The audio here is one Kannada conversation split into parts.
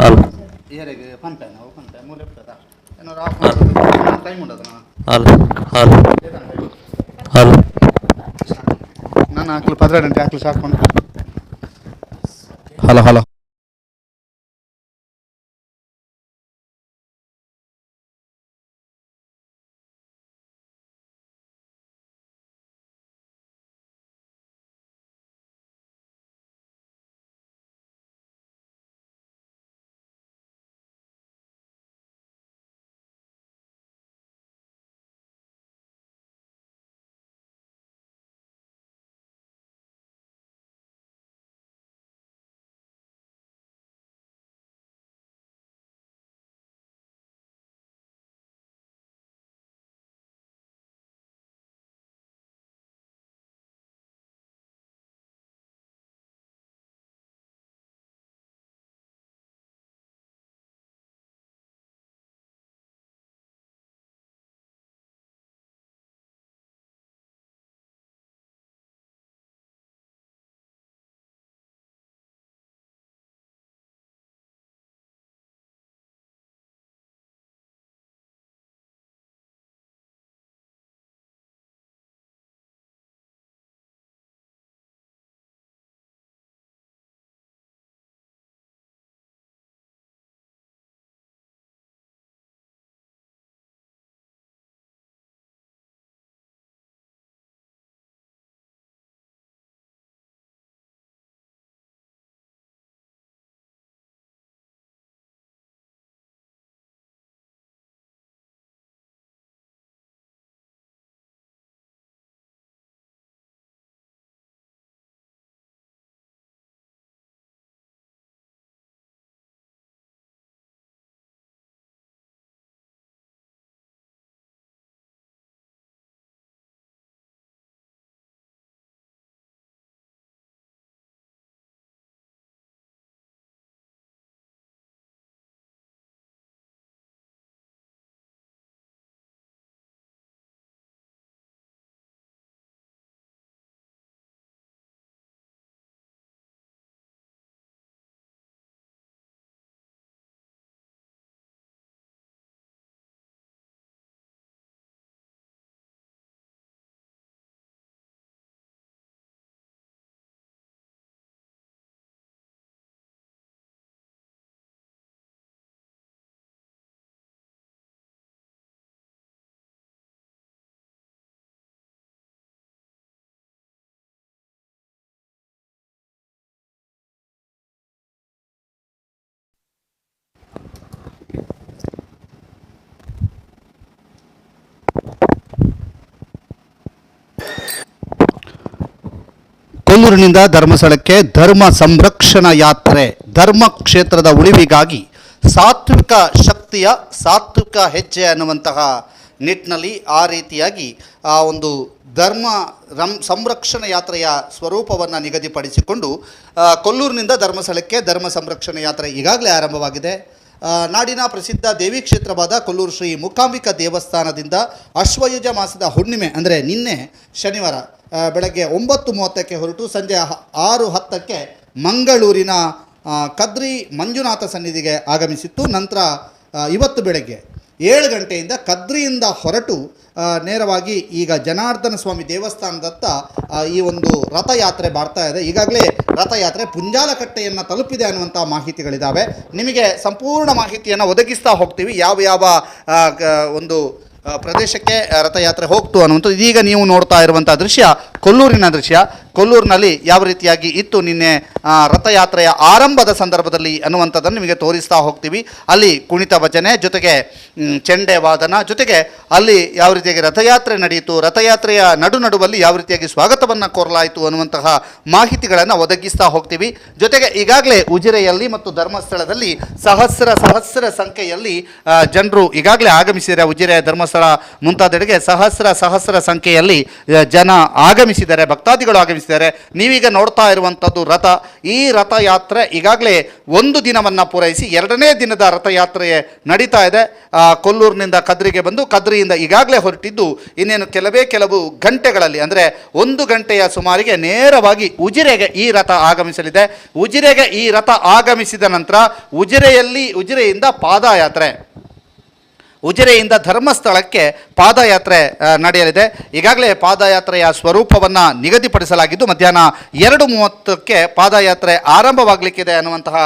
ಅಲ್ಲ ಏರಿಗೆ ಪಂಪೆ ನಾವು ಪಂಪೆ ಮೂಲೆ ಇರ್ತದ ಏನಾರು ಟೈಮ್ ಉಂಟದ ಅಲ್ಲ ಅಲ್ಲ ಅಲ್ಲ ನಾನು ಹಾಕ್ಲು 10 ಗಂಟೆ ಹಾಕ್ಲು ಸಾಕೊಂಡು ಹಲೋ ಹಲೋ ಕೊಲ್ಲೂರಿನಿಂದ ಧರ್ಮಸ್ಥಳಕ್ಕೆ ಧರ್ಮ ಸಂರಕ್ಷಣಾ ಯಾತ್ರೆ ಧರ್ಮ ಕ್ಷೇತ್ರದ ಉಳಿವಿಗಾಗಿ ಸಾತ್ವಿಕ ಶಕ್ತಿಯ ಸಾತ್ವಿಕ ಹೆಜ್ಜೆ ಅನ್ನುವಂತಹ ನಿಟ್ಟಿನಲ್ಲಿ ಆ ರೀತಿಯಾಗಿ ಆ ಒಂದು ಸಂರಕ್ಷಣಾ ಯಾತ್ರೆಯ ಸ್ವರೂಪವನ್ನು ನಿಗದಿಪಡಿಸಿಕೊಂಡು ಕೊಲ್ಲೂರಿನಿಂದ ಧರ್ಮಸ್ಥಳಕ್ಕೆ ಧರ್ಮ ಸಂರಕ್ಷಣಾ ಯಾತ್ರೆ ಈಗಾಗಲೇ ಆರಂಭವಾಗಿದೆ. ನಾಡಿನ ಪ್ರಸಿದ್ಧ ದೇವಿ ಕ್ಷೇತ್ರವಾದ ಕೊಲ್ಲೂರು ಶ್ರೀ ಮೂಕಾಂಬಿಕಾ ದೇವಸ್ಥಾನದಿಂದ ಅಶ್ವಯುಜ ಮಾಸದ ಹುಣ್ಣಿಮೆ ಅಂದರೆ ನಿನ್ನೆ ಶನಿವಾರ ಬೆಳಗ್ಗೆ 9:30ಕ್ಕೆ ಹೊರಟು ಸಂಜೆ 6:10ಕ್ಕೆ ಮಂಗಳೂರಿನ ಕದ್ರಿ ಮಂಜುನಾಥ ಸನ್ನಿಧಿಗೆ ಆಗಮಿಸಿತ್ತು. ನಂತರ ಇವತ್ತು ಬೆಳಗ್ಗೆ 7 ಗಂಟೆಯಿಂದ ಕದ್ರಿಯಿಂದ ಹೊರಟು ನೇರವಾಗಿ ಈಗ ಜನಾರ್ದನ ಸ್ವಾಮಿ ದೇವಸ್ಥಾನದತ್ತ ಈ ಒಂದು ರಥಯಾತ್ರೆ ಬರ್ತಾ ಇದೆ. ಈಗಾಗಲೇ ರಥಯಾತ್ರೆ ಪುಂಜಾಲಕಟ್ಟೆಯನ್ನು ತಲುಪಿದೆ ಅನ್ನುವಂಥ ಮಾಹಿತಿಗಳಿದ್ದಾವೆ. ನಿಮಗೆ ಸಂಪೂರ್ಣ ಮಾಹಿತಿಯನ್ನು ಒದಗಿಸ್ತಾ ಹೋಗ್ತೀವಿ, ಯಾವ ಒಂದು ಪ್ರದೇಶಕ್ಕೆ ರಥಯಾತ್ರೆ ಹೋಗ್ತು ಅನ್ನುವಂಥದ್ದು. ಇದೀಗ ನೀವು ನೋಡ್ತಾ ಇರುವಂಥ ದೃಶ್ಯ ಕೊಲ್ಲೂರಿನ ದೃಶ್ಯ. ಕೊಲ್ಲೂರಿನಲ್ಲಿ ಯಾವ ರೀತಿಯಾಗಿ ಇತ್ತು ನಿನ್ನೆ ರಥಯಾತ್ರೆಯ ಆರಂಭದ ಸಂದರ್ಭದಲ್ಲಿ ಅನ್ನುವಂಥದ್ದನ್ನು ನಿಮಗೆ ತೋರಿಸ್ತಾ ಹೋಗ್ತೀವಿ. ಅಲ್ಲಿ ಕುಣಿತ ಭಜನೆ ಜೊತೆಗೆ ಚೆಂಡೆ ವಾದನ ಜೊತೆಗೆ ಅಲ್ಲಿ ಯಾವ ರೀತಿಯಾಗಿ ರಥಯಾತ್ರೆ ನಡೆಯಿತು, ರಥಯಾತ್ರೆಯ ನಡುವಲ್ಲಿ ಯಾವ ರೀತಿಯಾಗಿ ಸ್ವಾಗತವನ್ನು ಕೋರಲಾಯಿತು ಅನ್ನುವಂತಹ ಮಾಹಿತಿಗಳನ್ನು ಒದಗಿಸ್ತಾ ಹೋಗ್ತೀವಿ. ಜೊತೆಗೆ ಈಗಾಗಲೇ ಉಜಿರೆಯಲ್ಲಿ ಮತ್ತು ಧರ್ಮಸ್ಥಳದಲ್ಲಿ ಸಹಸ್ರ ಸಂಖ್ಯೆಯಲ್ಲಿ ಜನರು ಈಗಾಗಲೇ ಆಗಮಿಸಿದ್ದಾರೆ. ಉಜಿರೆ ಧರ್ಮಸ್ಥಳ ಮುಂತಾದೆಡೆಗೆ ಸಹಸ್ರ ಸಂಖ್ಯೆಯಲ್ಲಿ ಜನ ಆಗಮಿಸಿ ಆಗಮಿಸಿದ್ದಾರೆ, ಭಕ್ತಾದಿಗಳು ಆಗಮಿಸಿದ್ದಾರೆ. ನೀವೀಗ ನೋಡ್ತಾ ಇರುವಂಥದ್ದು ರಥ. ಈ ರಥಯಾತ್ರೆ ಈಗಾಗಲೇ ಒಂದು ದಿನವನ್ನು ಪೂರೈಸಿ ಎರಡನೇ ದಿನದ ರಥಯಾತ್ರೆ ನಡೀತಾ ಇದೆ. ಕೊಲ್ಲೂರಿನಿಂದ ಕದ್ರಿಗೆ ಬಂದು ಕದ್ರಿಯಿಂದ ಈಗಾಗಲೇ ಹೊರಟಿದ್ದು ಇನ್ನೇನು ಕೆಲವು ಗಂಟೆಗಳಲ್ಲಿ ಅಂದರೆ 1 ಗಂಟೆಯ ಸುಮಾರಿಗೆ ನೇರವಾಗಿ ಉಜಿರೆಗೆ ಈ ರಥ ಆಗಮಿಸಲಿದೆ. ಉಜಿರೆಗೆ ಈ ರಥ ಆಗಮಿಸಿದ ನಂತರ ಉಜಿರೆಯಿಂದ ಪಾದಯಾತ್ರೆ, ಉಜಿರೆಯಿಂದ ಧರ್ಮಸ್ಥಳಕ್ಕೆ ಪಾದಯಾತ್ರೆ ನಡೆಯಲಿದೆ. ಈಗಾಗಲೇ ಪಾದಯಾತ್ರೆಯ ಸ್ವರೂಪವನ್ನು ನಿಗದಿಪಡಿಸಲಾಗಿದ್ದು ಮಧ್ಯಾಹ್ನ 2:30ಕ್ಕೆ ಪಾದಯಾತ್ರೆ ಆರಂಭವಾಗಲಿಕ್ಕಿದೆ ಅನ್ನುವಂತಹ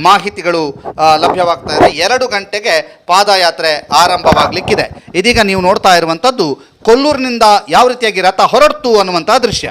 ಮಾಹಿತಿಗಳು ಲಭ್ಯವಾಗ್ತಾ ಇದೆ. 2 ಗಂಟೆಗೆ ಪಾದಯಾತ್ರೆ ಆರಂಭವಾಗಲಿಕ್ಕಿದೆ. ಇದೀಗ ನೀವು ನೋಡ್ತಾ ಇರುವಂಥದ್ದು ಕೊಲ್ಲೂರಿನಿಂದ ಯಾವ ರೀತಿಯಾಗಿ ರಥ ಹೊರಡ್ತು ಅನ್ನುವಂತಹ ದೃಶ್ಯ.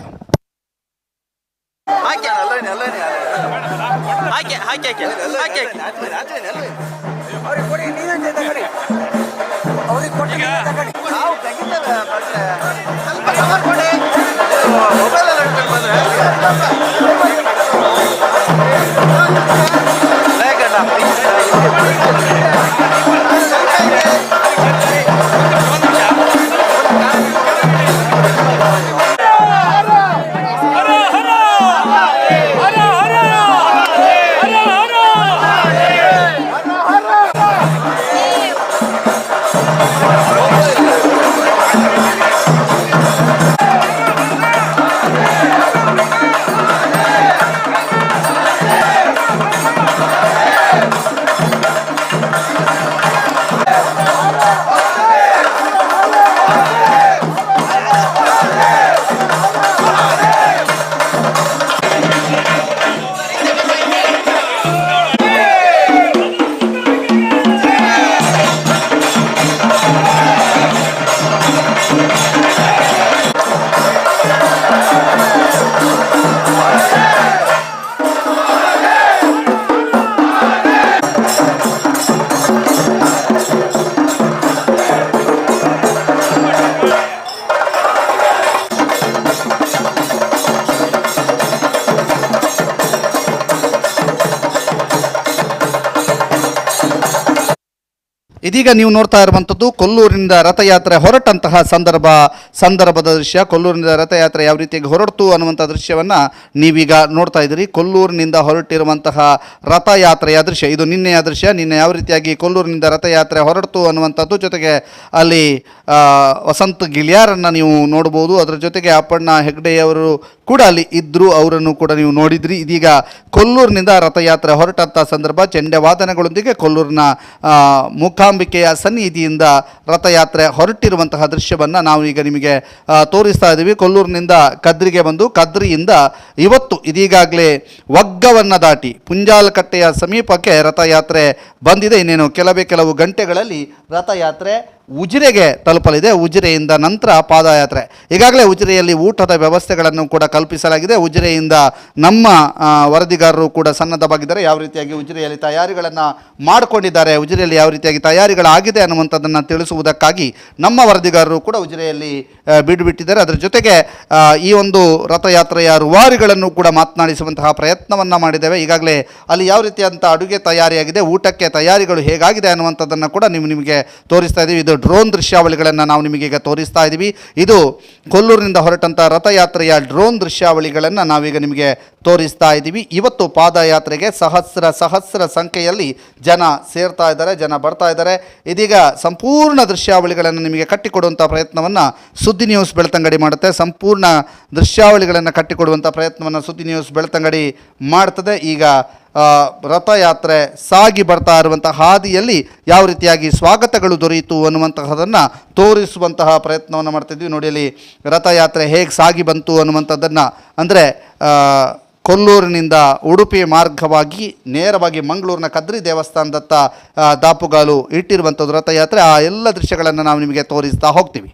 ಇದೀಗ ನೀವು ನೋಡ್ತಾ ಇರುವಂಥದ್ದು ಕೊಲ್ಲೂರಿನಿಂದ ರಥಯಾತ್ರೆ ಹೊರಟಂತಹ ಸಂದರ್ಭದ ದೃಶ್ಯ. ಕೊಲ್ಲೂರಿನಿಂದ ರಥಯಾತ್ರೆ ಯಾವ ರೀತಿಯಾಗಿ ಹೊರಡ್ತು ಅನ್ನುವಂಥ ದೃಶ್ಯವನ್ನು ನೀವೀಗ ನೋಡ್ತಾ ಇದ್ದೀರಿ. ಕೊಲ್ಲೂರಿನಿಂದ ಹೊರಟಿರುವಂತಹ ರಥಯಾತ್ರೆಯ ದೃಶ್ಯ ಇದು. ನಿನ್ನೆಯ ದೃಶ್ಯ. ನಿನ್ನೆ ಯಾವ ರೀತಿಯಾಗಿ ಕೊಲ್ಲೂರಿನಿಂದ ರಥಯಾತ್ರೆ ಹೊರಡ್ತು ಅನ್ನುವಂಥದ್ದು, ಜೊತೆಗೆ ಅಲ್ಲಿ ವಸಂತ್ ಗಿಳಿಯಾರನ್ನು ನೀವು ನೋಡ್ಬೋದು. ಅದರ ಜೊತೆಗೆ ಅಪ್ಪಣ್ಣ ಹೆಗ್ಡೆಯವರು ಕೂಡ ಅಲ್ಲಿ ಇದ್ದರು, ಅವರನ್ನು ಕೂಡ ನೀವು ನೋಡಿದ್ರಿ. ಇದೀಗ ಕೊಲ್ಲೂರಿನಿಂದ ರಥಯಾತ್ರೆ ಹೊರಟಂಥ ಸಂದರ್ಭ ಚೆಂಡೆ ವಾದನಗಳೊಂದಿಗೆ ಕೊಲ್ಲೂರಿನ ಮೂಕಾಂಬಿಕೆಯ ಸನ್ನಿಧಿಯಿಂದ ರಥಯಾತ್ರೆ ಹೊರಟಿರುವಂತಹ ದೃಶ್ಯವನ್ನು ನಾವು ಈಗ ನಿಮಗೆ ತೋರಿಸ್ತಾ ಇದ್ದೀವಿ. ಕೊಲ್ಲೂರಿನಿಂದ ಕದ್ರಿಗೆ ಬಂದು ಕದ್ರಿಯಿಂದ ಇವತ್ತು ಇದೀಗಾಗಲೇ ವಗ್ಗವನ್ನು ದಾಟಿ ಪುಂಜಾಲಕಟ್ಟೆಯ ಸಮೀಪಕ್ಕೆ ರಥಯಾತ್ರೆ ಬಂದಿದೆ. ಇನ್ನೇನು ಕೆಲವು ಗಂಟೆಗಳಲ್ಲಿ ರಥಯಾತ್ರೆ ಉಜಿರೆಗೆ ತಲುಪಲಿದೆ. ಉಜಿರೆಯಿಂದ ನಂತರ ಪಾದಯಾತ್ರೆ. ಈಗಾಗಲೇ ಉಜಿರೆಯಲ್ಲಿ ಊಟದ ವ್ಯವಸ್ಥೆಗಳನ್ನು ಕೂಡ ಕಲ್ಪಿಸಲಾಗಿದೆ. ಉಜಿರೆಯಿಂದ ನಮ್ಮ ವರದಿಗಾರರು ಕೂಡ ಸನ್ನದ್ಧವಾಗಿದ್ದಾರೆ. ಯಾವ ರೀತಿಯಾಗಿ ಉಜಿರೆಯಲ್ಲಿ ತಯಾರಿಗಳನ್ನು ಮಾಡಿಕೊಂಡಿದ್ದಾರೆ, ಉಜಿರೆಯಲ್ಲಿ ಯಾವ ರೀತಿಯಾಗಿ ತಯಾರಿಗಳಾಗಿದೆ ಅನ್ನುವಂಥದ್ದನ್ನು ತಿಳಿಸುವುದಕ್ಕಾಗಿ ನಮ್ಮ ವರದಿಗಾರರು ಕೂಡ ಉಜಿರೆಯಲ್ಲಿ ಬಿಟ್ಟಿದ್ದಾರೆ. ಅದರ ಜೊತೆಗೆ ಈ ಒಂದು ರಥಯಾತ್ರೆಯ ರೂವಾರಿಗಳನ್ನು ಕೂಡ ಮಾತನಾಡಿಸುವಂತಹ ಪ್ರಯತ್ನವನ್ನು ಮಾಡಿದ್ದೇವೆ. ಈಗಾಗಲೇ ಅಲ್ಲಿ ಯಾವ ರೀತಿಯಾದಂಥ ಅಡುಗೆ ತಯಾರಿಯಾಗಿದೆ, ಊಟಕ್ಕೆ ತಯಾರಿಗಳು ಹೇಗಾಗಿದೆ ಅನ್ನುವಂಥದ್ದನ್ನು ಕೂಡ ನಿಮಗೆ ತೋರಿಸ್ತಾ ಇದ್ದೀವಿ. ಇದು ಡ್ರೋನ್ ದೃಶ್ಯಾವಳಿಗಳನ್ನು ನಾವು ನಿಮಗೆ ಈಗ ತೋರಿಸ್ತಾ ಇದ್ದೀವಿ. ಇದು ಕೊಲ್ಲೂರಿನಿಂದ ಹೊರಟಂಥ ರಥಯಾತ್ರೆಯ ಡ್ರೋನ್ ದೃಶ್ಯಾವಳಿಗಳನ್ನು ನಾವೀಗ ನಿಮಗೆ ತೋರಿಸ್ತಾ ಇದ್ದೀವಿ. ಇವತ್ತು ಪಾದಯಾತ್ರೆಗೆ ಸಹಸ್ರ ಸಂಖ್ಯೆಯಲ್ಲಿ ಜನ ಸೇರ್ತಾ ಇದ್ದಾರೆ, ಜನ ಬರ್ತಾ ಇದ್ದಾರೆ. ಇದೀಗ ಸಂಪೂರ್ಣ ದೃಶ್ಯಾವಳಿಗಳನ್ನು ನಿಮಗೆ ಕಟ್ಟಿಕೊಡುವಂಥ ಪ್ರಯತ್ನವನ್ನು ಸುದ್ದಿ ನ್ಯೂಸ್ ಬೆಳ್ತಂಗಡಿ ಮಾಡುತ್ತೆ. ಸಂಪೂರ್ಣ ದೃಶ್ಯಾವಳಿಗಳನ್ನು ಕಟ್ಟಿಕೊಡುವಂಥ ಪ್ರಯತ್ನವನ್ನು ಸುದ್ದಿ ನ್ಯೂಸ್ ಬೆಳ್ತಂಗಡಿ ಮಾಡ್ತದೆ. ಈಗ ರಥಯಾತ್ರೆ ಸಾಗಿ ಬರ್ತಾ ಇರುವಂಥ ಹಾದಿಯಲ್ಲಿ ಯಾವ ರೀತಿಯಾಗಿ ಸ್ವಾಗತಗಳು ದೊರೆಯಿತು ಅನ್ನುವಂತಹದನ್ನು ತೋರಿಸುವಂತಹ ಪ್ರಯತ್ನವನ್ನು ಮಾಡ್ತಿದ್ವಿ. ನೋಡಿ ಅಲ್ಲಿ ರಥಯಾತ್ರೆ ಹೇಗೆ ಸಾಗಿ ಬಂತು ಅನ್ನುವಂಥದ್ದನ್ನು, ಅಂದರೆ ಕೊಲ್ಲೂರಿನಿಂದ ಉಡುಪಿ ಮಾರ್ಗವಾಗಿ ನೇರವಾಗಿ ಮಂಗಳೂರಿನ ಕದ್ರಿ ದೇವಸ್ಥಾನದತ್ತ ದಾಪುಗಾಲು ಇಟ್ಟಿರುವಂಥದ್ದು ರಥಯಾತ್ರೆ. ಆ ಎಲ್ಲ ದೃಶ್ಯಗಳನ್ನು ನಾವು ನಿಮಗೆ ತೋರಿಸ್ತಾ ಹೋಗ್ತೀವಿ.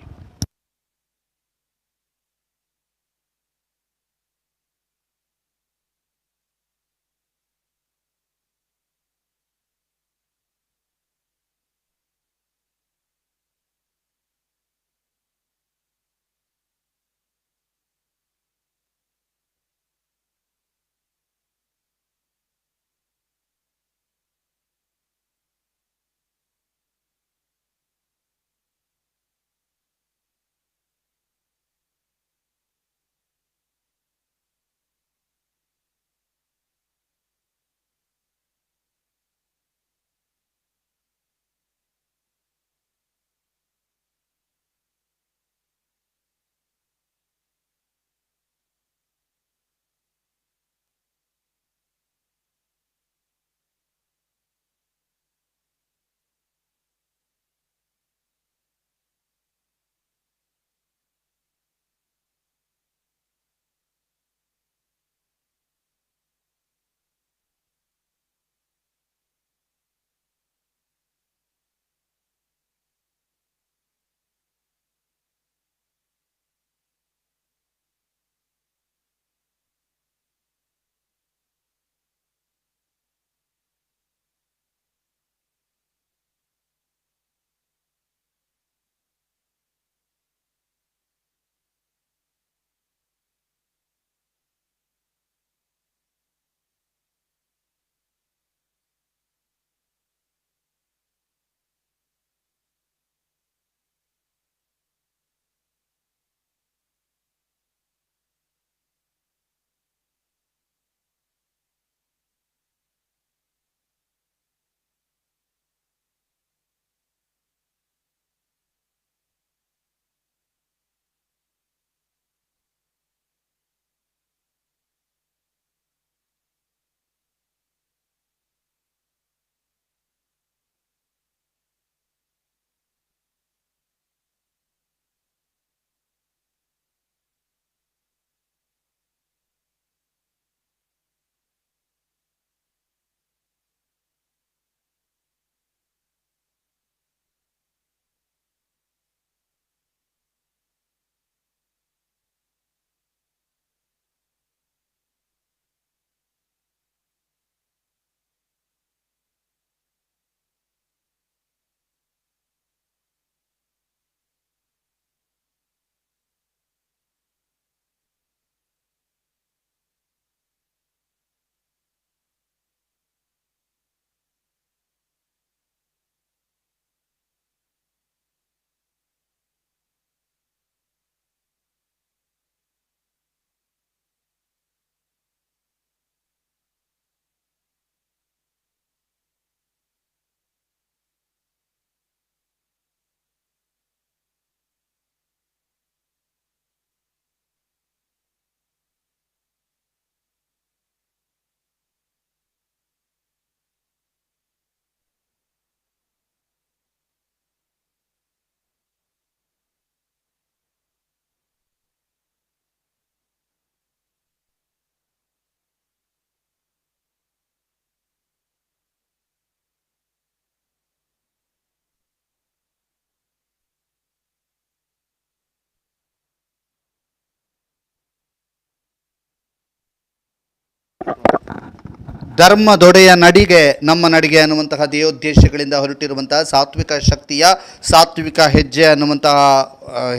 ಧರ್ಮದೊಡೆಯ ನಡಿಗೆ ನಮ್ಮ ನಡಿಗೆ ಅನ್ನುವಂತಹ ಧ್ಯೇಯೋದ್ದೇಶಗಳಿಂದ ಹೊರಟಿರುವಂತಹ ಸಾತ್ವಿಕ ಶಕ್ತಿಯ ಸಾತ್ವಿಕ ಹೆಜ್ಜೆ ಅನ್ನುವಂತಹ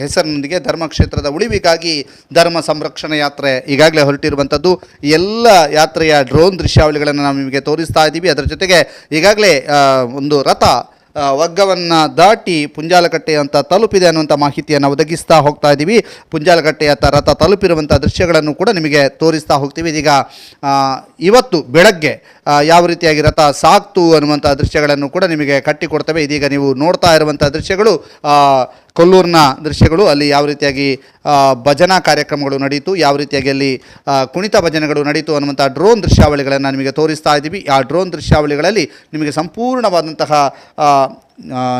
ಹೆಸರಿನೊಂದಿಗೆ ಧರ್ಮಕ್ಷೇತ್ರದ ಉಳಿವಿಗಾಗಿ ಧರ್ಮ ಸಂರಕ್ಷಣಾ ಯಾತ್ರೆ ಈಗಾಗಲೇ ಹೊರಟಿರುವಂಥದ್ದು. ಎಲ್ಲ ಯಾತ್ರೆಯ ಡ್ರೋನ್ ದೃಶ್ಯಾವಳಿಗಳನ್ನು ನಾವು ನಿಮಗೆ ತೋರಿಸ್ತಾ ಇದ್ದೀವಿ. ಅದರ ಜೊತೆಗೆ ಈಗಾಗಲೇ ಒಂದು ರಥ ವಗ್ಗವನ್ನು ದಾಟಿ ಪುಂಜಾಲಕಟ್ಟೆ ಅಂತ ತಲುಪಿದೆ ಅನ್ನುವಂಥ ಮಾಹಿತಿಯನ್ನು ಒದಗಿಸ್ತಾ ಹೋಗ್ತಾ ಇದ್ದೀವಿ. ಪುಂಜಾಲಕಟ್ಟೆಯ ರಥ ತಲುಪಿರುವಂಥ ದೃಶ್ಯಗಳನ್ನು ಕೂಡ ನಿಮಗೆ ತೋರಿಸ್ತಾ ಹೋಗ್ತೀವಿ. ಇದೀಗ ಇವತ್ತು ಬೆಳಗ್ಗೆ ಯಾವ ರೀತಿಯಾಗಿ ರಥ ಸಾಕ್ತು ಅನ್ನುವಂಥ ದೃಶ್ಯಗಳನ್ನು ಕೂಡ ನಿಮಗೆ ಕಟ್ಟಿಕೊಡ್ತೇವೆ. ಇದೀಗ ನೀವು ನೋಡ್ತಾ ಇರುವಂಥ ದೃಶ್ಯಗಳು ಕೊಲ್ಲೂರಿನ ದೃಶ್ಯಗಳು. ಅಲ್ಲಿ ಯಾವ ರೀತಿಯಾಗಿ ಭಜನಾ ಕಾರ್ಯಕ್ರಮಗಳು ನಡೀತು, ಯಾವ ರೀತಿಯಾಗಿ ಅಲ್ಲಿ ಕುಣಿತ ಭಜನೆಗಳು ನಡೀತು ಅನ್ನುವಂಥ ಡ್ರೋನ್ ದೃಶ್ಯಾವಳಿಗಳನ್ನು ನಿಮಗೆ ತೋರಿಸ್ತಾ ಇದ್ದೀವಿ. ಆ ಡ್ರೋನ್ ದೃಶ್ಯಾವಳಿಗಳಲ್ಲಿ ನಿಮಗೆ ಸಂಪೂರ್ಣವಾದಂತಹ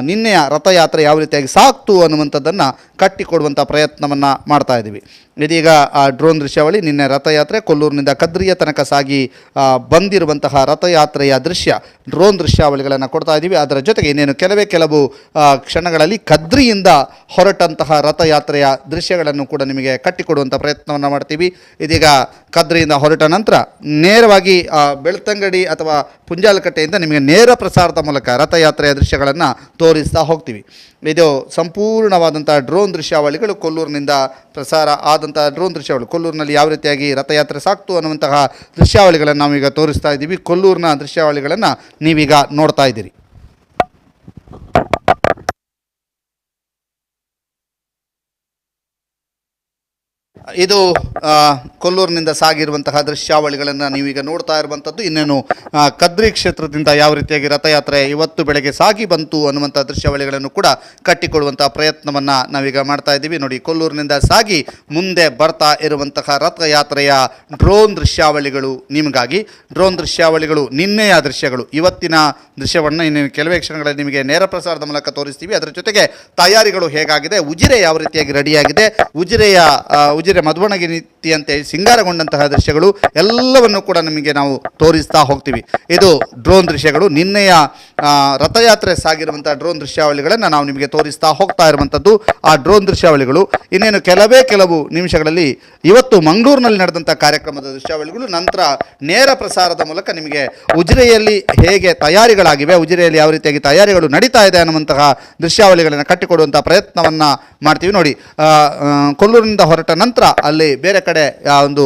ನಿನ್ನೆಯ ರಥಯಾತ್ರೆ ಯಾವ ರೀತಿಯಾಗಿ ಸಾಕ್ತು ಅನ್ನುವಂಥದ್ದನ್ನು ಕಟ್ಟಿಕೊಡುವಂಥ ಪ್ರಯತ್ನವನ್ನು ಮಾಡ್ತಾ ಇದ್ದೀವಿ. ಇದೀಗ ಆ ಡ್ರೋನ್ ದೃಶ್ಯಾವಳಿ ನಿನ್ನೆ ರಥಯಾತ್ರೆ ಕೊಲ್ಲೂರಿನಿಂದ ಕದ್ರಿಯ ತನಕ ಸಾಗಿ ಬಂದಿರುವಂತಹ ರಥಯಾತ್ರೆಯ ದೃಶ್ಯ ಡ್ರೋನ್ ದೃಶ್ಯಾವಳಿಗಳನ್ನು ಕೊಡ್ತಾ ಇದ್ದೀವಿ. ಅದರ ಜೊತೆಗೆ ಇನ್ನೇನು ಕೆಲವು ಕ್ಷಣಗಳಲ್ಲಿ ಕದ್ರಿಯಿಂದ ಹೊರಟಂತಹ ರಥಯಾತ್ರೆಯ ದೃಶ್ಯಗಳನ್ನು ಕೂಡ ನಿಮಗೆ ಕಟ್ಟಿಕೊಡುವಂಥ ಪ್ರಯತ್ನವನ್ನು ಮಾಡ್ತೀವಿ. ಇದೀಗ ಕದ್ರಿಯಿಂದ ಹೊರಟ ನಂತರ ನೇರವಾಗಿ ಬೆಳ್ತಂಗಡಿ ಅಥವಾ ಪುಂಜಾಲಕಟ್ಟೆಯಿಂದ ನಿಮಗೆ ನೇರ ಪ್ರಸಾರದ ಮೂಲಕ ರಥಯಾತ್ರೆಯ ದೃಶ್ಯಗಳನ್ನು ತೋರಿಸ್ತಾ ಹೋಗ್ತೀವಿ. ಇದು ಸಂಪೂರ್ಣವಾದಂಥ ಡ್ರೋನ್ ದೃಶ್ಯಾವಳಿಗಳು ಕೊಲ್ಲೂರಿನಿಂದ ಪ್ರಸಾರ ಆದಂಥ ಡ್ರೋನ್ ದೃಶ್ಯಾವಳಿ ಕೊಲ್ಲೂರಿನಲ್ಲಿ ಯಾವ ರೀತಿಯಾಗಿ ರಥಯಾತ್ರೆ ಸಾಕ್ತು ಅನ್ನುವಂತಹ ದೃಶ್ಯಾವಳಿಗಳನ್ನು ನಾವೀಗ ತೋರಿಸ್ತಾ ಇದ್ದೀವಿ. ಕೊಲ್ಲೂರಿನ ದೃಶ್ಯಾವಳಿಗಳನ್ನು ನೀವೀಗ ನೋಡ್ತಾ ಇದ್ದೀರಿ. ಇದು ಕೊಲ್ಲೂರಿನಿಂದ ಸಾಗಿರುವಂತಹ ದೃಶ್ಯಾವಳಿಗಳನ್ನು ನೀವೀಗ ನೋಡ್ತಾ ಇರುವಂಥದ್ದು. ಇನ್ನೇನು ಕದ್ರಿ ಕ್ಷೇತ್ರದಿಂದ ಯಾವ ರೀತಿಯಾಗಿ ರಥಯಾತ್ರೆ ಇವತ್ತು ಬೆಳಗ್ಗೆ ಸಾಗಿ ಬಂತು ಅನ್ನುವಂಥ ದೃಶ್ಯಾವಳಿಗಳನ್ನು ಕೂಡ ಕಟ್ಟಿಕೊಡುವಂಥ ಪ್ರಯತ್ನವನ್ನು ನಾವೀಗ ಮಾಡ್ತಾ ಇದ್ದೀವಿ. ನೋಡಿ, ಕೊಲ್ಲೂರಿನಿಂದ ಸಾಗಿ ಮುಂದೆ ಬರ್ತಾ ಇರುವಂತಹ ರಥಯಾತ್ರೆಯ ಡ್ರೋನ್ ದೃಶ್ಯಾವಳಿಗಳು ನಿಮಗಾಗಿ. ಡ್ರೋನ್ ದೃಶ್ಯಾವಳಿಗಳು ನಿನ್ನೆಯ ದೃಶ್ಯಗಳು, ಇವತ್ತಿನ ದೃಶ್ಯವನ್ನು ಇನ್ನೇನು ಕೆಲವೇ ಕ್ಷಣಗಳಲ್ಲಿ ನಿಮಗೆ ನೇರ ಪ್ರಸಾರದ ಮೂಲಕ ತೋರಿಸ್ತೀವಿ. ಅದರ ಜೊತೆಗೆ ತಯಾರಿಗಳು ಹೇಗಾಗಿದೆ, ಉಜಿರೆ ಯಾವ ರೀತಿಯಾಗಿ ರೆಡಿಯಾಗಿದೆ, ಉಜಿರೆ ಮಧುವಣಗಿ ನೀತಿಯಂತೆ ಸಿಂಗಾರಗೊಂಡಂತಹ ದೃಶ್ಯಗಳು ಎಲ್ಲವನ್ನು ಕೂಡ ನಿಮಗೆ ನಾವು ತೋರಿಸ್ತಾ ಹೋಗ್ತೀವಿ. ಇದು ಡ್ರೋನ್ ದೃಶ್ಯಗಳು, ನಿನ್ನೆಯ ರಥಯಾತ್ರೆ ಸಾಗಿರುವಂತಹ ಡ್ರೋನ್ ದೃಶ್ಯಾವಳಿಗಳನ್ನು ನಾವು ನಿಮಗೆ ತೋರಿಸ್ತಾ ಹೋಗ್ತಾ ಇರುವಂಥದ್ದು. ಆ ಡ್ರೋನ್ ದೃಶ್ಯಾವಳಿಗಳು ಇನ್ನೇನು ಕೆಲವು ನಿಮಿಷಗಳಲ್ಲಿ ಇವತ್ತು ಮಂಗಳೂರಿನಲ್ಲಿ ನಡೆದಂಥ ಕಾರ್ಯಕ್ರಮದ ದೃಶ್ಯಾವಳಿಗಳು, ನಂತರ ನೇರ ಪ್ರಸಾರದ ಮೂಲಕ ನಿಮಗೆ ಉಜಿರೆಯಲ್ಲಿ ಹೇಗೆ ತಯಾರಿಗಳಾಗಿವೆ, ಉಜಿರೆಯಲ್ಲಿ ಯಾವ ರೀತಿಯಾಗಿ ತಯಾರಿಗಳು ನಡೀತಾ ಇದೆ ಅನ್ನುವಂತಹ ದೃಶ್ಯಾವಳಿಗಳನ್ನು ಕಟ್ಟಿಕೊಡುವಂಥ ಪ್ರಯತ್ನವನ್ನು ಮಾಡ್ತೀವಿ. ನೋಡಿ, ಕೊಲ್ಲೂರಿನಿಂದ ಹೊರಟ ನಂತರ ಅಲ್ಲಿ ಬೇರೆ ಕಡೆ ಒಂದು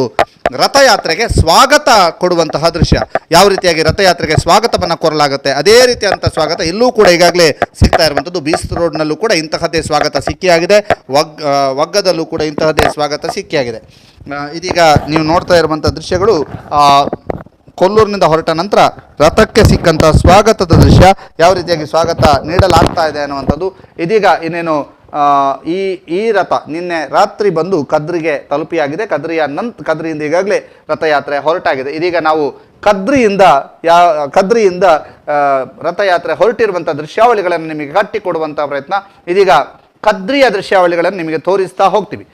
ರಥಯಾತ್ರೆಗೆ ಸ್ವಾಗತ ಕೊಡುವಂತಹ ದೃಶ್ಯ, ಯಾವ ರೀತಿಯಾಗಿ ರಥಯಾತ್ರೆಗೆ ಸ್ವಾಗತವನ್ನು ಕೋರಲಾಗುತ್ತೆ ಅದೇ ರೀತಿಯಾದಂಥ ಸ್ವಾಗತ ಇಲ್ಲೂ ಕೂಡ ಈಗಾಗಲೇ ಸಿಗ್ತಾ ಇರುವಂಥದ್ದು. ಬೀಸ್ ರೋಡ್ನಲ್ಲೂ ಕೂಡ ಇಂತಹದ್ದೇ ಸ್ವಾಗತ ಸಿಕ್ಕಿಯಾಗಿದೆ, ವಗ್ಗದಲ್ಲೂ ಕೂಡ ಇಂತಹದ್ದೇ ಸ್ವಾಗತ ಸಿಕ್ಕಿಯಾಗಿದೆ. ಇದೀಗ ನೀವು ನೋಡ್ತಾ ಇರುವಂಥ ದೃಶ್ಯಗಳು ಕೊಲ್ಲೂರಿನಿಂದ ಹೊರಟ ನಂತರ ರಥಕ್ಕೆ ಸಿಕ್ಕಂಥ ಸ್ವಾಗತದ ದೃಶ್ಯ, ಯಾವ ರೀತಿಯಾಗಿ ಸ್ವಾಗತ ನೀಡಲಾಗ್ತಾ ಇದೆ ಅನ್ನುವಂಥದ್ದು. ಇದೀಗ ಇನ್ನೇನು ಈ ರಥ ನಿನ್ನೆ ರಾತ್ರಿ ಬಂದು ಕದ್ರಿಗೆ ತಲುಪಿಯಾಗಿದೆ. ಕದ್ರಿಯಿಂದ ಈಗಾಗಲೇ ರಥಯಾತ್ರೆ ಹೊರಟಾಗಿದೆ. ಇದೀಗ ನಾವು ಕದ್ರಿಯಿಂದ ರಥಯಾತ್ರೆ ಹೊರಟಿರುವಂಥ ದೃಶ್ಯಾವಳಿಗಳನ್ನು ನಿಮಗೆ ಕಟ್ಟಿಕೊಡುವಂಥ ಪ್ರಯತ್ನ. ಇದೀಗ ಕದ್ರಿಯ ದೃಶ್ಯಾವಳಿಗಳನ್ನು ನಿಮಗೆ ತೋರಿಸ್ತಾ ಹೋಗ್ತೀವಿ.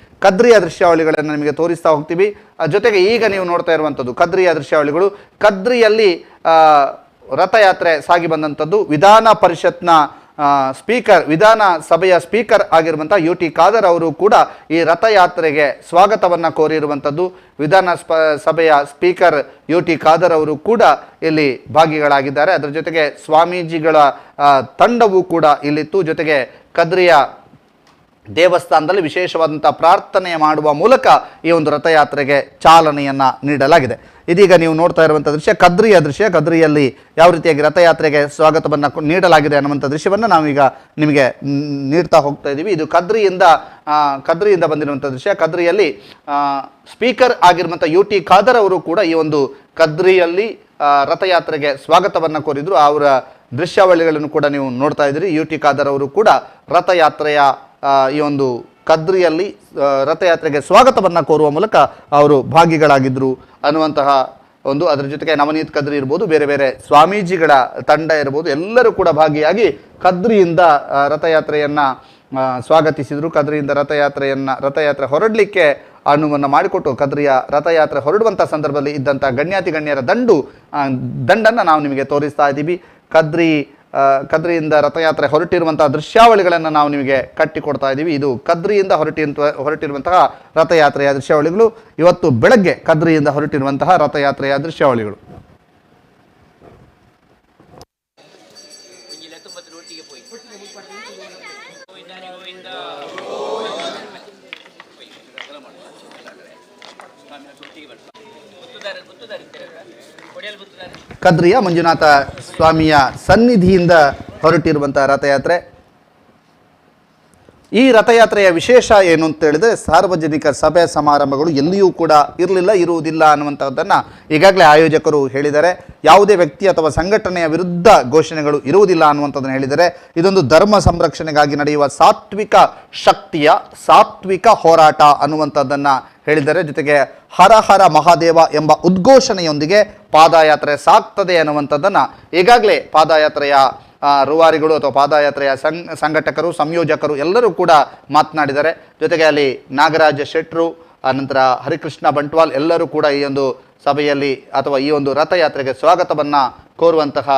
ಜೊತೆಗೆ ಈಗ ನೀವು ನೋಡ್ತಾ ಇರುವಂಥದ್ದು ಕದ್ರಿಯ ದೃಶ್ಯಾವಳಿಗಳು. ಕದ್ರಿಯಲ್ಲಿ ರಥಯಾತ್ರೆ ಸಾಗಿ ಬಂದಂಥದ್ದು ವಿಧಾನ ಪರಿಷತ್ನ ವಿಧಾನಸಭೆಯ ಸ್ಪೀಕರ್ ಆಗಿರುವಂಥ UT ಖಾದರ್ ಅವರು ಕೂಡ ಈ ರಥಯಾತ್ರೆಗೆ ಸ್ವಾಗತವನ್ನು ಕೋರಿರುವಂಥದ್ದು. ವಿಧಾನಸಭೆಯ ಸ್ಪೀಕರ್ UT ಖಾದರ್ ಅವರು ಕೂಡ ಇಲ್ಲಿ ಭಾಗಿಗಳಾಗಿದ್ದಾರೆ. ಅದರ ಜೊತೆಗೆ ಸ್ವಾಮೀಜಿಗಳ ತಂಡವೂ ಕೂಡ ಇಲ್ಲಿತ್ತು. ಜೊತೆಗೆ ಕದ್ರಿಯ ದೇವಸ್ಥಾನದಲ್ಲಿ ವಿಶೇಷವಾದಂಥ ಪ್ರಾರ್ಥನೆ ಮಾಡುವ ಮೂಲಕ ಈ ಒಂದು ರಥಯಾತ್ರೆಗೆ ಚಾಲನೆಯನ್ನು ನೀಡಲಾಗಿದೆ. ಇದೀಗ ನೀವು ನೋಡ್ತಾ ಇರುವಂಥ ದೃಶ್ಯ ಕದ್ರಿಯಲ್ಲಿ ಯಾವ ರೀತಿಯಾಗಿ ರಥಯಾತ್ರೆಗೆ ಸ್ವಾಗತವನ್ನು ನೀಡಲಾಗಿದೆ ಅನ್ನುವಂಥ ದೃಶ್ಯವನ್ನು ನಾವೀಗ ನಿಮಗೆ ನೀಡ್ತಾ ಹೋಗ್ತಾ ಇದ್ದೀವಿ. ಇದು ಕದ್ರಿಯಿಂದ ಬಂದಿರುವಂಥ ದೃಶ್ಯ. ಕದ್ರಿಯಲ್ಲಿ ಸ್ಪೀಕರ್ ಆಗಿರುವಂಥ UT ಖಾದರ್ ಅವರು ಕೂಡ ಈ ಒಂದು ಕದ್ರಿಯಲ್ಲಿ ರಥಯಾತ್ರೆಗೆ ಸ್ವಾಗತವನ್ನು ಕೋರಿದ್ರು. ಅವರ ದೃಶ್ಯಾವಳಿಗಳನ್ನು ಕೂಡ ನೀವು ನೋಡ್ತಾ ಇದ್ದೀರಿ. UT ಖಾದರ್ ಅವರು ಕೂಡ ರಥಯಾತ್ರೆಯ ಈ ಒಂದು ಕದ್ರಿಯಲ್ಲಿ ರಥಯಾತ್ರೆಗೆ ಸ್ವಾಗತವನ್ನು ಕೋರುವ ಮೂಲಕ ಅವರು ಭಾಗಿಗಳಾಗಿದ್ದರು ಅನ್ನುವಂತಹ ಒಂದು. ಅದರ ಜೊತೆಗೆ ನವನೀತ್ ಕದ್ರಿ ಇರ್ಬೋದು, ಬೇರೆ ಬೇರೆ ಸ್ವಾಮೀಜಿಗಳ ತಂಡ ಇರ್ಬೋದು, ಎಲ್ಲರೂ ಕೂಡ ಭಾಗಿಯಾಗಿ ಕದ್ರಿಯಿಂದ ರಥಯಾತ್ರೆಯನ್ನು ಸ್ವಾಗತಿಸಿದರು. ಕದ್ರಿಯಿಂದ ರಥಯಾತ್ರೆ ಹೊರಡಲಿಕ್ಕೆ ಅನುವನ್ನು ಮಾಡಿಕೊಟ್ಟು ಕದ್ರಿಯ ರಥಯಾತ್ರೆ ಹೊರಡುವಂಥ ಸಂದರ್ಭದಲ್ಲಿ ಇದ್ದಂಥ ಗಣ್ಯರ ದಂಡನ್ನು ನಾವು ನಿಮಗೆ ತೋರಿಸ್ತಾ ಇದ್ದೀವಿ. ಕದ್ರಿ ಕದ್ರಿಯಿಂದ ರಥಯಾತ್ರೆ ಹೊರಟಿರುವಂತಹ ದೃಶ್ಯಾವಳಿಗಳನ್ನು ನಾವು ನಿಮಗೆ ಕಟ್ಟಿಕೊಡ್ತಾ ಇದ್ದೀವಿ. ಇದು ಕದ್ರಿಯಿಂದ ಹೊರಟಿರುವಂತಹ ರಥಯಾತ್ರೆಯ ದೃಶ್ಯಾವಳಿಗಳು. ಇವತ್ತು ಬೆಳಗ್ಗೆ ಕದ್ರಿಯಿಂದ ಹೊರಟಿರುವಂತಹ ರಥಯಾತ್ರೆಯ ದೃಶ್ಯಾವಳಿಗಳು. ಕದ್ರಿಯ ಮಂಜುನಾಥ ಸ್ವಾಮಿಯ ಸನ್ನಿಧಿಯಿಂದ ಹೊರಟಿರುವಂತಹ ರಥಯಾತ್ರೆ. ಈ ರಥಯಾತ್ರೆಯ ವಿಶೇಷ ಏನು ಅಂತ ಹೇಳಿದ್ರೆ, ಸಾರ್ವಜನಿಕ ಸಭೆ ಸಮಾರಂಭಗಳು ಎಲ್ಲಿಯೂ ಕೂಡ ಇರುವುದಿಲ್ಲ ಅನ್ನುವಂಥದ್ದನ್ನು ಈಗಾಗಲೇ ಆಯೋಜಕರು ಹೇಳಿದ್ದಾರೆ. ಯಾವುದೇ ವ್ಯಕ್ತಿ ಅಥವಾ ಸಂಘಟನೆಯ ವಿರುದ್ಧ ಘೋಷಣೆಗಳು ಇರುವುದಿಲ್ಲ ಅನ್ನುವಂಥದ್ದನ್ನು ಹೇಳಿದ್ದಾರೆ. ಇದೊಂದು ಧರ್ಮ ಸಂರಕ್ಷಣೆಗಾಗಿ ನಡೆಯುವ ಸಾತ್ವಿಕ ಶಕ್ತಿಯ ಸಾತ್ವಿಕ ಹೋರಾಟ ಅನ್ನುವಂಥದ್ದನ್ನು ಹೇಳಿದ್ದಾರೆ. ಜೊತೆಗೆ ಹರ ಹರ ಮಹಾದೇವ ಎಂಬ ಉದ್ಘೋಷಣೆಯೊಂದಿಗೆ ಪಾದಯಾತ್ರೆ ಸಾಗ್ತದೆ ಅನ್ನುವಂಥದ್ದನ್ನು ಈಗಾಗಲೇ ಪಾದಯಾತ್ರೆಯ ರೂವಾರಿಗಳು ಅಥವಾ ಪಾದಯಾತ್ರೆಯ ಸಂಘಟಕರು ಸಂಯೋಜಕರು ಎಲ್ಲರೂ ಕೂಡ ಮಾತನಾಡಿದ್ದಾರೆ. ಜೊತೆಗೆ ಅಲ್ಲಿ ನಾಗರಾಜ ಶೆಟ್ರು, ಅನಂತರ ಹರಿಕೃಷ್ಣ ಬಂಟ್ವಾಲ್ ಎಲ್ಲರೂ ಕೂಡ ಈ ಒಂದು ಸಭೆಯಲ್ಲಿ ಅಥವಾ ಈ ಒಂದು ರಥಯಾತ್ರೆಗೆ ಸ್ವಾಗತವನ್ನು ಕೋರುವಂತಹ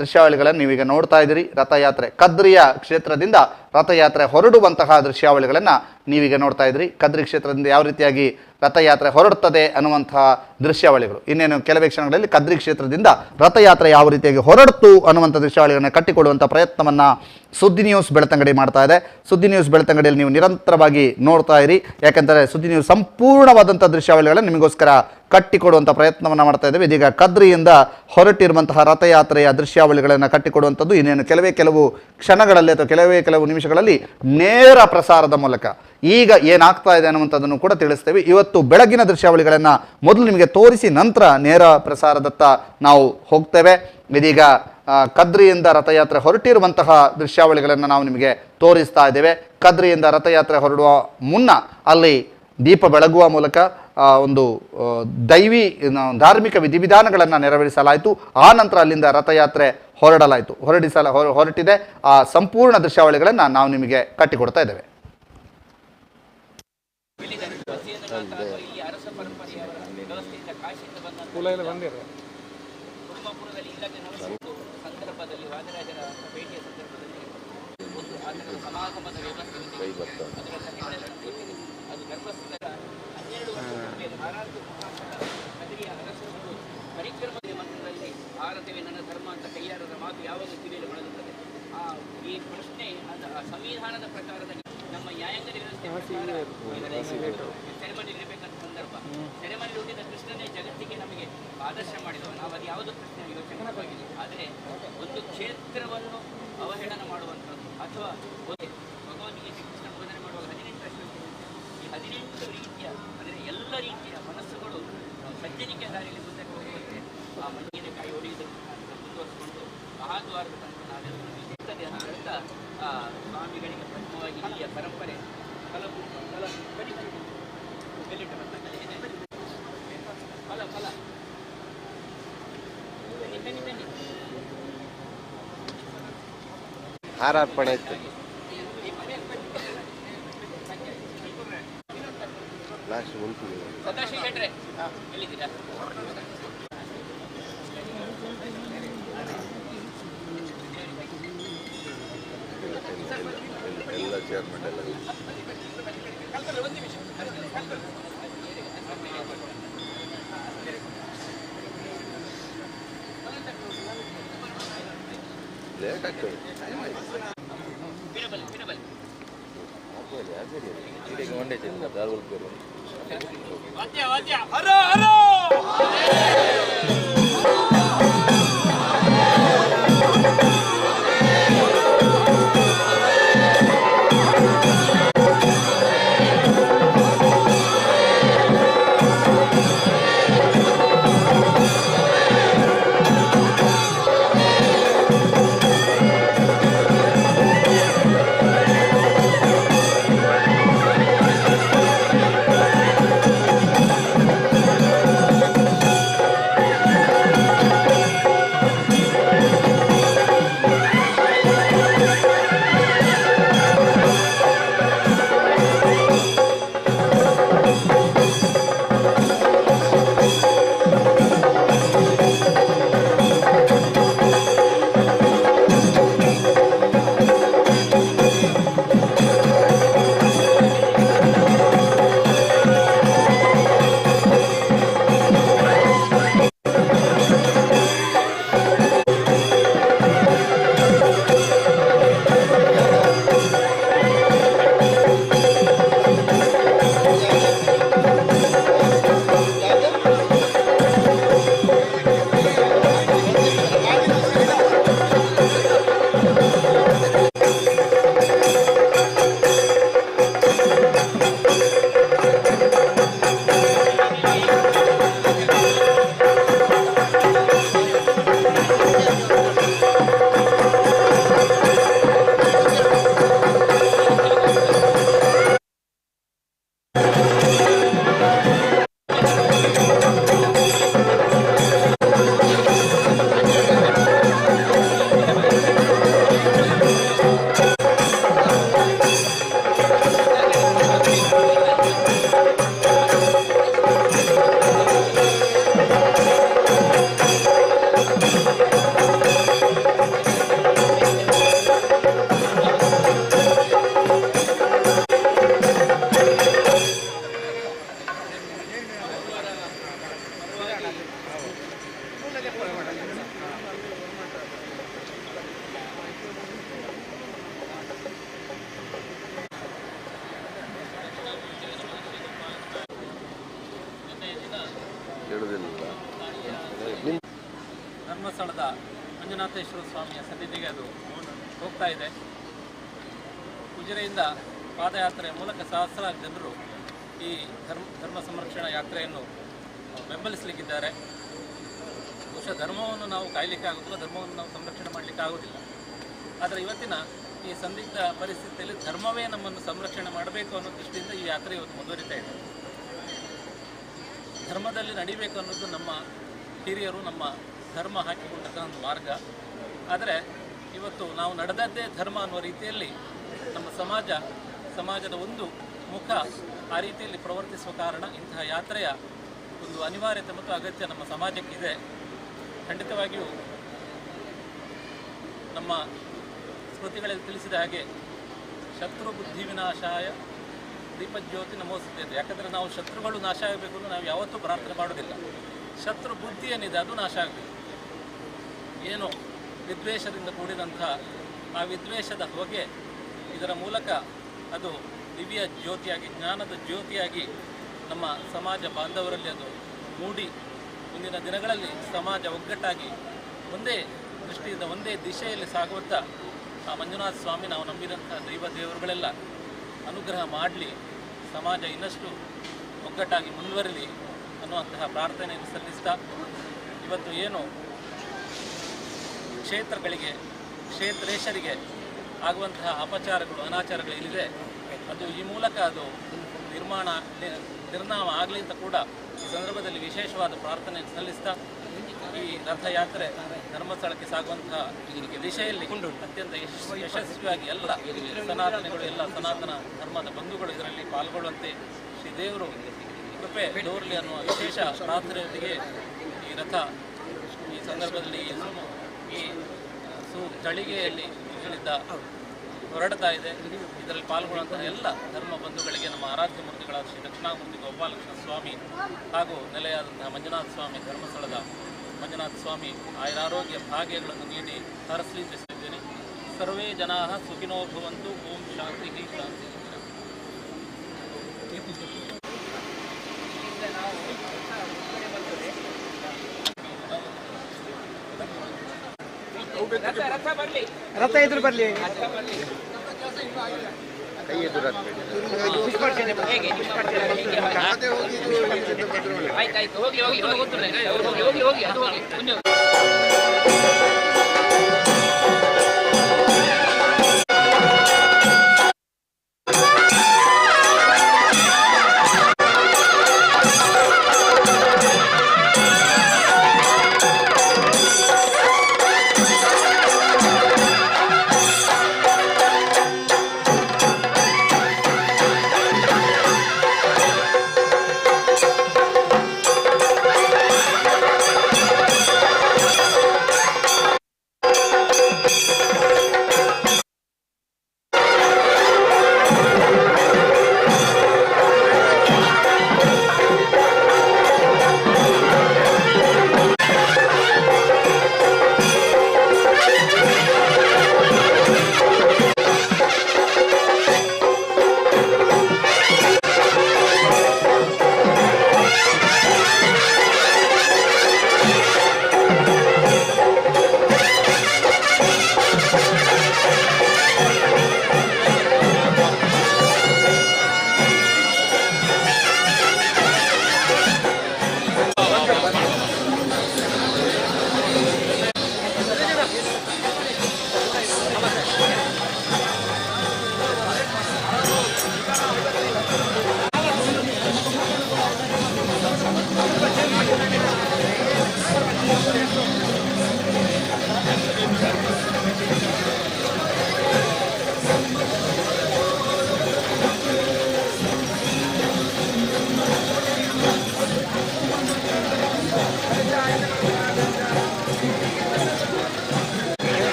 ದೃಶ್ಯಾವಳಿಗಳನ್ನು ನೀವೀಗ ನೋಡ್ತಾ ಇದ್ದೀರಿ. ರಥಯಾತ್ರೆ ಕದ್ರಿಯ ಕ್ಷೇತ್ರದಿಂದ ರಥಯಾತ್ರೆ ಹೊರಡುವಂತಹ ದೃಶ್ಯಾವಳಿಗಳನ್ನು ನೀವೀಗ ನೋಡ್ತಾ ಇದ್ದೀರಿ. ಕದ್ರಿ ಕ್ಷೇತ್ರದಿಂದ ಯಾವ ರೀತಿಯಾಗಿ ರಥಯಾತ್ರೆ ಹೊರಡುತ್ತದೆ ಅನ್ನುವಂತಹ ದೃಶ್ಯಾವಳಿಗಳು. ಇನ್ನೇನು ಕೆಲವೇ ಕ್ಷಣಗಳಲ್ಲಿ ಕದ್ರಿ ಕ್ಷೇತ್ರದಿಂದ ರಥಯಾತ್ರೆ ಯಾವ ರೀತಿಯಾಗಿ ಹೊರಡ್ತು ಅನ್ನುವಂಥ ದೃಶ್ಯಾವಳಿಗಳನ್ನು ಕಟ್ಟಿಕೊಡುವಂಥ ಪ್ರಯತ್ನವನ್ನು ಸುದ್ದಿ ನ್ಯೂಸ್ ಬೆಳ್ತಂಗಡಿ ಮಾಡ್ತಾ ಇದೆ. ಸುದ್ದಿ ನ್ಯೂಸ್ ಬೆಳ್ತಂಗಡಿಯಲ್ಲಿ ನೀವು ನಿರಂತರವಾಗಿ ನೋಡ್ತಾ ಇರಿ. ಯಾಕೆಂದರೆ ಸುದ್ದಿ ನ್ಯೂಸ್ ಸಂಪೂರ್ಣವಾದಂಥ ದೃಶ್ಯಾವಳಿಗಳನ್ನು ನಿಮಗೋಸ್ಕರ ಕಟ್ಟಿಕೊಡುವಂಥ ಪ್ರಯತ್ನವನ್ನು ಮಾಡ್ತಾ ಇದ್ದೇವೆ. ಇದೀಗ ಕದ್ರಿಯಿಂದ ಹೊರಟಿರುವಂತಹ ರಥಯಾತ್ರೆಯ ದೃಶ್ಯಾವಳಿಗಳನ್ನು ಕಟ್ಟಿಕೊಡುವಂಥದ್ದು ಇನ್ನೇನು ಕೆಲವು ಕ್ಷಣಗಳಲ್ಲಿ ಅಥವಾ ಕೆಲವು ನಿಮಿಷಗಳಲ್ಲಿ ನೇರ ಪ್ರಸಾರದ ಮೂಲಕ ಈಗ ಏನಾಗ್ತಾ ಇದೆ ಅನ್ನುವಂಥದ್ದನ್ನು ಕೂಡ ತಿಳಿಸ್ತೇವೆ. ಇವತ್ತು ಬೆಳಗಿನ ದೃಶ್ಯಾವಳಿಗಳನ್ನು ಮೊದಲು ನಿಮಗೆ ತೋರಿಸಿ ನಂತರ ನೇರ ಪ್ರಸಾರದತ್ತ ನಾವು ಹೋಗ್ತೇವೆ. ಇದೀಗ ಕದ್ರಿಯಿಂದ ರಥಯಾತ್ರೆ ಹೊರಟಿರುವಂತಹ ದೃಶ್ಯಾವಳಿಗಳನ್ನು ನಾವು ನಿಮಗೆ ತೋರಿಸ್ತಾ ಇದ್ದೇವೆ. ಕದ್ರಿಯಿಂದ ರಥಯಾತ್ರೆ ಹೊರಡುವ ಮುನ್ನ ಅಲ್ಲಿ ದೀಪ ಬೆಳಗುವ ಮೂಲಕ ಒಂದು ಧಾರ್ಮಿಕ ವಿಧಿವಿಧಾನಗಳನ್ನು ನೆರವೇರಿಸಲಾಯಿತು. ಆ ನಂತರ ಅಲ್ಲಿಂದ ರಥಯಾತ್ರೆ ಹೊರಟಿದೆ. ಆ ಸಂಪೂರ್ಣ ದೃಶ್ಯಾವಳಿಗಳನ್ನು ನಾವು ನಿಮಗೆ ಕಟ್ಟಿಕೊಡ್ತಾ ಇದ್ದೇವೆ. ಭಾರತವೇ ನನ್ನ ಧರ್ಮ ಅಂತ ಕೈಯಾರದ ಮಾತು ಯಾವಾಗಲೂ ಕಿವಿಯಲ್ಲಿ ಬಳಲುತ್ತದೆ. ಈ ಪ್ರಶ್ನೆ ಸಂವಿಧಾನದ ಪ್ರಕಾರದಲ್ಲಿ ನಮ್ಮ ನ್ಯಾಯಾಂಗದ ವ್ಯವಸ್ಥೆ ಸೆರೆಮನಿ ಇರಬೇಕಂತ ಸಂದರ್ಭ. ಸೆರೆಮನಿ ಹುಟ್ಟಿದ ಕೃಷ್ಣನೇ ಜಗತ್ತಿಗೆ ನಮಗೆ ಆದರ್ಶ ಮಾಡಿದವ. ನಾವು ಅದು ಯಾವುದೋ ಪ್ರಶ್ನೆ ಯೋಚನೆ ಮಾಡಬೇಕಿಲ್ಲ. ಆದರೆ ಒಂದು ಕ್ಷೇತ್ರವನ್ನು ಅವಹೇಳನ ಮಾಡುವಂಥದ್ದು ಅಥವಾ ಭಗವದ್ಗೀತೆ ಕೃಷ್ಣ ಬೋಧನೆ ಮಾಡುವಾಗ 18 ಅಶ್ವತ್ಥ, ಈ 18 ರೀತಿಯ ಅಂದರೆ ಎಲ್ಲ ರೀತಿಯ ಮನಸ್ಸುಗಳು ಸಜ್ಜನಿಕೆ ದಾರಿಯಲ್ಲಿ ಮುಂದೆ ಹೋಗುವಂತೆ ಆ ಮಣ್ಣಿನ ಕೈ ಹೊಡೆಯುವುದನ್ನು ಮುಂದುವರಿಸಿಕೊಂಡು ಮಹಾದ್ವಾರದ ತನಕ ನಾವೆಲ್ಲರೂ ಇರ್ತದೆ ಅಂತ ಸ್ವಾಮಿಗಳಿಗೆ ಪ್ರಮುಖವಾಗಿ ಇಲ್ಲಿಯ ಪರಂಪರೆ ಫಲ ಹಾರಾರ್ಪಣೆ ಇತ್ತು. ಲಾಸ್ಟ್ ಉಂಟು ಸದಾಶಿವ ಶೆಟ್ರೆ ಎಲ್ಲಿದ್ದೀರಾ? ಎಲ್ಲ ಚೇರ್ಮನ್ ಎಲ್ಲ ಲೇಟ್ ಆಗ್ತದೆ. ಒಂದೇ ಧರ್ಮಸ್ಥಳದ ಮಂಜುನಾಥೇಶ್ವರ ಸ್ವಾಮಿಯ ಸನ್ನಿಧಿಗೆ ಅದು ಹೋಗ್ತಾ ಇದೆ. ಉಜಿರೆಯಿಂದ ಪಾದಯಾತ್ರೆಯ ಮೂಲಕ ಸಹಸ್ರಾರು ಜನರು ಈ ಧರ್ಮ ಸಂರಕ್ಷಣಾ ಯಾತ್ರೆಯನ್ನು ಬೆಂಬಲಿಸಲಿಕ್ಕಿದ್ದಾರೆ. ಬಹುಶಃ ಧರ್ಮವನ್ನು ನಾವು ಕಾಯಲಿಕ್ಕೆ ಆಗೋದಿಲ್ಲ, ಧರ್ಮವನ್ನು ನಾವು ಸಂರಕ್ಷಣೆ ಮಾಡಲಿಕ್ಕೆ ಆಗೋದಿಲ್ಲ. ಆದರೆ ಇವತ್ತಿನ ಈ ಸಂದಿಗ್ಧ ಪರಿಸ್ಥಿತಿಯಲ್ಲಿ ಧರ್ಮವೇ ನಮ್ಮನ್ನು ಸಂರಕ್ಷಣೆ ಮಾಡಬೇಕು ಅನ್ನೋ ದೃಷ್ಟಿಯಿಂದ ಈ ಯಾತ್ರೆ ಇವತ್ತು ಮುಂದುವರಿತಾ ಇದೆ. ಧರ್ಮದಲ್ಲಿ ನಡಿಬೇಕು ಅನ್ನೋದು ನಮ್ಮ ಹಿರಿಯರು, ನಮ್ಮ ಧರ್ಮ ಹಾಕಿಕೊಂಡಂಥ ಒಂದು ಮಾರ್ಗ. ಆದರೆ ಇವತ್ತು ನಾವು ನಡೆದದ್ದೇ ಧರ್ಮ ಅನ್ನುವ ರೀತಿಯಲ್ಲಿ ನಮ್ಮ ಸಮಾಜದ ಒಂದು ಮುಖ ಆ ರೀತಿಯಲ್ಲಿ ಪ್ರವರ್ತಿಸುವ ಕಾರಣ ಇಂತಹ ಯಾತ್ರೆಯ ಒಂದು ಅನಿವಾರ್ಯತೆ ಮತ್ತು ಅಗತ್ಯ ನಮ್ಮ ಸಮಾಜಕ್ಕಿದೆ. ಖಂಡಿತವಾಗಿಯೂ ನಮ್ಮ ಸ್ಮೃತಿಗಳಲ್ಲಿ ತಿಳಿಸಿದ ಹಾಗೆ ಶತ್ರು ಬುದ್ಧಿ ವಿನಾಶಾಯ ದೀಪಜ್ಯೋತಿ ನಮೋಸ್ತುತೆ. ಯಾಕಂದರೆ ನಾವು ಶತ್ರುಗಳು ನಾಶ ಆಗಬೇಕು ಅಂತ ನಾವು ಯಾವತ್ತೂ ಪ್ರಾರ್ಥನೆ ಮಾಡೋದಿಲ್ಲ. ಶತ್ರು ಬುದ್ಧಿ ಏನಿದೆ ಅದು ನಾಶ ಆಗಬೇಕು. ಏನು ವಿದ್ವೇಷದಿಂದ ಕೂಡಿದಂಥ ಆ ವಿದ್ವೇಷದ ಹೊಗೆ ಇದರ ಮೂಲಕ ಅದು ದಿವ್ಯ ಜ್ಯೋತಿಯಾಗಿ, ಜ್ಞಾನದ ಜ್ಯೋತಿಯಾಗಿ ನಮ್ಮ ಸಮಾಜ ಬಾಂಧವರಲ್ಲಿ ಅದು ಮೂಡಿ ಮುಂದಿನ ದಿನಗಳಲ್ಲಿ ಸಮಾಜ ಒಗ್ಗಟ್ಟಾಗಿ ಒಂದೇ ದೃಷ್ಟಿಯಿಂದ ಒಂದೇ ದಿಶೆಯಲ್ಲಿ ಸಾಗುವಂಥ ಆ ಮಂಜುನಾಥ ಸ್ವಾಮಿ, ನಾವು ನಂಬಿದಂಥ ದೇವರುಗಳೆಲ್ಲ ಅನುಗ್ರಹ ಮಾಡಲಿ, ಸಮಾಜ ಇನ್ನಷ್ಟು ಒಗ್ಗಟ್ಟಾಗಿ ಮುಂದುವರಿಲಿ ಅನ್ನುವಂತಹ ಪ್ರಾರ್ಥನೆಯನ್ನು ಸಲ್ಲಿಸ್ತಾ, ಇವತ್ತು ಏನು ಕ್ಷೇತ್ರೇಶರಿಗೆ ಆಗುವಂತಹ ಅಪಚಾರಗಳು, ಅನಾಚಾರಗಳು ಏನಿದೆ ಅದು ಈ ಮೂಲಕ ಅದು ನಿರ್ನಾಮ ಆಗಲಿ ಅಂತ ಕೂಡ ಈ ಸಂದರ್ಭದಲ್ಲಿ ವಿಶೇಷವಾದ ಪ್ರಾರ್ಥನೆಯನ್ನು ಸಲ್ಲಿಸ್ತಾ, ಈ ರಥಯಾತ್ರೆ ಧರ್ಮಸ್ಥಳಕ್ಕೆ ಸಾಗುವಂತಹ ದಿಶೆಯಲ್ಲಿ ಅತ್ಯಂತ ಯಶಸ್ವಿಯಾಗಿ ಎಲ್ಲ ಸನಾತನಿಗಳು, ಎಲ್ಲ ಸನಾತನ ಧರ್ಮದ ಬಂಧುಗಳು ಇದರಲ್ಲಿ ಪಾಲ್ಗೊಳ್ಳುವಂತೆ ಶ್ರೀ ದೇವರು ಕೃಪೆ ತೋರಲಿ ಅನ್ನುವ ವಿಶೇಷ ಪ್ರಾರ್ಥನೆಯೊಂದಿಗೆ ಈ ರಥ ಈ ಸಂದರ್ಭದಲ್ಲಿ ಈ ಚಳಿಗೆಯಲ್ಲಿ ಇಲ್ಲಿಂದ ಹೊರಡ್ತಾ ಇದೆ. ಇದರಲ್ಲಿ ಪಾಲ್ಗೊಳ್ಳುವಂತಹ ಎಲ್ಲ ಧರ್ಮ ಬಂಧುಗಳಿಗೆ ನಮ್ಮ ಆರಾಧ್ಯ ಮೂರ್ತಿಗಳಾದ ಶ್ರೀ ದಕ್ಷಿಣಾಮೂರ್ತಿ ಗೋಪಾಲಕೃಷ್ಣ ಸ್ವಾಮಿ ಹಾಗೂ ನೆಲೆಯಾದಂತಹ ಮಂಜುನಾಥ ಸ್ವಾಮಿ, ಧರ್ಮಸ್ಥಳದ ಮಂಜುನಾಥ ಸ್ವಾಮಿ ಆಯುರಾರೋಗ್ಯ ಭಾಗ್ಯಗಳನ್ನು ನೀಡಿ ಹರಸಲಿ ತಿಳಿಸಿದ್ದೇನೆ. ಸರ್ವೇ ಜನಾ ಸುಖಿನೋ ಭವಂತು. ಓಂ ಶಾಂತಿ ಶಾಂತಿ. ರಥ ಎದುರು ಬರಲಿ. ಕೈ ಎದುರು ಆಯ್ತಾಯ್ತು, ಹೋಗಿ ಹೋಗಿ ಹೋಗಿ ಹೋಗಿ ಅದು ಹೋಗಿ.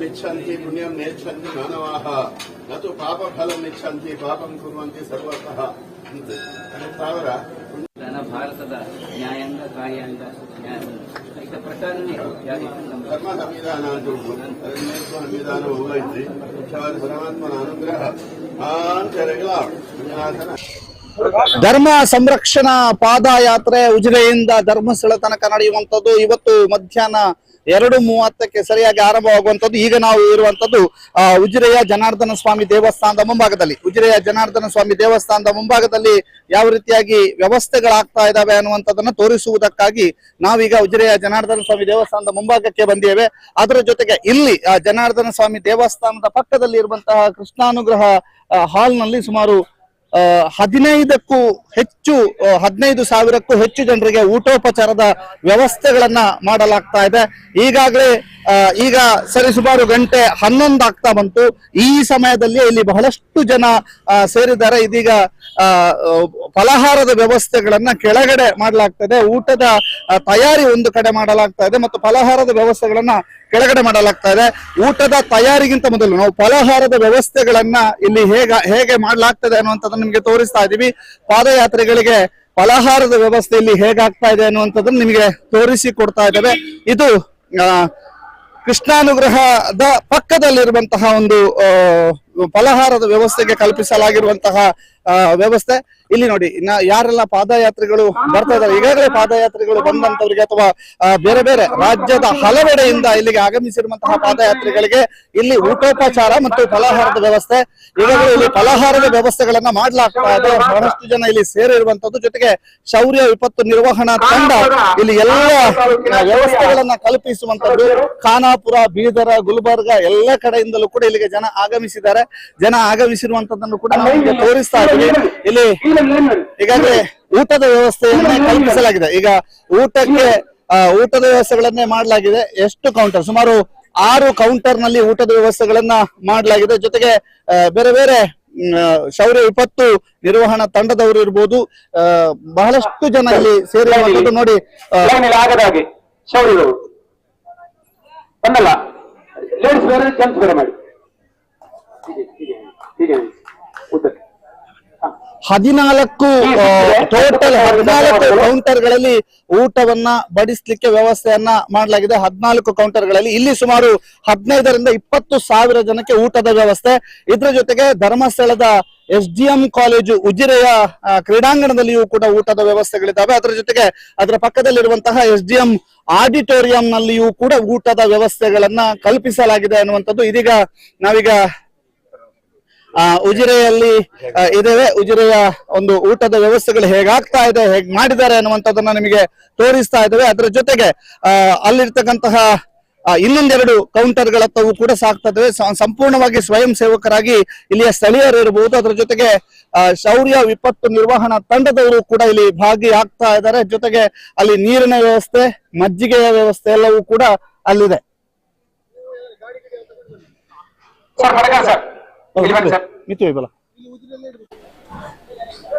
इच्छन्ति पुण्यं नेच्छन्ति मानवाः न तु पापफलम् इच्छन्ति पापं कुर्वन्ति सर्वतः ಅಂತ ಸಾವಿರ ಭಾರತದ ನ್ಯಾಯಾಂಗ ಕಾರ್ಯಾಂಗ ಇದರ ಪ್ರಕಾರನೇ ಧರ್ಮ ಸಂವಿಧಾನ ಅಂತ ಉಂಟು. ಅದನ್ನೇ ಸಂವಿಧಾನ ಐತಿ. ಮುಖ್ಯವಾದ ಪರಮಾತ್ಮನ ಅನುಗ್ರಹ ಧರ್ಮ ಸಂರಕ್ಷಣಾ ಪಾದಯಾತ್ರೆ ಉಜಿರೆಯಿಂದ ಧರ್ಮಸ್ಥಳ ತನಕ ನಡೆಯುವಂತದ್ದು ಇವತ್ತು ಮಧ್ಯಾಹ್ನ 2:30 ಸರಿಯಾಗಿ ಆರಂಭವಾಗುವಂತದ್ದು. ಈಗ ನಾವು ಇರುವಂತದ್ದು ಉಜಿರೆಯ ಜನಾರ್ದನ ಸ್ವಾಮಿ ದೇವಸ್ಥಾನದ ಮುಂಭಾಗದಲ್ಲಿ. ಉಜಿರೆಯ ಜನಾರ್ದನ ಸ್ವಾಮಿ ದೇವಸ್ಥಾನದ ಮುಂಭಾಗದಲ್ಲಿ ಯಾವ ರೀತಿಯಾಗಿ ವ್ಯವಸ್ಥೆಗಳಾಗ್ತಾ ಇದಾವೆ ಅನ್ನುವಂಥದ್ದನ್ನ ತೋರಿಸುವುದಕ್ಕಾಗಿ ನಾವೀಗ ಉಜಿರೆಯ ಜನಾರ್ದನ ಸ್ವಾಮಿ ದೇವಸ್ಥಾನದ ಮುಂಭಾಗಕ್ಕೆ ಬಂದಿದ್ದೇವೆ. ಅದರ ಜೊತೆಗೆ ಇಲ್ಲಿ ಜನಾರ್ದನ ಸ್ವಾಮಿ ದೇವಸ್ಥಾನದ ಪಕ್ಕದಲ್ಲಿ ಇರುವಂತಹ ಕೃಷ್ಣಾನುಗ್ರಹ ಹಾಲ್ನಲ್ಲಿ ಸುಮಾರು 15,000ಕ್ಕೂ ಹೆಚ್ಚು ಜನರಿಗೆ ಊಟೋಪಚಾರದ ವ್ಯವಸ್ಥೆಗಳನ್ನ ಮಾಡಲಾಗ್ತಾ ಇದೆ. ಈಗಾಗಲೇ ಈಗ ಸರಿಸುಮಾರು ಗಂಟೆ 11 ಆಗ್ತಾ ಬಂತು. ಈ ಸಮಯದಲ್ಲಿ ಇಲ್ಲಿ ಬಹಳಷ್ಟು ಜನ ಸೇರಿದ್ದಾರೆ. ಇದೀಗ ಫಲಹಾರದ ವ್ಯವಸ್ಥೆಗಳನ್ನ ಕೆಳಗಡೆ ಮಾಡಲಾಗ್ತದೆ. ಊಟದ ತಯಾರಿ ಒಂದು ಕಡೆ ಮಾಡಲಾಗ್ತಾ ಇದೆ ಮತ್ತು ಫಲಹಾರದ ವ್ಯವಸ್ಥೆಗಳನ್ನ ಕೆಳಗಡೆ ಮಾಡಲಾಗ್ತಾ ಇದೆ. ಊಟದ ತಯಾರಿಗಿಂತ ಮೊದಲು ನಾವು ಫಲಹಾರದ ವ್ಯವಸ್ಥೆಗಳನ್ನ ಇಲ್ಲಿ ಹೇಗೆ ಮಾಡಲಾಗ್ತದೆ ಅನ್ನುವಂಥದ್ದನ್ನ ನಿಮಗೆ ತೋರಿಸ್ತಾ ಇದ್ದೀವಿ. ಪಾದಯಾತ್ರಿಗಳಿಗೆ ಫಲಹಾರದ ವ್ಯವಸ್ಥೆ ಇಲ್ಲಿ ಹೇಗಾಗ್ತಾ ಇದೆ ಅನ್ನುವಂಥದ್ದನ್ನ ನಿಮಗೆ ತೋರಿಸಿ ಕೊಡ್ತಾ ಇದ್ದೇವೆ. ಇದು ಕೃಷ್ಣಾನುಗ್ರಹದ ಪಕ್ಕದಲ್ಲಿರುವಂತಹ ಒಂದು ಫಲಹಾರದ ವ್ಯವಸ್ಥೆಗೆ ಕಲ್ಪಿಸಲಾಗಿರುವಂತಹ ವ್ಯವಸ್ಥೆ. ಇಲ್ಲಿ ನೋಡಿ ಯಾರೆಲ್ಲ ಪಾದಯಾತ್ರಿಗಳು ಬರ್ತಾ ಇದ್ದಾರೆ, ಈಗಾಗಲೇ ಪಾದಯಾತ್ರಿಗಳು ಬಂದಂತವರಿಗೆ ಅಥವಾ ಬೇರೆ ಬೇರೆ ರಾಜ್ಯದ ಹಲವೆಡೆಯಿಂದ ಇಲ್ಲಿಗೆ ಆಗಮಿಸಿರುವಂತಹ ಪಾದಯಾತ್ರಿಗಳಿಗೆ ಇಲ್ಲಿ ಊಟೋಪಚಾರ ಮತ್ತು ಫಲಹಾರದ ವ್ಯವಸ್ಥೆ, ಈಗಾಗಲೇ ಇಲ್ಲಿ ಫಲಹಾರದ ವ್ಯವಸ್ಥೆಗಳನ್ನ ಮಾಡಲಾಗ್ತಾ ಇದೆ. ಬಹಳಷ್ಟು ಜನ ಇಲ್ಲಿ ಸೇರಿರುವಂತದ್ದು. ಜೊತೆಗೆ ಶೌರ್ಯ ವಿಪತ್ತು ನಿರ್ವಹಣಾ ತಂಡ ಇಲ್ಲಿ ಎಲ್ಲ ವ್ಯವಸ್ಥೆಗಳನ್ನ ಕಲ್ಪಿಸುವಂತದ್ದು. ಖಾನಾಪುರ, ಬೀದರ, ಗುಲ್ಬರ್ಗ ಎಲ್ಲ ಕಡೆಯಿಂದಲೂ ಕೂಡ ಇಲ್ಲಿಗೆ ಜನ ಆಗಮಿಸಿದ್ದಾರೆ. ಜನ ಆಗಮಿಸಿರುವಂತದ್ದನ್ನು ಕೂಡ ನಮಗೆ ತೋರಿಸ್ತಾ ಇದ್ದೀವಿ. ಇಲ್ಲಿ ಈಗಾಗಲೇ ಊಟದ ವ್ಯವಸ್ಥೆಯನ್ನೇ ಕಲ್ಪಿಸಲಾಗಿದೆ. ಈಗ ಊಟದ ವ್ಯವಸ್ಥೆಗಳನ್ನೇ ಮಾಡಲಾಗಿದೆ. ಎಷ್ಟು ಕೌಂಟರ್? ಸುಮಾರು 6 ಕೌಂಟರ್ ನಲ್ಲಿ ಊಟದ ವ್ಯವಸ್ಥೆಗಳನ್ನ ಮಾಡಲಾಗಿದೆ. ಜೊತೆಗೆ ಬೇರೆ ಬೇರೆ ಶೌರ್ಯ ವಿಪತ್ತು ನಿರ್ವಹಣಾ ತಂಡದವರು ಇರ್ಬೋದು, ಬಹಳಷ್ಟು ಜನ ಇಲ್ಲಿ ಸೇರಿರುವಂತದ್ದು ನೋಡಿ. ಆಗದಾಗೆ ಶೌರ್ಯಗಳು ಬಂದಲ್ಲ, ಲೇಡೀಸ್ ಬೇರೆ ಜೆಂಟ್ಸ್ ಬೇರೆ ಮಾಡಿ 14 ಕೌಂಟರ್ಗಳಲ್ಲಿ ಊಟವನ್ನ ಬಡಿಸ್ಲಿಕ್ಕೆ ವ್ಯವಸ್ಥೆಯನ್ನ ಮಾಡಲಾಗಿದೆ. 14 ಕೌಂಟರ್ಗಳಲ್ಲಿ ಇಲ್ಲಿ ಸುಮಾರು 15ರಿಂದ 20,000 ಜನಕ್ಕೆ ಊಟದ ವ್ಯವಸ್ಥೆ. ಇದ್ರ ಜೊತೆಗೆ ಧರ್ಮಸ್ಥಳದ SDM ಕಾಲೇಜು ಉಜಿರೆಯ ಕ್ರೀಡಾಂಗಣದಲ್ಲಿಯೂ ಕೂಡ ಊಟದ ವ್ಯವಸ್ಥೆಗಳಿದ್ದಾವೆ. ಅದರ ಜೊತೆಗೆ ಅದರ ಪಕ್ಕದಲ್ಲಿರುವಂತಹ SDM ಆಡಿಟೋರಿಯಂ ನಲ್ಲಿಯೂ ಕೂಡ ಊಟದ ವ್ಯವಸ್ಥೆಗಳನ್ನ ಕಲ್ಪಿಸಲಾಗಿದೆ ಅನ್ನುವಂಥದ್ದು. ಇದೀಗ ನಾವೀಗ ಉಜಿರೆಯಲ್ಲಿ ಇದ್ದೇವೆ. ಉಜಿರೆಯ ಒಂದು ಊಟದ ವ್ಯವಸ್ಥೆಗಳು ಹೇಗಾಗ್ತಾ ಇದೆ, ಹೇಗ್ ಮಾಡಿದ್ದಾರೆ ಅನ್ನುವಂಥದ್ದನ್ನ ನಿಮಗೆ ತೋರಿಸ್ತಾ ಇದ್ದೇವೆ. ಅದರ ಜೊತೆಗೆ ಅಲ್ಲಿರ್ತಕ್ಕಂತಹ ಇನ್ನೊಂದೆರಡು ಕೌಂಟರ್ಗಳತ್ತವು ಕೂಡ ಸಾಕ್ತಾ ಇದ್ದೇವೆ. ಸಂಪೂರ್ಣವಾಗಿ ಸ್ವಯಂ ಸೇವಕರಾಗಿ ಇಲ್ಲಿಯ ಸ್ಥಳೀಯರು ಇರಬಹುದು. ಅದರ ಜೊತೆಗೆ ಶೌರ್ಯ ವಿಪತ್ತು ನಿರ್ವಹಣಾ ತಂಡದವರು ಕೂಡ ಇಲ್ಲಿ ಭಾಗಿಯಾಗ್ತಾ ಇದ್ದಾರೆ. ಜೊತೆಗೆ ಅಲ್ಲಿ ನೀರಿನ ವ್ಯವಸ್ಥೆ, ಮಜ್ಜಿಗೆಯ ವ್ಯವಸ್ಥೆ ಎಲ್ಲವೂ ಕೂಡ ಅಲ್ಲಿದೆ.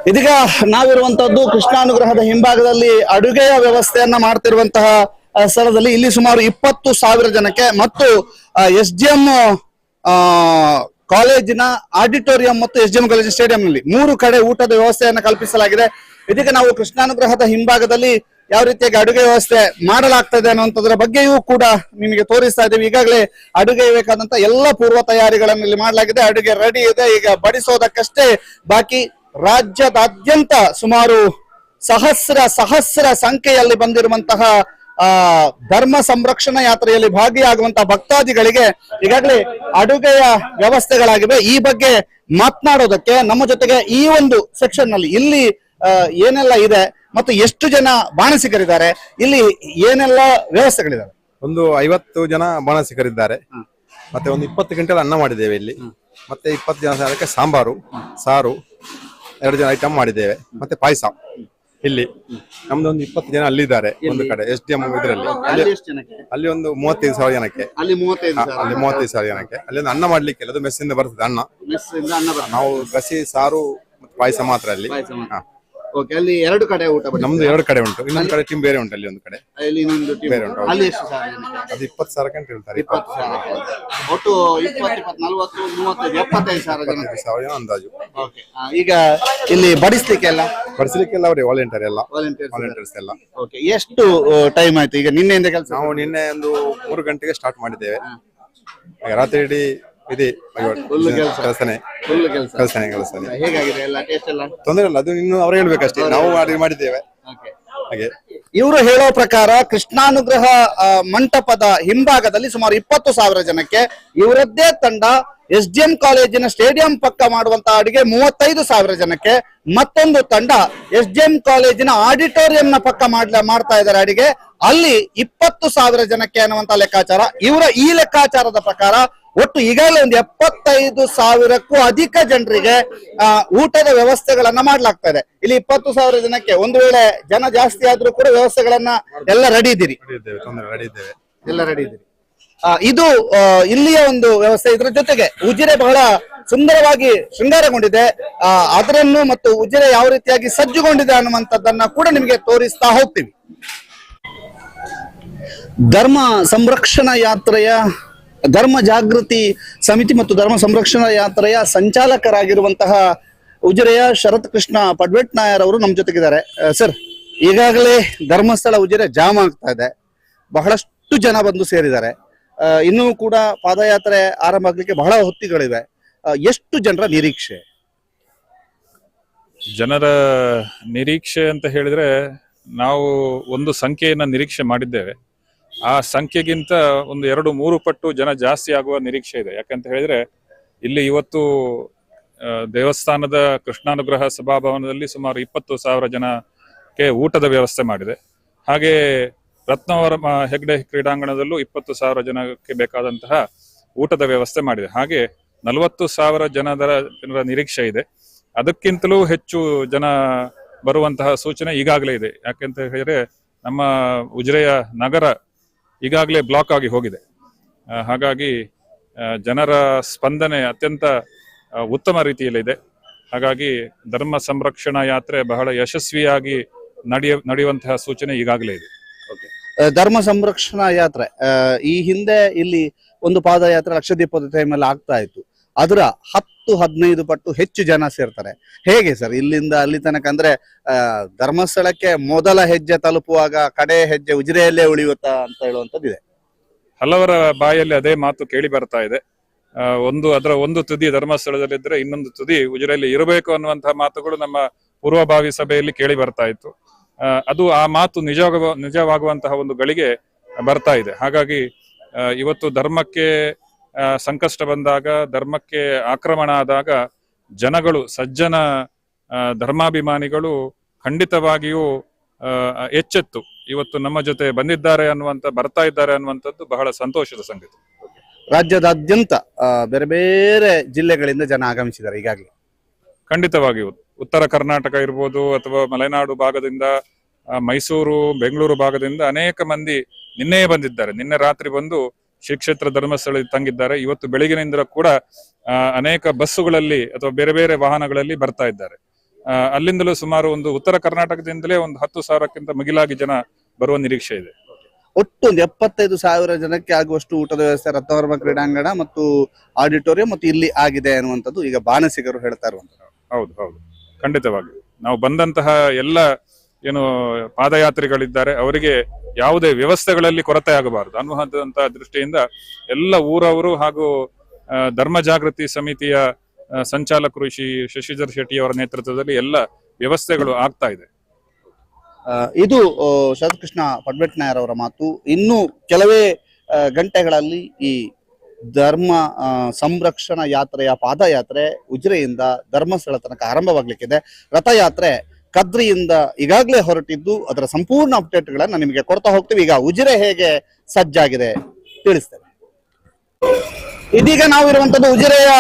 ಇದೀಗ ನಾವಿರುವಂತಹದ್ದು ಕೃಷ್ಣಾನುಗ್ರಹದ ಹಿಂಭಾಗದಲ್ಲಿ ಅಡುಗೆಯ ವ್ಯವಸ್ಥೆಯನ್ನ ಮಾಡ್ತಿರುವಂತಹ ಸ್ಥಳದಲ್ಲಿ. ಇಲ್ಲಿ ಸುಮಾರು 20,000 ಜನಕ್ಕೆ ಮತ್ತು SDM ಕಾಲೇಜಿನ ಆಡಿಟೋರಿಯಂ ಮತ್ತು SDM ಕಾಲೇಜಿನ ಸ್ಟೇಡಿಯಂ ನಲ್ಲಿ 3 ಕಡೆ ಊಟದ ವ್ಯವಸ್ಥೆಯನ್ನ ಕಲ್ಪಿಸಲಾಗಿದೆ. ಇದೀಗ ನಾವು ಕೃಷ್ಣಾನುಗ್ರಹದ ಹಿಂಭಾಗದಲ್ಲಿ ಯಾವ ರೀತಿಯಾಗಿ ಅಡುಗೆ ವ್ಯವಸ್ಥೆ ಮಾಡಲಾಗ್ತದೆ ಅನ್ನುವಂಥದ್ರ ಬಗ್ಗೆಯೂ ಕೂಡ ನಿಮಗೆ ತೋರಿಸ್ತಾ ಇದ್ದೀವಿ. ಈಗಾಗಲೇ ಅಡುಗೆ ಬೇಕಾದಂತ ಎಲ್ಲ ಪೂರ್ವ ತಯಾರಿಗಳನ್ನು ಇಲ್ಲಿ ಮಾಡಲಾಗಿದೆ. ಅಡುಗೆ ರೆಡಿ ಇದೆ, ಈಗ ಬಡಿಸೋದಕ್ಕಷ್ಟೇ ಬಾಕಿ. ರಾಜ್ಯದಾದ್ಯಂತ ಸುಮಾರು ಸಹಸ್ರ ಸಂಖ್ಯೆಯಲ್ಲಿ ಬಂದಿರುವಂತಹ ಧರ್ಮ ಸಂರಕ್ಷಣಾ ಯಾತ್ರೆಯಲ್ಲಿ ಭಾಗಿಯಾಗುವಂತಹ ಭಕ್ತಾದಿಗಳಿಗೆ ಈಗಾಗಲೇ ಅಡುಗೆಯ ವ್ಯವಸ್ಥೆಗಳಾಗಿವೆ. ಈ ಬಗ್ಗೆ ಮಾತನಾಡೋದಕ್ಕೆ ನಮ್ಮ ಜೊತೆಗೆ ಈ ಒಂದು ಸೆಕ್ಷನ್ ನಲ್ಲಿ ಇಲ್ಲಿ ಏನೆಲ್ಲ ಇದೆ ಮತ್ತು ಎಷ್ಟು ಜನ ಬಾಣಸಿಗರಿದ್ದಾರೆ, ಇಲ್ಲಿ ಏನೆಲ್ಲ ವ್ಯವಸ್ಥೆಗಳಿದಾವೆ? ಒಂದು 50 ಜನ ಬಾಣಸಿಗರಿದ್ದಾರೆ. ಮತ್ತೆ ಒಂದು 20 ಕ್ವಿಂಟಲ್ ಅನ್ನ ಮಾಡಿದ್ದೇವೆ ಇಲ್ಲಿ. ಮತ್ತೆ 20 ಜನ ಅದಕ್ಕೆ ಸಾಂಬಾರು, ಸಾರು, 2 ಜನ ಐಟಮ್ ಮಾಡಿದ್ದೇವೆ. ಮತ್ತೆ ಪಾಯಸ. ಇಲ್ಲಿ ನಮ್ದು ಒಂದು 20 ಜನ ಅಲ್ಲಿದ್ದಾರೆ. ಒಂದು ಕಡೆ SDM ಇದರಲ್ಲಿ ಅಲ್ಲಿ ಒಂದು 35,000 ಜನಕ್ಕೆ, ಅಲ್ಲಿ 35,000 ಜನಕ್ಕೆ ಅಲ್ಲಿ ಒಂದು ಅನ್ನ ಮಾಡ್ಲಿಕ್ಕೆ ಅದು ಮೆಸ್ಸಿಂದ ಬರ್ತದೆ ಅನ್ನ. ನಾವು ಗಸಿ, ಸಾರು, ಪಾಯಸ ಮಾತ್ರ ಅಲ್ಲಿ. ಓಕೆ, ಅಲ್ಲಿ 2 ಕಡೆ ಊಟ ಬಡಿಸ್ತೀರಾ? ನಮ್ದು 2 ಕಡೆ ಉಂಟು, ಇನ್ನೊಂದು ಕಡೆ ಟೀಮ್ ಬೇರೆ ಉಂಟು. ಅಲ್ಲಿ ಒಂದು ಕಡೆ ಇಲ್ಲಿ ಇನ್ನೊಂದು team. ಬೇರೆ ಉಂಟು. ಅಲ್ಲಿ ಎಷ್ಟು ಸಾವಿರ ಜನಕ್ಕೆ? ಅದು 20,000 ಅಂತ ಹೇಳ್ತಾರೆ. 20,000. ಒಟ್ಟು 20, 40, 35, 75,000 ಜನ. 25,000 ಜನ ಅಂದಾಜು. ಓಕೆ, ಈಗ ಇಲ್ಲಿ ಬಡಿಸ್ಲಿಕ್ಕೆಲ್ಲ ಬಡಿಸಲಿಕ್ಕೆಲ್ಲ ಅವರೇ ವಾಲಂಟಿಯರ್ ಎಲ್ಲ, ವಾಲಂಟಿಯರ್ಸ್. ವಾಲಂಟಿಯರ್ಸ್ ಎಲ್ಲ. ಓಕೆ, ಎಷ್ಟು ಟೈಮ್ ಆಯ್ತು ಈಗ ನಿನ್ನೆಯಿಂದ ಕೆಲಸ? ನಾವು ನಿನ್ನೆ ಒಂದು 3 ಗಂಟೆಗೆ ಸ್ಟಾರ್ಟ್ ಮಾಡಿದ್ದೇವೆ. ರಾತ್ರಿ ಇಡೀ ಇದೆ ಕೆಲಸನೇ, ಫುಲ್ ಕೆಲಸ. ಕೆಲಸನೇ. ಹೇಗಾಗಿದೆ ಎಲ್ಲ? ಟೇಸ್ಟ್ ಎಲ್ಲ ತೊಂದರೆ ಇಲ್ಲ, ಅದು ಇನ್ನು ಅವ್ರು ಹೇಳ್ಬೇಕಷ್ಟೇ. ನಾವು ಮಾಡಿದ್ದೇವೆ ಹಾಗೆ. ಇವರು ಹೇಳೋ ಪ್ರಕಾರ ಕೃಷ್ಣಾನುಗ್ರಹ ಮಂಟಪದ ಹಿಂಭಾಗದಲ್ಲಿ ಸುಮಾರು 20,000 ಜನಕ್ಕೆ ಇವರದ್ದೇ ತಂಡ SDM ಕಾಲೇಜಿನ ಸ್ಟೇಡಿಯಂ ಪಕ್ಕ ಮಾಡುವಂತಹ ಅಡಿಗೆ 35,000 ಜನಕ್ಕೆ, ಮತ್ತೊಂದು ತಂಡ SDM ಕಾಲೇಜಿನ ಆಡಿಟೋರಿಯಂನ ಪಕ್ಕ ಮಾಡ್ತಾ ಇದ್ದಾರೆ ಅಡಿಗೆ, ಅಲ್ಲಿ 20,000 ಜನಕ್ಕೆ ಅನ್ನುವಂತ ಲೆಕ್ಕಾಚಾರ. ಇವರ ಈ ಲೆಕ್ಕಾಚಾರದ ಪ್ರಕಾರ ಒಟ್ಟು ಈಗಾಗಲೇ ಒಂದು 75,000ಕ್ಕೂ ಅಧಿಕ ಜನರಿಗೆ ಊಟದ ವ್ಯವಸ್ಥೆಗಳನ್ನ ಮಾಡ್ಲಾಗ್ತಾ ಇದೆ. ಇಲ್ಲಿ 20,000 ಜನಕ್ಕೆ ಒಂದು ವೇಳೆ ಜನ ಜಾಸ್ತಿ ಆದ್ರೂ ಕೂಡ ವ್ಯವಸ್ಥೆಗಳನ್ನ ಎಲ್ಲ ರೆಡಿ ಇದ್ದೀರಿ? ಎಲ್ಲ ರೆಡಿ ಇದ್ದೀರಿ. ಇದು ಇಲ್ಲಿಯ ಒಂದು ವ್ಯವಸ್ಥೆ. ಇದರ ಜೊತೆಗೆ ಉಜಿರೆ ಬಹಳ ಸುಂದರವಾಗಿ ಶೃಂಗಾರಗೊಂಡಿದೆ. ಅದರನ್ನು ಮತ್ತು ಉಜಿರೆ ಯಾವ ರೀತಿಯಾಗಿ ಸಜ್ಜುಗೊಂಡಿದೆ ಅನ್ನುವಂಥದ್ದನ್ನ ಕೂಡ ನಿಮಗೆ ತೋರಿಸ್ತಾ ಹೋಗ್ತೀವಿ. ಧರ್ಮ ಸಂರಕ್ಷಣಾ ಯಾತ್ರೆಯ ಧರ್ಮ ಜಾಗೃತಿ ಸಮಿತಿ ಮತ್ತು ಧರ್ಮ ಸಂರಕ್ಷಣಾ ಯಾತ್ರೆಯ ಸಂಚಾಲಕರಾಗಿರುವಂತಹ ಉಜಿರೆಯ ಶರತ್ ಕೃಷ್ಣ ಪಡ್ವೆಟ್ನಾಯರ್ ಅವರು ನಮ್ಮ ಜೊತೆಗಿದ್ದಾರೆ. ಸರ್, ಈಗಾಗಲೇ ಧರ್ಮಸ್ಥಳ ಉಜಿರೆ ಜಾಮ್ ಆಗ್ತಾ ಇದೆ, ಬಹಳಷ್ಟು ಜನ ಬಂದು ಸೇರಿದ್ದಾರೆ. ಇನ್ನೂ ಕೂಡ ಪಾದಯಾತ್ರೆ ಆರಂಭ ಆಗ್ಲಿಕ್ಕೆ ಬಹಳ ಹೊತ್ತಿಗಳಿವೆ. ಎಷ್ಟು ಜನರ ನಿರೀಕ್ಷೆ? ಜನರ ನಿರೀಕ್ಷೆ ಅಂತ ಹೇಳಿದ್ರೆ ನಾವು ಒಂದು ಸಂಖ್ಯೆಯನ್ನ ನಿರೀಕ್ಷೆ ಮಾಡಿದ್ದೇವೆ. ಆ ಸಂಖ್ಯೆಗಿಂತ ಒಂದು 2-3 ಪಟ್ಟು ಜನ ಜಾಸ್ತಿ ಆಗುವ ನಿರೀಕ್ಷೆ ಇದೆ. ಯಾಕಂತ ಹೇಳಿದ್ರೆ ಇಲ್ಲಿ ಇವತ್ತು ದೇವಸ್ಥಾನದ ಕೃಷ್ಣಾನುಗ್ರಹ ಸಭಾಭವನದಲ್ಲಿ ಸುಮಾರು 20,000 ಜನಕ್ಕೆ ಊಟದ ವ್ಯವಸ್ಥೆ ಮಾಡಿದೆ. ಹಾಗೆ ರತ್ನವರ ಹೆಗ್ಡೆ ಕ್ರೀಡಾಂಗಣದಲ್ಲೂ 20,000 ಜನಕ್ಕೆ ಬೇಕಾದಂತಹ ಊಟದ ವ್ಯವಸ್ಥೆ ಮಾಡಿದೆ. ಹಾಗೆ 40,000 ಜನರ ನಿರೀಕ್ಷೆ ಇದೆ. ಅದಕ್ಕಿಂತಲೂ ಹೆಚ್ಚು ಜನ ಬರುವಂತಹ ಸೂಚನೆ ಈಗಾಗಲೇ ಇದೆ. ಯಾಕೆಂತ ಹೇಳಿದ್ರೆ ನಮ್ಮ ಉಜಿರೆಯ ನಗರ ಈಗಾಗಲೇ ಬ್ಲಾಕ್ ಆಗಿ ಹೋಗಿದೆ. ಹಾಗಾಗಿ ಜನರ ಸ್ಪಂದನೆ ಅತ್ಯಂತ ಉತ್ತಮ ರೀತಿಯಲ್ಲಿದೆ. ಹಾಗಾಗಿ ಧರ್ಮ ಸಂರಕ್ಷಣಾ ಯಾತ್ರೆ ಬಹಳ ಯಶಸ್ವಿಯಾಗಿ ನಡೆಯುವಂತಹ ಸೂಚನೆ ಈಗಾಗಲೇ ಇದೆ. ಧರ್ಮ ಸಂರಕ್ಷಣಾ ಯಾತ್ರೆ ಈ ಹಿಂದೆ ಇಲ್ಲಿ ಒಂದು ಪಾದಯಾತ್ರೆ ಲಕ್ಷದೀಪದ ಟೈಮಲ್ಲಿ ಆಗ್ತಾ ಇತ್ತು. ಅದರ 10-15 ಪಟ್ಟು ಹೆಚ್ಚು ಜನ ಸೇರ್ತಾರೆ. ಹೇಗೆ ಸರ್ ಇಲ್ಲಿಂದ ಅಲ್ಲಿ ತನಕ? ಅಂದ್ರೆ ಧರ್ಮಸ್ಥಳಕ್ಕೆ ಮೊದಲ ಹೆಜ್ಜೆ ತಲುಪುವಾಗ ಕಡೆ ಹೆಜ್ಜೆ ಉಜಿರೆಯಲ್ಲೇ ಉಳಿಯುತ್ತಾ ಅಂತ ಹೇಳುವಂತದ್ದಿದೆ. ಹಲವರ ಬಾಯಲ್ಲಿ ಅದೇ ಮಾತು ಕೇಳಿ ಬರ್ತಾ ಇದೆ. ಅದರ ಒಂದು ತುದಿ ಧರ್ಮಸ್ಥಳದಲ್ಲಿದ್ರೆ ಇನ್ನೊಂದು ತುದಿ ಉಜಿರೆಯಲ್ಲಿ ಇರಬೇಕು ಅನ್ನುವಂತಹ ಮಾತುಗಳು ನಮ್ಮ ಪೂರ್ವಭಾವಿ ಸಭೆಯಲ್ಲಿ ಕೇಳಿ ಬರ್ತಾ ಇತ್ತು. ಅದು ಆ ಮಾತು ನಿಜವಾಗುವಂತಹ ಒಂದು ಗಳಿಗೆ ಬರ್ತಾ ಇದೆ. ಹಾಗಾಗಿ ಇವತ್ತು ಧರ್ಮಕ್ಕೆ ಸಂಕಷ್ಟ ಬಂದಾಗ, ಧರ್ಮಕ್ಕೆ ಆಕ್ರಮಣ ಆದಾಗ ಜನಗಳು, ಸಜ್ಜನ ಧರ್ಮಾಭಿಮಾನಿಗಳು ಖಂಡಿತವಾಗಿಯೂ ಎಚ್ಚೆತ್ತು ಇವತ್ತು ನಮ್ಮ ಜೊತೆ ಬರ್ತಾ ಇದ್ದಾರೆ ಅನ್ನುವಂಥದ್ದು ಬಹಳ ಸಂತೋಷದ ಸಂಗತಿ. ರಾಜ್ಯದಾದ್ಯಂತ ಬೇರೆ ಬೇರೆ ಜಿಲ್ಲೆಗಳಿಂದ ಜನ ಆಗಮಿಸಿದ್ದಾರೆ ಈಗಾಗಲೇ. ಖಂಡಿತವಾಗಿಯೂ ಉತ್ತರ ಕರ್ನಾಟಕ ಇರ್ಬೋದು ಅಥವಾ ಮಲೆನಾಡು ಭಾಗದಿಂದ, ಮೈಸೂರು, ಬೆಂಗಳೂರು ಭಾಗದಿಂದ ಅನೇಕ ಮಂದಿ ನಿನ್ನೆ ಬಂದಿದ್ದಾರೆ. ನಿನ್ನೆ ರಾತ್ರಿ ಬಂದು ಶ್ರೀ ಕ್ಷೇತ್ರ ಧರ್ಮಸ್ಥಳ ತಂಗಿದ್ದಾರೆ. ಇವತ್ತು ಬೆಳಗಿನಿಂದ ಕೂಡ ಅನೇಕ ಬಸ್ಸುಗಳಲ್ಲಿ ಅಥವಾ ಬೇರೆ ಬೇರೆ ವಾಹನಗಳಲ್ಲಿ ಬರ್ತಾ ಇದ್ದಾರೆ. ಅಲ್ಲಿಂದಲೂ ಸುಮಾರು ಒಂದು ಉತ್ತರ ಕರ್ನಾಟಕದಿಂದಲೇ ಒಂದು 10,000ಕ್ಕಿಂತ ಮಿಗಿಲಾಗಿ ಜನ ಬರುವ ನಿರೀಕ್ಷೆ ಇದೆ. ಒಟ್ಟು 75,000 ಜನಕ್ಕೆ ಆಗುವಷ್ಟು ಊಟದ ವ್ಯವಸ್ಥೆ ರತ್ನವರ್ಮ ಕ್ರೀಡಾಂಗಣ ಮತ್ತು ಆಡಿಟೋರಿಯಂ ಮತ್ತು ಇಲ್ಲಿ ಆಗಿದೆ ಅನ್ನುವಂಥದ್ದು ಈಗ ಬಾಣಸಿಗರು ಹೇಳ್ತಾ ಇರುವಂತದ್ದು. ಹೌದು, ಖಂಡಿತವಾಗಿ ನಾವು ಬಂದಂತಹ ಎಲ್ಲ ಏನು ಪಾದಯಾತ್ರಿಗಳಿದ್ದಾರೆ ಅವರಿಗೆ ಯಾವುದೇ ವ್ಯವಸ್ಥೆಗಳಲ್ಲಿ ಕೊರತೆ ಆಗಬಾರದು ಅನ್ನುವಂತಹ ದೃಷ್ಟಿಯಿಂದ ಎಲ್ಲ ಊರವರು ಹಾಗೂ ಧರ್ಮ ಜಾಗೃತಿ ಸಮಿತಿಯ ಸಂಚಾಲಕರು ಶ್ರೀ ಶಶಿಧರ್ ಶೆಟ್ಟಿ ಅವರ ನೇತೃತ್ವದಲ್ಲಿ ಎಲ್ಲ ವ್ಯವಸ್ಥೆಗಳು ಆಗ್ತಾ ಇದೆ. ಇದು ಶರತ್ಕೃಷ್ಣ ಪಡ್ವೆಟ್ನಾಯರ್ ಅವರ ಮಾತು. ಇನ್ನು ಕೆಲವೇ ಗಂಟೆಗಳಲ್ಲಿ ಈ ಧರ್ಮ ಸಂರಕ್ಷಣಾ ಯಾತ್ರೆಯ ಪಾದಯಾತ್ರೆ ಉಜಿರೆಯಿಂದ ಧರ್ಮಸ್ಥಳ ತನಕ ಆರಂಭವಾಗ್ಲಿಕ್ಕಿದೆ. ರಥಯಾತ್ರೆ ಕದ್ರಿಯಿಂದ ಈಗಾಗಲೇ ಹೊರಟಿದ್ದು ಅದರ ಸಂಪೂರ್ಣ ಅಪ್ಡೇಟ್ಗಳನ್ನ ನಿಮಗೆ ಕೊಡ್ತಾ ಹೋಗ್ತೀವಿ. ಈಗ ಉಜಿರೆ ಹೇಗೆ ಸಜ್ಜಾಗಿದೆ ತಿಳಿಸ್ತೇವೆ. ಇದೀಗ ನಾವಿರುವಂತದ್ದು ಉಜಿರೆಯ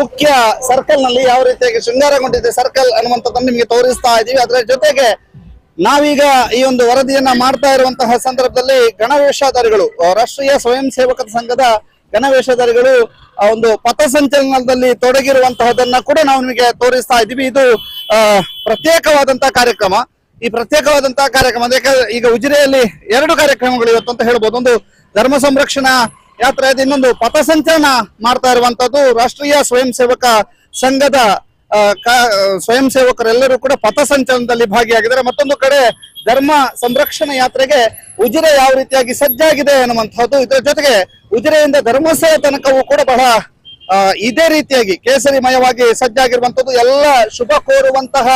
ಮುಖ್ಯ ಸರ್ಕಲ್ ನಲ್ಲಿ. ಯಾವ ರೀತಿಯಾಗಿ ಶೃಂಗಾರಗೊಂಡಿದೆ ಸರ್ಕಲ್ ಅನ್ನುವಂಥದ್ದನ್ನು ನಿಮಗೆ ತೋರಿಸ್ತಾ ಇದ್ದೀವಿ. ಅದರ ಜೊತೆಗೆ ನಾವೀಗ ಈ ಒಂದು ವರದಿಯನ್ನ ಮಾಡ್ತಾ ಇರುವಂತಹ ಸಂದರ್ಭದಲ್ಲಿ ಗಣವೇಷಧಾರಿಗಳು, ರಾಷ್ಟ್ರೀಯ ಸ್ವಯಂ ಸೇವಕ ಸಂಘದ ಗಣವೇಷಧಾರಿಗಳು ಒಂದು ಪಥಸಂಚಲನದಲ್ಲಿ ತೊಡಗಿರುವಂತಹದನ್ನ ಕೂಡ ನಾವು ನಿಮಗೆ ತೋರಿಸ್ತಾ ಇದ್ದೀವಿ. ಇದು ಪ್ರತ್ಯೇಕವಾದಂತಹ ಕಾರ್ಯಕ್ರಮ. ಈ ಪ್ರತ್ಯೇಕವಾದಂತಹ ಕಾರ್ಯಕ್ರಮ ಈಗ ಉಜಿರೆಯಲ್ಲಿ 2 ಕಾರ್ಯಕ್ರಮಗಳು ಇವತ್ತು ಅಂತ ಹೇಳ್ಬೋದು. ಒಂದು ಧರ್ಮ ಸಂರಕ್ಷಣಾ ಯಾತ್ರೆ ಇದೆ, ಇನ್ನೊಂದು ಪಥಸಂಚಲನ ಮಾಡ್ತಾ ಇರುವಂತದ್ದು. ರಾಷ್ಟ್ರೀಯ ಸ್ವಯಂ ಸೇವಕ ಸಂಘದ ಸ್ವಯಂ ಸೇವಕರೆಲ್ಲರೂ ಕೂಡ ಪಥಸಂಚಲನದಲ್ಲಿ ಭಾಗಿಯಾಗಿದ್ದಾರೆ. ಮತ್ತೊಂದು ಕಡೆ ಧರ್ಮ ಸಂರಕ್ಷಣಾ ಯಾತ್ರೆಗೆ ಉಜಿರೆ ಯಾವ ರೀತಿಯಾಗಿ ಸಜ್ಜಾಗಿದೆ ಅನ್ನುವಂತಹದ್ದು. ಇದರ ಜೊತೆಗೆ ಉಜಿರೆಯಿಂದ ಧರ್ಮಸ್ಥಳ ತನಕವೂ ಕೂಡ ಬಹಳ ಇದೇ ರೀತಿಯಾಗಿ ಕೇಸರಿಮಯವಾಗಿ ಸಜ್ಜಾಗಿರುವಂತದ್ದು. ಎಲ್ಲ ಶುಭ ಕೋರುವಂತಹ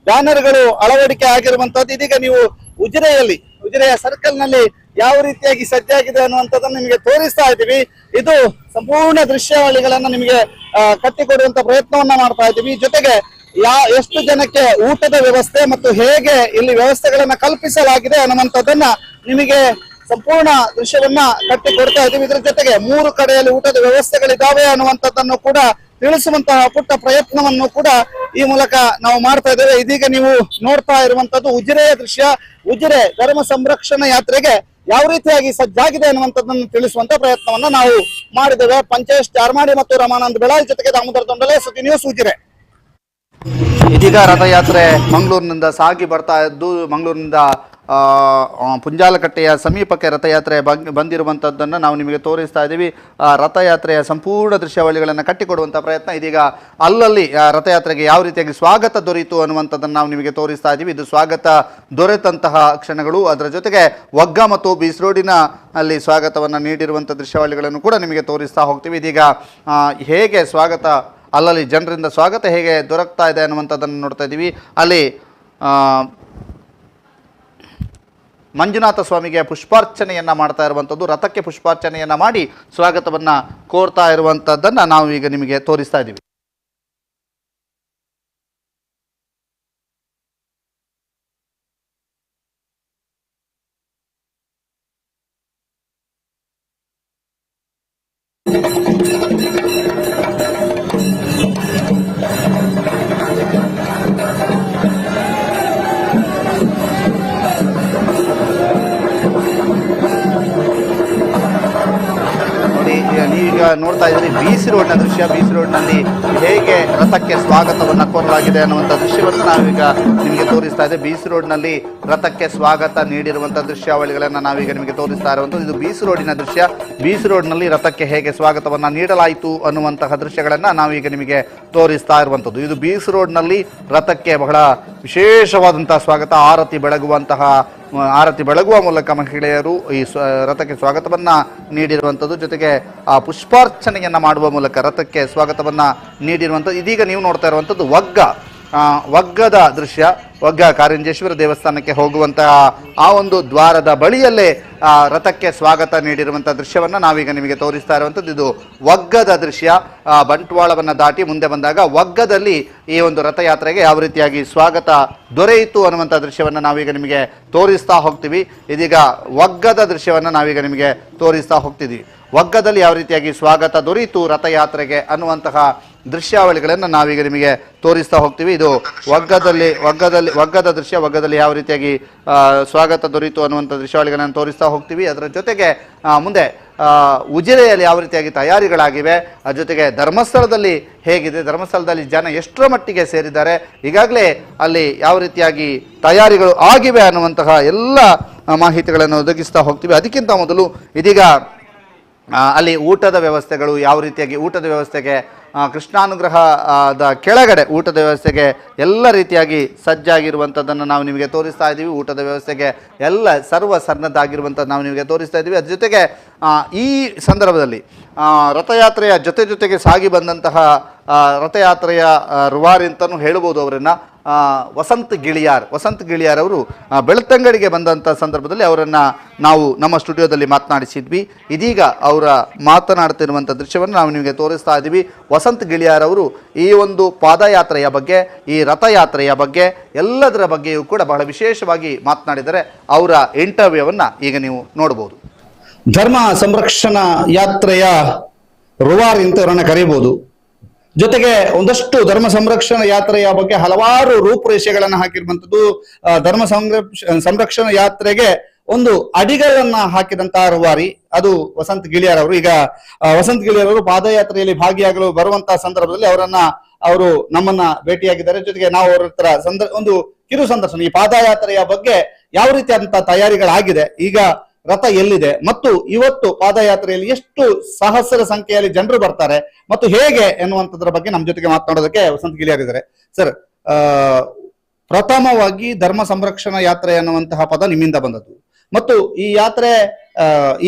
ಬ್ಯಾನರ್ಗಳು ಅಳವಡಿಕೆ ಆಗಿರುವಂತದ್ದು. ಇದೀಗ ನೀವು ಉಜಿರೆಯ ಸರ್ಕಲ್ ನಲ್ಲಿ ಯಾವ ರೀತಿಯಾಗಿ ಸಜ್ಜಾಗಿದೆ ಅನ್ನುವಂಥದ್ದನ್ನು ನಿಮಗೆ ತೋರಿಸ್ತಾ ಇದ್ದೀವಿ. ಇದು ಸಂಪೂರ್ಣ ದೃಶ್ಯಾವಳಿಗಳನ್ನ ನಿಮಗೆ ಕಟ್ಟಿಕೊಡುವಂತ ಪ್ರಯತ್ನವನ್ನ ಮಾಡ್ತಾ ಇದ್ದೀವಿ. ಜೊತೆಗೆ ಎಷ್ಟು ಜನಕ್ಕೆ ಊಟದ ವ್ಯವಸ್ಥೆ ಮತ್ತು ಹೇಗೆ ಇಲ್ಲಿ ವ್ಯವಸ್ಥೆಗಳನ್ನ ಕಲ್ಪಿಸಲಾಗಿದೆ ಅನ್ನುವಂಥದ್ದನ್ನ ನಿಮಗೆ ಸಂಪೂರ್ಣ ದೃಶ್ಯವನ್ನ ಕಟ್ಟಿಕೊಡ್ತಾ ಇದ್ದೀವಿ. ಇದರ ಜೊತೆಗೆ 3 ಕಡೆಯಲ್ಲಿ ಊಟದ ವ್ಯವಸ್ಥೆಗಳಿದ್ದಾವೆ ಅನ್ನುವಂಥದ್ದನ್ನು ಕೂಡ ತಿಳಿಸುವಂತಹ ಪುಟ್ಟ ಪ್ರಯತ್ನವನ್ನು ಕೂಡ ಈ ಮೂಲಕ ನಾವು ಮಾಡ್ತಾ ಇದ್ದೇವೆ. ಇದೀಗ ನೀವು ನೋಡ್ತಾ ಇರುವಂತದ್ದು ಉಜಿರೆಯ ದೃಶ್ಯ. ಉಜಿರೆ ಧರ್ಮ ಸಂರಕ್ಷಣಾ ಯಾತ್ರೆಗೆ ಯಾವ ರೀತಿಯಾಗಿ ಸಜ್ಜಾಗಿದೆ ಅನ್ನುವಂಥದ್ದನ್ನು ತಿಳಿಸುವಂತ ಪ್ರಯತ್ನವನ್ನ ನಾವು ಮಾಡಿದ್ದೇವೆ. ಪಂಚೇಶ್ ಚಾರ್ಮಾಡಿ ಮತ್ತು ರಮಾನಂದ್ ಬೆಳಾಯಿ ಜೊತೆಗೆ ದಾಮೋದರ ದೊಂಡಲೆ, ಸುದ್ದಿ ನ್ಯೂಸ್ ಉಜಿರೆ. ಇದೀಗ ರಥಯಾತ್ರೆ ಮಂಗಳೂರಿನಿಂದ ಸಾಗಿ ಬರ್ತಾ ಇದ್ದು, ಮಂಗಳೂರಿನಿಂದ ಪುಂಜಾಲಕಟ್ಟೆಯ ಸಮೀಪಕ್ಕೆ ರಥಯಾತ್ರೆ ಬಂದಿರುವಂಥದ್ದನ್ನು ನಾವು ನಿಮಗೆ ತೋರಿಸ್ತಾ ಇದ್ದೀವಿ. ರಥಯಾತ್ರೆಯ ಸಂಪೂರ್ಣ ದೃಶ್ಯಾವಳಿಗಳನ್ನು ಕಟ್ಟಿಕೊಡುವಂಥ ಪ್ರಯತ್ನ ಇದೀಗ ಅಲ್ಲಲ್ಲಿ ರಥಯಾತ್ರೆಗೆ ಯಾವ ರೀತಿಯಾಗಿ ಸ್ವಾಗತ ದೊರೆಯಿತು ಅನ್ನುವಂಥದ್ದನ್ನು ನಾವು ನಿಮಗೆ ತೋರಿಸ್ತಾ ಇದ್ದೀವಿ. ಇದು ಸ್ವಾಗತ ದೊರೆತಂತಹ ಕ್ಷಣಗಳು. ಅದರ ಜೊತೆಗೆ ಒಗ್ಗ ಮತ್ತು ಬೀಚ್ ರೋಡಿನ ಅಲ್ಲಿ ಸ್ವಾಗತವನ್ನು ನೀಡಿರುವಂಥ ದೃಶ್ಯಾವಳಿಗಳನ್ನು ಕೂಡ ನಿಮಗೆ ತೋರಿಸ್ತಾ ಹೋಗ್ತೀವಿ. ಇದೀಗ ಹೇಗೆ ಸ್ವಾಗತ ಅಲ್ಲಲ್ಲಿ ಜನರಿಂದ ಸ್ವಾಗತ ಹೇಗೆ ದೊರಕ್ತಾ ಇದೆ ಅನ್ನುವಂಥದ್ದನ್ನು ನೋಡ್ತಾ ಇದ್ದೀವಿ. ಅಲ್ಲಿ ಮಂಜುನಾಥ ಸ್ವಾಮಿಗೆ ಪುಷ್ಪಾರ್ಚನೆಯನ್ನು ಮಾಡ್ತಾ ಇರುವಂಥದ್ದು, ರಥಕ್ಕೆ ಪುಷ್ಪಾರ್ಚನೆಯನ್ನು ಮಾಡಿ ಸ್ವಾಗತವನ್ನು ಕೋರ್ತಾ ಇರುವಂಥದ್ದನ್ನು ನಾವು ಈಗ ನಿಮಗೆ ತೋರಿಸ್ತಾ ಇದ್ದೀವಿ. ನೀವೀಗ ನೋಡ್ತಾ ಇದ್ದೀರಿ ಬೀಚ್ ರೋಡ್ನ ದೃಶ್ಯ. ಬೀಚ್ ರೋಡ್ನಲ್ಲಿ ಹೇಗೆ ರಥಕ್ಕೆ ಸ್ವಾಗತವನ್ನು ಕೋರಲಾಗಿದೆ ಅನ್ನುವಂಥ ದೃಶ್ಯವನ್ನು ನಾವೀಗ ನಿಮಗೆ ತೋರಿಸ್ತಾ ಇದ್ದೇವೆ. ಬೀಚ್ ರೋಡ್ನಲ್ಲಿ ರಥಕ್ಕೆ ಸ್ವಾಗತ ನೀಡಿರುವಂಥ ದೃಶ್ಯಾವಳಿಗಳನ್ನು ನಾವೀಗ ನಿಮಗೆ ತೋರಿಸ್ತಾ ಇರುವಂಥದ್ದು. ಇದು ಬೀಚ್ ರೋಡಿನ ದೃಶ್ಯ. ಬೀಚ್ ರೋಡ್ನಲ್ಲಿ ರಥಕ್ಕೆ ಹೇಗೆ ಸ್ವಾಗತವನ್ನು ನೀಡಲಾಯಿತು ಅನ್ನುವಂತಹ ದೃಶ್ಯಗಳನ್ನು ನಾವೀಗ ನಿಮಗೆ ತೋರಿಸ್ತಾ ಇರುವಂಥದ್ದು. ಇದು ಬೀಚ್ ರೋಡ್ನಲ್ಲಿ ರಥಕ್ಕೆ ಬಹಳ ವಿಶೇಷವಾದಂತಹ ಸ್ವಾಗತ. ಆರತಿ ಬೆಳಗುವ ಮೂಲಕ ಮಹಿಳೆಯರು ಈ ರಥಕ್ಕೆ ಸ್ವಾಗತವನ್ನು ನೀಡಿರುವಂಥದ್ದು. ಜೊತೆಗೆ ಆ ಪುಷ್ಪಾರ್ಚನೆಯನ್ನು ಮಾಡುವ ಮೂಲಕ ರಥಕ್ಕೆ ಸ್ವಾಗತವನ್ನು ನೀಡಿರುವಂಥದ್ದು. ಇದೀಗ ನೀವು ನೋಡ್ತಾ ಇರುವಂಥದ್ದು ಒಗ್ಗದ ದೃಶ್ಯ. ಒಗ್ಗ ಕಾರಿಂಜೇಶ್ವರ ದೇವಸ್ಥಾನಕ್ಕೆ ಹೋಗುವಂತಹ ಆ ಒಂದು ದ್ವಾರದ ಬಳಿಯಲ್ಲೇ ರಥಕ್ಕೆ ಸ್ವಾಗತ ನೀಡಿರುವಂಥ ದೃಶ್ಯವನ್ನು ನಾವೀಗ ನಿಮಗೆ ತೋರಿಸ್ತಾ ಇರುವಂಥದ್ದು. ಇದು ಒಗ್ಗದ ದೃಶ್ಯ. ಬಂಟ್ವಾಳವನ್ನು ದಾಟಿ ಮುಂದೆ ಬಂದಾಗ ಒಗ್ಗದಲ್ಲಿ ಈ ಒಂದು ರಥಯಾತ್ರೆಗೆ ಯಾವ ರೀತಿಯಾಗಿ ಸ್ವಾಗತ ದೊರೆಯಿತು ಅನ್ನುವಂಥ ದೃಶ್ಯವನ್ನು ನಾವೀಗ ನಿಮಗೆ ತೋರಿಸ್ತಾ ಹೋಗ್ತೀವಿ. ಇದೀಗ ಒಗ್ಗದ ದೃಶ್ಯವನ್ನು ನಾವೀಗ ನಿಮಗೆ ತೋರಿಸ್ತಾ ಹೋಗ್ತಿದ್ದೀವಿ. ಒಗ್ಗದಲ್ಲಿ ಯಾವ ರೀತಿಯಾಗಿ ಸ್ವಾಗತ ದೊರೆಯಿತು ರಥಯಾತ್ರೆಗೆ ಅನ್ನುವಂತಹ ದೃಶ್ಯಾವಳಿಗಳನ್ನು ನಾವೀಗ ನಿಮಗೆ ತೋರಿಸ್ತಾ ಹೋಗ್ತೀವಿ. ಇದು ಒಗ್ಗದ ದೃಶ್ಯ. ಒಗ್ಗದಲ್ಲಿ ಯಾವ ರೀತಿಯಾಗಿ ಸ್ವಾಗತ ದೊರೆಯಿತು ಅನ್ನುವಂಥ ದೃಶ್ಯಾವಳಿಗಳನ್ನು ತೋರಿಸ್ತಾ ಹೋಗ್ತೀವಿ. ಅದರ ಜೊತೆಗೆ ಮುಂದೆ ಉಜಿರೆಯಲ್ಲಿ ಯಾವ ರೀತಿಯಾಗಿ ತಯಾರಿಗಳಾಗಿವೆ, ಅದ್ರ ಜೊತೆಗೆ ಧರ್ಮಸ್ಥಳದಲ್ಲಿ ಹೇಗಿದೆ, ಧರ್ಮಸ್ಥಳದಲ್ಲಿ ಜನ ಎಷ್ಟರ ಮಟ್ಟಿಗೆ ಸೇರಿದ್ದಾರೆ, ಈಗಾಗಲೇ ಅಲ್ಲಿ ಯಾವ ರೀತಿಯಾಗಿ ತಯಾರಿಗಳು ಆಗಿವೆ ಅನ್ನುವಂತಹ ಎಲ್ಲ ಮಾಹಿತಿಗಳನ್ನು ಒದಗಿಸ್ತಾ ಹೋಗ್ತೀವಿ. ಅದಕ್ಕಿಂತ ಮೊದಲು ಇದೀಗ ಅಲ್ಲಿ ಊಟದ ವ್ಯವಸ್ಥೆಗಳು ಯಾವ ರೀತಿಯಾಗಿ, ಊಟದ ವ್ಯವಸ್ಥೆಗೆ ಕೃಷ್ಣಾನುಗ್ರಹದ ಕೆಳಗಡೆ ಊಟದ ವ್ಯವಸ್ಥೆಗೆ ಎಲ್ಲ ರೀತಿಯಾಗಿ ಸಜ್ಜಾಗಿರುವಂಥದ್ದನ್ನು ನಾವು ನಿಮಗೆ ತೋರಿಸ್ತಾ ಇದ್ದೀವಿ. ಊಟದ ವ್ಯವಸ್ಥೆಗೆ ಎಲ್ಲ ಸರ್ವ ಸನ್ನದ್ಧಾಗಿರುವಂಥದ್ದು ನಾವು ನಿಮಗೆ ತೋರಿಸ್ತಾ ಇದ್ದೀವಿ. ಅದ್ರ ಜೊತೆಗೆ ಈ ಸಂದರ್ಭದಲ್ಲಿ ರಥಯಾತ್ರೆಯ ಜೊತೆಗೆ ಸಾಗಿ ಬಂದಂತಹ ರಥಯಾತ್ರೆಯ ರುವಾರಿ ಅಂತಲೂ ಹೇಳ್ಬೋದು ಅವರನ್ನು. ವಸಂತ್ ಗಿಳಿಯಾರ್ ಅವರು ಬೆಳ್ತಂಗಡಿಗೆ ಬಂದಂಥ ಸಂದರ್ಭದಲ್ಲಿ ಅವರನ್ನು ನಾವು ನಮ್ಮ ಸ್ಟುಡಿಯೋದಲ್ಲಿ ಮಾತನಾಡಿಸಿದ್ವಿ. ಇದೀಗ ಅವರ ಮಾತನಾಡ್ತಿರುವಂಥ ದೃಶ್ಯವನ್ನು ನಾವು ನಿಮಗೆ ತೋರಿಸ್ತಾ ಇದ್ದೀವಿ. ವಸಂತ್ ಗಿಳಿಯಾರ್ ಅವರು ಈ ಒಂದು ಪಾದಯಾತ್ರೆಯ ಬಗ್ಗೆ, ಈ ರಥಯಾತ್ರೆಯ ಬಗ್ಗೆ, ಎಲ್ಲದರ ಬಗ್ಗೆಯೂ ಕೂಡ ಬಹಳ ವಿಶೇಷವಾಗಿ ಮಾತನಾಡಿದರೆ ಅವರ ಇಂಟರ್ವ್ಯೂವನ್ನು ಈಗ ನೀವು ನೋಡ್ಬೋದು. ಧರ್ಮ ಸಂರಕ್ಷಣಾ ಯಾತ್ರೆಯ ರುವಾರಿ ಅಂತ ಅವರನ್ನು ಕರೀಬೋದು. ಜೊತೆಗೆ ಒಂದಷ್ಟು ಧರ್ಮ ಸಂರಕ್ಷಣಾ ಯಾತ್ರೆಯ ಬಗ್ಗೆ ಹಲವಾರು ರೂಪುರೇಷೆಗಳನ್ನು ಹಾಕಿರುವಂಥದ್ದು. ಧರ್ಮ ಸಂರಕ್ಷಣಾ ಯಾತ್ರೆಗೆ ಒಂದು ಅಡಿಗಳನ್ನ ಹಾಕಿದಂತಹ ರೂವಾರಿ ಅದು ವಸಂತ್ ಗಿಳಿಯಾರ್ ಅವರು. ಈಗ ವಸಂತ್ ಗಿಳಿಯಾರ್ ಅವರು ಪಾದಯಾತ್ರೆಯಲ್ಲಿ ಭಾಗಿಯಾಗಲು ಬರುವಂತಹ ಸಂದರ್ಭದಲ್ಲಿ ಅವರನ್ನ ಅವರು ನಮ್ಮನ್ನ ಭೇಟಿಯಾಗಿದ್ದಾರೆ. ಜೊತೆಗೆ ನಾವು ಅವ್ರ ಹತ್ರ ಒಂದು ಕಿರು ಸಂದರ್ಶನ, ಈ ಪಾದಯಾತ್ರೆಯ ಬಗ್ಗೆ ಯಾವ ರೀತಿಯಾದಂತಹ ತಯಾರಿಗಳಾಗಿದೆ, ಈಗ ರಥ ಎಲ್ಲಿದೆ ಮತ್ತು ಇವತ್ತು ಪಾದಯಾತ್ರೆಯಲ್ಲಿ ಎಷ್ಟು ಸಹಸ್ರ ಸಂಖ್ಯೆಯಲ್ಲಿ ಜನರು ಬರ್ತಾರೆ ಮತ್ತು ಹೇಗೆ ಎನ್ನುವಂಥದ್ರ ಬಗ್ಗೆ ನಮ್ಮ ಜೊತೆಗೆ ಮಾತನಾಡೋದಕ್ಕೆ ವಸಂತ್ ಗಿಳಿಯಾರಿದ್ದಾರೆ. ಸರ್, ಪ್ರಥಮವಾಗಿ ಧರ್ಮ ಸಂರಕ್ಷಣಾ ಯಾತ್ರೆ ಅನ್ನುವಂತಹ ಪದ ನಿಮ್ಮಿಂದ ಬಂದದ್ದು ಮತ್ತು ಈ ಯಾತ್ರೆ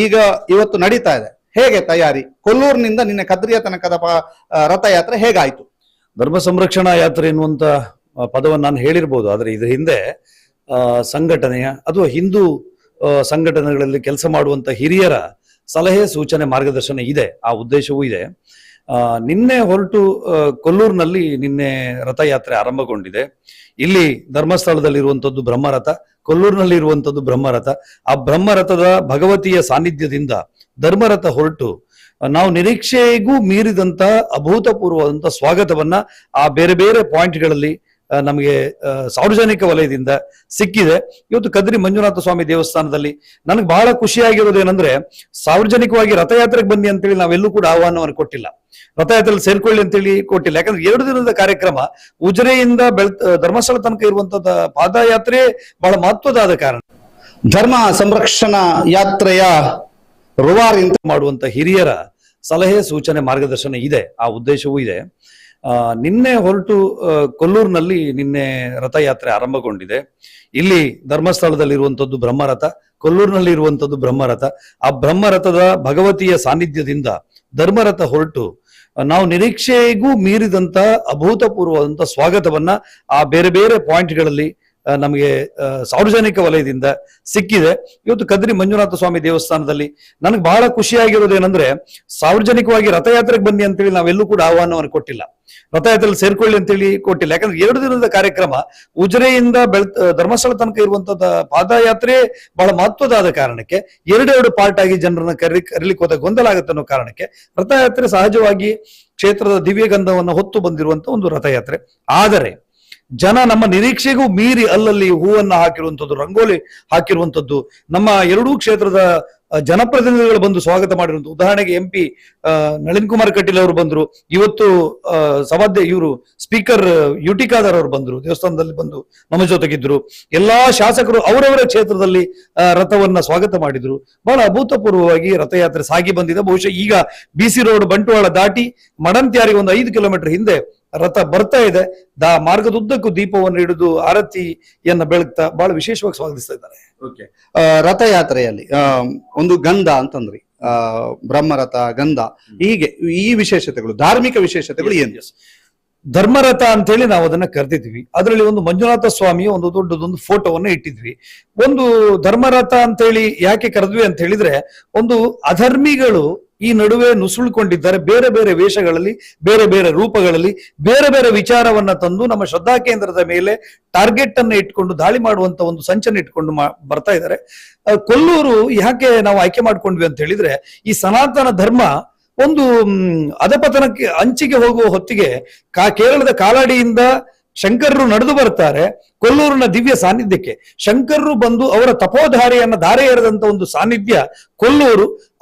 ಈಗ ಇವತ್ತು ನಡೀತಾ ಇದೆ. ಹೇಗೆ ತಯಾರಿ? ಕೊಲ್ಲೂರಿನಿಂದ ನಿನ್ನೆ ಕದ್ರಿಯ ತನಕದ ರಥಯಾತ್ರೆ ಹೇಗಾಯ್ತು? ಧರ್ಮ ಸಂರಕ್ಷಣಾ ಯಾತ್ರೆ ಎನ್ನುವಂತ ಪದವನ್ನು ನಾನು ಹೇಳಿರ್ಬೋದು, ಆದರೆ ಇದರ ಹಿಂದೆ ಸಂಘಟನೆಯ ಅಥವಾ ಹಿಂದೂ ಸಂಘಟನೆಗಳಲ್ಲಿ ಕೆಲಸ ಮಾಡುವಂತ ಹಿರಿಯರ ಸಲಹೆ ಸೂಚನೆ ಮಾರ್ಗದರ್ಶನ ಇದೆ, ಆ ಉದ್ದೇಶವೂ ಇದೆ. ನಿನ್ನೆ ಹೊರಟು ಕೊಲ್ಲೂರಿನಲ್ಲಿ ನಿನ್ನೆ ರಥಯಾತ್ರೆ ಆರಂಭಗೊಂಡಿದೆ. ಇಲ್ಲಿ ಧರ್ಮಸ್ಥಳದಲ್ಲಿರುವಂತದ್ದು ಬ್ರಹ್ಮರಥ, ಕೊಲ್ಲೂರಿನಲ್ಲಿ ಇರುವಂತದ್ದು ಬ್ರಹ್ಮರಥ. ಆ ಬ್ರಹ್ಮರಥದ ಭಗವತಿಯ ಸಾನ್ನಿಧ್ಯದಿಂದ ಧರ್ಮರಥ ಹೊರಟು ನಾವು ನಿರೀಕ್ಷೆಗೂ ಮೀರಿದಂತ ಅಭೂತಪೂರ್ವವಾದಂತ ಸ್ವಾಗತವನ್ನ ಆ ಬೇರೆ ಬೇರೆ ಪಾಯಿಂಟ್ಗಳಲ್ಲಿ ನಮಗೆ ಸಾರ್ವಜನಿಕ ವಲಯದಿಂದ ಸಿಕ್ಕಿದೆ. ಇವತ್ತು ಕದ್ರಿ ಮಂಜುನಾಥ ಸ್ವಾಮಿ ದೇವಸ್ಥಾನದಲ್ಲಿ ನನಗೆ ಬಹಳ ಖುಷಿಯಾಗಿರೋದೇನೆಂದ್ರೆ, ಸಾರ್ವಜನಿಕವಾಗಿ ರಥಯಾತ್ರೆಗೆ ಬನ್ನಿ ಅಂತೇಳಿ ನಾವೆಲ್ಲೂ ಕೂಡ ಆಹ್ವಾನವನ್ನು ಕೊಟ್ಟಿಲ್ಲ, ರಥಯಾತ್ರೆಯಲ್ಲಿ ಸೇರ್ಕೊಳ್ಳಿ ಅಂತೇಳಿ ಕೊಟ್ಟಿಲ್ಲ. ಯಾಕಂದ್ರೆ 2 ದಿನದ ಕಾರ್ಯಕ್ರಮ ಉಜಿರೆಯಿಂದ ಧರ್ಮಸ್ಥಳ ತನಕ ಇರುವಂತದ ಪಾದಯಾತ್ರೆ ಬಹಳ ಮಹತ್ವದಾದ ಕಾರಣ. ಧರ್ಮ ಸಂರಕ್ಷಣಾ ಯಾತ್ರೆಯ ರೂವಾರಿ ಮಾಡುವಂತ ಹಿರಿಯರ ಸಲಹೆ ಸೂಚನೆ ಮಾರ್ಗದರ್ಶನ ಇದೆ, ಆ ಉದ್ದೇಶವೂ ಇದೆ. ನಿನ್ನೆ ಹೊರಟು ಕೊಲ್ಲೂರಿನಲ್ಲಿ ನಿನ್ನೆ ರಥಯಾತ್ರೆ ಆರಂಭಗೊಂಡಿದೆ. ಇಲ್ಲಿ ಧರ್ಮಸ್ಥಳದಲ್ಲಿರುವಂತದ್ದು ಬ್ರಹ್ಮರಥ, ಕೊಲ್ಲೂರಿನಲ್ಲಿ ಇರುವಂತದ್ದು ಬ್ರಹ್ಮರಥ. ಆ ಬ್ರಹ್ಮರಥದ ಭಗವತಿಯ ಸಾನ್ನಿಧ್ಯದಿಂದ ಧರ್ಮರಥ ಹೊರಟು ನಾವು ನಿರೀಕ್ಷೆಗೂ ಮೀರಿದಂತ ಅಭೂತಪೂರ್ವವಾದಂತ ಸ್ವಾಗತವನ್ನ ಆ ಬೇರೆ ಬೇರೆ ಪಾಯಿಂಟ್ಗಳಲ್ಲಿ ನಮಗೆ ಸಾರ್ವಜನಿಕ ವಲಯದಿಂದ ಸಿಕ್ಕಿದೆ. ಇವತ್ತು ಕದ್ರಿ ಮಂಜುನಾಥ ಸ್ವಾಮಿ ದೇವಸ್ಥಾನದಲ್ಲಿ ನನಗೆ ಬಹಳ ಖುಷಿಯಾಗಿರೋದೇನೆಂದ್ರೆ, ಸಾರ್ವಜನಿಕವಾಗಿ ರಥಯಾತ್ರೆಗೆ ಬನ್ನಿ ಅಂತೇಳಿ ನಾವೆಲ್ಲೂ ಕೂಡ ಆಹ್ವಾನವನ್ನು ಕೊಟ್ಟಿಲ್ಲ, ರಥಯಾತ್ರೆಯಲ್ಲಿ ಸೇರ್ಕೊಳ್ಳಿ ಅಂತೇಳಿ ಕೊಟ್ಟಿಲ್ಲ. ಯಾಕಂದ್ರೆ 2 ದಿನದ ಕಾರ್ಯಕ್ರಮ ಉಜಿರೆಯಿಂದ ಧರ್ಮಸ್ಥಳ ತನಕ ಇರುವಂತದ ಪಾದಯಾತ್ರೆ ಬಹಳ ಮಹತ್ವದಾದ ಕಾರಣಕ್ಕೆ 2 ಪಾರ್ಟ್ ಆಗಿ ಜನರನ್ನ ಕರೀಲಿಕ್ಕೆ ಹೋದ ಗೊಂದಲ ಆಗುತ್ತೆ ಅನ್ನೋ ಕಾರಣಕ್ಕೆ ರಥಯಾತ್ರೆ ಸಹಜವಾಗಿ ಕ್ಷೇತ್ರದ ದಿವ್ಯಗಂಧವನ್ನು ಹೊತ್ತು ಬಂದಿರುವಂತ ಒಂದು ರಥಯಾತ್ರೆ. ಆದರೆ ಜನ ನಮ್ಮ ನಿರೀಕ್ಷೆಗೂ ಮೀರಿ ಅಲ್ಲಲ್ಲಿ ಹೂವನ್ನ ಹಾಕಿರುವಂತದ್ದು, ರಂಗೋಲಿ ಹಾಕಿರುವಂತದ್ದು, ನಮ್ಮ 2 ಕ್ಷೇತ್ರದ ಜನಪ್ರತಿನಿಧಿಗಳು ಬಂದು ಸ್ವಾಗತ ಮಾಡಿರುವಂತ. ಉದಾಹರಣೆಗೆ MP ನಳಿನ್ ಕುಮಾರ್ ಕಟೀಲ್ ಅವರು ಬಂದ್ರು, ಇವತ್ತು ಸಭಾಧ್ಯಕ್ಷ ಇವರು ಸ್ಪೀಕರ್ UT ಖಾದರ್ ಅವರು ಬಂದ್ರು, ದೇವಸ್ಥಾನದಲ್ಲಿ ಬಂದು ನಮ್ಮ ಜೊತೆಗಿದ್ರು. ಎಲ್ಲಾ ಶಾಸಕರು ಅವರವರ ಕ್ಷೇತ್ರದಲ್ಲಿ ರಥವನ್ನ ಸ್ವಾಗತ ಮಾಡಿದ್ರು. ಬಹಳ ಅಭೂತಪೂರ್ವವಾಗಿ ರಥಯಾತ್ರೆ ಸಾಗಿ ಬಂದಿದೆ. ಬಹುಶಃ ಈಗ BC ರೋಡ್ ಬಂಟ್ವಾಳ ದಾಟಿ ಮಡಂತ್ಯಾರಿಗೆ ಒಂದು 5 ಕಿಲೋಮೀಟರ್ ಹಿಂದೆ ರಥ ಬರ್ತಾ ಇದೆ. ಮಾರ್ಗದುದ್ದಕ್ಕೂ ದೀಪವನ್ನು ಹಿಡಿದು ಆರತಿಯನ್ನ ಬೆಳಗ್ತಾ ಬಹಳ ವಿಶೇಷವಾಗಿ ಸ್ವಾಗತಿಸ್ತಾ ಇದ್ದಾರೆ. ರಥಯಾತ್ರೆಯಲ್ಲಿ ಒಂದು ಗಂಧ ಅಂತಂದ್ರಿ, ಬ್ರಹ್ಮರಥ, ಗಂಧ, ಹೀಗೆ ಈ ವಿಶೇಷತೆಗಳು, ಧಾರ್ಮಿಕ ವಿಶೇಷತೆಗಳು ಏನು? ಧರ್ಮರಥ ಅಂತ ಹೇಳಿ ನಾವು ಅದನ್ನ ಕರೆದಿದ್ವಿ. ಅದರಲ್ಲಿ ಒಂದು ಮಂಜುನಾಥ ಸ್ವಾಮಿಯ ಒಂದು ದೊಡ್ಡದೊಂದು ಫೋಟೋವನ್ನ ಇಟ್ಟಿದ್ವಿ. ಒಂದು ಧರ್ಮರಥ ಅಂತ ಹೇಳಿ ಯಾಕೆ ಕರೆದ್ವಿ ಅಂತ ಹೇಳಿದ್ರೆ, ಒಂದು ಅಧರ್ಮಿಗಳು ಈ ನಡುವೆ ನುಸುಳ್ಕೊಂಡಿದ್ದಾರೆ, ಬೇರೆ ಬೇರೆ ವೇಷಗಳಲ್ಲಿ, ಬೇರೆ ಬೇರೆ ರೂಪಗಳಲ್ಲಿ, ಬೇರೆ ಬೇರೆ ವಿಚಾರವನ್ನ ತಂದು ನಮ್ಮ ಶ್ರದ್ಧಾ ಕೇಂದ್ರದ ಮೇಲೆ ಟಾರ್ಗೆಟ್ ಅನ್ನ ಇಟ್ಕೊಂಡು ದಾಳಿ ಮಾಡುವಂತ ಒಂದು ಸಂಚನ ಇಟ್ಕೊಂಡು ಬರ್ತಾ ಇದ್ದಾರೆ. ಕೊಲ್ಲೂರು ಯಾಕೆ ನಾವು ಆಯ್ಕೆ ಮಾಡ್ಕೊಂಡ್ವಿ ಅಂತ ಹೇಳಿದ್ರೆ, ಈ ಸನಾತನ ಧರ್ಮ ಒಂದು ಅಧಪತನಕ್ಕೆ ಅಂಚಿಗೆ ಹೋಗುವ ಹೊತ್ತಿಗೆ ಕೇರಳದ ಕಾಲಾಡಿಯಿಂದ ಶಂಕರರು ನಡೆದು ಬರ್ತಾರೆ ಕೊಲ್ಲೂರಿನ ದಿವ್ಯ ಸಾನ್ನಿಧ್ಯಕ್ಕೆ. ಶಂಕರರು ಬಂದು ಅವರ ತಪೋಧಾರೆಯನ್ನ ಧಾರೆ ಎರೆದಂತ ಒಂದು ಸಾನ್ನಿಧ್ಯ ಕೊಲ್ಲೂರು.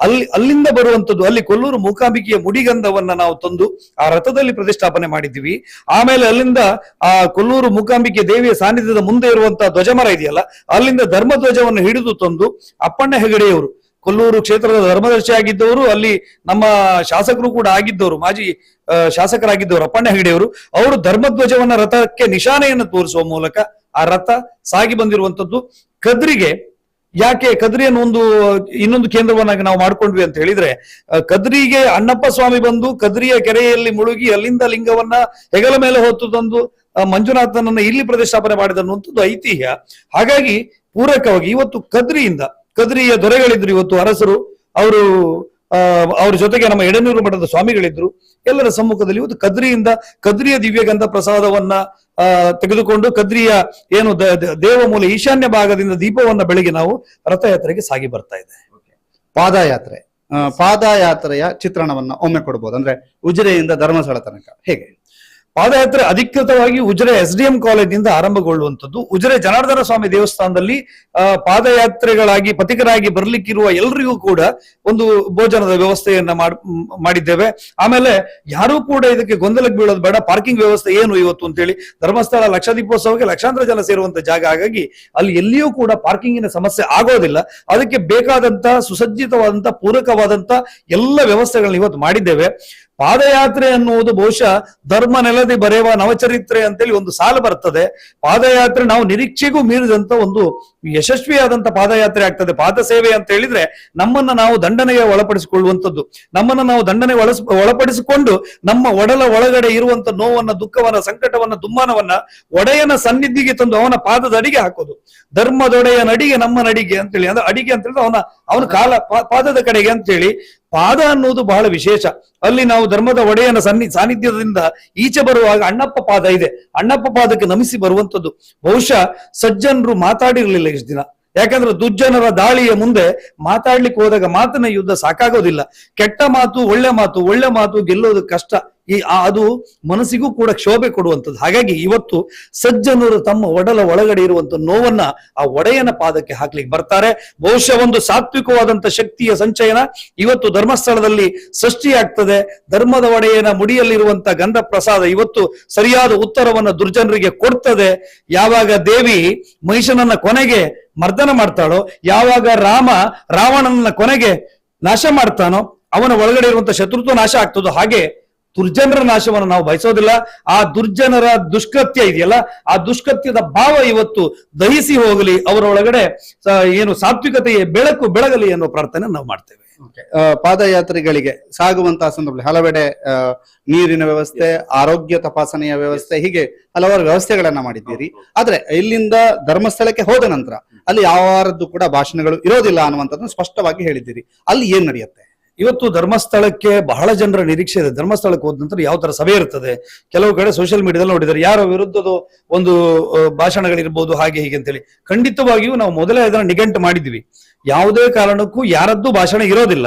ಅಲ್ಲಿಂದ ಬರುವಂತದ್ದು, ಅಲ್ಲಿ ಕೊಲ್ಲೂರು ಮೂಕಾಂಬಿಕೆಯ ಮುಡಿಗಂಧವನ್ನ ನಾವು ತಂದು ಆ ರಥದಲ್ಲಿ ಪ್ರತಿಷ್ಠಾಪನೆ ಮಾಡಿದ್ವಿ. ಆಮೇಲೆ ಅಲ್ಲಿಂದ ಆ ಕೊಲ್ಲೂರು ಮೂಕಾಂಬಿಕೆ ದೇವಿಯ ಸಾನ್ನಿಧ್ಯದ ಮುಂದೆ ಇರುವಂತಹ ಧ್ವಜಮರ ಇದೆಯಲ್ಲ, ಅಲ್ಲಿಂದ ಧರ್ಮಧ್ವಜವನ್ನು ಹಿಡಿದು ತಂದು ಅಪ್ಪಣ್ಣ ಹೆಗಡೆಯವರು, ಕೊಲ್ಲೂರು ಕ್ಷೇತ್ರದ ಧರ್ಮದರ್ಶಿ ಆಗಿದ್ದವರು, ಅಲ್ಲಿ ನಮ್ಮ ಶಾಸಕರು ಕೂಡ ಆಗಿದ್ದವರು, ಮಾಜಿ ಶಾಸಕರಾಗಿದ್ದವರು ಅಪ್ಪಣ್ಣ ಹೆಗಡೆಯವರು, ಅವರು ಧರ್ಮಧ್ವಜವನ್ನ ರಥಕ್ಕೆ ನಿಶಾನೆಯನ್ನು ತೋರಿಸುವ ಮೂಲಕ ಆ ರಥ ಸಾಗಿ ಬಂದಿರುವಂತದ್ದು. ಕದ್ರಿಗೆ ಯಾಕೆ ಕದ್ರಿಯನ್ನು ಇನ್ನೊಂದು ಕೇಂದ್ರವನ್ನಾಗಿ ನಾವು ಮಾಡ್ಕೊಂಡ್ವಿ ಅಂತ ಹೇಳಿದ್ರೆ, ಕದ್ರಿಗೆ ಅಣ್ಣಪ್ಪ ಸ್ವಾಮಿ ಬಂದು ಕದ್ರಿಯ ಕೆರೆಯಲ್ಲಿ ಮುಳುಗಿ ಅಲ್ಲಿಂದ ಲಿಂಗವನ್ನ ಹೆಗಲ ಮೇಲೆ ಹೊತ್ತು ತಂದು ಮಂಜುನಾಥನನ್ನ ಇಲ್ಲಿ ಪ್ರತಿಷ್ಠಾಪನೆ ಮಾಡಿದನ್ನುವಂಥದ್ದು ಐತಿಹ್ಯ. ಹಾಗಾಗಿ ಪೂರಕವಾಗಿ ಇವತ್ತು ಕದ್ರಿಯ ದೊರೆಗಳಿದ್ರು, ಇವತ್ತು ಅರಸರು, ಅವ್ರ ಜೊತೆಗೆ ನಮ್ಮ ಎಡನೂರು ಮಠದ ಸ್ವಾಮಿಗಳಿದ್ರು. ಎಲ್ಲರ ಸಮ್ಮುಖದಲ್ಲಿ ಇವತ್ತು ಕದ್ರಿಯ ದಿವ್ಯಗಂಧ ಪ್ರಸಾದವನ್ನ ತೆಗೆದುಕೊಂಡು ಕದ್ರಿಯ ಏನು ದೇವಮೂಲ ಈಶಾನ್ಯ ಭಾಗದಿಂದ ದೀಪವನ್ನ ಬೆಳಗ್ಗೆ ನಾವು ರಥಯಾತ್ರೆಗೆ ಸಾಗಿ ಬರ್ತಾ ಇದೆ. ಪಾದಯಾತ್ರೆಯ ಚಿತ್ರಣವನ್ನ ಒಮ್ಮೆ ಕೊಡ್ಬೋದು, ಅಂದ್ರೆ ಉಜಿರೆಯಿಂದ ಧರ್ಮಸ್ಥಳ ತನಕ ಹೇಗೆ? ಪಾದಯಾತ್ರೆ ಅಧಿಕೃತವಾಗಿ ಉಜಿರೆ SDM ಕಾಲೇಜಿನಿಂದ ಆರಂಭಗೊಳ್ಳುವಂಥದ್ದು. ಉಜಿರೆ ಜನಾರ್ದನ ಸ್ವಾಮಿ ದೇವಸ್ಥಾನದಲ್ಲಿ ಪಾದಯಾತ್ರೆಗಳಾಗಿ ಪಥಿಕರಾಗಿ ಬರ್ಲಿಕ್ಕಿರುವ ಎಲ್ರಿಗೂ ಕೂಡ ಒಂದು ಭೋಜನದ ವ್ಯವಸ್ಥೆಯನ್ನ ಮಾಡಿದ್ದೇವೆ. ಆಮೇಲೆ ಯಾರೂ ಕೂಡ ಇದಕ್ಕೆ ಗೊಂದಲಕ್ಕೆ ಬೀಳೋದು ಬೇಡ. ಪಾರ್ಕಿಂಗ್ ವ್ಯವಸ್ಥೆ ಏನು ಇವತ್ತು ಅಂತೇಳಿ, ಧರ್ಮಸ್ಥಳ ಲಕ್ಷದೀಪೋತ್ಸವಕ್ಕೆ ಲಕ್ಷಾಂತರ ಜನ ಸೇರುವಂತ ಜಾಗ, ಹಾಗಾಗಿ ಅಲ್ಲಿ ಎಲ್ಲಿಯೂ ಕೂಡ ಪಾರ್ಕಿಂಗಿನ ಸಮಸ್ಯೆ ಆಗೋದಿಲ್ಲ. ಅದಕ್ಕೆ ಬೇಕಾದಂತ ಸುಸಜ್ಜಿತವಾದಂತ ಪೂರಕವಾದಂತ ಎಲ್ಲ ವ್ಯವಸ್ಥೆಗಳನ್ನ ಇವತ್ತು ಮಾಡಿದ್ದೇವೆ. ಪಾದಯಾತ್ರೆ ಅನ್ನುವುದು ಬಹುಶಃ ಧರ್ಮ ನೆಲದಿ ಬರೆಯುವ ನವಚರಿತ್ರೆ ಅಂತೇಳಿ ಒಂದು ಸಾಲು ಬರ್ತದೆ. ಪಾದಯಾತ್ರೆ ನಾವು ನಿರೀಕ್ಷೆಗೂ ಮೀರಿದಂತ ಒಂದು ಯಶಸ್ವಿಯಾದಂತ ಪಾದಯಾತ್ರೆ ಆಗ್ತದೆ. ಪಾದ ಸೇವೆ ಅಂತ ಹೇಳಿದ್ರೆ ನಮ್ಮನ್ನ ನಾವು ದಂಡನೆಗೆ ಒಳಪಡಿಸಿಕೊಳ್ಳುವಂಥದ್ದು. ನಮ್ಮನ್ನ ನಾವು ದಂಡನೆಗೆ ಒಳಪಡಿಸಿಕೊಂಡು ನಮ್ಮ ಒಳಗಡೆ ಇರುವಂತ ನೋವನ್ನ, ದುಃಖವನ್ನ, ಸಂಕಟವನ್ನ, ದುಮ್ಮಾನವನ್ನ ಒಡೆಯನ ಸನ್ನಿಧಿಗೆ ತಂದು ಅವನ ಪಾದದ ಅಡಿಗೆ ಹಾಕೋದು. ಧರ್ಮದೊಡೆಯ ನಡಿಗೆ ನಮ್ಮ ನಡಿಗೆ ಅಂತೇಳಿ, ಅಂದ್ರೆ ಅಡಿಗೆ ಅಂತ ಹೇಳಿದ್ರೆ ಅವನ ಪಾದದ ಕಡೆಗೆ ಅಂತೇಳಿ. ಪಾದ ಅನ್ನುವುದು ಬಹಳ ವಿಶೇಷ. ಅಲ್ಲಿ ನಾವು ಧರ್ಮದ ಒಡೆಯನ ಸಾನ್ನಿಧ್ಯದಿಂದ ಈಚೆ ಬರುವಾಗ ಅಣ್ಣಪ್ಪ ಪಾದ ಇದೆ, ಅಣ್ಣಪ್ಪ ಪಾದಕ್ಕೆ ನಮಿಸಿ ಬರುವಂತದ್ದು. ಬಹುಶಃ ಸಜ್ಜನರು ಮಾತಾಡಿರ್ಲಿಲ್ಲ ಇಷ್ಟು ದಿನ. ಯಾಕಂದ್ರೆ ದುರ್ಜನರ ದಾಳಿಯ ಮುಂದೆ ಮಾತಾಡ್ಲಿಕ್ಕೆ ಹೋದಾಗ ಮಾತಿನ ಯುದ್ಧ ಸಾಕಾಗೋದಿಲ್ಲ. ಕೆಟ್ಟ ಮಾತು, ಒಳ್ಳೆ ಮಾತು ಗೆಲ್ಲೋದು ಕಷ್ಟ. ಅದು ಮನಸ್ಸಿಗೂ ಕೂಡ ಕ್ಷೋಭೆ ಕೊಡುವಂಥದ್ದು. ಹಾಗಾಗಿ ಇವತ್ತು ಸಜ್ಜನರು ತಮ್ಮ ಒಳಗಡೆ ಇರುವಂತ ನೋವನ್ನ ಆ ಒಡೆಯನ ಪಾದಕ್ಕೆ ಹಾಕ್ಲಿಕ್ಕೆ ಬರ್ತಾರೆ. ಬಹುಶಃ ಒಂದು ಸಾತ್ವಿಕವಾದಂತ ಶಕ್ತಿಯ ಸಂಚಯನ ಇವತ್ತು ಧರ್ಮಸ್ಥಳದಲ್ಲಿ ಸೃಷ್ಟಿಯಾಗ್ತದೆ. ಧರ್ಮದ ಒಡೆಯನ ಮುಡಿಯಲ್ಲಿರುವಂತ ಗಂಧ ಪ್ರಸಾದ ಇವತ್ತು ಸರಿಯಾದ ಉತ್ತರವನ್ನ ದುರ್ಜನರಿಗೆ ಕೊಡ್ತದೆ. ಯಾವಾಗ ದೇವಿ ಮಹಿಷನನ್ನ ಕೊನೆಗೆ ಮರ್ದನ ಮಾಡ್ತಾಳೋ, ಯಾವಾಗ ರಾಮ ರಾವಣನ ಕೊನೆಗೆ ನಾಶ ಮಾಡ್ತಾನೋ, ಅವನ ಒಳಗಡೆ ಇರುವಂತ ಶತ್ರುತ್ವ ನಾಶ ಆಗ್ತದೋ, ಹಾಗೆ ದುರ್ಜನರ ನಾಶವನ್ನು ನಾವು ಬಯಸೋದಿಲ್ಲ. ಆ ದುರ್ಜನರ ದುಷ್ಕೃತ್ಯ ಇದೆಯಲ್ಲ, ಆ ದುಷ್ಕೃತ್ಯದ ಭಾವ ಇವತ್ತು ದಹಿಸಿ ಹೋಗಲಿ, ಅವರ ಒಳಗಡೆ ಏನು ಸಾತ್ವಿಕತೆಯ ಬೆಳಗಲಿ ಅನ್ನೋ ಪ್ರಾರ್ಥನೆ ನಾವು ಮಾಡ್ತೇವೆ. ಪಾದಯಾತ್ರಿಗಳಿಗೆ ಸಾಗುವಂತಹ ಸಂದರ್ಭದಲ್ಲಿ ಹಲವೆಡೆ ನೀರಿನ ವ್ಯವಸ್ಥೆ, ಆರೋಗ್ಯ ತಪಾಸಣೆಯ ವ್ಯವಸ್ಥೆ, ಹೀಗೆ ಹಲವಾರು ವ್ಯವಸ್ಥೆಗಳನ್ನ ಮಾಡಿದ್ದೀರಿ. ಆದ್ರೆ ಇಲ್ಲಿಂದ ಧರ್ಮಸ್ಥಳಕ್ಕೆ ಹೋದ ನಂತರ ಅಲ್ಲಿ ಯಾವಾರದ್ದು ಕೂಡ ಭಾಷಣಗಳು ಇರೋದಿಲ್ಲ ಅನ್ನುವಂಥದ್ದನ್ನು ಸ್ಪಷ್ಟವಾಗಿ ಹೇಳಿದ್ದೀರಿ. ಅಲ್ಲಿ ಏನ್ ನಡೆಯುತ್ತೆ? ಇವತ್ತು ಧರ್ಮಸ್ಥಳಕ್ಕೆ ಬಹಳ ಜನರ ನಿರೀಕ್ಷೆ ಇದೆ. ಧರ್ಮಸ್ಥಳಕ್ಕೆ ಹೋದ ನಂತರ ಯಾವ ತರ ಸಭೆ ಇರ್ತದೆ, ಕೆಲವು ಕಡೆ ಸೋಷಿಯಲ್ ಮೀಡಿಯಾದಲ್ಲಿ ನೋಡಿದ್ದಾರೆ, ಯಾರ ವಿರುದ್ಧದ ಒಂದು ಭಾಷಣಗಳಿರ್ಬೋದು ಹಾಗೆ ಹೀಗೆ ಅಂತೇಳಿ. ಖಂಡಿತವಾಗಿಯೂ ನಾವು ಮೊದಲೇ ಅದನ್ನ ನಿಘಂಟು ಮಾಡಿದ್ವಿ. ಯಾವುದೇ ಕಾರಣಕ್ಕೂ ಯಾರದ್ದು ಭಾಷಣ ಇರೋದಿಲ್ಲ.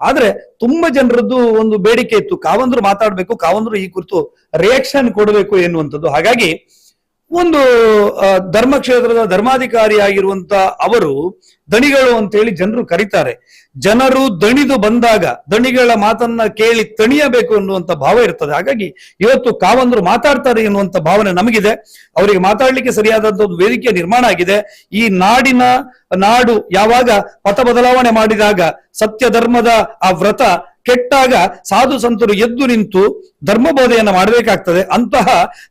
ಆದ್ರೆ ತುಂಬಾ ಜನರದ್ದು ಒಂದು ಬೇಡಿಕೆ ಇತ್ತು, ಕಾವಂದ್ರು ಮಾತಾಡ್ಬೇಕು, ಕಾವಂದ್ರು ಈ ಕುರಿತು ರಿಯಾಕ್ಷನ್ ಕೊಡಬೇಕು ಎನ್ನುವಂಥದ್ದು. ಹಾಗಾಗಿ ಒಂದು ಧರ್ಮಕ್ಷೇತ್ರದ ಧರ್ಮಾಧಿಕಾರಿಯಾಗಿರುವಂತ ಅವರು ದಣಿಗಳು ಅಂತೇಳಿ ಜನರು ಕರೀತಾರೆ. ಜನರು ದಣಿದು ಬಂದಾಗ ದಣಿಗಳ ಮಾತನ್ನ ಕೇಳಿ ತಣಿಯಬೇಕು ಎನ್ನುವಂತ ಭಾವ ಇರ್ತದೆ. ಹಾಗಾಗಿ ಇವತ್ತು ಕಾವಂದ್ರು ಮಾತಾಡ್ತಾರೆ ಎನ್ನುವಂತ ಭಾವನೆ ನಮಗಿದೆ. ಅವರಿಗೆ ಮಾತಾಡ್ಲಿಕ್ಕೆ ಸರಿಯಾದಂತ ಒಂದು ವೇದಿಕೆ ನಿರ್ಮಾಣ ಆಗಿದೆ. ಈ ನಾಡು ಯಾವಾಗ ಪಥ ಬದಲಾವಣೆ ಮಾಡಿದಾಗ, ಸತ್ಯ ಧರ್ಮದ ಆ ವ್ರತ ಕೆಟ್ಟಾಗ ಸಾಧು ಸಂತರು ಎದ್ದು ನಿಂತು ಧರ್ಮಬೋಧೆಯನ್ನ ಮಾಡಬೇಕಾಗ್ತದೆ. ಅಂತಹ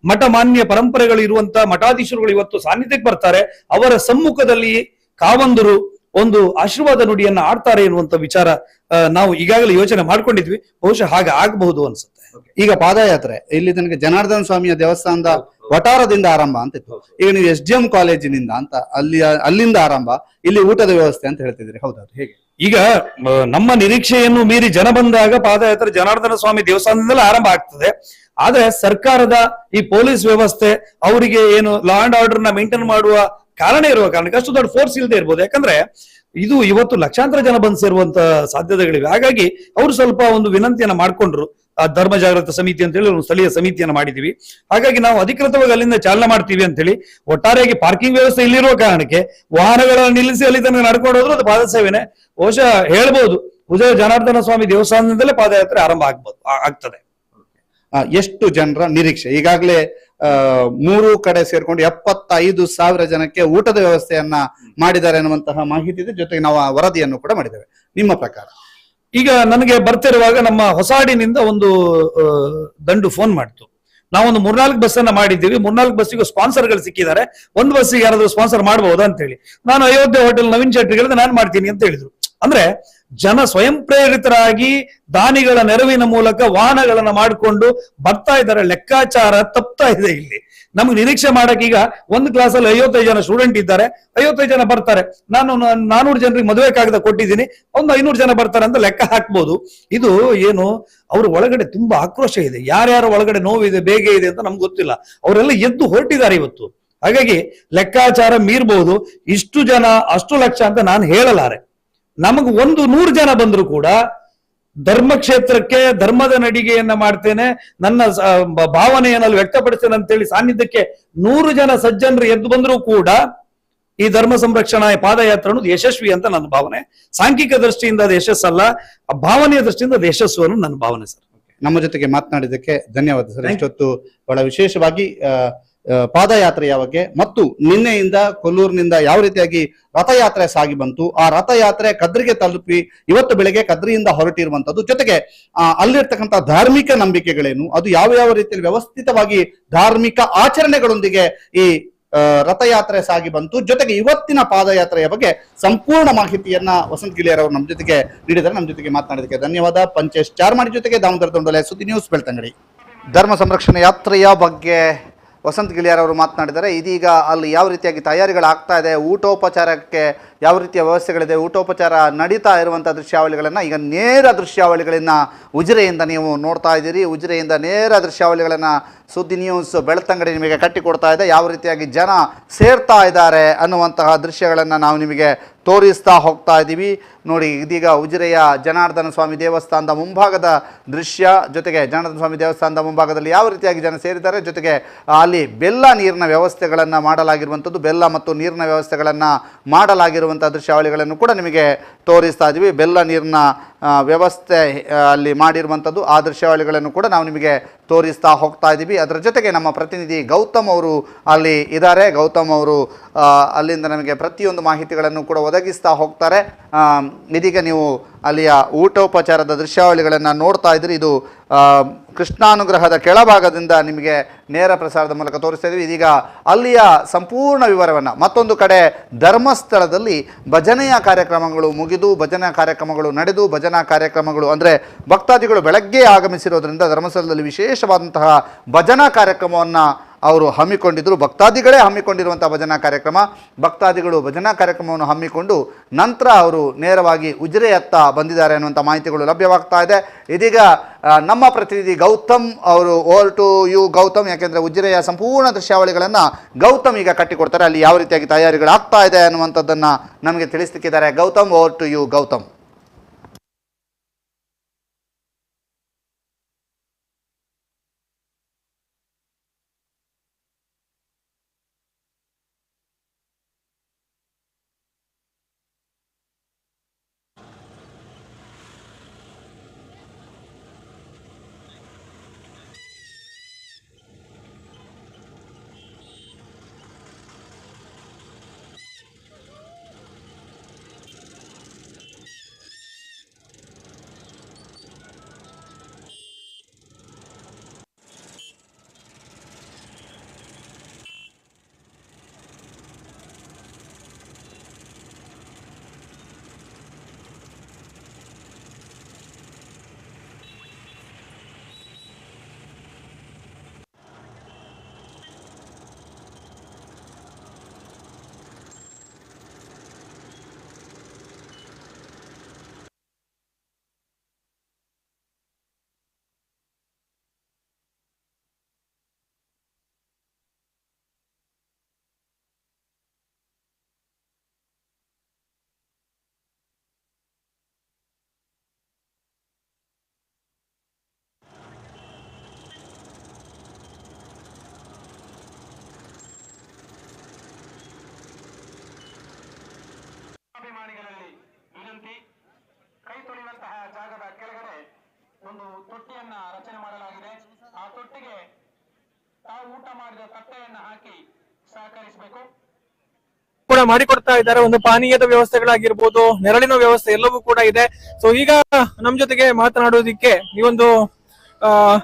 ಮಠ ಮಾನ್ಯ ಪರಂಪರೆಗಳು ಇರುವಂತಹ ಮಠಾಧೀಶರುಗಳು ಇವತ್ತು ಸಾನ್ನಿಧ್ಯಕ್ಕೆ ಬರ್ತಾರೆ. ಅವರ ಸಮ್ಮುಖದಲ್ಲಿ ಕಾವಂದರು ಒಂದು ಆಶೀರ್ವಾದ ನುಡಿಯನ್ನ ಆಡ್ತಾರೆ ಎನ್ನುವಂತ ವಿಚಾರ ನಾವು ಈಗಾಗಲೇ ಯೋಚನೆ ಮಾಡ್ಕೊಂಡಿದ್ವಿ. ಬಹುಶಃ ಹಾಗೆ ಆಗಬಹುದು ಅನ್ಸುತ್ತೆ. ಈಗ ಪಾದಯಾತ್ರೆ ಇಲ್ಲಿ ತನಕ ಜನಾರ್ದನ ಸ್ವಾಮಿಯ ದೇವಸ್ಥಾನದ ವಟಾರದಿಂದ ಆರಂಭ ಅಂತಿತ್ತು. ಈಗ ನೀವು SDM ಕಾಲೇಜಿನಿಂದ ಅಂತ ಅಲ್ಲಿಂದ ಆರಂಭ, ಇಲ್ಲಿ ಊಟದ ವ್ಯವಸ್ಥೆ ಅಂತ ಹೇಳ್ತಿದ್ರಿ, ಹೌದೌದು, ಹೇಗೆ? ಈಗ ನಮ್ಮ ನಿರೀಕ್ಷೆಯನ್ನು ಮೀರಿ ಜನ ಬಂದಾಗ ಪಾದಯಾತ್ರೆ ಜನಾರ್ದನ ಸ್ವಾಮಿ ದೇವಸ್ಥಾನದಿಂದಲೇ ಆರಂಭ ಆಗ್ತದೆ. ಆದ್ರೆ ಸರ್ಕಾರದ ಈ ಪೊಲೀಸ್ ವ್ಯವಸ್ಥೆ ಅವರಿಗೆ ಏನು ಲಾ ಅಂಡ್ ಆರ್ಡರ್ ನ ಮೇಂಟೈನ್ ಮಾಡುವ ಕಾರಣ ಇರುವ ಕಾರಣಕ್ಕೆ ಅಷ್ಟು ದೊಡ್ಡ ಫೋರ್ಸ್ ಇಲ್ಲದೆ ಇರ್ಬೋದು. ಯಾಕಂದ್ರೆ ಇದು ಇವತ್ತು ಲಕ್ಷಾಂತರ ಜನ ಬಂದು ಸೇರುವಂತ ಸಾಧ್ಯತೆಗಳಿವೆ. ಹಾಗಾಗಿ ಅವರು ಸ್ವಲ್ಪ ಒಂದು ವಿನಂತಿಯನ್ನ ಮಾಡ್ಕೊಂಡ್ರು. ಆ ಧರ್ಮ ಜಾಗೃತ ಸಮಿತಿ ಅಂತ ಹೇಳಿ ಒಂದು ಸ್ಥಳೀಯ ಸಮಿತಿಯನ್ನ ಮಾಡಿದೀವಿ. ಹಾಗಾಗಿ ನಾವು ಅಧಿಕೃತವಾಗಿ ಅಲ್ಲಿಂದ ಚಾಲನೆ ಮಾಡ್ತೀವಿ ಅಂತ ಹೇಳಿ. ಒಟ್ಟಾರೆಯಾಗಿ ಪಾರ್ಕಿಂಗ್ ವ್ಯವಸ್ಥೆ ಇಲ್ಲಿರುವ ಕಾರಣಕ್ಕೆ ವಾಹನಗಳನ್ನು ನಿಲ್ಲಿಸಿ ಅಲ್ಲಿ ತನಕ ನಡ್ಕೊಂಡು ಹೋದ್ರು ಅದು ಪಾದ ಸೇವೆನೆ. ಬಹುಶಃ ಹೇಳ್ಬೋದು ಉಜಿರೆ ಜನಾರ್ದನ ಸ್ವಾಮಿ ದೇವಸ್ಥಾನದಿಂದಲೇ ಪಾದಯಾತ್ರೆ ಆರಂಭ ಆಗ್ತದೆ. ಎಷ್ಟು ಜನರ ನಿರೀಕ್ಷೆ? ಈಗಾಗಲೇ 3 ಕಡೆ ಸೇರ್ಕೊಂಡು 75,000 ಜನಕ್ಕೆ ಊಟದ ವ್ಯವಸ್ಥೆಯನ್ನ ಮಾಡಿದ್ದಾರೆ ಅನ್ನುವಂತಹ ಮಾಹಿತಿ ಇದೆ. ಜೊತೆಗೆ ನಾವು ವರದಿಯನ್ನು ಕೂಡ ಮಾಡಿದ್ದೇವೆ. ನಿಮ್ಮ ಪ್ರಕಾರ ಈಗ ನನಗೆ ಬರ್ತಿರುವಾಗ ನಮ್ಮ ಹೊಸಾಡಿನಿಂದ ಒಂದು ದಂಡು ಫೋನ್ ಮಾಡ್ತು. ನಾವೊಂದು 3-4 ಬಸ್ ಅನ್ನ ಮಾಡಿದ್ದೀವಿ. 3-4 ಬಸ್ಸಿಗೂ ಸ್ಪಾನ್ಸರ್ಗಳು ಸಿಕ್ಕಿದ್ದಾರೆ. ಒಂದು ಬಸ್ಸಿಗೆ ಯಾರಾದ್ರೂ ಸ್ಪಾನ್ಸರ್ ಮಾಡಬಹುದಾ ಅಂತ ಹೇಳಿ ನಾನು ಅಯೋಧ್ಯೆ ಹೋಟೆಲ್ ನವೀನ್ ಶೆಟ್ಟಿ ಹೇಳಿದ್ರೆ ನಾನು ಮಾಡ್ತೀನಿ ಅಂತ ಹೇಳಿದ್ರು. ಅಂದ್ರೆ ಜನ ಸ್ವಯಂ ಪ್ರೇರಿತರಾಗಿ ದಾನಿಗಳ ನೆರವಿನ ಮೂಲಕ ವಾಹನಗಳನ್ನ ಮಾಡಿಕೊಂಡು ಬರ್ತಾ ಇದ್ದಾರೆ. ಲೆಕ್ಕಾಚಾರ ತಪ್ತಾ ಇದೆ ಇಲ್ಲಿ. ನಮ್ಗೆ ನಿರೀಕ್ಷೆ ಮಾಡಕ್ ಈಗ ಒಂದು ಕ್ಲಾಸಲ್ಲಿ 55 ಜನ ಸ್ಟೂಡೆಂಟ್ ಇದ್ದಾರೆ, 55 ಜನ ಬರ್ತಾರೆ. ನಾನು 400 ಜನರಿಗೆ ಮದುವೆ ಕಾಗದ ಕೊಟ್ಟಿದ್ದೀನಿ, ಒಂದು 500 ಜನ ಬರ್ತಾರೆ ಅಂತ ಲೆಕ್ಕ ಹಾಕ್ಬೋದು. ಇದು ಏನು ಅವ್ರ ಒಳಗಡೆ ತುಂಬಾ ಆಕ್ರೋಶ ಇದೆ. ಯಾರ್ಯಾರ ಒಳಗಡೆ ನೋವಿದೆ, ಬೇಗ ಇದೆ ಅಂತ ನಮ್ಗೆ ಗೊತ್ತಿಲ್ಲ. ಅವರೆಲ್ಲ ಎದ್ದು ಹೊರಟಿದ್ದಾರೆ ಇವತ್ತು. ಹಾಗಾಗಿ ಲೆಕ್ಕಾಚಾರ ಮೀರ್ಬಹುದು. ಇಷ್ಟು ಜನ ಅಷ್ಟು ಲಕ್ಷ ಅಂತ ನಾನು ಹೇಳಲಾರೆ. ನಮಗ್ 100 ಜನ ಬಂದ್ರು ಕೂಡ ಧರ್ಮಕ್ಷೇತ್ರಕ್ಕೆ ಧರ್ಮದ ನಡಿಗೆಯನ್ನ ಮಾಡ್ತೇನೆ, ನನ್ನ ಭಾವನೆಯನ್ನು ಅಲ್ಲಿ ವ್ಯಕ್ತಪಡಿಸ್ತೇನೆ ಅಂತೇಳಿ ಸಾನ್ನಿಧ್ಯಕ್ಕೆ 100 ಜನ ಸಜ್ಜನರು ಎದ್ದು ಬಂದರೂ ಕೂಡ ಈ ಧರ್ಮ ಸಂರಕ್ಷಣಾ ಪಾದಯಾತ್ರೆ ಅನ್ನೋದು ಯಶಸ್ವಿ ಅಂತ ನನ್ನ ಭಾವನೆ. ಸಾಂಖ್ಯಿಕ ದೃಷ್ಟಿಯಿಂದ ಅದು ಯಶಸ್ಸಲ್ಲ, ಭಾವನೆಯ ದೃಷ್ಟಿಯಿಂದ ಅದು ಯಶಸ್ಸು ಅನ್ನೋದು ನನ್ನ ಭಾವನೆ ಸರ್. ನಮ್ಮ ಜೊತೆಗೆ ಮಾತನಾಡಿದ್ದಕ್ಕೆ ಧನ್ಯವಾದ ಸರ್. ಇಷ್ಟೊತ್ತು ಬಹಳ ವಿಶೇಷವಾಗಿ ಪಾದಯಾತ್ರೆಯ ಬಗ್ಗೆ ಮತ್ತು ನಿನ್ನೆಯಿಂದ ಕೊಲ್ಲೂರಿನಿಂದ ಯಾವ ರೀತಿಯಾಗಿ ರಥಯಾತ್ರೆ ಸಾಗಿ ಬಂತು, ಆ ರಥಯಾತ್ರೆ ಕದ್ರಿಗೆ ತಲುಪಿ ಇವತ್ತು ಬೆಳಗ್ಗೆ ಕದ್ರಿಯಿಂದ ಹೊರಟಿರುವಂತದ್ದು, ಜೊತೆಗೆ ಅಲ್ಲಿರ್ತಕ್ಕಂಥ ಧಾರ್ಮಿಕ ನಂಬಿಕೆಗಳೇನು, ಅದು ಯಾವ ಯಾವ ರೀತಿಯಲ್ಲಿ ವ್ಯವಸ್ಥಿತವಾಗಿ ಧಾರ್ಮಿಕ ಆಚರಣೆಗಳೊಂದಿಗೆ ಈ ರಥಯಾತ್ರೆ ಸಾಗಿ ಬಂತು, ಜೊತೆಗೆ ಇವತ್ತಿನ ಪಾದಯಾತ್ರೆಯ ಬಗ್ಗೆ ಸಂಪೂರ್ಣ ಮಾಹಿತಿಯನ್ನ ವಸಂತ್ ಗಿಳಿಯರ್ ಅವರು ನಮ್ಮ ಜೊತೆಗೆ ನೀಡಿದ್ದಾರೆ. ನಮ್ಮ ಜೊತೆಗೆ ಮಾತನಾಡಿದಕ್ಕೆ ಧನ್ಯವಾದ. ಪಂಚೇಶ್ ಚಾರ್ಮಾಡಿ ಜೊತೆಗೆ ದಾಮೋದರ ತೊಂಡಲೆ, ಸುದ್ದಿ ನ್ಯೂಸ್, ಬೆಳ್ತಂಗಡಿ. ಧರ್ಮ ಸಂರಕ್ಷಣೆ ಯಾತ್ರೆಯ ಬಗ್ಗೆ ವಸಂತ್ ಗಿಳಿಯರ್ ಅವರು ಮಾತನಾಡಿದ್ದಾರೆ. ಇದೀಗ ಅಲ್ಲಿ ಯಾವ ರೀತಿಯಾಗಿ ತಯಾರಿಗಳಾಗ್ತಾ ಇದೆ, ಊಟೋಪಚಾರಕ್ಕೆ ಯಾವ ರೀತಿಯ ವ್ಯವಸ್ಥೆಗಳಿದೆ, ಊಟೋಪಚಾರ ನಡೀತಾ ಇರುವಂಥ ದೃಶ್ಯಾವಳಿಗಳನ್ನು ಈಗ ನೇರ ದೃಶ್ಯಾವಳಿಗಳನ್ನು ಉಜಿರೆಯಿಂದ ನೀವು ನೋಡ್ತಾ ಇದ್ದೀರಿ. ಉಜಿರೆಯಿಂದ ನೇರ ದೃಶ್ಯಾವಳಿಗಳನ್ನು ಸುದ್ದಿ ನ್ಯೂಸ್ ಬೆಳ್ತಂಗಡಿ ನಿಮಗೆ ಕಟ್ಟಿಕೊಡ್ತಾ ಇದೆ. ಯಾವ ರೀತಿಯಾಗಿ ಜನ ಸೇರ್ತಾ ಇದ್ದಾರೆ ಅನ್ನುವಂತಹ ದೃಶ್ಯಗಳನ್ನು ನಾವು ನಿಮಗೆ ತೋರಿಸ್ತಾ ಹೋಗ್ತಾ ಇದ್ದೀವಿ. ನೋಡಿ, ಇದೀಗ ಉಜಿರೆಯ ಜನಾರ್ದನ ಸ್ವಾಮಿ ದೇವಸ್ಥಾನದ ಮುಂಭಾಗದ ದೃಶ್ಯ, ಜೊತೆಗೆ ಜನಾರ್ದನ ಸ್ವಾಮಿ ದೇವಸ್ಥಾನದ ಮುಂಭಾಗದಲ್ಲಿ ಯಾವ ರೀತಿಯಾಗಿ ಜನ ಸೇರಿದ್ದಾರೆ, ಜೊತೆಗೆ ಅಲ್ಲಿ ಬೆಲ್ಲ ನೀರಿನ ವ್ಯವಸ್ಥೆಗಳನ್ನು ಮಾಡಲಾಗಿರುವಂಥದ್ದು, ಬೆಲ್ಲ ಮತ್ತು ನೀರಿನ ವ್ಯವಸ್ಥೆಗಳನ್ನು ಮಾಡಲಾಗಿರುವಂಥ ದೃಶ್ಯಾವಳಿಗಳನ್ನು ಕೂಡ ನಿಮಗೆ ತೋರಿಸ್ತಾ ಇದ್ದೀವಿ. ಬೆಲ್ಲ ನೀರಿನ ವ್ಯವಸ್ಥೆ ಅಲ್ಲಿ ಮಾಡಿರುವಂಥದ್ದು, ಆ ದೃಶ್ಯಾವಳಿಗಳನ್ನು ಕೂಡ ನಾವು ನಿಮಗೆ ತೋರಿಸ್ತಾ ಹೋಗ್ತಾ ಇದ್ದೀವಿ. ಅದರ ಜೊತೆಗೆ ನಮ್ಮ ಪ್ರತಿನಿಧಿ ಗೌತಮ್ ಅವರು ಅಲ್ಲಿ ಇದ್ದಾರೆ. ಗೌತಮ್ ಅವರು ಅಲ್ಲಿಂದ ನಮಗೆ ಪ್ರತಿಯೊಂದು ಮಾಹಿತಿಗಳನ್ನು ಕೂಡ ಒದಗಿಸ್ತಾ ಹೋಗ್ತಾರೆ. ಇದೀಗ ನೀವು ಅಲ್ಲಿಯ ಊಟೋಪಚಾರದ ದೃಶ್ಯಾವಳಿಗಳನ್ನು ನೋಡ್ತಾ ಇದ್ದೀರಿ. ಇದು ಕೃಷ್ಣಾನುಗ್ರಹದ ಕೆಳಭಾಗದಿಂದ ನಿಮಗೆ ನೇರ ಪ್ರಸಾರದ ಮೂಲಕ ತೋರಿಸ್ತಾ ಇದ್ದೀವಿ. ಇದೀಗ ಅಲ್ಲಿಯ ಸಂಪೂರ್ಣ ವಿವರವನ್ನು, ಮತ್ತೊಂದು ಕಡೆ ಧರ್ಮಸ್ಥಳದಲ್ಲಿ ಭಜನೆಯ ಕಾರ್ಯಕ್ರಮಗಳು ಮುಗಿದು, ಭಜನಾ ಕಾರ್ಯಕ್ರಮಗಳು ನಡೆದು, ಭಜನಾ ಕಾರ್ಯಕ್ರಮಗಳು ಅಂದರೆ ಭಕ್ತಾದಿಗಳು ಬೆಳಗ್ಗೆ ಆಗಮಿಸಿರೋದ್ರಿಂದ ಧರ್ಮಸ್ಥಳದಲ್ಲಿ ವಿಶೇಷವಾದಂತಹ ಭಜನಾ ಕಾರ್ಯಕ್ರಮವನ್ನು ಅವರು ಹಮ್ಮಿಕೊಂಡಿದ್ದರು. ಭಕ್ತಾದಿಗಳೇ ಹಮ್ಮಿಕೊಂಡಿರುವಂಥ ಭಜನಾ ಕಾರ್ಯಕ್ರಮ. ಭಕ್ತಾದಿಗಳು ಭಜನಾ ಕಾರ್ಯಕ್ರಮವನ್ನು ಹಮ್ಮಿಕೊಂಡು ನಂತರ ಅವರು ನೇರವಾಗಿ ಉಜಿರೆಯತ್ತ ಬಂದಿದ್ದಾರೆ ಅನ್ನುವಂಥ ಮಾಹಿತಿಗಳು ಲಭ್ಯವಾಗ್ತಾ ಇದೆ. ಇದೀಗ ನಮ್ಮ ಪ್ರತಿನಿಧಿ ಗೌತಮ್ ಅವರು, ಓವರ್ ಟು ಯು ಗೌತಮ್, ಯಾಕೆಂದರೆ ಉಜಿರೆಯ ಸಂಪೂರ್ಣ ದೃಶ್ಯಾವಳಿಗಳನ್ನು ಗೌತಮ್ ಈಗ ಕಟ್ಟಿಕೊಡ್ತಾರೆ. ಅಲ್ಲಿ ಯಾವ ರೀತಿಯಾಗಿ ತಯಾರಿಗಳಾಗ್ತಾ ಇದೆ ಅನ್ನುವಂಥದ್ದನ್ನು ನಮಗೆ ತಿಳಿಸ್ಲಿಕ್ಕಿದ್ದಾರೆ. Gautam, over to you Gautam. ಅಭಿಮಾನಿಗಳಲ್ಲಿ ವಿನಂತಿ, ಕೈ ತೊಳೆಯುವಂತಹ ಜಾಗದ ಕೆಳಗಡೆ ಒಂದು ತೊಟ್ಟಿಯನ್ನ ರಚನೆ ಮಾಡಲಾಗಿದೆ. ಆ ತೊಟ್ಟಿಗೆ ತಾವು ಊಟ ಮಾಡಿದ ತಟ್ಟೆಯನ್ನ ಹಾಕಿ ಸಹಕರಿಸಬೇಕು ಕೂಡ ಮಾಡಿಕೊಡ್ತಾ ಇದ್ದಾರೆ. ಒಂದು ಪಾನೀಯದ ವ್ಯವಸ್ಥೆಗಳಾಗಿರ್ಬೋದು, ನೆರಳಿನ ವ್ಯವಸ್ಥೆ ಎಲ್ಲವೂ ಕೂಡ ಇದೆ. ಸೊ ಈಗ ನಮ್ ಜೊತೆಗೆ ಮಾತನಾಡೋದಿಕ್ಕೆ ಈ ಒಂದು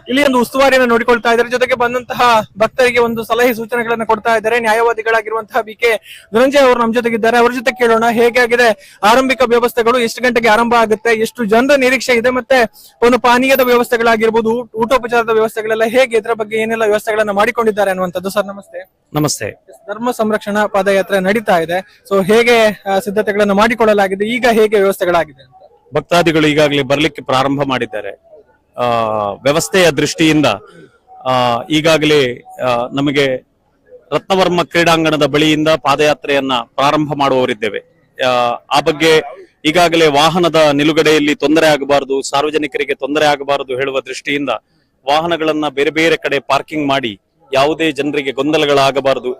ಇಲ್ಲಿ ಒಂದು ಉಸ್ತುವಾರಿಯನ್ನು ನೋಡಿಕೊಳ್ತಾ ಇದ್ದಾರೆ. ಜೊತೆಗೆ ಬಂದಂತಹ ಭಕ್ತರಿಗೆ ಒಂದು ಸಲಹೆ ಸೂಚನೆಗಳನ್ನ ಕೊಡ್ತಾ ಇದ್ದಾರೆ. ನ್ಯಾಯವಾದಿಗಳಾಗಿರುವಂತಹ BK ಧನಂಜಯ ಅವರು ನಮ್ಮ ಜೊತೆಗಿದ್ದಾರೆ. ಅವರ ಜೊತೆ ಕೇಳೋಣ, ಹೇಗಾಗಿದೆ ಆರಂಭಿಕ ವ್ಯವಸ್ಥೆಗಳು, ಎಷ್ಟು ಗಂಟೆಗೆ ಆರಂಭ ಆಗುತ್ತೆ, ಎಷ್ಟು ಜನರ ನಿರೀಕ್ಷೆ ಇದೆ, ಮತ್ತೆ ಒಂದು ಪಾನೀಯದ ವ್ಯವಸ್ಥೆಗಳಾಗಿರ್ಬೋದು, ಊಟೋಪಚಾರದ ವ್ಯವಸ್ಥೆಗಳೆಲ್ಲ ಹೇಗೆ, ಇದರ ಬಗ್ಗೆ ಏನೆಲ್ಲ ವ್ಯವಸ್ಥೆಗಳನ್ನ ಮಾಡಿಕೊಂಡಿದ್ದಾರೆ ಅನ್ನುವಂಥದ್ದು. ಸರ್ ನಮಸ್ತೆ. ನಮಸ್ತೆ. ಧರ್ಮ ಸಂರಕ್ಷಣಾ ಪಾದಯಾತ್ರೆ ನಡೀತಾ ಇದೆ. ಸೊ ಹೇಗೆ ಸಿದ್ಧತೆಗಳನ್ನ ಮಾಡಿಕೊಳ್ಳಲಾಗಿದೆ, ಈಗ ಹೇಗೆ ವ್ಯವಸ್ಥೆಗಳಾಗಿದೆ? ಭಕ್ತಾದಿಗಳು ಈಗಾಗಲೇ ಬರ್ಲಿಕ್ಕೆ ಪ್ರಾರಂಭ ಮಾಡಿದ್ದಾರೆ. ವ್ಯವಸ್ಥೆಯ ದೃಷ್ಟಿಯಿಂದ ಈಗಾಗಲೇ ನಮಗೆ ರತ್ನವರ್ಮ ಕ್ರೀಡಾಂಗಣದ ಬಳಿಯಿಂದ ಪಾದಯಾತ್ರೆಯನ್ನ ಪ್ರಾರಂಭ ಮಾಡುವವರಿದ್ದೇವೆ. ಆ ಬಗ್ಗೆ ಈಗಾಗಲೇ ವಾಹನದ ನಿಲುಗಡೆಯಲ್ಲಿ ತೊಂದರೆ ಆಗಬಾರದು, ಸಾರ್ವಜನಿಕರಿಗೆ ತೊಂದರೆ ಆಗಬಾರದು ಹೇಳುವ ದೃಷ್ಟಿಯಿಂದ ವಾಹನಗಳನ್ನ ಬೇರೆ ಬೇರೆ ಕಡೆ ಪಾರ್ಕಿಂಗ್ ಮಾಡಿ ಯಾವುದೇ ಜನರಿಗೆ ಗೊಂದಲಗಳಾಗಬಾರದು.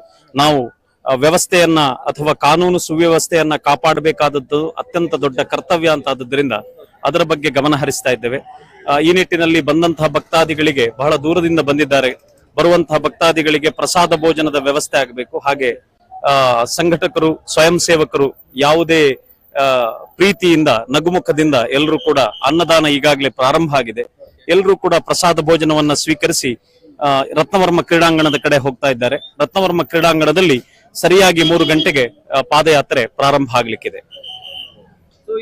ನಾವು ವ್ಯವಸ್ಥೆಯನ್ನ ಅಥವಾ ಕಾನೂನು ಸುವ್ಯವಸ್ಥೆಯನ್ನ ಕಾಪಾಡಬೇಕಾದದ್ದು ಅತ್ಯಂತ ದೊಡ್ಡ ಕರ್ತವ್ಯ ಅಂತಾದ್ದರಿಂದ ಅದರ ಬಗ್ಗೆ ಗಮನ ಹರಿಸ್ತಾ ಇದ್ದೇವೆ. ಈ ನಿಟ್ಟಿನಲ್ಲಿ ಬಂದಂತಹ ಭಕ್ತಾದಿಗಳಿಗೆ, ಬಹಳ ದೂರದಿಂದ ಬಂದಿದ್ದಾರೆ, ಬರುವಂತಹ ಭಕ್ತಾದಿಗಳಿಗೆ ಪ್ರಸಾದ ಭೋಜನದ ವ್ಯವಸ್ಥೆ ಆಗಬೇಕು. ಹಾಗೆ ಸಂಘಟಕರು, ಸ್ವಯಂ ಸೇವಕರು ಯಾವುದೇ ಪ್ರೀತಿಯಿಂದ, ನಗುಮುಖದಿಂದ ಎಲ್ಲರೂ ಕೂಡ ಅನ್ನದಾನ ಈಗಾಗಲೇ ಪ್ರಾರಂಭ ಆಗಿದೆ. ಎಲ್ಲರೂ ಕೂಡ ಪ್ರಸಾದ ಭೋಜನವನ್ನ ಸ್ವೀಕರಿಸಿ ರತ್ನವರ್ಮ ಕ್ರೀಡಾಂಗಣದ ಕಡೆ ಹೋಗ್ತಾ ಇದ್ದಾರೆ. ರತ್ನವರ್ಮ ಕ್ರೀಡಾಂಗಣದಲ್ಲಿ ಸರಿಯಾಗಿ 3 ಗಂಟೆಗೆ ಪಾದಯಾತ್ರೆ ಪ್ರಾರಂಭ ಆಗ್ಲಿಕ್ಕಿದೆ.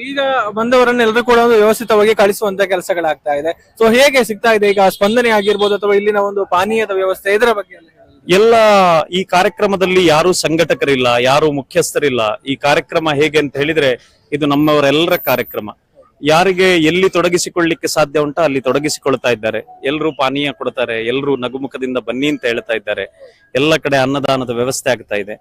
ಈಗ ಬಂದವರನ್ನೆಲ್ಲರೂ ಕೂಡ ಒಂದು ವ್ಯವಸ್ಥಿತವಾಗಿ ಕಳಿಸುವಂತ ಕೆಲಸಗಳಾಗ್ತಾ ಇದೆ. ಸೊ ಹೇಗೆ ಸಿಗ್ತಾ ಇದೆ ಈಗ ಸ್ಪಂದನೆ ಆಗಿರ್ಬೋದು, ಅಥವಾ ಇಲ್ಲಿನ ಒಂದು ಪಾನೀಯದ ವ್ಯವಸ್ಥೆ, ಇದರ ಬಗ್ಗೆ ಎಲ್ಲ ಈ ಕಾರ್ಯಕ್ರಮದಲ್ಲಿ ಯಾರು ಸಂಘಟಕರಿಲ್ಲ, ಯಾರು ಮುಖ್ಯಸ್ಥರಿಲ್ಲ. ಈ ಕಾರ್ಯಕ್ರಮ ಹೇಗೆ ಅಂತ ಹೇಳಿದ್ರೆ ಇದು ನಮ್ಮವರೆಲ್ಲರ ಕಾರ್ಯಕ್ರಮ. ಯಾರಿಗೆ ಎಲ್ಲಿ ತೊಡಗಿಸಿಕೊಳ್ಳಿಕ್ಕೆ ಸಾಧ್ಯ ಉಂಟಾ ಅಲ್ಲಿ ತೊಡಗಿಸಿಕೊಳ್ತಾ ಇದ್ದಾರೆ. ಎಲ್ಲರೂ ಪಾನೀಯ ಕೊಡ್ತಾರೆ, ಎಲ್ಲರೂ ನಗುಮುಖದಿಂದ ಬನ್ನಿ ಅಂತ ಹೇಳ್ತಾ ಇದ್ದಾರೆ. ಎಲ್ಲ ಕಡೆ ಅನ್ನದಾನದ ವ್ಯವಸ್ಥೆ ಆಗ್ತಾ ಇದೆ.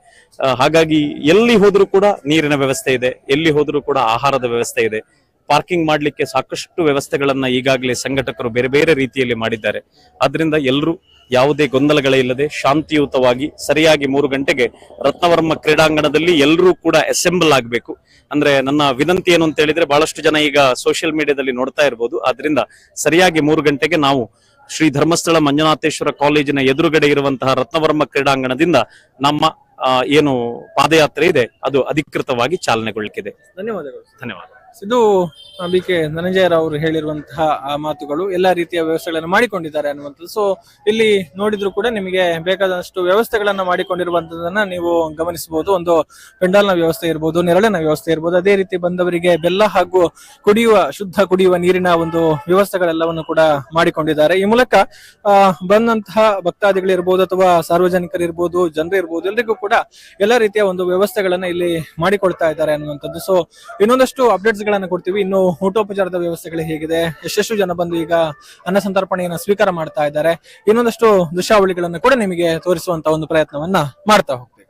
ಹಾಗಾಗಿ ಎಲ್ಲಿ ಹೋದ್ರೂ ಕೂಡ ನೀರಿನ ವ್ಯವಸ್ಥೆ ಇದೆ, ಎಲ್ಲಿ ಹೋದ್ರೂ ಕೂಡ ಆಹಾರದ ವ್ಯವಸ್ಥೆ ಇದೆ. ಪಾರ್ಕಿಂಗ್ ಮಾಡ್ಲಿಕ್ಕೆ ಸಾಕಷ್ಟು ವ್ಯವಸ್ಥೆಗಳನ್ನ ಈಗಾಗಲೇ ಸಂಘಟಕರು ಬೇರೆ ಬೇರೆ ರೀತಿಯಲ್ಲಿ ಮಾಡಿದ್ದಾರೆ. ಆದ್ರಿಂದ ಎಲ್ಲರೂ ಯಾವುದೇ ಗೊಂದಲಗಳೇ ಇಲ್ಲದೆ ಶಾಂತಿಯುತವಾಗಿ ಸರಿಯಾಗಿ 3 ಗಂಟೆಗೆ ರತ್ನವರ್ಮ ಕ್ರೀಡಾಂಗಣದಲ್ಲಿ ಎಲ್ಲರೂ ಕೂಡ ಅಸೆಂಬಲ್ ಆಗಬೇಕು. ಅಂದ್ರೆ ನನ್ನ ವಿನಂತಿ ಏನು ಅಂತ ಹೇಳಿದ್ರೆ, ಬಹಳಷ್ಟು ಜನ ಈಗ ಸೋಷಿಯಲ್ ಮೀಡಿಯಾದಲ್ಲಿ ನೋಡ್ತಾ ಇರಬಹುದು. ಆದ್ರಿಂದ ಸರಿಯಾಗಿ 3 ಗಂಟೆಗೆ ನಾವು ಶ್ರೀ ಧರ್ಮಸ್ಥಳ ಮಂಜುನಾಥೇಶ್ವರ ಕಾಲೇಜಿನ ಎದುರುಗಡೆ ಇರುವಂತಹ ರತ್ನವರ್ಮ ಕ್ರೀಡಾಂಗಣದಿಂದ ನಮ್ಮ ಏನು ಪಾದಯಾತ್ರೆ ಇದೆ ಅದು ಅಧಿಕೃತವಾಗಿ ಚಾಲನೆಗೊಳ್ಳಲಿಕ್ಕಿದೆ. ಧನ್ಯವಾದಗಳು. ಧನ್ಯವಾದ. ಇದು BK ಧನಂಜಯರವರು ಹೇಳಿರುವಂತಹ ಆ ಮಾತುಗಳು. ಎಲ್ಲಾ ರೀತಿಯ ವ್ಯವಸ್ಥೆಗಳನ್ನು ಮಾಡಿಕೊಂಡಿದ್ದಾರೆ ಅನ್ನುವಂಥದ್ದು. ಸೊ ಇಲ್ಲಿ ನೋಡಿದ್ರು ಕೂಡ ನಿಮಗೆ ಬೇಕಾದಷ್ಟು ವ್ಯವಸ್ಥೆಗಳನ್ನ ಮಾಡಿಕೊಂಡಿರುವಂತದನ್ನ ನೀವು ಗಮನಿಸಬಹುದು. ಒಂದು ಪೆಂಡಾಲ್ನ ವ್ಯವಸ್ಥೆ ಇರ್ಬೋದು, ನೆರಳಿನ ವ್ಯವಸ್ಥೆ ಇರ್ಬೋದು, ಅದೇ ರೀತಿ ಬಂದವರಿಗೆ ಬೆಲ್ಲ ಹಾಗೂ ಶುದ್ಧ ಕುಡಿಯುವ ನೀರಿನ ಒಂದು ವ್ಯವಸ್ಥೆಗಳೆಲ್ಲವನ್ನು ಕೂಡ ಮಾಡಿಕೊಂಡಿದ್ದಾರೆ. ಈ ಮೂಲಕ ಬಂದಂತಹ ಭಕ್ತಾದಿಗಳಿರ್ಬೋದು ಅಥವಾ ಸಾರ್ವಜನಿಕರಿರ್ಬೋದು, ಜನರಿರ್ಬೋದು, ಎಲ್ರಿಗೂ ಕೂಡ ಎಲ್ಲ ರೀತಿಯ ಒಂದು ವ್ಯವಸ್ಥೆಗಳನ್ನ ಇಲ್ಲಿ ಮಾಡಿಕೊಳ್ತಾ ಇದ್ದಾರೆ ಅನ್ನುವಂಥದ್ದು. ಸೊ ಇನ್ನೊಂದಷ್ಟು ಅಪ್ಡೇಟ್ಸ್ ಗಳನ್ನ ಕೊಡ್ತೀವಿ. ಇನ್ನು ಊಟೋಪಚಾರದ ವ್ಯವಸ್ಥೆಗಳು ಹೇಗಿದೆ, ಎಷ್ಟೆಷ್ಟು ಜನ ಬಂದು ಈಗ ಅನ್ನ ಸಂತರ್ಪಣೆಯನ್ನ ಸ್ವೀಕಾರ ಮಾಡ್ತಾ ಇದ್ದಾರೆ, ಇನ್ನೊಂದಷ್ಟು ದೃಶ್ಯಾವಳಿಗಳನ್ನ ಕೂಡ ನಿಮಗೆ ತೋರಿಸುವಂತ ಒಂದು ಪ್ರಯತ್ನವನ್ನ ಮಾಡ್ತಾ ಹೋಗ್ತೀವಿ.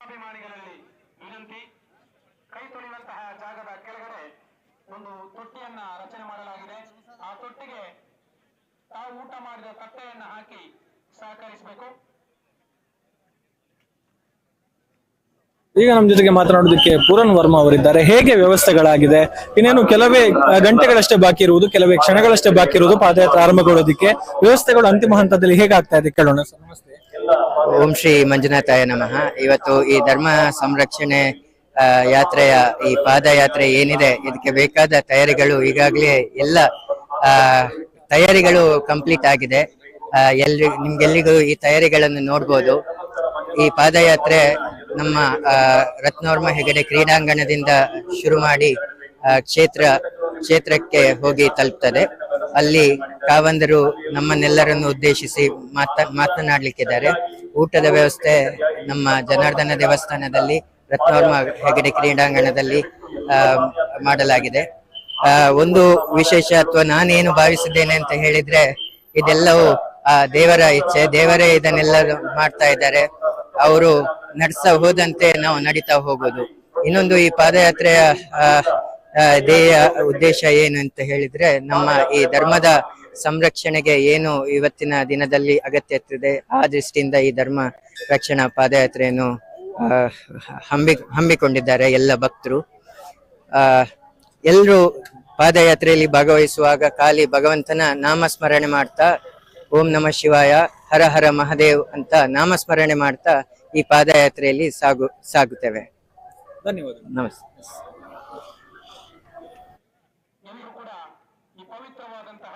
ಅಭಿಮಾನಿಗಳಲ್ಲಿ ವಿನಂತಿ, ಕೈ ತೊಳೆಯುವಂತಹ ಜಾಗದ ಕೆಳಗಡೆ ಒಂದು ತೊಟ್ಟಿಯನ್ನ ರಚನೆ ಮಾಡಲಾಗಿದೆ. ಆ ತೊಟ್ಟಿಗೆ ತಾವು ಊಟ ಮಾಡಿದ ತಟ್ಟೆಯನ್ನ ಹಾಕಿ ಸಹಕರಿಸಬೇಕು. ಈಗ ನಮ್ಮ ಜೊತೆಗೆ ಮಾತನಾಡೋದಕ್ಕೆ ಪೂರನ್ ವರ್ಮಾ ಅವರಿದ್ದಾರೆ. ಹೇಗೆ ವ್ಯವಸ್ಥೆಗಳಾಗಿದೆ, ಇನ್ನೇನು ಕೆಲವೇ ಗಂಟೆಗಳಷ್ಟೇ ಬಾಕಿ ಇರುವುದು, ಕೆಲವೇ ಕ್ಷಣಗಳಷ್ಟೇ ಬಾಕಿ ಇರುವುದು ಪಾದಯಾತ್ರೆ ಆರಂಭಗೊಳ್ಳೋದಕ್ಕೆ. ವ್ಯವಸ್ಥೆಗಳು ಅಂತಿಮ ಹಂತದಲ್ಲಿ ಹೇಗಾಗ್ತಾ ಇದೆ ಕೇಳೋಣ ಸರ್. ನಮಸ್ತೆ. ಓಂ ಶ್ರೀ ಮಂಜುನಾಥಾಯ ನಮಃ. ಇವತ್ತು ಈ ಧರ್ಮ ಸಂರಕ್ಷಣೆ ಯಾತ್ರೆಯ ಈ ಪಾದಯಾತ್ರೆ ಏನಿದೆ, ಇದಕ್ಕೆ ಬೇಕಾದ ತಯಾರಿಗಳು ಈಗಾಗಲೇ ಎಲ್ಲ ತಯಾರಿಗಳು ಕಂಪ್ಲೀಟ್ ಆಗಿದೆ. ನಿಮ್ಗೆಲ್ಲಿಗೂ ಈ ತಯಾರಿಗಳನ್ನು ನೋಡ್ಬೋದು. ಈ ಪಾದಯಾತ್ರೆ ನಮ್ಮ ರತ್ನವರ್ಮ ಹೆಗಡೆ ಕ್ರೀಡಾಂಗಣದಿಂದ ಶುರು ಮಾಡಿ ಕ್ಷೇತ್ರಕ್ಕೆ ಹೋಗಿ ತಲುಪ್ತದೆ. ಅಲ್ಲಿ ಕಾವಂದರು ನಮ್ಮನ್ನೆಲ್ಲರನ್ನು ಉದ್ದೇಶಿಸಿ ಮಾತನಾಡ್ಲಿಕ್ಕಿದ್ದಾರೆ. ಊಟದ ವ್ಯವಸ್ಥೆ ನಮ್ಮ ಜನಾರ್ದನ ದೇವಸ್ಥಾನದಲ್ಲಿ ರತ್ನವರ್ಮ ಹೆಗಡೆ ಕ್ರೀಡಾಂಗಣದಲ್ಲಿ ಮಾಡಲಾಗಿದೆ. ಒಂದು ವಿಶೇಷ ಅಥವಾ ನಾನೇನು ಭಾವಿಸಿದ್ದೇನೆ ಅಂತ ಹೇಳಿದ್ರೆ, ಇದೆಲ್ಲವೂ ದೇವರ ಇಚ್ಛೆ, ದೇವರೇ ಇದನ್ನೆಲ್ಲ ಮಾಡ್ತಾ ಇದ್ದಾರೆ. ಅವರು ನಡ್ಸ್ತಾ ಹೋದಂತೆ ನಾವು ನಡೀತಾ ಹೋಗೋದು. ಇನ್ನೊಂದು ಈ ಪಾದಯಾತ್ರೆಯ ಧ್ಯೇಯ ಉದ್ದೇಶ ಏನು ಅಂತ ಹೇಳಿದ್ರೆ, ನಮ್ಮ ಈ ಧರ್ಮದ ಸಂರಕ್ಷಣೆಗೆ ಏನು ಇವತ್ತಿನ ದಿನದಲ್ಲಿ ಅಗತ್ಯ ಇರ್ತದೆ, ಆ ದೃಷ್ಟಿಯಿಂದ ಈ ಧರ್ಮ ರಕ್ಷಣಾ ಪಾದಯಾತ್ರೆಯನ್ನು ಹಮ್ಮಿಕೊಂಡಿದ್ದಾರೆ ಎಲ್ಲ ಭಕ್ತರು. ಎಲ್ಲರೂ ಪಾದಯಾತ್ರೆಯಲ್ಲಿ ಭಾಗವಹಿಸುವಾಗ ಖಾಲಿ ಭಗವಂತನ ನಾಮಸ್ಮರಣೆ ಮಾಡ್ತಾ ಓಂ ನಮಃ ಶಿವಾಯ, ಹರ ಹರ ಮಹಾದೇವ್ ಅಂತ ನಾಮಸ್ಮರಣೆ ಮಾಡ್ತಾ ಈ ಪಾದಯಾತ್ರೆಯಲ್ಲಿ ಸಾಗುತ್ತೇವೆ. ಧನ್ಯವಾದ. ನಮಸ್ತೆ. ಎಲ್ಲರೂ ಕೂಡ ಈ ಪವಿತ್ರವಾದಂತಹ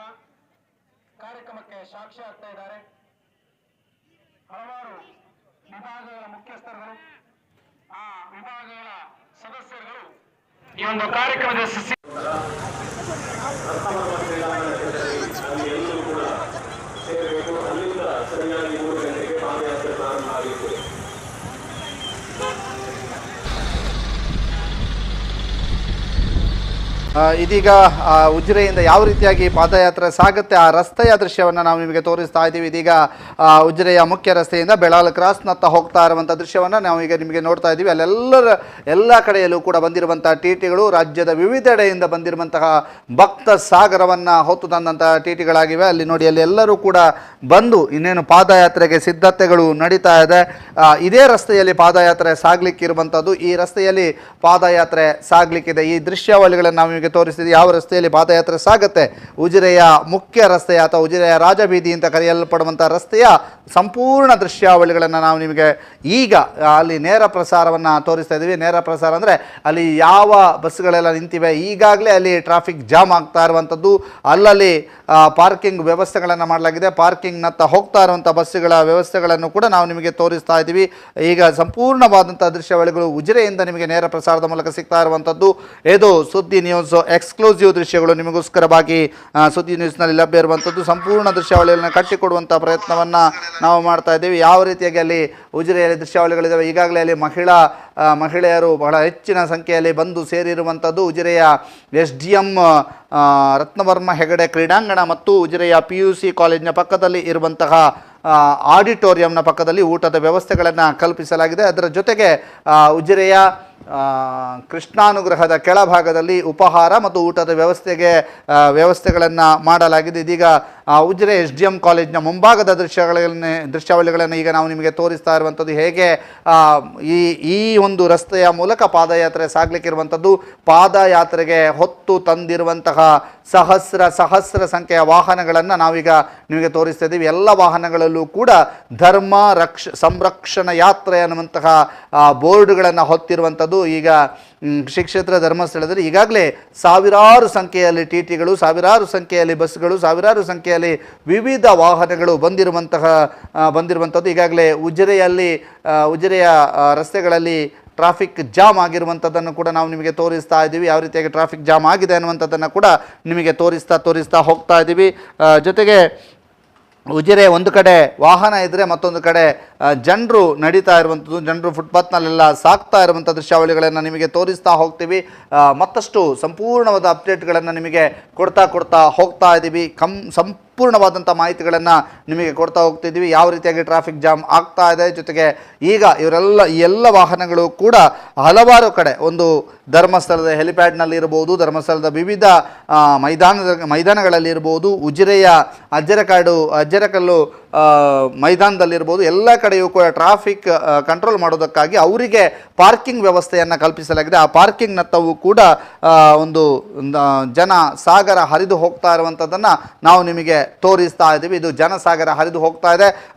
ಕಾರ್ಯಕ್ರಮಕ್ಕೆ ಸಾಕ್ಷಿ ಆಗ್ತಾ ಇದ್ದಾರೆ. ಹಲವಾರು ವಿಭಾಗಗಳ ಮುಖ್ಯಸ್ಥರುಗಳು, ಆ ವಿಭಾಗಗಳ ಸದಸ್ಯರುಗಳು ಈ ಒಂದು ಕಾರ್ಯಕ್ರಮದ ಇದೀಗ ಉಜಿರೆಯಿಂದ ಯಾವ ರೀತಿಯಾಗಿ ಪಾದಯಾತ್ರೆ ಸಾಗುತ್ತೆ ಆ ರಸ್ತೆಯ ದೃಶ್ಯವನ್ನು ನಾವು ನಿಮಗೆ ತೋರಿಸ್ತಾ ಇದ್ದೀವಿ. ಇದೀಗ ಉಜಿರೆಯ ಮುಖ್ಯ ರಸ್ತೆಯಿಂದ ಬೆಳಾಲ ಕ್ರಾಸ್ನತ್ತ ಹೋಗ್ತಾ ಇರುವಂಥ ದೃಶ್ಯವನ್ನು ನಾವು ಈಗ ನಿಮಗೆ ನೋಡ್ತಾ ಇದ್ದೀವಿ. ಎಲ್ಲ ಕಡೆಯಲ್ಲೂ ಕೂಡ ಬಂದಿರುವಂಥ ಟಿಗಳು ರಾಜ್ಯದ ವಿವಿಧೆಡೆಯಿಂದ ಬಂದಿರುವಂತಹ ಭಕ್ತ ಸಾಗರವನ್ನು ಹೊತ್ತು ತಂದಂತಹ ಟಿಗಳಾಗಿವೆ. ಅಲ್ಲಿ ನೋಡಿ, ಅಲ್ಲಿ ಎಲ್ಲರೂ ಕೂಡ ಬಂದು ಇನ್ನೇನು ಪಾದಯಾತ್ರೆಗೆ ಸಿದ್ಧತೆಗಳು ನಡೀತಾ ಇದೆ. ಇದೇ ರಸ್ತೆಯಲ್ಲಿ ಪಾದಯಾತ್ರೆ ಸಾಗ್ಲಿಕ್ಕಿರುವಂಥದ್ದು. ಈ ರಸ್ತೆಯಲ್ಲಿ ಪಾದಯಾತ್ರೆ ಸಾಗ್ಲಿಕ್ಕಿದೆ. ಈ ದೃಶ್ಯಾವಳಿಗಳನ್ನು ನಾವು ನಿಮಗೆ ತೋರಿಸ್ತಿದ್ದೀವಿ. ಯಾವ ರಸ್ತೆಯಲ್ಲಿ ಪಾದಯಾತ್ರೆ ಸಾಗುತ್ತೆ, ಉಜಿರೆಯ ಮುಖ್ಯ ರಸ್ತೆಯ ಅಥವಾ ಉಜಿರೆಯ ರಾಜಬೀದಿ ಅಂತ ಕರೆಯಲ್ಪಡುವಂಥ ರಸ್ತೆಯ ಸಂಪೂರ್ಣ ದೃಶ್ಯಾವಳಿಗಳನ್ನು ನಾವು ನಿಮಗೆ ಈಗ ಅಲ್ಲಿ ನೇರ ಪ್ರಸಾರವನ್ನು ತೋರಿಸ್ತಾ ಇದ್ದೀವಿ. ನೇರ ಪ್ರಸಾರ ಅಂದರೆ ಅಲ್ಲಿ ಯಾವ ಬಸ್ಗಳೆಲ್ಲ ನಿಂತಿವೆ, ಈಗಾಗಲೇ ಅಲ್ಲಿ ಟ್ರಾಫಿಕ್ ಜಾಮ್ ಆಗ್ತಾ ಇರುವಂಥದ್ದು, ಅಲ್ಲಲ್ಲಿ ಪಾರ್ಕಿಂಗ್ ವ್ಯವಸ್ಥೆಗಳನ್ನು ಮಾಡಲಾಗಿದೆ. ಪಾರ್ಕಿಂಗ್ನತ್ತ ಹೋಗ್ತಾ ಇರುವಂಥ ಬಸ್ಸುಗಳ ವ್ಯವಸ್ಥೆಗಳನ್ನು ಕೂಡ ನಾವು ನಿಮಗೆ ತೋರಿಸ್ತಾ ಇದ್ದೀವಿ. ಈಗ ಸಂಪೂರ್ಣವಾದಂಥ ದೃಶ್ಯಾವಳಿಗಳು ಉಜಿರೆಯಿಂದ ನಿಮಗೆ ನೇರ ಪ್ರಸಾರದ ಮೂಲಕ ಸಿಗ್ತಾ ಇರುವಂಥದ್ದು. ಇದು ಸುದ್ದಿ ನ್ಯೂಸ್ ಎಕ್ಸ್ಕ್ಲೂಸಿವ್ ದೃಶ್ಯಗಳು ನಿಮಗೋಸ್ಕರವಾಗಿ ಸುದ್ದಿ ನ್ಯೂಸ್ನಲ್ಲಿ ಲಭ್ಯ ಇರುವಂಥದ್ದು. ಸಂಪೂರ್ಣ ದೃಶ್ಯಾವಳಿಗಳನ್ನು ಕಟ್ಟಿಕೊಡುವಂಥ ಪ್ರಯತ್ನವನ್ನು ನಾವು ಮಾಡ್ತಾ ಇದ್ದೀವಿ. ಯಾವ ರೀತಿಯಾಗಿ ಅಲ್ಲಿ ಉಜಿರೆಯಲ್ಲಿ ದೃಶ್ಯಾವಳಿಗಳಿದ್ದಾವೆ, ಈಗಾಗಲೇ ಅಲ್ಲಿ ಮಹಿಳೆಯರು ಬಹಳ ಹೆಚ್ಚಿನ ಸಂಖ್ಯೆಯಲ್ಲಿ ಬಂದು ಸೇರಿರುವಂಥದ್ದು. ಉಜಿರೆಯ SDM ರತ್ನವರ್ಮ ಹೆಗಡೆ ಕ್ರೀಡಾಂಗಣ ಮತ್ತು ಉಜಿರೆಯ PUC ಕಾಲೇಜಿನ ಪಕ್ಕದಲ್ಲಿ ಇರುವಂತಹ ಆಡಿಟೋರಿಯಂನ ಪಕ್ಕದಲ್ಲಿ ಊಟದ ವ್ಯವಸ್ಥೆಗಳನ್ನು ಕಲ್ಪಿಸಲಾಗಿದೆ. ಅದರ ಜೊತೆಗೆ ಉಜಿರೆಯ ಕೃಷ್ಣಾನುಗ್ರಹದ ಕೆಳಭಾಗದಲ್ಲಿ ಉಪಹಾರ ಮತ್ತು ಊಟದ ವ್ಯವಸ್ಥೆಗಳನ್ನು ಮಾಡಲಾಗಿದೆ. ಇದೀಗ ಉಜಿರೆ SDM ಕಾಲೇಜಿನ ಮುಂಭಾಗದ ದೃಶ್ಯಾವಳಿಗಳನ್ನು ಈಗ ನಾವು ನಿಮಗೆ ತೋರಿಸ್ತಾ ಇರುವಂಥದ್ದು. ಹೇಗೆ ಈ ಒಂದು ರಸ್ತೆಯ ಮೂಲಕ ಪಾದಯಾತ್ರೆ ಸಾಗಲಿಕ್ಕಿರುವಂಥದ್ದು. ಪಾದಯಾತ್ರೆಗೆ ಹೊತ್ತು ತಂದಿರುವಂತಹ ಸಹಸ್ರ ಸಂಖ್ಯೆಯ ವಾಹನಗಳನ್ನು ನಾವೀಗ ನಿಮಗೆ ತೋರಿಸ್ತಾ ಇದ್ದೀವಿ. ಎಲ್ಲ ವಾಹನಗಳಲ್ಲೂ ಕೂಡ ಧರ್ಮ ಸಂರಕ್ಷಣಾ ಯಾತ್ರೆ ಅನ್ನುವಂತಹ ಬೋರ್ಡ್ಗಳನ್ನು ಹೊತ್ತಿರುವಂಥದ್ದು. ಈಗ ಶ್ರೀ ಕ್ಷೇತ್ರ ಧರ್ಮಸ್ಥಳದಲ್ಲಿ ಈಗಾಗಲೇ ಸಾವಿರಾರು ಸಂಖ್ಯೆಯಲ್ಲಿ ಟಿಗಳು, ಸಾವಿರಾರು ಸಂಖ್ಯೆಯಲ್ಲಿ ಬಸ್ಗಳು, ಸಾವಿರಾರು ಸಂಖ್ಯೆಯಲ್ಲಿ ವಿವಿಧ ವಾಹನಗಳು ಬಂದಿರುವಂಥದ್ದು. ಈಗಾಗಲೇ ಉಜಿರೆಯ ರಸ್ತೆಗಳಲ್ಲಿ ಟ್ರಾಫಿಕ್ ಜಾಮ್ ಆಗಿರುವಂಥದ್ದನ್ನು ಕೂಡ ನಾವು ನಿಮಗೆ ತೋರಿಸ್ತಾ ಇದ್ದೀವಿ. ಯಾವ ರೀತಿಯಾಗಿ ಟ್ರಾಫಿಕ್ ಜಾಮ್ ಆಗಿದೆ ಅನ್ನುವಂಥದ್ದನ್ನು ಕೂಡ ನಿಮಗೆ ತೋರಿಸ್ತಾ ಹೋಗ್ತಾ ಇದ್ದೀವಿ. ಜೊತೆಗೆ ಉಜಿರೆ ಒಂದು ಕಡೆ ವಾಹನ ಇದ್ದರೆ ಮತ್ತೊಂದು ಕಡೆ ಜನರು ನಡೀತಾ ಇರುವಂಥದ್ದು, ಜನರು ಫುಟ್ಪಾತ್ನಲ್ಲೆಲ್ಲ ಸಾಕ್ತಾ ಇರುವಂಥ ದೃಶ್ಯಾವಳಿಗಳನ್ನು ನಿಮಗೆ ತೋರಿಸ್ತಾ ಹೋಗ್ತೀವಿ. ಮತ್ತಷ್ಟು ಸಂಪೂರ್ಣವಾದ ಅಪ್ಡೇಟ್ಗಳನ್ನು ನಿಮಗೆ ಕೊಡ್ತಾ ಹೋಗ್ತಾ ಇದ್ದೀವಿ. ಸಂಪೂರ್ಣವಾದಂಥ ಮಾಹಿತಿಗಳನ್ನು ನಿಮಗೆ ಕೊಡ್ತಾ ಹೋಗ್ತಿದ್ದೀವಿ. ಯಾವ ರೀತಿಯಾಗಿ ಟ್ರಾಫಿಕ್ ಜಾಮ್ ಆಗ್ತಾ ಇದೆ, ಜೊತೆಗೆ ಈಗ ಈ ಎಲ್ಲ ವಾಹನಗಳು ಕೂಡ ಹಲವಾರು ಕಡೆ, ಒಂದು ಧರ್ಮಸ್ಥಳದ ಹೆಲಿಪ್ಯಾಡ್ನಲ್ಲಿ ಇರ್ಬೋದು, ಧರ್ಮಸ್ಥಳದ ವಿವಿಧ ಮೈದಾನಗಳಲ್ಲಿ ಇರ್ಬೋದು, ಉಜಿರೆಯ ಅಜ್ಜರಕಲ್ಲು ಮೈದಾನದಲ್ಲಿರ್ಬೋದು, ಎಲ್ಲ ಕಡೆಯೂ ಕೂಡ ಟ್ರಾಫಿಕ್ ಕಂಟ್ರೋಲ್ ಮಾಡೋದಕ್ಕಾಗಿ ಅವರಿಗೆ ಪಾರ್ಕಿಂಗ್ ವ್ಯವಸ್ಥೆಯನ್ನು ಕಲ್ಪಿಸಲಾಗಿದೆ. ಆ ಪಾರ್ಕಿಂಗ್ನತ್ತವು ಕೂಡ ಒಂದು ಜನ ಸಾಗರ ಹರಿದು ಹೋಗ್ತಾ ಇರುವಂಥದ್ದನ್ನು ನಾವು ನಿಮಗೆ ತೋರಿಸ್ತಾ ಇದ್ದೀವಿ. ಇದು ಜನಸಾಗರ ಹರಿದು ಹೋಗ್ತಾ ಇದೆ.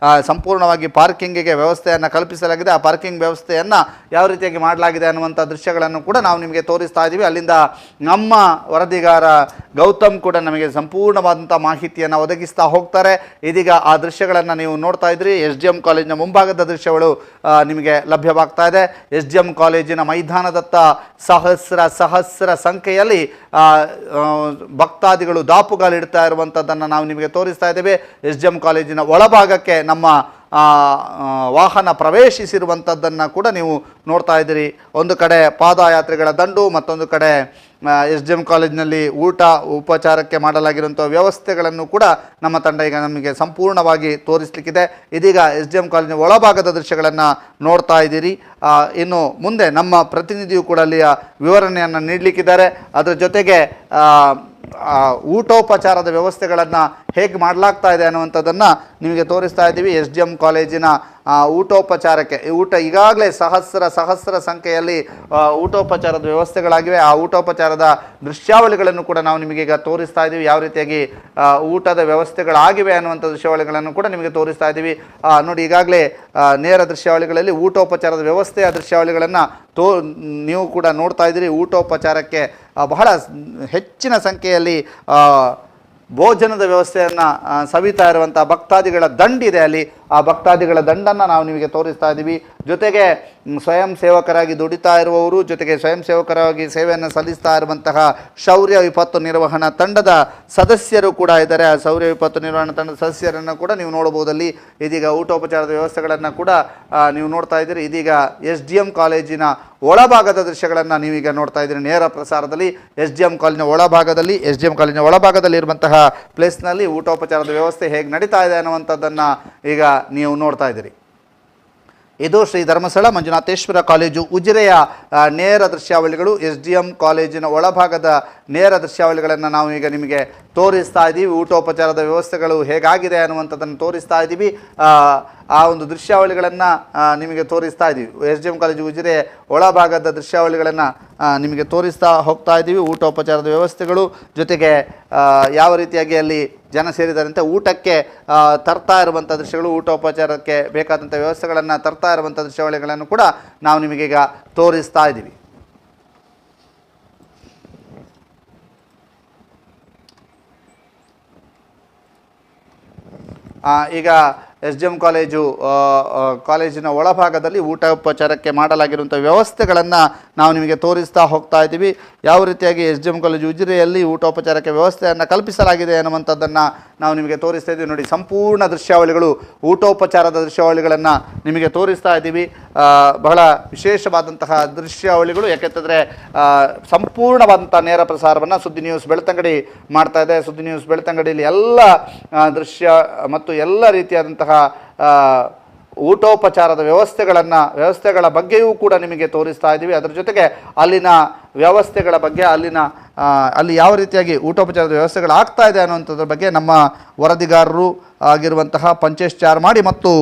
ಸಂಪೂರ್ಣವಾಗಿ ಪಾರ್ಕಿಂಗಿಗೆ ವ್ಯವಸ್ಥೆಯನ್ನು ಕಲ್ಪಿಸಲಾಗಿದೆ. ಆ ಪಾರ್ಕಿಂಗ್ ವ್ಯವಸ್ಥೆಯನ್ನು ಯಾವ ರೀತಿಯಾಗಿ ಮಾಡಲಾಗಿದೆ ಅನ್ನುವಂಥ ದೃಶ್ಯಗಳನ್ನು ಕೂಡ ನಾವು ನಿಮಗೆ ತೋರಿಸ್ತಾ ಇದ್ದೀವಿ. ಅಲ್ಲಿಂದ ನಮ್ಮ ವರದಿಗಾರ ಗೌತಮ್ ಕೂಡ ನಮಗೆ ಸಂಪೂರ್ಣವಾದಂಥ ಮಾಹಿತಿಯನ್ನು ಒದಗಿಸ್ತಾ ಹೋಗ್ತಾರೆ. ಇದೀಗ ಆ ದೃಶ್ಯಗಳನ್ನು ನೀವು ನೋಡ್ತಾ ಇದ್ರಿ. SDM ಕಾಲೇಜಿನ ಮುಂಭಾಗದ ದೃಶ್ಯಗಳು ನಿಮಗೆ ಲಭ್ಯವಾಗ್ತಾ ಇದೆ. SDM ಕಾಲೇಜಿನ ಮೈದಾನದತ್ತ ಸಹಸ್ರ ಸಂಖ್ಯೆಯಲ್ಲಿ ಭಕ್ತಾದಿಗಳು ದಾಪುಗಾಲಿಡ್ತಾ ಇರುವಂಥದ್ದನ್ನು ನಾವು ನಿಮಗೆ ತೋರಿಸ್ತಾ ಇದ್ದೇವೆ. SDM ಕಾಲೇಜಿನ ಒಳಭಾಗಕ್ಕೆ ನಮ್ಮ ವಾಹನ ಪ್ರವೇಶಿಸಿರುವಂಥದ್ದನ್ನು ಕೂಡ ನೀವು ನೋಡ್ತಾ ಇದ್ದೀರಿ. ಒಂದು ಕಡೆ ಪಾದಯಾತ್ರೆಗಳ ದಂಡು, ಮತ್ತೊಂದು ಕಡೆ SDM ಕಾಲೇಜಿನಲ್ಲಿ ಊಟ ಉಪಚಾರಕ್ಕೆ ಮಾಡಲಾಗಿರುವಂಥ ವ್ಯವಸ್ಥೆಗಳನ್ನು ಕೂಡ ನಮ್ಮ ತಂಡ ಈಗ ನಮಗೆ ಸಂಪೂರ್ಣವಾಗಿ ತೋರಿಸಲಿಕ್ಕಿದೆ. ಇದೀಗ SDM ಕಾಲೇಜಿನ ಒಳಭಾಗದ ದೃಶ್ಯಗಳನ್ನು ನೋಡ್ತಾ ಇದ್ದೀರಿ. ಇನ್ನು ಮುಂದೆ ನಮ್ಮ ಪ್ರತಿನಿಧಿಯು ಕೂಡ ಅಲ್ಲಿಯ ವಿವರಣೆಯನ್ನು ನೀಡಲಿಕ್ಕಿದ್ದಾರೆ. ಅದರ ಜೊತೆಗೆ ಊಟೋಪಚಾರದ ವ್ಯವಸ್ಥೆಗಳನ್ನು ಹೇಗೆ ಮಾಡಲಾಗ್ತಾ ಇದೆ ಅನ್ನುವಂಥದ್ದನ್ನು ನಿಮಗೆ ತೋರಿಸ್ತಾ ಇದ್ದೀವಿ. SDM ಕಾಲೇಜಿನ ಊಟೋಪಚಾರಕ್ಕೆ ಈಗಾಗಲೇ ಸಹಸ್ರ ಸಂಖ್ಯೆಯಲ್ಲಿ ಊಟೋಪಚಾರದ ವ್ಯವಸ್ಥೆಗಳಾಗಿವೆ. ಆ ಊಟೋಪಚಾರದ ದೃಶ್ಯಾವಳಿಗಳನ್ನು ಕೂಡ ನಾವು ನಿಮಗೆ ಈಗ ತೋರಿಸ್ತಾ ಇದ್ದೀವಿ. ಯಾವ ರೀತಿಯಾಗಿ ಊಟದ ವ್ಯವಸ್ಥೆಗಳಾಗಿವೆ ಅನ್ನುವಂಥ ದೃಶ್ಯಾವಳಿಗಳನ್ನು ಕೂಡ ನಿಮಗೆ ತೋರಿಸ್ತಾ ಇದ್ದೀವಿ. ನೋಡಿ, ಈಗಾಗಲೇ ನೇರ ದೃಶ್ಯಾವಳಿಗಳಲ್ಲಿ ಊಟೋಪಚಾರದ ವ್ಯವಸ್ಥೆಯ ದೃಶ್ಯಾವಳಿಗಳನ್ನು ನೀವು ಕೂಡ ನೋಡ್ತಾ ಇದ್ದೀರಿ. ಊಟೋಪಚಾರಕ್ಕೆ ಬಹಳ ಹೆಚ್ಚಿನ ಸಂಖ್ಯೆಯಲ್ಲಿ ಭೋಜನದ ವ್ಯವಸ್ಥೆಯನ್ನು ಸವಿತಾ ಇರುವಂಥ ಭಕ್ತಾದಿಗಳ ದಂಡಿದೆ ಅಲ್ಲಿ. ಆ ಭಕ್ತಾದಿಗಳ ದಂಡನ್ನು ನಾವು ನಿಮಗೆ ತೋರಿಸ್ತಾ ಇದ್ದೀವಿ. ಜೊತೆಗೆ ಸ್ವಯಂ ಸೇವಕರಾಗಿ ದುಡಿತಾ ಇರುವವರು, ಜೊತೆಗೆ ಸ್ವಯಂ ಸೇವಕರಾಗಿ ಸೇವೆಯನ್ನು ಸಲ್ಲಿಸ್ತಾ ಇರುವಂತಹ ಶೌರ್ಯ ವಿಪತ್ತು ನಿರ್ವಹಣಾ ತಂಡದ ಸದಸ್ಯರು ಕೂಡ ಇದ್ದಾರೆ. ಆ ಶೌರ್ಯ ವಿಪತ್ತು ನಿರ್ವಹಣಾ ತಂಡದ ಸದಸ್ಯರನ್ನು ಕೂಡ ನೀವು ನೋಡಬಹುದಲ್ಲಿ. ಇದೀಗ ಊಟೋಪಚಾರದ ವ್ಯವಸ್ಥೆಗಳನ್ನು ಕೂಡ ನೀವು ನೋಡ್ತಾ ಇದ್ದೀರಿ. ಇದೀಗ SDM ಕಾಲೇಜಿನ ಒಳಭಾಗದ ದೃಶ್ಯಗಳನ್ನು ನೀವೀಗ ನೋಡ್ತಾ ಇದ್ದೀರಿ ನೇರ ಪ್ರಸಾರದಲ್ಲಿ. SDM ಕಾಲೇಜಿನ ಒಳಭಾಗದಲ್ಲಿ ಇರುವಂತಹ ಪ್ಲೇಸ್ನಲ್ಲಿ ಊಟೋಪಚಾರದ ವ್ಯವಸ್ಥೆ ಹೇಗೆ ನಡೀತಾ ಇದೆ ಅನ್ನುವಂಥದ್ದನ್ನು ಈಗ ನೀವು ನೋಡ್ತಾ ಇದ್ದೀರಿ. ಇದು ಶ್ರೀ ಧರ್ಮಸ್ಥಳ ಮಂಜುನಾಥೇಶ್ವರ ಕಾಲೇಜು ಉಜಿರೆಯ ನೇರ ದೃಶ್ಯಾವಳಿಗಳು. SDM ಕಾಲೇಜಿನ ಒಳಭಾಗದ ನೇರ ದೃಶ್ಯಾವಳಿಗಳನ್ನು ನಾವು ಈಗ ನಿಮಗೆ ತೋರಿಸ್ತಾ ಇದ್ದೀವಿ. ಊಟೋಪಚಾರದ ವ್ಯವಸ್ಥೆಗಳು ಹೇಗಾಗಿದೆ ಅನ್ನುವಂಥದ್ದನ್ನು ತೋರಿಸ್ತಾ ಇದ್ದೀವಿ. ಆ ಒಂದು ದೃಶ್ಯಾವಳಿಗಳನ್ನು ನಿಮಗೆ ತೋರಿಸ್ತಾ ಇದ್ದೀವಿ. SDM ಕಾಲೇಜು ಉಜಿರೆ ಒಳಭಾಗದ ದೃಶ್ಯಾವಳಿಗಳನ್ನು ನಿಮಗೆ ತೋರಿಸ್ತಾ ಹೋಗ್ತಾ ಇದ್ದೀವಿ. ಊಟೋಪಚಾರದ ವ್ಯವಸ್ಥೆಗಳು, ಜೊತೆಗೆ ಯಾವ ರೀತಿಯಾಗಿ ಅಲ್ಲಿ ಜನ ಸೇರಿದಾರಂತೆ ಊಟಕ್ಕೆ ತರ್ತಾ ಇರುವಂಥ ದೃಶ್ಯಗಳು, ಊಟೋಪಚಾರಕ್ಕೆ ಬೇಕಾದಂಥ ವ್ಯವಸ್ಥೆಗಳನ್ನು ತರ್ತಾ ಇರುವಂಥ ದೃಶ್ಯಾವಳಿಗಳನ್ನು ಕೂಡ ನಾವು ನಿಮಗೀಗ ತೋರಿಸ್ತಾ ಇದ್ದೀವಿ. ಈಗ SDM ಕಾಲೇಜಿನ ಒಳಭಾಗದಲ್ಲಿ ಊಟೋಪಚಾರಕ್ಕೆ ಮಾಡಲಾಗಿರುವಂಥ ವ್ಯವಸ್ಥೆಗಳನ್ನು ನಾವು ನಿಮಗೆ ತೋರಿಸ್ತಾ ಹೋಗ್ತಾ ಇದ್ದೀವಿ. ಯಾವ ರೀತಿಯಾಗಿ SDM ಕಾಲೇಜು ಉಜಿರೆಯಲ್ಲಿ ಊಟೋಪಚಾರಕ್ಕೆ ವ್ಯವಸ್ಥೆಯನ್ನು ಕಲ್ಪಿಸಲಾಗಿದೆ ಅನ್ನುವಂಥದ್ದನ್ನು ನಾವು ನಿಮಗೆ ತೋರಿಸ್ತಾ ಇದ್ದೀವಿ. ನೋಡಿ, ಸಂಪೂರ್ಣ ದೃಶ್ಯಾವಳಿಗಳು, ಊಟೋಪಚಾರದ ದೃಶ್ಯಾವಳಿಗಳನ್ನು ನಿಮಗೆ ತೋರಿಸ್ತಾ ಇದ್ದೀವಿ. ಬಹಳ ವಿಶೇಷವಾದಂತಹ ದೃಶ್ಯಾವಳಿಗಳು, ಯಾಕೆಂತಂದರೆ ಸಂಪೂರ್ಣವಾದಂಥ ನೇರ ಪ್ರಸಾರವನ್ನು ಸುದ್ದಿ ನ್ಯೂಸ್ ಬೆಳ್ತಂಗಡಿ ಮಾಡ್ತಾ ಇದೆ. ಸುದ್ದಿ ನ್ಯೂಸ್ ಬೆಳ್ತಂಗಡಿಯಲ್ಲಿ ಎಲ್ಲ ದೃಶ್ಯ ಮತ್ತು ಎಲ್ಲ ರೀತಿಯಾದಂತಹ ಊಟೋಪಚಾರದ ವ್ಯವಸ್ಥೆಗಳ ಬಗ್ಗೆಯೂ ಕೂಡ ನಿಮಗೆ ತೋರಿಸ್ತಾ ಇದ್ದೀವಿ. ಅದರ ಜೊತೆಗೆ ಅಲ್ಲಿನ ವ್ಯವಸ್ಥೆಗಳ ಬಗ್ಗೆ, ಅಲ್ಲಿ ಯಾವ ರೀತಿಯಾಗಿ ಊಟೋಪಚಾರದ ವ್ಯವಸ್ಥೆಗಳಾಗ್ತಾ ಇದೆ ಅನ್ನುವಂಥದ್ರ ಬಗ್ಗೆ ನಮ್ಮ ವರದಿಗಾರರು ಆಗಿರುವಂತಹ ಪಂಚೇಶ್ ಚಾರ್ಮಾಡಿ ಮತ್ತು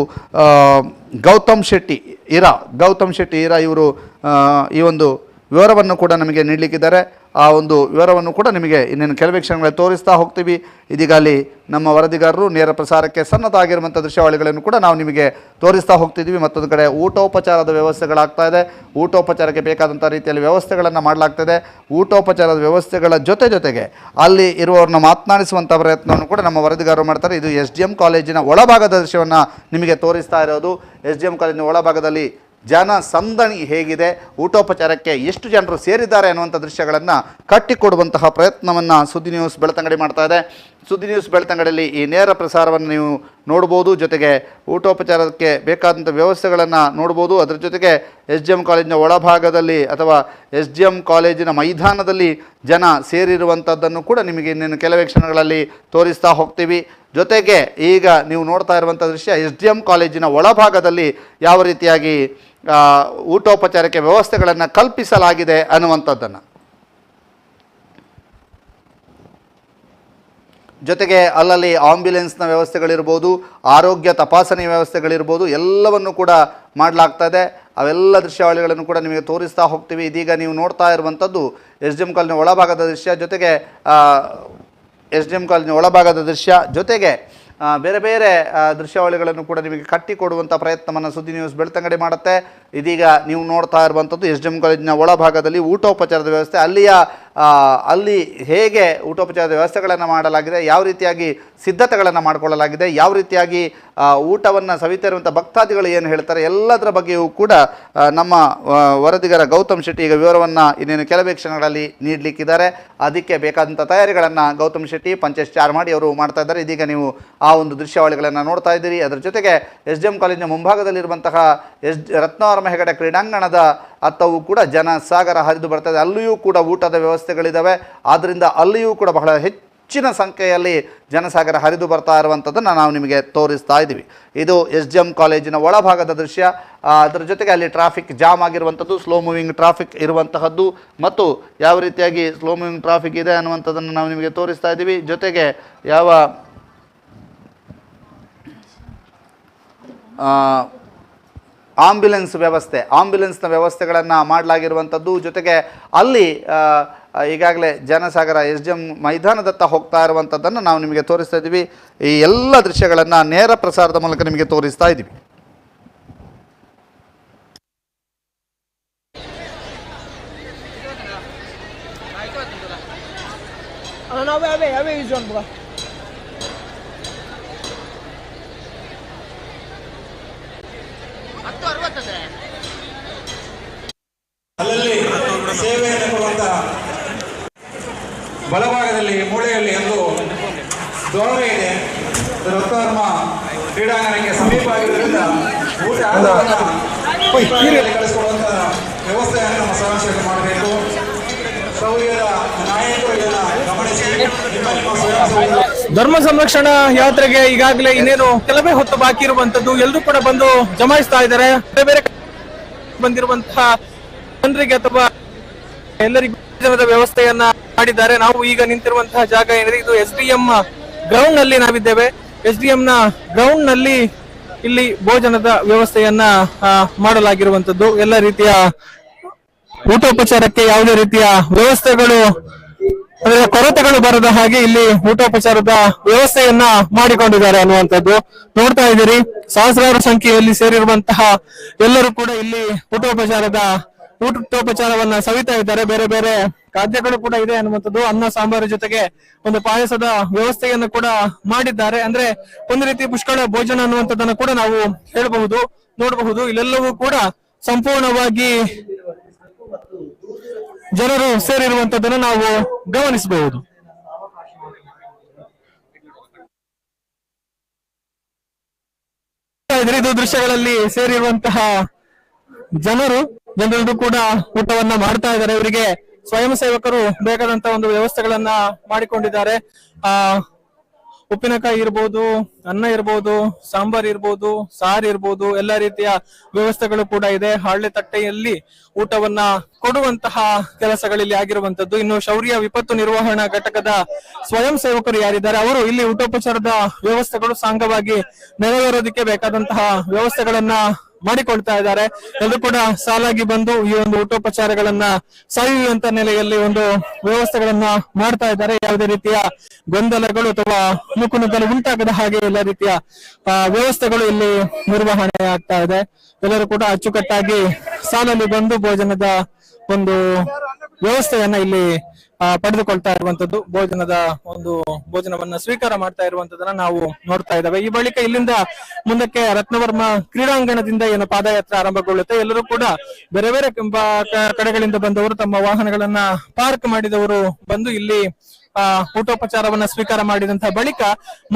ಗೌತಮ್ ಶೆಟ್ಟಿ ಈರಾ ಇವರು ಈ ಒಂದು ವಿವರವನ್ನು ಕೂಡ ನಮಗೆ ನೀಡಲಿಕ್ಕಿದ್ದಾರೆ. ಆ ಒಂದು ವಿವರವನ್ನು ಕೂಡ ನಿಮಗೆ ಇನ್ನೇನು ಕೆಲವೇ ಕ್ಷಣಗಳಲ್ಲಿ ತೋರಿಸ್ತಾ ಹೋಗ್ತೀವಿ. ಇದೀಗ ಅಲ್ಲಿ ನಮ್ಮ ವರದಿಗಾರರು ನೇರ ಪ್ರಸಾರಕ್ಕೆ ಸನ್ನದ್ಧವಾಗಿರುವಂಥ ದೃಶ್ಯಾವಳಿಗಳನ್ನು ಕೂಡ ನಾವು ನಿಮಗೆ ತೋರಿಸ್ತಾ ಹೋಗ್ತಿದ್ದೀವಿ. ಮತ್ತೊಂದು ಕಡೆ ಊಟೋಪಚಾರದ ವ್ಯವಸ್ಥೆಗಳಾಗ್ತಾ ಇದೆ. ಊಟೋಪಚಾರಕ್ಕೆ ಬೇಕಾದಂಥ ರೀತಿಯಲ್ಲಿ ವ್ಯವಸ್ಥೆಗಳನ್ನು ಮಾಡಲಾಗ್ತದೆ. ಊಟೋಪಚಾರದ ವ್ಯವಸ್ಥೆಗಳ ಜೊತೆಗೆ ಅಲ್ಲಿ ಇರುವವ್ರನ್ನ ಮಾತನಾಡಿಸುವಂಥ ಪ್ರಯತ್ನವನ್ನು ಕೂಡ ನಮ್ಮ ವರದಿಗಾರರು ಮಾಡ್ತಾರೆ. ಇದು SDM ಕಾಲೇಜಿನ ಒಳಭಾಗದ ದೃಶ್ಯವನ್ನು ನಿಮಗೆ ತೋರಿಸ್ತಾ ಇರೋದು. SDM ಕಾಲೇಜಿನ ಒಳಭಾಗದಲ್ಲಿ ಜನ ಸಂದಣಿ ಹೇಗಿದೆ, ಊಟೋಪಚಾರಕ್ಕೆ ಎಷ್ಟು ಜನರು ಸೇರಿದ್ದಾರೆ ಅನ್ನುವಂಥ ದೃಶ್ಯಗಳನ್ನು ಕಟ್ಟಿಕೊಡುವಂತಹ ಪ್ರಯತ್ನವನ್ನು ಸುದ್ದಿ ನ್ಯೂಸ್ ಬೆಳ್ತಂಗಡಿ ಮಾಡ್ತಾ ಇದೆ. ಸುದ್ದಿ ನ್ಯೂಸ್ ಬೆಳ್ತಂಗಡಿಯಲ್ಲಿ ಈ ನೇರ ಪ್ರಸಾರವನ್ನು ನೀವು ನೋಡ್ಬೋದು. ಜೊತೆಗೆ ಊಟೋಪಚಾರಕ್ಕೆ ಬೇಕಾದಂಥ ವ್ಯವಸ್ಥೆಗಳನ್ನು ನೋಡ್ಬೋದು. ಅದರ ಜೊತೆಗೆ SDM ಕಾಲೇಜಿನ ಒಳಭಾಗದಲ್ಲಿ ಅಥವಾ SDM ಕಾಲೇಜಿನ ಮೈದಾನದಲ್ಲಿ ಜನ ಸೇರಿರುವಂಥದ್ದನ್ನು ಕೂಡ ನಿಮಗೆ ಇನ್ನೇನು ಕೆಲವೇ ಕ್ಷಣಗಳಲ್ಲಿ ತೋರಿಸ್ತಾ ಹೋಗ್ತೀವಿ. ಜೊತೆಗೆ ಈಗ ನೀವು ನೋಡ್ತಾ ಇರುವಂಥ ದೃಶ್ಯ SDM ಕಾಲೇಜಿನ ಒಳಭಾಗದಲ್ಲಿ ಯಾವ ರೀತಿಯಾಗಿ ಊಟೋಪಚಾರಕ್ಕೆ ವ್ಯವಸ್ಥೆಗಳನ್ನು ಕಲ್ಪಿಸಲಾಗಿದೆ ಅನ್ನುವಂಥದ್ದನ್ನು, ಜೊತೆಗೆ ಅಲ್ಲಲ್ಲಿ ಆಂಬ್ಯುಲೆನ್ಸ್ನ ವ್ಯವಸ್ಥೆಗಳಿರ್ಬೋದು, ಆರೋಗ್ಯ ತಪಾಸಣೆ ವ್ಯವಸ್ಥೆಗಳಿರ್ಬೋದು, ಎಲ್ಲವನ್ನು ಕೂಡ ಮಾಡಲಾಗ್ತಾ ಇದೆ. ಅವೆಲ್ಲ ದೃಶ್ಯಾವಳಿಗಳನ್ನು ಕೂಡ ನಿಮಗೆ ತೋರಿಸ್ತಾ ಹೋಗ್ತೀವಿ. ಇದೀಗ ನೀವು ನೋಡ್ತಾ ಇರುವಂಥದ್ದು SDM ಕಾಲೇಜಿನ ಒಳಭಾಗದ ದೃಶ್ಯ, ಜೊತೆಗೆ SDM ಕಾಲೇಜಿನ ಒಳಭಾಗದ ದೃಶ್ಯ, ಜೊತೆಗೆ ಬೇರೆ ಬೇರೆ ದೃಶ್ಯಾವಳಿಗಳನ್ನು ಕೂಡ ನಿಮಗೆ ಕಟ್ಟಿಕೊಡುವಂಥ ಪ್ರಯತ್ನವನ್ನು ಸುದ್ದಿ ನ್ಯೂಸ್ ಬೆಳ್ತಂಗಡಿ ಮಾಡುತ್ತೆ. ಇದೀಗ ನೀವು ನೋಡ್ತಾ ಇರುವಂಥದ್ದು SDM ಕಾಲೇಜಿನ ಒಳಭಾಗದಲ್ಲಿ ಊಟೋಪಚಾರದ ವ್ಯವಸ್ಥೆ. ಅಲ್ಲಿ ಹೇಗೆ ಊಟೋಪಚಾರದ ವ್ಯವಸ್ಥೆಗಳನ್ನು ಮಾಡಲಾಗಿದೆ, ಯಾವ ರೀತಿಯಾಗಿ ಸಿದ್ಧತೆಗಳನ್ನು ಮಾಡಿಕೊಳ್ಳಲಾಗಿದೆ, ಯಾವ ರೀತಿಯಾಗಿ ಊಟವನ್ನು ಸವಿತಿರುವಂಥ ಭಕ್ತಾದಿಗಳು ಏನು ಹೇಳ್ತಾರೆ, ಎಲ್ಲದರ ಬಗ್ಗೆಯೂ ಕೂಡ ನಮ್ಮ ವರದಿಗಾರ ಗೌತಮ್ ಶೆಟ್ಟಿ ಈಗ ವಿವರವನ್ನು ಇನ್ನೇನು ಕೆಲವೇ ಕ್ಷಣಗಳಲ್ಲಿ ನೀಡಲಿಕ್ಕಿದ್ದಾರೆ. ಅದಕ್ಕೆ ಬೇಕಾದಂಥ ತಯಾರಿಗಳನ್ನು ಗೌತಮ್ ಶೆಟ್ಟಿ, ಪಂಚೇಶ್ ಚಾರ್ಮಾಡಿ ಅವರು ಮಾಡ್ತಾ ಇದ್ದಾರೆ. ಇದೀಗ ನೀವು ಆ ಒಂದು ದೃಶ್ಯಾವಳಿಗಳನ್ನು ನೋಡ್ತಾ ಇದ್ದೀರಿ. ಅದರ ಜೊತೆಗೆ SDM ಕಾಲೇಜಿನ ಮುಂಭಾಗದಲ್ಲಿರುವಂತಹ ರತ್ನವರ್ಮ ಹೆಗಡೆ ಕ್ರೀಡಾಂಗಣದ ಅತ್ತವೂ ಕೂಡ ಜನ ಸಾಗರ ಹರಿದು ಬರ್ತದೆ. ಅಲ್ಲಿಯೂ ಕೂಡ ಊಟದ ವ್ಯವಸ್ಥೆಗಳಿದ್ದಾವೆ. ಆದ್ದರಿಂದ ಅಲ್ಲಿಯೂ ಕೂಡ ಬಹಳ ಹೆಚ್ಚಿನ ಸಂಖ್ಯೆಯಲ್ಲಿ ಜನಸಾಗರ ಹರಿದು ಬರ್ತಾ ಇರುವಂಥದ್ದನ್ನು ನಾವು ನಿಮಗೆ ತೋರಿಸ್ತಾ ಇದ್ದೀವಿ. ಇದು SDM ಕಾಲೇಜಿನ ಒಳಭಾಗದ ದೃಶ್ಯ. ಅದರ ಜೊತೆಗೆ ಅಲ್ಲಿ ಟ್ರಾಫಿಕ್ ಜಾಮ್ ಆಗಿರುವಂಥದ್ದು, ಸ್ಲೋ ಮೂವಿಂಗ್ ಟ್ರಾಫಿಕ್ ಇರುವಂತಹದ್ದು ಮತ್ತು ಯಾವ ರೀತಿಯಾಗಿ ಸ್ಲೋ ಮೂವಿಂಗ್ ಟ್ರಾಫಿಕ್ ಇದೆ ಅನ್ನುವಂಥದ್ದನ್ನು ನಾವು ನಿಮಗೆ ತೋರಿಸ್ತಾ ಇದ್ದೀವಿ. ಜೊತೆಗೆ ಯಾವ ಆಂಬ್ಯುಲೆನ್ಸ್ನ ವ್ಯವಸ್ಥೆಗಳನ್ನು ಮಾಡಲಾಗಿರುವಂಥದ್ದು. ಜೊತೆಗೆ ಅಲ್ಲಿ ಈಗಾಗಲೇ ಜನಸಾಗರ SDM ಮೈದಾನದತ್ತ ಹೋಗ್ತಾ ಇರುವಂಥದ್ದನ್ನು ನಾವು ನಿಮಗೆ ತೋರಿಸ್ತಾ ಇದ್ದೀವಿ. ಈ ಎಲ್ಲ ದೃಶ್ಯಗಳನ್ನು ನೇರ ಪ್ರಸಾರದ ಮೂಲಕ ನಿಮಗೆ ತೋರಿಸ್ತಾ ಇದ್ದೀವಿ. ಅಲ್ಲಲ್ಲಿ ಸೇವೆಯನ್ನು ಕೊಡುವಂತ ಬಲಭಾಗದಲ್ಲಿ ಮೂಳೆಯಲ್ಲಿ ಒಂದು ದ್ವಾರ ಇದೆ. ರಕ್ತಧರ್ಮ ಕ್ರೀಡಾಂಗಣಕ್ಕೆ ಸಮೀಪ ಆಗಿರುವುದರಿಂದ ಊಟ ಕಳಿಸಿಕೊಡುವಂತ ವ್ಯವಸ್ಥೆಯನ್ನು ನಮ್ಮ ಸಮಾವೇಶ ಮಾಡಬೇಕು. ಶೌರ್ಯದ ನಾಯಕರು ಇದನ್ನ ಗಮನಿಸಿ ಧರ್ಮ ಸಂರಕ್ಷಣಾ ಯಾತ್ರೆಗೆ ಈಗಾಗಲೇ ಇನ್ನೇನು ಕೆಲವೇ ಹೊತ್ತು ಬಾಕಿ ಇರುವಂತದ್ದು. ಎಲ್ಲರೂ ಕೂಡ ಬಂದು ಜಮಾಯಿಸ್ತಾ ಇದ್ದಾರೆ. ಬೇರೆ ಬೇರೆ ಬಂದಿರುವಂತಹ ಜನರಿಗೆ ಅಥವಾ ಎಲ್ಲರಿಗೂ ಭೋಜನದ ವ್ಯವಸ್ಥೆಯನ್ನ ಮಾಡಿದ್ದಾರೆ. ನಾವು ಈಗ ನಿಂತಿರುವಂತಹ ಜಾಗ ಏನಿದೆ ಇದು SDM ಗ್ರೌಂಡ್ ನಲ್ಲಿ ನಾವಿದ್ದೇವೆ. SDM ನ ಗ್ರೌಂಡ್ ನಲ್ಲಿ ಇಲ್ಲಿ ಭೋಜನದ ವ್ಯವಸ್ಥೆಯನ್ನ ಮಾಡಲಾಗಿರುವಂತದ್ದು. ಎಲ್ಲ ರೀತಿಯ ಊಟೋಪಚಾರಕ್ಕೆ ಯಾವುದೇ ರೀತಿಯ ವ್ಯವಸ್ಥೆಗಳು ಕೊರತೆಗಳು ಬರದ ಹಾಗೆ ಇಲ್ಲಿ ಊಟೋಪಚಾರದ ವ್ಯವಸ್ಥೆಯನ್ನ ಮಾಡಿಕೊಂಡಿದ್ದಾರೆ ಅನ್ನುವಂಥದ್ದು ನೋಡ್ತಾ ಇದ್ದೀರಿ. ಸಹಸ್ರಾರು ಸಂಖ್ಯೆಯಲ್ಲಿ ಸೇರಿರುವಂತಹ ಎಲ್ಲರೂ ಕೂಡ ಇಲ್ಲಿ ಊಟೋಪಚಾರವನ್ನ ಸವಿತಾ ಇದ್ದಾರೆ. ಬೇರೆ ಬೇರೆ ಖಾದ್ಯಗಳು ಕೂಡ ಇದೆ ಅನ್ನುವಂಥದ್ದು. ಅನ್ನ ಸಾಂಬಾರು ಜೊತೆಗೆ ಒಂದು ಪಾಯಸದ ವ್ಯವಸ್ಥೆಯನ್ನು ಕೂಡ ಮಾಡಿದ್ದಾರೆ. ಅಂದ್ರೆ ಒಂದು ರೀತಿ ಪುಷ್ಕಳ ಭೋಜನ ಅನ್ನುವಂಥದ್ದನ್ನು ಕೂಡ ನಾವು ಹೇಳಬಹುದು, ನೋಡಬಹುದು. ಇಲ್ಲೆಲ್ಲವೂ ಕೂಡ ಸಂಪೂರ್ಣವಾಗಿ ಜನರು ಸೇರಿರುವಂತದ್ದನ್ನು ನಾವು ಗಮನಿಸಬಹುದು. ಇದು ದೃಶ್ಯಗಳಲ್ಲಿ ಸೇರಿರುವಂತಹ ಜನರು ಕೂಡ ಊಟವನ್ನ ಮಾಡ್ತಾ ಇದ್ದಾರೆ. ಇವರಿಗೆ ಸ್ವಯಂ ಸೇವಕರು ಬೇಕಾದಂತಹ ಒಂದು ವ್ಯವಸ್ಥೆಗಳನ್ನ ಮಾಡಿಕೊಂಡಿದ್ದಾರೆ. ಉಪ್ಪಿನಕಾಯಿ ಇರ್ಬೋದು, ಅನ್ನ ಇರ್ಬೋದು, ಸಾಂಬಾರ್ ಇರ್ಬೋದು, ಸಾರು ಇರ್ಬೋದು, ಎಲ್ಲ ರೀತಿಯ ವ್ಯವಸ್ಥೆಗಳು ಕೂಡ ಇದೆ. ಹಾಳೆ ತಟ್ಟೆಯಲ್ಲಿ ಊಟವನ್ನ ಕೊಡುವಂತಹ ಕೆಲಸಗಳಲ್ಲಿ ಆಗಿರುವಂತದ್ದು. ಇನ್ನು ಶೌರ್ಯ ವಿಪತ್ತು ನಿರ್ವಹಣಾ ಘಟಕದ ಸ್ವಯಂ ಸೇವಕರು ಯಾರಿದ್ದಾರೆ ಅವರು ಇಲ್ಲಿ ಊಟೋಪಚಾರದ ವ್ಯವಸ್ಥೆಗಳು ಸಾಂಗವಾಗಿ ನೆರವೇರೋದಕ್ಕೆ ಬೇಕಾದಂತಹ ವ್ಯವಸ್ಥೆಗಳನ್ನ ಮಾಡಿಕೊಳ್ತಾ ಇದ್ದಾರೆ. ಎಲ್ಲರೂ ಕೂಡ ಸಾಲಾಗಿ ಬಂದು ಈ ಒಂದು ಊಟೋಪಚಾರಗಳನ್ನ ಸವಿಯುವಂತ ನೆಲೆಯಲ್ಲಿ ಒಂದು ವ್ಯವಸ್ಥೆಗಳನ್ನ ಮಾಡ್ತಾ ಇದ್ದಾರೆ. ಯಾವುದೇ ರೀತಿಯ ಗೊಂದಲಗಳು ಅಥವಾ ನುಗ್ಗಲು ಉಂಟಾಗದ ಹಾಗೆ ಎಲ್ಲ ರೀತಿಯ ವ್ಯವಸ್ಥೆಗಳು ಇಲ್ಲಿ ನಿರ್ವಹಣೆ ಆಗ್ತಾ ಇದೆ. ಎಲ್ಲರೂ ಕೂಡ ಅಚ್ಚುಕಟ್ಟಾಗಿ ಸಾಲಲ್ಲಿ ಬಂದು ಭೋಜನದ ಒಂದು ವ್ಯವಸ್ಥೆಯನ್ನ ಇಲ್ಲಿ ಪಡೆದುಕೊಳ್ತಾ ಇರುವಂತದ್ದು. ಭೋಜನವನ್ನ ಸ್ವೀಕಾರ ಮಾಡ್ತಾ ಇರುವಂತದನ್ನ ನಾವು ನೋಡ್ತಾ ಇದ್ದೇವೆ. ಈ ಬಳಿಕ ಇಲ್ಲಿಂದ ಮುಂದಕ್ಕೆ ರತ್ನವರ್ಮ ಕ್ರೀಡಾಂಗಣದಿಂದ ಏನು ಪಾದಯಾತ್ರೆ ಆರಂಭಗೊಳ್ಳುತ್ತೆ. ಎಲ್ಲರೂ ಕೂಡ ಬೇರೆ ಬೇರೆ ಕಡೆಗಳಿಂದ ಬಂದವರು ತಮ್ಮ ವಾಹನಗಳನ್ನ ಪಾರ್ಕ್ ಮಾಡಿದವರು ಬಂದು ಇಲ್ಲಿ ಊಟೋಪಚಾರವನ್ನ ಸ್ವೀಕಾರ ಮಾಡಿದಂತಹ ಬಳಿಕ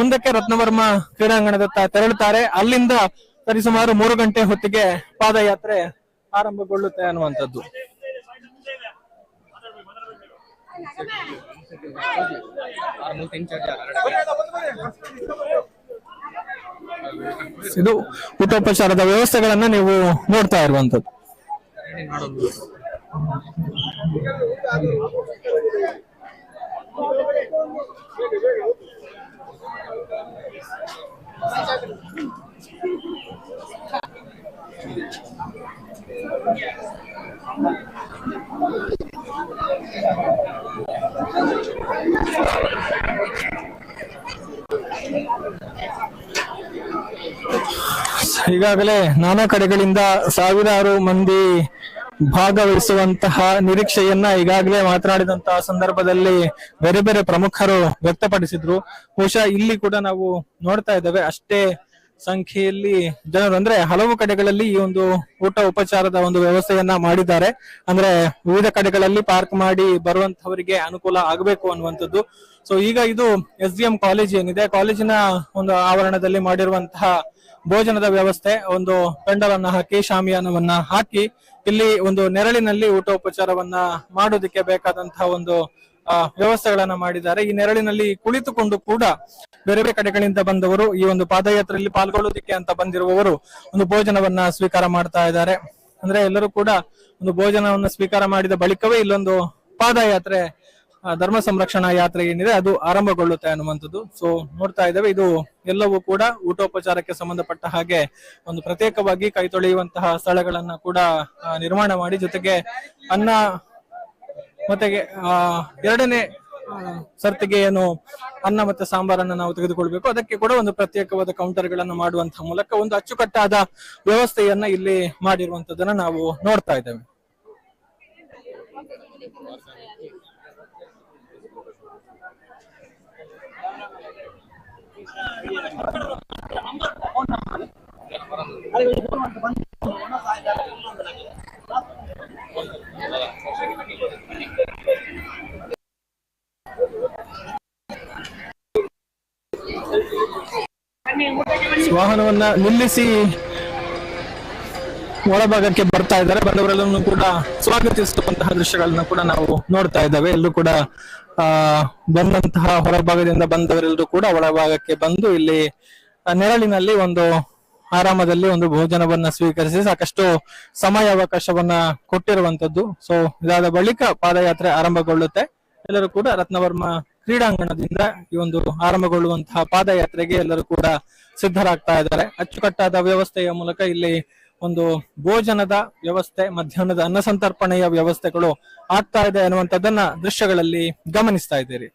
ಮುಂದಕ್ಕೆ ರತ್ನವರ್ಮ ಕ್ರೀಡಾಂಗಣದತ್ತ ತೆರಳುತ್ತಾರೆ. ಅಲ್ಲಿಂದ ಸರಿಸುಮಾರು 3 ಗಂಟೆ ಹೊತ್ತಿಗೆ ಪಾದಯಾತ್ರೆ ಆರಂಭಗೊಳ್ಳುತ್ತೆ ಅನ್ನುವಂಥದ್ದು. ಇದು ಊಟೋಪಚಾರದ ವ್ಯವಸ್ಥೆಗಳನ್ನ ನೀವು ನೋಡ್ತಾ ಇರುವಂತದ್ದು. ಈಗಾಗಲೇ ನಾನಾ ಕಡೆಗಳಿಂದ ಸಾವಿರಾರು ಮಂದಿ ಭಾಗವಹಿಸುವಂತಹ ನಿರೀಕ್ಷೆಯನ್ನ ಈಗಾಗಲೇ ಮಾತನಾಡಿದಂತಹ ಸಂದರ್ಭದಲ್ಲಿ ಬೇರೆ ಬೇರೆ ಪ್ರಮುಖರು ವ್ಯಕ್ತಪಡಿಸಿದ್ರು. ಬಹುಶಃ ಇಲ್ಲಿ ಕೂಡ ನಾವು ನೋಡ್ತಾ ಇದ್ದೇವೆ ಅಷ್ಟೇ ಸಂಖ್ಯೆಯಲ್ಲಿ ಜನರು, ಅಂದ್ರೆ ಹಲವು ಕಡೆಗಳಲ್ಲಿ ಈ ಒಂದು ಊಟ ಉಪಚಾರದ ಒಂದು ವ್ಯವಸ್ಥೆಯನ್ನ ಮಾಡಿದ್ದಾರೆ. ಅಂದ್ರೆ ವಿವಿಧ ಕಡೆಗಳಲ್ಲಿ ಪಾರ್ಕ್ ಮಾಡಿ ಬರುವಂತವರಿಗೆ ಅನುಕೂಲ ಆಗಬೇಕು ಅನ್ನುವಂಥದ್ದು. ಸೊ ಈಗ ಇದು SDM ಕಾಲೇಜ್ ಏನಿದೆ, ಕಾಲೇಜಿನ ಒಂದು ಆವರಣದಲ್ಲಿ ಮಾಡಿರುವಂತಹ ಭೋಜನದ ವ್ಯವಸ್ಥೆ, ಒಂದು ಪೆಂಡಲನ್ನ ಹಾಕಿ ಶಾಮಿಯಾನವನ್ನ ಹಾಕಿ ಇಲ್ಲಿ ಒಂದು ನೆರಳಿನಲ್ಲಿ ಊಟೋಪಚಾರವನ್ನ ಮಾಡೋದಕ್ಕೆ ಬೇಕಾದಂತಹ ಒಂದು ವ್ಯವಸ್ಥೆಗಳನ್ನ ಮಾಡಿದ್ದಾರೆ. ಈ ನೆರಳಿನಲ್ಲಿ ಕುಳಿತುಕೊಂಡು ಕೂಡ ಬೇರೆ ಬೇರೆ ಕಡೆಗಳಿಂದ ಬಂದವರು ಈ ಒಂದು ಪಾದಯಾತ್ರೆಯಲ್ಲಿ ಪಾಲ್ಗೊಳ್ಳೋದಕ್ಕೆ ಅಂತ ಬಂದಿರುವವರು ಒಂದು ಭೋಜನವನ್ನ ಸ್ವೀಕಾರ ಮಾಡ್ತಾ ಇದ್ದಾರೆ. ಅಂದ್ರೆ ಎಲ್ಲರೂ ಕೂಡ ಒಂದು ಭೋಜನವನ್ನ ಸ್ವೀಕಾರ ಮಾಡಿದ ಬಳಿಕವೇ ಇಲ್ಲೊಂದು ಪಾದಯಾತ್ರೆ, ಧರ್ಮ ಸಂರಕ್ಷಣಾ ಯಾತ್ರೆ ಏನಿದೆ ಅದು ಆರಂಭಗೊಳ್ಳುತ್ತೆ ಅನ್ನುವಂಥದ್ದು. ಸೊ ನೋಡ್ತಾ ಇದ್ದೇವೆ, ಇದು ಎಲ್ಲವೂ ಕೂಡ ಊಟೋಪಚಾರಕ್ಕೆ ಸಂಬಂಧಪಟ್ಟ ಹಾಗೆ ಒಂದು ಪ್ರತ್ಯೇಕವಾಗಿ ಕೈ ತೊಳೆಯುವಂತಹ ಸ್ಥಳಗಳನ್ನ ಕೂಡ ನಿರ್ಮಾಣ ಮಾಡಿ, ಜೊತೆಗೆ ಅನ್ನ ಮತ್ತೆ ಎರಡನೇ ಸರ್ತಿಗೆ ಏನು ಅನ್ನ ಮತ್ತೆ ಸಾಂಬಾರನ್ನ ನಾವು ತೆಗೆದುಕೊಳ್ಬೇಕು, ಅದಕ್ಕೆ ಕೂಡ ಒಂದು ಪ್ರತ್ಯೇಕವಾದ ಕೌಂಟರ್ ಗಳನ್ನ ಮಾಡುವಂತಹ ಮೂಲಕ ಒಂದು ಅಚ್ಚುಕಟ್ಟಾದ ವ್ಯವಸ್ಥೆಯನ್ನ ಇಲ್ಲಿ ಮಾಡಿರುವಂತದನ್ನ ನಾವು ನೋಡ್ತಾ ಇದ್ದೇವೆ. ವಾಹನವನ್ನ ನಿಲ್ಲಿಸಿ ಒಳಭಾಗಕ್ಕೆ ಬರ್ತಾ ಇದ್ದಾರೆ. ಬಂದವರೆಲ್ಲರೂ ಕೂಡ ಸ್ವಾಗತಿಸುವಂತಹ ದೃಶ್ಯಗಳನ್ನ ಕೂಡ ನಾವು ನೋಡ್ತಾ ಇದ್ದೇವೆ. ಎಲ್ಲರೂ ಕೂಡ ಬಂದಂತಹ ಹೊರಭಾಗದಿಂದ ಬಂದವರೆಲ್ಲರೂ ಕೂಡ ಒಳಭಾಗಕ್ಕೆ ಬಂದು ಇಲ್ಲಿ ನೆರಳಿನಲ್ಲಿ ಒಂದು ಆರಾಮದಲ್ಲಿ ಒಂದು ಭೋಜನವನ್ನ ಸ್ವೀಕರಿಸಿ ಸಾಕಷ್ಟು ಸಮಯಾವಕಾಶವನ್ನ ಕೊಟ್ಟಿರುವಂತದ್ದು. ಸೊ ಇದಾದ ಬಳಿಕ ಪಾದಯಾತ್ರೆ ಆರಂಭಗೊಳ್ಳುತ್ತೆ. ಎಲ್ಲರೂ ಕೂಡ ರತ್ನವರ್ಮ ಕ್ರೀಡಾಂಗಣದಿಂದ ಈ ಒಂದು ಆರಂಭಗೊಳ್ಳುವಂತಹ ಪಾದಯಾತ್ರೆಗೆ ಎಲ್ಲರೂ ಕೂಡ ಸಿದ್ಧರಾಗ್ತಾ ಇದ್ದಾರೆ. ಅಚ್ಚುಕಟ್ಟಾದ ವ್ಯವಸ್ಥೆಯ ಮೂಲಕ ಇಲ್ಲಿ ಒಂದು ಭೋಜನದ ವ್ಯವಸ್ಥೆ, ಮಧ್ಯಾಹ್ನದ ಅನ್ನ ಸಂತರ್ಪಣೆಯ ವ್ಯವಸ್ಥೆಗಳು ಆಗ್ತಾ ಇದೆ ಅನ್ನುವಂಥದ್ದನ್ನ ದೃಶ್ಯಗಳಲ್ಲಿ ಗಮನಿಸ್ತಾ ಇದ್ದೀರಿ.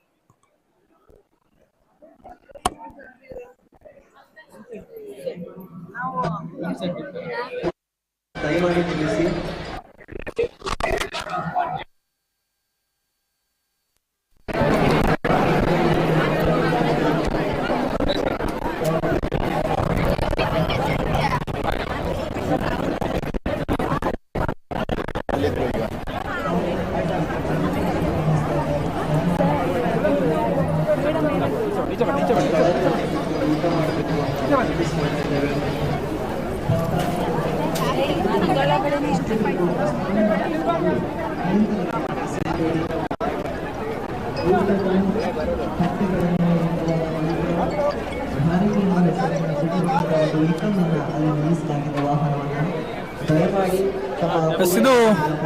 ಇದು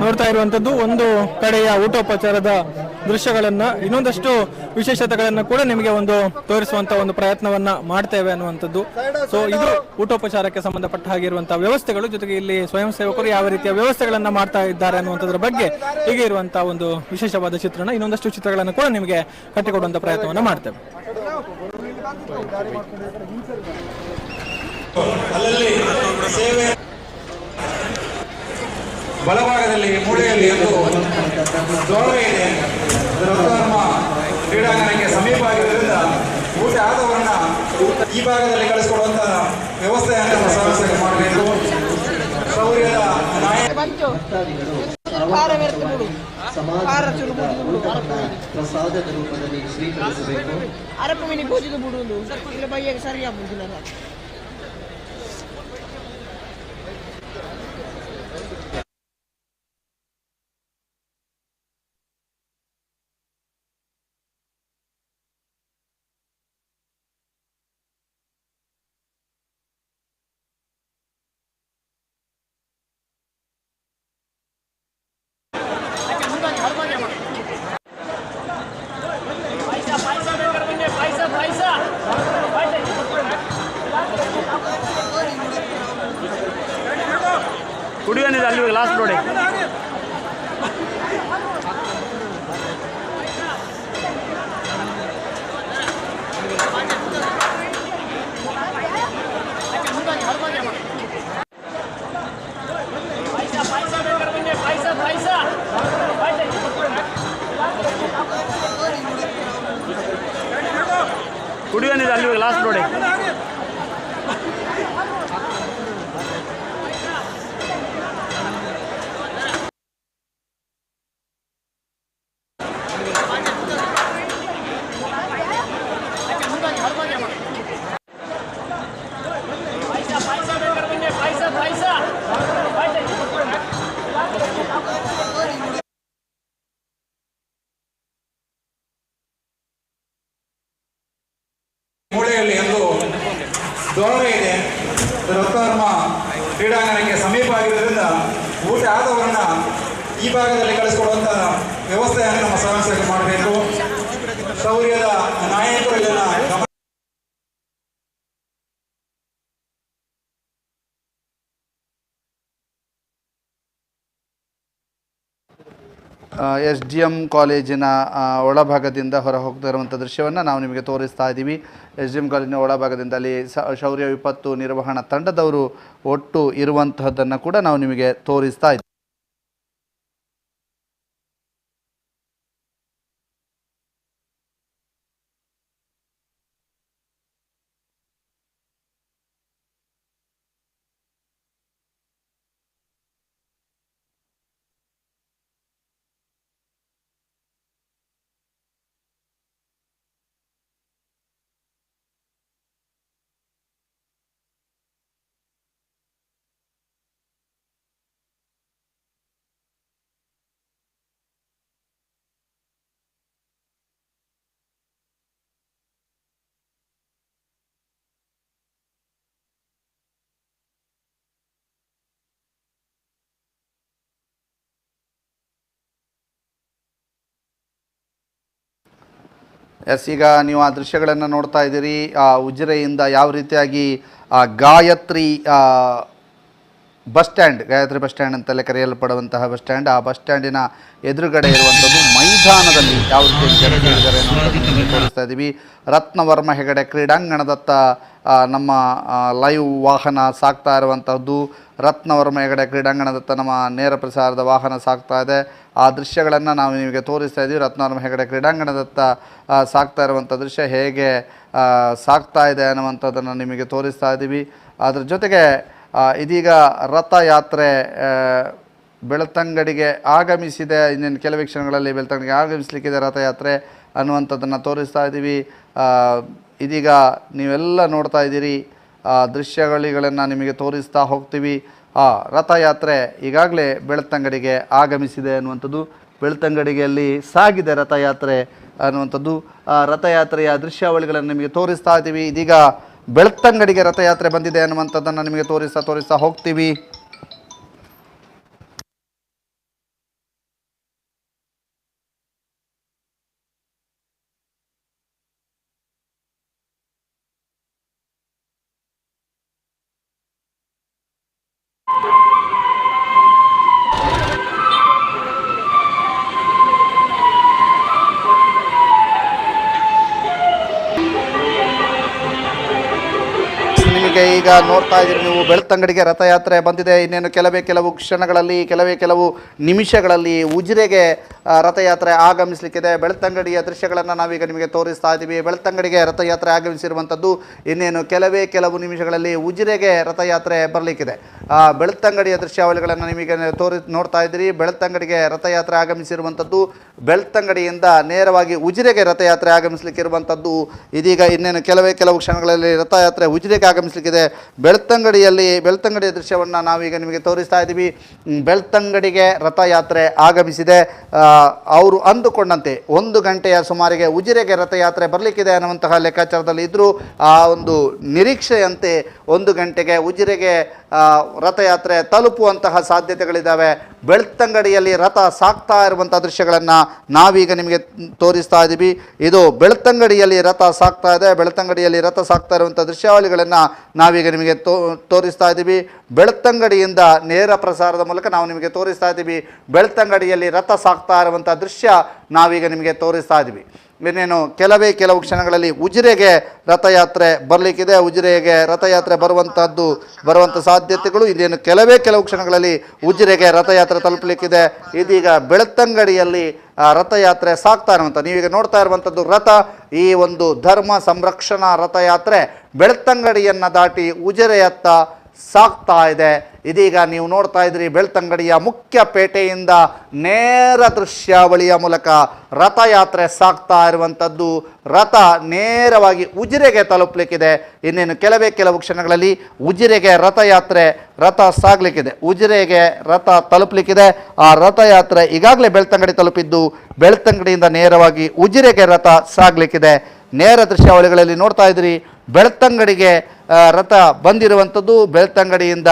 ನೋಡ್ತಾ ಇರುವಂತದ್ದು ಒಂದು ಕಡೆಯ ಊಟೋಪಚಾರದ ದೃಶ್ಯಗಳನ್ನ, ಇನ್ನೊಂದಷ್ಟು ವಿಶೇಷತೆಗಳನ್ನ ಕೂಡ ನಿಮಗೆ ಒಂದು ತೋರಿಸುವಂತ ಒಂದು ಪ್ರಯತ್ನವನ್ನ ಮಾಡ್ತೇವೆ ಅನ್ನುವಂಥದ್ದು. ಸೊ ಇದು ಊಟೋಪಚಾರಕ್ಕೆ ಸಂಬಂಧಪಟ್ಟ ಹಾಗಿರುವಂತಹ ವ್ಯವಸ್ಥೆಗಳು, ಜೊತೆಗೆ ಇಲ್ಲಿ ಸ್ವಯಂ ಸೇವಕರು ಯಾವ ರೀತಿಯ ವ್ಯವಸ್ಥೆಗಳನ್ನ ಮಾಡ್ತಾ ಇದ್ದಾರೆ ಅನ್ನುವಂಥದ್ರ ಬಗ್ಗೆ ಹೀಗೆ ಇರುವಂತಹ ಒಂದು ವಿಶೇಷವಾದ ಚಿತ್ರಣ, ಇನ್ನೊಂದಷ್ಟು ಚಿತ್ರಗಳನ್ನು ಕೂಡ ನಿಮಗೆ ಕಟ್ಟಿಕೊಡುವಂತ ಪ್ರಯತ್ನವನ್ನ ಮಾಡ್ತೇವೆ. ಬಲಭಾಗದಲ್ಲಿ ಮೂಲೆಯಲ್ಲಿ ಒಂದು ದೋಣೆ ಇದೆ. ರತ್ನವರ್ಮ ಕ್ರೀಡಾಂಗಣಕ್ಕೆ ಸಮೀಪ ಆಗಿದ್ದರಿಂದ ಊಟ ಆದವರನ್ನ ಈ ಭಾಗದಲ್ಲಿ ಕಳಿಸಿಕೊಡುವಂತಹ ವ್ಯವಸ್ಥೆಯನ್ನು ಸಮಸ್ಯೆ ಮಾಡಬೇಕು. ಶೌರ್ಯದ ಪ್ರಸಾದದ ರೂಪದಲ್ಲಿ ಸ್ವೀಕರಿಸಬೇಕು. ಕುಡಿಯೋನಿದೆ ಅಲ್ಲಿ ಲಾಸ್ಟ್ ನೋಡಿ. ಕುಡಿಯೋನಿದೆ ಅಲ್ಲಿ ಲಾಸ್ಟ್ ನೋಡಿ. ಮೂಲೆಯಲ್ಲಿ ಒಂದು ದೋಣೆ ಇದೆ. ರತ್ನವರ್ಮ ಕ್ರೀಡಾಂಗಣಕ್ಕೆ ಸಮೀಪ ಆಗಿದ್ದರಿಂದ ಊಟ ಆದವರನ್ನ ಈ ಭಾಗದಲ್ಲಿ ಕಳಿಸಿಕೊಡುವಂತಹ ವ್ಯವಸ್ಥೆಯನ್ನು ನಮ್ಮ ಸಮಸ್ಯೆಗೆ ಮಾಡಬೇಕು. ಶೌರ್ಯದ ನಾಯಕರು ಇದನ್ನ SDM ಕಾಲೇಜಿನ ಒಳಭಾಗದಿಂದ ಹೊರ ಹೋಗ್ತಾ ಇರುವಂಥ ದೃಶ್ಯವನ್ನು ನಾವು ನಿಮಗೆ ತೋರಿಸ್ತಾ ಇದ್ದೀವಿ. SDM ಕಾಲೇಜಿನ ಒಳಭಾಗದಿಂದ ಅಲ್ಲಿ ಶೌರ್ಯ ವಿಪತ್ತು ನಿರ್ವಹಣಾ ತಂಡದವರು ಒಟ್ಟು ಇರುವಂತಹದ್ದನ್ನು ಕೂಡ ನಾವು ನಿಮಗೆ ತೋರಿಸ್ತಾ ಇದ್ದೀವಿ. ಎಸ್, ಈಗ ನೀವು ಆ ದೃಶ್ಯಗಳನ್ನು ನೋಡ್ತಾ ಇದ್ದೀರಿ. ಉಜಿರೆಯಿಂದ ಯಾವ ರೀತಿಯಾಗಿ Gayatri bus stand, Gayatri bus stand ಅಂತಲೇ ಕರೆಯಲ್ಪಡುವಂತಹ ಬಸ್ ಸ್ಟ್ಯಾಂಡ್, ಆ ಬಸ್ ಸ್ಟ್ಯಾಂಡಿನ ಎದುರುಗಡೆ ಇರುವಂಥದ್ದು ಮೈದಾನದಲ್ಲಿ ಯಾವ ರೀತಿ ಜನರಿದ್ದಾರೆ ಅನ್ನೋದನ್ನು ತೋರಿಸ್ತಾ ಇದ್ದೀವಿ. ರತ್ನವರ್ಮ ಹೆಗಡೆ ಕ್ರೀಡಾಂಗಣದತ್ತ ನಮ್ಮ ಲೈವ್ ವಾಹನ ಸಾಗ್ತಾ ಇರುವಂಥದ್ದು. ರತ್ನವರ್ಮ ಹೆಗಡೆ ಕ್ರೀಡಾಂಗಣದತ್ತ ನಮ್ಮ ನೇರ ಪ್ರಸಾರದ ವಾಹನ ಸಾಗ್ತಾ ಇದೆ. ಆ ದೃಶ್ಯಗಳನ್ನು ನಾವು ನಿಮಗೆ ತೋರಿಸ್ತಾ ಇದ್ದೀವಿ. ರತ್ನವರ್ಮ ಹೆಗಡೆ ಕ್ರೀಡಾಂಗಣದತ್ತ ಸಾಗ್ತಾ ಇರುವಂಥ ದೃಶ್ಯ ಹೇಗೆ ಸಾಗ್ತಾ ಇದೆ ಅನ್ನುವಂಥದ್ದನ್ನು ನಿಮಗೆ ತೋರಿಸ್ತಾ ಇದ್ದೀವಿ. ಅದ್ರ ಜೊತೆಗೆ ಇದೀಗ ರಥಯಾತ್ರೆ ಬೆಳ್ತಂಗಡಿಗೆ ಆಗಮಿಸಿದೆ. ಇನ್ನೇನು ಕೆಲವೇ ಕ್ಷಣಗಳಲ್ಲಿ ಬೆಳ್ತಂಗಡಿಗೆ ಆಗಮಿಸಲಿಕ್ಕಿದೆ ರಥಯಾತ್ರೆ ಅನ್ನುವಂಥದ್ದನ್ನು ತೋರಿಸ್ತಾ ಇದ್ದೀವಿ. ಇದೀಗ ನೀವೆಲ್ಲ ನೋಡ್ತಾ ಇದ್ದೀರಿ, ದೃಶ್ಯಗಳಿಗಳನ್ನು ನಿಮಗೆ ತೋರಿಸ್ತಾ ಹೋಗ್ತೀವಿ. ರಥಯಾತ್ರೆ ಈಗಾಗಲೇ ಬೆಳ್ತಂಗಡಿಗೆ ಆಗಮಿಸಿದೆ ಅನ್ನುವಂಥದ್ದು, ಬೆಳ್ತಂಗಡಿಗೆಯಲ್ಲಿ ಸಾಗಿದೆ ರಥಯಾತ್ರೆ ಅನ್ನುವಂಥದ್ದು. ರಥಯಾತ್ರೆಯ ದೃಶ್ಯಾವಳಿಗಳನ್ನು ನಿಮಗೆ ತೋರಿಸ್ತಾ ಇದ್ದೀವಿ. ಇದೀಗ ಬೆಳ್ತಂಗಡಿಗೆ ರಥಯಾತ್ರೆ ಬಂದಿದೆ ಅನ್ನುವಂಥದ್ದನ್ನು ನಿಮಗೆ ತೋರಿಸ್ತಾ ಹೋಗ್ತೀವಿ. ನಿಮಗೆ ಈಗ ನೋಡ್ತಾ ಇದ್ದೀರಿ ನೀವು, ಬೆಳ್ತಂಗಡಿಗೆ ರಥಯಾತ್ರೆ ಬಂದಿದೆ. ಇನ್ನೇನು ಕೆಲವು ಕ್ಷಣಗಳಲ್ಲಿ, ಕೆಲವು ನಿಮಿಷಗಳಲ್ಲಿ ಉಜಿರೆಗೆ ರಥಯಾತ್ರೆ ಆಗಮಿಸಲಿಕ್ಕಿದೆ. ಬೆಳ್ತಂಗಡಿಯ ದೃಶ್ಯಗಳನ್ನು ನಾವೀಗ ನಿಮಗೆ ತೋರಿಸ್ತಾ ಇದ್ದೀವಿ. ಬೆಳ್ತಂಗಡಿಗೆ ರಥಯಾತ್ರೆ ಆಗಮಿಸಿರುವಂಥದ್ದು ಇನ್ನೇನು ಕೆಲವು ನಿಮಿಷಗಳಲ್ಲಿ ಉಜಿರೆಗೆ ರಥಯಾತ್ರೆ ಬರಲಿಕ್ಕಿದೆ. ಬೆಳ್ತಂಗಡಿಯ ದೃಶ್ಯಾವಳಿಗಳನ್ನು ನಿಮಗೆ ನೋಡ್ತಾ ಇದ್ದೀರಿ. ಬೆಳ್ತಂಗಡಿಗೆ ರಥಯಾತ್ರೆ ಆಗಮಿಸಿರುವಂಥದ್ದು, ಬೆಳ್ತಂಗಡಿಯಿಂದ ನೇರವಾಗಿ ಉಜಿರೆಗೆ ರಥಯಾತ್ರೆ ಆಗಮಿಸಲಿಕ್ಕಿರುವಂಥದ್ದು. ಇದೀಗ ಇನ್ನೇನು ಕೆಲವು ಕ್ಷಣಗಳಲ್ಲಿ ರಥಯಾತ್ರೆ ಉಜಿರೆಗೆ ಆಗಮಿಸಲಿಕ್ಕಿದೆ. ಬೆಳ್ತಂಗಡಿಯ ದೃಶ್ಯವನ್ನು ನಾವೀಗ ನಿಮಗೆ ತೋರಿಸ್ತಾ ಇದ್ದೀವಿ. ಬೆಳ್ತಂಗಡಿಗೆ ರಥಯಾತ್ರೆ ಆಗಮಿಸಿದೆ. ಅವರು ಅಂದುಕೊಂಡಂತೆ 1 ಗಂಟೆಯ ಸುಮಾರಿಗೆ ಉಜಿರೆಗೆ ರಥಯಾತ್ರೆ ಬರಲಿಕ್ಕಿದೆ ಅನ್ನುವಂತಹ ಲೆಕ್ಕಾಚಾರದಲ್ಲಿ ಇದ್ದರೂ ಆ ಒಂದು ನಿರೀಕ್ಷೆಯಂತೆ 1 ಗಂಟೆಗೆ ಉಜಿರೆಗೆ ರಥಯಾತ್ರೆ ತಲುಪುವಂತಹ ಸಾಧ್ಯತೆಗಳಿದ್ದಾವೆ. ಬೆಳ್ತಂಗಡಿಯಲ್ಲಿ ರಥ ಸಾಗ್ತಾ ಇರುವಂಥ ದೃಶ್ಯಗಳನ್ನು ನಾವೀಗ ನಿಮಗೆ ತೋರಿಸ್ತಾ ಇದ್ದೀವಿ. ಇದು ಬೆಳ್ತಂಗಡಿಯಲ್ಲಿ ರಥ ಸಾಗ್ತಾ ಇದೆ. ಬೆಳ್ತಂಗಡಿಯಲ್ಲಿ ರಥ ಸಾಗ್ತಾ ಇರುವಂಥ ದೃಶ್ಯಾವಳಿಗಳನ್ನು ನಾವೀಗ ನಿಮಗೆ ತೋರಿಸ್ತಾ ಇದ್ದೀವಿ. ಬೆಳ್ತಂಗಡಿಯಿಂದ ನೇರ ಪ್ರಸಾರದ ಮೂಲಕ ನಾವು ನಿಮಗೆ ತೋರಿಸ್ತಾ ಇದ್ದೀವಿ. ಬೆಳ್ತಂಗಡಿಯಲ್ಲಿ ರಥ ಸಾಗ್ತಾ ಇರುವಂಥ ದೃಶ್ಯ ನಾವೀಗ ನಿಮಗೆ ತೋರಿಸ್ತಾ ಇದ್ದೀವಿ. ಇನ್ನೇನು ಕೆಲವು ಕ್ಷಣಗಳಲ್ಲಿ ಉಜಿರೆಗೆ ರಥಯಾತ್ರೆ ಬರಲಿಕ್ಕಿದೆ. ಉಜಿರೆಗೆ ರಥಯಾತ್ರೆ ಬರುವಂಥ ಸಾಧ್ಯತೆಗಳು ಇನ್ನೇನು ಕೆಲವು ಕ್ಷಣಗಳಲ್ಲಿ ಉಜಿರೆಗೆ ರಥಯಾತ್ರೆ ತಲುಪಲಿಕ್ಕಿದೆ. ಇದೀಗ ಬೆಳ್ತಂಗಡಿಯಲ್ಲಿ ರಥಯಾತ್ರೆ ಸಾಗ್ತಾ ಇರುವಂಥ, ನೀವೀಗ ನೋಡ್ತಾ ಇರುವಂಥದ್ದು ರಥ, ಈ ಒಂದು ಧರ್ಮ ಸಂರಕ್ಷಣಾ ರಥಯಾತ್ರೆ ಬೆಳ್ತಂಗಡಿಯನ್ನು ದಾಟಿ ಉಜಿರೆಯತ್ತ ಸಾಗ್ತಾ ಇದೆ. ಇದೀಗ ನೀವು ನೋಡ್ತಾ ಇದ್ದೀರಿ, ಬೆಳ್ತಂಗಡಿಯ ಮುಖ್ಯ ಪೇಟೆಯಿಂದ ನೇರ ದೃಶ್ಯಾವಳಿಯ ಮೂಲಕ ರಥಯಾತ್ರೆ ಸಾಗ್ತಾ ಇರುವಂಥದ್ದು. ರಥ ನೇರವಾಗಿ ಉಜಿರೆಗೆ ತಲುಪಲಿಕ್ಕಿದೆ. ಇನ್ನೇನು ಕೆಲವು ಕ್ಷಣಗಳಲ್ಲಿ ಉಜಿರೆಗೆ ರಥ ಸಾಗಲಿಕ್ಕಿದೆ, ಉಜಿರೆಗೆ ರಥ ತಲುಪಲಿಕ್ಕಿದೆ. ಆ ರಥಯಾತ್ರೆ ಈಗಾಗಲೇ ಬೆಳ್ತಂಗಡಿ ತಲುಪಿದ್ದು, ಬೆಳ್ತಂಗಡಿಯಿಂದ ನೇರವಾಗಿ ಉಜಿರೆಗೆ ರಥ ಸಾಗಲಿಕ್ಕಿದೆ. ನೇರ ದೃಶ್ಯಾವಳಿಗಳಲ್ಲಿ ನೋಡ್ತಾ ಇದ್ದೀರಿ, ಬೆಳ್ತಂಗಡಿಗೆ ರಥ ಬಂದಿರುವಂಥದ್ದು. ಬೆಳ್ತಂಗಡಿಯಿಂದ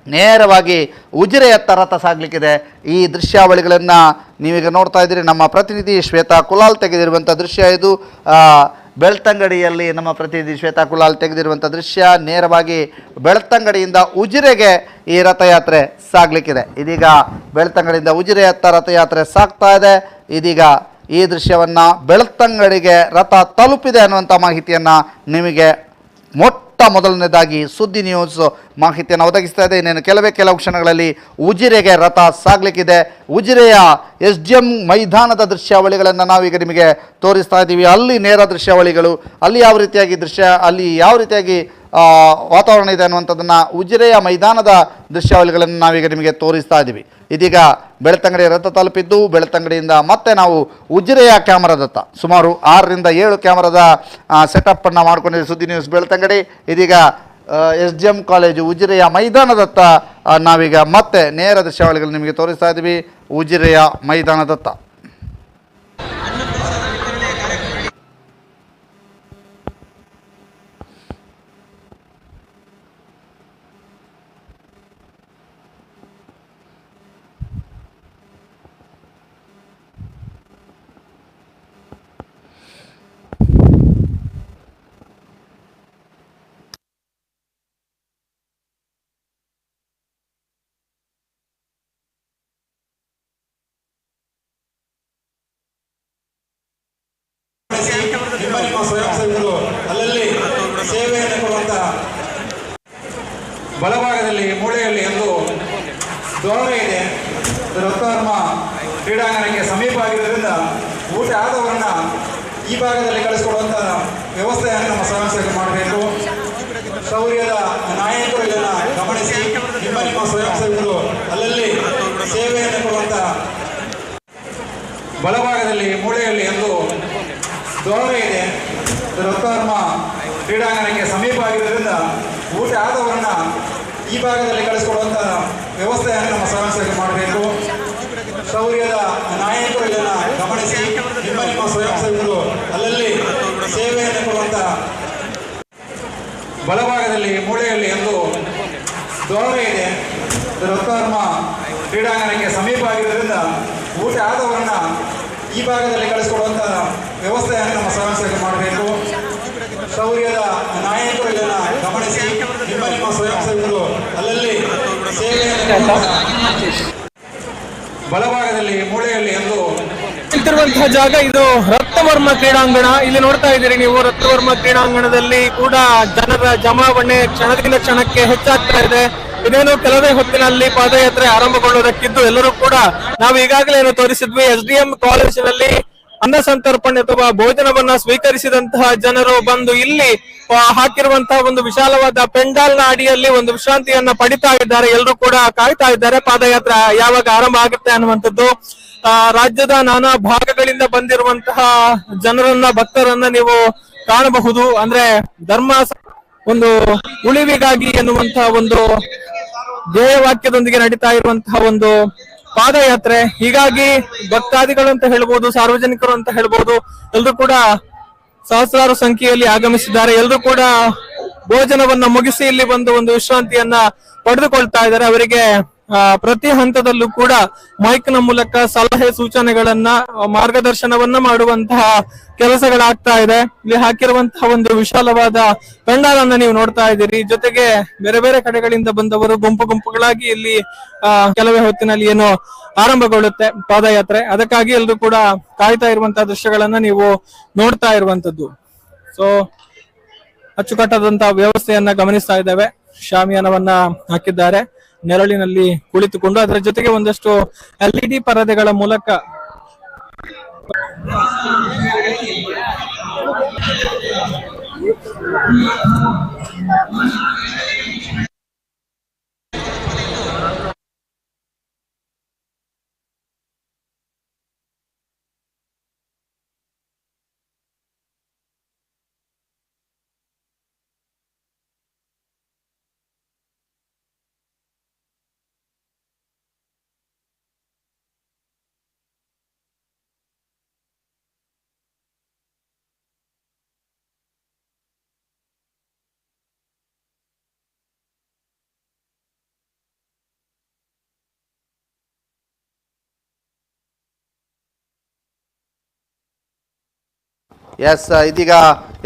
ನೇರವಾಗಿ ಉಜಿರೆಯತ್ತ ರಥ ಸಾಗಲಿಕ್ಕಿದೆ. ಈ ದೃಶ್ಯಾವಳಿಗಳನ್ನು ನೀವೀಗ ನೋಡ್ತಾ ಇದ್ದೀರಿ. ನಮ್ಮ ಪ್ರತಿನಿಧಿ ಶ್ವೇತಾ ಕುಲಾಲ್ ತೆಗೆದಿರುವಂಥ ದೃಶ್ಯ ಇದು. ಬೆಳ್ತಂಗಡಿಯಲ್ಲಿ ನಮ್ಮ ಪ್ರತಿನಿಧಿ ಶ್ವೇತಾ ಕುಲಾಲ್ ತೆಗೆದಿರುವಂಥ ದೃಶ್ಯ. ನೇರವಾಗಿ ಬೆಳ್ತಂಗಡಿಯಿಂದ ಉಜಿರೆಗೆ ಈ ರಥಯಾತ್ರೆ ಸಾಗಲಿಕ್ಕಿದೆ. ಇದೀಗ ಬೆಳ್ತಂಗಡಿಯಿಂದ ಉಜಿರೆಯತ್ತ ರಥಯಾತ್ರೆ ಸಾಗ್ತಾ ಇದೆ. ಇದೀಗ ಈ ದೃಶ್ಯವನ್ನು ಬೆಳ್ತಂಗಡಿಗೆ ರಥ ತಲುಪಿದೆ ಅನ್ನುವಂಥ ಮಾಹಿತಿಯನ್ನು ನಿಮಗೆ ಮೊದಲನೇದಾಗಿ ಸುದ್ದಿ ನ್ಯೂಸ್ ಮಾಹಿತಿಯನ್ನು ಒದಗಿಸ್ತಾ ಇದೆ. ಇನ್ನೇನು ಕೆಲವು ಕ್ಷಣಗಳಲ್ಲಿ ಉಜಿರೆಗೆ ರಥ ಸಾಗಲಿಕ್ಕಿದೆ. ಉಜಿರೆಯ SGM ಮೈದಾನದ ದೃಶ್ಯಾವಳಿಗಳನ್ನು ನಾವೀಗ ನಿಮಗೆ ತೋರಿಸ್ತಾ ಇದ್ದೀವಿ. ಅಲ್ಲಿ ನೇರ ದೃಶ್ಯಾವಳಿಗಳು, ಅಲ್ಲಿ ಯಾವ ರೀತಿಯಾಗಿ ವಾತಾವರಣ ಇದೆ ಅನ್ನುವಂಥದ್ದನ್ನು ಉಜಿರೆಯ ಮೈದಾನದ ದೃಶ್ಯಾವಳಿಗಳನ್ನು ನಾವೀಗ ನಿಮಗೆ ತೋರಿಸ್ತಾ ಇದ್ದೀವಿ. ಇದೀಗ ಬೆಳ್ತಂಗಡಿ ರಥ ತಲುಪಿದ್ದು, ಬೆಳ್ತಂಗಡಿಯಿಂದ ಮತ್ತೆ ನಾವು ಉಜಿರೆಯ ಕ್ಯಾಮರಾದತ್ತ ಸುಮಾರು 6 ರಿಂದ 7 ಕ್ಯಾಮರಾದ ಸೆಟಪ್ಪನ್ನು ಮಾಡ್ಕೊಂಡಿದ್ದೀವಿ ಸುದ್ದಿ ನ್ಯೂಸ್ ಬೆಳ್ತಂಗಡಿ. ಇದೀಗ SGM ಕಾಲೇಜು ಉಜಿರೆಯ ಮೈದಾನದತ್ತ ನಾವೀಗ ಮತ್ತೆ ನೇರ ದೃಶ್ಯಾವಳಿಗಳು ನಿಮಗೆ ತೋರಿಸ್ತಾ ಇದ್ದೀವಿ. ಉಜಿರೆಯ ಮೈದಾನದತ್ತ ಅಲ್ಲಲ್ಲಿ ಸೇವೆಯನ್ನು ಕೊಡುವಂತಹ ಬಲಭಾಗದಲ್ಲಿ ಮೂಲೆಯಲ್ಲಿ ಒಂದು ದ್ವಾರ ಇದೆ. ರಕ್ತವರ್ಮ ಕ್ರೀಡಾಂಗಣಕ್ಕೆ ಸಮೀಪ ಆಗಿರೋದ್ರಿಂದ ಊಟ ಆದವರನ್ನ ಈ ಭಾಗದಲ್ಲಿ ಕಳಿಸ್ಕೊಡುವಂತಹ ವ್ಯವಸ್ಥೆಯನ್ನು ನಮ್ಮ ಸ್ವಯಂ ಸೇವಕರು ಮಾಡಬೇಕು. ಶೌರ್ಯದ ನಾಯಕರು ಇದನ್ನ ಗಮನಿಸಿ ನಿಮ್ಮ ಸ್ವಯಂ ಸೇವಕರು ಅಲ್ಲಲ್ಲಿ ಸೇವೆಯನ್ನು ಕೊಡುವಂತಹ ಬಲಭಾಗದಲ್ಲಿ ಮೂಲೆಯಲ್ಲಿ ಒಂದು ದ್ವಾರ ಇದೆ. ರಕ್ತವರ್ಮ ಕ್ರೀಡಾಂಗಣಕ್ಕೆ ಸಮೀಪ ಆಗಿರೋದ್ರಿಂದ ಊಟ ಆದವರನ್ನ ಈ ಭಾಗದಲ್ಲಿ ಕಳಿಸ್ಕೊಡುವಂತಹ ವ್ಯವಸ್ಥೆಯನ್ನು ನಮ್ಮ ಸ್ವಯಂ ಸೇವಕರು ಮಾಡಬೇಕು. ಶೌರ್ಯದ ನಾಯಕರು ಇದನ್ನ ಗಮನಿಸಿ ನಿಮ್ಮ ಸ್ವಯಂ ಸೇವಕರು ಅಲ್ಲಲ್ಲಿ ಸೇವೆಯನ್ನು ಕೊಡುವಂತಹ ಬಲಭಾಗದಲ್ಲಿ ಮೂಲೆಯಲ್ಲಿ ಒಂದು ದ್ವಾರ ಇದೆ. ರಕ್ತವರ್ಮ ಕ್ರೀಡಾಂಗಣಕ್ಕೆ ಸಮೀಪ ಆಗಿರೋದ್ರಿಂದ ಊಟ ಆದವರನ್ನ ಈ ಭಾಗದಲ್ಲಿ ಕಳಿಸ್ಕೊಡುವಂತಹ ವ್ಯವಸ್ಥೆಯನ್ನು ನಮ್ಮ ಸ್ವಯಂ ಸೇವಕರು ಮಾಡಬೇಕು. ಶೌರ್ಯದ ನಾಯಕರು ಇದನ್ನ ಗಮನಿಸಿ ನಿಮ್ಮ ಸ್ವಯಂ ಸೇವಕರು ಅಲ್ಲಲ್ಲಿ ಸೇವೆಯನ್ನು ಬಲಭಾಗದಲ್ಲಿ ಮೂಲೆಯಲ್ಲಿ ಒಂದು ನಿಂತಿರುವಂತಹ ಜಾಗ ಇದು ರಕ್ತವರ್ಮ ಕ್ರೀಡಾಂಗಣ. ಇಲ್ಲಿ ನೋಡ್ತಾ ಇದ್ದೀರಿ ನೀವು, ರಕ್ತವರ್ಮ ಕ್ರೀಡಾಂಗಣದಲ್ಲಿ ಕೂಡ ಜನರ ಜಮಾವಣೆ ಕ್ಷಣದಿಂದ ಕ್ಷಣಕ್ಕೆ ಹೆಚ್ಚಾಗ್ತಾ ಇದೆ. ಇದೇನು ಕೆಲವೇ ಹೊತ್ತಿನಲ್ಲಿ ಪಾದಯಾತ್ರೆ ಆರಂಭಗೊಳ್ಳುವುದಕ್ಕಿದ್ದು ಎಲ್ಲರೂ ಕೂಡ ನಾವು ಈಗಾಗಲೇ ಏನು ತೋರಿಸಿದ್ವಿ, SDM ಕಾಲೇಜಿನಲ್ಲಿ ಅನ್ನ ಸಂತರ್ಪಣೆ ಅಥವಾ ಭೋಜನವನ್ನ ಸ್ವೀಕರಿಸಿದಂತಹ ಜನರು ಬಂದು ಇಲ್ಲಿ ಹಾಕಿರುವಂತಹ ಒಂದು ವಿಶಾಲವಾದ ಪೆಂಡಾಲ್ನ ಅಡಿಯಲ್ಲಿ ಒಂದು ವಿಶ್ರಾಂತಿಯನ್ನ ಪಡಿತಾ ಇದ್ದಾರೆ. ಎಲ್ಲರೂ ಕೂಡ ಕಾಯ್ತಾ ಇದ್ದಾರೆ ಪಾದಯಾತ್ರೆ ಯಾವಾಗ ಆರಂಭ ಆಗುತ್ತೆ ಅನ್ನುವಂಥದ್ದು. ರಾಜ್ಯದ ನಾನಾ ಭಾಗಗಳಿಂದ ಬಂದಿರುವಂತಹ ಜನರನ್ನ, ಭಕ್ತರನ್ನ ನೀವು ಕಾಣಬಹುದು. ಅಂದ್ರೆ ಧರ್ಮ ಒಂದು ಉಳಿವಿಗಾಗಿ ಎನ್ನುವಂತಹ ಒಂದು ಧ್ಯೇಯವಾಕ್ಯದೊಂದಿಗೆ ನಡೀತಾ ಇರುವಂತಹ ಒಂದು ಪಾದಯಾತ್ರೆ. ಹೀಗಾಗಿ ಭಕ್ತಾದಿಗಳು ಅಂತ ಹೇಳ್ಬೋದು, ಸಾರ್ವಜನಿಕರು ಅಂತ ಹೇಳ್ಬೋದು, ಎಲ್ರು ಕೂಡ ಸಹಸ್ರಾರು ಸಂಖ್ಯೆಯಲ್ಲಿ ಆಗಮಿಸಿದ್ದಾರೆ. ಎಲ್ರು ಕೂಡ ಭೋಜನವನ್ನ ಮುಗಿಸಿ ಇಲ್ಲಿ ಬಂದು ಒಂದು ವಿಶ್ರಾಂತಿಯನ್ನ ಪಡೆದುಕೊಳ್ತಾ ಇದ್ದಾರೆ. ಅವರಿಗೆ ಪ್ರತಿ ಹಂತದಲ್ಲೂ ಕೂಡ ಮೈಕ್ ನ ಮೂಲಕ ಸಲಹೆ ಸೂಚನೆಗಳನ್ನ, ಮಾರ್ಗದರ್ಶನವನ್ನ ಮಾಡುವಂತಹ ಕೆಲಸಗಳಾಗ್ತಾ ಇದೆ. ಇಲ್ಲಿ ಹಾಕಿರುವಂತಹ ಒಂದು ವಿಶಾಲವಾದ ಪೆಂಡಾಲ್ ಅನ್ನ ನೀವು ನೋಡ್ತಾ ಇದ್ದೀರಿ. ಜೊತೆಗೆ ಬೇರೆ ಬೇರೆ ಕಡೆಗಳಿಂದ ಬಂದವರು ಗುಂಪು ಗುಂಪುಗಳಾಗಿ ಇಲ್ಲಿ ಕೆಲವೇ ಹೊತ್ತಿನಲ್ಲಿ ಏನು ಆರಂಭಗೊಳ್ಳುತ್ತೆ ಪಾದಯಾತ್ರೆ. ಅದಕ್ಕಾಗಿ ಎಲ್ಲರೂ ಕೂಡ ಕಾಯ್ತಾ ಇರುವಂತಹ ದೃಶ್ಯಗಳನ್ನ ನೀವು ನೋಡ್ತಾ ಇರುವಂತದ್ದು. ಸೊ ಅಚ್ಚುಕಟ್ಟಾದಂತಹ ವ್ಯವಸ್ಥೆಯನ್ನ ಗಮನಿಸ್ತಾ ಇದ್ದೇವೆ. ಶಾಮಿಯಾನವನ್ನ ಹಾಕಿದ್ದಾರೆ ನೆರಳಿನಲ್ಲಿ ಕುಳಿತುಕೊಂಡು. ಅದರ ಜೊತೆಗೆ ಒಂದಷ್ಟು LED ಪರದೆಗಳ ಮೂಲಕ ಇದೀಗ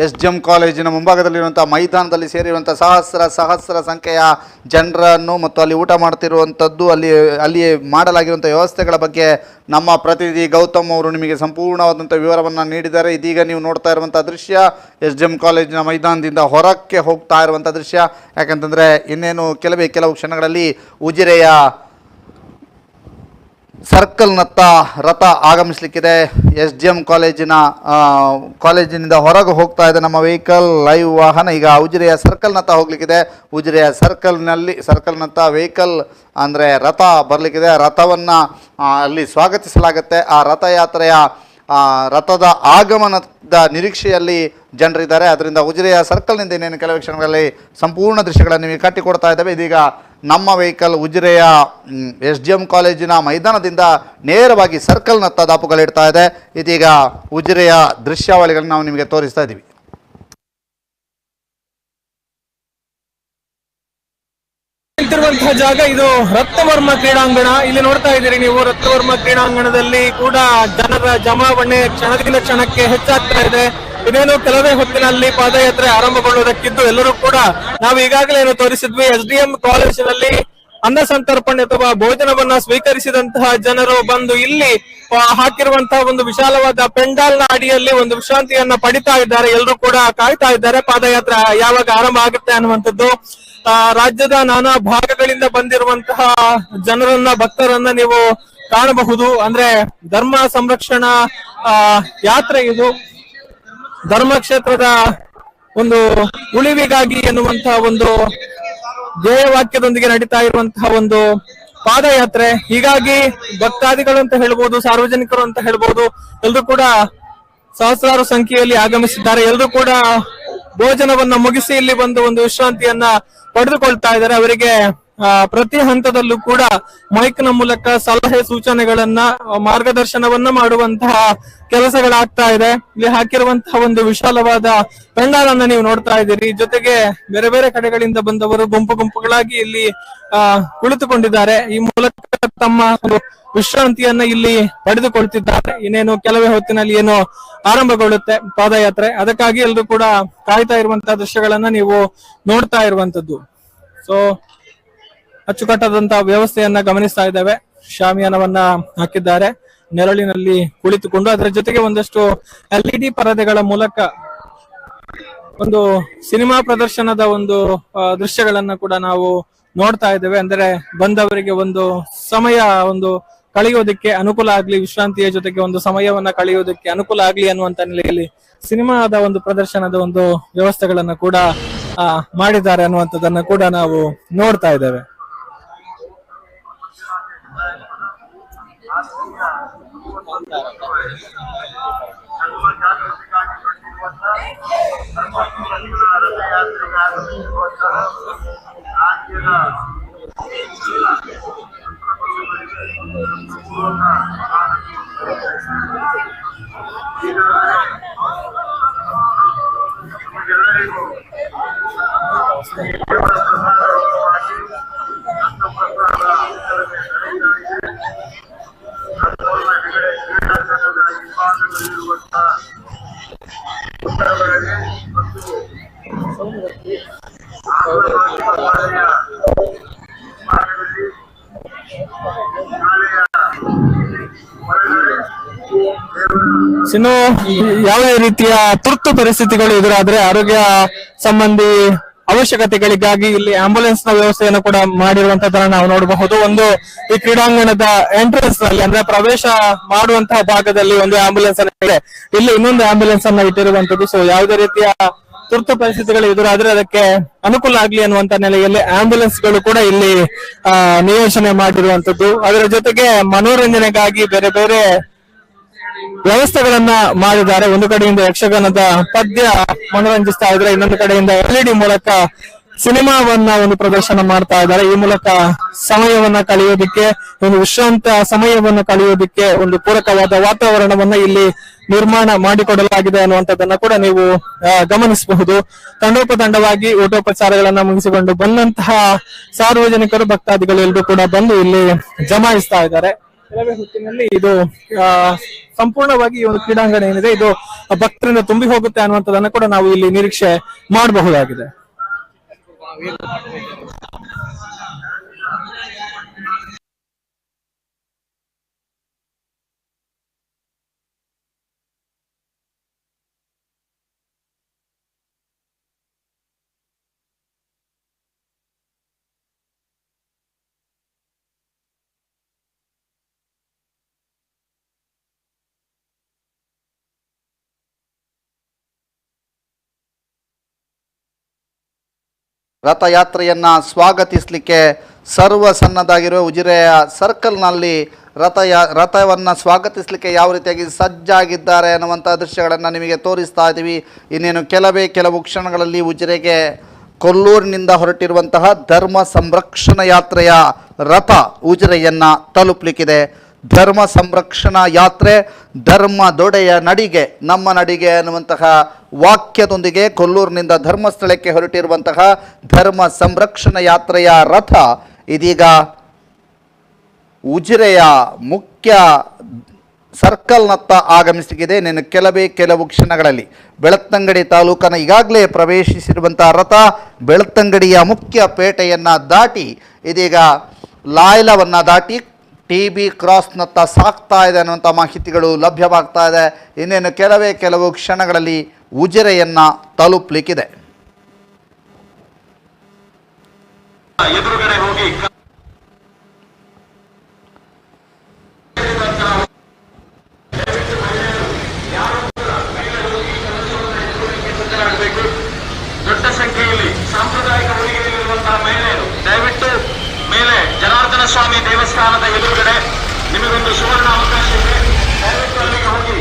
SDM ಕಾಲೇಜಿನ ಮುಂಭಾಗದಲ್ಲಿರುವಂಥ ಮೈದಾನದಲ್ಲಿ ಸೇರಿರುವಂಥ ಸಹಸ್ರ ಸಂಖ್ಯೆಯ ಜನರನ್ನು ಮತ್ತು ಅಲ್ಲಿ ಊಟ ಮಾಡ್ತಿರುವಂಥದ್ದು, ಅಲ್ಲಿ ಮಾಡಲಾಗಿರುವಂಥ ವ್ಯವಸ್ಥೆಗಳ ಬಗ್ಗೆ ನಮ್ಮ ಪ್ರತಿನಿಧಿ ಗೌತಮ್ ಅವರು ನಿಮಗೆ ಸಂಪೂರ್ಣವಾದಂಥ ವಿವರವನ್ನು ನೀಡಿದ್ದಾರೆ. ಇದೀಗ ನೀವು ನೋಡ್ತಾ ಇರುವಂಥ ದೃಶ್ಯ SDM ಕಾಲೇಜಿನ ಮೈದಾನದಿಂದ ಹೊರಕ್ಕೆ ಹೋಗ್ತಾ ಇರುವಂಥ ದೃಶ್ಯ. ಯಾಕಂತಂದರೆ ಇನ್ನೇನು ಕೆಲವು ಕ್ಷಣಗಳಲ್ಲಿ ಉಜಿರೆಯ ಸರ್ಕಲ್ನತ್ತ ರಥ ಆಗಮಿಸಲಿಕ್ಕಿದೆ. SDM ಕಾಲೇಜಿನಿಂದ ಹೊರಗೆ ಹೋಗ್ತಾ ಇದೆ ನಮ್ಮ ವೆಹಿಕಲ್ ಲೈವ್ ವಾಹನ. ಈಗ ಉಜಿರೆಯ ಸರ್ಕಲ್ನತ್ತ ಹೋಗ್ಲಿಕ್ಕಿದೆ. ಉಜಿರೆಯ ಸರ್ಕಲ್ನತ್ತ ವೆಹಿಕಲ್ ಅಂದರೆ ರಥ ಬರಲಿಕ್ಕಿದೆ. ರಥವನ್ನು ಅಲ್ಲಿ ಸ್ವಾಗತಿಸಲಾಗುತ್ತೆ. ಆ ರಥದ ಆಗಮನದ ನಿರೀಕ್ಷೆಯಲ್ಲಿ ಜನರಿದ್ದಾರೆ. ಅದರಿಂದ ಉಜಿರೆಯ ಸರ್ಕಲ್ನಿಂದ ಇನ್ನೇನು ಕೆಲವು ಕ್ಷಣಗಳಲ್ಲಿ ಸಂಪೂರ್ಣ ದೃಶ್ಯಗಳನ್ನು ನಿಮಗೆ ಕಟ್ಟಿಕೊಡ್ತಾ ಇದ್ದೇವೆ. ಇದೀಗ ನಮ್ಮ ವೆಹಿಕಲ್ ಉಜಿರೆಯ SDM ಕಾಲೇಜಿನ ಮೈದಾನದಿಂದ ನೇರವಾಗಿ ಸರ್ಕಲ್ನತ್ತ ದಾಪುಗಳಿಡ್ತಾ ಇದೆ. ಇದೀಗ ಉಜಿರೆಯ ದೃಶ್ಯಾವಳಿಗಳನ್ನು ನಾವು ನಿಮಗೆ ತೋರಿಸ್ತಾ ಇದ್ದೀವಿ. ನಿಂತಿರುವಂತಹ ಜಾಗ ಇದು ರಕ್ತವರ್ಮ ಕ್ರೀಡಾಂಗಣ. ಇಲ್ಲಿ ನೋಡ್ತಾ ಇದ್ದೀರಿ ನೀವು, ರಕ್ತವರ್ಮ ಕ್ರೀಡಾಂಗಣದಲ್ಲಿ ಕೂಡ ಜನರ ಜಮಾವಣೆ ಕ್ಷಣದಿಂದ ಕ್ಷಣಕ್ಕೆ ಹೆಚ್ಚಾಗ್ತಾ ಇದೆ. ಇದೇನು ಕೆಲವೇ ಹೊತ್ತಿನಲ್ಲಿ ಪಾದಯಾತ್ರೆ ಆರಂಭಗೊಳ್ಳುವುದಕ್ಕಿದ್ದು ಎಲ್ಲರೂ ಕೂಡ ನಾವು ಈಗಾಗಲೇ ಏನು ತೋರಿಸಿದ್ವಿ, SDM ಕಾಲೇಜಿನಲ್ಲಿ ಅನ್ನ ಸಂತರ್ಪಣೆ ಅಥವಾ ಭೋಜನವನ್ನ ಸ್ವೀಕರಿಸಿದಂತಹ ಜನರು ಬಂದು ಇಲ್ಲಿ ಹಾಕಿರುವಂತಹ ಒಂದು ವಿಶಾಲವಾದ ಪೆಂಡಾಲ್ ನ ಅಡಿಯಲ್ಲಿ ಒಂದು ವಿಶ್ರಾಂತಿಯನ್ನ ಪಡಿತಾ ಇದ್ದಾರೆ. ಎಲ್ಲರೂ ಕೂಡ ಕಾಯ್ತಾ ಇದ್ದಾರೆ ಪಾದಯಾತ್ರೆ ಯಾವಾಗ ಆರಂಭ ಆಗುತ್ತೆ ಅನ್ನುವಂಥದ್ದು. ರಾಜ್ಯದ ನಾನಾ ಭಾಗಗಳಿಂದ ಬಂದಿರುವಂತಹ ಜನರನ್ನ, ಭಕ್ತರನ್ನ ನೀವು ಕಾಣಬಹುದು. ಅಂದ್ರೆ ಧರ್ಮ ಸಂರಕ್ಷಣಾ ಯಾತ್ರೆ ಇದು. ಧರ್ಮಕ್ಷೇತ್ರದ ಒಂದು ಉಳಿವಿಗಾಗಿ ಎನ್ನುವಂತಹ ಒಂದು ಧ್ಯೇಯವಾಕ್ಯದೊಂದಿಗೆ ನಡೀತಾ ಇರುವಂತಹ ಒಂದು ಪಾದಯಾತ್ರೆ. ಹೀಗಾಗಿ ಭಕ್ತಾದಿಗಳು ಅಂತ ಹೇಳ್ಬೋದು, ಸಾರ್ವಜನಿಕರು ಅಂತ ಹೇಳ್ಬೋದು, ಎಲ್ರು ಕೂಡ ಸಹಸ್ರಾರು ಸಂಖ್ಯೆಯಲ್ಲಿ ಆಗಮಿಸಿದ್ದಾರೆ. ಎಲ್ರು ಕೂಡ ಭೋಜನವನ್ನ ಮುಗಿಸಿ ಇಲ್ಲಿ ಬಂದು ಒಂದು ವಿಶ್ರಾಂತಿಯನ್ನ ಪಡೆದುಕೊಳ್ತಾ ಇದ್ದಾರೆ. ಅವರಿಗೆ ಪ್ರತಿ ಹಂತದಲ್ಲೂ ಕೂಡ ಮೈಕ್ ನ ಮೂಲಕ ಸಲಹೆ ಸೂಚನೆಗಳನ್ನ, ಮಾರ್ಗದರ್ಶನವನ್ನ ಮಾಡುವಂತಹ ಕೆಲಸಗಳಾಗ್ತಾ ಇದೆ. ಇಲ್ಲಿ ಹಾಕಿರುವಂತಹ ಒಂದು ವಿಶಾಲವಾದ ಪೆಂಡಾಲ್ ಅನ್ನ ನೀವು ನೋಡ್ತಾ ಇದ್ದೀರಿ. ಜೊತೆಗೆ ಬೇರೆ ಬೇರೆ ಕಡೆಗಳಿಂದ ಬಂದವರು ಗುಂಪು ಗುಂಪುಗಳಾಗಿ ಇಲ್ಲಿ ಕುಳಿತುಕೊಂಡಿದ್ದಾರೆ. ಈ ಮೂಲಕ ತಮ್ಮ ಒಂದು ವಿಶ್ರಾಂತಿಯನ್ನ ಇಲ್ಲಿ ಪಡೆದುಕೊಳ್ತಿದ್ದಾರೆ. ಇನ್ನೇನು ಕೆಲವೇ ಹೊತ್ತಿನಲ್ಲಿ ಏನು ಆರಂಭಗೊಳ್ಳುತ್ತೆ ಪಾದಯಾತ್ರೆ. ಅದಕ್ಕಾಗಿ ಎಲ್ಲರೂ ಕೂಡ ಕಾಯ್ತಾ ಇರುವಂತಹ ದೃಶ್ಯಗಳನ್ನ ನೀವು ನೋಡ್ತಾ ಇರುವಂತದ್ದು. ಸೊ ಅಚ್ಚುಕಟ್ಟಾದಂತಹ ವ್ಯವಸ್ಥೆಯನ್ನ ಗಮನಿಸ್ತಾ ಇದ್ದೇವೆ. ಶಾಮಿಯಾನವನ್ನ ಹಾಕಿದ್ದಾರೆ, ನೆರಳಿನಲ್ಲಿ ಕುಳಿತುಕೊಂಡು ಅದರ ಜೊತೆಗೆ ಒಂದಷ್ಟು LED ಪರದೆಗಳ ಮೂಲಕ ಒಂದು ಸಿನಿಮಾ ಪ್ರದರ್ಶನದ ಒಂದು ದೃಶ್ಯಗಳನ್ನ ಕೂಡ ನಾವು ನೋಡ್ತಾ ಇದ್ದೇವೆ. ಅಂದ್ರೆ ಬಂದವರಿಗೆ ಒಂದು ಸಮಯ ಒಂದು ಕಳೆಯೋದಕ್ಕೆ ಅನುಕೂಲ ಆಗ್ಲಿ, ವಿಶ್ರಾಂತಿಯ ಜೊತೆಗೆ ಒಂದು ಸಮಯವನ್ನ ಕಳೆಯೋದಕ್ಕೆ ಅನುಕೂಲ ಆಗ್ಲಿ ಅನ್ನುವಂತ ನೆಲೆಯಲ್ಲಿ ಸಿನಿಮಾದ ಒಂದು ಪ್ರದರ್ಶನದ ಒಂದು ವ್ಯವಸ್ಥೆಗಳನ್ನ ಕೂಡ ಮಾಡಿದ್ದಾರೆ ಅನ್ನುವಂಥದ್ದನ್ನ ಕೂಡ ನಾವು ನೋಡ್ತಾ ಇದ್ದೇವೆ. ಇನ್ನು ಯಾವ ರೀತಿಯ ತುರ್ತು ಪರಿಸ್ಥಿತಿಗಳು ಎದುರಾದ್ರೆ ಆರೋಗ್ಯ ಸಂಬಂಧಿ ಅವಶ್ಯಕತೆಗಳಿಗಾಗಿ ಇಲ್ಲಿ ಆಂಬ್ಯುಲೆನ್ಸ್ ನ ವ್ಯವಸ್ಥೆಯನ್ನು ಕೂಡ ಮಾಡಿರುವಂತದನ್ನ ನಾವು ನೋಡಬಹುದು. ಒಂದು ಈ ಕ್ರೀಡಾಂಗಣದ ಎಂಟ್ರೆನ್ಸ್ ನಲ್ಲಿ ಅಂದ್ರೆ ಪ್ರವೇಶ ಮಾಡುವಂತಹ ಭಾಗದಲ್ಲಿ ಒಂದು ಆಂಬ್ಯುಲೆನ್ಸ್ ಅನ್ನ ಇದೆ, ಇಲ್ಲಿ ಇನ್ನೊಂದು ಆಂಬ್ಯುಲೆನ್ಸ್ ಅನ್ನ ಇಟ್ಟಿರುವಂತದ್ದು. ಸೊ ಯಾವುದೇ ರೀತಿಯ ತುರ್ತು ಪರಿಸ್ಥಿತಿಗಳು ಎದುರಾದ್ರೆ ಅದಕ್ಕೆ ಅನುಕೂಲ ಆಗ್ಲಿ ಅನ್ನುವಂತ ನೆಲೆಯಲ್ಲಿ ಆಂಬ್ಯುಲೆನ್ಸ್ ಗಳು ಕೂಡ ಇಲ್ಲಿ ನಿಯೋಜನೆ ಮಾಡಿರುವಂತದ್ದು. ಅದರ ಜೊತೆಗೆ ಮನೋರಂಜನೆಗಾಗಿ ಬೇರೆ ಬೇರೆ ವ್ಯವಸ್ಥೆಗಳನ್ನ ಮಾಡಿದ್ದಾರೆ. ಒಂದು ಕಡೆಯಿಂದ ಯಕ್ಷಗಾನದ ಪದ್ಯ ಮನೋರಂಜಿಸ್ತಾ ಇದ್ರೆ, ಇನ್ನೊಂದು ಕಡೆಯಿಂದ LED ಮೂಲಕ ಸಿನಿಮಾವನ್ನ ಒಂದು ಪ್ರದರ್ಶನ ಮಾಡ್ತಾ ಇದ್ದಾರೆ. ಈ ಮೂಲಕ ಸಮಯವನ್ನ ಕಳೆಯೋದಿಕ್ಕೆ, ಒಂದು ವಿಶ್ರಾಂತ ಸಮಯವನ್ನ ಕಳೆಯೋದಿಕ್ಕೆ ಒಂದು ಪೂರಕವಾದ ವಾತಾವರಣವನ್ನ ಇಲ್ಲಿ ನಿರ್ಮಾಣ ಮಾಡಿಕೊಡಲಾಗಿದೆ ಅನ್ನುವಂಥದ್ದನ್ನ ಕೂಡ ನೀವು ಗಮನಿಸಬಹುದು. ತಂಡೋಪತಂಡವಾಗಿ ಊಟೋಪಚಾರಗಳನ್ನ ಮುಗಿಸಿಕೊಂಡು ಬಂದಂತಹ ಸಾರ್ವಜನಿಕರು, ಭಕ್ತಾದಿಗಳು ಎಲ್ಲರೂ ಕೂಡ ಬಂದು ಇಲ್ಲಿ ಜಮಾಯಿಸ್ತಾ ಇದ್ದಾರೆ. ಕೆಲವೇ ಹೊತ್ತಿನಲ್ಲಿ ಇದು ಸಂಪೂರ್ಣವಾಗಿ ಈ ಒಂದು ಕ್ರೀಡಾಂಗಣ ಏನಿದೆ ಇದು ಭಕ್ತರಿಂದ ತುಂಬಿ ಹೋಗುತ್ತೆ ಅನ್ನುವಂಥದ್ದನ್ನ ಕೂಡ ನಾವು ಇಲ್ಲಿ ನಿರೀಕ್ಷೆ ಮಾಡಬಹುದಾಗಿದೆ. ರಥಯಾತ್ರೆಯನ್ನು ಸ್ವಾಗತಿಸಲಿಕ್ಕೆ ಸರ್ವ ಸನ್ನದ್ಧಾಗಿರುವ ಉಜಿರೆಯ ಸರ್ಕಲ್ನಲ್ಲಿ ರಥವನ್ನು ಸ್ವಾಗತಿಸಲಿಕ್ಕೆ ಯಾವ ರೀತಿಯಾಗಿ ಸಜ್ಜಾಗಿದ್ದಾರೆ ಅನ್ನುವಂಥ ದೃಶ್ಯಗಳನ್ನು ನಿಮಗೆ ತೋರಿಸ್ತಾ ಇದ್ದೀವಿ. ಇನ್ನೇನು ಕೆಲವು ಕ್ಷಣಗಳಲ್ಲಿ ಉಜಿರೆಗೆ ಕೊಲ್ಲೂರಿನಿಂದ ಹೊರಟಿರುವಂತಹ ಧರ್ಮ ಸಂರಕ್ಷಣಾ ಯಾತ್ರೆಯ ರಥ ಉಜಿರೆಯನ್ನು ತಲುಪಲಿಕ್ಕಿದೆ. ಧರ್ಮ ಸಂರಕ್ಷಣಾ ಯಾತ್ರೆ ಧರ್ಮದೊಡೆಯ ನಡಿಗೆ ನಮ್ಮ ನಡಿಗೆ ಅನ್ನುವಂತಹ ವಾಕ್ಯದೊಂದಿಗೆ ಕೊಲ್ಲೂರಿನಿಂದ ಧರ್ಮಸ್ಥಳಕ್ಕೆ ಹೊರಟಿರುವಂತಹ ಧರ್ಮ ಸಂರಕ್ಷಣಾ ಯಾತ್ರೆಯ ರಥ ಇದೀಗ ಉಜಿರೆಯ ಮುಖ್ಯ ಸರ್ಕಲ್ನತ್ತ ಆಗಮಿಸಿದೆ. ಇನ್ನು ಕೆಲವು ಕ್ಷಣಗಳಲ್ಲಿ ಬೆಳ್ತಂಗಡಿ ತಾಲೂಕನ್ನು ಈಗಾಗಲೇ ಪ್ರವೇಶಿಸಿರುವಂತಹ ರಥ ಬೆಳ್ತಂಗಡಿಯ ಮುಖ್ಯ ಪೇಟೆಯನ್ನು ದಾಟಿ ಇದೀಗ ಲಾಯ್ಲವನ್ನು ದಾಟಿ TB ಕ್ರಾಸ್ನತ್ತ ಸಾಗ್ತಾ ಇದೆ ಅನ್ನುವಂಥ ಮಾಹಿತಿಗಳು ಲಭ್ಯವಾಗ್ತಾ ಇದೆ. ಇನ್ನೇನು ಕೆಲವು ಕ್ಷಣಗಳಲ್ಲಿ ಉಜಿರೆಯನ್ನು ತಲುಪಲಿಕ್ಕಿದೆ. ಎದುರುಗಡೆ ಹೋಗಿ ದೊಡ್ಡ ಸಂಖ್ಯೆಯಲ್ಲಿ ಸಾಂಪ್ರದಾಯಿಕ ಉಡುಗೆಯಲ್ಲಿರುವಂತಹ ಮಹಿಳೆಯರು ದಯವಿಟ್ಟು ಮೇಲೆ ಜನಾರ್ದನ ಸ್ವಾಮಿ ದೇವಸ್ಥಾನದ ಎದುರುಗಡೆ ನಿಮಗೊಂದು ಸುವರ್ಣ ಅವಕಾಶ ಇದೆ. ದಯವಿಟ್ಟು ಅಲ್ಲಿಗೆ ಹೋಗಿ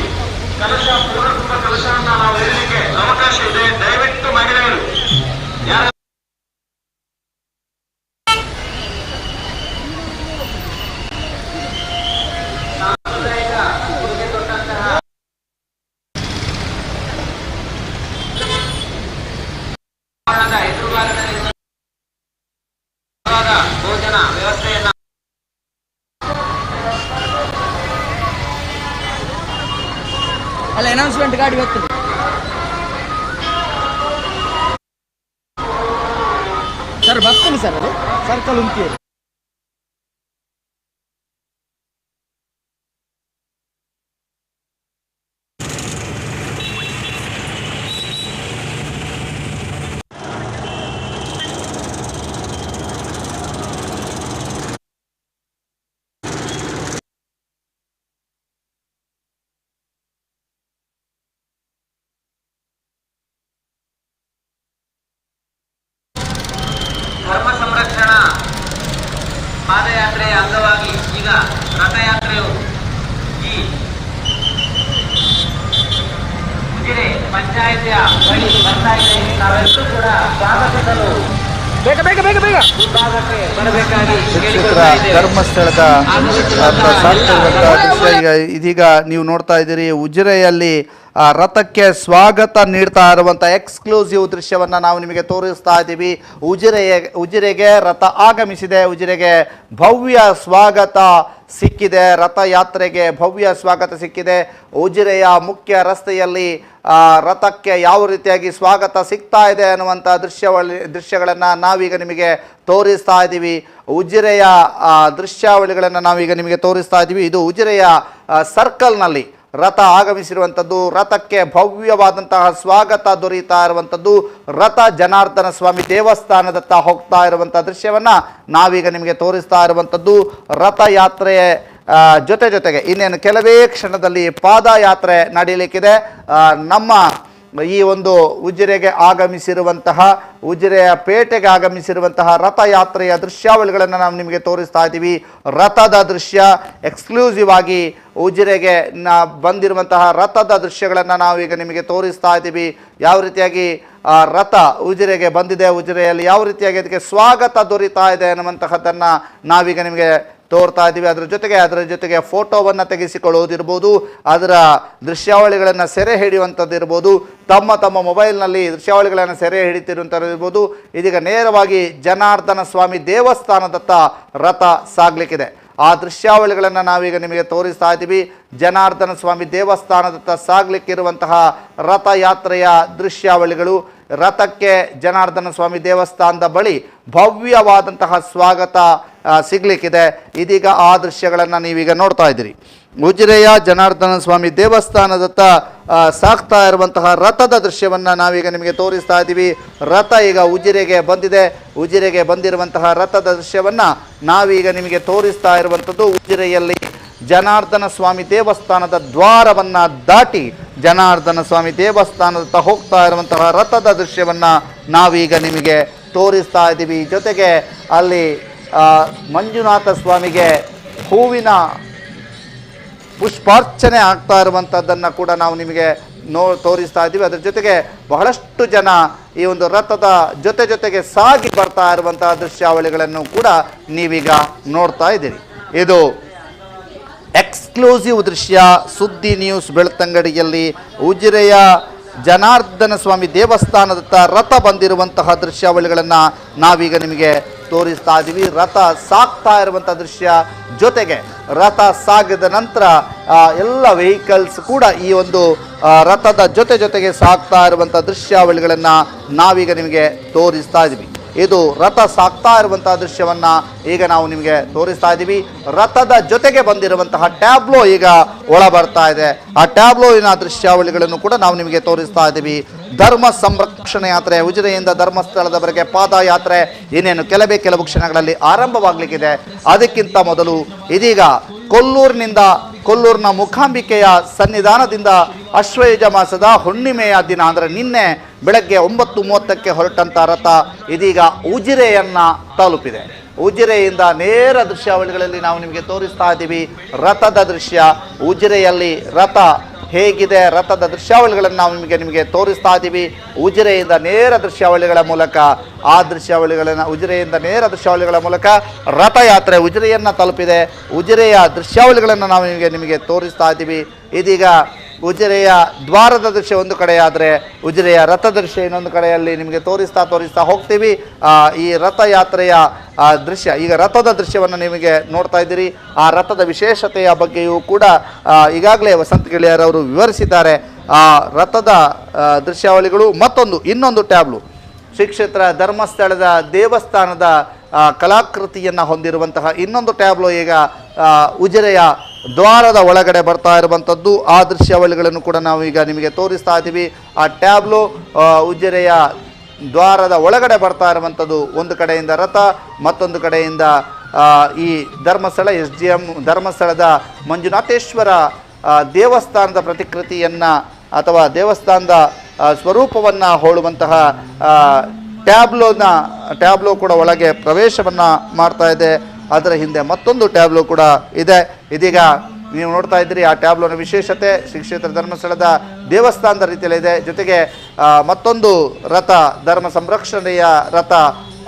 ಕಲಶ ಪೂರ್ಣಕುಂಭ ಕಲಶವನ್ನು ನಾವು ಹೇಳಲಿಕ್ಕೆ ಅವಕಾಶ ಇದೆ. ದಯವಿಟ್ಟು ಮಹಿಳೆಯರು ಯಾರು ಸಾಂಪ್ರದಾಯಿಕ ಉಡುಗೆ ತೊಟ್ಟಂತಹ ಎದುರುಗಾಲದಲ್ಲಿ ಭೋಜನ ವ್ಯವಸ್ಥೆಯನ್ನ ಅಲ್ಲ ಅನೌನ್ಸ್ಮೆಂಟ್ ಗಾಡಿ ಹೋಗ್ತದೆ. ಸರ್ ಬರ್ತೀನಿ ಸರ್, ಅದು ಸರ್ಕಲ್ ಉಂಟು. ಧರ್ಮ ಸಂರಕ್ಷಣಾ ಪಾದಯಾತ್ರೆಯ ಅಂಗವಾಗಿ ಈಗ ರಥಯಾತ್ರೆಯು ಈ ಉಜಿರೆ ಪಂಚಾಯಿತಿಯ ಬಳಿ ಬರ್ತಾ ಇದೆ. ನಾವೆಲ್ಲರೂ ಕೂಡ ಸ್ವಾಗತಿಸಲು ಬೇಗ ವಿಭಾಗಕ್ಕೆ ಬರಬೇಕಾಗಿ ಕೇಳಿಕೊಳ್ತಾ ಇದ್ದೇವೆ. ಧರ್ಮಸ್ಥಳದ ಇದೀಗ ನೀವು ನೋಡ್ತಾ ಇದ್ದೀರಿ, ಉಜಿರೆಯಲ್ಲಿ ರಥಕ್ಕೆ ಸ್ವಾಗತ ನೀಡ್ತಾ ಇರುವಂಥ ಎಕ್ಸ್ಕ್ಲೂಸಿವ್ ದೃಶ್ಯವನ್ನು ನಾವು ನಿಮಗೆ ತೋರಿಸ್ತಾ ಇದ್ದೀವಿ. ಉಜಿರೆಗೆ ರಥ ಆಗಮಿಸಿದೆ. ಉಜಿರೆಗೆ ಭವ್ಯ ಸ್ವಾಗತ ಸಿಕ್ಕಿದೆ. ರಥಯಾತ್ರೆಗೆ ಭವ್ಯ ಸ್ವಾಗತ ಸಿಕ್ಕಿದೆ. ಉಜಿರೆಯ ಮುಖ್ಯ ರಸ್ತೆಯಲ್ಲಿ ರಥಕ್ಕೆ ಯಾವ ರೀತಿಯಾಗಿ ಸ್ವಾಗತ ಸಿಗ್ತಾ ಇದೆ ಅನ್ನುವಂಥ ದೃಶ್ಯಗಳನ್ನು ನಾವೀಗ ನಿಮಗೆ ತೋರಿಸ್ತಾ ಇದ್ದೀವಿ. ಉಜಿರೆಯ ದೃಶ್ಯಾವಳಿಗಳನ್ನು ನಾವೀಗ ನಿಮಗೆ ತೋರಿಸ್ತಾ ಇದ್ದೀವಿ. ಇದು ಉಜಿರೆಯ ಸರ್ಕಲ್ನಲ್ಲಿ ರಥ ಆಗಮಿಸಿರುವಂಥದ್ದು. ರಥಕ್ಕೆ ಭವ್ಯವಾದಂತಹ ಸ್ವಾಗತ ದೊರೀತಾ ಇರುವಂಥದ್ದು. ರಥ ಜನಾರ್ದನ ಸ್ವಾಮಿ ದೇವಸ್ಥಾನದತ್ತ ಹೋಗ್ತಾ ಇರುವಂಥ ದೃಶ್ಯವನ್ನು ನಾವೀಗ ನಿಮಗೆ ತೋರಿಸ್ತಾ ಇರುವಂಥದ್ದು. ರಥಯಾತ್ರೆ ಜೊತೆಗೆ ಇನ್ನೇನು ಕೆಲವೇ ಕ್ಷಣದಲ್ಲಿ ಪಾದಯಾತ್ರೆ ನಡೀಲಿಕ್ಕಿದೆ. ನಮ್ಮ ಈ ಒಂದು ಉಜಿರೆಗೆ ಆಗಮಿಸಿರುವಂತಹ, ಉಜಿರೆಯ ಪೇಟೆಗೆ ಆಗಮಿಸಿರುವಂತಹ ರಥಯಾತ್ರೆಯ ದೃಶ್ಯಾವಳಿಗಳನ್ನು ನಾವು ನಿಮಗೆ ತೋರಿಸ್ತಾ ಇದ್ದೀವಿ. ರಥದ ದೃಶ್ಯ ಎಕ್ಸ್ಕ್ಲೂಸಿವ್ ಆಗಿ ಉಜಿರೆಗೆ ಬಂದಿರುವಂತಹ ರಥದ ದೃಶ್ಯಗಳನ್ನು ನಾವೀಗ ನಿಮಗೆ ತೋರಿಸ್ತಾ ಇದ್ದೀವಿ. ಯಾವ ರೀತಿಯಾಗಿ ರಥ ಉಜಿರೆಗೆ ಬಂದಿದೆ, ಉಜಿರೆಯಲ್ಲಿ ಯಾವ ರೀತಿಯಾಗಿ ಅದಕ್ಕೆ ಸ್ವಾಗತ ದೊರೀತಾ ಇದೆ ಅನ್ನುವಂತಹದ್ದನ್ನು ನಾವೀಗ ನಿಮಗೆ ತೋರ್ತಾ ಇದ್ದೀವಿ. ಅದರ ಜೊತೆಗೆ ಫೋಟೋವನ್ನು ತೆಗೆಸಿಕೊಳ್ಳುವುದಿರ್ಬೋದು, ಅದರ ದೃಶ್ಯಾವಳಿಗಳನ್ನು ಸೆರೆ ಹಿಡಿಯುವಂಥದ್ದಿರ್ಬೋದು, ತಮ್ಮ ಮೊಬೈಲ್ನಲ್ಲಿ ದೃಶ್ಯಾವಳಿಗಳನ್ನು ಸೆರೆ ಹಿಡಿತಿರುವಂಥದ್ದಿರ್ಬೋದು. ಇದೀಗ ನೇರವಾಗಿ ಜನಾರ್ದನ ಸ್ವಾಮಿ ದೇವಸ್ಥಾನದತ್ತ ರಥ ಸಾಗಲಿಕ್ಕಿದೆ. ಆ ದೃಶ್ಯಾವಳಿಗಳನ್ನು ನಾವೀಗ ನಿಮಗೆ ತೋರಿಸ್ತಾ ಇದ್ದೀವಿ. ಜನಾರ್ದನ ಸ್ವಾಮಿ ದೇವಸ್ಥಾನದತ್ತ ಸಾಗಲಿಕ್ಕಿರುವಂತಹ ರಥಯಾತ್ರೆಯ ದೃಶ್ಯಾವಳಿಗಳು. ರಥಕ್ಕೆ ಜನಾರ್ದನ ಸ್ವಾಮಿ ದೇವಸ್ಥಾನದ ಬಳಿ ಭವ್ಯವಾದಂತಹ ಸ್ವಾಗತ ಸಿಗಲಿಕ್ಕಿದೆ. ಇದೀಗ ಆ ದೃಶ್ಯಗಳನ್ನು ನೀವೀಗ ನೋಡ್ತಾ ಇದ್ದೀರಿ. ಉಜಿರೆಯ ಜನಾರ್ದನ ಸ್ವಾಮಿ ದೇವಸ್ಥಾನದತ್ತ ಸಾಗ್ತಾ ಇರುವಂತಹ ರಥದ ದೃಶ್ಯವನ್ನು ನಾವೀಗ ನಿಮಗೆ ತೋರಿಸ್ತಾ ಇದ್ದೀವಿ. ರಥ ಈಗ ಉಜಿರೆಗೆ ಬಂದಿದೆ. ಉಜಿರೆಗೆ ಬಂದಿರುವಂತಹ ರಥದ ದೃಶ್ಯವನ್ನು ನಾವೀಗ ನಿಮಗೆ ತೋರಿಸ್ತಾ ಇರುವಂಥದ್ದು. ಉಜಿರೆಯಲ್ಲಿ ಜನಾರ್ದನ ಸ್ವಾಮಿ ದೇವಸ್ಥಾನದ ದ್ವಾರವನ್ನು ದಾಟಿ ಜನಾರ್ದನ ಸ್ವಾಮಿ ದೇವಸ್ಥಾನದತ್ತ ಹೋಗ್ತಾ ಇರುವಂತಹ ರಥದ ದೃಶ್ಯವನ್ನು ನಾವೀಗ ನಿಮಗೆ ತೋರಿಸ್ತಾ ಇದ್ದೀವಿ. ಜೊತೆಗೆ ಅಲ್ಲಿ ಮಂಜುನಾಥ ಸ್ವಾಮಿಗೆ ಹೂವಿನ ಪುಷ್ಪಾರ್ಚನೆ ಆಗ್ತಾ ಇರುವಂಥದ್ದನ್ನು ಕೂಡ ನಾವು ನಿಮಗೆ ತೋರಿಸ್ತಾ ಇದ್ದೀವಿ. ಅದರ ಜೊತೆಗೆ ಬಹಳಷ್ಟು ಜನ ಈ ಒಂದು ರಥದ ಜೊತೆಗೆ ಸಾಗಿ ಬರ್ತಾ ಇರುವಂತಹ ದೃಶ್ಯಾವಳಿಗಳನ್ನು ಕೂಡ ನೀವೀಗ ನೋಡ್ತಾ ಇದ್ದೀರಿ. ಇದು ಎಕ್ಸ್ಕ್ಲೂಸಿವ್ ದೃಶ್ಯ. ಸುದ್ದಿ ನ್ಯೂಸ್ ಬೆಳ್ತಂಗಡಿಯಲ್ಲಿ ಉಜಿರೆಯ ಜನಾರ್ದನ ಸ್ವಾಮಿ ದೇವಸ್ಥಾನದತ್ತ ರಥ ಬಂದಿರುವಂತಹ ದೃಶ್ಯಾವಳಿಗಳನ್ನು ನಾವೀಗ ನಿಮಗೆ ತೋರಿಸ್ತಾ ಇದ್ದೀವಿ. ರಥ ಸಾಗ್ತಾ ಇರುವಂಥ ದೃಶ್ಯ, ಜೊತೆಗೆ ರಥ ಸಾಗಿದ ನಂತರ ಎಲ್ಲ ವೆಹಿಕಲ್ಸ್ ಕೂಡ ಈ ಒಂದು ರಥದ ಜೊತೆಗೆ ಸಾಗ್ತಾ ಇರುವಂಥ ದೃಶ್ಯಾವಳಿಗಳನ್ನು ನಾವೀಗ ನಿಮಗೆ ತೋರಿಸ್ತಾ ಇದ್ದೀವಿ. ಇದು ರಥ ಸಾಕ್ತಾ ಇರುವಂತಹ ದೃಶ್ಯವನ್ನ ಈಗ ನಾವು ನಿಮಗೆ ತೋರಿಸ್ತಾ ಇದ್ದೀವಿ. ರಥದ ಜೊತೆಗೆ ಬಂದಿರುವಂತಹ ಟ್ಯಾಬ್ಲೋ ಈಗ ಒಳ ಬರ್ತಾ ಇದೆ. ಆ ಟ್ಯಾಬ್ಲೋವಿನ ದೃಶ್ಯಾವಳಿಗಳನ್ನು ಕೂಡ ನಾವು ನಿಮಗೆ ತೋರಿಸ್ತಾ ಇದ್ದೀವಿ. ಧರ್ಮ ಸಂರಕ್ಷಣೆ ಯಾತ್ರೆ ಉಜಿರೆಯಿಂದ ಧರ್ಮಸ್ಥಳದವರೆಗೆ ಪಾದಯಾತ್ರೆ ಇನ್ನೇನು ಕೆಲವು ಕ್ಷಣಗಳಲ್ಲಿ ಆರಂಭವಾಗಲಿಕ್ಕಿದೆ. ಅದಕ್ಕಿಂತ ಮೊದಲು ಇದೀಗ ಕೊಲ್ಲೂರಿನ ಮೂಕಾಂಬಿಕೆಯ ಸನ್ನಿಧಾನದಿಂದ ಅಶ್ವಯುಜ ಮಾಸದ ಹುಣ್ಣಿಮೆಯ ದಿನ ಅಂದರೆ ನಿನ್ನೆ ಬೆಳಗ್ಗೆ 9:30ಕ್ಕೆ ಹೊರಟಂತ ರಥ ಇದೀಗ ಉಜಿರೆಯನ್ನ ತಲುಪಿದೆ. ಉಜಿರೆಯಿಂದ ನೇರ ದೃಶ್ಯಾವಳಿಗಳಲ್ಲಿ ನಾವು ನಿಮಗೆ ತೋರಿಸ್ತಾ ಇದ್ದೀವಿ ರಥದ ದೃಶ್ಯ. ಉಜಿರೆಯಲ್ಲಿ ರಥ ಹೇಗಿದೆ, ರಥದ ದೃಶ್ಯಾವಳಿಗಳನ್ನು ನಾವು ನಿಮಗೆ ತೋರಿಸ್ತಾ ಇದ್ದೀವಿ. ಉಜಿರೆಯಿಂದ ನೇರ ದೃಶ್ಯಾವಳಿಗಳ ಮೂಲಕ ಉಜಿರೆಯಿಂದ ನೇರ ದೃಶ್ಯಾವಳಿಗಳ ಮೂಲಕ ರಥಯಾತ್ರೆ ಉಜಿರೆಯನ್ನು ತಲುಪಿದೆ. ಉಜಿರೆಯ ದೃಶ್ಯಾವಳಿಗಳನ್ನು ನಾವು ನಿಮಗೆ ತೋರಿಸ್ತಾ ಇದ್ದೀವಿ. ಇದೀಗ ಉಜಿರೆಯ ದ್ವಾರದ ದೃಶ್ಯ ಒಂದು ಕಡೆಯಾದರೆ ಉಜಿರೆಯ ರಥ ದೃಶ್ಯ ಇನ್ನೊಂದು ಕಡೆಯಲ್ಲಿ ನಿಮಗೆ ತೋರಿಸ್ತಾ ಹೋಗ್ತೀವಿ. ಈ ರಥಯಾತ್ರೆಯ ದೃಶ್ಯ, ಈಗ ರಥದ ದೃಶ್ಯವನ್ನು ನಿಮಗೆ ನೋಡ್ತಾ ಇದ್ದೀರಿ. ಆ ರಥದ ವಿಶೇಷತೆಯ ಬಗ್ಗೆಯೂ ಕೂಡ ಈಗಾಗಲೇ ವಸಂತ ಗೆಳೆಯರವರು ವಿವರಿಸಿದ್ದಾರೆ. ಆ ರಥದ ದೃಶ್ಯಾವಳಿಗಳು ಇನ್ನೊಂದು ಟ್ಯಾಬ್ಲು ಶ್ರೀ ಕ್ಷೇತ್ರ ಧರ್ಮಸ್ಥಳದ ದೇವಸ್ಥಾನದ ಕಲಾಕೃತಿಯನ್ನು ಹೊಂದಿರುವಂತಹ ಇನ್ನೊಂದು ಟ್ಯಾಬ್ಲೋ ಈಗ ಉಜಿರೆಯ ದ್ವಾರದ ಒಳಗಡೆ ಬರ್ತಾ ಇರುವಂಥದ್ದು. ಆ ದೃಶ್ಯಾವಳಿಗಳನ್ನು ಕೂಡ ನಾವು ಈಗ ನಿಮಗೆ ತೋರಿಸ್ತಾ ಇದ್ದೀವಿ. ಆ ಟ್ಯಾಬ್ಲೋ ಉಜಿರೆಯ ದ್ವಾರದ ಒಳಗಡೆ ಬರ್ತಾ ಇರುವಂಥದ್ದು. ಒಂದು ಕಡೆಯಿಂದ ರಥ, ಮತ್ತೊಂದು ಕಡೆಯಿಂದ ಈ ಧರ್ಮಸ್ಥಳ SGM ಧರ್ಮಸ್ಥಳದ ಮಂಜುನಾಥೇಶ್ವರ ದೇವಸ್ಥಾನದ ಪ್ರತಿಕೃತಿಯನ್ನು ಅಥವಾ ದೇವಸ್ಥಾನದ ಸ್ವರೂಪವನ್ನು ಹೋಲುವಂತಹ ಟ್ಯಾಬ್ಲೋ ಕೂಡ ಒಳಗೆ ಪ್ರವೇಶವನ್ನು ಮಾಡ್ತಾ ಇದೆ. ಅದರ ಹಿಂದೆ ಮತ್ತೊಂದು ಟ್ಯಾಬ್ಲೋ ಕೂಡ ಇದೆ. ಇದೀಗ ನೀವು ನೋಡ್ತಾ ಇದ್ದೀರಿ ಆ ಟ್ಯಾಬ್ಲೋನ ವಿಶೇಷತೆ ಶ್ರೀ ಕ್ಷೇತ್ರ ಧರ್ಮಸ್ಥಳದ ದೇವಸ್ಥಾನದ ರೀತಿಯಲ್ಲಿ ಇದೆ. ಜೊತೆಗೆ ಮತ್ತೊಂದು ರಥ, ಧರ್ಮ ಸಂರಕ್ಷಣೆಯ ರಥ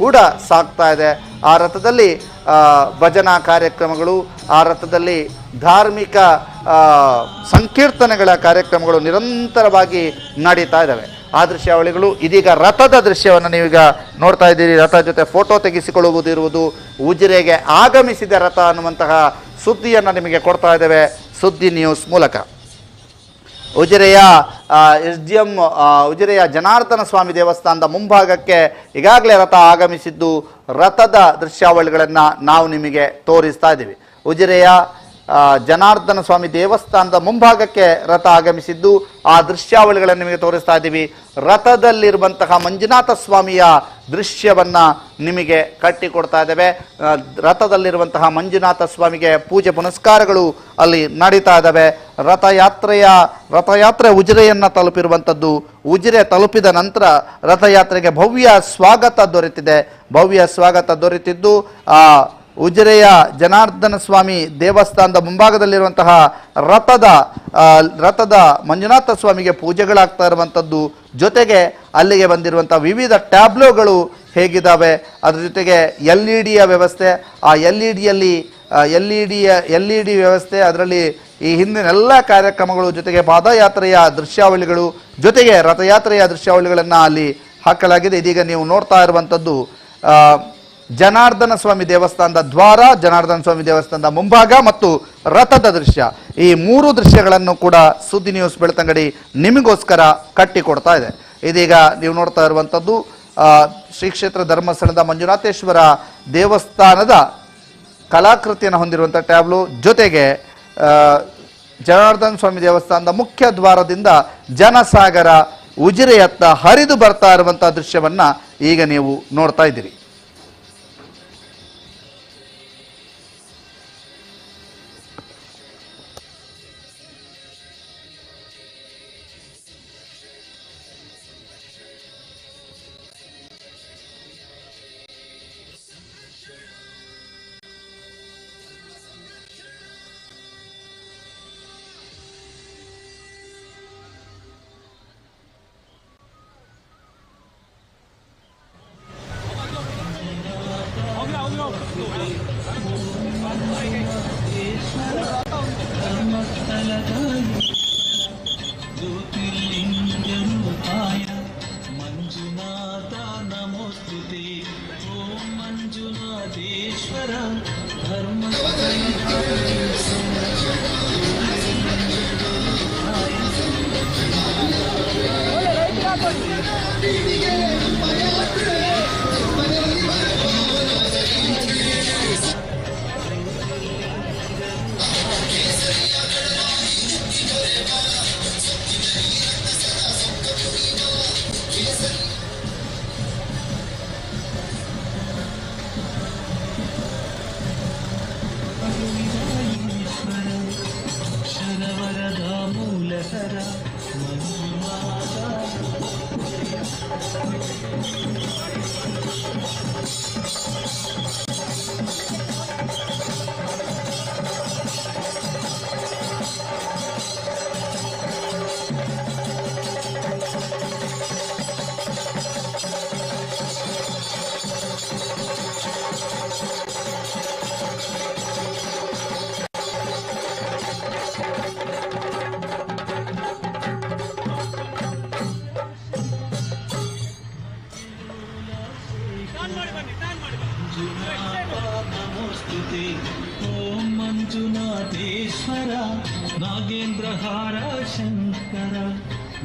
ಕೂಡ ಸಾಗ್ತಾ ಇದೆ. ಆ ರಥದಲ್ಲಿ ಭಜನಾ ಕಾರ್ಯಕ್ರಮಗಳು, ಆ ರಥದಲ್ಲಿ ಧಾರ್ಮಿಕ ಸಂಕೀರ್ತನೆಗಳ ಕಾರ್ಯಕ್ರಮಗಳು ನಿರಂತರವಾಗಿ ನಡೀತಾ ಇದ್ದಾವೆ. ಆ ದೃಶ್ಯಾವಳಿಗಳು ಇದೀಗ ರಥದ ದೃಶ್ಯವನ್ನು ನೀವೀಗ ನೋಡ್ತಾ ಇದ್ದೀರಿ. ರಥ ಜೊತೆ ಫೋಟೋ ತೆಗೆಸಿಕೊಳ್ಳುವುದಿರುವುದು, ಉಜಿರೆಗೆ ಆಗಮಿಸಿದ ರಥ ಅನ್ನುವಂತಹ ಸುದ್ದಿಯನ್ನು ನಿಮಗೆ ಕೊಡ್ತಾ ಇದ್ದೇವೆ ಸುದ್ದಿ ನ್ಯೂಸ್ ಮೂಲಕ. ಉಜಿರೆಯ SGM ಉಜಿರೆಯ ಜನಾರ್ದನ ಸ್ವಾಮಿ ದೇವಸ್ಥಾನದ ಮುಂಭಾಗಕ್ಕೆ ಈಗಾಗಲೇ ರಥ ಆಗಮಿಸಿದ್ದು, ರಥದ ದೃಶ್ಯಾವಳಿಗಳನ್ನು ನಾವು ನಿಮಗೆ ತೋರಿಸ್ತಾ ಇದ್ದೀವಿ. ಉಜಿರೆಯ ಜನಾರ್ದನ ಸ್ವಾಮಿ ದೇವಸ್ಥಾನದ ಮುಂಭಾಗಕ್ಕೆ ರಥ ಆಗಮಿಸಿದ್ದು, ಆ ದೃಶ್ಯಾವಳಿಗಳನ್ನು ನಿಮಗೆ ತೋರಿಸ್ತಾ ಇದ್ದೀವಿ. ರಥದಲ್ಲಿರುವಂತಹ ಮಂಜುನಾಥ ಸ್ವಾಮಿಯ ದೃಶ್ಯವನ್ನು ನಿಮಗೆ ಕಟ್ಟಿಕೊಡ್ತಾ ಇದ್ದೇವೆ. ರಥದಲ್ಲಿರುವಂತಹ ಮಂಜುನಾಥ ಸ್ವಾಮಿಗೆ ಪೂಜೆ ಪುನಸ್ಕಾರಗಳು ಅಲ್ಲಿ ನಡೀತಾ ಇದ್ದಾವೆ. ರಥಯಾತ್ರೆ ಉಜಿರೆಯನ್ನು ತಲುಪಿರುವಂಥದ್ದು. ಉಜಿರೆ ತಲುಪಿದ ನಂತರ ರಥಯಾತ್ರೆಗೆ ಭವ್ಯ ಸ್ವಾಗತ ದೊರೆತಿದ್ದು ಉಜಿರೆಯ ಜನಾರ್ದನ ಸ್ವಾಮಿ ದೇವಸ್ಥಾನದ ಮುಂಭಾಗದಲ್ಲಿರುವಂತಹ ರಥದ ಮಂಜುನಾಥ ಸ್ವಾಮಿಗೆ ಪೂಜೆಗಳಾಗ್ತಾ ಇರುವಂಥದ್ದು. ಜೊತೆಗೆ ಅಲ್ಲಿಗೆ ಬಂದಿರುವಂಥ ವಿವಿಧ ಟ್ಯಾಬ್ಲೋಗಳು ಹೇಗಿದ್ದಾವೆ, ಅದರ ಜೊತೆಗೆ LED ವ್ಯವಸ್ಥೆ, ಆ LED ವ್ಯವಸ್ಥೆ, ಅದರಲ್ಲಿ ಈ ಹಿಂದಿನ ಎಲ್ಲ ಕಾರ್ಯಕ್ರಮಗಳು, ಜೊತೆಗೆ ಪಾದಯಾತ್ರೆಯ ದೃಶ್ಯಾವಳಿಗಳು, ಜೊತೆಗೆ ರಥಯಾತ್ರೆಯ ದೃಶ್ಯಾವಳಿಗಳನ್ನು ಅಲ್ಲಿ ಹಾಕಲಾಗಿದೆ. ಇದೀಗ ನೀವು ನೋಡ್ತಾ ಇರುವಂಥದ್ದು ಜನಾರ್ದನ ಸ್ವಾಮಿ ದೇವಸ್ಥಾನದ ದ್ವಾರ, ಜನಾರ್ದನ ಸ್ವಾಮಿ ದೇವಸ್ಥಾನದ ಮುಂಭಾಗ ಮತ್ತು ರಥದ ದೃಶ್ಯ. ಈ ಮೂರು ದೃಶ್ಯಗಳನ್ನು ಕೂಡ ಸುದ್ದಿ ನ್ಯೂಸ್ ಬೆಳ್ತಂಗಡಿ ನಿಮಗೋಸ್ಕರ ಕಟ್ಟಿಕೊಡ್ತಾ ಇದೆ. ಇದೀಗ ನೀವು ನೋಡ್ತಾ ಇರುವಂಥದ್ದು ಶ್ರೀ ಕ್ಷೇತ್ರ ಧರ್ಮಸ್ಥಳದ ಮಂಜುನಾಥೇಶ್ವರ ದೇವಸ್ಥಾನದ ಕಲಾಕೃತಿಯನ್ನು ಹೊಂದಿರುವಂಥ ಟ್ಯಾಬ್ಲು, ಜೊತೆಗೆ ಜನಾರ್ದನ ಸ್ವಾಮಿ ದೇವಸ್ಥಾನದ ಮುಖ್ಯ ದ್ವಾರದಿಂದ ಜನಸಾಗರ ಉಜಿರೆಯತ್ತ ಹರಿದು ಬರ್ತಾ ಇರುವಂಥ ದೃಶ್ಯವನ್ನು ಈಗ ನೀವು ನೋಡ್ತಾ ಇದ್ದೀರಿ. ಧರ್ಮ ಓಂ ಮಂಜುನಾಥೇಶ್ವರ ನಾಗೇಂದ್ರಹಾರ ಶಂಕರ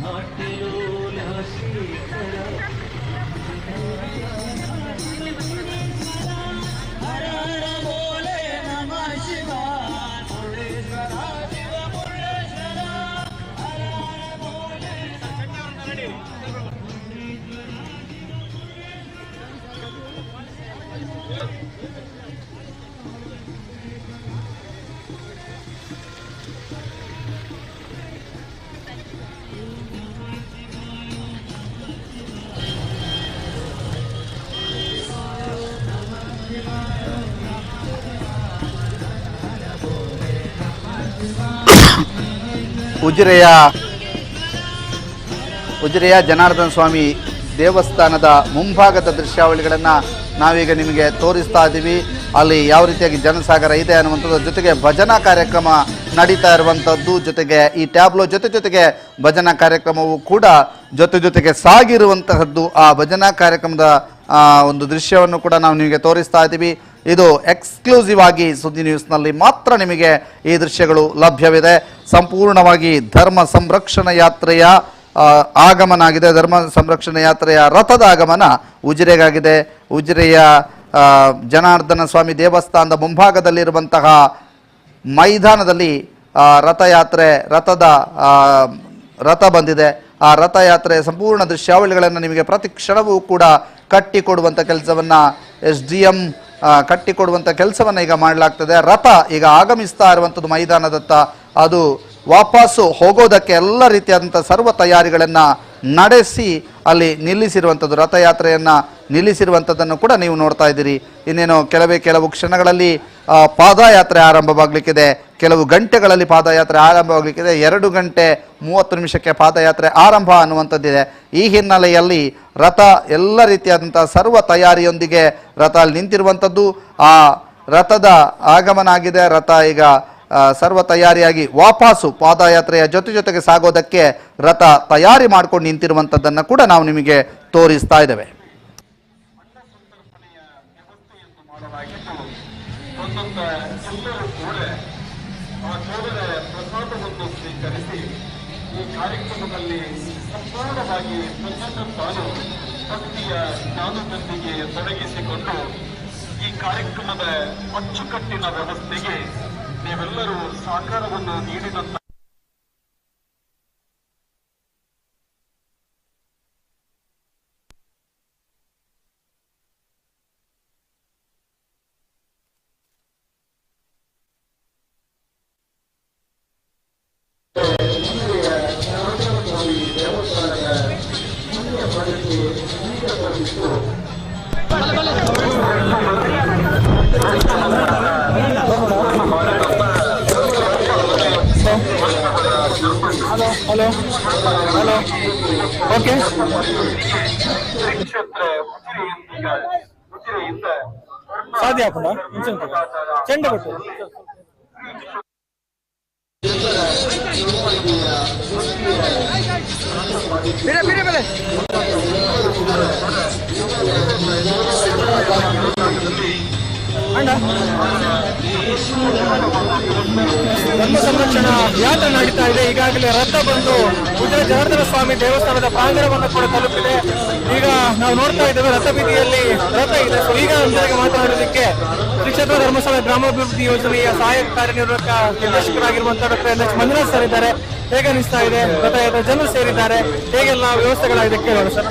ನಾಟ್ಯಲೋಲ ಶೇಖರ ಹರ ಹರ ಭೋಲೆ ನಮಃ ಶಿವಾಯ ಮುರುಳೇಶ್ವರ ಶಿವ ಮುರುಳೇಶ್ವರ ಹರ ಹರ ಭೋಲೆ ಉಜಿರೆಯ ಜನಾರ್ದನ ಸ್ವಾಮಿ ದೇವಸ್ಥಾನದ ಮುಂಭಾಗದ ದೃಶ್ಯಾವಳಿಗಳನ್ನು ನಾವೀಗ ನಿಮಗೆ ತೋರಿಸ್ತಾ ಇದ್ದೀವಿ. ಅಲ್ಲಿ ಯಾವ ರೀತಿಯಾಗಿ ಜನಸಾಗರ ಇದೆ ಅನ್ನುವಂಥದ್ದು, ಜೊತೆಗೆ ಭಜನಾ ಕಾರ್ಯಕ್ರಮ ನಡೀತಾ ಇರುವಂಥದ್ದು, ಜೊತೆಗೆ ಈ ಟ್ಯಾಬ್ಲೋ ಜೊತೆಗೆ ಭಜನಾ ಕಾರ್ಯಕ್ರಮವು ಕೂಡ ಜೊತೆಗೆ ಸಾಗಿರುವಂತಹದ್ದು. ಆ ಭಜನಾ ಕಾರ್ಯಕ್ರಮದ ಒಂದು ದೃಶ್ಯವನ್ನು ಕೂಡ ನಾವು ನಿಮಗೆ ತೋರಿಸ್ತಾ ಇದ್ದೀವಿ. ಇದು ಎಕ್ಸ್ಕ್ಲೂಸಿವ್ ಆಗಿ ಸುದ್ದಿ ನ್ಯೂಸ್ನಲ್ಲಿ ಮಾತ್ರ ನಿಮಗೆ ಈ ದೃಶ್ಯಗಳು ಲಭ್ಯವಿದೆ. ಸಂಪೂರ್ಣವಾಗಿ ಧರ್ಮ ಸಂರಕ್ಷಣಾ ಯಾತ್ರೆಯ ಆಗಮನ ಆಗಿದೆ. ಧರ್ಮ ಸಂರಕ್ಷಣಾ ಯಾತ್ರೆಯ ರಥದ ಆಗಮನ ಉಜಿರೆಗಾಗಿದೆ. ಉಜಿರೆಯ ಜನಾರ್ದನ ಸ್ವಾಮಿ ದೇವಸ್ಥಾನದ ಮುಂಭಾಗದಲ್ಲಿರುವಂತಹ ಮೈದಾನದಲ್ಲಿ ರಥಯಾತ್ರೆ ರಥ ಬಂದಿದೆ. ಆ ರಥಯಾತ್ರೆಯ ಸಂಪೂರ್ಣ ದೃಶ್ಯಾವಳಿಗಳನ್ನು ನಿಮಗೆ ಪ್ರತಿ ಕ್ಷಣವೂ ಕೂಡ ಕಟ್ಟಿಕೊಡುವಂಥ ಕೆಲಸವನ್ನು SDM ಕಟ್ಟಿಕೊಡುವಂಥ ಕೆಲಸವನ್ನು ಈಗ ಮಾಡಲಾಗ್ತದೆ. ರಥ ಈಗ ಆಗಮಿಸ್ತಾ ಇರುವಂಥದ್ದು ಮೈದಾನದತ್ತ. ಅದು ವಾಪಸ್ಸು ಹೋಗೋದಕ್ಕೆ ಎಲ್ಲ ರೀತಿಯಾದಂಥ ಸರ್ವ ತಯಾರಿಗಳನ್ನು ನಡೆಸಿ ಅಲ್ಲಿ ನಿಲ್ಲಿಸಿರುವಂಥದ್ದು, ರಥಯಾತ್ರೆಯನ್ನು ನಿಲ್ಲಿಸಿರುವಂಥದ್ದನ್ನು ಕೂಡ ನೀವು ನೋಡ್ತಾ ಇದ್ದೀರಿ. ಇನ್ನೇನು ಕೆಲವು ಕ್ಷಣಗಳಲ್ಲಿ ಪಾದಯಾತ್ರೆ ಆರಂಭವಾಗಲಿಕ್ಕಿದೆ. ಕೆಲವು ಗಂಟೆಗಳಲ್ಲಿ ಪಾದಯಾತ್ರೆ ಆರಂಭವಾಗಲಿಕ್ಕಿದೆ. 2 ಗಂಟೆ 30 ನಿಮಿಷಕ್ಕೆ ಪಾದಯಾತ್ರೆ ಆರಂಭ ಅನ್ನುವಂಥದ್ದಿದೆ. ಈ ಹಿನ್ನೆಲೆಯಲ್ಲಿ ರಥ ಎಲ್ಲ ರೀತಿಯಾದಂಥ ಸರ್ವ ತಯಾರಿಯೊಂದಿಗೆ ರಥ ಅಲ್ಲಿ ನಿಂತಿರುವಂಥದ್ದು. ಆ ರಥದ ಆಗಮನ ಆಗಿದೆ. ರಥ ಈಗ ಸರ್ವ ತಯಾರಿಯಾಗಿ ವಾಪಸ್ಸು ಪಾದಯಾತ್ರೆಯ ಜೊತೆಗೆ ಸಾಗೋದಕ್ಕೆ ರಥ ತಯಾರಿ ಮಾಡ್ಕೊಂಡು ನಿಂತಿರುವಂಥದ್ದನ್ನು ಕೂಡ ನಾವು ನಿಮಗೆ ತೋರಿಸ್ತಾ ಇದ್ದೇವೆ. ಪ್ರಸಾದವನ್ನು ಸ್ವೀಕರಿಸಿ ಈ ಕಾರ್ಯಕ್ರಮದಲ್ಲಿ ಸಂಪೂರ್ಣವಾಗಿ ತಾನು ಭಕ್ತಿಯ ಜ್ಞಾನದೊಂದಿಗೆ ತೊಡಗಿಸಿಕೊಂಡು ಈ ಕಾರ್ಯಕ್ರಮದ ಅಚ್ಚುಕಟ್ಟಿನ ವ್ಯವಸ್ಥೆಗೆ ನೀವೆಲ್ಲರೂ ಸಹಕಾರವನ್ನು ನೀಡಿದಂತ ಹಲೋ ಓಕೆ ಸಾಧ್ಯ ಹಾಕೋಣ ಚೆಂಡ ಕೊಟ್ಟು ಧರ್ಮ ಸಂರಕ್ಷಣಾ ಯಾತ್ರೆ ನಡೀತಾ ಇದೆ. ಈಗಾಗಲೇ ರಥ ಬಂದು ಉಜಿರೆ ಜನಾರ್ದನ ಸ್ವಾಮಿ ದೇವಸ್ಥಾನದ ಪ್ರಾಂಗಣವನ್ನು ಕೂಡ ತಲುಪಿದೆ. ಈಗ ನಾವು ನೋಡ್ತಾ ಇದ್ದೇವೆ ರಥ ಬೀದಿಯಲ್ಲಿ ರಥ ಇದೆ. ಸೊ ಈಗ ನಮ್ಮೊಂದಿಗೆ ಮಾತನಾಡೋದಕ್ಕೆ ಶ್ರೀ ಕ್ಷೇತ್ರ ಧರ್ಮಸ್ಥಳ ಗ್ರಾಮಾಭಿವೃದ್ಧಿ ಯೋಜನೆಯ ಸಹಾಯಕ ಕಾರ್ಯನಿರ್ವಾಹಕ ನಿರ್ದೇಶಕರಾಗಿರುವಂತಹ ಡಾಕ್ಟರ್ NH ಮಂಜುನಾಥ್ ಸರ್ ಇದ್ದಾರೆ. ಹೇಗೆ ಅನಿಸ್ತಾ ಇದೆ? ರಥಯಾತ್ರೆ ಜನರು ಸೇರಿದ್ದಾರೆ, ಹೇಗೆಲ್ಲ ವ್ಯವಸ್ಥೆಗಳಾಗಿದೆ ಕೇಳೋಣ ಸರ್.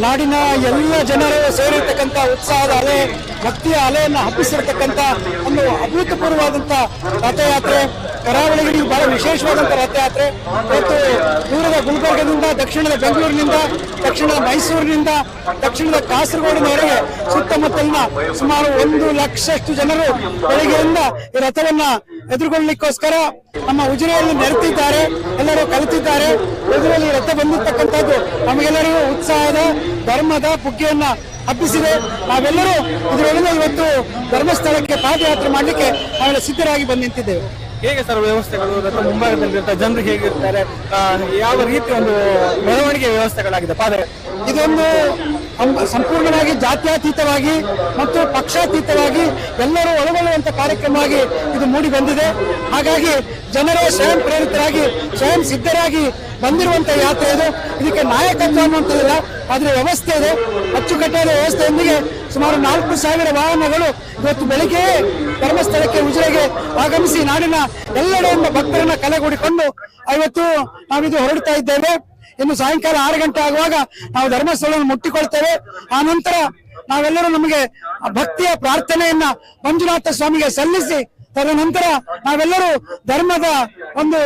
ನಾಡಿನ ಎಲ್ಲ ಜನರು ಸೇರಿರ್ತಕ್ಕಂಥ ಉತ್ಸಾಹದ ಅಲೆ, ಭಕ್ತಿಯ ಅಲೆಯನ್ನು ಹಬ್ಬಿಸಿರ್ತಕ್ಕಂಥ ಒಂದು ಅಭೂತಪೂರ್ವವಾದಂಥ ರಥಯಾತ್ರೆ. ಕರಾವಳಿಗೆ ಬಹಳ ವಿಶೇಷವಾದಂಥ ರಥಯಾತ್ರೆ. ಇವತ್ತು ದೂರದ ಗುಲ್ಬರ್ಗದಿಂದ, ದಕ್ಷಿಣದ ಬೆಂಗಳೂರಿನಿಂದ, ದಕ್ಷಿಣದ ಮೈಸೂರಿನಿಂದ, ದಕ್ಷಿಣದ ಕಾಸರಗೋಡಿನವರೆಗೆ ಸುತ್ತಮುತ್ತಲಿನ ಸುಮಾರು 1 ಲಕ್ಷಷ್ಟು ಜನರು ಬೆಳಗ್ಗೆಯಿಂದ ಈ ರಥವನ್ನ ಎದುರುಗೊಳ್ಳಲಿಕ್ಕೋಸ್ಕರ ನಮ್ಮ ಉಜಿರೆಯಲ್ಲಿ ನೆರೆತಿದ್ದಾರೆ, ಎಲ್ಲರೂ ಕಲಿತಿದ್ದಾರೆ. ಉಜಿರೆಯಲ್ಲಿ ರಥ ಬಂದಿರ್ತಕ್ಕಂಥದ್ದು ನಮಗೆಲ್ಲರಿಗೂ ಉತ್ಸಾಹದ ಧರ್ಮದ ಬುಗ್ಗೆಯನ್ನ ಹಬ್ಬಿಸಿದೆ. ನಾವೆಲ್ಲರೂ ಇದರೊಳಗೆ ಇವತ್ತು ಧರ್ಮಸ್ಥಳಕ್ಕೆ ಪಾದಯಾತ್ರೆ ಮಾಡಲಿಕ್ಕೆ ನಾವೆಲ್ಲ ಸಿದ್ಧರಾಗಿ ಬಂದು ನಿಂತಿದ್ದೇವೆ. ಹೇಗೆ ಸರ್ ವ್ಯವಸ್ಥೆಗಳು? ರಥ ಮುಂಭಾಗದಲ್ಲಿರ್ತಾರೆ, ಜನರು ಹೇಗಿರ್ತಾರೆ, ಯಾವ ರೀತಿ ಒಂದು ಮೆರವಣಿಗೆ ವ್ಯವಸ್ಥೆಗಳಾಗಿದೆ ಪಾದಯಾತ್ರೆ? ಇದೊಂದು ಸಂಪೂರ್ಣವಾಗಿ ಜಾತ್ಯತೀತವಾಗಿ ಮತ್ತು ಪಕ್ಷಾತೀತವಾಗಿ ಎಲ್ಲರೂ ಒಳಗೊಳ್ಳುವಂತ ಕಾರ್ಯಕ್ರಮವಾಗಿ ಇದು ಮೂಡಿ ಬಂದಿದೆ. ಹಾಗಾಗಿ ಜನರೇ ಸ್ವಯಂ ಪ್ರೇರಿತರಾಗಿ ಸ್ವಯಂ ಸಿದ್ಧರಾಗಿ ಬಂದಿರುವಂತಹ ಯಾತ್ರೆ ಇದು. ಇದಕ್ಕೆ ನಾಯಕತ್ವ ಅನ್ನುವಂಥದ್ದಿಲ್ಲ, ಆದ್ರೆ ವ್ಯವಸ್ಥೆ ಇದೆ. ಅಚ್ಚುಕಟ್ಟಾದ ವ್ಯವಸ್ಥೆಯೊಂದಿಗೆ ಸುಮಾರು 4,000 ವಾಹನಗಳು ಇವತ್ತು ಬೆಳಿಗ್ಗೆ ಧರ್ಮಸ್ಥಳಕ್ಕೆ ಉಜಿರೆಗೆ ಆಗಮಿಸಿ ನಾಡಿನ ಎಲ್ಲೆಡೆಯಿಂದ ಭಕ್ತರನ್ನ ಕಲೆಗೂಡಿಕೊಂಡು ಇವತ್ತು ನಾವಿದು ಹೊರಡ್ತಾ ಇದ್ದೇವೆ. ಇನ್ನು ಸಾಯಂಕಾಲ 6 ಗಂಟೆ ಆಗುವಾಗ ನಾವು ಧರ್ಮಸ್ಥಳವನ್ನು ಮುಟ್ಟಿಕೊಳ್ತೇವೆ. ಆ ನಂತರ ನಾವೆಲ್ಲರೂ ನಮಗೆ ಭಕ್ತಿಯ ಪ್ರಾರ್ಥನೆಯನ್ನ ಮಂಜುನಾಥ ಸ್ವಾಮಿಗೆ ಸಲ್ಲಿಸಿ ತದನಂತರ ನಾವೆಲ್ಲರೂ ಧರ್ಮದ ಒಂದು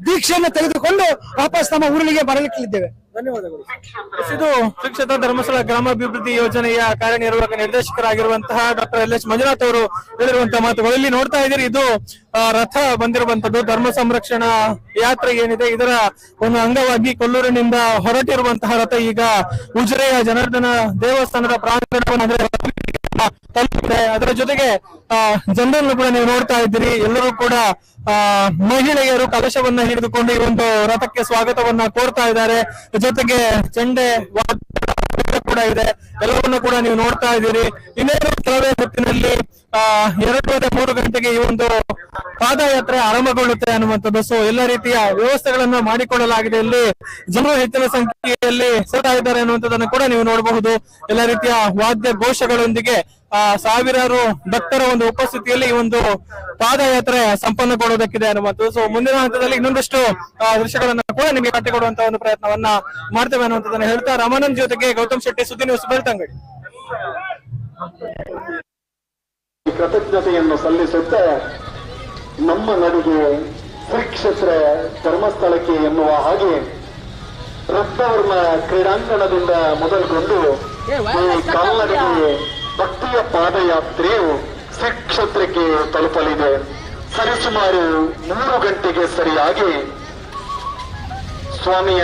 ದೀಕ್ಷೆಯನ್ನು ತೆಗೆದುಕೊಂಡು ವಾಪಸ್ ನಮ್ಮ ಊರಿಗೆ ಬರಲಿಕ್ಕಿದ್ದೇವೆ. ಧನ್ಯವಾದಗಳು. ಇದು ಶ್ರೀಕ್ಷೇತ್ರ ಧರ್ಮಸ್ಥಳ ಗ್ರಾಮಾಭಿವೃದ್ಧಿ ಯೋಜನೆಯ ಕಾರ್ಯನಿರ್ವಾಹಕ ನಿರ್ದೇಶಕರಾಗಿರುವಂತಹ ಡಾಕ್ಟರ್ LH ಮಂಜುನಾಥ್ ಅವರು ಹೇಳಿರುವಂತಹ ಮಾತುಗಳು. ಇಲ್ಲಿ ನೋಡ್ತಾ ಇದ್ದೀರಿ, ಇದು ರಥ ಬಂದಿರುವಂತದ್ದು ಧರ್ಮ ಸಂರಕ್ಷಣಾ ಯಾತ್ರೆ ಏನಿದೆ ಇದರ ಒಂದು ಅಂಗವಾಗಿ ಕೊಲ್ಲೂರಿನಿಂದ ಹೊರಟಿರುವಂತಹ ರಥ ಈಗ ಉಜಿರೆಯ ಜನಾರ್ದನ ದೇವಸ್ಥಾನದ ಪ್ರಾಂಗಣವನ್ನು ತಲುಪಿದೆ. ಅದರ ಜೊತೆಗೆ ಜನರನ್ನು ಕೂಡ ನೀವು ನೋಡ್ತಾ ಇದ್ದೀರಿ, ಎಲ್ಲರೂ ಕೂಡ ಮಹಿಳೆಯರು ಕಲಶವನ್ನ ಹಿಡಿದುಕೊಂಡು ಈ ಒಂದು ರಥಕ್ಕೆ ಸ್ವಾಗತವನ್ನ ಕೋರ್ತಾ ಇದ್ದಾರೆ. ಜೊತೆಗೆ ಚೆಂಡೆ ಕೂಡ ಇದೆ, ಎಲ್ಲವನ್ನೂ ಕೂಡ ನೀವು ನೋಡ್ತಾ ಇದ್ದೀರಿ. ಇನ್ನೇನು ಕೆಲವೇ ಹೊತ್ತಿನಲ್ಲಿ 2-3 ಗಂಟೆಗೆ ಈ ಒಂದು ಪಾದಯಾತ್ರೆ ಆರಂಭಗೊಳ್ಳುತ್ತೆ ಅನ್ನುವಂಥದ್ದು. ಸೊ ಎಲ್ಲ ರೀತಿಯ ವ್ಯವಸ್ಥೆಗಳನ್ನ ಮಾಡಿಕೊಳ್ಳಲಾಗಿದೆ. ಇಲ್ಲಿ ಜನರು ಹೆಚ್ಚಿನ ಸಂಖ್ಯೆಯಲ್ಲಿ ಸೇರ್ತಾ ಇದ್ದಾರೆ ಅನ್ನುವಂಥದ್ದನ್ನು ಕೂಡ ನೀವು ನೋಡಬಹುದು. ಎಲ್ಲ ರೀತಿಯ ವಾದ್ಯ ಘೋಷಗಳೊಂದಿಗೆ ಸಾವಿರಾರು ಭಕ್ತರ ಒಂದು ಉಪಸ್ಥಿತಿಯಲ್ಲಿ ಈ ಒಂದು ಪಾದಯಾತ್ರೆ ಸಂಪನ್ನಗೊಳ್ಳೋದಕ್ಕಿದೆ ಅನ್ನುವಂಥದ್ದು. ಸೊ ಮುಂದಿನ ಹಂತದಲ್ಲಿ ಇನ್ನೊಂದಷ್ಟು ದೃಶ್ಯಗಳನ್ನ ಕೂಡ ನಿಮಗೆ ಕಟ್ಟಿಕೊಡುವಂತ ಒಂದು ಪ್ರಯತ್ನವನ್ನ ಮಾಡ್ತೇವೆ ಅನ್ನುವಂಥದ್ದನ್ನ ಹೇಳ್ತಾ ರಾಮಾನಂದ್ ಜೊತೆಗೆ ಗೌತಮ್ ಶೆಟ್ಟಿ, ಸುದ್ದಿ ನ್ಯೂಸ್, ಬೆಳ್ತಂಗಡಿ. ಕೃತಜ್ಞತೆಯನ್ನು ಸಲ್ಲಿಸುತ್ತಾ ನಮ್ಮ ನಡಿಗೆ ಶ್ರೀಕ್ಷೇತ್ರ ಧರ್ಮಸ್ಥಳಕ್ಕೆ ಎನ್ನುವ ಹಾಗೆ ರತ್ನವರ್ಮ ಕ್ರೀಡಾಂಗಣದಿಂದ ಮೊದಲುಗೊಂಡು ಈ ಕಾಲ್ನಡಿಗೆ ಭಕ್ತಿಯ ಪಾದಯಾತ್ರೆಯು ಶ್ರೀಕ್ಷೇತ್ರಕ್ಕೆ ತಲುಪಲಿದೆ. ಸರಿಸುಮಾರು 3 ಗಂಟೆಗೆ ಸರಿಯಾಗಿ ಸ್ವಾಮಿಯ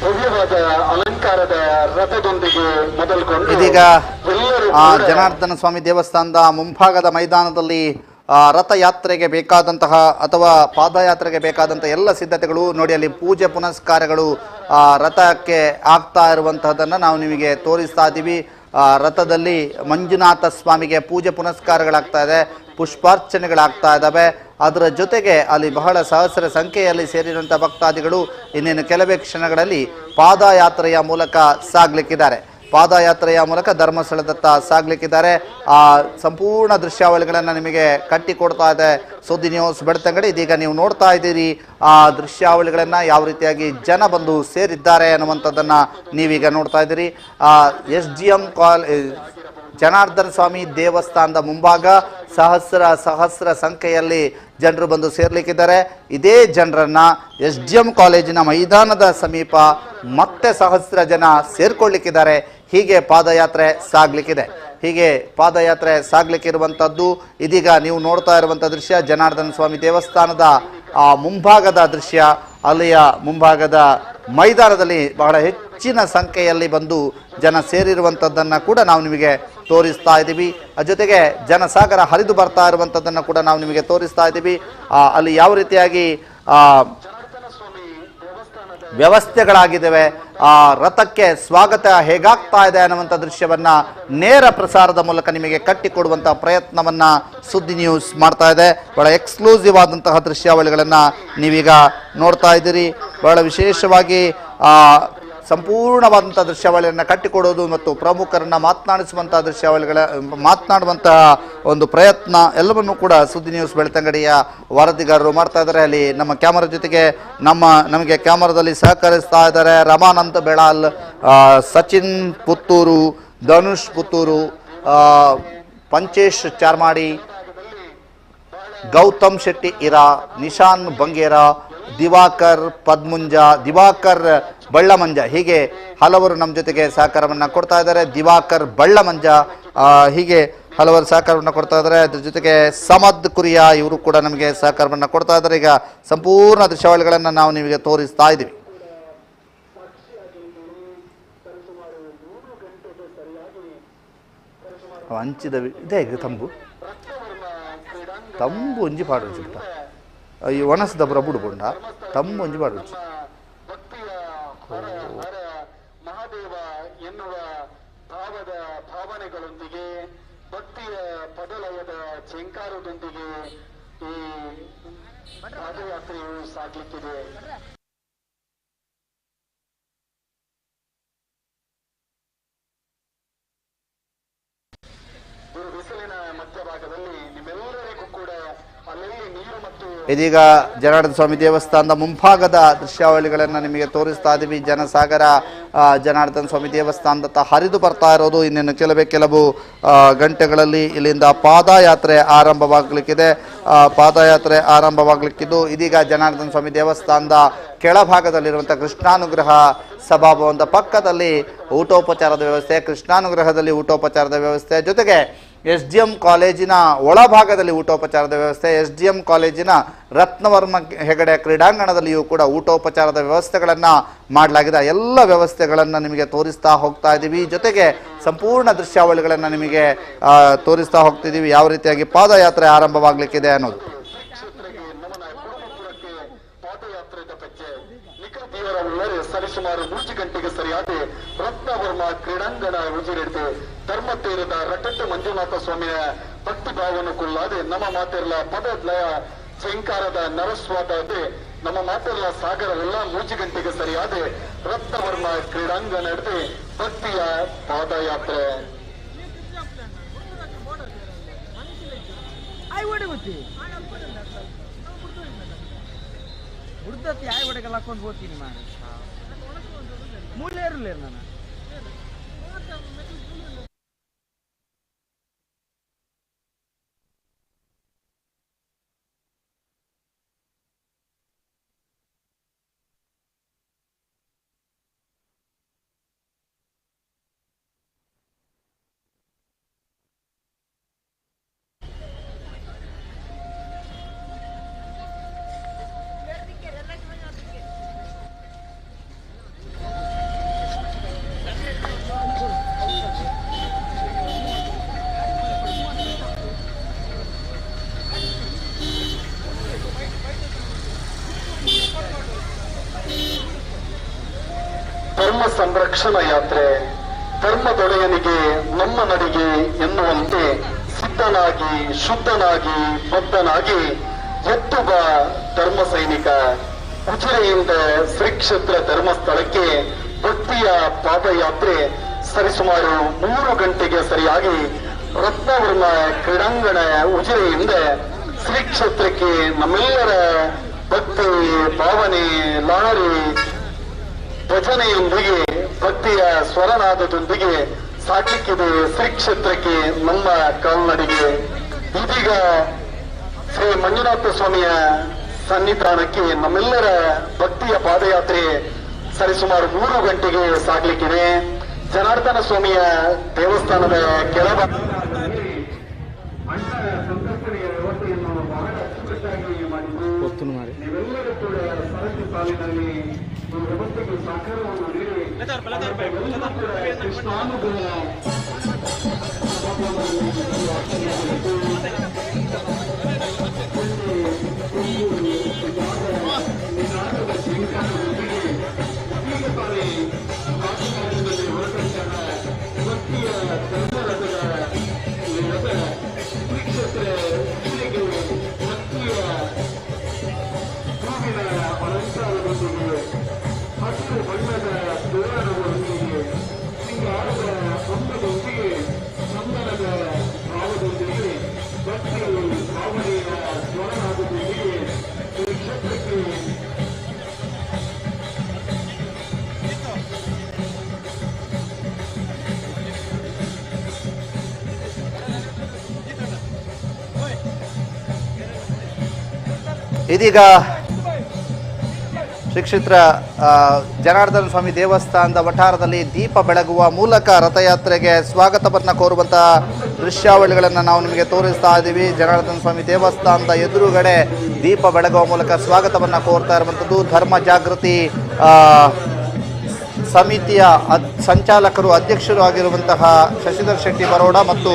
ಭವ್ಯವಾದ ಅಲಂಕಾರದ ರಥದೊಂದಿಗೆ ಮೊದಲುಗೊಂಡು ಇದೀಗ ಜನಾರ್ದನ ಸ್ವಾಮಿ ದೇವಸ್ಥಾನದ ಮುಂಭಾಗದ ಮೈದಾನದಲ್ಲಿ ರಥಯಾತ್ರೆಗೆ ಬೇಕಾದಂತಹ ಅಥವಾ ಪಾದಯಾತ್ರೆಗೆ ಬೇಕಾದಂತಹ ಎಲ್ಲ ಸಿದ್ಧತೆಗಳು ನೋಡಿ, ಅಲ್ಲಿ ಪೂಜೆ ಪುನಸ್ಕಾರಗಳು ರಥಕ್ಕೆ ಆಗ್ತಾ ಇರುವಂತಹದನ್ನು ನಾವು ನಿಮಗೆ ತೋರಿಸ್ತಾ ಇದ್ದೀವಿ. ರಥದಲ್ಲಿ ಮಂಜುನಾಥ ಸ್ವಾಮಿಗೆ ಪೂಜೆ ಪುನಸ್ಕಾರಗಳಾಗ್ತಾ ಇದೆ, ಪುಷ್ಪಾರ್ಚನೆಗಳಾಗ್ತಾ ಇದ್ದಾವೆ. ಅದರ ಜೊತೆಗೆ ಅಲ್ಲಿ ಬಹಳ ಸಹಸ್ರ ಸಂಖ್ಯೆಯಲ್ಲಿ ಸೇರಿರುವಂಥ ಭಕ್ತಾದಿಗಳು ಇನ್ನೇನು ಕೆಲವೇ ಕ್ಷಣಗಳಲ್ಲಿ ಪಾದಯಾತ್ರೆಯ ಮೂಲಕ ಸಾಗಲಿಕ್ಕಿದ್ದಾರೆ. ಪಾದಯಾತ್ರೆಯ ಮೂಲಕ ಧರ್ಮಸ್ಥಳದತ್ತ ಸಾಗಲಿಕ್ಕಿದ್ದಾರೆ. ಆ ಸಂಪೂರ್ಣ ದೃಶ್ಯಾವಳಿಗಳನ್ನು ನಿಮಗೆ ಕಟ್ಟಿಕೊಡ್ತಾ ಇದೆ ಸುದ್ದಿ ನ್ಯೂಸ್ ಬೆಳ್ತಂಗಡಿ. ಇದೀಗ ನೀವು ನೋಡ್ತಾ ಇದ್ದೀರಿ ಆ ದೃಶ್ಯಾವಳಿಗಳನ್ನು, ಯಾವ ರೀತಿಯಾಗಿ ಜನ ಬಂದು ಸೇರಿದ್ದಾರೆ ಅನ್ನುವಂಥದ್ದನ್ನು ನೀವೀಗ ನೋಡ್ತಾ ಇದ್ದೀರಿ. SGM ಜನಾರ್ದನ ಸ್ವಾಮಿ ದೇವಸ್ಥಾನದ ಮುಂಭಾಗ ಸಹಸ್ರ ಸಂಖ್ಯೆಯಲ್ಲಿ ಜನರು ಬಂದು ಸೇರ್ಲಿಕ್ಕಿದ್ದಾರೆ. ಇದೇ ಜನರನ್ನ SGM ಕಾಲೇಜಿನ ಮೈದಾನದ ಸಮೀಪ ಮತ್ತೆ ಸಹಸ್ರ ಜನ ಸೇರ್ಕೊಳ್ಳಿಕ್ಕಿದ್ದಾರೆ. ಹೀಗೆ ಪಾದಯಾತ್ರೆ ಸಾಗ್ಲಿಕ್ಕಿದೆ. ಹೀಗೆ ಪಾದಯಾತ್ರೆ ಸಾಗ್ಲಿಕ್ಕಿರುವಂಥದ್ದು ಇದೀಗ ನೀವು ನೋಡ್ತಾ ಇರುವಂಥ ದೃಶ್ಯ ಜನಾರ್ದನ ಸ್ವಾಮಿ ದೇವಸ್ಥಾನದ ಮುಂಭಾಗದ ದೃಶ್ಯ. ಅಲ್ಲಿಯ ಮುಂಭಾಗದ ಮೈದಾನದಲ್ಲಿ ಬಹಳ ಹೆಚ್ಚಿನ ಸಂಖ್ಯೆಯಲ್ಲಿ ಬಂದು ಜನ ಸೇರಿರುವಂಥದ್ದನ್ನು ಕೂಡ ನಾವು ನಿಮಗೆ ತೋರಿಸ್ತಾ ಇದ್ದೀವಿ. ಜೊತೆಗೆ ಜನಸಾಗರ ಹರಿದು ಬರ್ತಾ ಇರುವಂಥದ್ದನ್ನು ಕೂಡ ನಾವು ನಿಮಗೆ ತೋರಿಸ್ತಾ ಇದ್ದೀವಿ. ಅಲ್ಲಿ ಯಾವ ರೀತಿಯಾಗಿ ವ್ಯವಸ್ಥೆಗಳಾಗಿದ್ದಾವೆ, ರಥಕ್ಕೆ ಸ್ವಾಗತ ಹೇಗಾಗ್ತಾ ಇದೆ ಅನ್ನುವಂಥ ದೃಶ್ಯವನ್ನು ನೇರ ಪ್ರಸಾರದ ಮೂಲಕ ನಿಮಗೆ ಕಟ್ಟಿಕೊಡುವಂಥ ಪ್ರಯತ್ನವನ್ನು ಸುದ್ದಿ ನ್ಯೂಸ್ ಮಾಡ್ತಾ ಇದೆ. ಬಹಳ ಎಕ್ಸ್ಕ್ಲೂಸಿವ್ ಆದಂತಹ ದೃಶ್ಯಾವಳಿಗಳನ್ನು ನೀವೀಗ ನೋಡ್ತಾ ಇದ್ದೀರಿ. ಬಹಳ ವಿಶೇಷವಾಗಿ ಸಂಪೂರ್ಣವಾದಂಥ ದೃಶ್ಯಾವಳಿಯನ್ನು ಕಟ್ಟಿಕೊಡೋದು ಮತ್ತು ಪ್ರಮುಖರನ್ನು ಮಾತನಾಡುವಂತಹ ಒಂದು ಪ್ರಯತ್ನ ಎಲ್ಲವನ್ನೂ ಕೂಡ ಸುದ್ದಿ ನ್ಯೂಸ್ ಬೆಳ್ತಂಗಡಿಯ ವರದಿಗಾರರು ಮಾಡ್ತಾ ಇದ್ದಾರೆ. ಅಲ್ಲಿ ನಮ್ಮ ಕ್ಯಾಮರಾ ಜೊತೆಗೆ ನಮಗೆ ಕ್ಯಾಮರಾದಲ್ಲಿ ಸಹಕರಿಸ್ತಾ ಇದ್ದಾರೆ ರಮಾನಂದ್ ಬೆಳಾಲ್, ಸಚಿನ್ ಪುತ್ತೂರು, ಧನುಷ್ ಪುತ್ತೂರು, ಪಂಚೇಶ್ ಚಾರ್ಮಾಡಿ, ಗೌತಮ್ ಶೆಟ್ಟಿ ಇರಾ, ನಿಶಾನ್ ಬಂಗೇರ, ದಿವಾಕರ್ ಪದ್ಮುಂಜ, ದಿವಾಕರ್ ಬಳ್ಳಮಂಜ, ಹೀಗೆ ಹಲವರು ನಮ್ಮ ಜೊತೆಗೆ ಸಹಕಾರವನ್ನು ಕೊಡ್ತಾ ಇದ್ದಾರೆ. ದಿವಾಕರ್ ಬಳ್ಳಮಂಜ, ಹೀಗೆ ಹಲವರು ಸಹಕಾರವನ್ನು ಕೊಡ್ತಾ ಇದ್ದಾರೆ. ಅದ್ರ ಜೊತೆಗೆ ಸಮದ್ ಕುರಿಯಾ ಇವರು ಕೂಡ ನಮಗೆ ಸಹಕಾರವನ್ನು ಕೊಡ್ತಾ ಇದ್ದಾರೆ. ಈಗ ಸಂಪೂರ್ಣ ದೃಶ್ಯಾವಳಿಗಳನ್ನು ನಾವು ನಿಮಗೆ ತೋರಿಸ್ತಾ ಇದ್ದೀವಿ. ಹಂಚಿದ ಇದೇ ತಂಬು ಒಂಜಿ ಪಾಡು ಚಿಕ್ಕ ಈ ಒಣಸದ ಪ್ರಭುಡು ಪುಂಡ ತಮ್ಮ ಒಂಜಿ ಪಾಡು ಮಹಾದೇವ ಎನ್ನುವ ಭಾವದ ಭಾವನೆಗಳೊಂದಿಗೆ ಭಕ್ತಿಯ ಪದಲಯದ ಝೇಂಕಾರದೊಂದಿಗೆ ಈ ಪಾದಯಾತ್ರೆಯು ಸಾಗಲಿಕ್ಕಿದೆ. ಬಿಸಿಲಿನ ಮಧ್ಯಭಾಗದಲ್ಲಿ ನಿಮ್ಮೆಲ್ಲರಿಗೂ ಕೂಡ ಅಲ್ಲಲ್ಲಿ ನೀರು ಮತ್ತು ಇದೀಗ ಜನಾರ್ದನ ಸ್ವಾಮಿ ದೇವಸ್ಥಾನದ ಮುಂಭಾಗದ ದೃಶ್ಯಾವಳಿಗಳನ್ನು ನಿಮಗೆ ತೋರಿಸ್ತಾ ಇದ್ದೀವಿ. ಜನಸಾಗರ ಜನಾರ್ದನ ಸ್ವಾಮಿ ದೇವಸ್ಥಾನದತ್ತ ಹರಿದು ಬರ್ತಾ ಇರೋದು ಇನ್ನೇನು ಕೆಲವು ಗಂಟೆಗಳಲ್ಲಿ ಇಲ್ಲಿಂದ ಪಾದಯಾತ್ರೆ ಆರಂಭವಾಗಲಿಕ್ಕಿದೆ. ಪಾದಯಾತ್ರೆ ಆರಂಭವಾಗಲಿಕ್ಕಿದ್ದು ಇದೀಗ ಜನಾರ್ದನ ಸ್ವಾಮಿ ದೇವಸ್ಥಾನದ ಕೆಳಭಾಗದಲ್ಲಿರುವಂಥ ಕೃಷ್ಣಾನುಗ್ರಹ ಸಭಾಭವನದ ಪಕ್ಕದಲ್ಲಿ ಊಟೋಪಚಾರದ ವ್ಯವಸ್ಥೆ, ಕೃಷ್ಣಾನುಗ್ರಹದಲ್ಲಿ ಊಟೋಪಚಾರದ ವ್ಯವಸ್ಥೆ, ಜೊತೆಗೆ SDM ಕಾಲೇಜಿನ ಒಳಭಾಗದಲ್ಲಿ ಊಟೋಪಚಾರದ ವ್ಯವಸ್ಥೆ, SDM ಕಾಲೇಜಿನ ರತ್ನವರ್ಮ ಹೆಗಡೆ ಕ್ರೀಡಾಂಗಣದಲ್ಲಿಯೂ ಕೂಡ ಊಟೋಪಚಾರದ ವ್ಯವಸ್ಥೆಗಳನ್ನು ಮಾಡಲಾಗಿದೆ. ಎಲ್ಲ ವ್ಯವಸ್ಥೆಗಳನ್ನು ನಿಮಗೆ ತೋರಿಸ್ತಾ ಹೋಗ್ತಾ ಇದ್ದೀವಿ. ಜೊತೆಗೆ ಸಂಪೂರ್ಣ ದೃಶ್ಯಾವಳಿಗಳನ್ನು ನಿಮಗೆ ತೋರಿಸ್ತಾ ಹೋಗ್ತಿದ್ದೀವಿ, ಯಾವ ರೀತಿಯಾಗಿ ಪಾದಯಾತ್ರೆ ಆರಂಭವಾಗಲಿಕ್ಕಿದೆ ಅನ್ನೋದು. ಸರಿಸುಮಾರು 3 ಗಂಟೆಗೆ ಸರಿಯಾದ ರತ್ನವರ್ಮ ಕ್ರೀಡಾಂಗಣ ಉಜಿರೆಡ್ದು ಧರ್ಮತೇರದ ರಟಟ್ಟು ಮಂಜುನಾಥ ಸ್ವಾಮಿಯ ಭಕ್ತಿ ಭಾವವನ್ನು ಕೊಳ್ಳಾದೆ ನಮ್ಮ ಮಾತೆಲ್ಲ ಪದಲಯ ಝೇಂಕಾರದ ನರಸ್ವಾದ ನಮ್ಮ ಮಾತೆಲ್ಲ ಸಾಗರವೆಲ್ಲ 3 ಗಂಟೆಗೆ ಸರಿಯಾದ ರತ್ನವರ್ಮ ಕ್ರೀಡಾಂಗಣ ಹಿಡಿದು ಭಕ್ತಿಯ ಪಾದಯಾತ್ರೆ. ಹಾಕೊಂಡು ಹೋಗ್ತೀನಿ ಮಾಡಿ ಮೂಲೆ ಇರಲಿಲ್ಲ ನಾನು. ಧರ್ಮ ಸಂರಕ್ಷಣಾ ಯಾತ್ರೆ ಧರ್ಮದೊಡೆಯನಿಗೆ ನಮ್ಮ ನಡಿಗೆ ಎನ್ನುವಂತೆ ಸಿದ್ಧನಾಗಿ ಶುದ್ಧನಾಗಿ ಬದ್ಧನಾಗಿ ಎತ್ತುವ ಧರ್ಮ ಸೈನಿಕ ಉಜಿರೆಯಿಂದ ಶ್ರೀ ಕ್ಷೇತ್ರ ಧರ್ಮಸ್ಥಳಕ್ಕೆ ಭಕ್ತಿಯ ಪಾದಯಾತ್ರೆ ಸರಿಸುಮಾರು 3 ಗಂಟೆಗೆ ಸರಿಯಾಗಿ ರತ್ನವರ್ಮ ಕ್ರೀಡಾಂಗಣ ಉಜಿರೆಯಿಂದ ಶ್ರೀ ಕ್ಷೇತ್ರಕ್ಕೆ ನಮ್ಮೆಲ್ಲರ ಭಕ್ತಿ ಭಾವನೆ ಲಾರಿ ಭಜನೆಯೊಂದಿಗೆ ಭಕ್ತಿಯ ಸ್ವರನಾದದೊಂದಿಗೆ ಸಾಗಲಿಕ್ಕಿದೆ ಶ್ರೀ ಕ್ಷೇತ್ರಕ್ಕೆ ನಮ್ಮ ಕಾಲ್ನಡಿಗೆ. ಇದೀಗ ಶ್ರೀ ಮಂಜುನಾಥ ಸ್ವಾಮಿಯ ಸನ್ನಿಧಾನಕ್ಕೆ ನಮ್ಮೆಲ್ಲರ ಭಕ್ತಿಯ ಪಾದಯಾತ್ರೆ ಸರಿಸುಮಾರು 3 ಗಂಟೆಗೆ ಸಾಗಲಿಕ್ಕಿದೆ. ಜನಾರ್ದನ ಸ್ವಾಮಿಯ ದೇವಸ್ಥಾನದ ಕೆಳಭಾಗದಲ್ಲಿ ಸಂರಕ್ಷಣೆಯ ವ್ಯವಸ್ಥೆಯನ್ನು ಬಹಳ ಅಚ್ಚುಕಟ್ಟಾಗಿ ಮಾಡಿದ್ದು ನೀವೆಲ್ಲರೂ ಕೂಡ ಸರತಿ ಸಾಲಿನಲ್ಲಿ ಈ ವ್ಯವಸ್ಥೆಗೆ ಸಹಕಾರವನ್ನು ನೀಡಿ ಕೃಷ್ಣಾನುಗ್ರಹ ಇದೀಗ ಶ್ರೀ ಕ್ಷೇತ್ರ ಜನಾರ್ದನ ಸ್ವಾಮಿ ದೇವಸ್ಥಾನದ ವಠಾರದಲ್ಲಿ ದೀಪ ಬೆಳಗುವ ಮೂಲಕ ರಥಯಾತ್ರೆಗೆ ಸ್ವಾಗತವನ್ನು ಕೋರುವಂತಹ ದೃಶ್ಯಾವಳಿಗಳನ್ನು ನಾವು ನಿಮಗೆ ತೋರಿಸ್ತಾ ಇದ್ದೀವಿ. ಜನಾರ್ದನ ಸ್ವಾಮಿ ದೇವಸ್ಥಾನದ ಎದುರುಗಡೆ ದೀಪ ಬೆಳಗುವ ಮೂಲಕ ಸ್ವಾಗತವನ್ನು ಕೋರ್ತಾ ಇರುವಂಥದ್ದು ಧರ್ಮ ಜಾಗೃತಿ ಸಮಿತಿಯ ಸಂಚಾಲಕರು ಅಧ್ಯಕ್ಷರು ಆಗಿರುವಂತಹ ಶಶಿಧರ್ ಶೆಟ್ಟಿ ಬರೋಡ ಮತ್ತು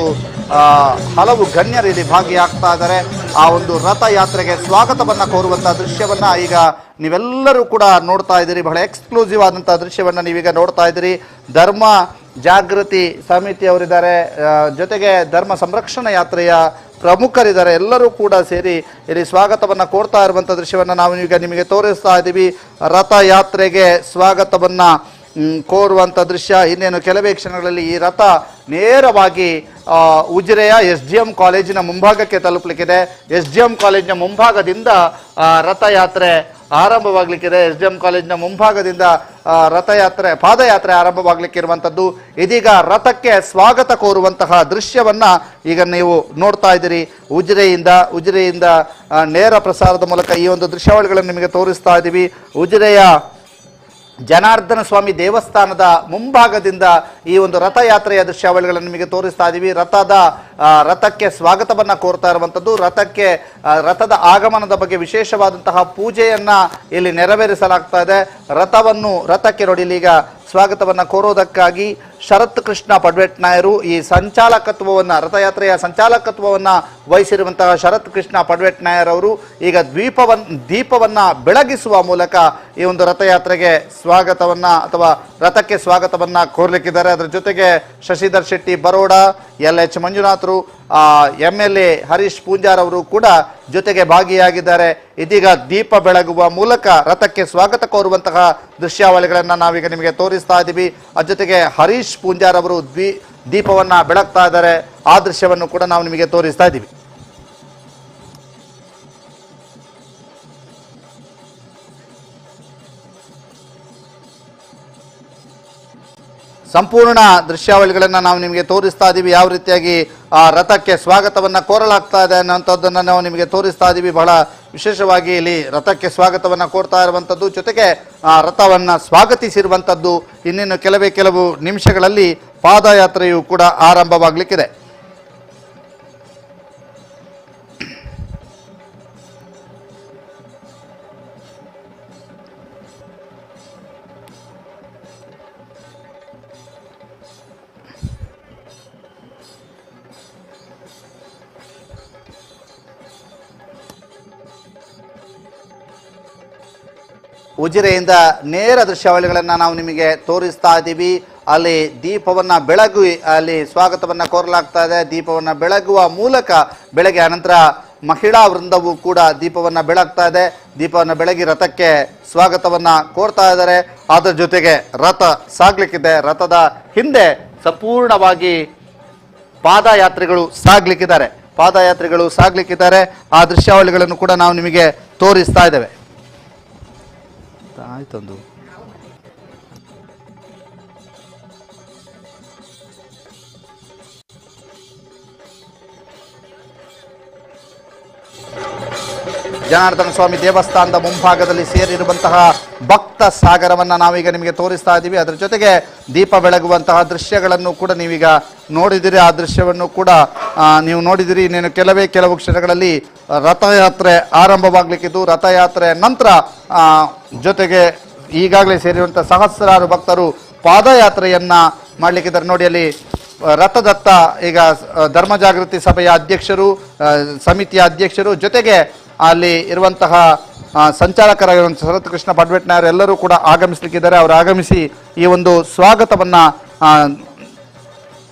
ಹಲವು ಗಣ್ಯರು ಇಲ್ಲಿ ಭಾಗಿಯಾಗ್ತಾ ಇದ್ದಾರೆ. ಆ ಒಂದು ರಥಯಾತ್ರೆಗೆ ಸ್ವಾಗತವನ್ನು ಕೋರುವಂಥ ದೃಶ್ಯವನ್ನು ಈಗ ನೀವೆಲ್ಲರೂ ಕೂಡ ನೋಡ್ತಾ ಇದ್ದೀರಿ. ಬಹಳ ಎಕ್ಸ್ಕ್ಲೂಸಿವ್ ಆದಂಥ ದೃಶ್ಯವನ್ನು ನೀವೀಗ ನೋಡ್ತಾ ಇದ್ದೀರಿ. ಧರ್ಮ ಜಾಗೃತಿ ಸಮಿತಿಯವರಿದ್ದಾರೆ, ಜೊತೆಗೆ ಧರ್ಮ ಸಂರಕ್ಷಣಾ ಯಾತ್ರೆಯ ಪ್ರಮುಖರಿದ್ದಾರೆ. ಎಲ್ಲರೂ ಕೂಡ ಸೇರಿ ಇಲ್ಲಿ ಸ್ವಾಗತವನ್ನು ಕೋರ್ತಾ ಇರುವಂಥ ದೃಶ್ಯವನ್ನು ನಾವು ಈಗ ನಿಮಗೆ ತೋರಿಸ್ತಾ ಇದ್ದೀವಿ. ರಥಯಾತ್ರೆಗೆ ಸ್ವಾಗತವನ್ನು ಕೋರುವಂಥ ದೃಶ್ಯ. ಇನ್ನೇನು ಕೆಲವೇ ಕ್ಷಣಗಳಲ್ಲಿ ಈ ರಥ ನೇರವಾಗಿ ಉಜಿರೆಯ SGM ಕಾಲೇಜಿನ ಮುಂಭಾಗಕ್ಕೆ ತಲುಪಲಿಕ್ಕಿದೆ. SGM ಕಾಲೇಜಿನ ಮುಂಭಾಗದಿಂದ ರಥಯಾತ್ರೆ ಆರಂಭವಾಗಲಿಕ್ಕಿದೆ. SGM ಕಾಲೇಜಿನ ಮುಂಭಾಗದಿಂದ ರಥಯಾತ್ರೆ ಪಾದಯಾತ್ರೆ ಆರಂಭವಾಗಲಿಕ್ಕಿರುವಂಥದ್ದು. ಇದೀಗ ರಥಕ್ಕೆ ಸ್ವಾಗತ ಕೋರುವಂತಹ ದೃಶ್ಯವನ್ನ ಈಗ ನೀವು ನೋಡ್ತಾ ಇದ್ದೀರಿ. ಉಜಿರೆಯಿಂದ ನೇರ ಪ್ರಸಾರದ ಮೂಲಕ ಈ ಒಂದು ದೃಶ್ಯಾವಳಿಗಳನ್ನು ನಿಮಗೆ ತೋರಿಸ್ತಾ ಇದ್ದೀವಿ. ಉಜಿರೆಯ ಜನಾರ್ದನ ಸ್ವಾಮಿ ದೇವಸ್ಥಾನದ ಮುಂಭಾಗದಿಂದ ಈ ಒಂದು ರಥಯಾತ್ರೆಯ ದೃಶ್ಯಾವಳಿಗಳನ್ನು ನಿಮಗೆ ತೋರಿಸ್ತಾ ಇದ್ದೀವಿ. ರಥಕ್ಕೆ ಸ್ವಾಗತವನ್ನು ಕೋರ್ತಾ ಇರುವಂಥದ್ದು. ರಥದ ಆಗಮನದ ಬಗ್ಗೆ ವಿಶೇಷವಾದಂತಹ ಪೂಜೆಯನ್ನ ಇಲ್ಲಿ ನೆರವೇರಿಸಲಾಗ್ತಾ ಇದೆ. ರಥಕ್ಕೆ ನೋಡಿ ಈಗ ಸ್ವಾಗತವನ್ನು ಕೋರೋದಕ್ಕಾಗಿ ಶರತ್ ಕೃಷ್ಣ ಪಡ್ವೆಟ್ನಾಯರು ಈ ರಥಯಾತ್ರೆಯ ಸಂಚಾಲಕತ್ವವನ್ನು ವಹಿಸಿರುವಂತಹ ಶರತ್ ಕೃಷ್ಣ ಪಡ್ವೆಟ್ನಾಯರ್ ಅವರು ಈಗ ದೀಪವನ್ನ ಬೆಳಗಿಸುವ ಮೂಲಕ ಈ ಒಂದು ರಥಯಾತ್ರೆಗೆ ರಥಕ್ಕೆ ಸ್ವಾಗತವನ್ನ ಕೋರ್ಲಿಕ್ಕಿದ್ದಾರೆ. ಅದರ ಜೊತೆಗೆ ಶಶಿಧರ್ ಶೆಟ್ಟಿ ಬರೋಡ, LH ಮಂಜುನಾಥರು, MLA ಹರೀಶ್ ಪೂಂಜಾರ್ ಅವರು ಕೂಡ ಜೊತೆಗೆ ಭಾಗಿಯಾಗಿದ್ದಾರೆ. ಇದೀಗ ದೀಪ ಬೆಳಗುವ ಮೂಲಕ ರಥಕ್ಕೆ ಸ್ವಾಗತ ಕೋರುವಂತಹ ದೃಶ್ಯಾವಳಿಗಳನ್ನು ನಾವೀಗ ನಿಮಗೆ ತೋರಿಸ್ತಾ ಇದ್ದೀವಿ. ಅದ್ರ ಜೊತೆಗೆ ಹರೀಶ್ ಪೂಂಜಾರ್ ಅವರು ದೀಪವನ್ನ ಬೆಳಗ್ತಾ ಇದ್ದಾರೆ. ಆ ದೃಶ್ಯವನ್ನು ಕೂಡ ನಾವು ನಿಮಗೆ ತೋರಿಸ್ತಾ ಇದ್ದೀವಿ. ಸಂಪೂರ್ಣ ದೃಶ್ಯಾವಳಿಗಳನ್ನು ನಾವು ನಿಮಗೆ ತೋರಿಸ್ತಾ ಇದ್ದೀವಿ. ಯಾವ ರೀತಿಯಾಗಿ ಆ ರಥಕ್ಕೆ ಸ್ವಾಗತವನ್ನು ಕೋರಲಾಗ್ತಾ ಇದೆ ಅನ್ನೋಂಥದ್ದನ್ನು ನಾವು ನಿಮಗೆ ತೋರಿಸ್ತಾ ಇದ್ದೀವಿ. ಬಹಳ ವಿಶೇಷವಾಗಿ ಇಲ್ಲಿ ರಥಕ್ಕೆ ಸ್ವಾಗತವನ್ನು ಕೋರ್ತಾ ಇರುವಂಥದ್ದು, ಜೊತೆಗೆ ರಥವನ್ನು ಸ್ವಾಗತಿಸಿರುವಂಥದ್ದು. ಇನ್ನೇನು ಕೆಲವು ನಿಮಿಷಗಳಲ್ಲಿ ಪಾದಯಾತ್ರೆಯು ಕೂಡ ಆರಂಭವಾಗಲಿಕ್ಕಿದೆ. ಉಜಿರೆಯಿಂದ ನೇರ ದೃಶ್ಯಾವಳಿಗಳನ್ನು ನಾವು ನಿಮಗೆ ತೋರಿಸ್ತಾ ಇದ್ದೀವಿ. ಅಲ್ಲಿ ದೀಪವನ್ನು ಬೆಳಗಿ ಅಲ್ಲಿ ಸ್ವಾಗತವನ್ನು ಕೋರಲಾಗ್ತಾ ಇದೆ. ದೀಪವನ್ನು ಬೆಳಗುವ ಮೂಲಕ ಬೆಳಗ್ಗೆ ಅನಂತರ ಮಹಿಳಾ ವೃಂದವು ಕೂಡ ದೀಪವನ್ನು ಬೆಳಗ್ತಾ ಇದೆ. ದೀಪವನ್ನು ಬೆಳಗಿ ರಥಕ್ಕೆ ಸ್ವಾಗತವನ್ನು ಕೋರ್ತಾ ಇದ್ದಾರೆ. ಅದರ ಜೊತೆಗೆ ರಥ ಸಾಗ್ಲಿಕ್ಕಿದೆ. ರಥದ ಹಿಂದೆ ಸಂಪೂರ್ಣವಾಗಿ ಪಾದಯಾತ್ರಿಗಳು ಸಾಗ್ಲಿಕ್ಕಿದ್ದಾರೆ. ಆ ದೃಶ್ಯಾವಳಿಗಳನ್ನು ಕೂಡ ನಾವು ನಿಮಗೆ ತೋರಿಸ್ತಾ ಇದ್ದೇವೆ. ಆಯ್ತೊಂದು ಜನಾರ್ದನ ಸ್ವಾಮಿ ದೇವಸ್ಥಾನದ ಮುಂಭಾಗದಲ್ಲಿ ಸೇರಿರುವಂತಹ ಭಕ್ತ ಸಾಗರವನ್ನು ನಾವೀಗ ನಿಮಗೆ ತೋರಿಸ್ತಾ ಇದ್ದೀವಿ. ಅದರ ಜೊತೆಗೆ ದೀಪ ಬೆಳಗುವಂತಹ ದೃಶ್ಯಗಳನ್ನು ಕೂಡ ನೀವೀಗ ನೋಡಿದಿರಿ. ಆ ದೃಶ್ಯವನ್ನು ಕೂಡ ನೀವು ನೋಡಿದಿರಿ. ಇನ್ನೇನು ಕೆಲವು ಕ್ಷಣಗಳಲ್ಲಿ ರಥಯಾತ್ರೆ ಆರಂಭವಾಗಲಿಕ್ಕಿದ್ದು, ರಥಯಾತ್ರೆಯ ನಂತರ ಜೊತೆಗೆ ಈಗಾಗಲೇ ಸೇರಿರುವಂಥ ಸಹಸ್ರಾರು ಭಕ್ತರು ಪಾದಯಾತ್ರೆಯನ್ನ ಮಾಡಲಿಕ್ಕಿದ್ದಾರೆ. ನೋಡಿ ಅಲ್ಲಿ ರಥದತ್ತ ಈಗ ಧರ್ಮ ಜಾಗೃತಿ ಸಭೆಯ ಅಧ್ಯಕ್ಷರು, ಸಮಿತಿಯ ಅಧ್ಯಕ್ಷರು, ಜೊತೆಗೆ ಅಲ್ಲಿ ಇರುವಂತಹ ಸಂಚಾಲಕರಾಗಿರುವಂಥ ಶರತ್ ಕೃಷ್ಣ ಪಡ್ವೆಟ್ನಾಯರ್ ಎಲ್ಲರೂ ಕೂಡ ಆಗಮಿಸಲಿಕ್ಕಿದ್ದಾರೆ. ಅವರು ಆಗಮಿಸಿ ಈ ಒಂದು ಸ್ವಾಗತವನ್ನ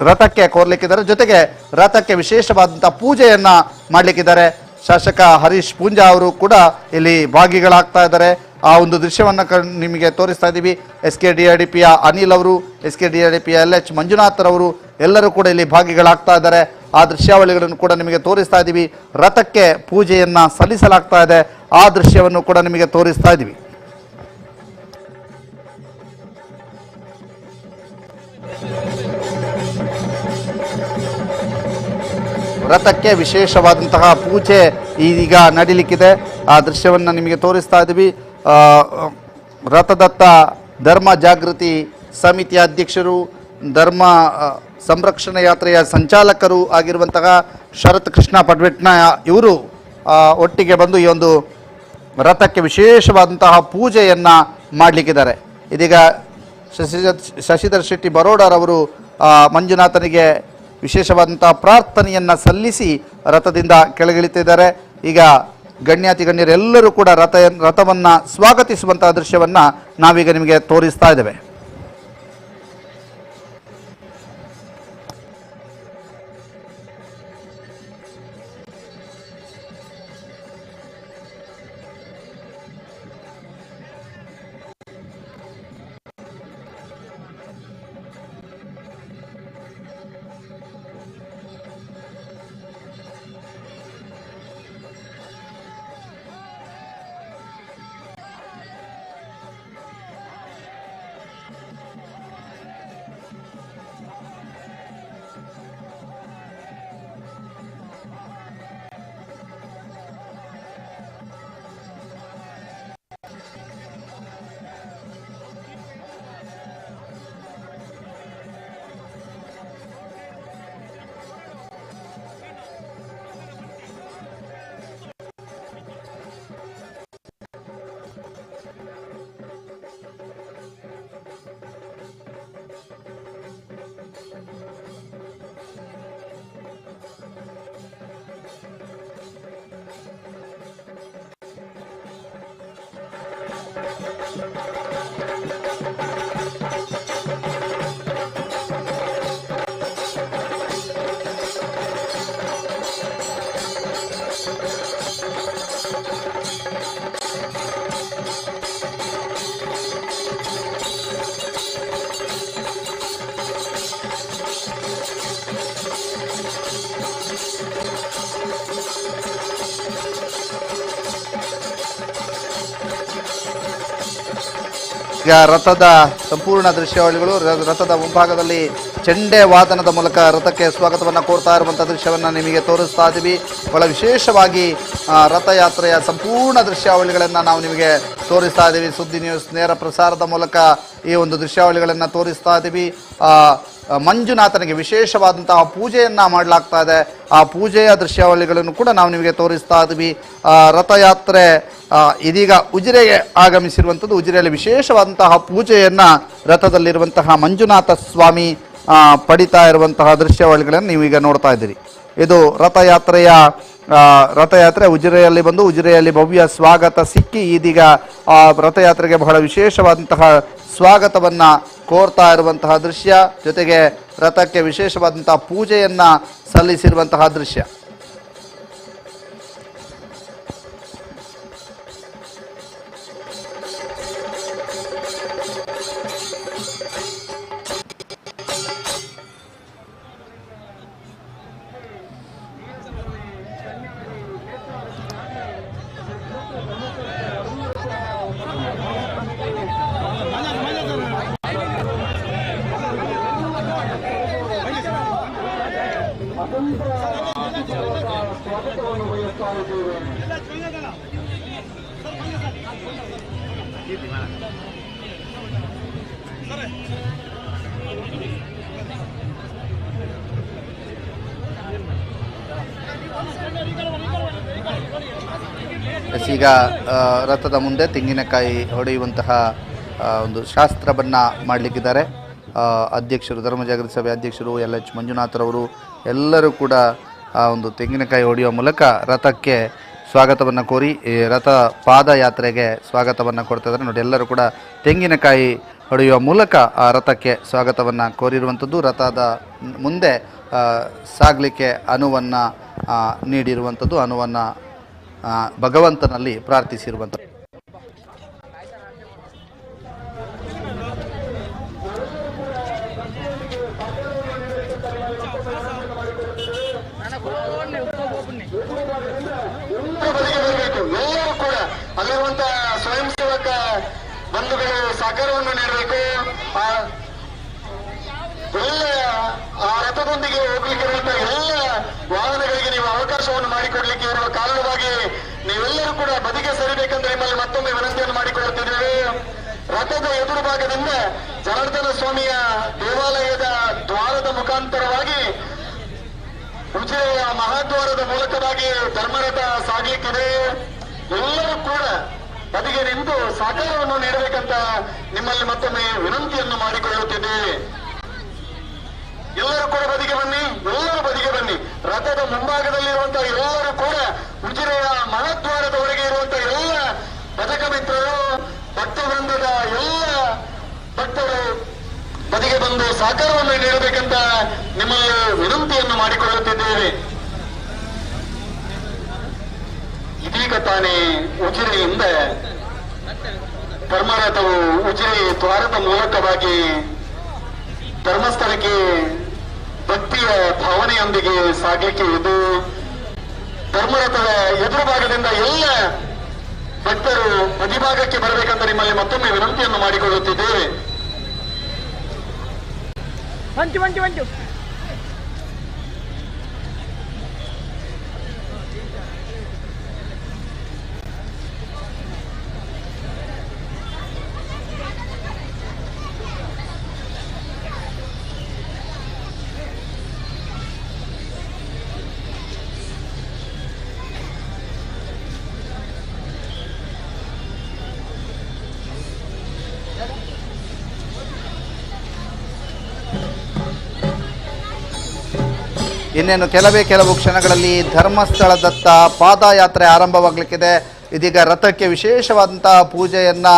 ರಥಕ್ಕೆ ಕೋರ್ಲಿಕ್ಕಿದ್ದಾರೆ. ಜೊತೆಗೆ ರಥಕ್ಕೆ ವಿಶೇಷವಾದಂಥ ಪೂಜೆಯನ್ನ ಮಾಡಲಿಕ್ಕಿದ್ದಾರೆ. ಶಾಸಕ ಹರೀಶ್ ಪೂಂಜಾ ಅವರು ಕೂಡ ಇಲ್ಲಿ ಭಾಗಿಗಳಾಗ್ತಾ ಇದ್ದಾರೆ. ಆ ಒಂದು ದೃಶ್ಯವನ್ನು ನಿಮಗೆ ತೋರಿಸ್ತಾ ಇದ್ದೀವಿ. SKDRDPಯ ಅನಿಲ್ ಅವರು, SKDRDPಯ LH ಮಂಜುನಾಥರವರು ಎಲ್ಲರೂ ಕೂಡ ಇಲ್ಲಿ ಭಾಗಿಗಳಾಗ್ತಾ ಇದ್ದಾರೆ. ಆ ದೃಶ್ಯಾವಳಿಗಳನ್ನು ಕೂಡ ನಿಮಗೆ ತೋರಿಸ್ತಾ ಇದ್ದೀವಿ. ರಥಕ್ಕೆ ಪೂಜೆಯನ್ನ ಸಲ್ಲಿಸಲಾಗ್ತಾ ಇದೆ. ಆ ದೃಶ್ಯವನ್ನು ಕೂಡ ನಿಮಗೆ ತೋರಿಸ್ತಾ ಇದ್ದೀವಿ. ರಥಕ್ಕೆ ವಿಶೇಷವಾದಂತಹ ಪೂಜೆ ಈಗ ನಡೀಲಿಕ್ಕಿದೆ. ಆ ದೃಶ್ಯವನ್ನು ನಿಮಗೆ ತೋರಿಸ್ತಾ ಇದ್ದೀವಿ. ರಥದತ್ತ ಧರ್ಮ ಜಾಗೃತಿ ಸಮಿತಿಯ ಅಧ್ಯಕ್ಷರು, ಧರ್ಮ ಸಂರಕ್ಷಣಾ ಯಾತ್ರೆಯ ಸಂಚಾಲಕರು ಆಗಿರುವಂತಹ ಶರತ್ ಕೃಷ್ಣ ಪಡ್ವೆಟ್ನಾಯ ಇವರು ಒಟ್ಟಿಗೆ ಬಂದು ಈ ಒಂದು ರಥಕ್ಕೆ ವಿಶೇಷವಾದಂತಹ ಪೂಜೆಯನ್ನು ಮಾಡಲಿಕ್ಕಿದ್ದಾರೆ. ಇದೀಗ ಶಶಿಧರ್ ಶೆಟ್ಟಿ ಬರೋಡರವರು ಮಂಜುನಾಥನಿಗೆ ವಿಶೇಷವಾದಂತಹ ಪ್ರಾರ್ಥನೆಯನ್ನು ಸಲ್ಲಿಸಿ ರಥದಿಂದ ಕೆಳಗಿಳಿತಿದ್ದಾರೆ. ಈಗ ಗಣ್ಯರೆಲ್ಲರೂ ಕೂಡ ರಥವನ್ನು ಸ್ವಾಗತಿಸುವಂತಹ ದೃಶ್ಯವನ್ನು ನಾವೀಗ ನಿಮಗೆ ತೋರಿಸ್ತಾ ಇದ್ದೇವೆ. ಈಗ ರಥದ ಸಂಪೂರ್ಣ ದೃಶ್ಯಾವಳಿಗಳು ರಥದ ಮುಂಭಾಗದಲ್ಲಿ ಚೆಂಡೆ ವಾದನದ ಮೂಲಕ ರಥಕ್ಕೆ ಸ್ವಾಗತವನ್ನು ಕೋರ್ತಾ ಇರುವಂಥ ದೃಶ್ಯವನ್ನು ನಿಮಗೆ ತೋರಿಸ್ತಾ ಇದ್ದೀವಿ. ಬಹಳ ವಿಶೇಷವಾಗಿ ರಥಯಾತ್ರೆಯ ಸಂಪೂರ್ಣ ದೃಶ್ಯಾವಳಿಗಳನ್ನು ನಾವು ನಿಮಗೆ ತೋರಿಸ್ತಾ ಇದ್ದೀವಿ. ಸುದ್ದಿ ನ್ಯೂಸ್ ನೇರ ಪ್ರಸಾರದ ಮೂಲಕ ಈ ಒಂದು ದೃಶ್ಯಾವಳಿಗಳನ್ನು ತೋರಿಸ್ತಾ ಇದ್ದೀವಿ. ಮಂಜುನಾಥನಿಗೆ ವಿಶೇಷವಾದಂತಹ ಪೂಜೆಯನ್ನು ಮಾಡಲಾಗ್ತಾ ಇದೆ. ಆ ಪೂಜೆಯ ದೃಶ್ಯಾವಳಿಗಳನ್ನು ಕೂಡ ನಾವು ನಿಮಗೆ ತೋರಿಸ್ತಾ ಇದ್ದೀವಿ. ರಥಯಾತ್ರೆ ಇದೀಗ ಉಜಿರೆಗೆ ಆಗಮಿಸಿರುವಂಥದ್ದು. ಉಜಿರೆಯಲ್ಲಿ ವಿಶೇಷವಾದಂತಹ ಪೂಜೆಯನ್ನು ರಥದಲ್ಲಿರುವಂತಹ ಮಂಜುನಾಥ ಸ್ವಾಮಿ ಪಡಿತಾ ಇರುವಂತಹ ದೃಶ್ಯಾವಳಿಗಳನ್ನು ನೀವೀಗ ನೋಡ್ತಾ ಇದ್ದೀರಿ. ಇದು ರಥಯಾತ್ರೆ ಉಜಿರೆಯಲ್ಲಿ ಬಂದು ಉಜಿರೆಯಲ್ಲಿ ಭವ್ಯ ಸ್ವಾಗತ ಸಿಕ್ಕಿ ಇದೀಗ ರಥಯಾತ್ರೆಗೆ ಬಹಳ ವಿಶೇಷವಾದಂತಹ ಸ್ವಾಗತವನ್ನು ಕೋರ್ತಾ ಇರುವಂತಹ ದೃಶ್ಯ, ಜೊತೆಗೆ ರಥಕ್ಕೆ ವಿಶೇಷವಾದಂತಹ ಪೂಜೆಯನ್ನು ಸಲ್ಲಿಸಿರುವಂತಹ ದೃಶ್ಯ. ಈಗ ರಥದ ಮುಂದೆ ತೆಂಗಿನಕಾಯಿ ಹೊಡೆಯುವಂತಹ ಒಂದು ಶಾಸ್ತ್ರವನ್ನು ಮಾಡಲಿಕ್ಕಿದ್ದಾರೆ. ಅಧ್ಯಕ್ಷರು, ಧರ್ಮ ಜಾಗೃತಿ ಸಭೆ ಅಧ್ಯಕ್ಷರು LH ಮಂಜುನಾಥರವರು ಎಲ್ಲರೂ ಕೂಡ ಆ ಒಂದು ತೆಂಗಿನಕಾಯಿ ಹೊಡೆಯುವ ಮೂಲಕ ರಥಕ್ಕೆ ಸ್ವಾಗತವನ್ನು ಕೋರಿ ರಥ ಪಾದಯಾತ್ರೆಗೆ ಸ್ವಾಗತವನ್ನು ಕೊಡ್ತಾ ಇದ್ದಾರೆ. ನೋಡಿ, ಎಲ್ಲರೂ ಕೂಡ ತೆಂಗಿನಕಾಯಿ ಹೊಡೆಯುವ ಮೂಲಕ ಆ ರಥಕ್ಕೆ ಸ್ವಾಗತವನ್ನು ಕೋರಿರುವಂಥದ್ದು. ರಥದ ಮುಂದೆ ಸಾಗಲಿಕ್ಕೆ ಅನುವನ್ನು ನೀಡಿರುವಂಥದ್ದು, ಅನುವನ್ನು ಭಗವಂತನಲ್ಲಿ ಪ್ರಾರ್ಥಿಸಿರುವಂಥದ್ದು. ಎಲ್ಲರೂ ಕೂಡ ಅಲ್ಲಿರುವಂತಹ ಸ್ವಯಂ ಸೇವಕ ಬಂಧುಗಳು ಸಹಕಾರವನ್ನು ನೀಡಬೇಕು. ಎಲ್ಲ ಆ ರಥದೊಂದಿಗೆ ಹೋಗ್ಲಿಕ್ಕೆ ಇರುವಂತಹ ಎಲ್ಲ ವಾಹನಗಳಿಗೆ ನೀವು ಅವಕಾಶವನ್ನು ಮಾಡಿಕೊಡ್ಲಿಕ್ಕೆ ಇರುವ ಕಾರಣವಾಗಿ ನೀವೆಲ್ಲರೂ ಕೂಡ ಬದಿಗೆ ಸರಿಬೇಕಂತ ನಿಮ್ಮಲ್ಲಿ ಮತ್ತೊಮ್ಮೆ ವಿನಂತಿಯನ್ನು ಮಾಡಿಕೊಳ್ಳುತ್ತಿದ್ದೇವೆ. ರಥದ ಎದುರು ಭಾಗದಿಂದ ಜನಾರ್ದನ ಸ್ವಾಮಿಯ ದೇವಾಲಯದ ದ್ವಾರದ ಮುಖಾಂತರವಾಗಿ ಉಜಿರೆಯ ಮಹಾದ್ವಾರದ ಮೂಲಕವಾಗಿ ಧರ್ಮರಥ ಸಾಗಲಿಕ್ಕಿದೆ. ಎಲ್ಲರೂ ಕೂಡ ಬದಿಗೆ ನಿಂತು ಸಹಕಾರವನ್ನು ನೀಡಬೇಕಂತ ನಿಮ್ಮಲ್ಲಿ ಮತ್ತೊಮ್ಮೆ ವಿನಂತಿಯನ್ನು ಮಾಡಿಕೊಳ್ಳುತ್ತಿದ್ದೇವೆ. ಎಲ್ಲರೂ ಕೂಡ ಬದಿಗೆ ಬನ್ನಿ, ಎಲ್ಲರೂ ಬದಿಗೆ ಬನ್ನಿ. ರಥದ ಮುಂಭಾಗದಲ್ಲಿರುವಂತಹ ಎಲ್ಲರೂ ಕೂಡ ಉಜಿರೆಯ ಮಹಾದ್ವಾರದವರೆಗೆ ಇರುವಂತಹ ಎಲ್ಲ ಭಜಕ ಮಿತ್ರರು, ಭಕ್ತ ವೃಂದದ ಎಲ್ಲ ಭಕ್ತರು ಬದಿಗೆ ಬಂದು ಸಹಕಾರವನ್ನು ನೀಡಬೇಕಂತ ನಿಮ್ಮಲ್ಲಿ ವಿನಂತಿಯನ್ನು ಮಾಡಿಕೊಳ್ಳುತ್ತಿದ್ದೇವೆ. ಇದೀಗ ತಾನೇ ಉಜಿರೆಯಿಂದ ಧರ್ಮರಥವು ಉಜಿರೆ ದ್ವಾರದ ಮೂಲಕವಾಗಿ ಧರ್ಮಸ್ಥಳಕ್ಕೆ ಭಕ್ತಿಯ ಭಾವನೆಯೊಂದಿಗೆ ಸಾಗಲಿಕ್ಕೆ ಇದು. ಧರ್ಮರಥದ ಎದುರು ಭಾಗದಿಂದ ಎಲ್ಲ ಭಕ್ತರು ಬದಿಭಾಗಕ್ಕೆ ಬರಬೇಕಂತ ನಿಮ್ಮಲ್ಲಿ ಮತ್ತೊಮ್ಮೆ ವಿನಂತಿಯನ್ನು ಮಾಡಿಕೊಳ್ಳುತ್ತಿದ್ದೇವೆ. ಇನ್ನೇನು ಕೆಲವು ಕ್ಷಣಗಳಲ್ಲಿ ಧರ್ಮಸ್ಥಳದತ್ತ ಪಾದಯಾತ್ರೆ ಆರಂಭವಾಗಲಿಕ್ಕಿದೆ. ಇದೀಗ ರಥಕ್ಕೆ ವಿಶೇಷವಾದಂತಹ ಪೂಜೆಯನ್ನು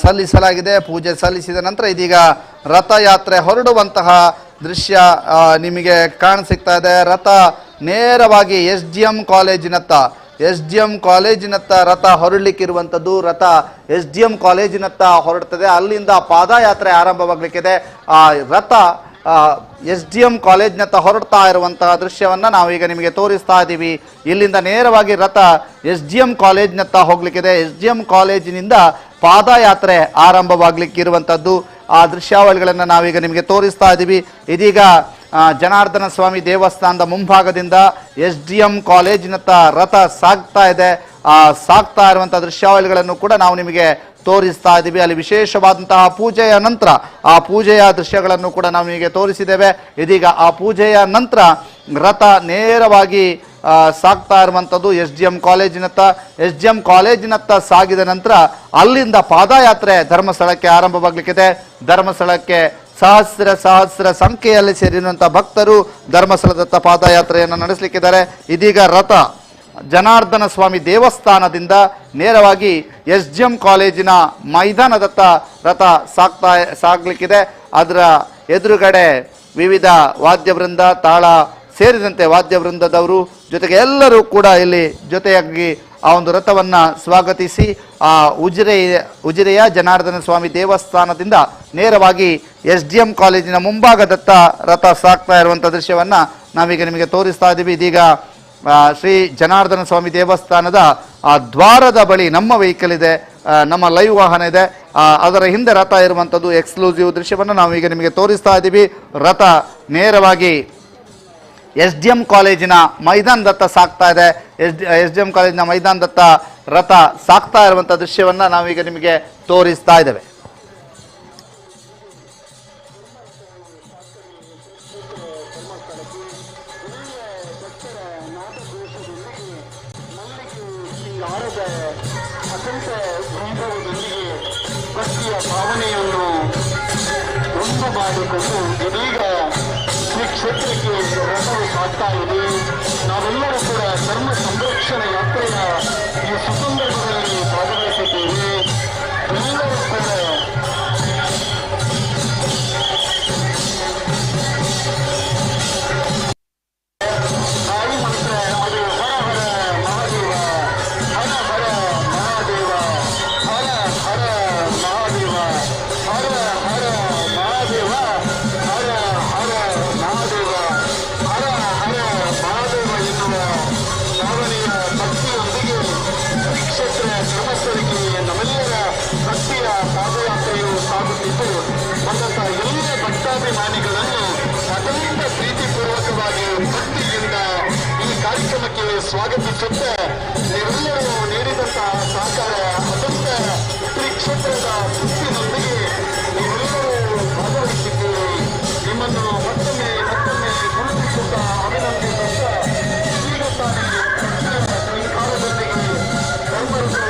ಸಲ್ಲಿಸಲಾಗಿದೆ. ಪೂಜೆ ಸಲ್ಲಿಸಿದ ನಂತರ ಇದೀಗ ರಥಯಾತ್ರೆ ಹೊರಡುವಂತಹ ದೃಶ್ಯ ನಿಮಗೆ ಕಾಣಸಿಗ್ತಾ ಇದೆ. ರಥ ನೇರವಾಗಿ SGM ಕಾಲೇಜಿನತ್ತ ರಥ ಹೊರಡಲಿಕ್ಕಿರುವಂಥದ್ದು. ರಥ SGM ಕಾಲೇಜಿನತ್ತ ಹೊರಡ್ತದೆ. ಅಲ್ಲಿಂದ ಪಾದಯಾತ್ರೆ ಆರಂಭವಾಗಲಿಕ್ಕಿದೆ. ಆ ರಥ SGM ಕಾಲೇಜಿನತ್ತ ಹೊರಡ್ತಾ ಇರುವಂತಹ ದೃಶ್ಯವನ್ನು ನಾವೀಗ ನಿಮಗೆ ತೋರಿಸ್ತಾ ಇದ್ದೀವಿ. ಇಲ್ಲಿಂದ ನೇರವಾಗಿ ರಥ SGM ಕಾಲೇಜಿನತ್ತ ಹೋಗ್ಲಿಕ್ಕಿದೆ. SGM ಕಾಲೇಜಿನಿಂದ ಪಾದಯಾತ್ರೆ ಆರಂಭವಾಗಲಿಕ್ಕಿರುವಂಥದ್ದು. ಆ ದೃಶ್ಯಾವಳಿಗಳನ್ನು ನಾವೀಗ ನಿಮಗೆ ತೋರಿಸ್ತಾ ಇದ್ದೀವಿ. ಇದೀಗ ಜನಾರ್ದನ ಸ್ವಾಮಿ ದೇವಸ್ಥಾನದ ಮುಂಭಾಗದಿಂದ SGM ಕಾಲೇಜಿನತ್ತ ರಥ ಸಾಗ್ತಾ ಇದೆ. ಸಾಗ್ತಾ ಇರುವಂಥ ದೃಶ್ಯಾವಳಿಗಳನ್ನು ಕೂಡ ನಾವು ನಿಮಗೆ ತೋರಿಸ್ತಾ ಇದ್ದೀವಿ. ಅಲ್ಲಿ ವಿಶೇಷವಾದಂತಹ ಪೂಜೆಯ ನಂತರ ಆ ಪೂಜೆಯ ದೃಶ್ಯಗಳನ್ನು ಕೂಡ ನಾವು ನಿಮಗೆ ತೋರಿಸಿದ್ದೇವೆ. ಇದೀಗ ಆ ಪೂಜೆಯ ನಂತರ ರಥ ನೇರವಾಗಿ ಸಾಗ್ತಾ ಇರುವಂಥದ್ದು SGM ಕಾಲೇಜಿನತ್ತ ಸಾಗಿದ ನಂತರ ಅಲ್ಲಿಂದ ಪಾದಯಾತ್ರೆ ಧರ್ಮಸ್ಥಳಕ್ಕೆ ಆರಂಭವಾಗಲಿಕ್ಕಿದೆ. ಧರ್ಮಸ್ಥಳಕ್ಕೆ ಸಹಸ್ರ ಸಂಖ್ಯೆಯಲ್ಲಿ ಸೇರಿರುವಂಥ ಭಕ್ತರು ಧರ್ಮಸ್ಥಳದತ್ತ ಪಾದಯಾತ್ರೆಯನ್ನು ನಡೆಸಲಿಕ್ಕಿದ್ದಾರೆ. ಇದೀಗ ರಥ ಜನಾರ್ದನ ಸ್ವಾಮಿ ದೇವಸ್ಥಾನದಿಂದ ನೇರವಾಗಿ SGM ಕಾಲೇಜಿನ ಮೈದಾನದತ್ತ ರಥ ಸಾಗಲಿಕ್ಕಿದೆ. ಅದರ ಎದುರುಗಡೆ ವಿವಿಧ ವಾದ್ಯವೃಂದ, ತಾಳ ಸೇರಿದಂತೆ ವಾದ್ಯವೃಂದದವರು ಜೊತೆಗೆ ಎಲ್ಲರೂ ಕೂಡ ಇಲ್ಲಿ ಜೊತೆಯಾಗಿ ಆ ಒಂದು ರಥವನ್ನು ಸ್ವಾಗತಿಸಿ ಆ ಉಜಿರೆಯ ಜನಾರ್ದನ ಸ್ವಾಮಿ ದೇವಸ್ಥಾನದಿಂದ ನೇರವಾಗಿ SGM ಕಾಲೇಜಿನ ಮುಂಭಾಗದತ್ತ ರಥ ಸಾಗ್ತಾ ಇರುವಂಥ ದೃಶ್ಯವನ್ನು ನಾವೀಗ ನಿಮಗೆ ತೋರಿಸ್ತಾ ಇದ್ದೀವಿ. ಇದೀಗ ಶ್ರೀ ಜನಾರ್ದನ ಸ್ವಾಮಿ ದೇವಸ್ಥಾನದ ಆ ದ್ವಾರದ ಬಳಿ ನಮ್ಮ ವೆಹಿಕಲ್ ಇದೆ, ನಮ್ಮ ಲೈವ್ ವಾಹನ ಇದೆ. ಅದರ ಹಿಂದೆ ರಥ ಇರುವಂಥದ್ದು ಎಕ್ಸ್ಕ್ಲೂಸಿವ್ ದೃಶ್ಯವನ್ನು ನಾವೀಗ ನಿಮಗೆ ತೋರಿಸ್ತಾ ಇದ್ದೀವಿ. ರಥ ನೇರವಾಗಿ SGM ಕಾಲೇಜಿನ ಮೈದಾನದತ್ತ ಸಾಗ್ತಾ ಇದೆ. SGM ಕಾಲೇಜಿನ ಮೈದಾನದತ್ತ ರಥ ಸಾಗ್ತಾ ಇರುವಂಥ ದೃಶ್ಯವನ್ನು ನಾವೀಗ ನಿಮಗೆ ತೋರಿಸ್ತಾ ಇದ್ದೇವೆ. ಭಾವನೆಯನ್ನು ಒಂದು ಮಾಡಿಕೊಂಡು ಇದೀಗ ಶ್ರೀ ಕ್ಷೇತ್ರಕ್ಕೆ ರಥವು ಸಾಗ್ತಾ ಇದೆ. ನಾವೆಲ್ಲರೂ ಕೂಡ ಧರ್ಮ ಸಂರಕ್ಷಣಾ ಯಾತ್ರೆಯ ಈ ಸುಸಂದರ್ಭದಲ್ಲಿ ಭಾಗವಹಿಸಿದ್ದೇವೆ. ಎಲ್ಲರೂ ಕೂಡ ತಾಯಿ ಮಂತ್ರ ಅದು ಹರ ಹರ ಮಹಾದೇವ, ಹರ ಹರ ಮಹಾದೇವ, ಹರ ಹರ ಮಹಾದೇವ, ಹರ ಹರ ಮಹಾದೇವ, ಹರ ಹರ ಮಹಾದೇವ, ಹರ ಹರ ಮಹಾದೇವ ಎನ್ನುವ ಭಾವನೆಯ ಭಕ್ತಿಯೊಂದಿಗೆ ಶ್ರೀಕ್ಷೇತ್ರ ಧರ್ಮಸ್ಥಳಕ್ಕೆ ನಮ್ಮೆಲ್ಲರ ಭಕ್ತಿಯ ಪಾದಯಾತ್ರೆಯು ಸಾಗುತ್ತಿದ್ದು ಬಂದಂತಹ ಎಲ್ಲ ಭಕ್ತಾಭಿಮಾನಿಗಳನ್ನು ಅತ್ಯಂತ ಪ್ರೀತಿಪೂರ್ವಕವಾಗಿ ಭಕ್ತಿಯಿಂದ ಈ ಕಾರ್ಯಕ್ರಮಕ್ಕೆ ಸ್ವಾಗತಿಸುತ್ತಾ ನೀವೆಲ್ಲರೂ ನೀಡಿದಂತಹ ಸಹಕಾರ ಅತ್ಯಂತ ಶ್ರೀ ಕ್ಷೇತ್ರದ ಭಕ್ತಿಯೊಂದಿಗೆ ನೀವೆಲ್ಲರೂ ಭಾಗವಹಿಸಿದ್ದೀರಿ. ನಿಮ್ಮನ್ನು ಮತ್ತೊಮ್ಮೆ ಗುರುತಿಸುತ್ತಾ ಅಭಿನಂದಿಸುತ್ತಾ ಈಗ ತಾನೇ ಸರ್ಕಾರದೊಂದಿಗೆ ಧರ್ಮಸ್ಥಳ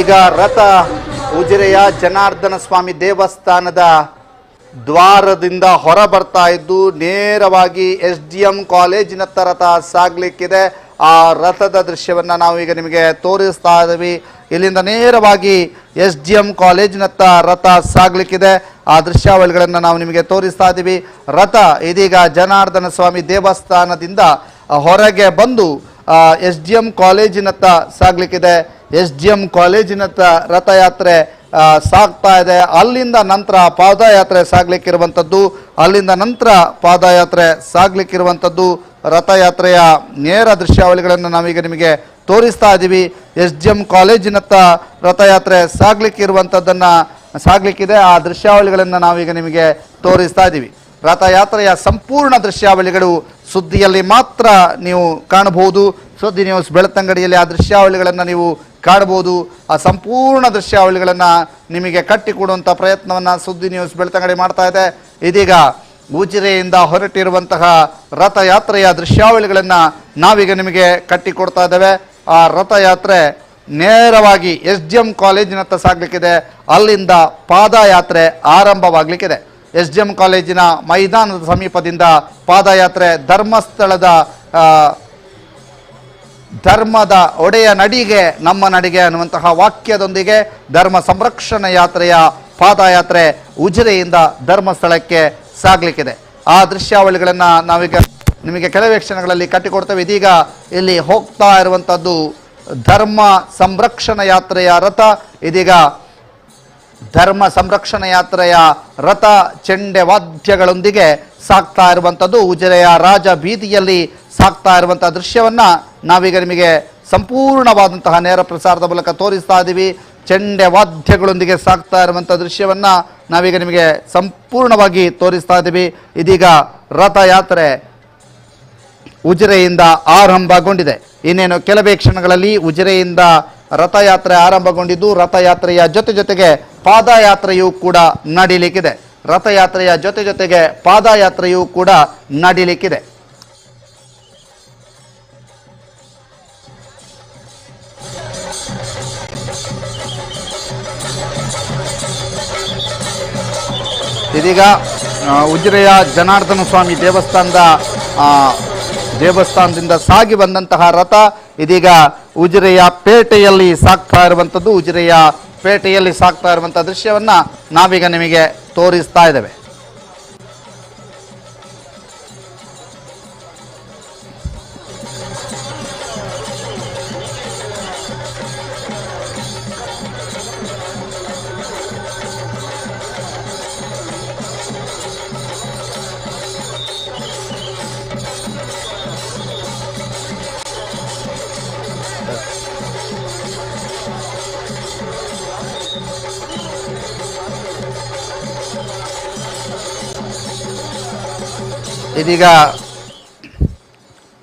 ಈಗ ರಥ ಉಜಿರೆಯ ಜನಾರ್ದನ ಸ್ವಾಮಿ ದೇವಸ್ಥಾನದ ದ್ವಾರದಿಂದ ಹೊರ ಬರ್ತಾ ಇದ್ದು ನೇರವಾಗಿ SGM ಕಾಲೇಜಿನತ್ತ ರಥ ಸಾಗಲಿಕ್ಕಿದೆ. ಆ ರಥದ ದೃಶ್ಯವನ್ನು ನಾವು ಈಗ ನಿಮಗೆ ತೋರಿಸ್ತಾ ಇದ್ದೀವಿ. ಇಲ್ಲಿಂದ ನೇರವಾಗಿ SGM ಕಾಲೇಜಿನತ್ತ ರಥ ಸಾಗಲಿಕ್ಕಿದೆ. ಆ ದೃಶ್ಯಾವಳಿಗಳನ್ನು ನಾವು ನಿಮಗೆ ತೋರಿಸ್ತಾ ಇದ್ದೀವಿ. ರಥ ಇದೀಗ ಜನಾರ್ದನ ಸ್ವಾಮಿ ದೇವಸ್ಥಾನದಿಂದ ಹೊರಗೆ ಬಂದು SGM ಕಾಲೇಜಿನತ್ತ ಸಾಗಲಿಕ್ಕಿದೆ. SGM ಕಾಲೇಜಿನತ್ತ ರಥಯಾತ್ರೆ ಸಾಗ್ತಾ ಇದೆ. ಅಲ್ಲಿಂದ ನಂತರ ಪಾದಯಾತ್ರೆ ಸಾಗ್ಲಿಕ್ಕಿರುವಂಥದ್ದು, ಅಲ್ಲಿಂದ ನಂತರ ಪಾದಯಾತ್ರೆ ಸಾಗ್ಲಿಕ್ಕಿರುವಂಥದ್ದು. ರಥಯಾತ್ರೆಯ ನೇರ ದೃಶ್ಯಾವಳಿಗಳನ್ನು ನಾವೀಗ ನಿಮಗೆ ತೋರಿಸ್ತಾ ಇದ್ದೀವಿ. SGM ಕಾಲೇಜಿನತ್ತ ರಥಯಾತ್ರೆ ಸಾಗ್ಲಿಕ್ಕಿದೆ. ಆ ದೃಶ್ಯಾವಳಿಗಳನ್ನು ನಾವೀಗ ನಿಮಗೆ ತೋರಿಸ್ತಾ ಇದ್ದೀವಿ. ರಥಯಾತ್ರೆಯ ಸಂಪೂರ್ಣ ದೃಶ್ಯಾವಳಿಗಳು ಸುದ್ದಿಯಲ್ಲಿ ಮಾತ್ರ ನೀವು ಕಾಣಬಹುದು. ಸುದ್ದಿ ನ್ಯೂಸ್ ಬೆಳ್ತಂಗಡಿಯಲ್ಲಿ ಆ ದೃಶ್ಯಾವಳಿಗಳನ್ನು ನೀವು ಕಾಣಬಹುದು. ಆ ಸಂಪೂರ್ಣ ದೃಶ್ಯಾವಳಿಗಳನ್ನು ನಿಮಗೆ ಕಟ್ಟಿಕೊಡುವಂಥ ಪ್ರಯತ್ನವನ್ನು ಸುದ್ದಿ ನ್ಯೂಸ್ ಬೆಳ್ತಂಗಡಿ ಮಾಡ್ತಾ ಇದೆ. ಇದೀಗ ಉಜಿರೆಯಿಂದ ಹೊರಟಿರುವಂತಹ ರಥಯಾತ್ರೆಯ ದೃಶ್ಯಾವಳಿಗಳನ್ನು ನಾವೀಗ ನಿಮಗೆ ಕಟ್ಟಿಕೊಡ್ತಾ ಇದ್ದೇವೆ. ಆ ರಥಯಾತ್ರೆ ನೇರವಾಗಿ SGM ಕಾಲೇಜಿನತ್ತ ಸಾಗಲಿಕ್ಕಿದೆ. ಅಲ್ಲಿಂದ ಪಾದಯಾತ್ರೆ ಆರಂಭವಾಗಲಿಕ್ಕಿದೆ. SGM ಕಾಲೇಜಿನ ಮೈದಾನದ ಸಮೀಪದಿಂದ ಪಾದಯಾತ್ರೆ ಧರ್ಮಸ್ಥಳದ ಧರ್ಮದ ಒಡೆಯ ನಡಿಗೆ ನಮ್ಮ ನಡಿಗೆ ಅನ್ನುವಂತಹ ವಾಕ್ಯದೊಂದಿಗೆ ಧರ್ಮ ಸಂರಕ್ಷಣಾ ಯಾತ್ರೆಯ ಪಾದಯಾತ್ರೆ ಉಜಿರೆಯಿಂದ ಧರ್ಮಸ್ಥಳಕ್ಕೆ ಸಾಗಲಿಕ್ಕಿದೆ. ಆ ದೃಶ್ಯಾವಳಿಗಳನ್ನು ನಾವೀಗ ನಿಮಗೆ ಕೆಲವೇ ಕ್ಷಣಗಳಲ್ಲಿ ಕಟ್ಟಿಕೊಡ್ತೇವೆ. ಇದೀಗ ಇಲ್ಲಿ ಹೋಗ್ತಾ ಇರುವಂಥದ್ದು ಧರ್ಮ ಸಂರಕ್ಷಣಾ ಯಾತ್ರೆಯ ರಥ. ಇದೀಗ ಧರ್ಮ ಸಂರಕ್ಷಣಾ ಯಾತ್ರೆಯ ರಥ ಚೆಂಡೆ ವಾದ್ಯಗಳೊಂದಿಗೆ ಸಾಗ್ತಾ ಇರುವಂಥದ್ದು ಉಜಿರೆಯ ರಾಜ ಬೀದಿಯಲ್ಲಿ ಸಾಗ್ತಾ ಇರುವಂಥ ದೃಶ್ಯವನ್ನು ನಾವೀಗ ನಿಮಗೆ ಸಂಪೂರ್ಣವಾದಂತಹ ನೇರ ಪ್ರಸಾರದ ಮೂಲಕ ತೋರಿಸ್ತಾ ಇದ್ದೀವಿ. ಚೆಂಡೆ ವಾದ್ಯಗಳೊಂದಿಗೆ ಸಾಗ್ತಾ ಇರುವಂಥ ದೃಶ್ಯವನ್ನು ನಾವೀಗ ನಿಮಗೆ ಸಂಪೂರ್ಣವಾಗಿ ತೋರಿಸ್ತಾ ಇದ್ದೀವಿ. ಇದೀಗ ರಥಯಾತ್ರೆ ಉಜಿರೆಯಿಂದ ಆರಂಭಗೊಂಡಿದೆ. ಇನ್ನೇನು ಕೆಲವೇ ಕ್ಷಣಗಳಲ್ಲಿ ಉಜಿರೆಯಿಂದ ರಥಯಾತ್ರೆ ಆರಂಭಗೊಂಡಿದ್ದು ರಥಯಾತ್ರೆಯ ಜೊತೆಗೆ ಪಾದಯಾತ್ರೆಯೂ ಕೂಡ ನಡೀಲಿಕ್ಕಿದೆ. ರಥಯಾತ್ರೆಯ ಜೊತೆಗೆ ಪಾದಯಾತ್ರೆಯೂ ಕೂಡ ನಡೀಲಿಕ್ಕಿದೆ. ಇದೀಗ ಉಜಿರೆಯ ಜನಾರ್ದನ ಸ್ವಾಮಿ ದೇವಸ್ಥಾನದಿಂದ ಸಾಗಿ ಬಂದಂತಹ ರಥ ಇದೀಗ ಉಜಿರೆಯ ಪೇಟೆಯಲ್ಲಿ ಸಾಗ್ತಾ ಇರುವಂಥದ್ದು. ಉಜಿರೆಯ ಪೇಟೆಯಲ್ಲಿ ಸಾಗ್ತಾ ಇರುವಂಥ ದೃಶ್ಯವನ್ನು ನಾವೀಗ ನಿಮಗೆ ತೋರಿಸ್ತಾ ಇದ್ದೇವೆ. ಇದೀಗ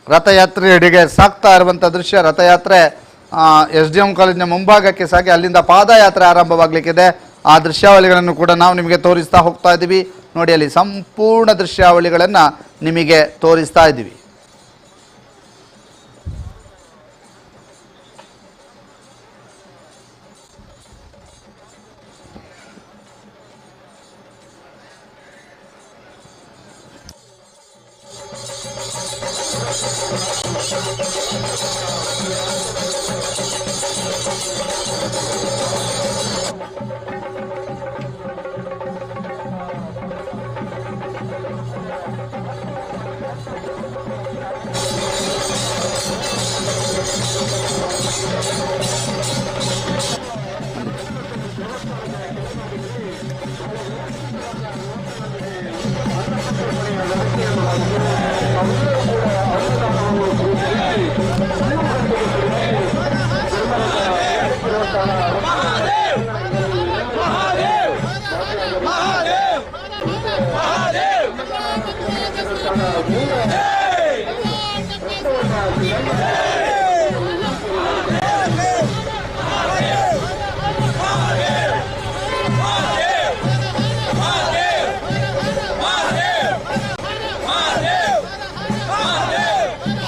ರಥಯಾತ್ರೆಯಡಿಗೆ ಸಾಗ್ತಾ ಇರುವಂಥ ದೃಶ್ಯ. ರಥಯಾತ್ರೆ SDM ಕಾಲೇಜಿನ ಮುಂಭಾಗಕ್ಕೆ ಸಾಗಿ ಅಲ್ಲಿಂದ ಪಾದಯಾತ್ರೆ ಆರಂಭವಾಗಲಿಕ್ಕಿದೆ. ಆ ದೃಶ್ಯಾವಳಿಗಳನ್ನು ಕೂಡ ನಾವು ನಿಮಗೆ ತೋರಿಸ್ತಾ ಹೋಗ್ತಾ ಇದ್ದೀವಿ. ನೋಡಿ, ಅಲ್ಲಿ ಸಂಪೂರ್ಣ ದೃಶ್ಯಾವಳಿಗಳನ್ನು ನಿಮಗೆ ತೋರಿಸ್ತಾ ಇದ್ದೀವಿ.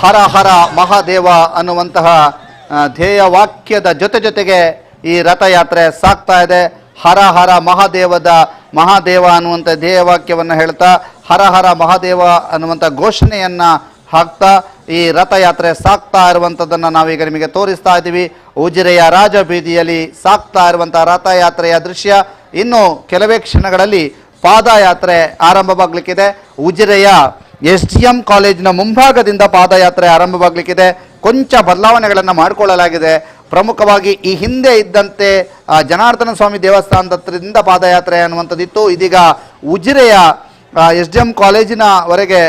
ಹರ ಹರ ಮಹಾದೇವ ಅನ್ನುವಂತಹ ಧ್ಯೇಯ ವಾಕ್ಯದ ಜೊತೆಗೆ ಈ ರಥಯಾತ್ರೆ ಸಾಗ್ತಾ ಇದೆ. ಹರ ಹರ ಮಹಾದೇವ ಅನ್ನುವಂಥ ಧ್ಯೇಯ ವಾಕ್ಯವನ್ನು ಹೇಳ್ತಾ ಹರ ಹರ ಮಹಾದೇವ ಅನ್ನುವಂಥ ಘೋಷಣೆಯನ್ನು ಹಾಕ್ತಾ ಈ ರಥಯಾತ್ರೆ ಸಾಗ್ತಾ ಇರುವಂಥದ್ದನ್ನು ನಾವೀಗ ನಿಮಗೆ ತೋರಿಸ್ತಾ ಇದ್ದೀವಿ. ಉಜಿರೆಯ ರಾಜ ಬೀದಿಯಲ್ಲಿ ಸಾಗ್ತಾ ಇರುವಂಥ ರಥಯಾತ್ರೆಯ ದೃಶ್ಯ. ಇನ್ನು ಕೆಲವೇ ಕ್ಷಣಗಳಲ್ಲಿ ಪಾದಯಾತ್ರೆ ಆರಂಭವಾಗಲಿಕ್ಕಿದೆ. ಉಜಿರೆಯ SDM ಕಾಲೇಜಿನ ಮುಂಭಾಗದಿಂದ ಪಾದಯಾತ್ರೆ ಆರಂಭವಾಗಲಿಕ್ಕಿದೆ. ಕೊಂಚ ಬದಲಾವಣೆಗಳನ್ನು ಮಾಡಿಕೊಳ್ಳಲಾಗಿದೆ. ಪ್ರಮುಖವಾಗಿ ಈ ಹಿಂದೆ ಇದ್ದಂತೆ ಜನಾರ್ದನ ಸ್ವಾಮಿ ದೇವಸ್ಥಾನದ ಹತ್ರದಿಂದ ಪಾದಯಾತ್ರೆ ಅನ್ನುವಂಥದ್ದಿತ್ತು. ಇದೀಗ ಉಜಿರೆಯ SDM ಕಾಲೇಜಿನವರೆಗೆ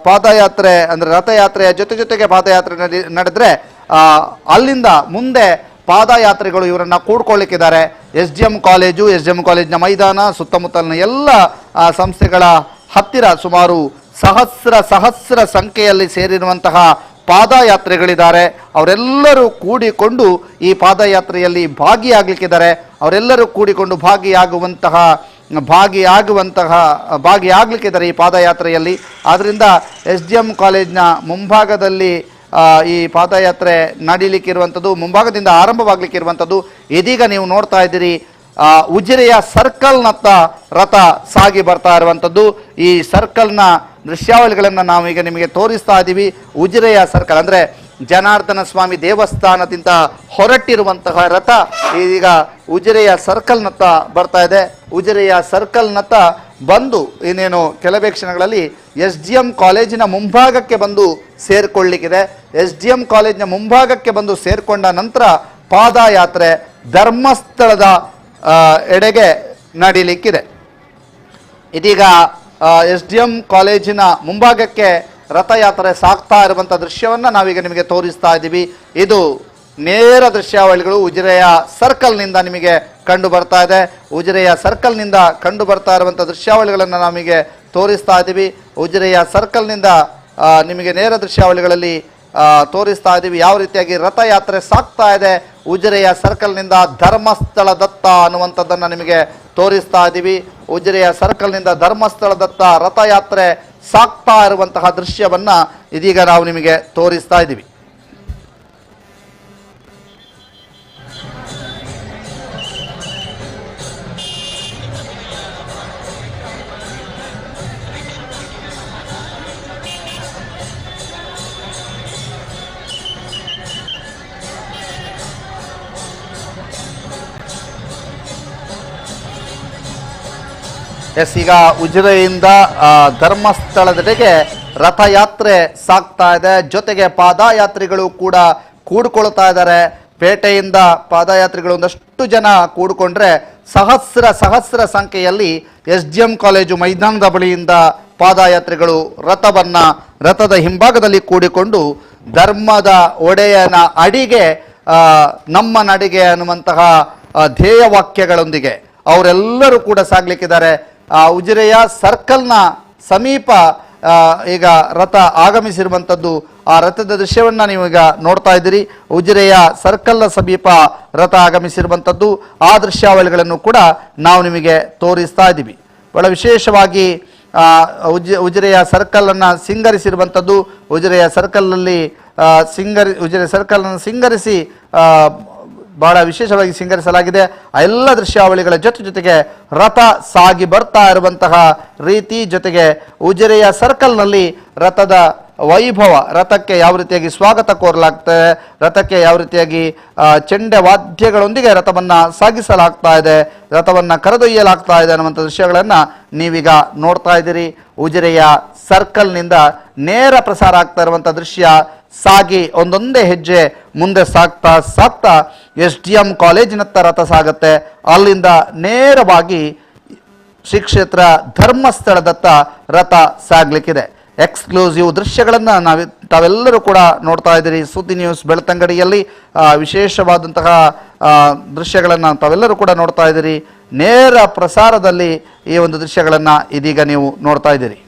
ಪಾದಯಾತ್ರೆ ಅಂದರೆ ರಥಯಾತ್ರೆಯ ಜೊತೆಗೆ ಪಾದಯಾತ್ರೆ ನಡೆದರೆ ಅಲ್ಲಿಂದ ಮುಂದೆ ಪಾದಯಾತ್ರೆಗಳು ಇವರನ್ನು ಕೂಡ್ಕೊಳ್ಳಿಕ್ಕಿದ್ದಾರೆ. SDM ಕಾಲೇಜಿನ ಮೈದಾನ ಸುತ್ತಮುತ್ತಲಿನ ಎಲ್ಲ ಸಂಸ್ಥೆಗಳ ಹತ್ತಿರ ಸುಮಾರು ಸಹಸ್ರ ಸಂಖ್ಯೆಯಲ್ಲಿ ಸೇರಿರುವಂತಹ ಪಾದಯಾತ್ರೆಗಳಿದ್ದಾರೆ. ಅವರೆಲ್ಲರೂ ಕೂಡಿಕೊಂಡು ಈ ಪಾದಯಾತ್ರೆಯಲ್ಲಿ ಭಾಗಿಯಾಗಲಿಕ್ಕಿದ್ದಾರೆ. ಅವರೆಲ್ಲರೂ ಕೂಡಿಕೊಂಡು ಭಾಗಿಯಾಗಲಿಕ್ಕಿದ್ದಾರೆ ಈ ಪಾದಯಾತ್ರೆಯಲ್ಲಿ. ಆದ್ದರಿಂದ SDM ಕಾಲೇಜಿನ ಮುಂಭಾಗದಲ್ಲಿ ಈ ಪಾದಯಾತ್ರೆ ನಡೀಲಿಕ್ಕಿರುವಂಥದ್ದು, ಮುಂಭಾಗದಿಂದ ಆರಂಭವಾಗಲಿಕ್ಕಿರುವಂಥದ್ದು. ಇದೀಗ ನೀವು ನೋಡ್ತಾ ಇದ್ದೀರಿ ಉಜಿರೆಯ ಸರ್ಕಲ್ನತ್ತ ರಥ ಸಾಗಿ ಬರ್ತಾ ಇರುವಂಥದ್ದು. ಈ ಸರ್ಕಲ್ನ ದೃಶ್ಯಾವಳಿಗಳನ್ನು ನಾವೀಗ ನಿಮಗೆ ತೋರಿಸ್ತಾ ಇದ್ದೀವಿ. ಉಜಿರೆಯ ಸರ್ಕಲ್ ಅಂದರೆ ಜನಾರ್ದನ ಸ್ವಾಮಿ ದೇವಸ್ಥಾನದಿಂದ ಹೊರಟಿರುವಂತಹ ರಥ ಈಗ ಉಜಿರೆಯ ಸರ್ಕಲ್ನತ್ತ ಬರ್ತಾ ಇದೆ. ಉಜಿರೆಯ ಸರ್ಕಲ್ನತ್ತ ಬಂದು ಇನ್ನೇನು ಕೆಲವೇ ಕ್ಷಣಗಳಲ್ಲಿ SDM ಕಾಲೇಜಿನ ಮುಂಭಾಗಕ್ಕೆ ಬಂದು ಸೇರಿಕೊಳ್ಳಿಕ್ಕಿದೆ. SDM ಕಾಲೇಜಿನ ಮುಂಭಾಗಕ್ಕೆ ಬಂದು ಸೇರಿಕೊಂಡ ನಂತರ ಪಾದಯಾತ್ರೆ ಧರ್ಮಸ್ಥಳದ ಎಡೆಗೆ ನಡೀಲಿಕ್ಕಿದೆ. ಇದೀಗ SDM ಕಾಲೇಜಿನ ಮುಂಭಾಗಕ್ಕೆ ರಥಯಾತ್ರೆ ಸಾಗ್ತಾ ಇರುವಂಥ ದೃಶ್ಯವನ್ನು ನಾವೀಗ ನಿಮಗೆ ತೋರಿಸ್ತಾ ಇದ್ದೀವಿ. ಇದು ನೇರ ದೃಶ್ಯಾವಳಿಗಳು ಉಜಿರೆಯ ಸರ್ಕಲ್ನಿಂದ ನಿಮಗೆ ಕಂಡು ಬರ್ತಾ ಇದೆ. ಉಜಿರೆಯ ಸರ್ಕಲ್ನಿಂದ ಕಂಡು ಬರ್ತಾ ಇರುವಂಥ ದೃಶ್ಯಾವಳಿಗಳನ್ನು ನಮಗೆ ತೋರಿಸ್ತಾ ಇದ್ದೀವಿ. ಉಜಿರೆಯ ಸರ್ಕಲ್ನಿಂದ ನಿಮಗೆ ನೇರ ದೃಶ್ಯಾವಳಿಗಳಲ್ಲಿ ತೋರಿಸ್ತಾ ಇದ್ದೀವಿ ಯಾವ ರೀತಿಯಾಗಿ ರಥಯಾತ್ರೆ ಸಾಗ್ತಾ ಇದೆ. ಉಜಿರೆಯ ಸರ್ಕಲ್ನಿಂದ ಧರ್ಮಸ್ಥಳದತ್ತ ಅನ್ನುವಂಥದ್ದನ್ನು ನಿಮಗೆ ತೋರಿಸ್ತಾ ಇದ್ದೀವಿ. ಉಜಿರೆಯ ಸರ್ಕಲ್ನಿಂದ ಧರ್ಮಸ್ಥಳದತ್ತ ರಥಯಾತ್ರೆ ಸಾಗ್ತಾ ಇರುವಂತಹ ದೃಶ್ಯವನ್ನು ಇದೀಗ ನಾವು ನಿಮಗೆ ತೋರಿಸ್ತಾ ಇದ್ದೀವಿ. ಈಗ ಉಜಿರೆಯಿಂದ ಧರ್ಮಸ್ಥಳದೆಡೆಗೆ ರಥಯಾತ್ರೆ ಸಾಗ್ತಾ ಇದೆ. ಜೊತೆಗೆ ಪಾದಯಾತ್ರಿಗಳು ಕೂಡ ಕೂಡ್ಕೊಳ್ತಾ ಇದ್ದಾರೆ. ಪೇಟೆಯಿಂದ ಪಾದಯಾತ್ರಿಗಳು ಒಂದಷ್ಟು ಜನ ಕೂಡಿಕೊಂಡ್ರೆ ಸಹಸ್ರ ಸಂಖ್ಯೆಯಲ್ಲಿ SDM ಕಾಲೇಜು ಮೈದಾನದ ಬಳಿಯಿಂದ ಪಾದಯಾತ್ರಿಗಳು ರಥದ ಹಿಂಭಾಗದಲ್ಲಿ ಕೂಡಿಕೊಂಡು ಧರ್ಮದ ಒಡೆಯನ ಅಡಿಗೆ ನಮ್ಮ ನಡಿಗೆ ಅನ್ನುವಂತಹ ಧ್ಯೇಯವಾಕ್ಯಗಳೊಂದಿಗೆ ಅವರೆಲ್ಲರೂ ಕೂಡ ಸಾಗ್ಲಿಕ್ಕಿದ್ದಾರೆ. ಉಜಿರೆಯ ಸರ್ಕಲ್ನ ಸಮೀಪ ಈಗ ರಥ ಆಗಮಿಸಿರುವಂಥದ್ದು. ಆ ರಥದ ದೃಶ್ಯವನ್ನು ನೀವು ಈಗ ನೋಡ್ತಾ ಇದ್ದೀರಿ. ಉಜಿರೆಯ ಸರ್ಕಲ್ನ ಸಮೀಪ ರಥ ಆಗಮಿಸಿರುವಂಥದ್ದು. ಆ ದೃಶ್ಯಾವಳಿಗಳನ್ನು ಕೂಡ ನಾವು ನಿಮಗೆ ತೋರಿಸ್ತಾ ಇದ್ದೀವಿ. ಬಹಳ ವಿಶೇಷವಾಗಿ ಉಜಿರೆಯ ಸರ್ಕಲನ್ನು ಸಿಂಗರಿಸಿರುವಂಥದ್ದು. ಉಜಿರೆಯ ಸರ್ಕಲ್ನಲ್ಲಿ ಉಜಿರೆ ಸರ್ಕಲನ್ನು ಸಿಂಗರಿಸಿ ಬಹಳ ವಿಶೇಷವಾಗಿ ಸಿಂಗರಿಸಲಾಗಿದೆ. ಆ ಎಲ್ಲ ದೃಶ್ಯಾವಳಿಗಳ ಜೊತೆಗೆ ರಥ ಸಾಗಿ ಬರ್ತಾ ಇರುವಂತಹ ರೀತಿ, ಜೊತೆಗೆ ಉಜಿರೆಯ ಸರ್ಕಲ್ನಲ್ಲಿ ರಥದ ವೈಭವ, ರಥಕ್ಕೆ ಯಾವ ರೀತಿಯಾಗಿ ಸ್ವಾಗತ ಕೋರಲಾಗ್ತದೆ, ರಥಕ್ಕೆ ಯಾವ ರೀತಿಯಾಗಿ ಚೆಂಡೆ ವಾದ್ಯಗಳೊಂದಿಗೆ ರಥವನ್ನು ಸಾಗಿಸಲಾಗ್ತಾ ಇದೆ, ರಥವನ್ನು ಕರೆದೊಯ್ಯಲಾಗ್ತಾ ಇದೆ ಅನ್ನುವಂಥ ದೃಶ್ಯಗಳನ್ನು ನೀವೀಗ ನೋಡ್ತಾ ಇದ್ದೀರಿ. ಉಜಿರೆಯ ಸರ್ಕಲ್ನಿಂದ ನೇರ ಪ್ರಸಾರ ಆಗ್ತಾ ಇರುವಂಥ ದೃಶ್ಯ ಸಾಗಿ ಒಂದೊಂದೇ ಹೆಜ್ಜೆ ಮುಂದೆ ಸಾಗ್ತಾ SDM ಕಾಲೇಜಿನತ್ತ ರಥ ಸಾಗುತ್ತೆ. ಅಲ್ಲಿಂದ ನೇರವಾಗಿ ಶ್ರೀಕ್ಷೇತ್ರ ಧರ್ಮಸ್ಥಳದತ್ತ ರಥ ಸಾಗ್ಲಿಕ್ಕಿದೆ. ಎಕ್ಸ್ಕ್ಲೂಸಿವ್ ದೃಶ್ಯಗಳನ್ನು ತಾವೆಲ್ಲರೂ ಕೂಡ ನೋಡ್ತಾ ಇದ್ದೀರಿ. ಸುದ್ದಿ ನ್ಯೂಸ್ ಬೆಳ್ತಂಗಡಿಯಲ್ಲಿ ವಿಶೇಷವಾದಂತಹ ದೃಶ್ಯಗಳನ್ನು ತಾವೆಲ್ಲರೂ ಕೂಡ ನೋಡ್ತಾ ಇದ್ದೀರಿ. ನೇರ ಪ್ರಸಾರದಲ್ಲಿ ಈ ಒಂದು ದೃಶ್ಯಗಳನ್ನು ಇದೀಗ ನೀವು ನೋಡ್ತಾ ಇದ್ದೀರಿ.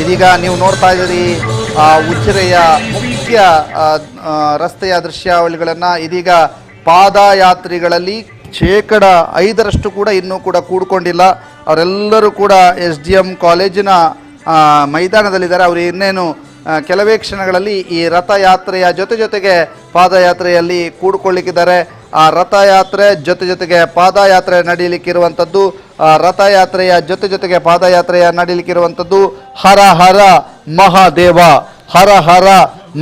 ಇದೀಗ ನೀವು ನೋಡ್ತಾ ಇದ್ದೀರಿ ಉಜಿರೆಯ ಮುಖ್ಯ ರಸ್ತೆಯ ದೃಶ್ಯಾವಳಿಗಳನ್ನು. ಇದೀಗ ಪಾದಯಾತ್ರಿಗಳಲ್ಲಿ 5% ಕೂಡ ಇನ್ನೂ ಕೂಡ ಕೂಡ್ಕೊಂಡಿಲ್ಲ. ಅವರೆಲ್ಲರೂ ಕೂಡ SDM ಕಾಲೇಜಿನ ಮೈದಾನದಲ್ಲಿದ್ದಾರೆ. ಅವರು ಇನ್ನೇನು ಕೆಲವೇ ಕ್ಷಣಗಳಲ್ಲಿ ಈ ರಥಯಾತ್ರೆಯ ಜೊತೆಗೆ ಪಾದಯಾತ್ರೆಯಲ್ಲಿ ಕೂಡ್ಕೊಳ್ಳಿಕ್ಕಿದ್ದಾರೆ. ಆ ರಥಯಾತ್ರೆ ಜೊತೆಗೆ ಪಾದಯಾತ್ರೆ ನಡೀಲಿಕ್ಕಿರುವಂಥದ್ದು, ರಥಯಾತ್ರೆಯ ಜೊತೆಗೆ ಪಾದಯಾತ್ರೆಯ ನಡೀಲಿಕ್ಕಿರುವಂಥದ್ದು ಹರ ಹರ ಮಹಾದೇವ, ಹರ ಹರ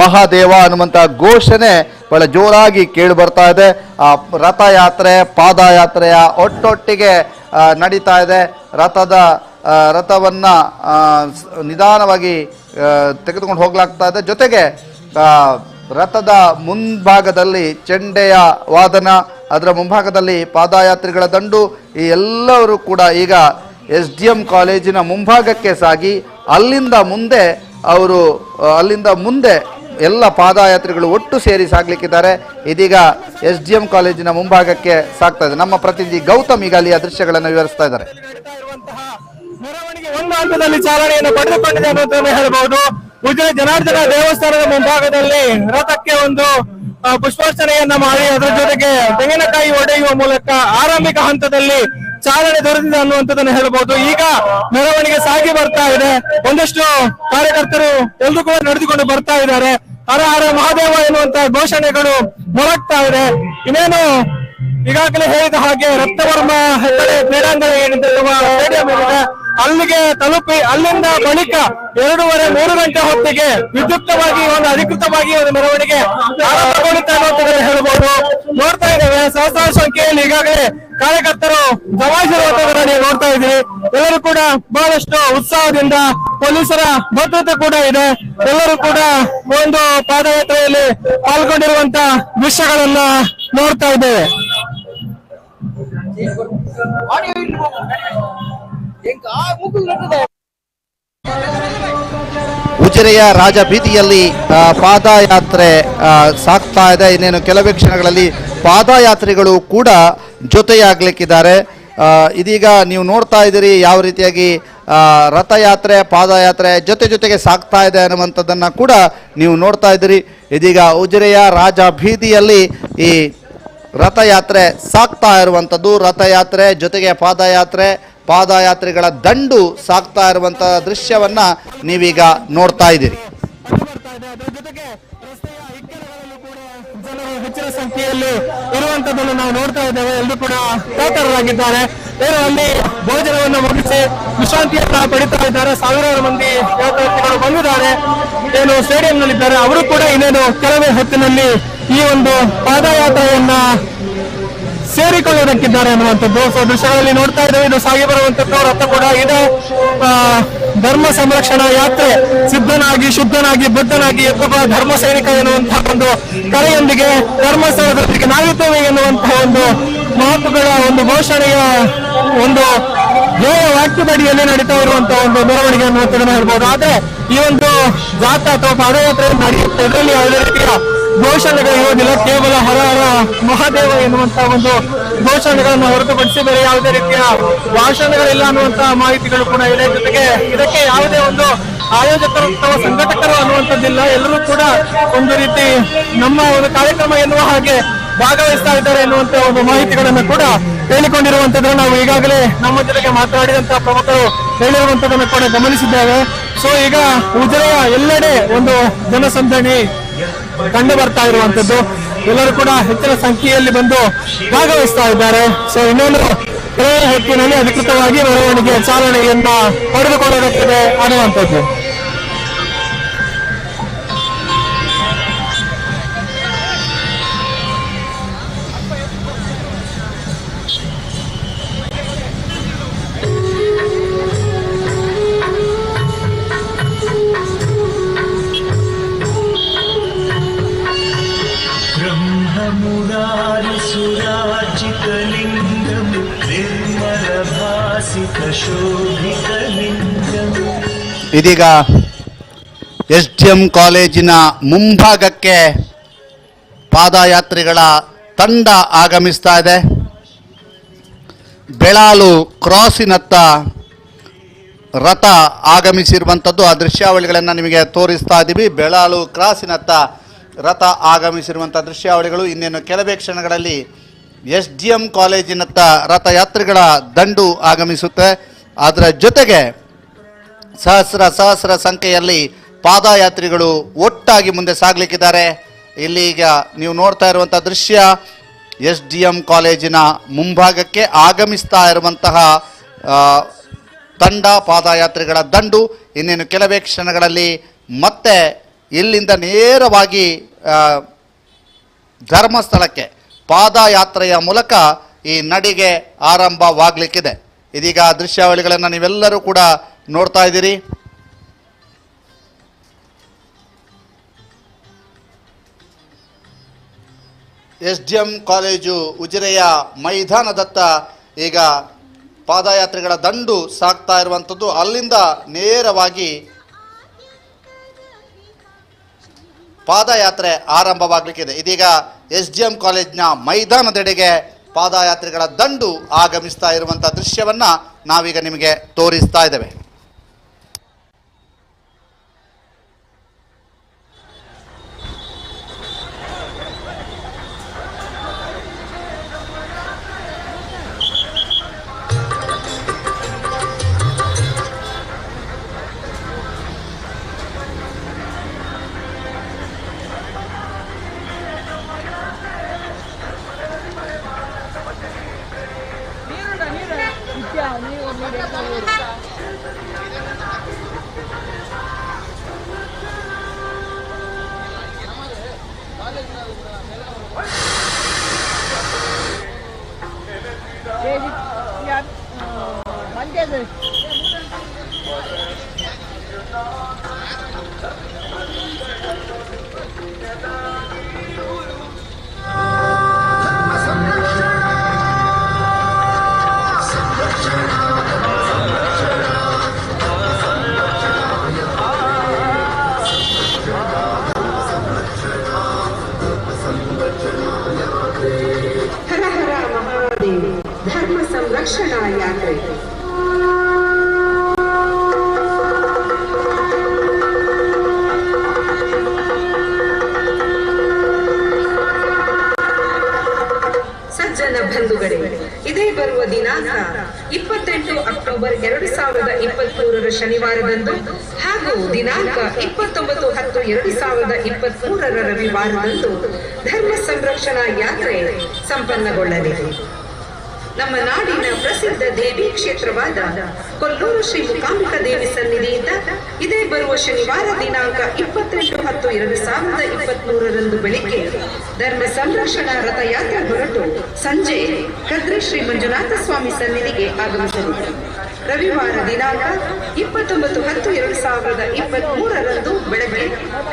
ಮಹಾದೇವ ಅನ್ನುವಂಥ ಘೋಷಣೆ ಬಹಳ ಜೋರಾಗಿ ಕೇಳಿ ಬರ್ತಾ ಇದೆ. ಆ ರಥಯಾತ್ರೆ ಪಾದಯಾತ್ರೆಯ ಒಟ್ಟೊಟ್ಟಿಗೆ ನಡೀತಾ ಇದೆ. ರಥವನ್ನು ನಿಧಾನವಾಗಿ ತೆಗೆದುಕೊಂಡು ಹೋಗ್ಲಾಗ್ತಾ ಇದೆ. ಜೊತೆಗೆ ರಥದ ಮುಂಭಾಗದಲ್ಲಿ ಚೆಂಡೆಯ ವಾದನ, ಅದರ ಮುಂಭಾಗದಲ್ಲಿ ಪಾದಯಾತ್ರಿಗಳ ದಂಡು, ಈ ಎಲ್ಲರೂ ಕೂಡ ಈಗ SDM ಕಾಲೇಜಿನ ಮುಂಭಾಗಕ್ಕೆ ಸಾಗಿ ಅಲ್ಲಿಂದ ಮುಂದೆ ಎಲ್ಲ ಪಾದಯಾತ್ರಿಗಳು ಒಟ್ಟು ಸೇರಿ ಸಾಗ್ಲಿಕ್ಕಿದ್ದಾರೆ. ಇದೀಗ SDM ಕಾಲೇಜಿನ ಮುಂಭಾಗಕ್ಕೆ ಸಾಗ್ತಾ ಇದೆ. ನಮ್ಮ ಪ್ರತಿನಿಧಿ ಗೌತಮ್ ಈಗ ಅಲ್ಲಿಯ ದೃಶ್ಯಗಳನ್ನು ವಿವರಿಸ್ತಾ ಇದ್ದಾರೆ. ಮೆರವಣಿಗೆ ಒಂದು ಹಂತದಲ್ಲಿ ಚಾಲನೆಯನ್ನು ಪಡೆದುಕೊಂಡಿದೆ ಅನ್ನೋದನ್ನು ಹೇಳಬಹುದು. ಉಜಿರೆ ಜನಾರ್ದನ ದೇವಸ್ಥಾನದ ಮುಂಭಾಗದಲ್ಲಿ ರಥಕ್ಕೆ ಒಂದು ಪುಷ್ಪಾರ್ಚನೆಯನ್ನ ಮಾಡಿ ಅದರ ಜೊತೆಗೆ ತೆಂಗಿನಕಾಯಿ ಒಡೆಯುವ ಮೂಲಕ ಆರಂಭಿಕ ಹಂತದಲ್ಲಿ ಚಾಲನೆ ದೊರೆತಿದೆ ಅನ್ನುವಂಥದ್ದನ್ನು ಹೇಳಬಹುದು. ಈಗ ಮೆರವಣಿಗೆ ಸಾಗಿ ಬರ್ತಾ ಇದೆ. ಒಂದಷ್ಟು ಕಾರ್ಯಕರ್ತರು ಎಲ್ಲರೂ ಕೂಡ ನಡೆದುಕೊಂಡು ಬರ್ತಾ ಇದ್ದಾರೆ. ಹರ ಹರ ಮಹಾದೇವ ಎನ್ನುವಂತ ಘೋಷಣೆಗಳು ಮೊಳಗ್ತಾ ಇದೆ. ಇನ್ನೇನು ಈಗಾಗಲೇ ಹೇಳಿದ ಹಾಗೆ ರಕ್ತವರ್ಮ ಕ್ರೀಡಾಂಗಣ ಏನಿರುವ ಸ್ಟೇಡಿಯಂ ಏನಿದೆ ಅಲ್ಲಿಗೆ ತಲುಪಿ ಅಲ್ಲಿಂದ ಬಳಿಕ 2:30-3 ಗಂಟೆ ಹೊತ್ತಿಗೆ ವಿದ್ಯುಕ್ತವಾಗಿ ಅಧಿಕೃತವಾಗಿ ಒಂದು ಮೆರವಣಿಗೆ ಆರಂಭಗೊಳ್ಳುತ್ತೆ ಅನ್ನೋದನ್ನು ಹೇಳಬಹುದು. ನೋಡ್ತಾ ಇದ್ದೇವೆ ಸಹಸ್ರಾರು ಸಂಖ್ಯೆಯಲ್ಲಿ ಈಗಾಗಲೇ ಕಾರ್ಯಕರ್ತರು ಜಮಾಯಿಸಿರುವಂತದನ್ನ ನೀವು ನೋಡ್ತಾ ಇದ್ದೀವಿ. ಎಲ್ಲರೂ ಕೂಡ ಬಹಳಷ್ಟು ಉತ್ಸಾಹದಿಂದ, ಪೊಲೀಸರ ಭದ್ರತೆ ಕೂಡ ಇದೆ. ಎಲ್ಲರೂ ಕೂಡ ಒಂದು ಪಾದಯಾತ್ರೆಯಲ್ಲಿ ಪಾಲ್ಗೊಂಡಿರುವಂತ ದೃಶ್ಯಗಳನ್ನ ನೋಡ್ತಾ ಇದ್ದೇವೆ. ಉಜಿರೆಯ ರಾಜಬೀದಿಯಲ್ಲಿ ಪಾದಯಾತ್ರೆ ಸಾಗ್ತಾ ಇದೆ. ಇನ್ನೇನು ಕೆಲವೇ ಕ್ಷಣಗಳಲ್ಲಿ ಪಾದಯಾತ್ರಿಗಳು ಕೂಡ ಜೊತೆಯಾಗ್ಲಿಕ್ಕಿದ್ದಾರೆ. ಇದೀಗ ನೀವು ನೋಡ್ತಾ ಇದ್ದೀರಿ ಯಾವ ರೀತಿಯಾಗಿ ರಥಯಾತ್ರೆ ಪಾದಯಾತ್ರೆ ಜೊತೆಗೆ ಸಾಗ್ತಾ ಇದೆ ಅನ್ನುವಂಥದ್ದನ್ನು ಕೂಡ ನೀವು ನೋಡ್ತಾ ಇದ್ದೀರಿ. ಇದೀಗ ಉಜಿರೆಯ ರಾಜಬೀದಿಯಲ್ಲಿ ಈ ರಥಯಾತ್ರೆ ಸಾಗ್ತಾ ಇರುವಂಥದ್ದು. ರಥಯಾತ್ರೆ ಜೊತೆಗೆ ಪಾದಯಾತ್ರೆಗಳ ದಂಡು ಸಾಗ್ತಾ ಇರುವಂಥ ದೃಶ್ಯವನ್ನ ನೀವೀಗ ನೋಡ್ತಾ ಇದ್ದೀರಿ. ಹೆಚ್ಚಿನ ಸಂಖ್ಯೆಯಲ್ಲಿ ಇರುವಂತದ್ದನ್ನು ನಾವು ನೋಡ್ತಾ ಇದ್ದೇವೆ. ಎಲ್ಲರೂ ಕೂಡ ಕಾತರರಾಗಿದ್ದಾರೆ. ಅಲ್ಲಿ ಭೋಜನವನ್ನು ಮುಗಿಸಿ ವಿಶ್ರಾಂತಿಯನ್ನ ಪಡಿತಾ ಇದ್ದಾರೆ. ಸಾವಿರಾರು ಮಂದಿ ಯಾತ್ರಾರ್ಥಿಗಳು ಬಂದಿದ್ದಾರೆ. ಏನು ಸ್ಟೇಡಿಯಂನಲ್ಲಿದ್ದಾರೆ. ಅವರು ಕೂಡ ಇನ್ನೇನು ಕೆಲವೇ ಹೊತ್ತಿನಲ್ಲಿ ಈ ಒಂದು ಪಾದಯಾತ್ರೆಯನ್ನ ಸೇರಿಕೊಳ್ಳುವುದಕ್ಕಿದ್ದಾರೆ ಅನ್ನುವಂಥದ್ದು ದೃಶ್ಯಗಳಲ್ಲಿ ನೋಡ್ತಾ ಇದ್ದೇವೆ. ಇದು ಸಾಗಿ ಬರುವಂತದ್ದು ರಥ ಕೂಡ ಇದೆ. ಧರ್ಮ ಸಂರಕ್ಷಣಾ ಯಾತ್ರೆ ಸಿದ್ಧನಾಗಿ ಶುದ್ಧನಾಗಿ ಬುದ್ಧನಾಗಿ ಎತ್ತುವ ಧರ್ಮ ಸೈನಿಕ ಎನ್ನುವಂತಹ ಒಂದು ಕರೆಯೊಂದಿಗೆ ಧರ್ಮಸ್ಥಳದೊಂದಿಗೆ ನಾವಿದ್ದೇವೆ ಎನ್ನುವಂತಹ ಒಂದು ಮಾತುಗಳ ಒಂದು ಘೋಷಣೆಯ ಒಂದು ಧ್ಯೇಯ ವಾಕ್ಯದಡಿಯಲ್ಲಿ ನಡೀತಾ ಇರುವಂತಹ ಒಂದು ಮೆರವಣಿಗೆ ಅನ್ನುವಂಥದ್ದನ್ನು ಹೇಳ್ಬೋದು. ಆದ್ರೆ ಈ ಒಂದು ಜಾಥಾ ಅಥವಾ ಪಾದಯಾತ್ರೆ ನಡೆಯುತ್ತೆ. ಇದರಲ್ಲಿ ಯಾವುದೇ ರೀತಿಯ ಘೋಷಣೆಗಳು ಇರುವುದಿಲ್ಲ. ಕೇವಲ ಹರ ಹರ ಮಹಾದೇವ ಎನ್ನುವಂತಹ ಒಂದು ಘೋಷಣೆಗಳನ್ನು ಹೊರತುಪಡಿಸಿ ಬೇರೆ ಯಾವುದೇ ರೀತಿಯ ಭಾಷಣಗಳಿಲ್ಲ ಅನ್ನುವಂತಹ ಮಾಹಿತಿಗಳು ಕೂಡ ಇದೆ. ಜೊತೆಗೆ ಇದಕ್ಕೆ ಯಾವುದೇ ಒಂದು ಆಯೋಜಕರು ಅಥವಾ ಸಂಘಟಕರು ಅನ್ನುವಂಥದ್ದಿಲ್ಲ. ಎಲ್ಲರೂ ಕೂಡ ಒಂದು ರೀತಿ ನಮ್ಮ ಒಂದು ಕಾರ್ಯಕ್ರಮ ಎನ್ನುವ ಹಾಗೆ ಭಾಗವಹಿಸ್ತಾ ಇದ್ದಾರೆ ಎನ್ನುವಂತ ಒಂದು ಮಾಹಿತಿಗಳನ್ನು ಕೂಡ ಹೇಳಿಕೊಂಡಿರುವಂತದ್ದನ್ನು ನಾವು ಈಗಾಗಲೇ ನಮ್ಮ ಜೊತೆಗೆ ಮಾತನಾಡಿದಂತಹ ಪ್ರಮುಖರು ಹೇಳಿರುವಂತದನ್ನು ಕೂಡ ಗಮನಿಸಿದ್ದೇವೆ. ಸೊ ಈಗ ಉಜಿರೆಯ ಎಲ್ಲೆಡೆ ಒಂದು ಜನಸಂದಣಿ ಕಂಡು ಬರ್ತಾ ಇರುವಂತದ್ದು, ಎಲ್ಲರೂ ಕೂಡ ಹೆಚ್ಚಿನ ಸಂಖ್ಯೆಯಲ್ಲಿ ಬಂದು ಭಾಗವಹಿಸ್ತಾ ಇದ್ದಾರೆ. ಸೊ ಇನ್ನೊಂದು ಹೊತ್ತಿನಲ್ಲಿ ಅಧಿಕೃತವಾಗಿ ಮೆರವಣಿಗೆ ಚಾಲನೆಯನ್ನ ಪಡೆದುಕೊಳ್ಳಲಾಗುತ್ತದೆ ಅನ್ನುವಂಥದ್ದು. ಇದೀಗ SDM ಕಾಲೇಜಿನ ಮುಂಭಾಗಕ್ಕೆ ಪಾದಯಾತ್ರಿಗಳ ತಂಡ ಆಗಮಿಸ್ತಾ ಇದೆ. ಬೆಳಾಲು ಕ್ರಾಸಿನತ್ತ ರಥ ಆಗಮಿಸಿರುವಂಥದ್ದು ಆ ದೃಶ್ಯಾವಳಿಗಳನ್ನು ನಿಮಗೆ ತೋರಿಸ್ತಾ ಇದ್ದೀವಿ. ಬೆಳಾಲು ಕ್ರಾಸಿನತ್ತ ರಥ ಆಗಮಿಸಿರುವಂಥ ದೃಶ್ಯಾವಳಿಗಳು ಇನ್ನೇನು ಕೆಲವೇ ಕ್ಷಣಗಳಲ್ಲಿ SDM ಕಾಲೇಜಿನತ್ತ ರಥಯಾತ್ರಿಗಳ ದಂಡು ಆಗಮಿಸುತ್ತೆ. ಅದರ ಜೊತೆಗೆ ಸಹಸ್ರ ಸಂಖ್ಯೆಯಲ್ಲಿ ಪಾದಯಾತ್ರಿಗಳು ಒಟ್ಟಾಗಿ ಮುಂದೆ ಸಾಗಲಿಕ್ಕಿದ್ದಾರೆ. ಇಲ್ಲಿ ಈಗ ನೀವು ನೋಡ್ತಾ ಇರುವಂಥ ದೃಶ್ಯ SDM ಕಾಲೇಜಿನ ಮುಂಭಾಗಕ್ಕೆ ಆಗಮಿಸ್ತಾ ಇರುವಂತಹ ತಂಡ, ಪಾದಯಾತ್ರಿಗಳ ದಂಡು ಇನ್ನೇನು ಕೆಲವೇ ಕ್ಷಣಗಳಲ್ಲಿ ಮತ್ತೆ ಇಲ್ಲಿಂದ ನೇರವಾಗಿ ಧರ್ಮಸ್ಥಳಕ್ಕೆ ಪಾದಯಾತ್ರೆಯ ಮೂಲಕ ಈ ನಡಿಗೆ ಆರಂಭವಾಗಲಿಕ್ಕಿದೆ. ಇದೀಗ ದೃಶ್ಯಾವಳಿಗಳನ್ನು ನೀವೆಲ್ಲರೂ ಕೂಡ ನೋಡ್ತಾ ಇದ್ದೀರಿ. SDM ಕಾಲೇಜು ಉಜಿರೆಯ ಮೈದಾನದತ್ತ ಈಗ ಪಾದಯಾತ್ರಿಗಳ ದಂಡು ಸಾಗ್ತಾ ಇರುವಂಥದ್ದು. ಅಲ್ಲಿಂದ ನೇರವಾಗಿ ಪಾದಯಾತ್ರೆ ಆರಂಭವಾಗಲಿಕ್ಕಿದೆ. ಇದೀಗ SDM ಕಾಲೇಜ್ನ ಮೈದಾನದೆಡೆಗೆ ಪಾದಯಾತ್ರಿಗಳ ದಂಡು ಆಗಮಿಸ್ತಾ ಇರುವಂಥ ದೃಶ್ಯವನ್ನು ನಾವೀಗ ನಿಮಗೆ ತೋರಿಸ್ತಾ ಇದ್ದೇವೆ. ಧರ್ಮ ಸಂರಕ್ಷಣಾ ಯಾತ್ರೆ ಸಜ್ಜನ ಬಂಧುಗಳೇ, ಇದೇ ಬರುವ ದಿನಾಂಕ 28 ಅಕ್ಟೋಬರ್ 2023 ಶನಿವಾರದಂದು ಹಾಗೂ ದಿನಾಂಕ 29/10/2023 ರವಿವಾರದಂದು ಧರ್ಮ ಸಂರಕ್ಷಣಾ ಯಾತ್ರೆ ಸಂಪನ್ನಗೊಳ್ಳಲಿದೆ. ನಮ್ಮ ನಾಡಿನ ಪ್ರಸಿದ್ಧ ದೇವಿ ಕ್ಷೇತ್ರವಾದ ಕೊಲ್ಲೂರು ಶ್ರೀ ಮೂಕಾಂಬಿಕಾ ದೇವಿ ಸನ್ನಿಧಿಯಿಂದ ಇದೇ ಬರುವ ಶನಿವಾರ ದಿನಾಂಕ 28/10/2023 ಬೆಳಿಗ್ಗೆ ಧರ್ಮ ಸಂರಕ್ಷಣಾ ರಥಯಾತ್ರೆ ಹೊರಟು ಸಂಜೆ ಕದ್ರಿ ಶ್ರೀ ಮಂಜುನಾಥ ಸ್ವಾಮಿ ಸನ್ನಿಧಿಗೆ ಆಗಮಿಸಲಿದೆ. ರವಿವಾರ ದಿನಾಂಕ 29/10/2023 ಬೆಳಗ್ಗೆ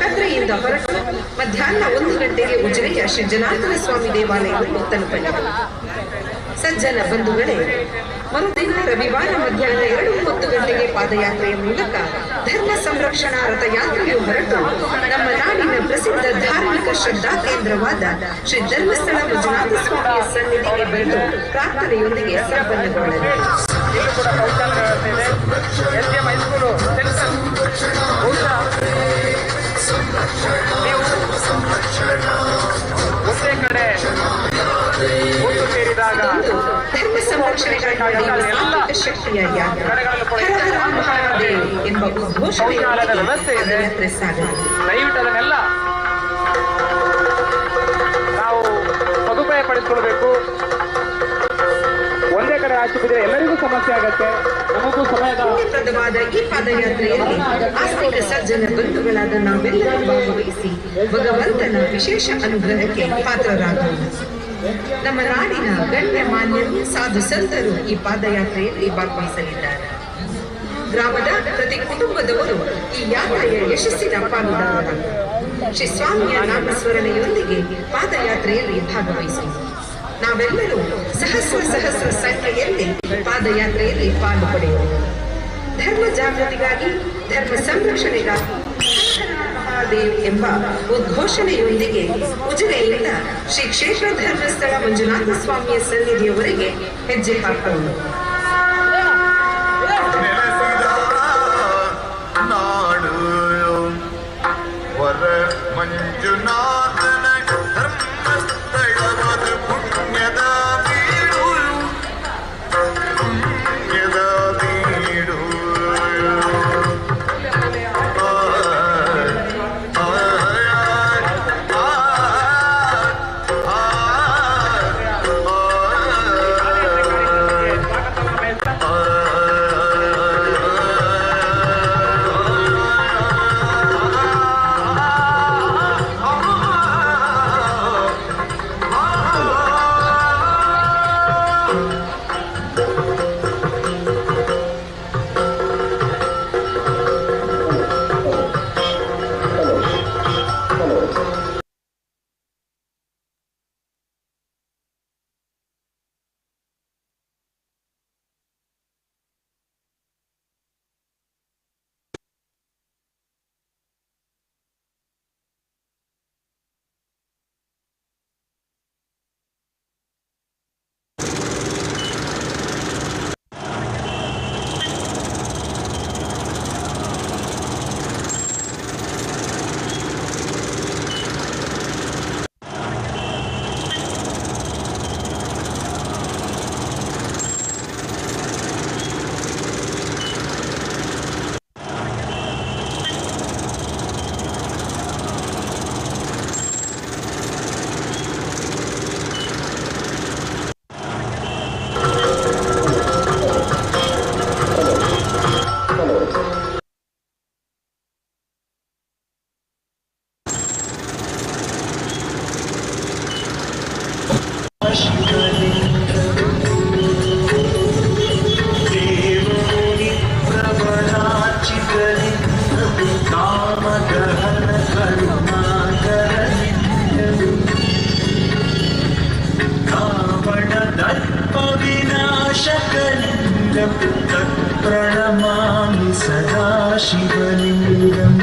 ಕದ್ರೆಯಿಂದ ಹೊರಟು ಮಧ್ಯಾಹ್ನ 1 ಗಂಟೆಗೆ ಉಜಿರೆಯ ಶ್ರೀ ಜನಾರ್ದನ ಸ್ವಾಮಿ ದೇವಾಲಯವನ್ನು ತಲುಪಲಿದೆ. ಸಜ್ಜನ ಬಂಧುಗಳೇ, ಮರುದಿನ ರವಿವಾರ ಮಧ್ಯಾಹ್ನ 2:30 ಗಂಟೆಗೆ ಪಾದಯಾತ್ರೆಯ ಮೂಲಕ ಧರ್ಮ ಸಂರಕ್ಷಣಾ ರಥಯಾತ್ರೆಯು ಹೊರಟು ನಮ್ಮ ನಾಡಿನ ಪ್ರಸಿದ್ಧ ಧಾರ್ಮಿಕ ಶ್ರದ್ಧಾ ಕೇಂದ್ರವಾದ ಶ್ರೀ ಧರ್ಮಸ್ಥಳ ಮಂಜುನಾಥ ಸ್ವಾಮಿಯ ಸನ್ನಿಧಿಗೆ ಬಂದು ಪ್ರಾರ್ಥನೆಯೊಂದಿಗೆ ಸಂಪನ್ನಗೊಳ್ಳಲಿದೆ. ಒಂದೇ ಕಡೆ ಒಟ್ಟು ಸೇರಿದಾಗ ಧರ್ಮ ಸಂರಕ್ಷಣೆಗಾಗಿ ಸಾಂಘಿಕ ಶಕ್ತಿಯ ಯಾತ್ರೆ ಹರ ಹರ ಮಹಾದೇವ್ ಎಂಬ ಉದ್ಘೋಷಣೆಯೊಂದಿಗೆ ಪಾದಯಾತ್ರೆ ಸಾಗಲಿದೆ. ದಯವಿಟ್ಟು ಅದನ್ನೆಲ್ಲ ನಾವು ಸದುಪಯೋಗ ಪಡಿಸ್ಕೊಳ್ಬೇಕು. ಒಂದೇ ಕಡೆ ಹಾಕಿದ್ರೆ ಎಲ್ಲರಿಗೂ ಸಮಸ್ಯೆ ಆಗತ್ತೆ, ನಮಗೂ ಪುಣ್ಯಪ್ರದವಾದ ಈ ಪಾದಯಾತ್ರೆಯಲ್ಲಿ ಆಸ್ತಿಕ ಸಜ್ಜನ ಬಂಧುಗಳಾದ ನಾವೆಲ್ಲರೂ ಭಾಗವಹಿಸಿ ಭಗವಂತನ ವಿಶೇಷ ಅನುಗ್ರಹಕ್ಕೆ ಪಾತ್ರರಾಗೋಣ. ನಮ್ಮ ನಾಡಿನ ಗಣ್ಯಮಾನ್ಯರು ಸಾಧು ಸಂತರು ಈ ಪಾದಯಾತ್ರೆಯಲ್ಲಿ ಭಾಗವಹಿಸಲಿದ್ದಾರೆ. ಗ್ರಾಮದ ಪ್ರತಿ ಕುಟುಂಬದವರು ಈ ಯಾತ್ರೆಯ ಯಶಸ್ಸಿನ ಪಾಲುದಾರರಾದರು. ಶ್ರೀ ಸ್ವಾಮಿಯ ನಾಮಸ್ಮರಣೆಯೊಂದಿಗೆ ಪಾದಯಾತ್ರೆಯಲ್ಲಿ ಭಾಗವಹಿಸಿ ನಾವೆಲ್ಲರೂ ಸಹಸ್ರ ಸಂಖ್ಯೆಯಲ್ಲಿ ಪಾದಯಾತ್ರೆಯಲ್ಲಿ ಪಾಲು ಪಡೆಯೋಣ. ಧರ್ಮ ಜಾಗೃತಿಗಾಗಿ, ಧರ್ಮ ಸಂರಕ್ಷಣೆಗಾಗಿ ಮಹಾದೇವ್ ಎಂಬ ಉದ್ಘೋಷಣೆಯೊಂದಿಗೆ ಉಜಿರೆಯಿಂದ ಶ್ರೀ ಕ್ಷೇತ್ರ ಧರ್ಮಸ್ಥಳ ಮಂಜುನಾಥ ಸ್ವಾಮಿಯ ಸನ್ನಿಧಿಯವರೆಗೆ ಹೆಜ್ಜೆ ಹಾಕೋಣ. ಮಂಜುನಾಥನ ಧರ್ಮಸ್ಥಳವಾದ ಪುಣ್ಯದ ಬೀಡು, ಪುಣ್ಯದ ಬೀಡು. प्रणमामि सदा शिवलिङ्गम्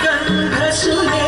सर्वसुगन्धसुले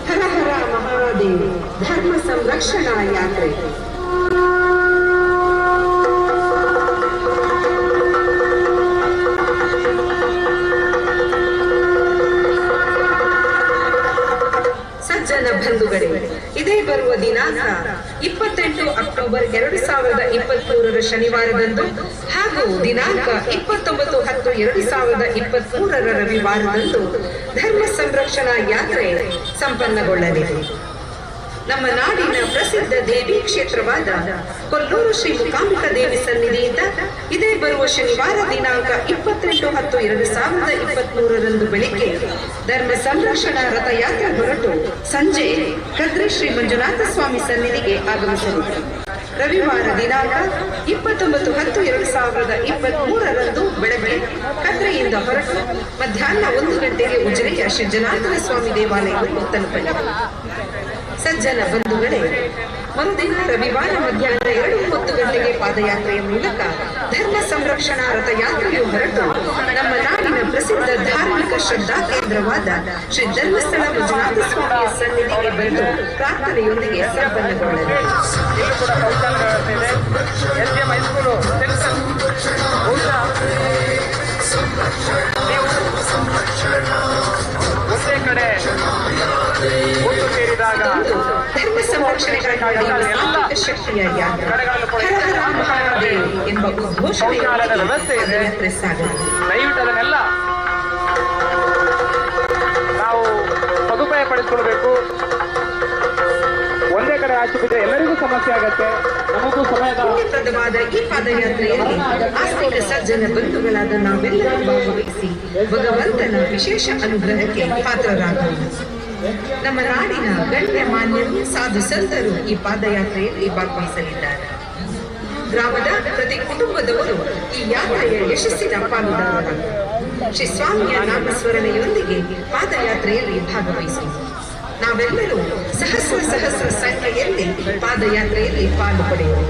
ಹರ ಹರ ಮಹಾದೇವ ಧರ್ಮ ಸಂರಕ್ಷಣಾ ಯಾತ್ರೆ. ಸಜ್ಜನ ಬಂಧುಗಳೇ, ಇದೇ ಬರುವ ದಿನಾಂಕ 28 ಅಕ್ಟೋಬರ್ 2023 ಶನಿವಾರದಂದು ಹಾಗೂ ದಿನಾಂಕ 29/10/2023 ರವಿವಾರದಂದು ಧರ್ಮ ಸಂರಕ್ಷಣಾ ಯಾತ್ರೆ ಸಂಪನ್ನಗೊಳ್ಳಲಿದೆ. ನಮ್ಮ ನಾಡಿನ ಪ್ರಸಿದ್ಧ ದೇವಿ ಕ್ಷೇತ್ರವಾದ ಕೊಲ್ಲೂರು ಶ್ರೀ ಮೂಕಾಂಬಿಕಾ ದೇವಿ ಸನ್ನಿಧಿಯಿಂದ ಇದೇ ಬರುವ ಶನಿವಾರ ದಿನಾಂಕ 28/10/2023 ಬೆಳಿಗ್ಗೆ ಧರ್ಮ ಸಂರಕ್ಷಣಾ ರಥಯಾತ್ರೆ ಹೊರಟು ಸಂಜೆ ಕದ್ರಿ ಶ್ರೀ ಮಂಜುನಾಥ ಸ್ವಾಮಿ ಸನ್ನಿಧಿಗೆ ಆಗಮಿಸಲಿದೆ. ರವಿವಾರ ದಿನಾಂಕ 29/10/2023 ಬೆಳಗ್ಗೆ ಕದ್ರಿಯಿಂದ ಹೊರಟು ಮಧ್ಯಾಹ್ನ 1 ಗಂಟೆಗೆ ಉಜಿರೆಯ ಶ್ರೀ ಜನಾರ್ದನ ಸ್ವಾಮಿ ದೇವಾಲಯವನ್ನು ತಲುಪಲಿದೆ. ಸಜ್ಜನ ಬಂಧುಗಳೇ, ಮರುದಿನ ರವಿವಾರ ಮಧ್ಯಾಹ್ನ 2:30 ಗಂಟೆಗೆ ಪಾದಯಾತ್ರೆಯ ಮೂಲಕ ಧರ್ಮ ಸಂರಕ್ಷಣಾ ರಥಯಾತ್ರೆಯು ಹೊರಟು ನಮ್ಮ ನಾಡಿನ ಪ್ರಸಿದ್ಧ ಧಾರ್ಮಿಕ ಶ್ರದ್ಧಾ ಕೇಂದ್ರವಾದ ಶ್ರೀ ಧರ್ಮಸ್ಥಳ ಮಂಜುನಾಥ ಸ್ವಾಮಿಯ ಸನ್ನಿಧಿಗೆ ಬಂದು ಪ್ರಾರ್ಥನೆಯೊಂದಿಗೆ ಸಂಪನ್ನಗೊಳ್ಳಲಿದೆ. ಧರ್ಮ ಸಂರಕ್ಷಣೆಗಾಗಿ ಸಾಂಘಿಕ ಶಕ್ತಿಯ ಯಾತ್ರೆ ಹರ ಹರ ಮಹಾದೇವ್ ಎಂಬ ಉದ್ಘೋಷಣೆಯೊಂದಿಗೆ ಪಾದಯಾತ್ರೆ ಸಾಗಲಿದೆ. ದಯವಿಟ್ಟು ಅದನ್ನೆಲ್ಲ ನಾವು ಸದುಪಯೋಗ ಪಡಿಸ್ಕೊಳ್ಬೇಕು. ಒಂದೇ ಕಡೆ ಹಾಕಿಬಿಟ್ರೆ ಎಲ್ಲರಿಗೂ ಸಮಸ್ಯೆ ಆಗತ್ತೆ, ನಮಗೂ ಪುಣ್ಯಪ್ರದವಾದ ಈ ಪಾದಯಾತ್ರೆಯಲ್ಲಿ ಆಸ್ತಿಕ ಸಜ್ಜನ ಬಂಧುಗಳಾದ ನಾವೆಲ್ಲರೂ ಭಾಗವಹಿಸಿ ಭಗವಂತನ ವಿಶೇಷ ಅನುಗ್ರಹಕ್ಕೆ ಪಾತ್ರರಾಗೋಣ. ನಮ್ಮ ನಾಡಿನ ಗಣ್ಯಮಾನ್ಯರು ಸಾಧು ಸಂತರು ಈ ಪಾದಯಾತ್ರೆಯಲ್ಲಿ ಭಾಗವಹಿಸಲಿದ್ದಾರೆ. ಗ್ರಾಮದ ಪ್ರತಿ ಕುಟುಂಬದವರು ಈ ಯಾತ್ರೆಯ ಯಶಸ್ಸಿನ ಪಾಲುದಾರರಾಗಿ ಶ್ರೀ ಸ್ವಾಮಿಯ ನಾಮಸ್ಮರಣೆಯೊಂದಿಗೆ ಪಾದಯಾತ್ರೆಯಲ್ಲಿ ಭಾಗವಹಿಸಿ ನಾವೆಲ್ಲರೂ ಸಹಸ್ರ ಸಂಖ್ಯೆಯಲ್ಲಿ ಪಾದಯಾತ್ರೆಯಲ್ಲಿ ಪಾಲು ಪಡೆಯೋಣ.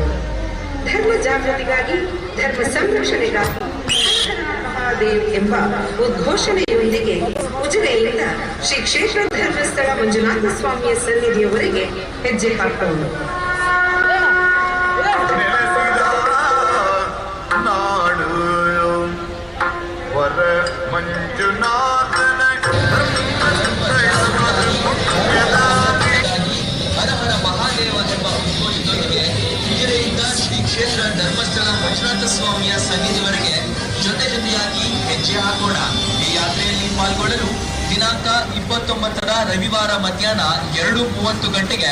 ಧರ್ಮ ಜಾಗೃತಿಗಾಗಿ, ಧರ್ಮ ಸಂರಕ್ಷಣೆಗಾಗಿ ಮಹಾದೇವ್ ಎಂಬ ಉದ್ಘೋಷಣೆಯೊಂದಿಗೆ ಉಜಿರೆಯಿಂದ ಶ್ರೀ ಕ್ಷೇತ್ರ ಧರ್ಮಸ್ಥಳ ಮಂಜುನಾಥ ಸ್ವಾಮಿಯ ಸನ್ನಿಧಿಯವರೆಗೆ ಹೆಜ್ಜೆ ಹಾಕೋಣ. ಕ್ಷೇತ್ರ ಧರ್ಮಸ್ಥಳ ಮಂಜುನಾಥ ಸ್ವಾಮಿಯ ಸನ್ನಿಧಿವರೆಗೆ ಜೊತೆಯಾಗಿ ಹೆಜ್ಜೆ ಹಾಕೋಣ. ಈ ಯಾತ್ರೆಯಲ್ಲಿ ಪಾಲ್ಗೊಳ್ಳಲು ದಿನಾಂಕ 29 ರವಿವಾರ ಮಧ್ಯಾಹ್ನ 2:30 ಗಂಟೆಗೆ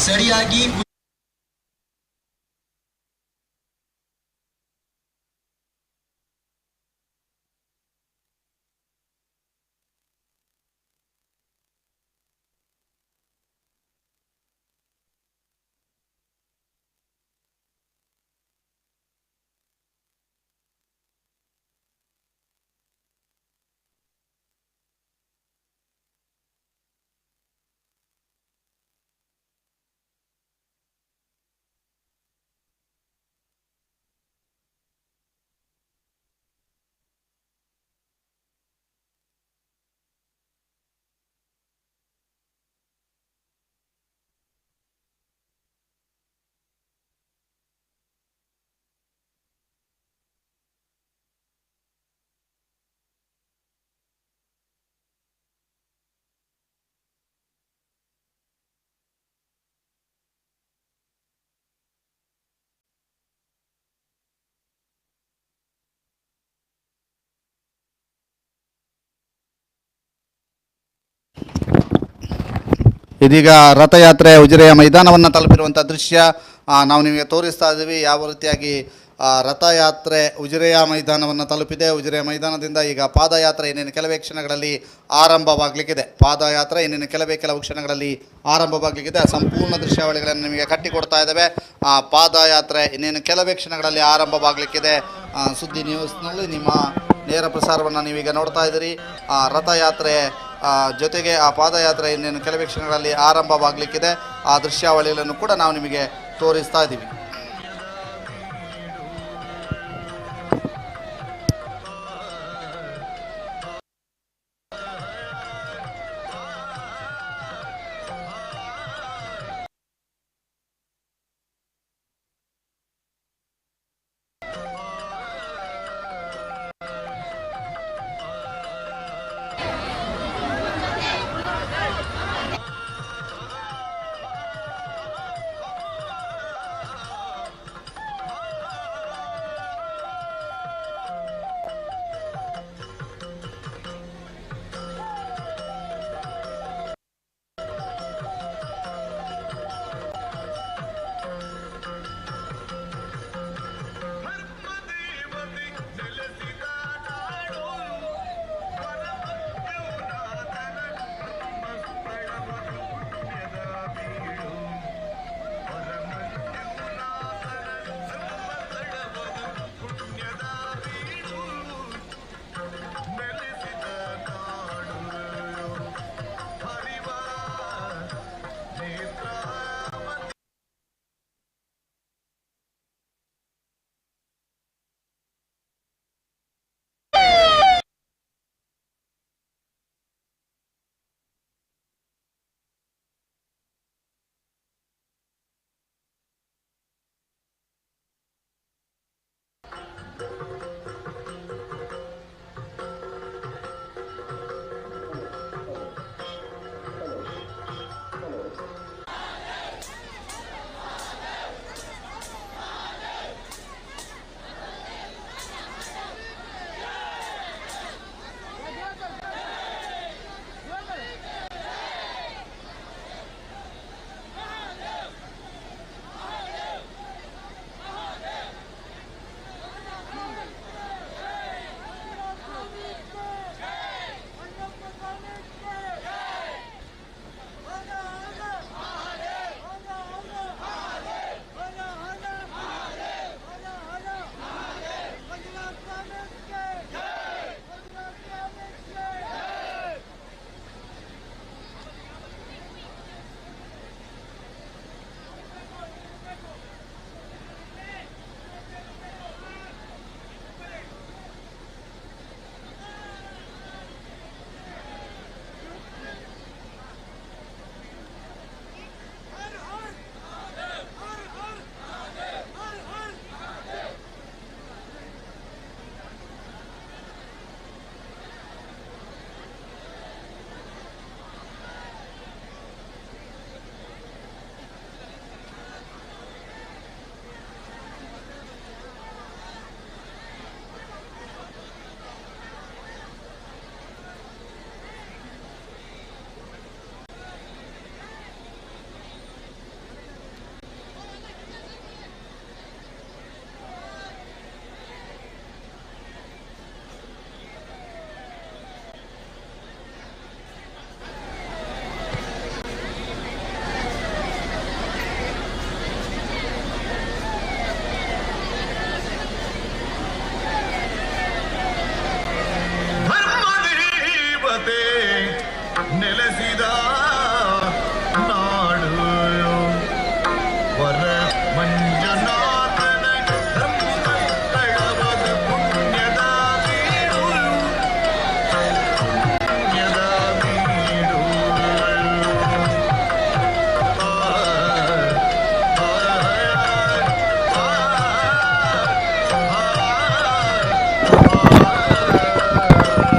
ಸರಿಯಾಗಿ ಇದೀಗ ರಥಯಾತ್ರೆ ಉಜಿರೆಯ ಮೈದಾನವನ್ನು ತಲುಪಿರುವಂಥ ದೃಶ್ಯ ನಾವು ನಿಮಗೆ ತೋರಿಸ್ತಾ ಇದ್ದೀವಿ. ಯಾವ ರೀತಿಯಾಗಿ ರಥಯಾತ್ರೆ ಉಜಿರೆಯ ಮೈದಾನವನ್ನು ತಲುಪಿದೆ. ಉಜಿರೆಯ ಮೈದಾನದಿಂದ ಈಗ ಪಾದಯಾತ್ರೆ ಇನ್ನೇನು ಕೆಲವೇ ಕ್ಷಣಗಳಲ್ಲಿ ಆರಂಭವಾಗಲಿಕ್ಕಿದೆ. ಪಾದಯಾತ್ರೆ ಇನ್ನೇನು ಕೆಲವು ಕ್ಷಣಗಳಲ್ಲಿ ಆರಂಭವಾಗಲಿಕ್ಕಿದೆ. ಸಂಪೂರ್ಣ ದೃಶ್ಯಾವಳಿಗಳನ್ನು ನಿಮಗೆ ಕಟ್ಟಿಕೊಡ್ತಾ ಇದ್ದೇವೆ. ಪಾದಯಾತ್ರೆ ಇನ್ನೇನು ಕೆಲವೇ ಕ್ಷಣಗಳಲ್ಲಿ ಆರಂಭವಾಗಲಿಕ್ಕಿದೆ. ಸುದ್ದಿ ನ್ಯೂಸ್ನಲ್ಲಿ ನಿಮ್ಮ ನೇರ ಪ್ರಸಾರವನ್ನು ನೀವೀಗ ನೋಡ್ತಾ ಇದ್ದೀರಿ. ರಥಯಾತ್ರೆ ಜೊತೆಗೆ ಪಾದಯಾತ್ರೆ ಇನ್ನೇನು ಕೆಲವೇ ಕ್ಷಣಗಳಲ್ಲಿ ಆರಂಭವಾಗಲಿಕ್ಕಿದೆ. ಆ ದೃಶ್ಯಾವಳಿಗಳನ್ನು ಕೂಡ ನಾವು ನಿಮಗೆ ತೋರಿಸ್ತಾ ಇದ್ದೀವಿ.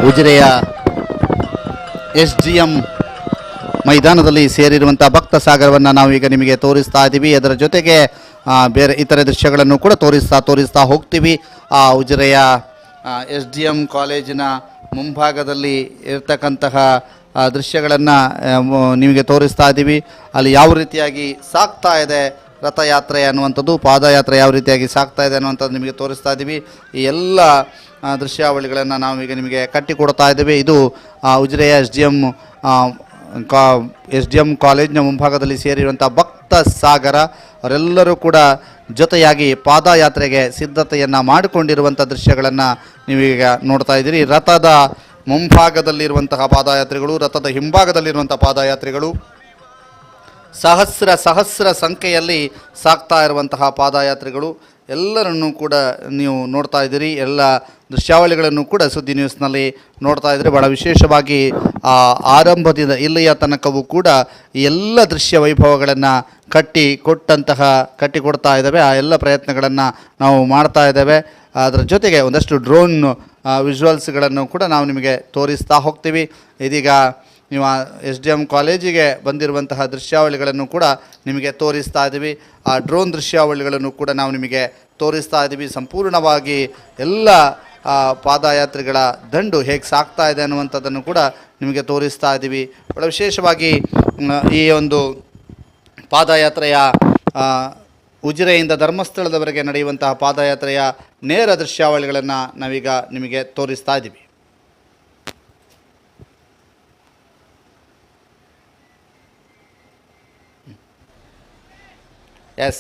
ಉಜಿರೆಯ SGM ಮೈದಾನದಲ್ಲಿ ಸೇರಿರುವಂಥ ಭಕ್ತ ಸಾಗರವನ್ನು ನಾವು ಈಗ ನಿಮಗೆ ತೋರಿಸ್ತಾ ಇದ್ದೀವಿ. ಅದರ ಜೊತೆಗೆ ಬೇರೆ ಇತರೆ ದೃಶ್ಯಗಳನ್ನು ಕೂಡ ತೋರಿಸ್ತಾ ಹೋಗ್ತೀವಿ. ಉಜಿರೆಯ SDM ಕಾಲೇಜಿನ ಮುಂಭಾಗದಲ್ಲಿ ಇರ್ತಕ್ಕಂತಹ ದೃಶ್ಯಗಳನ್ನು ನಿಮಗೆ ತೋರಿಸ್ತಾ ಇದ್ದೀವಿ. ಅಲ್ಲಿ ಯಾವ ರೀತಿಯಾಗಿ ಸಾಗ್ತಾ ಇದೆ ರಥಯಾತ್ರೆ ಅನ್ನುವಂಥದ್ದು, ಪಾದಯಾತ್ರೆ ಯಾವ ರೀತಿಯಾಗಿ ಸಾಗ್ತಾ ಇದೆ ಅನ್ನುವಂಥದ್ದು ನಿಮಗೆ ತೋರಿಸ್ತಾ ಇದ್ದೀವಿ. ಈ ಎಲ್ಲ ದೃಶ್ಯಾವಳಿಗಳನ್ನು ನಾವೀಗ ನಿಮಗೆ ಕಟ್ಟಿಕೊಡ್ತಾ ಇದ್ದೇವೆ. ಇದು ಉಜಿರೆಯ SDM ಕಾಲೇಜಿನ ಮುಂಭಾಗದಲ್ಲಿ ಸೇರಿರುವಂಥ ಭಕ್ತ ಸಾಗರ ಅವರೆಲ್ಲರೂ ಕೂಡ ಜೊತೆಯಾಗಿ ಪಾದಯಾತ್ರೆಗೆ ಸಿದ್ಧತೆಯನ್ನು ಮಾಡಿಕೊಂಡಿರುವಂಥ ದೃಶ್ಯಗಳನ್ನು ನೀವೀಗ ನೋಡ್ತಾ ಇದ್ದೀರಿ. ರಥದ ಮುಂಭಾಗದಲ್ಲಿರುವಂತಹ ಪಾದಯಾತ್ರಿಗಳು, ರಥದ ಹಿಂಭಾಗದಲ್ಲಿರುವಂಥ ಪಾದಯಾತ್ರಿಗಳು, ಸಹಸ್ರ ಸಂಖ್ಯೆಯಲ್ಲಿ ಸಾಗ್ತಾ ಇರುವಂತಹ ಪಾದಯಾತ್ರಿಗಳು ಎಲ್ಲರನ್ನೂ ಕೂಡ ನೀವು ನೋಡ್ತಾ ಇದ್ದೀರಿ. ಎಲ್ಲ ದೃಶ್ಯಾವಳಿಗಳನ್ನು ಕೂಡ ಸುದ್ದಿ ನ್ಯೂಸ್ನಲ್ಲಿ ನೋಡ್ತಾ ಇದ್ದೀರಿ. ಭಾಳ ವಿಶೇಷವಾಗಿ ಆರಂಭದಿಂದ ಇಲ್ಲಿಯ ತನಕವೂ ಕೂಡ ಎಲ್ಲ ದೃಶ್ಯ ವೈಭವಗಳನ್ನು ಕಟ್ಟಿಕೊಡ್ತಾ ಇದ್ದಾವೆ. ಆ ಎಲ್ಲ ಪ್ರಯತ್ನಗಳನ್ನು ನಾವು ಮಾಡ್ತಾ ಇದ್ದೇವೆ. ಅದರ ಜೊತೆಗೆ ಒಂದಷ್ಟು ಡ್ರೋನ್ ವಿಜುವಲ್ಸ್ಗಳನ್ನು ಕೂಡ ನಾವು ನಿಮಗೆ ತೋರಿಸ್ತಾ ಹೋಗ್ತೀವಿ. ಇದೀಗ ನೀವು SDM ಕಾಲೇಜಿಗೆ ಬಂದಿರುವಂತಹ ದೃಶ್ಯಾವಳಿಗಳನ್ನು ಕೂಡ ನಿಮಗೆ ತೋರಿಸ್ತಾ ಇದ್ದೀವಿ. ಆ ಡ್ರೋನ್ ದೃಶ್ಯಾವಳಿಗಳನ್ನು ಕೂಡ ನಾವು ನಿಮಗೆ ತೋರಿಸ್ತಾ ಇದ್ದೀವಿ. ಸಂಪೂರ್ಣವಾಗಿ ಎಲ್ಲ ಪಾದಯಾತ್ರಿಗಳ ದಂಡು ಹೇಗೆ ಸಾಗ್ತಾ ಇದೆ ಅನ್ನುವಂಥದ್ದನ್ನು ಕೂಡ ನಿಮಗೆ ತೋರಿಸ್ತಾ ಇದ್ದೀವಿ. ಬಹಳ ವಿಶೇಷವಾಗಿ ಈ ಒಂದು ಪಾದಯಾತ್ರೆಯ ಉಜಿರೆಯಿಂದ ಧರ್ಮಸ್ಥಳದವರೆಗೆ ನಡೆಯುವಂತಹ ಪಾದಯಾತ್ರೆಯ ನೇರ ದೃಶ್ಯಾವಳಿಗಳನ್ನು ನಾವೀಗ ನಿಮಗೆ ತೋರಿಸ್ತಾ ಇದ್ದೀವಿ.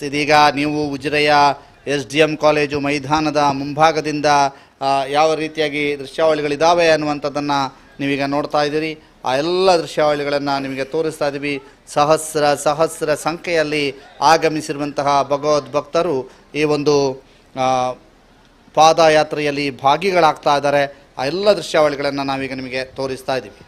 ಇದೀಗ ನೀವು ಉಜಿರೆಯ SDM ಕಾಲೇಜು ಮೈದಾನದ ಮುಂಭಾಗದಿಂದ ಯಾವ ರೀತಿಯಾಗಿ ದೃಶ್ಯಾವಳಿಗಳಿದ್ದಾವೆ ಅನ್ನುವಂಥದ್ದನ್ನು ನೀವೀಗ ನೋಡ್ತಾ ಇದ್ದೀರಿ. ಆ ಎಲ್ಲ ದೃಶ್ಯಾವಳಿಗಳನ್ನು ನಿಮಗೆ ತೋರಿಸ್ತಾ ಇದ್ದೀವಿ. ಸಹಸ್ರ ಸಂಖ್ಯೆಯಲ್ಲಿ ಆಗಮಿಸಿರುವಂತಹ ಭಗವದ್ಭಕ್ತರು ಈ ಒಂದು ಪಾದಯಾತ್ರೆಯಲ್ಲಿ ಭಾಗಿಗಳಾಗ್ತಾ ಇದ್ದಾರೆ. ಆ ಎಲ್ಲ ದೃಶ್ಯಾವಳಿಗಳನ್ನು ನಾವೀಗ ನಿಮಗೆ ತೋರಿಸ್ತಾ ಇದ್ದೀವಿ.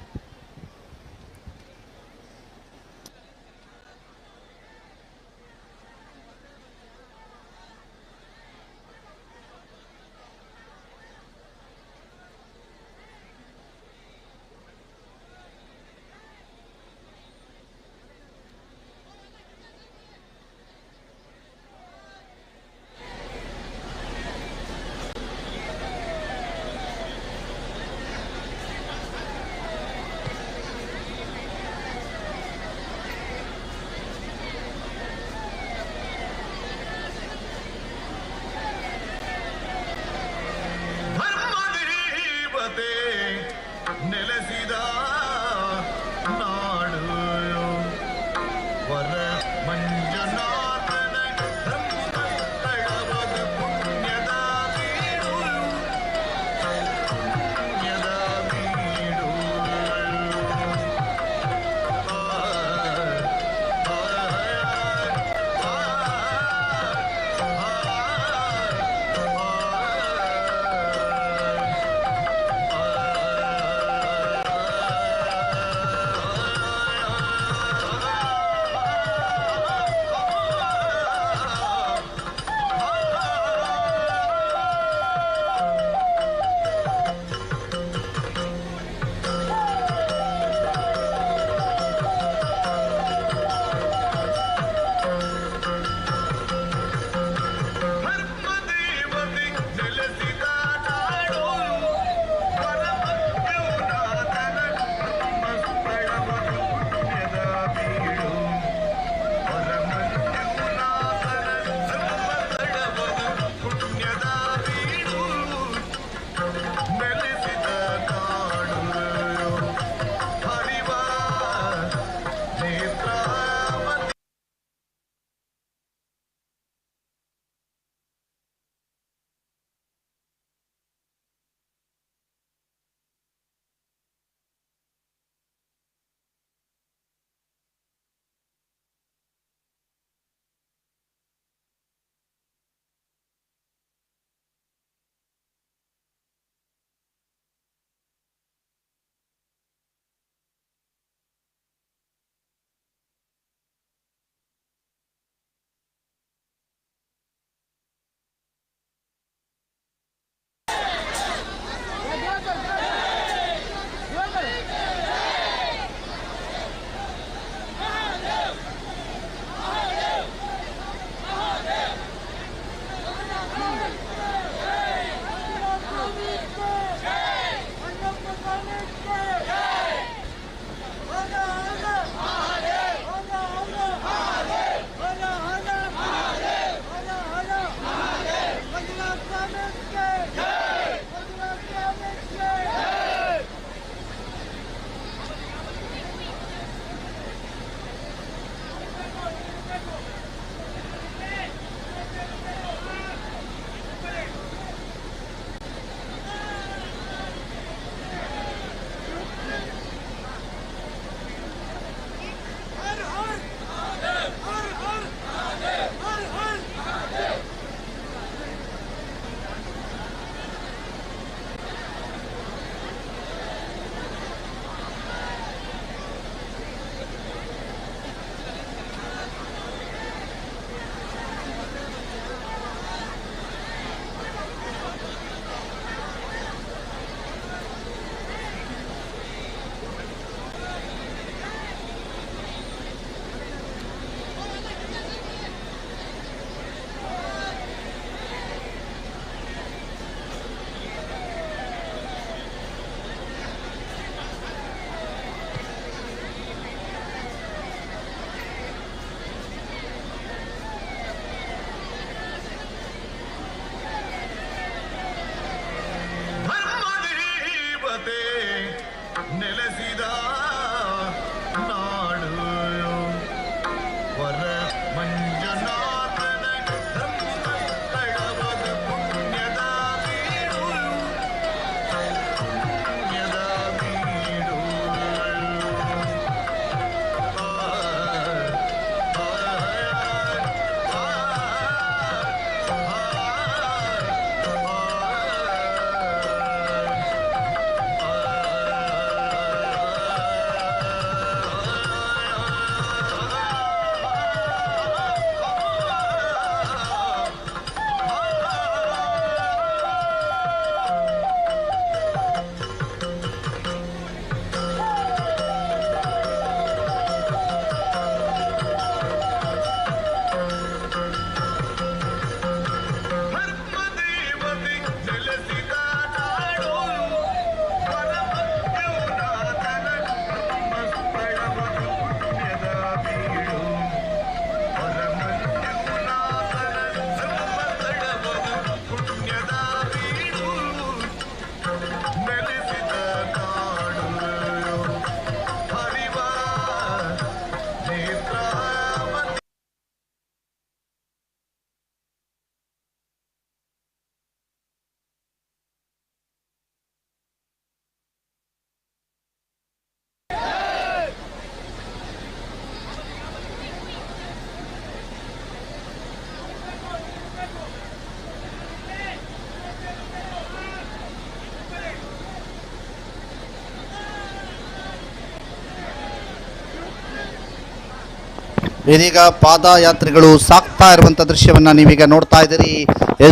ಇದೀಗ ಪಾದಯಾತ್ರಿಗಳು ಸಾಕ್ತಾ ಇರುವಂಥ ದೃಶ್ಯವನ್ನು ನೀವೀಗ ನೋಡ್ತಾ ಇದ್ದೀರಿ.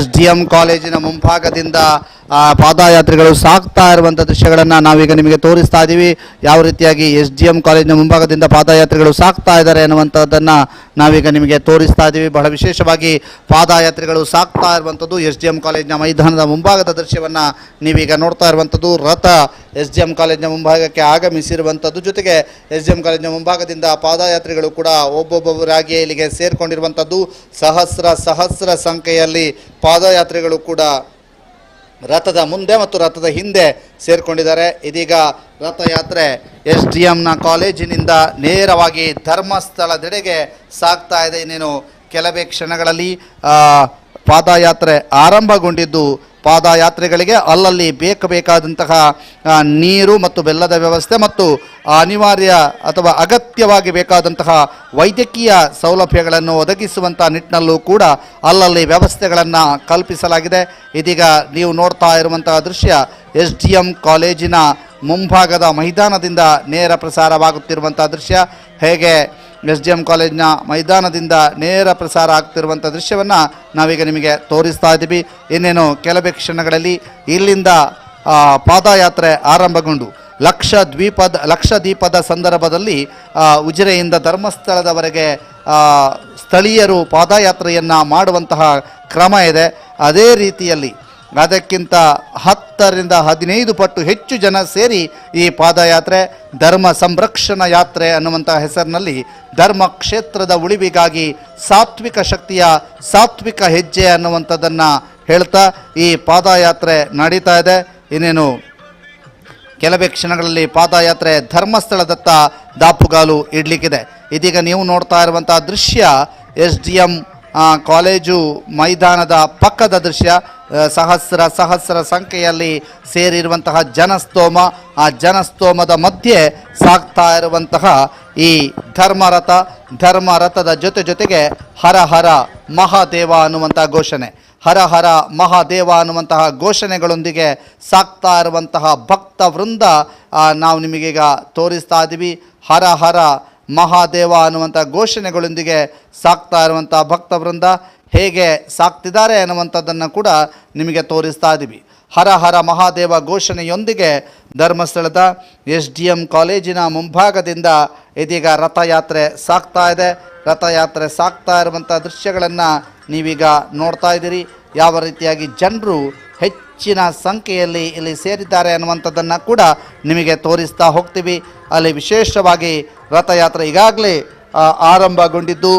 SDM ಕಾಲೇಜಿನ ಮುಂಭಾಗದಿಂದ ಪಾದಯಾತ್ರಿಗಳು ಸಾಕ್ತಾ ಇರುವಂಥ ದೃಶ್ಯಗಳನ್ನು ನಾವೀಗ ನಿಮಗೆ ತೋರಿಸ್ತಾ ಇದ್ದೀವಿ. ಯಾವ ರೀತಿಯಾಗಿ SDM ಕಾಲೇಜಿನ ಮುಂಭಾಗದಿಂದ ಪಾದಯಾತ್ರಿಗಳು ಸಾಕ್ತಾ ಇದ್ದಾರೆ ಅನ್ನುವಂಥದ್ದನ್ನು ನಾವೀಗ ನಿಮಗೆ ತೋರಿಸ್ತಾ ಇದ್ದೀವಿ. ಬಹಳ ವಿಶೇಷವಾಗಿ ಪಾದಯಾತ್ರಿಗಳು ಸಾಕ್ತಾ ಇರುವಂಥದ್ದು SDM ಕಾಲೇಜಿನ ಮೈದಾನದ ಮುಂಭಾಗದ ದೃಶ್ಯವನ್ನು ನೀವೀಗ ನೋಡ್ತಾ ಇರುವಂಥದ್ದು. ರಥ SDM ಕಾಲೇಜಿನ ಮುಂಭಾಗಕ್ಕೆ ಆಗಮಿಸಿರುವಂಥದ್ದು, ಜೊತೆಗೆ SDM ಕಾಲೇಜಿನ ಮುಂಭಾಗದಿಂದ ಪಾದಯಾತ್ರಿಗಳು ಕೂಡ ಒಬ್ಬೊಬ್ಬರಾಗಿ ಇಲ್ಲಿಗೆ ಸೇರಿಕೊಂಡಿರುವಂಥದ್ದು. ಸಹಸ್ರ ಸಂಖ್ಯೆಯಲ್ಲಿ ಪಾದಯಾತ್ರಿಗಳು ಕೂಡ ರಥದ ಮುಂದೆ ಮತ್ತು ರಥದ ಹಿಂದೆ ಸೇರಿಕೊಂಡಿದ್ದಾರೆ. ಇದೀಗ ರಥಯಾತ್ರೆ SDMನ ಕಾಲೇಜಿನಿಂದ ನೇರವಾಗಿ ಧರ್ಮಸ್ಥಳದೆಡೆಗೆ ಸಾಗ್ತಾ ಇದೆ. ಇನ್ನೇನು ಕೆಲವೇ ಕ್ಷಣಗಳಲ್ಲಿ ಪಾದಯಾತ್ರೆ ಆರಂಭಗೊಂಡಿದ್ದು, ಪಾದಯಾತ್ರೆಗಳಿಗೆ ಅಲ್ಲಲ್ಲಿ ಬೇಕಾದಂತಹ ನೀರು ಮತ್ತು ಬೆಲ್ಲದ ವ್ಯವಸ್ಥೆ ಮತ್ತು ಅನಿವಾರ್ಯ ಅಥವಾ ಅಗತ್ಯವಾಗಿ ಬೇಕಾದಂತಹ ವೈದ್ಯಕೀಯ ಸೌಲಭ್ಯಗಳನ್ನು ಒದಗಿಸುವಂಥ ನಿಟ್ಟಿನಲ್ಲೂ ಕೂಡ ಅಲ್ಲಲ್ಲಿ ವ್ಯವಸ್ಥೆಗಳನ್ನು ಕಲ್ಪಿಸಲಾಗಿದೆ. ಇದೀಗ ನೀವು ನೋಡ್ತಾ ಇರುವಂತಹ ದೃಶ್ಯ SDM ಕಾಲೇಜಿನ ಮುಂಭಾಗದ ಮೈದಾನದಿಂದ ನೇರ ಪ್ರಸಾರವಾಗುತ್ತಿರುವಂಥ ದೃಶ್ಯ. ಹೇಗೆ SDM ಕಾಲೇಜಿನ ಮೈದಾನದಿಂದ ನೇರ ಪ್ರಸಾರ ಆಗ್ತಿರುವಂಥ ದೃಶ್ಯವನ್ನು ನಾವೀಗ ನಿಮಗೆ ತೋರಿಸ್ತಾ ಇದ್ದೀವಿ. ಇನ್ನೇನು ಕೆಲವೇ ಕ್ಷಣಗಳಲ್ಲಿ ಇಲ್ಲಿಂದ ಪಾದಯಾತ್ರೆ ಆರಂಭಗೊಂಡು ಲಕ್ಷದೀಪದ ಸಂದರ್ಭದಲ್ಲಿ ಉಜಿರೆಯಿಂದ ಧರ್ಮಸ್ಥಳದವರೆಗೆ ಸ್ಥಳೀಯರು ಪಾದಯಾತ್ರೆಯನ್ನು ಮಾಡುವಂತಹ ಕ್ರಮ ಇದೆ. ಅದೇ ರೀತಿಯಲ್ಲಿ ಅದಕ್ಕಿಂತ 10ರಿಂದ 15 ಪಟ್ಟು ಹೆಚ್ಚು ಜನ ಸೇರಿ ಈ ಪಾದಯಾತ್ರೆ ಧರ್ಮ ಸಂರಕ್ಷಣಾ ಯಾತ್ರೆ ಅನ್ನುವಂಥ ಹೆಸರಿನಲ್ಲಿ ಧರ್ಮ ಕ್ಷೇತ್ರದ ಉಳಿವಿಗಾಗಿ ಸಾತ್ವಿಕ ಶಕ್ತಿಯ ಸಾತ್ವಿಕ ಹೆಜ್ಜೆ ಅನ್ನುವಂಥದ್ದನ್ನು ಹೇಳ್ತಾ ಈ ಪಾದಯಾತ್ರೆ ನಡೀತಾ ಇದೆ. ಇನ್ನೇನು ಕೆಲವೇ ಕ್ಷಣಗಳಲ್ಲಿ ಪಾದಯಾತ್ರೆ ಧರ್ಮಸ್ಥಳದತ್ತ ದಾಪುಗಾಲು ಇಡಲಿಕ್ಕಿದೆ. ಇದೀಗ ನೀವು ನೋಡ್ತಾ ಇರುವಂಥ ದೃಶ್ಯ SDM ಕಾಲೇಜು ಮೈದಾನದ ಪಕ್ಕದ ದೃಶ್ಯ. ಸಹಸ್ರ ಸಂಖ್ಯೆಯಲ್ಲಿ ಸೇರಿರುವಂತಹ ಜನಸ್ತೋಮ, ಆ ಜನಸ್ತೋಮದ ಮಧ್ಯೆ ಸಾಗ್ತಾ ಇರುವಂತಹ ಈ ಧರ್ಮರಥದ ಜೊತೆಗೆ ಹರ ಹರ ಮಹಾದೇವ ಅನ್ನುವಂಥ ಘೋಷಣೆ, ಹರ ಹರ ಮಹಾದೇವ ಅನ್ನುವಂತಹ ಘೋಷಣೆಗಳೊಂದಿಗೆ ಸಾಗ್ತಾ ಇರುವಂತಹ ಭಕ್ತ ವೃಂದ ನಾವು ನಿಮಗೀಗ ತೋರಿಸ್ತಾ ಇದ್ದೀವಿ. ಹರ ಹರ ಮಹಾದೇವ ಅನ್ನುವಂಥ ಘೋಷಣೆಗಳೊಂದಿಗೆ ಸಾಗ್ತಾ ಇರುವಂಥ ಭಕ್ತ ವೃಂದ ಹೇಗೆ ಸಾಕ್ತಿದ್ದಾರೆ ಅನ್ನುವಂಥದ್ದನ್ನು ಕೂಡ ನಿಮಗೆ ತೋರಿಸ್ತಾ ಇದ್ದೀವಿ. ಹರ ಹರ ಮಹಾದೇವ ಘೋಷಣೆಯೊಂದಿಗೆ ಧರ್ಮಸ್ಥಳದ SDM ಕಾಲೇಜಿನ ಮುಂಭಾಗದಿಂದ ಇದೀಗ ರಥಯಾತ್ರೆ ಸಾಗ್ತಾ ಇದೆ. ರಥಯಾತ್ರೆ ಸಾಗ್ತಾ ಇರುವಂಥ ದೃಶ್ಯಗಳನ್ನು ನೀವೀಗ ನೋಡ್ತಾ ಇದ್ದೀರಿ. ಯಾವ ರೀತಿಯಾಗಿ ಜನರು ಹೆಚ್ಚಿನ ಸಂಖ್ಯೆಯಲ್ಲಿ ಇಲ್ಲಿ ಸೇರಿದ್ದಾರೆ ಅನ್ನುವಂಥದ್ದನ್ನು ಕೂಡ ನಿಮಗೆ ತೋರಿಸ್ತಾ ಹೋಗ್ತೀವಿ. ಅಲ್ಲಿ ವಿಶೇಷವಾಗಿ ರಥಯಾತ್ರೆ ಈಗಾಗಲೇ ಆರಂಭಗೊಂಡಿದ್ದು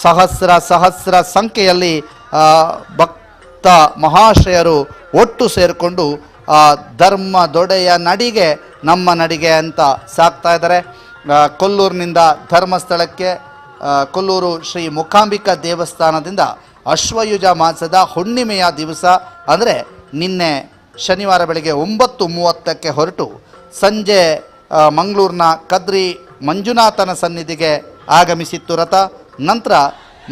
ಸಹಸ್ರ ಸಂಖ್ಯೆಯಲ್ಲಿ ಭಕ್ತ ಮಹಾಶಯರು ಒಟ್ಟು ಸೇರಿಕೊಂಡು ಧರ್ಮದೊಡೆಯ ನಡಿಗೆ ನಮ್ಮ ನಡಿಗೆ ಅಂತ ಸಾಕ್ತಾ ಇದ್ದಾರೆ. ಕೊಲ್ಲೂರಿನಿಂದ ಧರ್ಮಸ್ಥಳಕ್ಕೆ ಕೊಲ್ಲೂರು ಶ್ರೀ ಮೂಕಾಂಬಿಕಾ ದೇವಸ್ಥಾನದಿಂದ ಅಶ್ವಯುಜ ಮಾಸದ ಹುಣ್ಣಿಮೆಯ ದಿವಸ ಅಂದರೆ ನಿನ್ನೆ ಶನಿವಾರ ಬೆಳಗ್ಗೆ 9:30ಕ್ಕೆ ಹೊರಟು ಸಂಜೆ ಮಂಗಳೂರಿನ ಕದ್ರಿ ಮಂಜುನಾಥನ ಸನ್ನಿಧಿಗೆ ಆಗಮಿಸಿತ್ತು ರಥ. ನಂತರ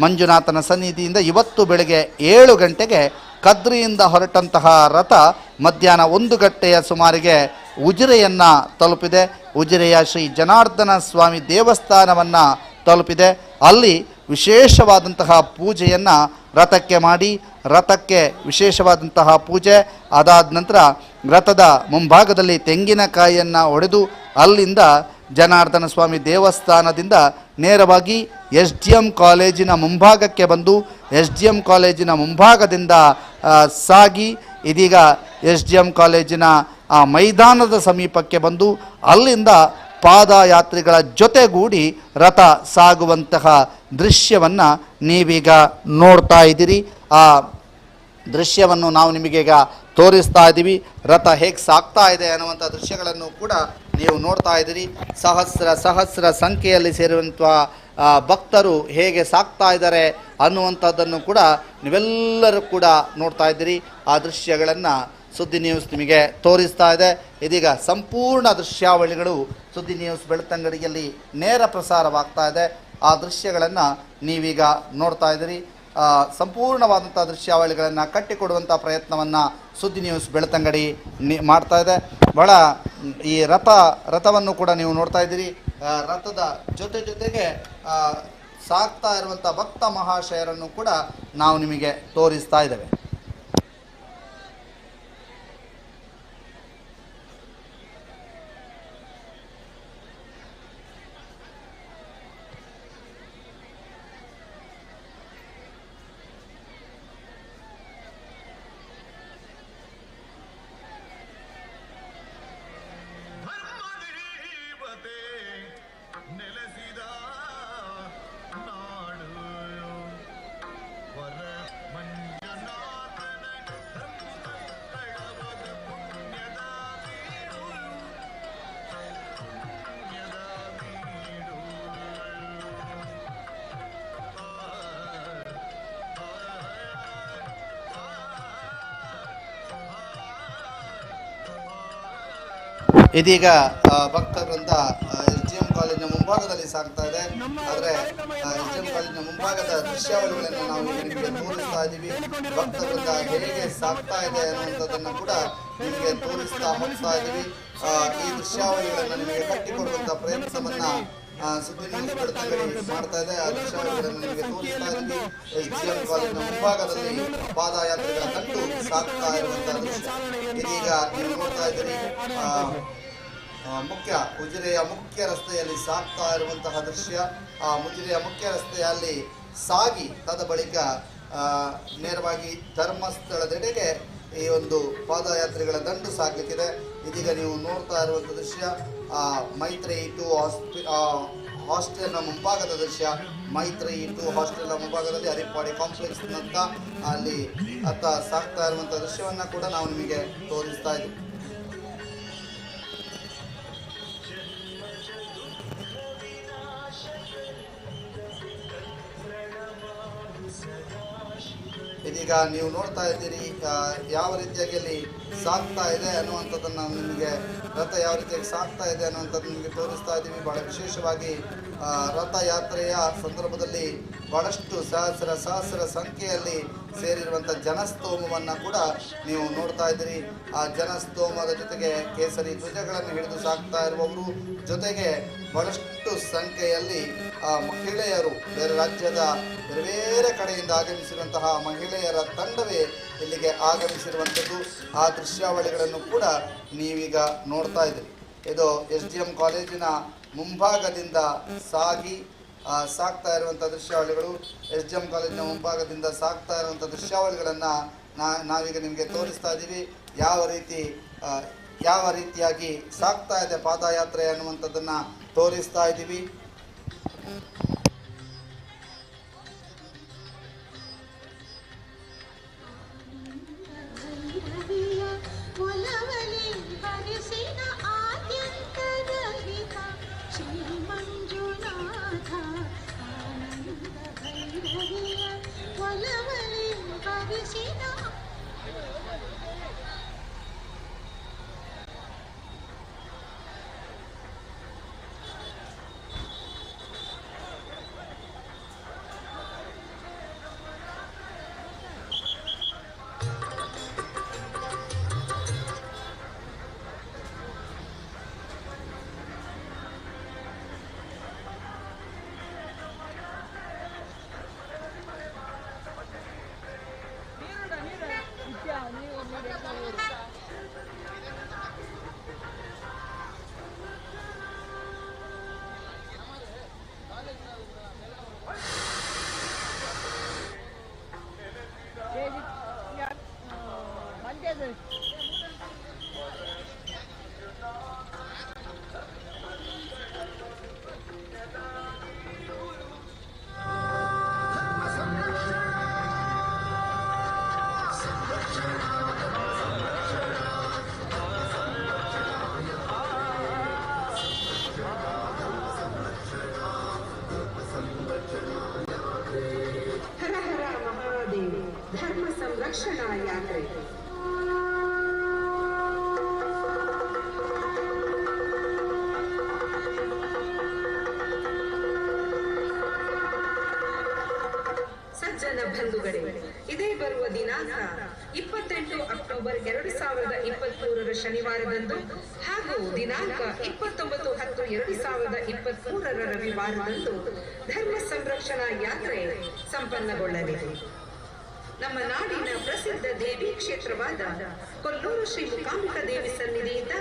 ಮಂಜುನಾಥನ ಸನ್ನಿಧಿಯಿಂದ ಇವತ್ತು ಬೆಳಗ್ಗೆ 7 ಗಂಟೆಗೆ ಕದ್ರಿಯಿಂದ ಹೊರಟಂತಹ ರಥ ಮಧ್ಯಾಹ್ನ 1 ಗಂಟೆಯ ಸುಮಾರಿಗೆ ಉಜಿರೆಯನ್ನು ತಲುಪಿದೆ. ಉಜಿರೆಯ ಶ್ರೀ ಜನಾರ್ದನ ಸ್ವಾಮಿ ದೇವಸ್ಥಾನವನ್ನು ತಲುಪಿದೆ. ಅಲ್ಲಿ ವಿಶೇಷವಾದಂತಹ ಪೂಜೆಯನ್ನು ರಥಕ್ಕೆ ಮಾಡಿ, ರಥಕ್ಕೆ ವಿಶೇಷವಾದಂತಹ ಪೂಜೆ ಅದಾದ ನಂತರ ರಥದ ಮುಂಭಾಗದಲ್ಲಿ ತೆಂಗಿನಕಾಯಿಯನ್ನು ಒಡೆದು ಅಲ್ಲಿಂದ ಜನಾರ್ದನ ಸ್ವಾಮಿ ದೇವಸ್ಥಾನದಿಂದ ನೇರವಾಗಿ SDM ಕಾಲೇಜಿನ ಮುಂಭಾಗಕ್ಕೆ ಬಂದು SDM ಕಾಲೇಜಿನ ಮುಂಭಾಗದಿಂದ ಸಾಗಿ ಇದೀಗ SDM ಕಾಲೇಜಿನ ಆ ಮೈದಾನದ ಸಮೀಪಕ್ಕೆ ಬಂದು ಅಲ್ಲಿಂದ ಪಾದಯಾತ್ರಿಗಳ ಜೊತೆಗೂಡಿ ರಥ ಸಾಗುವಂತಹ ದೃಶ್ಯವನ್ನು ನೀವೀಗ ನೋಡ್ತಾ ಇದ್ದೀರಿ. ಆ ದೃಶ್ಯವನ್ನು ನಾವು ನಿಮಗೀಗ ತೋರಿಸ್ತಾ ಇದ್ದೀವಿ. ರಥ ಹೇಗೆ ಸಾಗ್ತಾ ಇದೆ ಅನ್ನುವಂಥ ದೃಶ್ಯಗಳನ್ನು ಕೂಡ ನೀವು ನೋಡ್ತಾ ಇದ್ದೀರಿ. ಸಹಸ್ರ ಸಂಖ್ಯೆಯಲ್ಲಿ ಸೇರುವಂಥ ಭಕ್ತರು ಹೇಗೆ ಸಾಗ್ತಾ ಇದ್ದಾರೆ ಅನ್ನುವಂಥದ್ದನ್ನು ಕೂಡ ನೀವೆಲ್ಲರೂ ಕೂಡ ನೋಡ್ತಾ ಇದ್ದೀರಿ. ಆ ದೃಶ್ಯಗಳನ್ನು ಸುದ್ದಿ ನ್ಯೂಸ್ ನಿಮಗೆ ತೋರಿಸ್ತಾ ಇದೆ. ಇದೀಗ ಸಂಪೂರ್ಣ ದೃಶ್ಯಾವಳಿಗಳು ಸುದ್ದಿ ನ್ಯೂಸ್ ಬೆಳ್ತಂಗಡಿಯಲ್ಲಿ ನೇರ ಪ್ರಸಾರವಾಗ್ತಾ ಇದೆ. ಆ ದೃಶ್ಯಗಳನ್ನು ನೀವೀಗ ನೋಡ್ತಾ ಇದ್ದೀರಿ. ಸಂಪೂರ್ಣವಾದಂಥ ದೃಶ್ಯಾವಳಿಗಳನ್ನು ಕಟ್ಟಿಕೊಡುವಂಥ ಪ್ರಯತ್ನವನ್ನು ಸುದ್ದಿ ನ್ಯೂಸ್ ಬೆಳ್ತಂಗಡಿ ಮಾಡ್ತಾ ಇದೆ. ಬಹಳ ಈ ರಥವನ್ನು ಕೂಡ ನೀವು ನೋಡ್ತಾ ಇದ್ದೀರಿ. ರಥದ ಜೊತೆಗೆ ಸಾಗ್ತಾ ಇರುವಂಥ ಭಕ್ತ ಮಹಾಶಯರನ್ನು ಕೂಡ ನಾವು ನಿಮಗೆ ತೋರಿಸ್ತಾ ಇದ್ದೇವೆ. ಇದೀಗ ಭಕ್ತರಿಂದ SGM ಕಾಲೇಜಿನ ಮುಂಭಾಗದಲ್ಲಿ ಸಾಗ್ತಾ ಇದೆ. ಆದರೆ SGM ಕಾಲೇಜಿನ ಮುಂಭಾಗದ ದೃಶ್ಯಾವಳಿಗಳನ್ನು ನಾವು ನಿಮಗೆ ತೋರಿಸ್ತಾ ಇದ್ದೀವಿ. ಭಕ್ತರಿಂದ ಹೇಗೆ ಸಾಗ್ತಾ ಇದೆ ಅನ್ನುವಂಥದ್ದನ್ನು ಕೂಡ ನಿಮಗೆ ತೋರಿಸ್ತಾ ಹೋಗ್ತಾ ಇದ್ದೀವಿ. ಈ ದೃಶ್ಯಾವಳಿಗಳನ್ನು ನಿಮಗೆ ಕಟ್ಟಿಕೊಡುವಂಥ ಪ್ರಯತ್ನವನ್ನ ಸುದ್ದಿ ನ್ಯೂಸ್ ಬೆಳ್ತಂಗಡಿ ಮಾಡ್ತಾ ಇದೆ. ಆ ದೃಶ್ಯಾವಳಿಗಳನ್ನು ನಿಮಗೆ ತೋರಿಸ್ತಾ ಇದ್ದೀವಿ. SGM ಕಾಲೇಜಿನ ಮುಂಭಾಗದಲ್ಲಿ ಪಾದಯಾತ್ರೆಗಳ ತಂಡು ಸಾಗ್ತಾ ಇರುವಂತಹ ದೃಶ್ಯ ಇದೀಗ ನೀವು ನೋಡ್ತಾ ಇದ್ದೀರಿ. ಉಜಿರೆಯ ಮುಖ್ಯ ರಸ್ತೆಯಲ್ಲಿ ಸಾಗ್ತಾ ಇರುವಂತಹ ದೃಶ್ಯ. ಉಜಿರೆಯ ಮುಖ್ಯ ರಸ್ತೆಯಲ್ಲಿ ಸಾಗಿ ತದ ಬಳಿಕ ನೇರವಾಗಿ ಧರ್ಮಸ್ಥಳದೆಡೆಗೆ ಈ ಒಂದು ಪಾದಯಾತ್ರೆಗಳ ದಂಡು ಸಾಗಲಿಕ್ಕಿದೆ. ಇದೀಗ ನೀವು ನೋಡ್ತಾ ಇರುವಂಥ ದೃಶ್ಯ ಮೈತ್ರಿ ಟು ಹಾಸ್ಟೆಲ್ನ ಮುಂಭಾಗದ ದೃಶ್ಯ. ಮೈತ್ರಿ ಟು ಹಾಸ್ಟೆಲ್ನ ಮುಂಭಾಗದಲ್ಲಿ ಹರಿಪಾಡಿ ಕಾಂಪ್ಲೆಕ್ಸ್ ಅಂತ ಅಲ್ಲಿ ಅತ್ತ ಸಾಗ್ತಾ ಇರುವಂಥ ದೃಶ್ಯವನ್ನು ಕೂಡ ನಾವು ನಿಮಗೆ ತೋರಿಸ್ತಾ ಇದ್ದೀವಿ. ಇದೀಗ ನೀವು ನೋಡ್ತಾ ಇದ್ದೀರಿ ಯಾವ ರೀತಿಯಾಗಿ ಅಲ್ಲಿ ಸಾಗ್ತಾ ಇದೆ ಅನ್ನುವಂಥದ್ದನ್ನು ನಿಮಗೆ ರಥ ಯಾವ ರೀತಿಯಾಗಿ ಸಾಗ್ತಾ ಇದೆ ಅನ್ನುವಂಥದ್ದು ನಿಮಗೆ ತೋರಿಸ್ತಾ ಇದ್ದೀವಿ. ಬಹಳ ವಿಶೇಷವಾಗಿ ರಥಯಾತ್ರೆಯ ಸಂದರ್ಭದಲ್ಲಿ ಬಹಳಷ್ಟು ಸಹಸ್ರ ಸಂಖ್ಯೆಯಲ್ಲಿ ಸೇರಿರುವಂಥ ಜನಸ್ತೋಮವನ್ನು ಕೂಡ ನೀವು ನೋಡ್ತಾ ಇದ್ದೀರಿ. ಆ ಜನಸ್ತೋಮದ ಜೊತೆಗೆ ಕೇಸರಿ ಧ್ವಜಗಳನ್ನು ಹಿಡಿದು ಸಾಗ್ತಾ ಇರುವವರು, ಜೊತೆಗೆ ಬಹಳಷ್ಟು ಸಂಖ್ಯೆಯಲ್ಲಿ ಮಹಿಳೆಯರು, ಬೇರೆ ರಾಜ್ಯದ ಬೇರೆ ಕಡೆಯಿಂದ ಆಗಮಿಸಿರುವಂತಹ ಮಹಿಳೆಯರ ತಂಡವೇ ಇಲ್ಲಿಗೆ ಆಗಮಿಸಿರುವಂಥದ್ದು. ಆ ದೃಶ್ಯಾವಳಿಗಳನ್ನು ಕೂಡ ನೀವೀಗ ನೋಡ್ತಾ ಇದ್ದೀರಿ. ಇದು SGM ಕಾಲೇಜಿನ ಮುಂಭಾಗದಿಂದ ಸಾಗ್ತಾ ಇರುವಂಥ ದೃಶ್ಯಾವಳಿಗಳು. SGM ಕಾಲೇಜಿನ ಮುಂಭಾಗದಿಂದ ಸಾಗ್ತಾ ಇರುವಂಥ ದೃಶ್ಯಾವಳಿಗಳನ್ನು ನಾವೀಗ ನಿಮಗೆ ತೋರಿಸ್ತಾ ಇದ್ದೀವಿ. ಯಾವ ರೀತಿಯಾಗಿ ಸಾಗ್ತಾ ಇದೆ ಪಾದಯಾತ್ರೆ ಅನ್ನುವಂಥದ್ದನ್ನು ತೋರಿಸ್ತಾ ಇದ್ದೀವಿ. ಧರ್ಮ ಸಂರಕ್ಷಣಾ ಯಾತ್ರೆ. ಸಜ್ಜನ ಬಂಧುಗಳೇ, ಇದೇ ಬರುವ ದಿನಾಂಕ 28 ಅಕ್ಟೋಬರ್ 2023 ಶನಿವಾರದಂದು ಹಾಗೂ ದಿನಾಂಕ 29/10/2023 ರವಿವಾರದಂದು ಧರ್ಮ ಸಂರಕ್ಷಣಾ ಯಾತ್ರೆ ಸಂಪನ್ನಗೊಳ್ಳಲಿದೆ. ನಮ್ಮ ನಾಡಿನ ಪ್ರಸಿದ್ಧ ದೇವಿ ಕ್ಷೇತ್ರವಾದ ಕೊಲ್ಲೂರು ಶ್ರೀ ಮೂಕಾಂಬಿಕಾ ದೇವಿ ಸನ್ನಿಧಿಯಿಂದ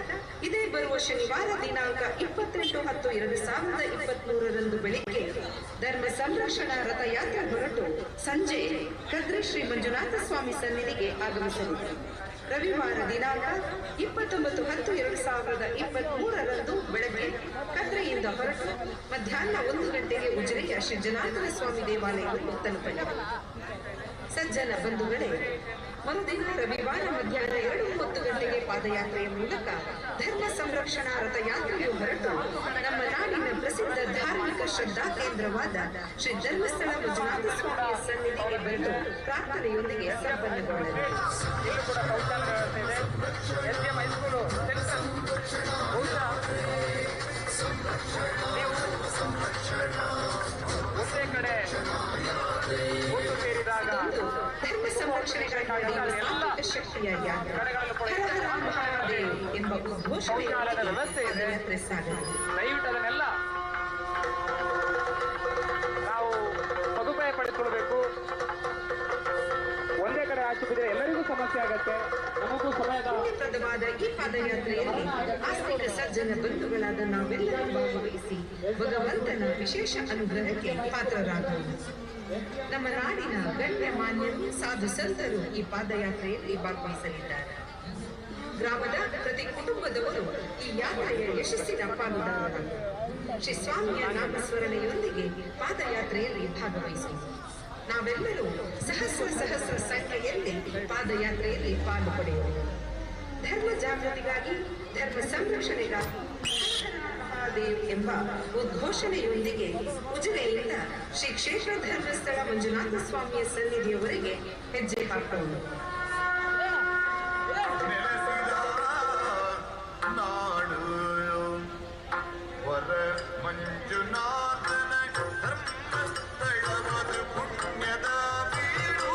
ಇದೇ ಬರುವ ಶನಿವಾರ ದಿನಾಂಕ 28/10/2023 ಬೆಳಿಗ್ಗೆ ಧರ್ಮ ಸಂರಕ್ಷಣಾ ರಥಯಾತ್ರೆ ಹೊರಟು ಸಂಜೆ ಕದ್ರಿ ಶ್ರೀ ಮಂಜುನಾಥ ಸ್ವಾಮಿ ಸನ್ನಿಧಿಗೆ ಆಗಮಿಸಲಿದೆ. ರವಿವಾರ ದಿನಾಂಕ 29/10/2023 ಬೆಳಗ್ಗೆ ಕದ್ರೆಯಿಂದ ಹೊರಟು ಮಧ್ಯಾಹ್ನ 1 ಗಂಟೆಗೆ ಉಜಿರೆಯ ಶ್ರೀ ಜನಾರ್ದನ ಸ್ವಾಮಿ ದೇವಾಲಯವನ್ನು ತಲುಪಲಿದೆ. ಸಜ್ಜನ ಬಂಧುಗಳೇ, ಮರುದಿನ ರವಿವಾರ ಮಧ್ಯಾಹ್ನ 2:30 ಗಂಟೆಗೆ ಪಾದಯಾತ್ರೆಯ ಮೂಲಕ ಧರ್ಮ ಸಂರಕ್ಷಣಾ ರಥಯಾತ್ರೆಯು ಹೊರಟು ನಮ್ಮ ನಾಡಿನ ಪ್ರಸಿದ್ಧ ಧಾರ್ಮಿಕ ಶ್ರದ್ಧಾ ಕೇಂದ್ರವಾದ ಶ್ರೀ ಧರ್ಮಸ್ಥಳ ಮಂಜುನಾಥ ಸ್ವಾಮಿಯ ಸನ್ನಿಧಿಗೆ ಬಂದು ಪ್ರಾರ್ಥನೆಯೊಂದಿಗೆ ಸಂಪನ್ನಗೊಳ್ಳಲಿದೆ. ಧರ್ಮ ಸಂರಕ್ಷಣೆಗಾಗಿ ಶಕ್ತಿಯ ಯಾತ್ರೆ ಹರ ಹರ ಮಹಾದೇವ್ ಎಂಬ ಘೋಷಣೆಯ ಯಾತ್ರೆ ಸಾಗಲಿದೆ. ದಯವಿಟ್ಟು ಅದನ್ನೆಲ್ಲ ನಾವು ಸದುಪಯೋಗ ಪಡಿಸಿಕೊಳ್ಬೇಕು. ಒಂದೇ ಕಡೆ ಹಾಕಿದ್ರೆ ಎಲ್ಲರಿಗೂ ಸಮಸ್ಯೆ ಆಗತ್ತೆ, ನಮಗೂ ಪುಣ್ಯಪ್ರದವಾದ ಈ ಪಾದಯಾತ್ರೆಯಲ್ಲಿ ಆಸ್ತಿಕ ಸಜ್ಜನ ಬಂಧುಗಳಾದ ನಾವೆಲ್ಲರೂ ಭಾಗವಹಿಸಿ ಭಗವಂತನ ವಿಶೇಷ ಅನುಗ್ರಹಕ್ಕೆ ಪಾತ್ರರಾಗೋಣ. ನಮ್ಮ ನಾಡಿನ ಗಣ್ಯಮಾನ್ಯರು ಸಾಧು ಸಂತರು ಈ ಪಾದಯಾತ್ರೆಯಲ್ಲಿ ಭಾಗವಹಿಸಲಿದ್ದಾರೆ. ಗ್ರಾಮದ ಪ್ರತಿ ಕುಟುಂಬದವರು ಈ ಯಾತ್ರೆಯ ಯಶಸ್ಸಿನ ಪಾಲುದಾರರಾಗಿ ಶ್ರೀ ಸ್ವಾಮಿಯ ನಾಮಸ್ಮರಣೆಯೊಂದಿಗೆ ಪಾದಯಾತ್ರೆಯಲ್ಲಿ ಭಾಗವಹಿಸಿ ನಾವೆಲ್ಲರೂ ಸಹಸ್ರ ಸಂಖ್ಯೆಯಲ್ಲಿ ಪಾದಯಾತ್ರೆಯಲ್ಲಿ ಪಾಲು ಪಡೆಯೋಣ. ಧರ್ಮ ಜಾಗೃತಿಗಾಗಿ, ಧರ್ಮ ಸಂರಕ್ಷಣೆಗಾಗಿ ಮಹಾದೇವ್ ಎಂಬ ಉದ್ಘೋಷಣೆಯೊಂದಿಗೆ ಉಜಿರೆಯಿಂದ ಶ್ರೀ ಕ್ಷೇತ್ರ ಧರ್ಮಸ್ಥಳ ಮಂಜುನಾಥ ಸ್ವಾಮಿಯ ಸನ್ನಿಧಿಯವರೆಗೆ ಹೆಜ್ಜೆ ಹಾಕೋಣ. ಮಂಜುನಾಥನ ಧರ್ಮಸ್ಥಳವದು ಪುಣ್ಯದ ಬೀಡು,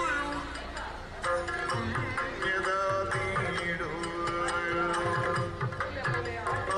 ಪುಣ್ಯದ ಬೀಡು. ಆ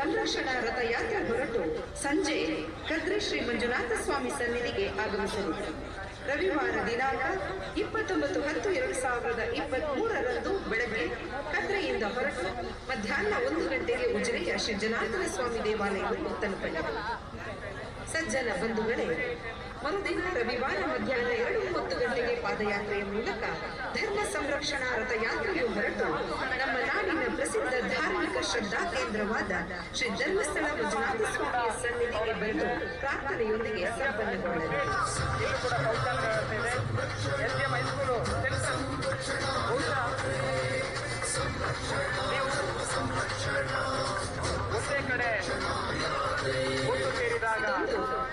ಸಂರಕ್ಷಣಾ ರಥಯಾತ್ರೆ ಹೊರಟು ಸಂಜೆ ಕದ್ರಿ ಶ್ರೀ ಮಂಜುನಾಥ ಸ್ವಾಮಿ ಸನ್ನಿಧಿಗೆ ಆಗಮಿಸಲಿದೆ. ರವಿವಾರ ದಿನಾಂಕ 29/10/2023 ಬೆಳಗ್ಗೆ ಕದ್ರೆಯಿಂದ ಹೊರಟು ಮಧ್ಯಾಹ್ನ 1 ಗಂಟೆಗೆ ಉಜಿರೆಯ ಶ್ರೀ ಜನಾರ್ದನ ಸ್ವಾಮಿ ದೇವಾಲಯವನ್ನು ತಲುಪಲಿದೆ. ಸಜ್ಜನ ಬಂಧುಗಳೇ, ಮರುದಿನ ರವಿವಾರ ಮಧ್ಯಾಹ್ನ 2:30 ಗಂಟೆಗೆ ಪಾದಯಾತ್ರೆಯ ಮೂಲಕ ಧರ್ಮ ಸಂರಕ್ಷಣಾ ರಥಯಾತ್ರೆಯು ಹೊರಟು ನಮ್ಮ ನಾಡಿನ ಪ್ರಸಿದ್ಧ ಧಾರ್ಮಿಕ ಶ್ರದ್ಧಾ ಕೇಂದ್ರವಾದ ಶ್ರೀ ಧರ್ಮಸ್ಥಳ ಮಂಜುನಾಥ ಸ್ವಾಮಿಯ ಸನ್ನಿಧಿಗೆ ಬಂದು ಪ್ರಾರ್ಥನೆಯೊಂದಿಗೆ ಸಂಪನ್ನಗೊಳ್ಳಲಿದೆ.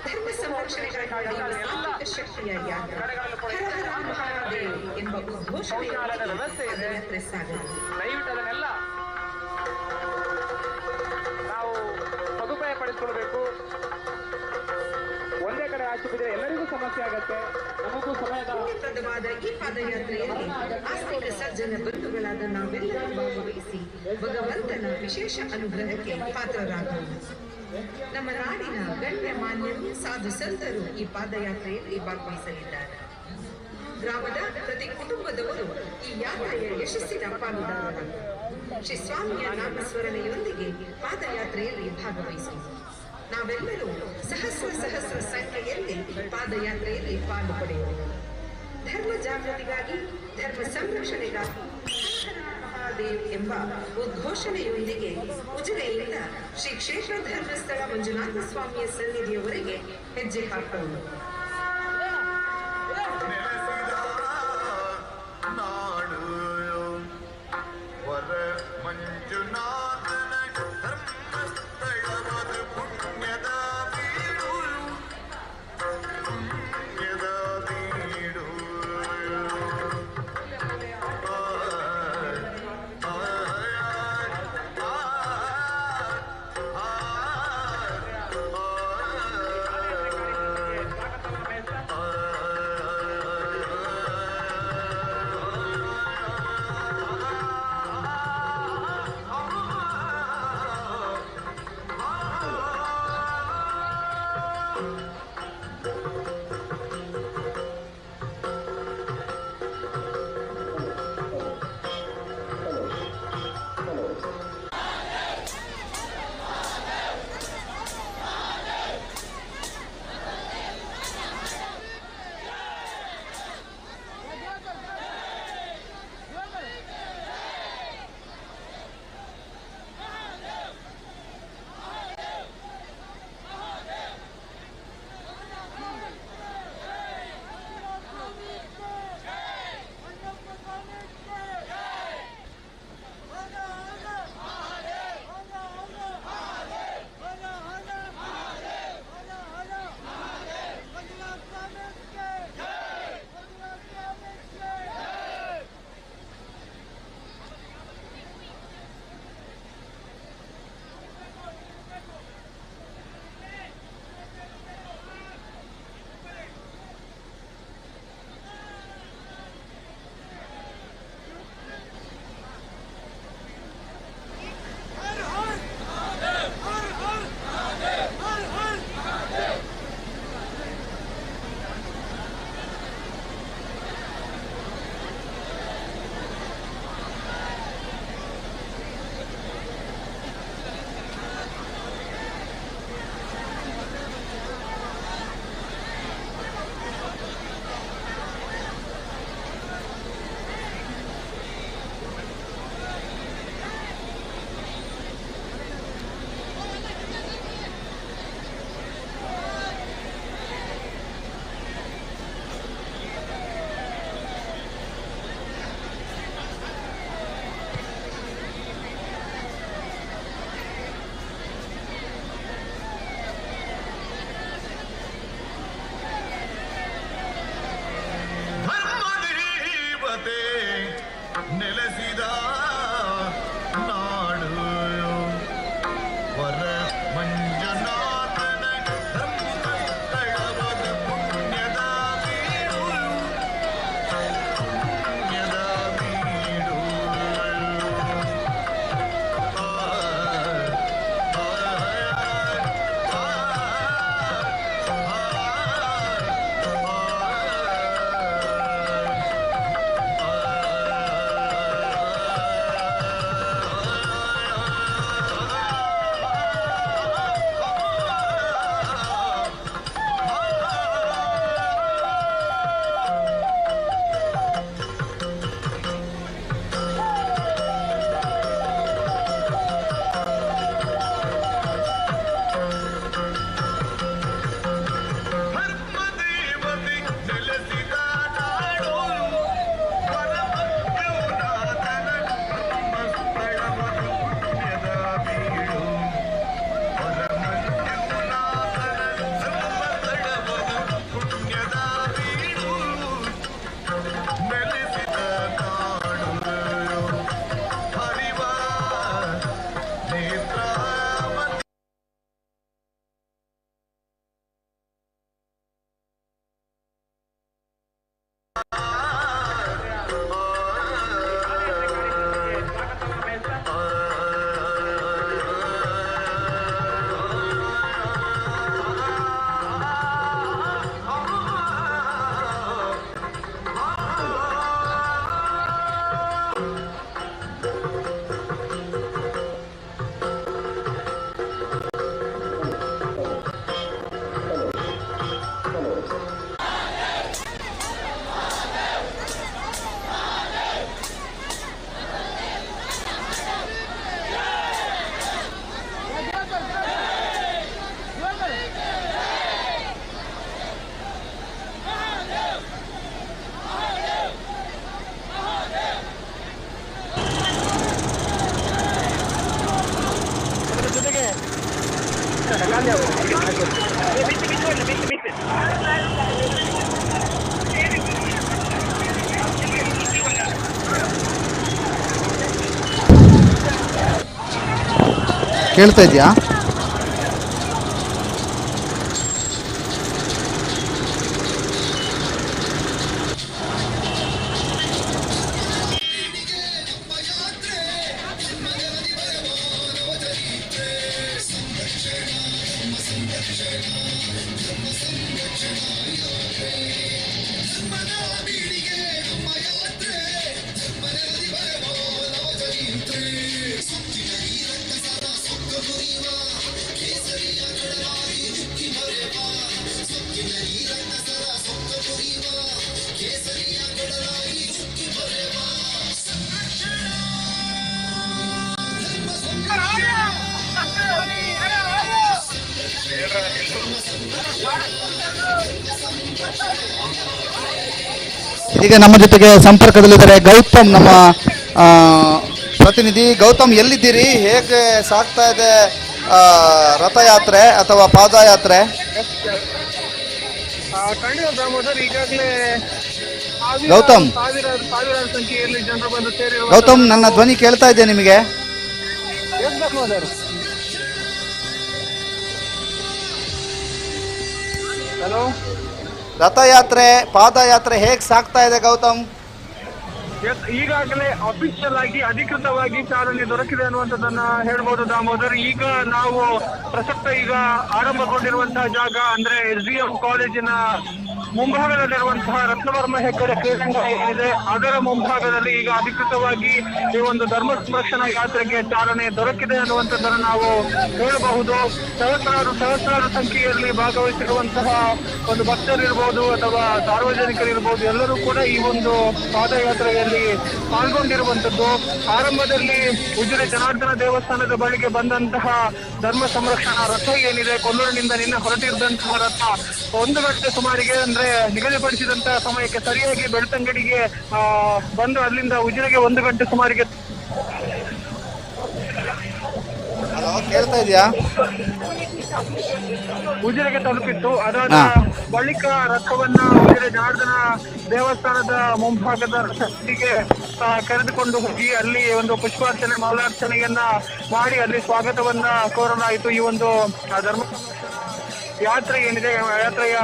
ಧರ್ಮ ಸಂರಕ್ಷಣೆಗಾಗಿ ಸಾತ್ವಿಕ ಶಕ್ತಿಯ ಯಾತ್ರೆ ಹರ ಹರ ಮಹಾದೇವ್ ಎಂಬ ಉದ್ಘೋಷಣೆಯೊಂದಿಗೆ ಪಾದಯಾತ್ರೆ ಸಾಗಲಿದೆ. ದಯವಿಟ್ಟು ಅದನ್ನೆಲ್ಲ ನಾವು ಸದುಪಯೋಗ ಪಡಿಸ್ಕೊಳ್ಬೇಕು. ಒಂದೇ ಕಡೆ ಹಾಕಿಬಿದ್ರೆ ಎಲ್ಲರಿಗೂ ಸಮಸ್ಯೆ ಆಗತ್ತೆ, ನಮಗೂ ಪುಣ್ಯಪ್ರದವಾದ ಈ ಪಾದಯಾತ್ರೆಯಲ್ಲಿ ಆಸ್ತಿಕ ಸಜ್ಜನ ಬಂಧುಗಳಾದ ನಾವೆಲ್ಲರೂ ಭಾಗವಹಿಸಿ ಭಗವಂತನ ವಿಶೇಷ ಅನುಗ್ರಹಕ್ಕೆ ಪಾತ್ರರಾಗೋಣ. ನಮ್ಮ ನಾಡಿನ ಗಣ್ಯಮಾನ್ಯರು ಸಾಧು ಸಂತರು ಈ ಪಾದಯಾತ್ರೆಯಲ್ಲಿ ಭಾಗವಹಿಸಲಿದ್ದಾರೆ. ಗ್ರಾಮದ ಪ್ರತಿ ಕುಟುಂಬದವರು ಈ ಯಾತ್ರೆಯ ಯಶಸ್ಸಿನ ಪಾಲುದಾರರಾಗಿ ಶ್ರೀ ಸ್ವಾಮಿಯ ನಾಮಸ್ಮರಣೆಯೊಂದಿಗೆ ಪಾದಯಾತ್ರೆಯಲ್ಲಿ ಭಾಗವಹಿಸುವುದು. ನಾವೆಲ್ಲರೂ ಸಹಸ್ರ ಸಂಖ್ಯೆಯಲ್ಲಿ ಪಾದಯಾತ್ರೆಯಲ್ಲಿ ಪಾಲು ಪಡೆಯೋಣ. ಧರ್ಮ ಜಾಗೃತಿಗಾಗಿ, ಧರ್ಮ ಸಂರಕ್ಷಣೆಗಾಗಿ ಮಹಾದೇವ್ ಎಂಬ ಉದ್ಘೋಷಣೆಯೊಂದಿಗೆ ಉಜಿರೆಯಿಂದ ಶ್ರೀ ಕ್ಷೇತ್ರ ಧರ್ಮಸ್ಥಳ ಮಂಜುನಾಥ ಸ್ವಾಮಿಯ ಸನ್ನಿಧಿಯವರೆಗೆ ಹೆಜ್ಜೆ ಹಾಕೋಣ. ಮಂಜುನಾಥನ ಧರ್ಮಸ್ಥಳವದು ಪುಣ್ಯದ ಬೀಡು, ಪುಣ್ಯದ ಬೀಡು. ಕೇಳ್ತಾ ಇದೆಯಾ? ಈಗ ನಮ್ಮ ಜೊತೆಗೆ ಸಂಪರ್ಕದಲ್ಲಿದ್ದಾರೆ ಗೌತಮ್, ನಮ್ಮ ಪ್ರತಿನಿಧಿ. ಗೌತಮ್, ಎಲ್ಲಿದ್ದೀರಿ? ಹೇಗೆ ಸಾಗ್ತಾ ಇದೆ ರಥಯಾತ್ರೆ ಅಥವಾ ಪಾದಯಾತ್ರೆ? ಖಂಡಿತ ದಾಮೋದರ್, ಈಗಾಗಲೇ ಗೌತಮ್, ಸಾವಿರಾರು ಸಂಖ್ಯೆಯಲ್ಲಿ ಜನರು ಬಂದು ಸೇರಿರುವ ಗೌತಮ್, ನನ್ನ ಧ್ವನಿ ಕೇಳ್ತಾ ಇದೆ ನಿಮಗೆ? ಹಲೋ, ರಥಯಾತ್ರೆ ಪಾದಯಾತ್ರೆ ಹೇಗೆ ಸಾಗ್ತಾ ಇದೆ ಗೌತಮ್? ಈಗಾಗಲೇ ಅಫಿಷಿಯಲ್ ಆಗಿ ಅಧಿಕೃತವಾಗಿ ಚಾಲನೆ ದೊರಕಿದೆ ಅನ್ನುವಂಥದ್ದನ್ನ ಹೇಳ್ಬೋದು ದಾಮೋದರ್. ಈಗ ನಾವು ಈಗ ಆರಂಭಗೊಂಡಿರುವಂತಹ ಜಾಗ ಅಂದ್ರೆ SDM ಕಾಲೇಜಿನ ಮುಂಭಾಗದಲ್ಲಿರುವಂತಹ ರತ್ನವರ್ಮ ಹೆಗ್ಗಡೆ ಕ್ರೀಡಾಂಗಣ ಏನಿದೆ ಅದರ ಮುಂಭಾಗದಲ್ಲಿ ಈಗ ಅಧಿಕೃತವಾಗಿ ಈ ಒಂದು ಧರ್ಮ ಸಂರಕ್ಷಣಾ ಯಾತ್ರೆಗೆ ಚಾಲನೆ ದೊರಕಿದೆ ಅನ್ನುವಂಥದ್ದನ್ನು ನಾವು ಹೇಳಬಹುದು. ಸಹಸ್ರಾರು ಸಂಖ್ಯೆಯಲ್ಲಿ ಭಾಗವಹಿಸಿರುವಂತಹ ಒಂದು ಭಕ್ತರಿರ್ಬೋದು ಅಥವಾ ಸಾರ್ವಜನಿಕರಿರ್ಬೋದು, ಎಲ್ಲರೂ ಕೂಡ ಈ ಒಂದು ಪಾದಯಾತ್ರೆಯಲ್ಲಿ ಪಾಲ್ಗೊಂಡಿರುವಂತದ್ದು. ಆರಂಭದಲ್ಲಿ ಉಜಿರೆ ಜನಾರ್ದನ ದೇವಸ್ಥಾನದ ಬಳಿಗೆ ಬಂದಂತಹ ಧರ್ಮ ಸಂರಕ್ಷಣಾ ರಥ ಏನಿದೆ, ಕೊಲ್ಲೂರಿನಿಂದ ನಿನ್ನೆ ಹೊರಟಿದ್ದಂತಹ ರಥ 1 ಗಂಟೆ ಸುಮಾರಿಗೆ ಅಂದ್ರೆ ನಿಗದಿಪಡಿಸಿದಂತಹ ಸಮಯಕ್ಕೆ ಸರಿಯಾಗಿ ಬೆಳ್ತಂಗಡಿಗೆ ಬಂದು ಅಲ್ಲಿಂದ ಉಜಿರೆಗೆ 1 ಗಂಟೆ ಸುಮಾರಿಗೆ ಕೇಳ್ತಾ ಇದೆಯಾ? ಉಜಿರೆಗೆ ತಲುಪಿತ್ತು. ಅದಾದ ಬಳಿಕ ರಥವನ್ನ ಉಜಿರೆ ಜನಾರ್ದನ ದೇವಸ್ಥಾನದ ಮುಂಭಾಗದ ರಥಕ್ಕೆ ಕರೆದುಕೊಂಡು ಹೋಗಿ ಅಲ್ಲಿ ಒಂದು ಪುಷ್ಪಾರ್ಚನೆ ಮಾಲಾರ್ಚನೆಯನ್ನ ಮಾಡಿ ಅಲ್ಲಿ ಸ್ವಾಗತವನ್ನ ಕೋರಲಾಯಿತು. ಈ ಒಂದು ಧರ್ಮ ಯಾತ್ರೆ ಏನಿದೆ, ಯಾತ್ರೆಯ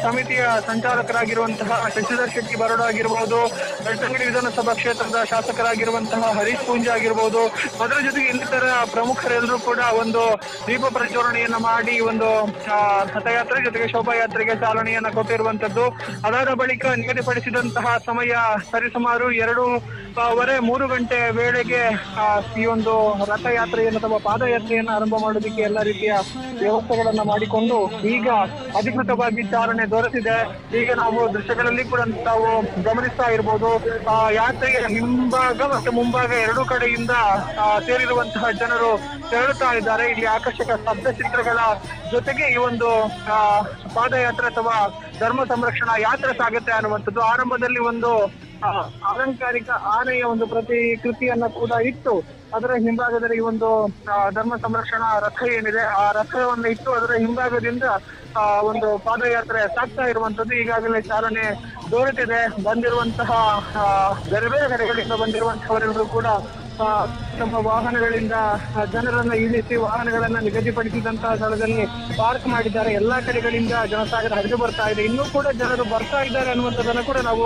ಸಮಿತಿಯ ಸಂಚಾಲಕರಾಗಿರುವಂತಹ ಶಶಿಧರ್ ಶೆಟ್ಟಿ ಬರೋಡ ಆಗಿರ್ಬೋದು, ಬೆಳ್ತಂಗಡಿ ವಿಧಾನಸಭಾ ಕ್ಷೇತ್ರದ ಶಾಸಕರಾಗಿರುವಂತಹ ಹರೀಶ್ ಪೂಂಜೆ ಆಗಿರ್ಬೋದು, ಅದರ ಜೊತೆಗೆ ಇನ್ನಿತರ ಪ್ರಮುಖರೆಲ್ಲರೂ ಕೂಡ ಒಂದು ದೀಪ ಪ್ರಜ್ವಲನೆಯನ್ನ ಮಾಡಿ ಒಂದು ರಥಯಾತ್ರೆ ಜೊತೆಗೆ ಶೋಭಾಯಾತ್ರೆಗೆ ಚಾಲನೆಯನ್ನ ಕೊಟ್ಟಿರುವಂತದ್ದು. ಅದಾದ ಬಳಿಕ ನಿಗದಿಪಡಿಸಿದಂತಹ ಸಮಯ ಸರಿಸುಮಾರು 2:15-3 ಗಂಟೆ ವೇಳೆಗೆ ಈ ಒಂದು ರಥಯಾತ್ರೆಯನ್ನು ಅಥವಾ ಪಾದಯಾತ್ರೆಯನ್ನು ಆರಂಭ ಮಾಡೋದಕ್ಕೆ ಎಲ್ಲ ರೀತಿಯ ವ್ಯವಸ್ಥೆಗಳನ್ನ ಮಾಡಿಕೊಂಡು ಈಗ ಅಧಿಕೃತವಾಗಿ ಚಾಲನೆ ದೊರೆತಿದೆ. ಈಗ ನಾವು ದೃಶ್ಯಗಳಲ್ಲಿ ಕೂಡ ನಾವು ಗಮನಿಸ್ತಾ ಇರ್ಬೋದು, ಯಾತ್ರೆಯ ಹಿಂಭಾಗ ಮತ್ತು ಮುಂಭಾಗ ಎರಡೂ ಕಡೆಯಿಂದ ಸೇರಿರುವಂತಹ ಜನರು ತೆರಳುತ್ತಾ ಇದ್ದಾರೆ. ಇಲ್ಲಿ ಆಕರ್ಷಕ ಸ್ತಬ್ಧ ಚಿತ್ರಗಳ ಜೊತೆಗೆ ಈ ಒಂದು ಪಾದಯಾತ್ರೆ ಅಥವಾ ಧರ್ಮ ಸಂರಕ್ಷಣಾ ಯಾತ್ರೆ ಸಾಗುತ್ತೆ ಅನ್ನುವಂಥದ್ದು. ಆರಂಭದಲ್ಲಿ ಒಂದು ಅಲಂಕಾರಿಕ ಆನೆಯ ಒಂದು ಪ್ರತಿಕೃತಿಯನ್ನ ಕೂಡ ಇಟ್ಟು ಅದರ ಹಿಂಭಾಗದಲ್ಲಿ ಈ ಒಂದು ಧರ್ಮ ಸಂರಕ್ಷಣಾ ರಥ ಏನಿದೆ ಆ ರಥವನ್ನು ಇಟ್ಟು ಅದರ ಹಿಂಭಾಗದಿಂದ ಒಂದು ಪಾದಯಾತ್ರೆ ಸಾಗ್ತಾ ಇರುವಂತದ್ದು. ಈಗಾಗಲೇ ಚಾಲನೆ ದೊರೆತಿದೆ. ಬಂದಿರುವಂತಹ ಬೇರೆ ಬೇರೆ ಕಡೆಗಳಿಂದ ಬಂದಿರುವಂತಹವರೆಲ್ಲರೂ ಕೂಡ ತಮ್ಮ ವಾಹನಗಳಿಂದ ಜನರನ್ನ ಇಳಿಸಿ ವಾಹನಗಳನ್ನ ನಿಗದಿಪಡಿಸಿದಂತಹ ಸ್ಥಳದಲ್ಲಿ ಪಾರ್ಕ್ ಮಾಡಿದ್ದಾರೆ. ಎಲ್ಲಾ ಕಡೆಗಳಿಂದ ಜನಸಾಗರ ಹರಿದು ಬರ್ತಾ ಇದೆ. ಇನ್ನೂ ಕೂಡ ಜನರು ಬರ್ತಾ ಇದ್ದಾರೆ ಅನ್ನುವಂಥದ್ದನ್ನು ಕೂಡ ನಾವು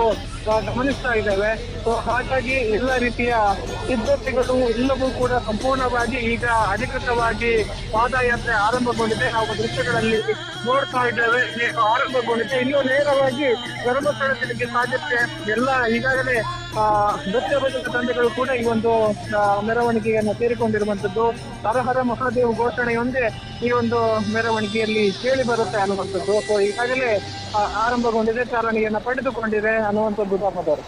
ಗಮನಿಸ್ತಾ ಇದ್ದೇವೆ. ಸೊ ಹಾಗಾಗಿ ಎಲ್ಲ ರೀತಿಯ ಸಿದ್ಧತೆಗಳು ಎಲ್ಲವೂ ಕೂಡ ಸಂಪೂರ್ಣವಾಗಿ ಈಗ ಅಧಿಕೃತವಾಗಿ ಪಾದಯಾತ್ರೆ ಆರಂಭಗೊಂಡಿದೆ. ನಾವು ದೃಶ್ಯಗಳಲ್ಲಿ ನೋಡ್ತಾ ಇದ್ದೇವೆ. ಆರಂಭಗೊಂಡಿದೆ. ಇನ್ನೂ ನೇರವಾಗಿ ಧರ್ಮಸ್ಥಳಕ್ಕೆ ಸಾಧ್ಯತೆ ಎಲ್ಲ ಈಗಾಗಲೇ ನೃತ್ಯ ಭಜಕ ತಂಡಗಳು ಕೂಡ ಈ ಒಂದು ಮೆರವಣಿಗೆಯನ್ನು ಸೇರಿಕೊಂಡಿರುವಂತದ್ದು. ಹರಹರ ಮಹಾದೇವ್ ಘೋಷಣೆಯೊಂದೇ ಈ ಒಂದು ಮೆರವಣಿಗೆಯಲ್ಲಿ ಕೇಳಿ ಬರುತ್ತೆ ಅನ್ನುವಂಥದ್ದು. ಸೊ ಈಗಾಗಲೇ ಆರಂಭಗೊಂಡಿದೆ, ಚಾಲನೆಯನ್ನ ಪಡೆದುಕೊಂಡಿದೆ ಅನ್ನುವಂಥದ್ದು ದಾಮೋದರ್.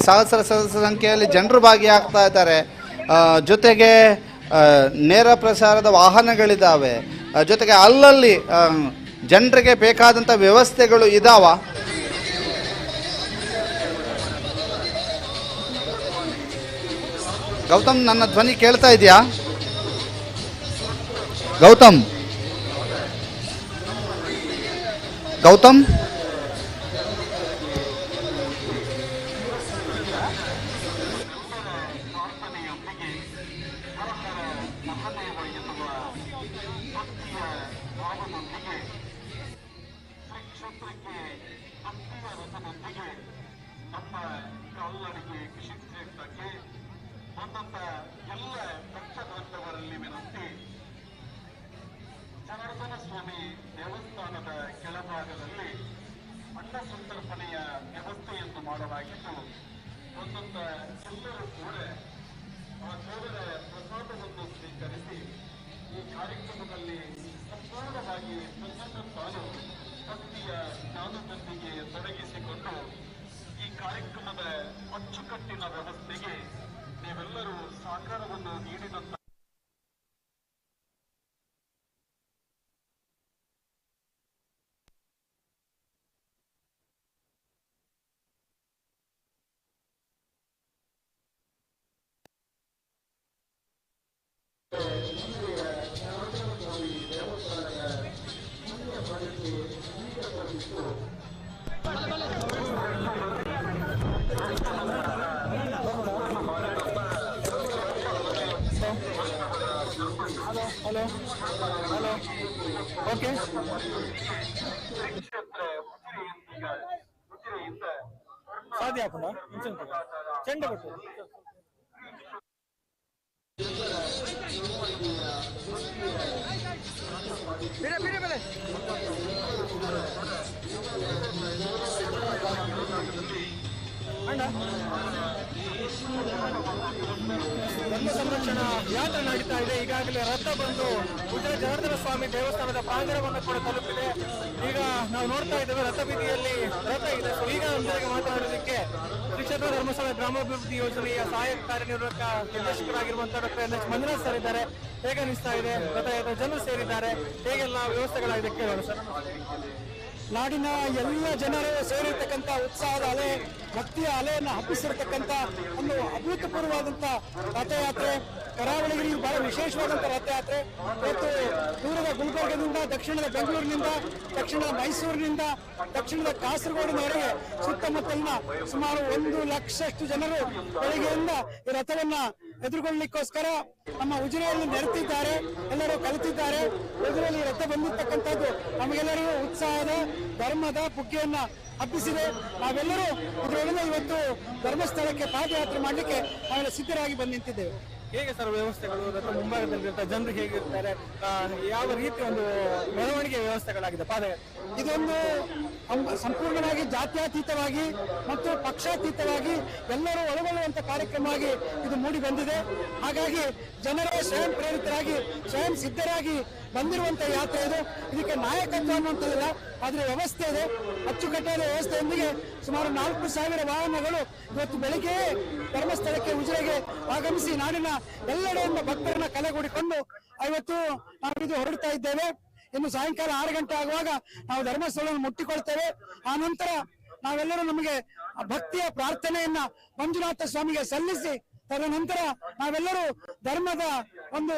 ಸಹಸ್ರ ಸಂಖ್ಯೆಯಲ್ಲಿ ಜನರು ಭಾಗಿಯಾಗ್ತಾ ಇದ್ದಾರೆ. ಜೊತೆಗೆ ನೇರ ಪ್ರಸಾರದ ವಾಹನಗಳಿದ್ದಾವೆ. ಜೊತೆಗೆ ಅಲ್ಲಲ್ಲಿ ಜನರಿಗೆ ಬೇಕಾದಂಥ ವ್ಯವಸ್ಥೆಗಳು ಇದಾವ. ಗೌತಮ್, ನನ್ನ ಧ್ವನಿ ಕೇಳ್ತಾ ಇದೆಯಾ? ಗೌತಮ್ ಗೌತಮ್ ಭಕ್ತಿಯ ಭಾವದೊಂದಿಗೆ ಶ್ರೀ ಕ್ಷೇತ್ರಕ್ಕೆ ಭಕ್ತಿಯ ರಸದೊಂದಿಗೆ ನಮ್ಮ ಕಾಲ್ನಡಿಗೆ ಕೃಷಿ ಕ್ಷೇತ್ರಕ್ಕೆ ಬಂದಂತ ಎಲ್ಲ ಭಕ್ತಬಂಧವರಲ್ಲಿ ವಿನಂತಿ, ಜನಾರ್ದನ ಸ್ವಾಮಿ ದೇವಸ್ಥಾನದ ಕೆಳಭಾಗದಲ್ಲಿ ಅನ್ನ ಸಂತರ್ಪಣೆಯ ವ್ಯವಸ್ಥೆಯನ್ನು ಮಾಡಲಾಗಿದ್ದು, ಬಂದಂತ ಎಲ್ಲರೂ ಕೂಡ ಆ ದೇವರ ಪ್ರಸಾದವನ್ನು ಸ್ವೀಕರಿಸಿ ಈ ಕಾರ್ಯಕ್ರಮದಲ್ಲಿ ಸಂಪೂರ್ಣವಾಗಿ ತನ್ನನ್ನು ತಾನು ಭಕ್ತಿಯ ಜ್ಞಾನದೊಂದಿಗೆ ತೊಡಗಿಸಿಕೊಂಡು ಈ ಕಾರ್ಯಕ್ರಮದ ಅಚ್ಚುಕಟ್ಟಿನ ವ್ಯವಸ್ಥೆಗೆ ನೀವೆಲ್ಲರೂ ಸಹಕಾರವನ್ನು ನೀಡಿದಂತ ಹಲೋ ಹಲೋ ಓಕೆ ಸಾಧ್ಯ ಹಾಕೋಣ ಚೆಂಡ ಕೊಟ್ಟು ಬಿಡೆ ಬಿಡೆ ಬೆಲೆ ಅಣ್ಣ ಧರ್ಮ ಸಂರಕ್ಷಣಾ ಯಾತ್ರೆ ನಡೀತಾ ಇದೆ. ಈಗಾಗಲೇ ರಥ ಬಂದು ಉಜಿರೆ ಜನಾರ್ದನ ಸ್ವಾಮಿ ದೇವಸ್ಥಾನದ ಪ್ರಾಂಗಣವನ್ನು ಕೂಡ ತಲುಪಿದೆ. ಈಗ ನಾವು ನೋಡ್ತಾ ಇದ್ದೇವೆ ರಥ ಬೀದಿಯಲ್ಲಿ ರಥ ಇದೆ. ಸೊ ಈಗ ನಮ್ಮೊಂದಿಗೆ ಮಾತನಾಡೋದಕ್ಕೆ ಶ್ರೀ ಕ್ಷೇತ್ರ ಧರ್ಮಸ್ಥಳ ಗ್ರಾಮಾಭಿವೃದ್ಧಿ ಯೋಜನೆಯ ಸಹಾಯಕ ಕಾರ್ಯನಿರ್ವಾಹಕ ನಿರ್ದೇಶಕರಾಗಿರುವಂತಹ ಡಾಕ್ಟರ್ NH ಮಂಜುನಾಥ್ ಸರ್ ಇದ್ದಾರೆ. ಹೇಗೆ ಅನಿಸ್ತಾ ಇದೆ? ರಥಯಾತ್ರೆ ಜನರು ಸೇರಿದ್ದಾರೆ, ಹೇಗೆಲ್ಲ ವ್ಯವಸ್ಥೆಗಳಾಗಿದೆ ಕೇಳೋಣ ಸರ್. ನಾಡಿನ ಎಲ್ಲ ಜನರು ಸೇರಿರ್ತಕ್ಕಂಥ ಉತ್ಸಾಹದ ಅಲೆ, ಭಕ್ತಿಯ ಅಲೆಯನ್ನು ಹಬ್ಬಿಸಿರ್ತಕ್ಕಂಥ ಒಂದು ಅಭೂತಪೂರ್ವವಾದಂಥ ರಥಯಾತ್ರೆ. ಕರಾವಳಿಗೆ ಬಹಳ ವಿಶೇಷವಾದಂಥ ರಥಯಾತ್ರೆ. ಇವತ್ತು ದೂರದ ಗುಲ್ಬರ್ಗದಿಂದ, ದಕ್ಷಿಣದ ಬೆಂಗಳೂರಿನಿಂದ, ದಕ್ಷಿಣದ ಮೈಸೂರಿನಿಂದ, ದಕ್ಷಿಣದ ಕಾಸರಗೋಡಿನವರೆಗೆ ಸುತ್ತಮುತ್ತಲಿನ ಸುಮಾರು 1 ಲಕ್ಷಷ್ಟು ಜನರು ಬೆಳಗ್ಗೆಯಿಂದ ಈ ರಥವನ್ನ ಎದುರುಗೊಳ್ಳಲಿಕ್ಕೋಸ್ಕರ ನಮ್ಮ ಉಜಿರೆಯಲ್ಲಿ ನೆರೆತಿದ್ದಾರೆ, ಎಲ್ಲರೂ ಕಲಿತಿದ್ದಾರೆ. ಉಜಿರೆಯಲ್ಲಿ ರಥ ಬಂದಿರ್ತಕ್ಕಂಥದ್ದು ನಮಗೆಲ್ಲರಿಗೂ ಉತ್ಸಾಹದ ಧರ್ಮದ ಬುಗ್ಗೆಯನ್ನ ಹಬ್ಬಿಸಿದೆ. ನಾವೆಲ್ಲರೂ ಇದರೊಳಗೆ ಇವತ್ತು ಧರ್ಮಸ್ಥಳಕ್ಕೆ ಪಾದಯಾತ್ರೆ ಮಾಡಲಿಕ್ಕೆ ನಾವೆಲ್ಲ ಸಿದ್ಧರಾಗಿ ಬಂದು ನಿಂತಿದ್ದೇವೆ. ಹೇಗೆ ಸರ್ ವ್ಯವಸ್ಥೆಗಳು? ರಥ ಮುಂಭಾಗದಲ್ಲಿರ್ತಾರೆ, ಜನರು ಹೇಗಿರ್ತಾರೆ, ಯಾವ ರೀತಿ ಒಂದು ಮೆರವಣಿಗೆ ವ್ಯವಸ್ಥೆಗಳಾಗಿದೆ ಪಾದಯಾತ್ರೆ? ಇದೊಂದು ಸಂಪೂರ್ಣವಾಗಿ ಜಾತ್ಯತೀತವಾಗಿ ಮತ್ತು ಪಕ್ಷಾತೀತವಾಗಿ ಎಲ್ಲರೂ ಒಳಗೊಳ್ಳುವಂತ ಕಾರ್ಯಕ್ರಮವಾಗಿ ಇದು ಮೂಡಿ ಬಂದಿದೆ. ಹಾಗಾಗಿ ಜನರೇ ಸ್ವಯಂ ಪ್ರೇರಿತರಾಗಿ, ಸ್ವಯಂ ಸಿದ್ಧರಾಗಿ ಬಂದಿರುವಂತ ಯಾತ್ರೆ ಇದು. ಇದಕ್ಕೆ ನಾಯಕತ್ವ ಅನ್ನುವಂಥದ್ದಿಲ್ಲ, ಆದ್ರೆ ವ್ಯವಸ್ಥೆ ಇದೆ. ಅಚ್ಚುಕಟ್ಟಾದ ವ್ಯವಸ್ಥೆಯೊಂದಿಗೆ ಸುಮಾರು 4,000 ವಾಹನಗಳು ಇವತ್ತು ಬೆಳಿಗ್ಗೆ ಧರ್ಮಸ್ಥಳಕ್ಕೆ ಉಜಿರೆಗೆ ಆಗಮಿಸಿ ನಾಡಿನ ಎಲ್ಲೆಡೆಯಿಂದ ಭಕ್ತರನ್ನ ಕಲೆಗೂಡಿಕೊಂಡು ಇವತ್ತು ನಾವು ಇದು ಹೊರಡ್ತಾ ಇದ್ದೇವೆ. ಇನ್ನು ಸಾಯಂಕಾಲ 6 ಗಂಟೆ ಆಗುವಾಗ ನಾವು ಧರ್ಮಸ್ಥಳವನ್ನು ಮುಟ್ಟಿಕೊಳ್ತೇವೆ. ಆ ನಂತರ ನಾವೆಲ್ಲರೂ ನಮಗೆ ಭಕ್ತಿಯ ಪ್ರಾರ್ಥನೆಯನ್ನ ಮಂಜುನಾಥ ಸ್ವಾಮಿಗೆ ಸಲ್ಲಿಸಿ ತದನಂತರ ನಾವೆಲ್ಲರೂ ಧರ್ಮದ ಒಂದು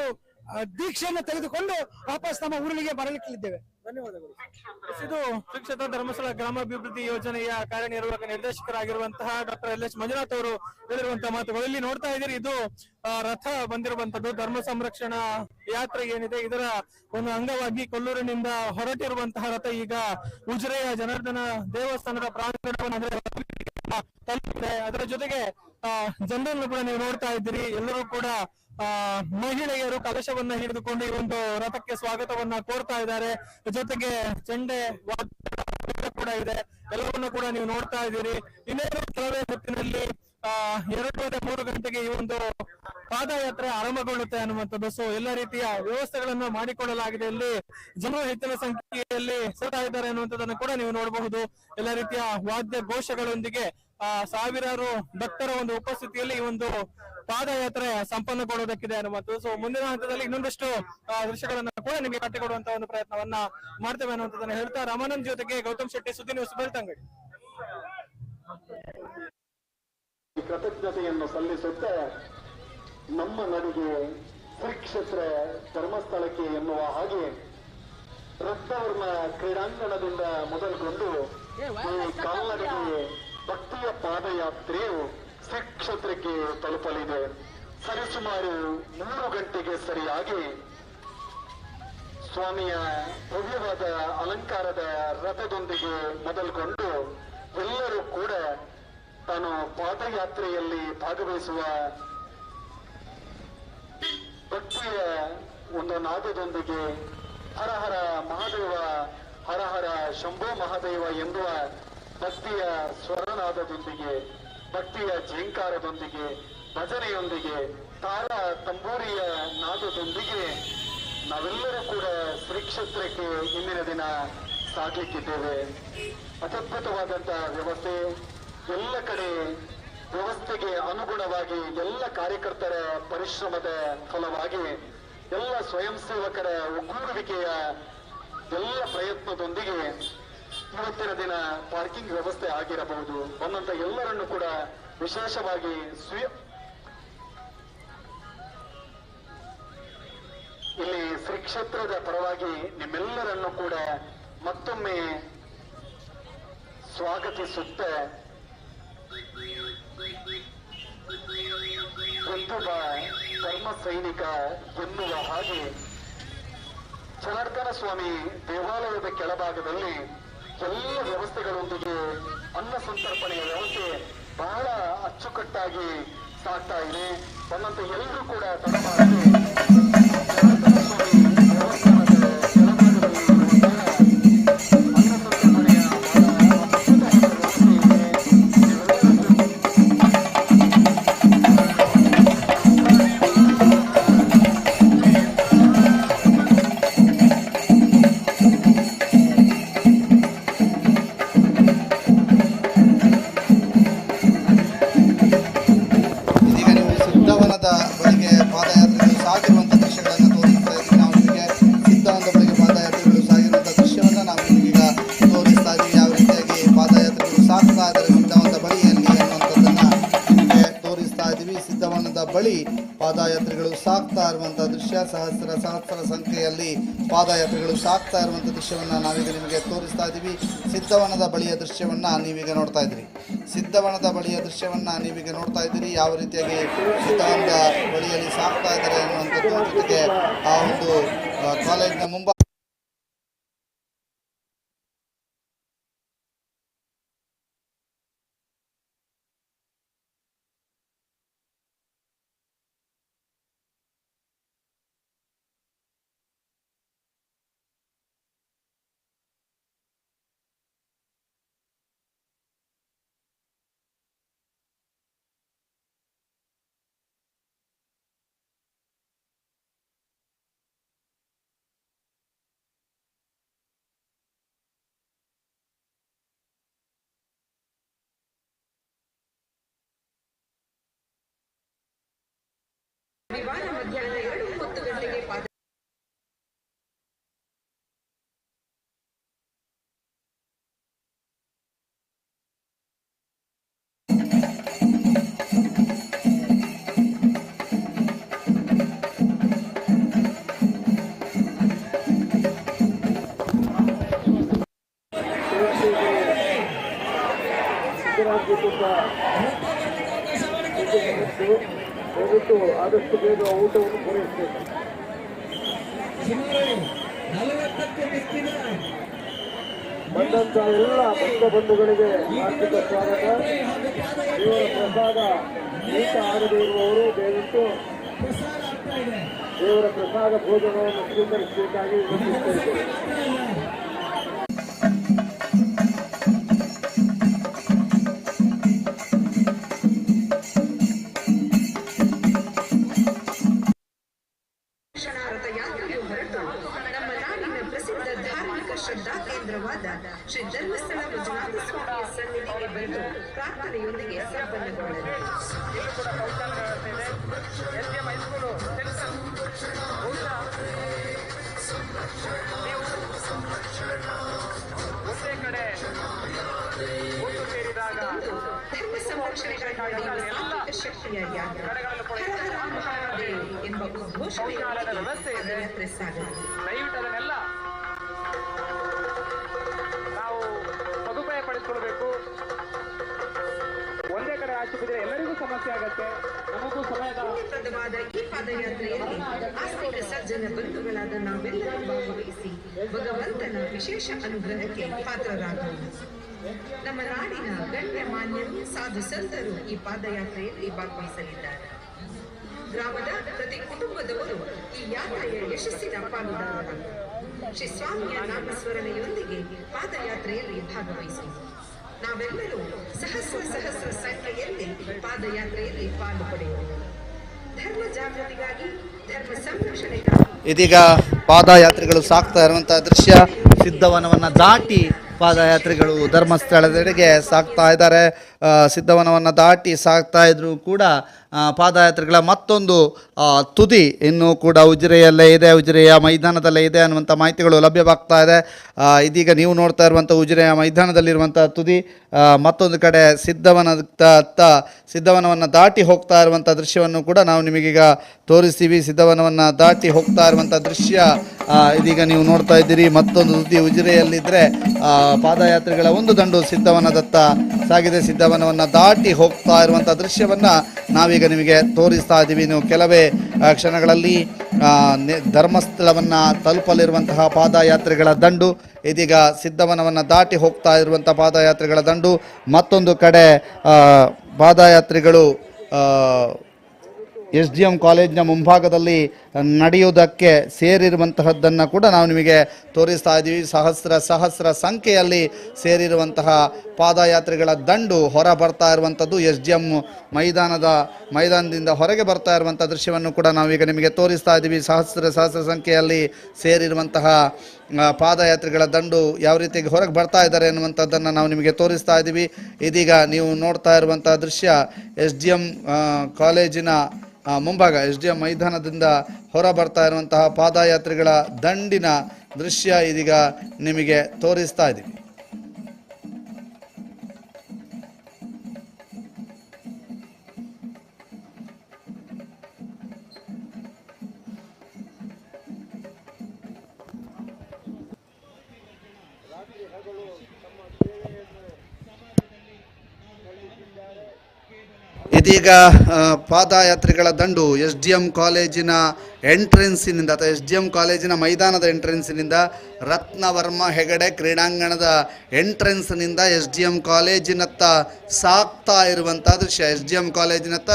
ದೀಕ್ಷೆಯನ್ನು ತೆಗೆದುಕೊಂಡು ವಾಪಸ್ ನಮ್ಮ ಊರಿಗೆ ಬರಲಿಕ್ಕಿದ್ದೇವೆ. ಧನ್ಯವಾದಗಳು. ಇದು ಶ್ರೀ ಕ್ಷೇತ್ರ ಧರ್ಮಸ್ಥಳ ಗ್ರಾಮಾಭಿವೃದ್ಧಿ ಯೋಜನೆಯ ಕಾರ್ಯನಿರ್ವಾಹಕ ನಿರ್ದೇಶಕರಾಗಿರುವಂತಹ ಡಾಕ್ಟರ್ NH ಮಂಜುನಾಥ್ ಅವರು ಹೇಳಿರುವಂತಹ ಮಾತುಗಳು. ಇಲ್ಲಿ ನೋಡ್ತಾ ಇದ್ದೀರಿ, ಇದು ರಥ ಬಂದಿರುವಂತದ್ದು ಧರ್ಮ ಸಂರಕ್ಷಣಾ ಯಾತ್ರೆ ಏನಿದೆ ಇದರ ಒಂದು ಅಂಗವಾಗಿ ಕೊಲ್ಲೂರಿನಿಂದ ಹೊರಟಿರುವಂತಹ ರಥ ಈಗ ಉಜಿರೆಯ ಜನಾರ್ದನ ದೇವಸ್ಥಾನದ ಪ್ರಾಂಗಣವನ್ನು ತಲುಪಿದೆ. ಅದರ ಜೊತೆಗೆ ಜನರನ್ನು ಕೂಡ ನೀವು ನೋಡ್ತಾ ಇದ್ದೀರಿ, ಎಲ್ಲರೂ ಕೂಡ ಮಹಿಳೆಯರು ಕಲಶವನ್ನ ಹಿಡಿದುಕೊಂಡು ಈ ಒಂದು ರಥಕ್ಕೆ ಸ್ವಾಗತವನ್ನ ಕೋರ್ತಾ ಇದ್ದಾರೆ. ಜೊತೆಗೆ ಚೆಂಡೆ ಕೂಡ ಇದೆ, ಎಲ್ಲವನ್ನೂ ಕೂಡ ನೀವು ನೋಡ್ತಾ ಇದ್ದೀರಿ. ಇನ್ನೇನು ಕೆಲವೇ ಹೊತ್ತಿನಲ್ಲಿ 2-3 ಗಂಟೆಗೆ ಈ ಒಂದು ಪಾದಯಾತ್ರೆ ಆರಂಭಗೊಳ್ಳುತ್ತೆ ಅನ್ನುವಂಥದ್ದು. ಸೊ ಎಲ್ಲ ರೀತಿಯ ವ್ಯವಸ್ಥೆಗಳನ್ನು ಮಾಡಿಕೊಳ್ಳಲಾಗಿದೆ. ಇಲ್ಲಿ ಜನರು ಹೆಚ್ಚಿನ ಸಂಖ್ಯೆಯಲ್ಲಿ ಸೇರ್ತಾ ಇದ್ದಾರೆ ಅನ್ನುವಂಥದ್ದನ್ನು ಕೂಡ ನೀವು ನೋಡಬಹುದು. ಎಲ್ಲ ರೀತಿಯ ವಾದ್ಯ ಘೋಷಗಳೊಂದಿಗೆ ಸಾವಿರಾರು ಭಕ್ತರ ಒಂದು ಉಪಸ್ಥಿತಿಯಲ್ಲಿ ಈ ಒಂದು ಪಾದಯಾತ್ರೆ ಸಂಪನ್ನಗೊಳ್ಳುವುದಕ್ಕಿದೆ ಅನ್ನುವಂಥದ್ದು. ಸೊ ಮುಂದಿನ ಹಂತದಲ್ಲಿ ಇನ್ನೊಂದಷ್ಟು ದೃಶ್ಯಗಳನ್ನ ಕೂಡ ನಿಮಗೆ ಕಟ್ಟಿಕೊಡುವಂತಹ ಒಂದು ಪ್ರಯತ್ನವನ್ನ ಮಾಡ್ತೇವೆ ಅನ್ನುವಂಥದ್ದನ್ನ ಹೇಳ್ತಾ ರಾಮಾನಂದ್ ಜೊತೆಗೆ ಗೌತಮ್ ಶೆಟ್ಟಿ, ಸುದ್ದಿ ನ್ಯೂಸ್, ಬೆಳ್ತಂಗಡಿ. ಕೃತಜ್ಞತೆಯನ್ನು ಸಲ್ಲಿಸುತ್ತೆ ನಮ್ಮ ನಡಿಗೆ ಶ್ರೀ ಕ್ಷೇತ್ರ ಧರ್ಮಸ್ಥಳಕ್ಕೆ ಎನ್ನುವ ಹಾಗೆ ರತ್ನವರ್ಣ ಕ್ರೀಡಾಂಗಣದಿಂದ ಮೊದಲುಗೊಂಡು ಈ ಕಾಲ್ನಡಿಗೆ ಭಕ್ತಿಯ ಪಾದಯಾತ್ರೆಯು ಶ್ರೀ ಕ್ಷೇತ್ರಕ್ಕೆ ತಲುಪಲಿದೆ. ಸರಿಸುಮಾರು 3 ಗಂಟೆಗೆ ಸರಿಯಾಗಿ ಸ್ವಾಮಿಯ ಭವ್ಯವಾದ ಅಲಂಕಾರದ ರಥದೊಂದಿಗೆ ಮೊದಲುಗೊಂಡು ಎಲ್ಲರೂ ಕೂಡ ತಾನು ಪಾದಯಾತ್ರೆಯಲ್ಲಿ ಭಾಗವಹಿಸುವ ಭಕ್ತಿಯ ಒಂದು ನಾದದೊಂದಿಗೆ ಹರ ಹರ ಮಹಾದೇವ, ಹರ ಹರ ಶಂಭೋ ಮಹಾದೇವ ಎನ್ನುವ ಭಕ್ತಿಯ ಸ್ವರನಾದದೊಂದಿಗೆ, ಭಕ್ತಿಯ ಝೇಂಕಾರದೊಂದಿಗೆ, ಭಜನೆಯೊಂದಿಗೆ, ತಾಳ ತಂಬೂರಿಯ ನಾದದೊಂದಿಗೆ ನಾವೆಲ್ಲರೂ ಕೂಡ ಶ್ರೀ ಕ್ಷೇತ್ರಕ್ಕೆ ಇಂದಿನ ದಿನ ಸಾಗಲಿಕ್ಕಿದ್ದೇವೆ. ಅತ್ಯದ್ಭುತವಾದಂತಹ ವ್ಯವಸ್ಥೆ, ಎಲ್ಲ ಕಡೆ ವ್ಯವಸ್ಥೆಗೆ ಅನುಗುಣವಾಗಿ ಎಲ್ಲ ಕಾರ್ಯಕರ್ತರ ಪರಿಶ್ರಮದ ಫಲವಾಗಿ ಎಲ್ಲ ಸ್ವಯಂ ಸೇವಕರ ಒಗ್ಗೂಡುವಿಕೆಯ ಎಲ್ಲ ಪ್ರಯತ್ನದೊಂದಿಗೆ ಇವತ್ತಿನ ದಿನ ಪಾರ್ಕಿಂಗ್ ವ್ಯವಸ್ಥೆ ಆಗಿರಬಹುದು. ಬಂದಂತ ಎಲ್ಲರನ್ನು ಕೂಡ ವಿಶೇಷವಾಗಿ ಇಲ್ಲಿ ಶ್ರೀ ಕ್ಷೇತ್ರದ ಪರವಾಗಿ ನಿಮ್ಮೆಲ್ಲರನ್ನು ಕೂಡ ಮತ್ತೊಮ್ಮೆ ಸ್ವಾಗತಿಸುತ್ತ ಪ್ರತಿಯೊಬ್ಬ ಧರ್ಮ ಸೈನಿಕ ಎನ್ನುವ ಹಾಗೆ ಜನಾರ್ದನ ಸ್ವಾಮಿ ದೇವಾಲಯದ ಕೆಳಭಾಗದಲ್ಲಿ ಎಲ್ಲ ವ್ಯವಸ್ಥೆಗಳೊಂದಿಗೆ ಅನ್ನ ಸಂತರ್ಪಣೆಯ ವ್ಯವಸ್ಥೆ ಬಹಳ ಅಚ್ಚುಕಟ್ಟಾಗಿ ಸಾಗ್ತಾ ಇದೆ. ಬಂದಂತ ಎಲ್ಲರೂ ಕೂಡ ತಡ ಮಾಡದೆ ಜನಾರ್ದನ ಸ್ವಾಮಿ ದೇವಸ್ಥಾನದ ಕೆಳಭಾಗದಲ್ಲಿ ಅನ್ನ ಸಂತರ್ಪಣೆಯ ಬಳಿ ಪಾದಯಾತ್ರೆಗಳು ಸಾಗ್ತಾ ಇರುವಂತಹ ದೃಶ್ಯ, ಸಹಸ್ರ ಸಂಖ್ಯೆಯಲ್ಲಿ ಪಾದಯಾತ್ರೆಗಳು ಸಾಗ್ತಾ ಇರುವಂತಹ ದೃಶ್ಯವನ್ನ ನಾವೀಗ ನಿಮಗೆ ತೋರಿಸ್ತಾ ಇದ್ದೀವಿ. ಸಿದ್ಧವನದ ಬಳಿಯ ದೃಶ್ಯವನ್ನ ನೀವೀಗ ನೋಡ್ತಾ ಇದ್ದೀರಿ. ಸಿದ್ಧವನದ ಬಳಿಯ ದೃಶ್ಯವನ್ನ ನೀವೀಗ ನೋಡ್ತಾ ಇದ್ದೀರಿ. ಯಾವ ರೀತಿಯಾಗಿ ಸಿದ್ಧವನದ ಬಳಿಯಲ್ಲಿ ಸಾಗ್ತಾ ಇದ್ದಾರೆ ಅನ್ನುವಂಥದ್ದು, ಜೊತೆಗೆ ಆ ಒಂದು ಕಾಲೇಜಿನ ಮುಂಭಾಗ ರವಿವಾರ ಮಧ್ಯಾಹ್ನ 2:30 ಗಂಟೆಗೆ ದಯವಿಟ್ಟು ಆದಷ್ಟು ಬೇಗ ಊಟವನ್ನು ಪೂರೈಸಬೇಕು. ಬಂದಂತ ಎಲ್ಲ ಭಕ್ತ ಬಂಧುಗಳಿಗೆ ಆರ್ಥಿಕ ಸ್ವಾಗತ. ದೇವರ ಪ್ರಸಾದ ಊಟ ಆಗದೇ ಇರುವವರು ದಯವಿಟ್ಟು ದೇವರ ಪ್ರಸಾದ ಭೋಜನವನ್ನು ಸ್ವೀಕರಿಸಬೇಕಾಗಿ ವಿನಂತಿಸುತ್ತೇವೆ. ಶ್ರದ್ಧಾ ಕೇಂದ್ರವಾದ ಶ್ರೀ ಧರ್ಮಸ್ಥಳ ಮಂಜುನಾಥ ಸ್ವಾಮಿಯ ಸನ್ನಿಧಿಗೆ ಬಂದು ಪ್ರಾರ್ಥನೆಯೊಂದಿಗೆ ಸಂಪನ್ನಗೊಳ್ಳಲಿದೆ. ಧರ್ಮ ಸಂರಕ್ಷಣೆಗಾಗಿ ಸಾತ್ವಿಕ ಶಕ್ತಿಯ ಯಾತ್ರೆ ಹರ ಹರ ಮಹಾದೇವ್ ಎಂಬ ಉದ್ಘೋಷಣೆಯೊಂದಿಗೆ ಪಾದಯಾತ್ರೆ ಸಾಗಲಿದೆ. ನಾವು ಸದುಪಾಯ ಪಡಿಸಿಕೊಳ್ಬೇಕು. ಒಂದೇ ಕಡೆ ಪುಣ್ಯಪ್ರದವಾದ ಈ ಪಾದಯಾತ್ರೆಯಲ್ಲಿ ಆಸ್ತಿಕ ಸಜ್ಜನ ಬಂಧುಗಳಾದ ನಾವೆಲ್ಲರೂ ಭಾಗವಹಿಸಿ ಭಗವಂತನ ವಿಶೇಷ ಅನುಗ್ರಹಕ್ಕೆ ಪಾತ್ರರಾಗೋಣ. ನಮ್ಮ ನಾಡಿನ ಗಣ್ಯಮಾನ್ಯರು ಸಾಧು ಸಂತರು ಈ ಪಾದಯಾತ್ರೆಯಲ್ಲಿ ಭಾಗವಹಿಸಲಿದ್ದಾರೆ. ಗ್ರಾಮದ ಪ್ರತಿ ಕುಟುಂಬದವರು ಈ ಯಾತ್ರೆಯ ಯಶಸ್ಸಿನ ಪಾಲುದಾರರಾಗಿ ಶ್ರೀ ಸ್ವಾಮಿಯ ನಾಮಸ್ಮರಣೆಯೊಂದಿಗೆ ಪಾದಯಾತ್ರೆಯಲ್ಲಿ ಭಾಗವಹಿಸಿ ನಾವೆಲ್ಲರೂ ಸಹಸ್ರ ಸಂಖ್ಯೆಯಲ್ಲಿ ಪಾದಯಾತ್ರೆಯಲ್ಲಿ ಪಾಲು ಪಡೆಯೋಣ. ಧರ್ಮ ಜಾಗೃತಿಗಾಗಿ, ಧರ್ಮ ಸಂರಕ್ಷಣೆಗಾಗಿ ಇದೀಗ ಪಾದಯಾತ್ರೆಗಳು ಸಾಗ್ತಾ ಇರುವಂತಹ ದೃಶ್ಯ. ಸಿದ್ಧವನವನ್ನು ದಾಟಿ ಪಾದಯಾತ್ರೆಗಳು ಧರ್ಮಸ್ಥಳದೆಡೆಗೆ ಸಾಗ್ತಾ ಇದ್ದಾರೆ. ಸಿದ್ಧವನವನ್ನು ದಾಟಿ ಸಾಗ್ತಾ ಇದ್ರೂ ಕೂಡ ಪಾದಯಾತ್ರೆಗಳ ಮತ್ತೊಂದು ತುದಿ ಇನ್ನೂ ಕೂಡ ಉಜಿರೆಯಲ್ಲೇ ಇದೆ, ಉಜಿರೆಯ ಮೈದಾನದಲ್ಲೇ ಇದೆ ಅನ್ನುವಂಥ ಮಾಹಿತಿಗಳು ಲಭ್ಯವಾಗ್ತಾ ಇದೆ. ಇದೀಗ ನೀವು ನೋಡ್ತಾ ಇರುವಂಥ ಉಜಿರೆಯ ಮೈದಾನದಲ್ಲಿರುವಂಥ ತುದಿ ಮತ್ತೊಂದು ಕಡೆ ಸಿದ್ಧವನವನ್ನು ದಾಟಿ ಹೋಗ್ತಾ ಇರುವಂಥ ದೃಶ್ಯವನ್ನು ಕೂಡ ನಾವು ನಿಮಗೀಗ ತೋರಿಸ್ತೀವಿ. ಸಿದ್ಧವನವನ್ನು ದಾಟಿ ಹೋಗ್ತಾ ಇರುವಂಥ ದೃಶ್ಯ ಇದೀಗ ನೀವು ನೋಡ್ತಾ ಇದ್ದೀರಿ. ಮತ್ತೊಂದು ತುದಿ ಉಜಿರೆಯಲ್ಲಿದ್ದರೆ ಪಾದಯಾತ್ರೆಗಳ ಒಂದು ದಂಡು ಸಿದ್ಧವನದತ್ತ ಸಾಗಿದೆ. ಸಿದ್ಧವನವನ್ನು ದಾಟಿ ಹೋಗ್ತಾ ಇರುವಂಥ ದೃಶ್ಯವನ್ನು ನಾವೀಗ ನಿಮಗೆ ತೋರಿಸ್ತಾ ಇದ್ದೀವಿ. ನೀವು ಕೆಲವೇ ಕ್ಷಣಗಳಲ್ಲಿ ಧರ್ಮಸ್ಥಳವನ್ನು ತಲುಪಲಿರುವಂತಹ ಪಾದಯಾತ್ರೆಗಳ ದಂಡು ಇದೀಗ ಸಿದ್ಧವನವನ್ನು ದಾಟಿ ಹೋಗ್ತಾ ಇರುವಂಥ ಪಾದಯಾತ್ರೆಗಳ ದಂಡು. ಮತ್ತೊಂದು ಕಡೆ ಪಾದಯಾತ್ರೆಗಳು SDM ಕಾಲೇಜಿನ ಮುಂಭಾಗದಲ್ಲಿ ನಡೆಯುವುದಕ್ಕೆ ಸೇರಿರುವಂತಹದ್ದನ್ನು ಕೂಡ ನಾವು ನಿಮಗೆ ತೋರಿಸ್ತಾ ಇದ್ದೀವಿ. ಸಹಸ್ರ ಸಂಖ್ಯೆಯಲ್ಲಿ ಸೇರಿರುವಂತಹ ಪಾದಯಾತ್ರೆಗಳ ದಂಡು ಹೊರ ಬರ್ತಾ ಇರುವಂಥದ್ದು SDM ಮೈದಾನದಿಂದ ಹೊರಗೆ ಬರ್ತಾ ಇರುವಂಥ ದೃಶ್ಯವನ್ನು ಕೂಡ ನಾವೀಗ ನಿಮಗೆ ತೋರಿಸ್ತಾ ಇದ್ದೀವಿ. ಸಹಸ್ರ ಸಂಖ್ಯೆಯಲ್ಲಿ ಸೇರಿರುವಂತಹ ಪಾದಯಾತ್ರೆಗಳ ದಂಡು ಯಾವ ರೀತಿಯಾಗಿ ಹೊರಗೆ ಬರ್ತಾ ಇದ್ದಾರೆ ಎನ್ನುವಂಥದ್ದನ್ನು ನಾವು ನಿಮಗೆ ತೋರಿಸ್ತಾ ಇದ್ದೀವಿ. ಇದೀಗ ನೀವು ನೋಡ್ತಾ ಇರುವಂಥ ದೃಶ್ಯ SDM ಕಾಲೇಜಿನ ಮುಂಭಾಗ, SDM ಮೈದಾನದಿಂದ ಹೊರ ಬರ್ತಾ ಇರುವಂತಹ ಪಾದಯಾತ್ರೆಗಳ ದಂಡಿನ ದೃಶ್ಯ ಇದೀಗ ನಿಮಗೆ ತೋರಿಸ್ತಾ ಇದ್ದೀವಿ. ಇದೀಗ ಪಾದಯಾತ್ರೆಗಳ ದಂಡು SDM ಕಾಲೇಜಿನ ಎಂಟ್ರೆನ್ಸಿನಿಂದ ಅಥವಾ SDM ಕಾಲೇಜಿನ ಮೈದಾನದ ಎಂಟ್ರೆನ್ಸಿನಿಂದ ರತ್ನವರ್ಮ ಹೆಗಡೆ ಕ್ರೀಡಾಂಗಣದ ಎಂಟ್ರೆನ್ಸ್ನಿಂದ SDM ಕಾಲೇಜಿನತ್ತ ಸಾಗ್ತಾ ಇರುವಂಥ ದೃಶ್ಯ. SDM ಕಾಲೇಜಿನತ್ತ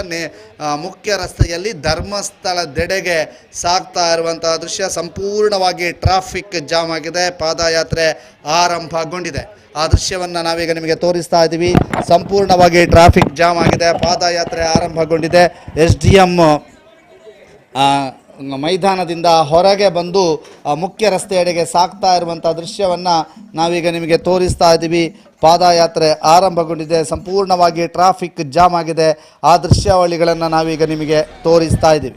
ಮುಖ್ಯ ರಸ್ತೆಯಲ್ಲಿ ಧರ್ಮಸ್ಥಳದೆಡೆಗೆ ಸಾಗ್ತಾ ಇರುವಂಥ ದೃಶ್ಯ. ಸಂಪೂರ್ಣವಾಗಿ ಟ್ರಾಫಿಕ್ ಜಾಮ್ ಆಗಿದೆ, ಪಾದಯಾತ್ರೆ ಆರಂಭಗೊಂಡಿದೆ. ಆ ದೃಶ್ಯವನ್ನು ನಾವೀಗ ನಿಮಗೆ ತೋರಿಸ್ತಾ ಇದ್ದೀವಿ. ಸಂಪೂರ್ಣವಾಗಿ ಟ್ರಾಫಿಕ್ ಜಾಮ್ ಆಗಿದೆ, ಪಾದಯಾತ್ರೆ ಆರಂಭಗೊಂಡಿದೆ. SDM ಮೈದಾನದಿಂದ ಹೊರಗೆ ಬಂದು ಮುಖ್ಯ ರಸ್ತೆಯೆಡೆಗೆ ಸಾಗ್ತಾ ಇರುವಂಥ ದೃಶ್ಯವನ್ನು ನಾವೀಗ ನಿಮಗೆ ತೋರಿಸ್ತಾ ಇದ್ದೀವಿ. ಪಾದಯಾತ್ರೆ ಆರಂಭಗೊಂಡಿದೆ, ಸಂಪೂರ್ಣವಾಗಿ ಟ್ರಾಫಿಕ್ ಜಾಮ್ ಆಗಿದೆ. ಆ ದೃಶ್ಯಾವಳಿಗಳನ್ನು ನಾವೀಗ ನಿಮಗೆ ತೋರಿಸ್ತಾ ಇದ್ದೀವಿ.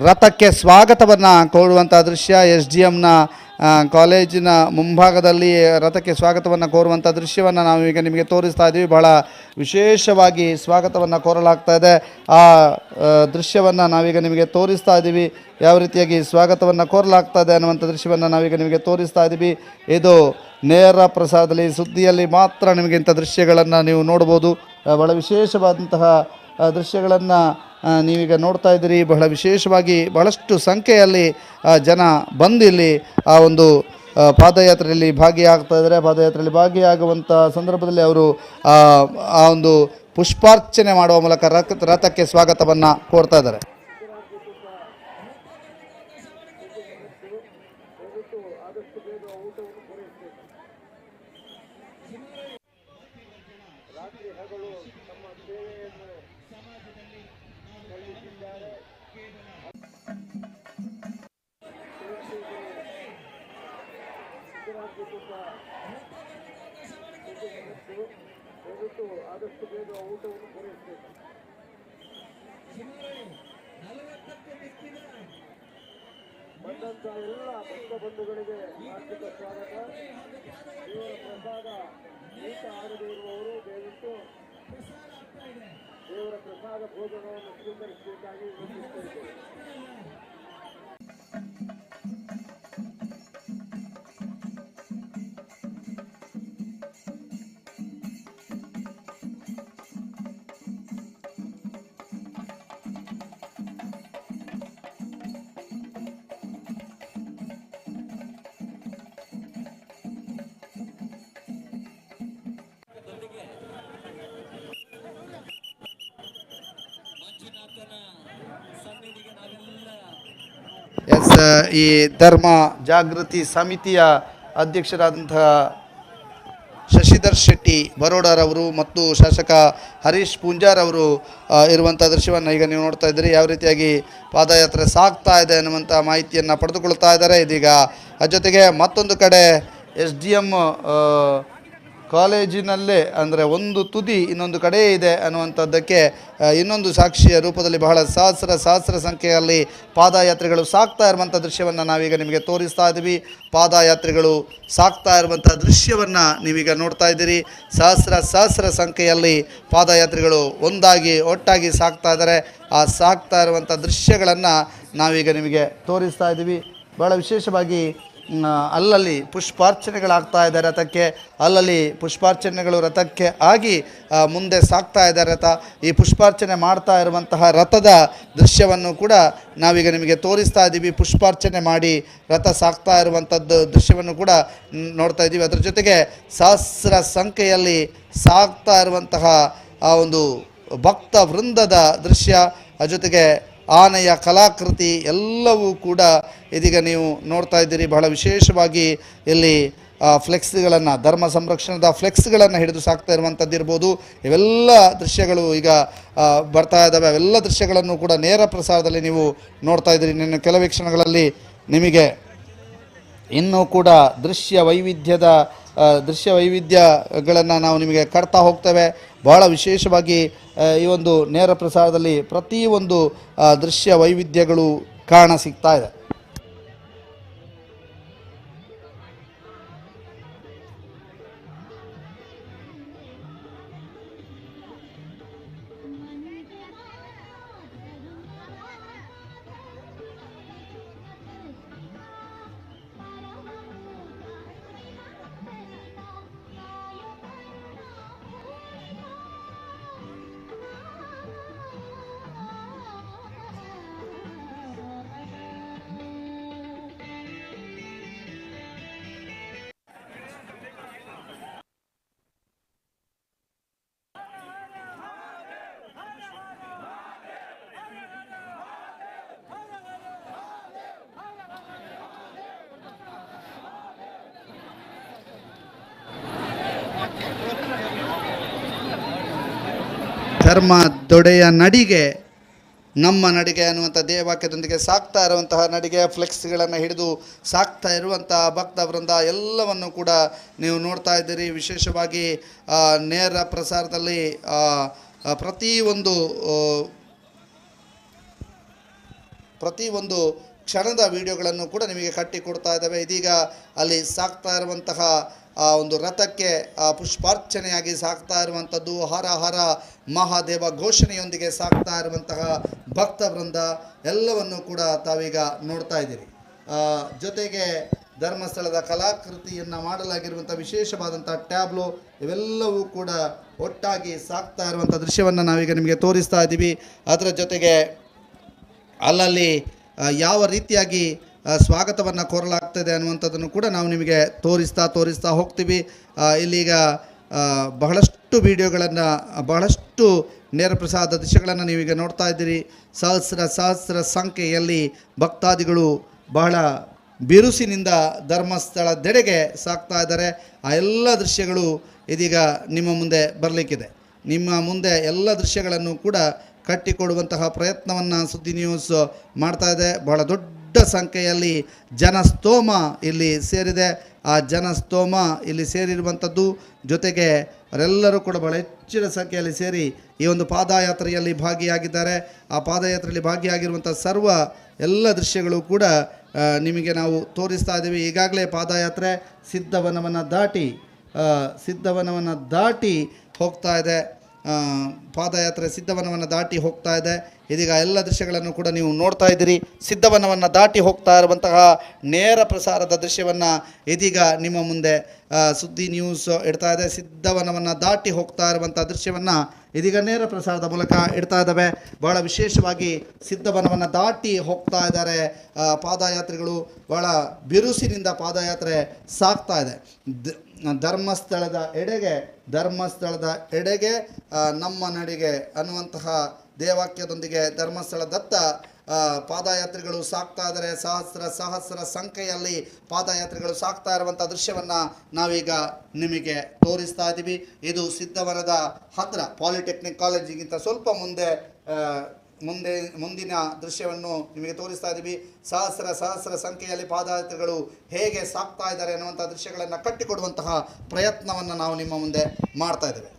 ರಥಕ್ಕೆ ಸ್ವಾಗತವನ್ನು ಕೋರುವಂಥ ದೃಶ್ಯ. SDMನ ಕಾಲೇಜಿನ ಮುಂಭಾಗದಲ್ಲಿ ರಥಕ್ಕೆ ಸ್ವಾಗತವನ್ನು ಕೋರುವಂಥ ದೃಶ್ಯವನ್ನು ನಾವು ಈಗ ನಿಮಗೆ ತೋರಿಸ್ತಾ ಇದ್ದೀವಿ. ಬಹಳ ವಿಶೇಷವಾಗಿ ಸ್ವಾಗತವನ್ನು ಕೋರಲಾಗ್ತಾ ಇದೆ. ಆ ದೃಶ್ಯವನ್ನು ನಾವೀಗ ನಿಮಗೆ ತೋರಿಸ್ತಾ ಇದ್ದೀವಿ. ಯಾವ ರೀತಿಯಾಗಿ ಸ್ವಾಗತವನ್ನು ಕೋರಲಾಗ್ತಾ ಇದೆ ಅನ್ನುವಂಥ ದೃಶ್ಯವನ್ನು ನಾವೀಗ ನಿಮಗೆ ತೋರಿಸ್ತಾ ಇದ್ದೀವಿ. ಇದು ನೇರ ಪ್ರಸಾರದಲ್ಲಿ, ಸುದ್ದಿಯಲ್ಲಿ ಮಾತ್ರ ನಿಮಗೆ ಇಂಥ ದೃಶ್ಯಗಳನ್ನು ನೀವು ನೋಡ್ಬೋದು. ಬಹಳ ವಿಶೇಷವಾದಂತಹ ದೃಶ್ಯಗಳನ್ನು ನೀವೀಗ ನೋಡ್ತಾ ಇದ್ದೀರಿ. ಬಹಳ ವಿಶೇಷವಾಗಿ ಬಹಳಷ್ಟು ಸಂಖ್ಯೆಯಲ್ಲಿ ಜನ ಬಂದು ಇಲ್ಲಿ ಆ ಒಂದು ಪಾದಯಾತ್ರೆಯಲ್ಲಿ ಭಾಗಿಯಾಗ್ತಾ ಇದ್ದಾರೆ. ಪಾದಯಾತ್ರೆಯಲ್ಲಿ ಭಾಗಿಯಾಗುವಂಥ ಸಂದರ್ಭದಲ್ಲಿ ಅವರು ಆ ಒಂದು ಪುಷ್ಪಾರ್ಚನೆ ಮಾಡುವ ಮೂಲಕ ರಥಕ್ಕೆ ಸ್ವಾಗತವನ್ನು ಕೋರ್ತಾ ಇದ್ದಾರೆ. ಈ ಧರ್ಮ ಜಾಗೃತಿ ಸಮಿತಿಯ ಅಧ್ಯಕ್ಷರಾದಂತಹ ಶಶಿಧರ್ ಶೆಟ್ಟಿ ಬರೋಡರವರು ಮತ್ತು ಶಾಸಕ ಹರೀಶ್ ಪೂಂಜಾರ್ ಅವರು ಇರುವಂಥ ದೃಶ್ಯವನ್ನು ಈಗ ನೀವು ನೋಡ್ತಾ ಇದ್ದೀರಿ. ಯಾವ ರೀತಿಯಾಗಿ ಪಾದಯಾತ್ರೆ ಸಾಗ್ತಾ ಇದೆ ಅನ್ನುವಂಥ ಮಾಹಿತಿಯನ್ನು ಪಡೆದುಕೊಳ್ತಾ ಇದ್ದಾರೆ. ಇದೀಗ ಜೊತೆಗೆ ಮತ್ತೊಂದು ಕಡೆ SDM ಕಾಲೇಜಿನಲ್ಲೇ ಅಂದರೆ ಒಂದು ತುದಿ ಇನ್ನೊಂದು ಕಡೆ ಇದೆ ಅನ್ನುವಂಥದ್ದಕ್ಕೆ ಇನ್ನೊಂದು ಸಾಕ್ಷಿಯ ರೂಪದಲ್ಲಿ ಬಹಳ ಸಹಸ್ರ ಸಂಖ್ಯೆಯಲ್ಲಿ ಪಾದಯಾತ್ರೆಗಳು ಸಾಗ್ತಾ ಇರುವಂಥ ದೃಶ್ಯವನ್ನು ನಾವೀಗ ನಿಮಗೆ ತೋರಿಸ್ತಾ ಇದ್ದೀವಿ. ಪಾದಯಾತ್ರೆಗಳು ಸಾಗ್ತಾ ಇರುವಂಥ ದೃಶ್ಯವನ್ನು ನೀವೀಗ ನೋಡ್ತಾ ಇದ್ದೀರಿ. ಸಹಸ್ರ ಸಂಖ್ಯೆಯಲ್ಲಿ ಪಾದಯಾತ್ರೆಗಳು ಒಟ್ಟಾಗಿ ಸಾಗ್ತಾ ಇದ್ದಾರೆ. ಆ ಸಾಗ್ತಾ ಇರುವಂಥ ದೃಶ್ಯಗಳನ್ನು ನಾವೀಗ ನಿಮಗೆ ತೋರಿಸ್ತಾ ಇದ್ದೀವಿ. ಭಾಳ ವಿಶೇಷವಾಗಿ ಅಲ್ಲಲ್ಲಿ ಪುಷ್ಪಾರ್ಚನೆಗಳಾಗ್ತಾ ಇದೆ ರಥಕ್ಕೆ. ಅಲ್ಲಲ್ಲಿ ಪುಷ್ಪಾರ್ಚನೆಗಳು ರಥಕ್ಕೆ ಆಗಿ ಮುಂದೆ ಸಾಗ್ತಾ ಇದೆ ರಥ. ಈ ಪುಷ್ಪಾರ್ಚನೆ ಮಾಡ್ತಾ ಇರುವಂತಹ ರಥದ ದೃಶ್ಯವನ್ನು ಕೂಡ ನಾವೀಗ ನಿಮಗೆ ತೋರಿಸ್ತಾ ಇದ್ದೀವಿ. ಪುಷ್ಪಾರ್ಚನೆ ಮಾಡಿ ರಥ ಸಾಗ್ತಾ ಇರುವಂಥದ್ದು ದೃಶ್ಯವನ್ನು ಕೂಡ ನೋಡ್ತಾ ಇದ್ದೀವಿ. ಅದರ ಜೊತೆಗೆ ಸಹಸ್ರ ಸಂಖ್ಯೆಯಲ್ಲಿ ಸಾಗ್ತಾ ಇರುವಂತಹ ಆ ಒಂದು ಭಕ್ತ ವೃಂದದ ದೃಶ್ಯ, ಜೊತೆಗೆ ಆನೆಯ ಕಲಾಕೃತಿ ಎಲ್ಲವೂ ಕೂಡ ಇದೀಗ ನೀವು ನೋಡ್ತಾ ಇದ್ದೀರಿ. ಬಹಳ ವಿಶೇಷವಾಗಿ ಇಲ್ಲಿ ಫ್ಲೆಕ್ಸ್ಗಳನ್ನು, ಧರ್ಮ ಸಂರಕ್ಷಣದ ಫ್ಲೆಕ್ಸ್ಗಳನ್ನು ಹಿಡಿದು ಸಾಕ್ತಾ ಇರುವಂಥದ್ದು ಇರ್ಬೋದು. ಇವೆಲ್ಲ ದೃಶ್ಯಗಳು ಈಗ ಬರ್ತಾ ಇದ್ದಾವೆ. ಅವೆಲ್ಲ ದೃಶ್ಯಗಳನ್ನು ಕೂಡ ನೇರ ಪ್ರಸಾರದಲ್ಲಿ ನೀವು ನೋಡ್ತಾ ಇದ್ದೀರಿ. ನಿನ್ನ ಕೆಲವೇ ಕ್ಷಣಗಳಲ್ಲಿ ನಿಮಗೆ ಇನ್ನೂ ಕೂಡ ದೃಶ್ಯ ವೈವಿಧ್ಯಗಳನ್ನು ನಾವು ನಿಮಗೆ ಕಟ್ತಾ ಹೋಗ್ತೇವೆ. ಬಹಳ ವಿಶೇಷವಾಗಿ ಈ ಒಂದು ನೇರ ಪ್ರಸಾರದಲ್ಲಿ ಪ್ರತಿಯೊಂದು ದೃಶ್ಯ ವೈವಿಧ್ಯಗಳು ಕಾಣ ಸಿಗ್ತಾ ಇದೆ. ಧರ್ಮ ದೊಡೆಯ ನಡಿಗೆ ನಮ್ಮ ನಡಿಗೆ ಅನ್ನುವಂಥ ಧ್ಯೇಯವಾಕ್ಯದೊಂದಿಗೆ ಸಾಕ್ತಾ ಇರುವಂತಹ ನಡಿಗೆ, ಫ್ಲೆಕ್ಸ್ಗಳನ್ನು ಹಿಡಿದು ಸಾಕ್ತಾ ಇರುವಂಥ ಭಕ್ತ ವೃಂದ ಎಲ್ಲವನ್ನು ಕೂಡ ನೀವು ನೋಡ್ತಾ ಇದ್ದೀರಿ. ವಿಶೇಷವಾಗಿ ನೇರ ಪ್ರಸಾರದಲ್ಲಿ ಪ್ರತಿಯೊಂದು ಕ್ಷಣದ ವಿಡಿಯೋಗಳನ್ನು ಕೂಡ ನಿಮಗೆ ಕಟ್ಟಿಕೊಡ್ತಾ ಇದ್ದಾವೆ. ಇದೀಗ ಅಲ್ಲಿ ಸಾಕ್ತಾ ಇರುವಂತಹ ಒಂದು ರಥಕ್ಕೆ ಪುಷ್ಪಾರ್ಚನೆಯಾಗಿ ಸಾಕ್ತಾ ಇರುವಂಥದ್ದು, ಹರ ಹರ ಮಹಾದೇವ ಘೋಷಣೆಯೊಂದಿಗೆ ಸಾಕ್ತಾ ಇರುವಂತಹ ಭಕ್ತ ವೃಂದ ಎಲ್ಲವನ್ನು ಕೂಡ ತಾವೀಗ ನೋಡ್ತಾ ಇದ್ದೀರಿ. ಜೊತೆಗೆ ಧರ್ಮಸ್ಥಳದ ಕಲಾಕೃತಿಯನ್ನು ಮಾಡಲಾಗಿರುವಂಥ ವಿಶೇಷವಾದಂಥ ಟ್ಯಾಬ್ಲೋ ಇವೆಲ್ಲವೂ ಕೂಡ ಒಟ್ಟಾಗಿ ಸಾಕ್ತಾ ಇರುವಂಥ ದೃಶ್ಯವನ್ನು ನಾವೀಗ ನಿಮಗೆ ತೋರಿಸ್ತಾ ಇದ್ದೀವಿ. ಅದರ ಜೊತೆಗೆ ಅಲ್ಲಲ್ಲಿ ಯಾವ ರೀತಿಯಾಗಿ ಸ್ವಾಗತವನ್ನು ಕೋರಲಾಗ್ತದೆ ಅನ್ನುವಂಥದ್ದನ್ನು ಕೂಡ ನಾವು ನಿಮಗೆ ತೋರಿಸ್ತಾ ಹೋಗ್ತೀವಿ. ಇಲ್ಲೀಗ ಬಹಳಷ್ಟು ವಿಡಿಯೋಗಳನ್ನು, ಬಹಳಷ್ಟು ನೇರ ಪ್ರಸಾದ ದೃಶ್ಯಗಳನ್ನು ನೀವೀಗ ನೋಡ್ತಾ ಇದ್ದೀರಿ. ಸಹಸ್ರ ಸಂಖ್ಯೆಯಲ್ಲಿ ಭಕ್ತಾದಿಗಳು ಬಹಳ ಬಿರುಸಿನಿಂದ ಧರ್ಮಸ್ಥಳದೆಡೆಗೆ ಸಾಗ್ತಾ ಇದ್ದಾರೆ. ಆ ಎಲ್ಲ ದೃಶ್ಯಗಳು ಇದೀಗ ನಿಮ್ಮ ಮುಂದೆ ಬರಲಿಕ್ಕಿದೆ. ನಿಮ್ಮ ಮುಂದೆ ಎಲ್ಲ ದೃಶ್ಯಗಳನ್ನು ಕೂಡ ಕಟ್ಟಿಕೊಡುವಂತಹ ಪ್ರಯತ್ನವನ್ನು ಸುದ್ದಿ ನ್ಯೂಸ್ ಮಾಡ್ತಾ ಇದೆ. ಬಹಳ ದೊಡ್ಡ ಸಂಖ್ಯೆಯಲ್ಲಿ ಜನಸ್ತೋಮ ಇಲ್ಲಿ ಸೇರಿದೆ. ಆ ಜನಸ್ತೋಮ ಇಲ್ಲಿ ಸೇರಿರುವಂಥದ್ದು, ಜೊತೆಗೆ ಅವರೆಲ್ಲರೂ ಕೂಡ ಬಹಳ ಹೆಚ್ಚಿನ ಸಂಖ್ಯೆಯಲ್ಲಿ ಸೇರಿ ಈ ಒಂದು ಪಾದಯಾತ್ರೆಯಲ್ಲಿ ಭಾಗಿಯಾಗಿದ್ದಾರೆ. ಆ ಪಾದಯಾತ್ರೆಯಲ್ಲಿ ಭಾಗಿಯಾಗಿರುವಂಥ ಎಲ್ಲ ದೃಶ್ಯಗಳು ಕೂಡ ನಿಮಗೆ ನಾವು ತೋರಿಸ್ತಾ ಇದ್ದೀವಿ. ಈಗಾಗಲೇ ಪಾದಯಾತ್ರೆ ಸಿದ್ಧವನವನ್ನು ದಾಟಿ ಹೋಗ್ತಾ ಇದೆ. ಪಾದಯಾತ್ರೆ ಸಿದ್ಧವನವನ್ನು ದಾಟಿ ಹೋಗ್ತಾ ಇದೆ. ಇದೀಗ ಎಲ್ಲ ದೃಶ್ಯಗಳನ್ನು ಕೂಡ ನೀವು ನೋಡ್ತಾ ಇದ್ದೀರಿ. ಸಿದ್ಧವನವನ್ನು ದಾಟಿ ಹೋಗ್ತಾ ಇರುವಂತಹ ನೇರ ಪ್ರಸಾರದ ದೃಶ್ಯವನ್ನು ಇದೀಗ ನಿಮ್ಮ ಮುಂದೆ ಸುದ್ದಿ ನ್ಯೂಸ್ ಇಡ್ತಾ ಇದೆ. ಸಿದ್ಧವನವನ್ನು ದಾಟಿ ಹೋಗ್ತಾ ಇರುವಂಥ ದೃಶ್ಯವನ್ನು ಇದೀಗ ನೇರ ಪ್ರಸಾರದ ಮೂಲಕ ಇಡ್ತಾ ಇದ್ದಾವೆ. ಬಹಳ ವಿಶೇಷವಾಗಿ ಸಿದ್ಧವನವನ್ನು ದಾಟಿ ಹೋಗ್ತಾ ಇದ್ದಾರೆ ಪಾದಯಾತ್ರಿಗಳು. ಬಹಳ ಬಿರುಸಿನಿಂದ ಪಾದಯಾತ್ರೆ ಸಾಗ್ತಾ ಇದೆ. ಧರ್ಮಸ್ಥಳದ ಎಡೆಗೆ ನಮ್ಮ ನಡಿಗೆ ಅನ್ನುವಂತಹ ದೇವಾಕ್ಯದೊಂದಿಗೆ ಧರ್ಮಸ್ಥಳದತ್ತ ಪಾದಯಾತ್ರಿಗಳು ಸಾಗ್ತಾ ಇದ್ದಾರೆ. ಸಹಸ್ರ ಸಂಖ್ಯೆಯಲ್ಲಿ ಪಾದಯಾತ್ರಿಗಳು ಸಾಗ್ತಾ ಇರುವಂಥ ದೃಶ್ಯವನ್ನು ನಾವೀಗ ನಿಮಗೆ ತೋರಿಸ್ತಾ ಇದ್ದೀವಿ. ಇದು ಸಿದ್ಧವನದ ಹತ್ತಿರ ಪಾಲಿಟೆಕ್ನಿಕ್ ಕಾಲೇಜಿಗಿಂತ ಸ್ವಲ್ಪ ಮುಂದಿನ ದೃಶ್ಯವನ್ನು ನಿಮಗೆ ತೋರಿಸ್ತಾ ಇದ್ದೀವಿ. ಸಹಸ್ರ ಸಂಖ್ಯೆಯಲ್ಲಿ ಪಾದಯಾತ್ರಿಗಳು ಹೇಗೆ ಸಾಗ್ತಾ ಇದ್ದಾರೆ ಅನ್ನುವಂಥ ದೃಶ್ಯಗಳನ್ನು ಕಟ್ಟಿಕೊಡುವಂತಹ ಪ್ರಯತ್ನವನ್ನು ನಾವು ನಿಮ್ಮ ಮುಂದೆ ಮಾಡ್ತಾ ಇದ್ದೇವೆ.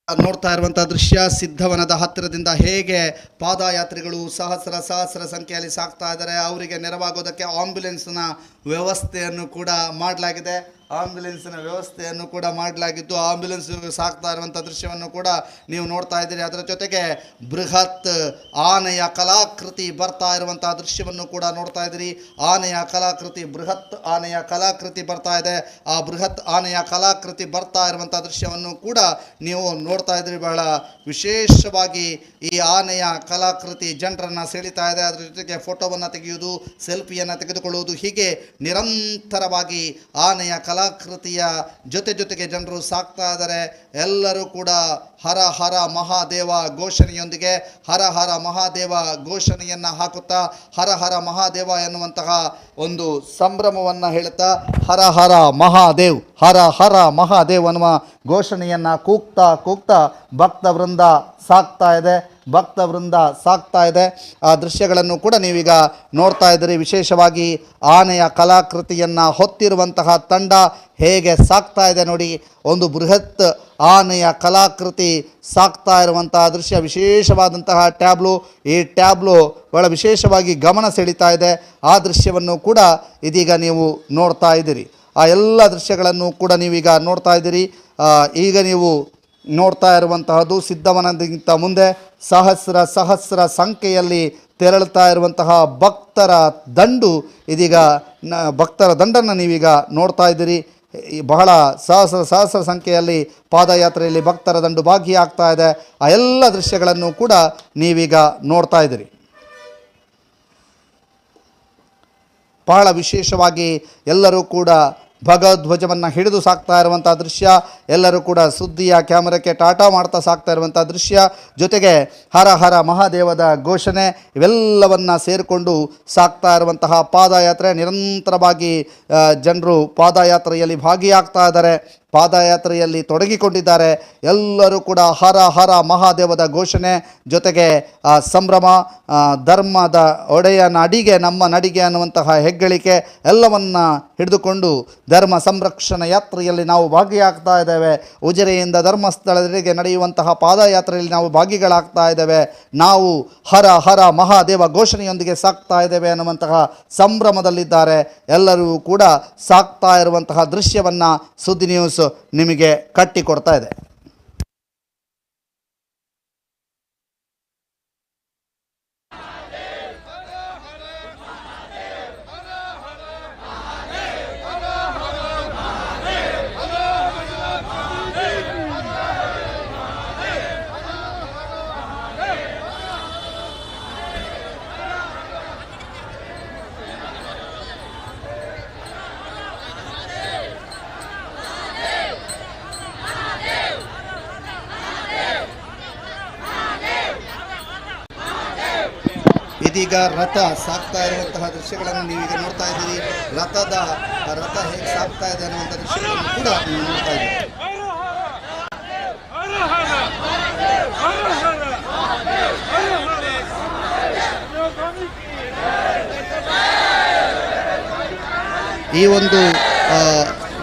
ನೋಡ್ತಾ ಇರುವಂಥ ದೃಶ್ಯ ಸಿದ್ಧವನದ ಹತ್ತಿರದಿಂದ ಹೇಗೆ ಪಾದಯಾತ್ರಿಗಳು ಸಹಸ್ರ ಸಂಖ್ಯೆಯಲ್ಲಿ ಸಾಗ್ತಾ ಇದ್ದಾರೆ. ಅವರಿಗೆ ನೆರವಾಗೋದಕ್ಕೆ ಆಂಬ್ಯುಲೆನ್ಸ್ನ ವ್ಯವಸ್ಥೆಯನ್ನು ಕೂಡ ಮಾಡಲಾಗಿದೆ. ಆಂಬ್ಯುಲೆನ್ಸ್ ಸಾಗ್ತಾ ಇರುವಂಥ ದೃಶ್ಯವನ್ನು ಕೂಡ ನೀವು ನೋಡ್ತಾ ಇದ್ದೀರಿ. ಅದರ ಜೊತೆಗೆ ಬೃಹತ್ ಆನೆಯ ಕಲಾಕೃತಿ ಬರ್ತಾ ಇರುವಂಥ ದೃಶ್ಯವನ್ನು ಕೂಡ ನೋಡ್ತಾ ಇದ್ದೀರಿ. ಬೃಹತ್ ಆನೆಯ ಕಲಾಕೃತಿ ಬರ್ತಾ ಇದೆ. ಆ ಬೃಹತ್ ಆನೆಯ ಕಲಾಕೃತಿ ಬರ್ತಾ ಇರುವಂಥ ದೃಶ್ಯವನ್ನು ಕೂಡ ನೀವು ನೋಡ್ತಾ ಇದ್ದೀರಿ. ಬಹಳ ವಿಶೇಷವಾಗಿ ಈ ಆನೆಯ ಕಲಾಕೃತಿ ಜನರನ್ನು ಸೆಳೀತಾ ಇದೆ. ಅದರ ಜೊತೆಗೆ ಫೋಟೋವನ್ನು ತೆಗೆಯುವುದು, ಸೆಲ್ಫಿಯನ್ನು ತೆಗೆದುಕೊಳ್ಳುವುದು, ಹೀಗೆ ನಿರಂತರವಾಗಿ ಆನೆಯ ಕಲಾಕೃತಿಯ ಜೊತೆಗೆ ಜನರು ಸಾಕ್ತಾ ಇದ್ದಾರೆ. ಎಲ್ಲರೂ ಕೂಡ ಹರ ಹರ ಮಹಾದೇವ ಘೋಷಣೆಯೊಂದಿಗೆ ಹರ ಹರ ಮಹಾದೇವ ಘೋಷಣೆಯನ್ನು ಹಾಕುತ್ತಾ ಹರ ಹರ ಮಹಾದೇವ ಎನ್ನುವಂತಹ ಒಂದು ಸಂಭ್ರಮವನ್ನು ಹೇಳುತ್ತಾ ಹರ ಹರ ಮಹಾದೇವ್ ಅನ್ನುವ ಘೋಷಣೆಯನ್ನು ಕೂಗ್ತಾ ಭಕ್ತ ವೃಂದ ಸಾಗ್ತಾ ಇದೆ. ಆ ದೃಶ್ಯಗಳನ್ನು ಕೂಡ ನೀವೀಗ ನೋಡ್ತಾ ಇದ್ದೀರಿ. ವಿಶೇಷವಾಗಿ ಆನೆಯ ಕಲಾಕೃತಿಯನ್ನು ಹೊತ್ತಿರುವಂತಹ ತಂಡ ಹೇಗೆ ಸಾಗ್ತಾ ಇದೆ ನೋಡಿ. ಒಂದು ಬೃಹತ್ ಆನೆಯ ಕಲಾಕೃತಿ ಸಾಗ್ತಾ ಇರುವಂತಹ ದೃಶ್ಯ, ವಿಶೇಷವಾದಂತಹ ಟ್ಯಾಬ್ಲೋ. ಈ ಟ್ಯಾಬ್ಲೋ ಬಹಳ ವಿಶೇಷವಾಗಿ ಗಮನ ಸೆಳೀತಾ ಇದೆ. ಆ ದೃಶ್ಯವನ್ನು ಕೂಡ ಇದೀಗ ನೀವು ನೋಡ್ತಾ ಇದ್ದೀರಿ. ಆ ಎಲ್ಲ ದೃಶ್ಯಗಳನ್ನು ಕೂಡ ನೀವೀಗ ನೋಡ್ತಾ ಇದ್ದೀರಿ. ಈಗ ನೀವು ನೋಡ್ತಾ ಇರುವಂತಹದ್ದು ಸಿದ್ಧವನದಿಂದ ಮುಂದೆ ಸಹಸ್ರ ಸಂಖ್ಯೆಯಲ್ಲಿ ತೆರಳುತ್ತಾ ಇರುವಂತಹ ಭಕ್ತರ ದಂಡು. ಇದೀಗ ಭಕ್ತರ ದಂಡನ್ನು ನೀವೀಗ ನೋಡ್ತಾ ಇದ್ದೀರಿ. ಬಹಳ ಸಹಸ್ರ ಸಂಖ್ಯೆಯಲ್ಲಿ ಪಾದಯಾತ್ರೆಯಲ್ಲಿ ಭಕ್ತರ ದಂಡು ಭಾಗಿಯಾಗ್ತಾ ಇದೆ. ಆ ಎಲ್ಲ ದೃಶ್ಯಗಳನ್ನು ಕೂಡ ನೀವೀಗ ನೋಡ್ತಾ ಇದ್ದೀರಿ. ಬಹಳ ವಿಶೇಷವಾಗಿ ಎಲ್ಲರೂ ಕೂಡ ಭಗವಧ್ವಜವನ್ನು ಹಿಡಿದು ಸಾಕ್ತಾ ಇರುವಂಥ ದೃಶ್ಯ. ಎಲ್ಲರೂ ಕೂಡ ಸುದ್ದಿಯ ಕ್ಯಾಮರಾಕ್ಕೆ ಟಾಟಾ ಮಾಡ್ತಾ ಸಾಕ್ತಾ ಇರುವಂಥ ದೃಶ್ಯ, ಜೊತೆಗೆ ಹರ ಹರ ಮಹಾದೇವದ ಘೋಷಣೆ ಇವೆಲ್ಲವನ್ನು ಸೇರಿಕೊಂಡು ಸಾಕ್ತಾ ಇರುವಂತಹ ಪಾದಯಾತ್ರೆ. ನಿರಂತರವಾಗಿ ಜನರು ಪಾದಯಾತ್ರೆಯಲ್ಲಿ ಭಾಗಿಯಾಗ್ತಾ ಇದ್ದಾರೆ, ಪಾದಯಾತ್ರೆಯಲ್ಲಿ ತೊಡಗಿಕೊಂಡಿದ್ದಾರೆ. ಎಲ್ಲರೂ ಕೂಡ ಹರ ಹರ ಮಹಾದೇವದ ಘೋಷಣೆ, ಜೊತೆಗೆ ಸಂಭ್ರಮ, ಧರ್ಮದ ಒಡೆಯ ನಡಿಗೆ ನಮ್ಮ ನಡಿಗೆ ಅನ್ನುವಂತಹ ಹೆಗ್ಗಳಿಕೆ ಎಲ್ಲವನ್ನ ಹಿಡಿದುಕೊಂಡು ಧರ್ಮ ಸಂರಕ್ಷಣಾ ಯಾತ್ರೆಯಲ್ಲಿ ನಾವು ಭಾಗಿಯಾಗ್ತಾ ಇದ್ದೇವೆ. ಉಜಿರೆಯಿಂದ ಧರ್ಮಸ್ಥಳದವರೆಗೆ ನಡೆಯುವಂತಹ ಪಾದಯಾತ್ರೆಯಲ್ಲಿ ನಾವು ಭಾಗಿಗಳಾಗ್ತಾ ಇದ್ದೇವೆ. ನಾವು ಹರ ಹರ ಮಹಾದೇವ ಘೋಷಣೆಯೊಂದಿಗೆ ಸಾಕ್ತಾ ಇದ್ದೇವೆ ಅನ್ನುವಂತಹ ಸಂಭ್ರಮದಲ್ಲಿದ್ದಾರೆ. ಎಲ್ಲರೂ ಕೂಡ ಸಾಕ್ತಾ ಇರುವಂತಹ ದೃಶ್ಯವನ್ನು ಸುದ್ದಿ ನ್ಯೂಸ್ ನಿಮಗೆ ಕಟ್ಟಿಕೊಡ್ತಾ ಇದೆ. ಇದೀಗ ರಥ ಸಾಕ್ತಾ ಇರುವಂತಹ ದೃಶ್ಯಗಳನ್ನು ನೀವೀಗ ನೋಡ್ತಾ ಇದ್ದೀರಿ. ರಥ ಹೇಗೆ ಸಾಕ್ತಾ ಇದೆ ಅನ್ನುವಂಥ ದೃಶ್ಯಗಳನ್ನು ಕೂಡ ನೀವು ನೋಡ್ತಾ ಇದ್ದೀರಿ. ಈ ಒಂದು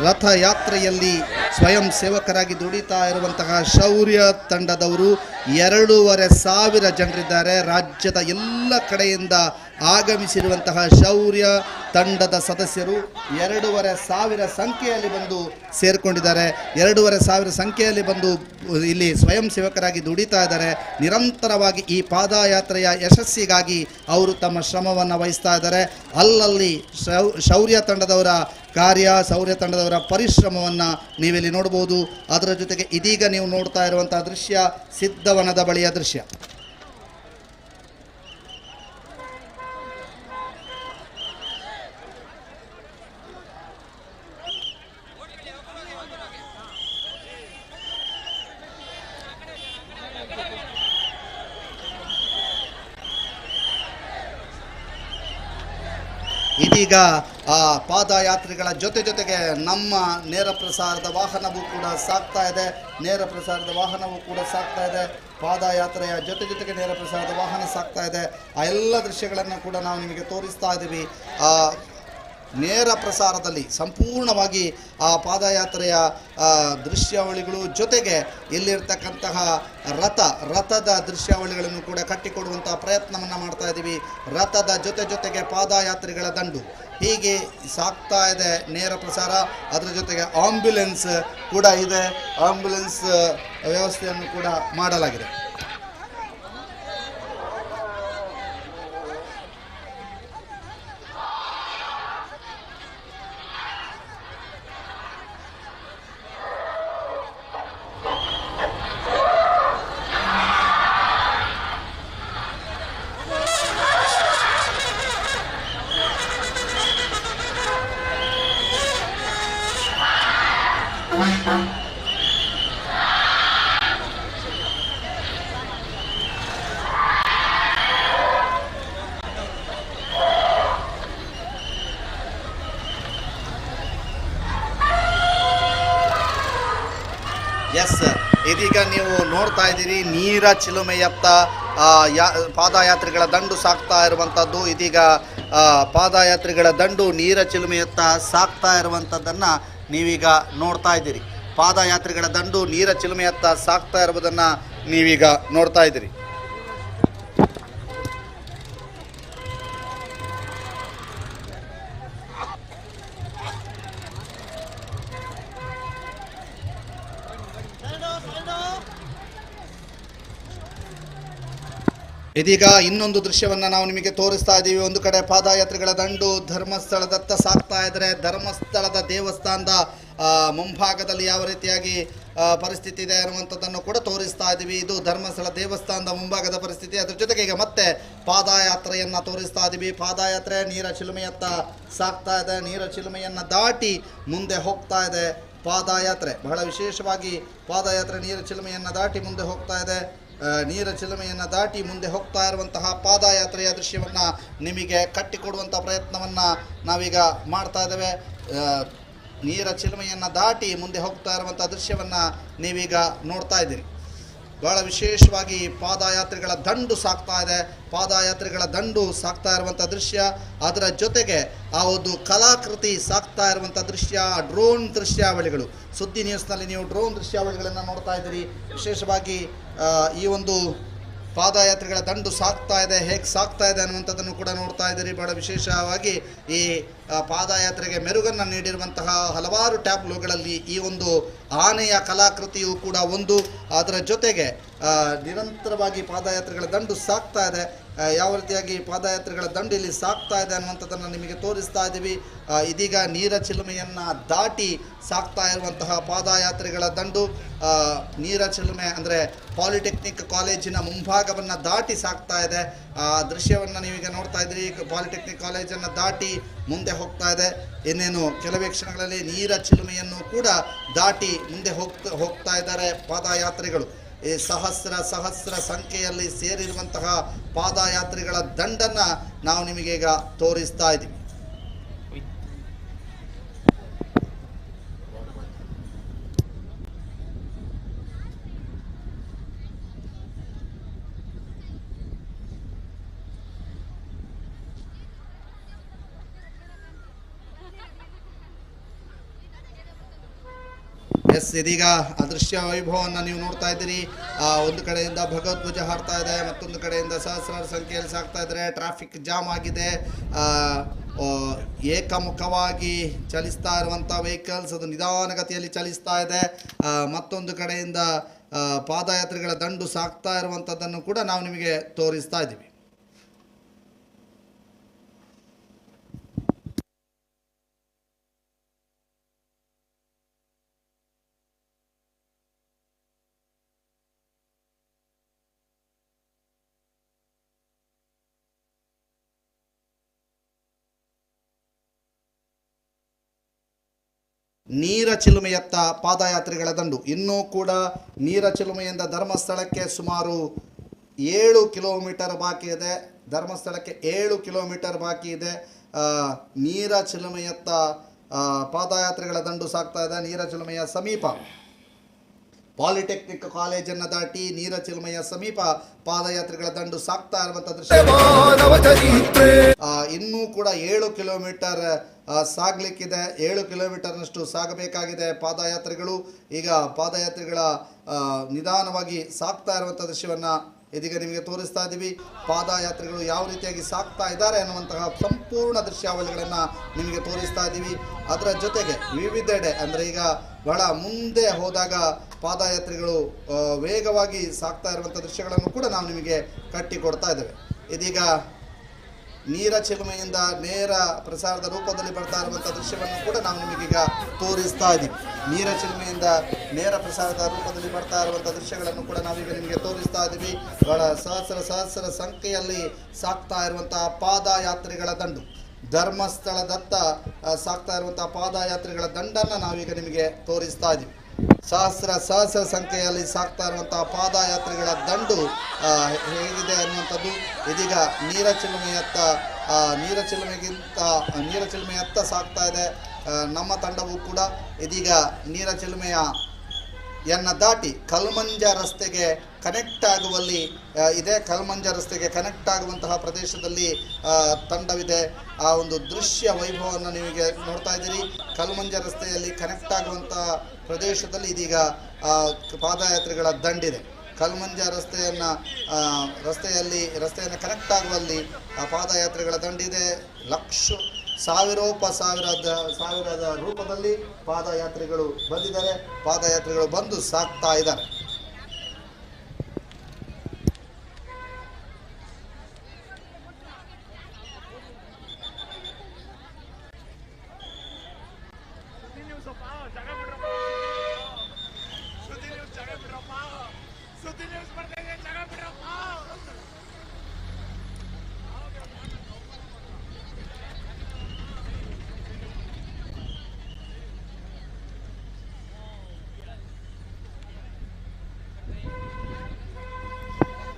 ರಥಯಾತ್ರೆಯಲ್ಲಿ ಸ್ವಯಂ ಸೇವಕರಾಗಿ ದುಡಿತಾ ಇರುವಂತಹ ಶೌರ್ಯ ತಂಡದವರು 2,500 ಜನರಿದ್ದಾರೆ. ರಾಜ್ಯದ ಎಲ್ಲ ಕಡೆಯಿಂದ ಆಗಮಿಸಿರುವಂತಹ ಶೌರ್ಯ ತಂಡದ ಸದಸ್ಯರು 2,500 ಸಂಖ್ಯೆಯಲ್ಲಿ ಬಂದು ಸೇರಿಕೊಂಡಿದ್ದಾರೆ. 2,500 ಸಂಖ್ಯೆಯಲ್ಲಿ ಬಂದು ಇಲ್ಲಿ ಸ್ವಯಂ ಸೇವಕರಾಗಿ ದುಡಿತಾ ಇದ್ದಾರೆ. ನಿರಂತರವಾಗಿ ಈ ಪಾದಯಾತ್ರೆಯ ಯಶಸ್ಸಿಗಾಗಿ ಅವರು ತಮ್ಮ ಶ್ರಮವನ್ನು ವಹಿಸ್ತಾ ಇದ್ದಾರೆ. ಅಲ್ಲಲ್ಲಿ ಶೌರ್ಯ ತಂಡದವರ ಕಾರ್ಯ, ಶೌರ್ಯ ತಂಡದವರ ಪರಿಶ್ರಮವನ್ನು ನೀವಿಲ್ಲಿ ನೋಡ್ಬೋದು. ಅದರ ಜೊತೆಗೆ ಇದೀಗ ನೀವು ನೋಡ್ತಾ ಇರುವಂತಹ ದೃಶ್ಯ ಸಿದ್ಧವನದ ಬಳಿಯ ದೃಶ್ಯ. ಇದೀಗ ಆ ಪಾದಯಾತ್ರಿಗಳ ಜೊತೆಗೆ ನಮ್ಮ ನೇರ ಪ್ರಸಾರದ ವಾಹನವೂ ಕೂಡ ಸಾಕ್ತಾ ಇದೆ. ಪಾದಯಾತ್ರೆಯ ಜೊತೆಗೆ ನೇರ ಪ್ರಸಾರದ ವಾಹನ ಸಾಕ್ತಾ ಇದೆ. ಆ ಎಲ್ಲ ದೃಶ್ಯಗಳನ್ನು ಕೂಡ ನಾವು ನಿಮಗೆ ತೋರಿಸ್ತಾ ಇದ್ದೀವಿ. ನೇರ ಪ್ರಸಾರದಲ್ಲಿ ಸಂಪೂರ್ಣವಾಗಿ ಆ ಪಾದಯಾತ್ರೆಯ ದೃಶ್ಯಾವಳಿಗಳು, ಜೊತೆಗೆ ಇಲ್ಲಿರ್ತಕ್ಕಂತಹ ರಥದ ದೃಶ್ಯಾವಳಿಗಳನ್ನು ಕೂಡ ಕಟ್ಟಿಕೊಡುವಂತಹ ಪ್ರಯತ್ನವನ್ನು ಮಾಡ್ತಾ ಇದ್ದೀವಿ. ರಥದ ಜೊತೆಗೆ ಪಾದಯಾತ್ರಿಗಳ ದಂಡು ಹೀಗೆ ಸಾಕ್ತಾ ಇದೆ ನೇರ ಪ್ರಸಾರ. ಅದರ ಜೊತೆಗೆ ಆಂಬ್ಯುಲೆನ್ಸ್ ಕೂಡ ಇದೆ. ಆಂಬ್ಯುಲೆನ್ಸ್ ವ್ಯವಸ್ಥೆಯನ್ನು ಕೂಡ ಮಾಡಲಾಗಿದೆ. ಇದೀಗ ನೀವು ನೋಡ್ತಾ ಇದ್ದೀರಿ ನೀರ ಚಿಲುಮೆಯತ್ತ ಪಾದಯಾತ್ರಿಗಳ ದಂಡು ಸಾಕ್ತಾ ಇರುವಂಥದ್ದು. ಇದೀಗ ಪಾದಯಾತ್ರಿಗಳ ದಂಡು ನೀರ ಚಿಲುಮೆಯತ್ತ ಸಾಕ್ತಾ ಇರುವಂಥದ್ದನ್ನು ನೀವೀಗ ನೋಡ್ತಾ ಇದ್ದೀರಿ. ಪಾದಯಾತ್ರಿಗಳ ದಂಡು ನೀರ ಚಿಲುಮೆಯತ್ತ ಸಾಕ್ತಾ ಇರುವುದನ್ನು ನೀವೀಗ ನೋಡ್ತಾ ಇದ್ದೀರಿ. ಇದೀಗ ಇನ್ನೊಂದು ದೃಶ್ಯವನ್ನು ನಾವು ನಿಮಗೆ ತೋರಿಸ್ತಾ ಇದ್ದೀವಿ. ಒಂದು ಕಡೆ ಪಾದಯಾತ್ರಿಗಳ ದಂಡು ಧರ್ಮಸ್ಥಳದತ್ತ ಸಾಕ್ತಾ ಇದ್ದಾರೆ. ಧರ್ಮಸ್ಥಳದ ದೇವಸ್ಥಾನದ ಮುಂಭಾಗದಲ್ಲಿ ಯಾವ ರೀತಿಯಾಗಿ ಪರಿಸ್ಥಿತಿ ಇದೆ ಅನ್ನುವಂಥದ್ದನ್ನು ಕೂಡ ತೋರಿಸ್ತಾ ಇದ್ದೀವಿ. ಇದು ಧರ್ಮಸ್ಥಳ ದೇವಸ್ಥಾನದ ಮುಂಭಾಗದ ಪರಿಸ್ಥಿತಿ. ಅದರ ಜೊತೆಗೆ ಈಗ ಮತ್ತೆ ಪಾದಯಾತ್ರೆಯನ್ನು ತೋರಿಸ್ತಾ ಇದ್ದೀವಿ. ಪಾದಯಾತ್ರೆ ನೀರ ಚಿಲುಮೆಯತ್ತ ಸಾಕ್ತಾ ಇದೆ. ನೀರ ಚಿಲುಮೆಯನ್ನು ದಾಟಿ ಮುಂದೆ ಹೋಗ್ತಾ ಇದೆ. ಪಾದಯಾತ್ರೆ, ಬಹಳ ವಿಶೇಷವಾಗಿ ಪಾದಯಾತ್ರೆ ನೀರ ಚಿಲುಮೆಯನ್ನು ದಾಟಿ ಮುಂದೆ ಹೋಗ್ತಾ ಇದೆ. ನೀರ ಚಿಲುಮೆಯನ್ನು ದಾಟಿ ಮುಂದೆ ಹೋಗ್ತಾ ಇರುವಂತಹ ಪಾದಯಾತ್ರೆಯ ದೃಶ್ಯವನ್ನು ನಿಮಗೆ ಕಟ್ಟಿಕೊಡುವಂಥ ಪ್ರಯತ್ನವನ್ನು ನಾವೀಗ ಮಾಡ್ತಾ ಇದ್ದೇವೆ. ನೀರ ಚಿಲುಮೆಯನ್ನು ದಾಟಿ ಮುಂದೆ ಹೋಗ್ತಾ ಇರುವಂಥ ದೃಶ್ಯವನ್ನು ನೀವೀಗ ನೋಡ್ತಾ ಇದ್ದೀರಿ. ಬಹಳ ವಿಶೇಷವಾಗಿ ಪಾದಯಾತ್ರೆಗಳ ದಂಡು ಸಾಗ್ತಾ ಇದೆ. ಪಾದಯಾತ್ರೆಗಳ ದಂಡು ಸಾಗ್ತಾ ಇರುವಂಥ ದೃಶ್ಯ, ಅದರ ಜೊತೆಗೆ ಆ ಒಂದು ಕಲಾಕೃತಿ ಸಾಗ್ತಾ ಇರುವಂಥ ದೃಶ್ಯ, ಡ್ರೋನ್ ದೃಶ್ಯಾವಳಿಗಳು. ಸುದ್ದಿ ನ್ಯೂಸ್ನಲ್ಲಿ ನೀವು ಡ್ರೋನ್ ದೃಶ್ಯಾವಳಿಗಳನ್ನು ನೋಡ್ತಾ ಇದ್ದೀರಿ. ವಿಶೇಷವಾಗಿ ಈ ಒಂದು ಪಾದಯಾತ್ರೆಗಳ ದಂಡು ಸಾಗ್ತಾ ಇದೆ, ಹೇಗೆ ಸಾಗ್ತಾ ಇದೆ ಅನ್ನುವಂಥದ್ದನ್ನು ಕೂಡ ನೋಡ್ತಾ ಇದ್ದೀರಿ. ಬಹಳ ವಿಶೇಷವಾಗಿ ಈ ಪಾದಯಾತ್ರೆಗೆ ಮೆರುಗನ್ನು ನೀಡಿರುವಂತಹ ಹಲವಾರು ಟ್ಯಾಬ್ಲೋಗಳಲ್ಲಿ ಈ ಒಂದು ಆನೆಯ ಕಲಾಕೃತಿಯು ಕೂಡ ಒಂದು. ಅದರ ಜೊತೆಗೆ ನಿರಂತರವಾಗಿ ಪಾದಯಾತ್ರೆಗಳ ದಂಡು ಸಾಗ್ತಾ ಇದೆ. ಯಾವ ರೀತಿಯಾಗಿ ಪಾದಯಾತ್ರೆಗಳ ದಂಡು ಇಲ್ಲಿ ಸಾಗ್ತಾ ಇದೆ ಅನ್ನುವಂಥದ್ದನ್ನು ನಿಮಗೆ ತೋರಿಸ್ತಾ ಇದ್ದೀವಿ. ಇದೀಗ ನೀರ ಚಿಲುಮೆಯನ್ನು ದಾಟಿ ಸಾಗ್ತಾ ಇರುವಂತಹ ಪಾದಯಾತ್ರೆಗಳ ದಂಡು ನೀರ ಚಿಲುಮೆ ಅಂದರೆ ಪಾಲಿಟೆಕ್ನಿಕ್ ಕಾಲೇಜಿನ ಮುಂಭಾಗವನ್ನು ದಾಟಿ ಸಾಗ್ತಾ ಇದೆ. ಆ ದೃಶ್ಯವನ್ನು ನೀವೀಗ ನೋಡ್ತಾ ಇದ್ದೀರಿ. ಪಾಲಿಟೆಕ್ನಿಕ್ ಕಾಲೇಜನ್ನು ದಾಟಿ ಮುಂದೆ ಹೋಗ್ತಾ ಇದೆ. ಇನ್ನೇನು ಕೆಲವೇ ಕ್ಷಣಗಳಲ್ಲಿ ನೀರ ಚಿಲುಮೆಯನ್ನು ಕೂಡ ದಾಟಿ ಮುಂದೆ ಹೋಗ್ತಾ ಇದ್ದಾರೆ ಪಾದಯಾತ್ರಿಗಳು. ಈ ಸಹಸ್ರ ಸಂಖ್ಯೆಯಲ್ಲಿ ಸೇರಿರುವಂತಹ ಪಾದಯಾತ್ರಿಗಳ ದಂಡನ್ನು ನಾವು ನಿಮಗೀಗ ತೋರಿಸ್ತಾ ಇದ್ದೀವಿ. ಇದೀಗ ಅದೃಶ್ಯ ವೈಭವವನ್ನು ನೀವು ನೋಡ್ತಾ ಇದ್ದೀರಿ. ಒಂದು ಕಡೆಯಿಂದ ಭಗವದ್ಧ್ವಜ ಹಾರ್ತಾ ಇದೆ, ಮತ್ತೊಂದು ಕಡೆಯಿಂದ ಸಹಸ್ರಾರು ಸಂಖ್ಯೆಯಲ್ಲಿ ಸಾಗ್ತಾ ಇದ್ದಾರೆ. ಟ್ರಾಫಿಕ್ ಜಾಮ್ ಆಗಿದೆ. ಏಕಮುಖವಾಗಿ ಚಲಿಸ್ತಾ ಇರುವಂಥ ವೆಹಿಕಲ್ಸ್ ಅದು ನಿಧಾನಗತಿಯಲ್ಲಿ ಚಲಿಸ್ತಾ ಇದೆ. ಮತ್ತೊಂದು ಕಡೆಯಿಂದ ಪಾದಯಾತ್ರೆಗಳ ದಂಡು ಸಾಗ್ತಾ ಇರುವಂಥದ್ದನ್ನು ಕೂಡ ನಾವು ನಿಮಗೆ ತೋರಿಸ್ತಾ ಇದ್ದೀವಿ. ನೀರ ಚಿಲುಮೆಯತ್ತ ಪಾದಯಾತ್ರೆಗಳ ದಂಡು. ಇನ್ನೂ ಕೂಡ ನೀರ ಚಿಲುಮೆಯಿಂದ ಧರ್ಮಸ್ಥಳಕ್ಕೆ ಸುಮಾರು 7 ಕಿಲೋಮೀಟರ್ ಬಾಕಿ ಇದೆ. ಧರ್ಮಸ್ಥಳಕ್ಕೆ 7 ಕಿಲೋಮೀಟರ್ ಬಾಕಿ ಇದೆ. ನೀರ ಚಿಲುಮೆಯತ್ತ ಪಾದಯಾತ್ರೆಗಳ ದಂಡು ಸಾಗ್ತಾ ಇದೆ. ನೀರ ಚಿಲುಮೆಯ ಸಮೀಪ ಪಾಲಿಟೆಕ್ನಿಕ್ ಕಾಲೇಜನ್ನು ದಾಟಿ ನೀರ ಚಿಲುಮೆಯ ಸಮೀಪ ಪಾದಯಾತ್ರೆಗಳ ದಂಡು ಸಾಗ್ತಾ ಇರುವಂಥ ದೃಶ್ಯ. ಇನ್ನೂ ಕೂಡ 7 ಕಿಲೋಮೀಟರ್ ಸಾಗಲಿಕ್ಕಿದೆ. 7 ಕಿಲೋಮೀಟರ್ನಷ್ಟು ಸಾಗಬೇಕಾಗಿದೆ ಪಾದಯಾತ್ರೆಗಳು. ಈಗ ಪಾದಯಾತ್ರೆಗಳ ನಿಧಾನವಾಗಿ ಸಾಗ್ತಾ ಇರುವಂಥ ದೃಶ್ಯವನ್ನು ಇದೀಗ ನಿಮಗೆ ತೋರಿಸ್ತಾ ಇದ್ದೀವಿ. ಪಾದಯಾತ್ರೆಗಳು ಯಾವ ರೀತಿಯಾಗಿ ಸಾಗ್ತಾ ಇದ್ದಾರೆ ಅನ್ನುವಂತಹ ಸಂಪೂರ್ಣ ದೃಶ್ಯಾವಳಿಗಳನ್ನು ನಿಮಗೆ ತೋರಿಸ್ತಾ ಇದ್ದೀವಿ. ಅದರ ಜೊತೆಗೆ ವಿವಿಧೆಡೆ ಅಂದರೆ ಈಗ ಬಹಳ ಮುಂದೆ ಹೋದಾಗ ಪಾದಯಾತ್ರೆಗಳು ವೇಗವಾಗಿ ಸಾಗ್ತಾ ಇರುವಂಥ ದೃಶ್ಯಗಳನ್ನು ಕೂಡ ನಾವು ನಿಮಗೆ ಕಟ್ಟಿಕೊಡ್ತಾ ಇದ್ದೇವೆ. ಇದೀಗ ನೀರ ಚಿಲುಮೆಯಿಂದ ನೇರ ಪ್ರಸಾರದ ರೂಪದಲ್ಲಿ ಬರ್ತಾ ಇರುವಂಥ ದೃಶ್ಯವನ್ನು ಕೂಡ ನಾವು ನಿಮಗೀಗ ತೋರಿಸ್ತಾ ಇದ್ದೀವಿ. ನೀರ ಚಿಲುಮೆಯಿಂದ ನೇರ ಪ್ರಸಾರದ ರೂಪದಲ್ಲಿ ಬರ್ತಾ ಇರುವಂಥ ದೃಶ್ಯಗಳನ್ನು ಕೂಡ ನಾವೀಗ ನಿಮಗೆ ತೋರಿಸ್ತಾ ಇದ್ದೀವಿ. ಬಹಳ ಸಹಸ್ರ ಸಂಖ್ಯೆಯಲ್ಲಿ ಸಾಗ್ತಾ ಇರುವಂತಹ ಪಾದಯಾತ್ರೆಗಳ ದಂಡು, ಧರ್ಮಸ್ಥಳದತ್ತ ಸಾಗ್ತಾ ಇರುವಂತಹ ಪಾದಯಾತ್ರೆಗಳ ದಂಡನ್ನು ನಾವೀಗ ನಿಮಗೆ ತೋರಿಸ್ತಾ ಇದ್ದೀವಿ. ಸಹಸ್ರ ಸಂಖ್ಯೆಯಲ್ಲಿ ಸಾಗ್ತಾ ಇರುವಂತಹ ಪಾದಯಾತ್ರೆಗಳ ದಂಡು ಹೇಗಿದೆ ಅನ್ನುವಂಥದ್ದು ಇದೀಗ ನೀರ ಚಿಲುಮೆಯತ್ತ ಸಾಗ್ತಾ ಇದೆ. ನಮ್ಮ ತಂಡವು ಕೂಡ ಇದೀಗ ನೀರ ಚಿಲುಮೆಯನ್ನು ದಾಟಿ ಕಲ್ಮಂಜ ರಸ್ತೆಗೆ ಕನೆಕ್ಟ್ ಆಗುವಲ್ಲಿ ಇದೆ. ಕಲ್ಮಂಜ ರಸ್ತೆಗೆ ಕನೆಕ್ಟ್ ಆಗುವಂತಹ ಪ್ರದೇಶದಲ್ಲಿ ತಂಡವಿದೆ. ಆ ಒಂದು ದೃಶ್ಯ ವೈಭವವನ್ನು ನೀವೀಗ ನೋಡ್ತಾ ಇದ್ದೀರಿ. ಕಲ್ಮಂಜ ರಸ್ತೆಯಲ್ಲಿ ಕನೆಕ್ಟ್ ಆಗುವಂತಹ ಪ್ರದೇಶದಲ್ಲಿ ಇದೀಗ ಪಾದಯಾತ್ರೆಗಳ ದಂಡಿದೆ. ಕಲ್ಮಂಜ ರಸ್ತೆಯನ್ನು ಕನೆಕ್ಟ್ ಆಗುವಲ್ಲಿ ಪಾದಯಾತ್ರೆಗಳ ದಂಡಿದೆ. ಸಾವಿರದ ರೂಪದಲ್ಲಿ ಪಾದಯಾತ್ರೆಗಳು ಬಂದಿದ್ದಾರೆ. ಪಾದಯಾತ್ರೆಗಳು ಬಂದು ಸಾಗ್ತಾ ಇದ್ದಾರೆ.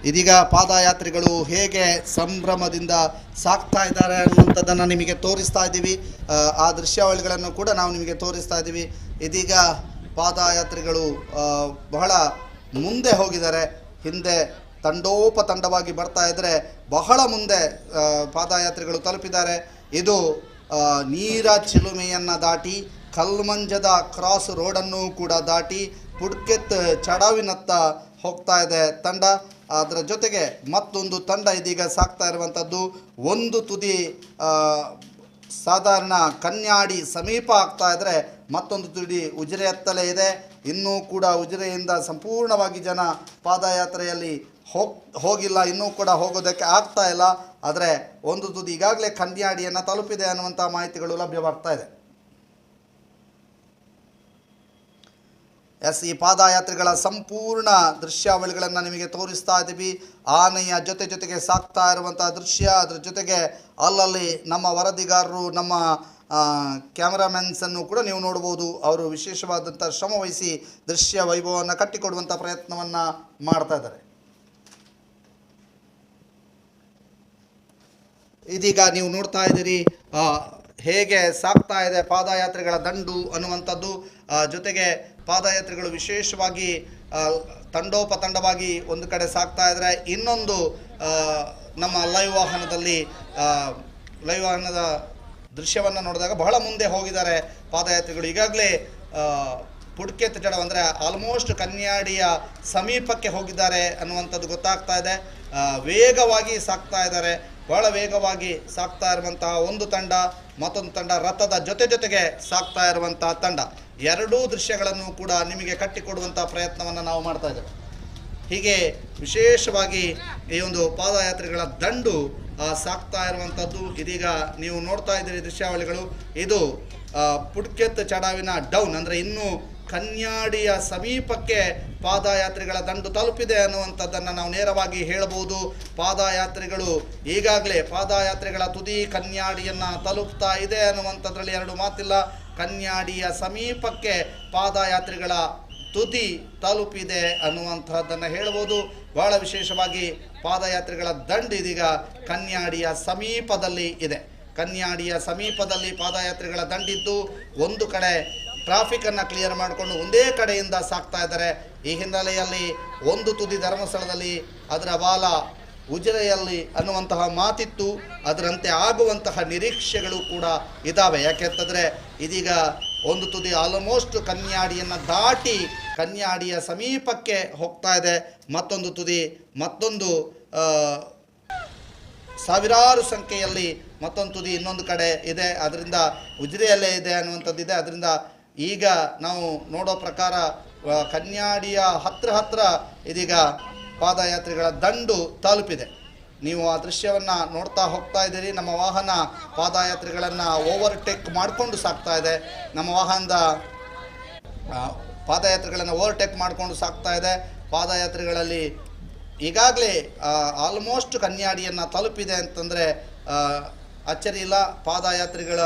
ಇದೀಗ ಪಾದಯಾತ್ರಿಗಳು ಹೇಗೆ ಸಂಭ್ರಮದಿಂದ ಸಾಕ್ತಾ ಇದ್ದಾರೆ ಅನ್ನುವಂಥದ್ದನ್ನು ನಿಮಗೆ ತೋರಿಸ್ತಾ ಇದ್ದೀವಿ. ಆ ದೃಶ್ಯಾವಳಿಗಳನ್ನು ಕೂಡ ನಾವು ನಿಮಗೆ ತೋರಿಸ್ತಾ ಇದ್ದೀವಿ. ಇದೀಗ ಪಾದಯಾತ್ರಿಗಳು ಬಹಳ ಮುಂದೆ ಹೋಗಿದ್ದಾರೆ. ಹಿಂದೆ ತಂಡೋಪತಂಡವಾಗಿ ಬರ್ತಾ ಇದ್ದರೆ ಬಹಳ ಮುಂದೆ ಪಾದಯಾತ್ರಿಗಳು ತಲುಪಿದ್ದಾರೆ. ಇದು ನೀರ ಚಿಲುಮೆಯನ್ನು ದಾಟಿ ಕಲ್ಮಂಜದ ಕ್ರಾಸ್ ರೋಡನ್ನು ಕೂಡ ದಾಟಿ ಪುಡ್ಕೆತ್ ಚಡಾವಿನತ್ತ ಹೋಗ್ತಾ ಇದೆ ತಂಡ. ಅದರ ಜೊತೆಗೆ ಮತ್ತೊಂದು ತಂಡ ಇದೀಗ ಸಾಕ್ತಾ ಇರುವಂಥದ್ದು. ಒಂದು ತುದಿ ಸಾಧಾರಣ ಕನ್ಯಾಡಿ ಸಮೀಪ ಆಗ್ತಾ ಇದ್ದರೆ ಮತ್ತೊಂದು ತುದಿ ಉಜಿರೆಯತ್ತಲೇ ಇದೆ. ಇನ್ನೂ ಕೂಡ ಉಜಿರೆಯಿಂದ ಸಂಪೂರ್ಣವಾಗಿ ಜನ ಪಾದಯಾತ್ರೆಯಲ್ಲಿ ಹೋಗಿಲ್ಲ, ಇನ್ನೂ ಕೂಡ ಹೋಗೋದಕ್ಕೆ ಆಗ್ತಾ ಇಲ್ಲ. ಆದರೆ ಒಂದು ತುದಿ ಈಗಾಗಲೇ ಕನ್ಯಾಡಿಯನ್ನು ತಲುಪಿದೆ ಅನ್ನುವಂಥ ಮಾಹಿತಿಗಳು ಲಭ್ಯವಾಗ್ತಾ ಇದೆ. ಈ ಪಾದಯಾತ್ರಿಗಳ ಸಂಪೂರ್ಣ ದೃಶ್ಯಾವಳಿಗಳನ್ನು ನಿಮಗೆ ತೋರಿಸ್ತಾ ಇದ್ದೀವಿ. ಆನೆಯ ಜೊತೆಗೆ ಸಾಕ್ತಾ ಇರುವಂಥ ದೃಶ್ಯ, ಅದರ ಜೊತೆಗೆ ಅಲ್ಲಲ್ಲಿ ನಮ್ಮ ವರದಿಗಾರರು, ನಮ್ಮ ಕ್ಯಾಮರಾಮೆನ್ಸನ್ನು ಕೂಡ ನೀವು ನೋಡ್ಬೋದು. ಅವರು ವಿಶೇಷವಾದಂಥ ಶ್ರಮವಹಿಸಿ ದೃಶ್ಯ ವೈಭವವನ್ನು ಕಟ್ಟಿಕೊಡುವಂಥ ಪ್ರಯತ್ನವನ್ನು ಮಾಡ್ತಾ ಇದ್ದಾರೆ. ಇದೀಗ ನೀವು ನೋಡ್ತಾ ಇದ್ದೀರಿ ಹೇಗೆ ಸಾಕ್ತಾ ಇದೆ ಪಾದಯಾತ್ರಿಗಳ ದಂಡು ಅನ್ನುವಂಥದ್ದು. ಜೊತೆಗೆ ಪಾದಯಾತ್ರಿಗಳು ವಿಶೇಷವಾಗಿ ತಂಡೋಪತಂಡವಾಗಿ ಒಂದು ಕಡೆ ಸಾಕ್ತಾ ಇದ್ದಾರೆ. ಇನ್ನೊಂದು ನಮ್ಮ ಲೈವ್ ವಾಹನದ ದೃಶ್ಯವನ್ನು ನೋಡಿದಾಗ ಬಹಳ ಮುಂದೆ ಹೋಗಿದ್ದಾರೆ ಪಾದಯಾತ್ರಿಗಳು. ಈಗಾಗಲೇ ಪುಡ್ಕೆತ್ ಜಡ ಅಂದರೆ ಆಲ್ಮೋಸ್ಟ್ ಕನ್ಯಾಡಿಯ ಸಮೀಪಕ್ಕೆ ಹೋಗಿದ್ದಾರೆ ಅನ್ನುವಂಥದ್ದು ಗೊತ್ತಾಗ್ತಾ ಇದೆ. ವೇಗವಾಗಿ ಸಾಕ್ತಾ ಇದ್ದಾರೆ. ಬಹಳ ವೇಗವಾಗಿ ಸಾಕ್ತಾ ಇರುವಂತಹ ಒಂದು ತಂಡ, ಮತ್ತೊಂದು ತಂಡ ರಥದ ಜೊತೆಗೆ ಸಾಕ್ತಾ ಇರುವಂತಹ ತಂಡ. ಎರಡೂ ದೃಶ್ಯಗಳನ್ನು ಕೂಡ ನಿಮಗೆ ಕಟ್ಟಿಕೊಡುವಂಥ ಪ್ರಯತ್ನವನ್ನು ನಾವು ಮಾಡ್ತಾ ಇದ್ದೇವೆ. ಹೀಗೆ ವಿಶೇಷವಾಗಿ ಈ ಒಂದು ಪಾದಯಾತ್ರಿಗಳ ದಂಡು ಸಾಕ್ತಾ ಇರುವಂಥದ್ದು. ಇದೀಗ ನೀವು ನೋಡ್ತಾ ಇದ್ದೀರಿ ದೃಶ್ಯಾವಳಿಗಳು. ಇದು ಪುಡ್ಕೆತ್ ಚಡಾವಿನ ಡೌನ್ ಅಂದರೆ ಇನ್ನೂ ಕನ್ಯಾಡಿಯ ಸಮೀಪಕ್ಕೆ ಪಾದಯಾತ್ರಿಗಳ ದಂಡು ತಲುಪಿದೆ ಅನ್ನುವಂಥದ್ದನ್ನು ನಾವು ನೇರವಾಗಿ ಹೇಳಬಹುದು. ಪಾದಯಾತ್ರಿಗಳು ಈಗಾಗಲೇ ಪಾದಯಾತ್ರಿಗಳ ತುದಿ ಕನ್ಯಾಡಿಯನ್ನು ತಲುಪ್ತಾ ಇದೆ ಅನ್ನುವಂಥದ್ರಲ್ಲಿ ಎರಡು ಮಾತಿಲ್ಲ. ಕನ್ಯಾಡಿಯ ಸಮೀಪಕ್ಕೆ ಪಾದಯಾತ್ರಿಗಳ ತುದಿ ತಲುಪಿದೆ ಅನ್ನುವಂಥದ್ದನ್ನು ಹೇಳ್ಬೋದು. ಬಹಳ ವಿಶೇಷವಾಗಿ ಪಾದಯಾತ್ರಿಗಳ ದಂಡು ಇದೀಗ ಕನ್ಯಾಡಿಯ ಸಮೀಪದಲ್ಲಿ ಇದೆ. ಕನ್ಯಾಡಿಯ ಸಮೀಪದಲ್ಲಿ ಪಾದಯಾತ್ರಿಗಳ ದಂಡಿದ್ದು ಒಂದು ಕಡೆ ಟ್ರಾಫಿಕನ್ನು ಕ್ಲಿಯರ್ ಮಾಡಿಕೊಂಡು ಒಂದೇ ಕಡೆಯಿಂದ ಸಾಕ್ತಾ ಇದ್ದಾರೆ. ಈ ಹಿನ್ನೆಲೆಯಲ್ಲಿ ಒಂದು ತುದಿ ಧರ್ಮಸ್ಥಳದಲ್ಲಿ, ಅದರ ಬಾಲ ಉಜಿರೆಯಲ್ಲಿ ಅನ್ನುವಂತಹ ಮಾತಿತ್ತು. ಅದರಂತೆ ಆಗುವಂತಹ ನಿರೀಕ್ಷೆಗಳು ಕೂಡ ಇದ್ದಾವೆ. ಯಾಕೆಂತಂದರೆ ಇದೀಗ ಒಂದು ತುದಿ ಆಲ್ಮೋಸ್ಟ್ ಕನ್ಯಾಡಿಯನ್ನು ದಾಟಿ ಕನ್ಯಾಡಿಯ ಸಮೀಪಕ್ಕೆ ಹೋಗ್ತಾ ಇದೆ. ಮತ್ತೊಂದು ತುದಿ ಮತ್ತೊಂದು ಸಾವಿರಾರು ಸಂಖ್ಯೆಯಲ್ಲಿ ಮತ್ತೊಂದು ತುದಿ ಇನ್ನೊಂದು ಕಡೆ ಇದೆ. ಅದರಿಂದ ಉಜಿರೆಯಲ್ಲೇ ಇದೆ ಅನ್ನುವಂಥದ್ದಿದೆ. ಅದರಿಂದ ಈಗ ನಾವು ನೋಡೋ ಪ್ರಕಾರ ಕನ್ಯಾಡಿಯ ಹತ್ರ ಇದೀಗ ಪಾದಯಾತ್ರಿಗಳ ದಂಡು ತಲುಪಿದೆ. ನೀವು ಆ ದೃಶ್ಯವನ್ನು ನೋಡ್ತಾ ಹೋಗ್ತಾ ಇದ್ದೀರಿ. ನಮ್ಮ ವಾಹನ ಪಾದಯಾತ್ರಿಗಳನ್ನು ಓವರ್ಟೇಕ್ ಮಾಡಿಕೊಂಡು ಸಾಕ್ತಾ ಇದೆ. ನಮ್ಮ ವಾಹನದ ಪಾದಯಾತ್ರಿಗಳನ್ನು ಓವರ್ಟೇಕ್ ಮಾಡಿಕೊಂಡು ಸಾಕ್ತಾ ಇದೆ. ಪಾದಯಾತ್ರಿಗಳಲ್ಲಿ ಈಗಾಗಲೇ ಆಲ್ಮೋಸ್ಟ್ ಕನ್ಯಾಡಿಯನ್ನು ತಲುಪಿದೆ ಅಂತಂದರೆ ಅಚ್ಚರಿ ಇಲ್ಲ. ಪಾದಯಾತ್ರಿಗಳ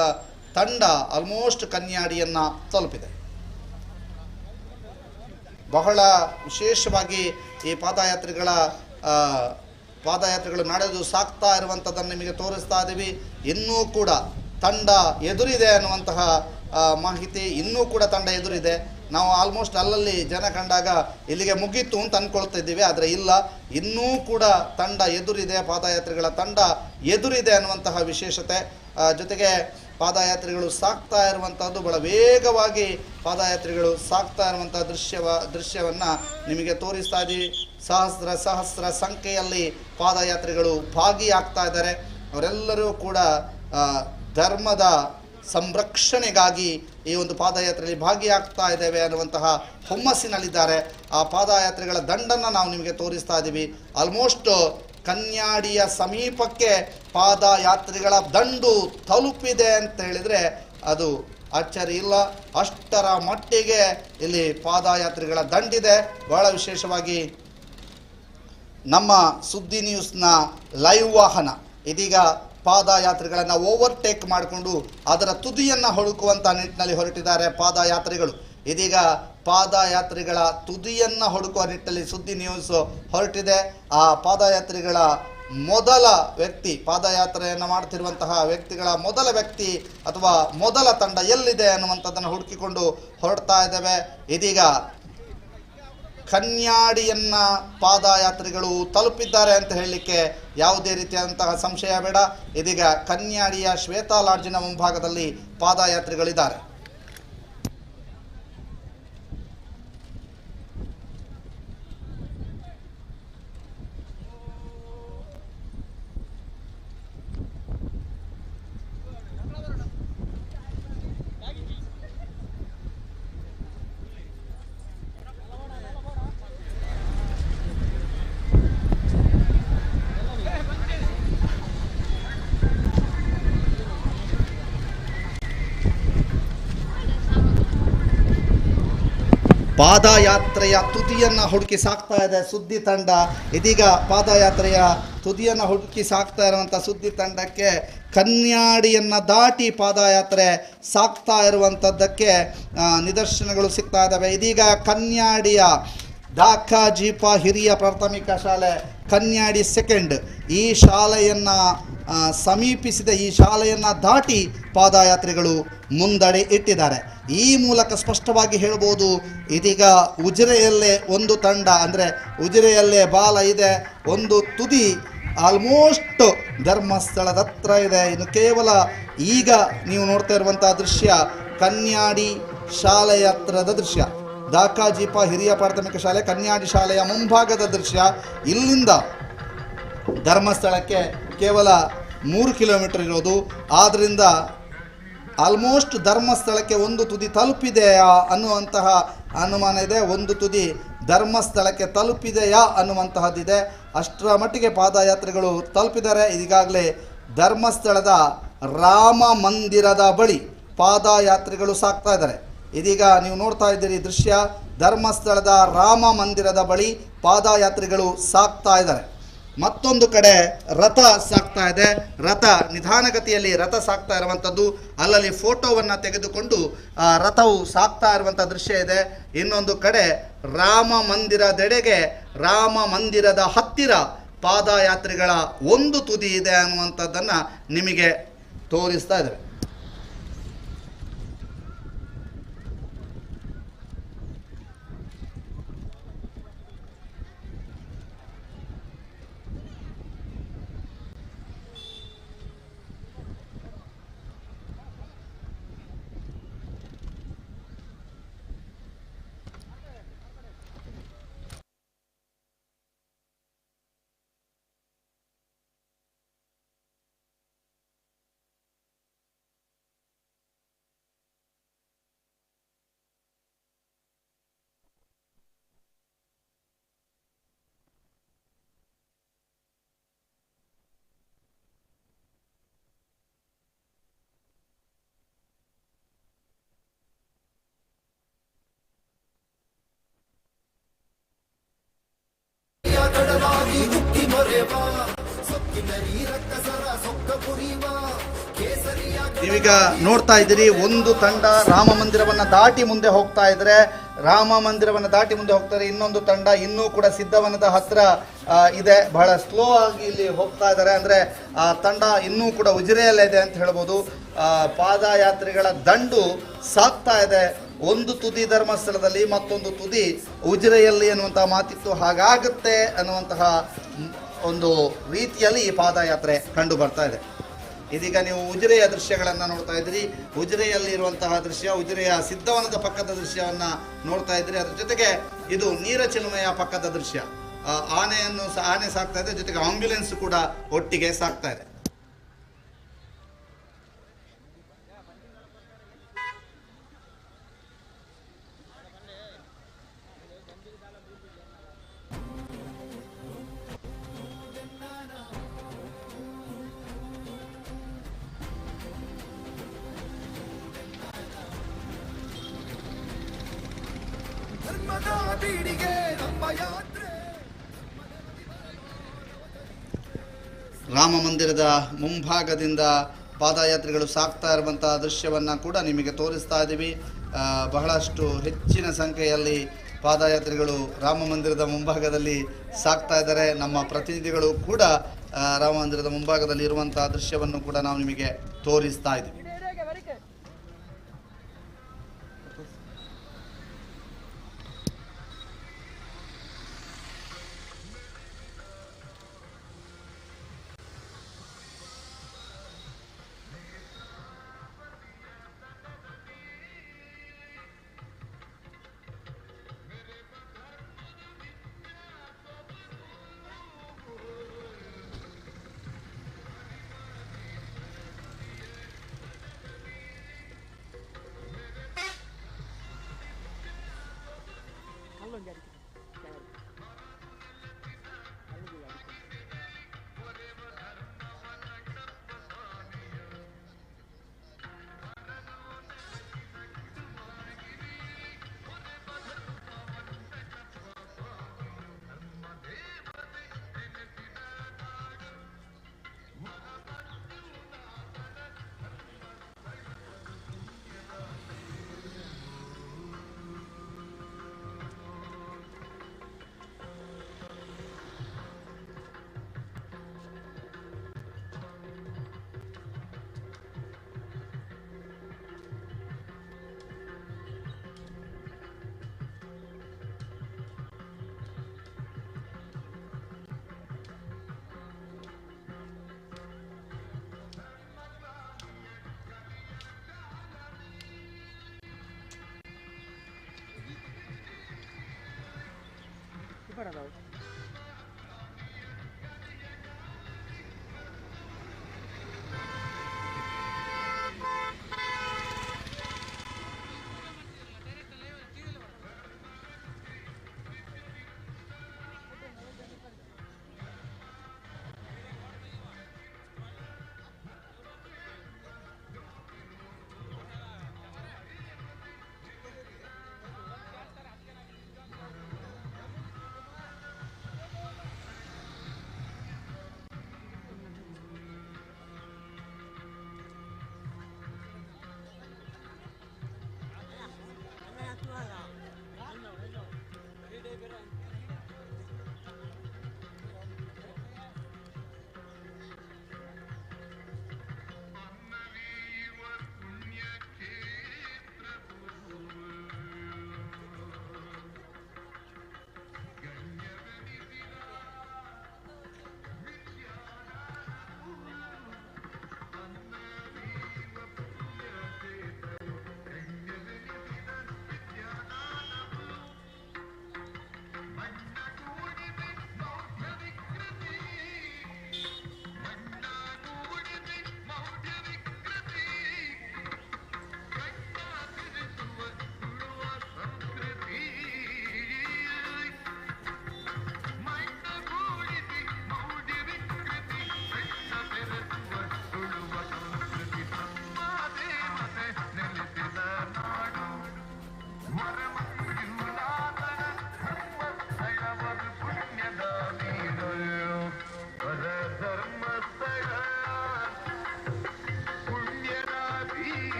ತಂಡ ಆಲ್ಮೋಸ್ಟ್ ಕನ್ಯಾಡಿಯನ್ನು ತಲುಪಿದೆ. ಬಹಳ ವಿಶೇಷವಾಗಿ ಈ ಪಾದಯಾತ್ರಿಗಳು ನಡೆದು ಸಾಕ್ತಾ ಇರುವಂಥದ್ದನ್ನು ನಿಮಗೆ ತೋರಿಸ್ತಾ ಇದ್ದೀವಿ. ಇನ್ನೂ ಕೂಡ ತಂಡ ಎದುರಿದೆ ಅನ್ನುವಂತಹ ಮಾಹಿತಿ. ಇನ್ನೂ ಕೂಡ ತಂಡ ಎದುರಿದೆ. ನಾವು ಆಲ್ಮೋಸ್ಟ್ ಅಲ್ಲಲ್ಲಿ ಜನ ಕಂಡಾಗ ಇಲ್ಲಿಗೆ ಮುಗೀತು ಅಂತ ಅಂದ್ಕೊಳ್ತಾ ಇದ್ದೀವಿ, ಆದರೆ ಇಲ್ಲ, ಇನ್ನೂ ಕೂಡ ತಂಡ ಎದುರಿದೆ. ಪಾದಯಾತ್ರಿಗಳ ತಂಡ ಎದುರಿದೆ ಅನ್ನುವಂತಹ ವಿಶೇಷತೆ. ಜೊತೆಗೆ ಪಾದಯಾತ್ರಿಗಳು ಸಾಕ್ತಾ ಇರುವಂಥದ್ದು ಬಹಳ ವೇಗವಾಗಿ ಪಾದಯಾತ್ರಿಗಳು ಸಾಕ್ತಾ ಇರುವಂಥ ದೃಶ್ಯವನ್ನು ನಿಮಗೆ ತೋರಿಸ್ತಾ ಇದ್ದೀವಿ. ಸಹಸ್ರ ಸಂಖ್ಯೆಯಲ್ಲಿ ಪಾದಯಾತ್ರಿಗಳು ಭಾಗಿಯಾಗ್ತಾ ಇದ್ದಾರೆ. ಅವರೆಲ್ಲರೂ ಕೂಡ ಧರ್ಮದ ಸಂರಕ್ಷಣೆಗಾಗಿ ಈ ಒಂದು ಪಾದಯಾತ್ರೆಯಲ್ಲಿ ಭಾಗಿಯಾಗ್ತಾ ಇದ್ದೇವೆ ಅನ್ನುವಂತಹ ಹುಮ್ಮಸ್ಸಿನಲ್ಲಿದ್ದಾರೆ. ಆ ಪಾದಯಾತ್ರೆಗಳ ದಂಡನ್ನು ನಾವು ನಿಮಗೆ ತೋರಿಸ್ತಾ ಇದ್ದೀವಿ. ಆಲ್ಮೋಸ್ಟ್ ಕನ್ಯಾಡಿಯ ಸಮೀಪಕ್ಕೆ ಪಾದಯಾತ್ರಿಗಳ ದಂಡು ತಲುಪಿದೆ ಅಂತ ಹೇಳಿದರೆ ಅದು ಅಚ್ಚರಿ ಇಲ್ಲ. ಅಷ್ಟರ ಮಟ್ಟಿಗೆ ಇಲ್ಲಿ ಪಾದಯಾತ್ರಿಗಳ ದಂಡಿದೆ. ಬಹಳ ವಿಶೇಷವಾಗಿ ನಮ್ಮ ಸುದ್ದಿ ನ್ಯೂಸ್ನ ಲೈವ್ ವಾಹನ ಇದೀಗ ಪಾದಯಾತ್ರಿಗಳನ್ನು ಓವರ್ಟೇಕ್ ಮಾಡಿಕೊಂಡು ಅದರ ತುದಿಯನ್ನು ಹುಡುಕುವಂಥ ನಿಟ್ಟಿನಲ್ಲಿ ಹೊರಟಿದ್ದಾರೆ ಪಾದಯಾತ್ರಿಗಳು. ಇದೀಗ ಪಾದಯಾತ್ರಿಗಳ ತುದಿಯನ್ನು ಹುಡುಕುವ ನಿಟ್ಟಲ್ಲಿ ಸುದ್ದಿ ನ್ಯೂಸ್ ಹೊರಟಿದೆ. ಆ ಪಾದಯಾತ್ರಿಗಳ ಮೊದಲ ವ್ಯಕ್ತಿ, ಪಾದಯಾತ್ರೆಯನ್ನು ಮಾಡ್ತಿರುವಂತಹ ವ್ಯಕ್ತಿಗಳ ಮೊದಲ ವ್ಯಕ್ತಿ ಅಥವಾ ಮೊದಲ ತಂಡ ಎಲ್ಲಿದೆ ಅನ್ನುವಂಥದ್ದನ್ನು ಹುಡುಕಿಕೊಂಡು ಹೊರಡ್ತಾ ಇದ್ದೇವೆ. ಇದೀಗ ಕನ್ಯಾಡಿಯನ್ನ ಪಾದಯಾತ್ರಿಗಳು ತಲುಪಿದ್ದಾರೆ ಅಂತ ಹೇಳಲಿಕ್ಕೆ ಯಾವುದೇ ರೀತಿಯಾದಂತಹ ಸಂಶಯ ಬೇಡ. ಇದೀಗ ಕನ್ಯಾಡಿಯ ಶ್ವೇತಾ ಲಾಡ್ಜಿನ ಮುಂಭಾಗದಲ್ಲಿ ಪಾದಯಾತ್ರಿಗಳಿದ್ದಾರೆ. ಪಾದಯಾತ್ರೆಯ ತುದಿಯನ್ನು ಹುಡುಕಿ ಸಾಕ್ತಾ ಇದೆ ಸುದ್ದಿ ತಂಡ. ಇದೀಗ ಪಾದಯಾತ್ರೆಯ ತುದಿಯನ್ನು ಹುಡುಕಿ ಸಾಕ್ತಾ ಇರುವಂಥ ಸುದ್ದಿ ತಂಡಕ್ಕೆ ಕನ್ಯಾಡಿಯನ್ನು ದಾಟಿ ಪಾದಯಾತ್ರೆ ಸಾಕ್ತಾ ಇರುವಂಥದ್ದಕ್ಕೆ ನಿದರ್ಶನಗಳು ಸಿಗ್ತಾ ಇದ್ದಾವೆ. ಇದೀಗ ಕನ್ಯಾಡಿಯ ದಾಖಾಜೀಪ ಹಿರಿಯ ಪ್ರಾಥಮಿಕ ಶಾಲೆ ಕನ್ಯಾಡಿ ಸೆಕೆಂಡ್ ಈ ಶಾಲೆಯನ್ನು ಸಮೀಪಿಸಿದ, ಈ ಶಾಲೆಯನ್ನು ದಾಟಿ ಪಾದಯಾತ್ರಿಗಳು ಮುಂದಡೆ ಇಟ್ಟಿದ್ದಾರೆ. ಈ ಮೂಲಕ ಸ್ಪಷ್ಟವಾಗಿ ಹೇಳ್ಬೋದು, ಇದೀಗ ಉಜಿರೆಯಲ್ಲೇ ಒಂದು ತಂಡ, ಅಂದರೆ ಉಜಿರೆಯಲ್ಲೇ ಬಾಲ ಇದೆ, ಒಂದು ತುದಿ ಆಲ್ಮೋಸ್ಟ್ ಧರ್ಮಸ್ಥಳದ ಹತ್ರ ಇದೆ. ಇನ್ನು ಕೇವಲ ಈಗ ನೀವು ನೋಡ್ತಾ ಇರುವಂಥ ದೃಶ್ಯ ಕನ್ಯಾಡಿ ಶಾಲೆಯ ಹತ್ರದ ದೃಶ್ಯ, ದಾಖಾಜೀಪ ಹಿರಿಯ ಪ್ರಾಥಮಿಕ ಶಾಲೆ ಕನ್ಯಾಡಿ ಶಾಲೆಯ ಮುಂಭಾಗದ ದೃಶ್ಯ. ಇಲ್ಲಿಂದ ಧರ್ಮಸ್ಥಳಕ್ಕೆ ಕೇವಲ 3 ಕಿಲೋಮೀಟರ್ ಇರೋದು. ಆದ್ದರಿಂದ ಆಲ್ಮೋಸ್ಟ್ ಧರ್ಮಸ್ಥಳಕ್ಕೆ ಒಂದು ತುದಿ ತಲುಪಿದೆಯಾ ಅನ್ನುವಂತಹ ಅನುಮಾನ ಇದೆ. ಒಂದು ತುದಿ ಧರ್ಮಸ್ಥಳಕ್ಕೆ ತಲುಪಿದೆಯಾ ಅನ್ನುವಂತಹದ್ದಿದೆ. ಅಷ್ಟರ ಮಟ್ಟಿಗೆ ಪಾದಯಾತ್ರೆಗಳು ತಲುಪಿದ್ದಾರೆ. ಈಗಾಗಲೇ ಧರ್ಮಸ್ಥಳದ ರಾಮ ಮಂದಿರದ ಬಳಿ ಪಾದಯಾತ್ರೆಗಳು ಸಾಕ್ತಾ ಇದ್ದಾರೆ. ಇದೀಗ ನೀವು ನೋಡ್ತಾ ಇದ್ದೀರಿ ದೃಶ್ಯ, ಧರ್ಮಸ್ಥಳದ ರಾಮ ಮಂದಿರದ ಬಳಿ ಪಾದಯಾತ್ರಿಗಳು ಸಾಕ್ತಾ ಇದ್ದಾರೆ. ಮತ್ತೊಂದು ಕಡೆ ರಥ ಸಾಕ್ತಾ ಇದೆ. ರಥ ನಿಧಾನಗತಿಯಲ್ಲಿ ರಥ ಸಾಕ್ತಾ ಇರುವಂಥದ್ದು, ಅಲ್ಲಲ್ಲಿ ಫೋಟೋವನ್ನು ತೆಗೆದುಕೊಂಡು ರಥವು ಸಾಕ್ತಾ ಇರುವಂಥ ದೃಶ್ಯ ಇದೆ. ಇನ್ನೊಂದು ಕಡೆ ರಾಮ ಮಂದಿರದೆಡೆಗೆ, ರಾಮ ಮಂದಿರದ ಹತ್ತಿರ ಪಾದಯಾತ್ರಿಗಳ ಒಂದು ತುದಿ ಇದೆ ಅನ್ನುವಂಥದ್ದನ್ನು ನಿಮಗೆ ತೋರಿಸ್ತಾ ಇದ್ದಾರೆ. ನೀವೀಗ ನೋಡ್ತಾ ಇದ್ದೀರಿ, ಒಂದು ತಂಡ ರಾಮ ಮಂದಿರವನ್ನು ದಾಟಿ ಮುಂದೆ ಹೋಗ್ತಾ ಇದ್ರೆ, ರಾಮ ಮಂದಿರವನ್ನು ದಾಟಿ ಮುಂದೆ ಹೋಗ್ತಾರೆ. ಇನ್ನೊಂದು ತಂಡ ಇನ್ನೂ ಕೂಡ ಸಿದ್ಧವನದ ಹತ್ರ ಇದೆ, ಬಹಳ ಸ್ಲೋ ಆಗಿ ಇಲ್ಲಿ ಹೋಗ್ತಾ ಇದ್ದಾರೆ. ಅಂದರೆ ಆ ತಂಡ ಇನ್ನೂ ಕೂಡ ಉಜಿರೆಯಲ್ಲೇ ಇದೆ ಅಂತ ಹೇಳ್ಬೋದು. ಪಾದಯಾತ್ರಿಗಳ ದಂಡು ಸಾಕ್ತಾ ಇದೆ. ಒಂದು ತುದಿ ಧರ್ಮಸ್ಥಳದಲ್ಲಿ, ಮತ್ತೊಂದು ತುದಿ ಉಜಿರೆಯಲ್ಲಿ ಅನ್ನುವಂತಹ ಮಾತಿತ್ತು. ಹಾಗಾಗುತ್ತೆ ಅನ್ನುವಂತಹ ಒಂದು ರೀತಿಯಲ್ಲಿ ಈ ಪಾದಯಾತ್ರೆ ಕಂಡು ಬರ್ತಾ ಇದೆ. ಇದೀಗ ನೀವು ಉಜಿರೆಯ ದೃಶ್ಯಗಳನ್ನು ನೋಡ್ತಾ ಇದ್ದೀರಿ. ಉಜಿರೆಯಲ್ಲಿ ಇರುವಂತಹ ದೃಶ್ಯ, ಉಜಿರೆಯ ಸಿದ್ಧವನದ ಪಕ್ಕದ ದೃಶ್ಯವನ್ನು ನೋಡ್ತಾ ಇದ್ದೀರಿ. ಅದ್ರ ಜೊತೆಗೆ ಇದು ನೀರಚಿಲುಮೆಯ ಪಕ್ಕದ ದೃಶ್ಯ. ಆನೆ ಸಾಕ್ತಾ ಇದೆ, ಜೊತೆಗೆ ಆಂಬ್ಯುಲೆನ್ಸ್ ಕೂಡ ಒಟ್ಟಿಗೆ ಸಾಕ್ತಾ ಇದೆ. ರಾಮ ಮಂದಿರದ ಮುಂಭಾಗದಿಂದ ಪಾದಯಾತ್ರಿಗಳು ಸಾಕ್ತಾ ಇರುವಂತಹ ದೃಶ್ಯವನ್ನು ಕೂಡ ನಿಮಗೆ ತೋರಿಸ್ತಾ ಇದ್ದೀವಿ. ಬಹಳಷ್ಟು ಹೆಚ್ಚಿನ ಸಂಖ್ಯೆಯಲ್ಲಿ ಪಾದಯಾತ್ರಿಗಳು ರಾಮ ಮಂದಿರದ ಮುಂಭಾಗದಲ್ಲಿ ಸಾಗ್ತಾ ಇದ್ದಾರೆ. ನಮ್ಮ ಪ್ರತಿನಿಧಿಗಳು ಕೂಡ ರಾಮ ಮಂದಿರದ ಮುಂಭಾಗದಲ್ಲಿ ಇರುವಂತಹ ದೃಶ್ಯವನ್ನು ಕೂಡ ನಾವು ನಿಮಗೆ ತೋರಿಸ್ತಾ ಇದ್ದೀವಿ.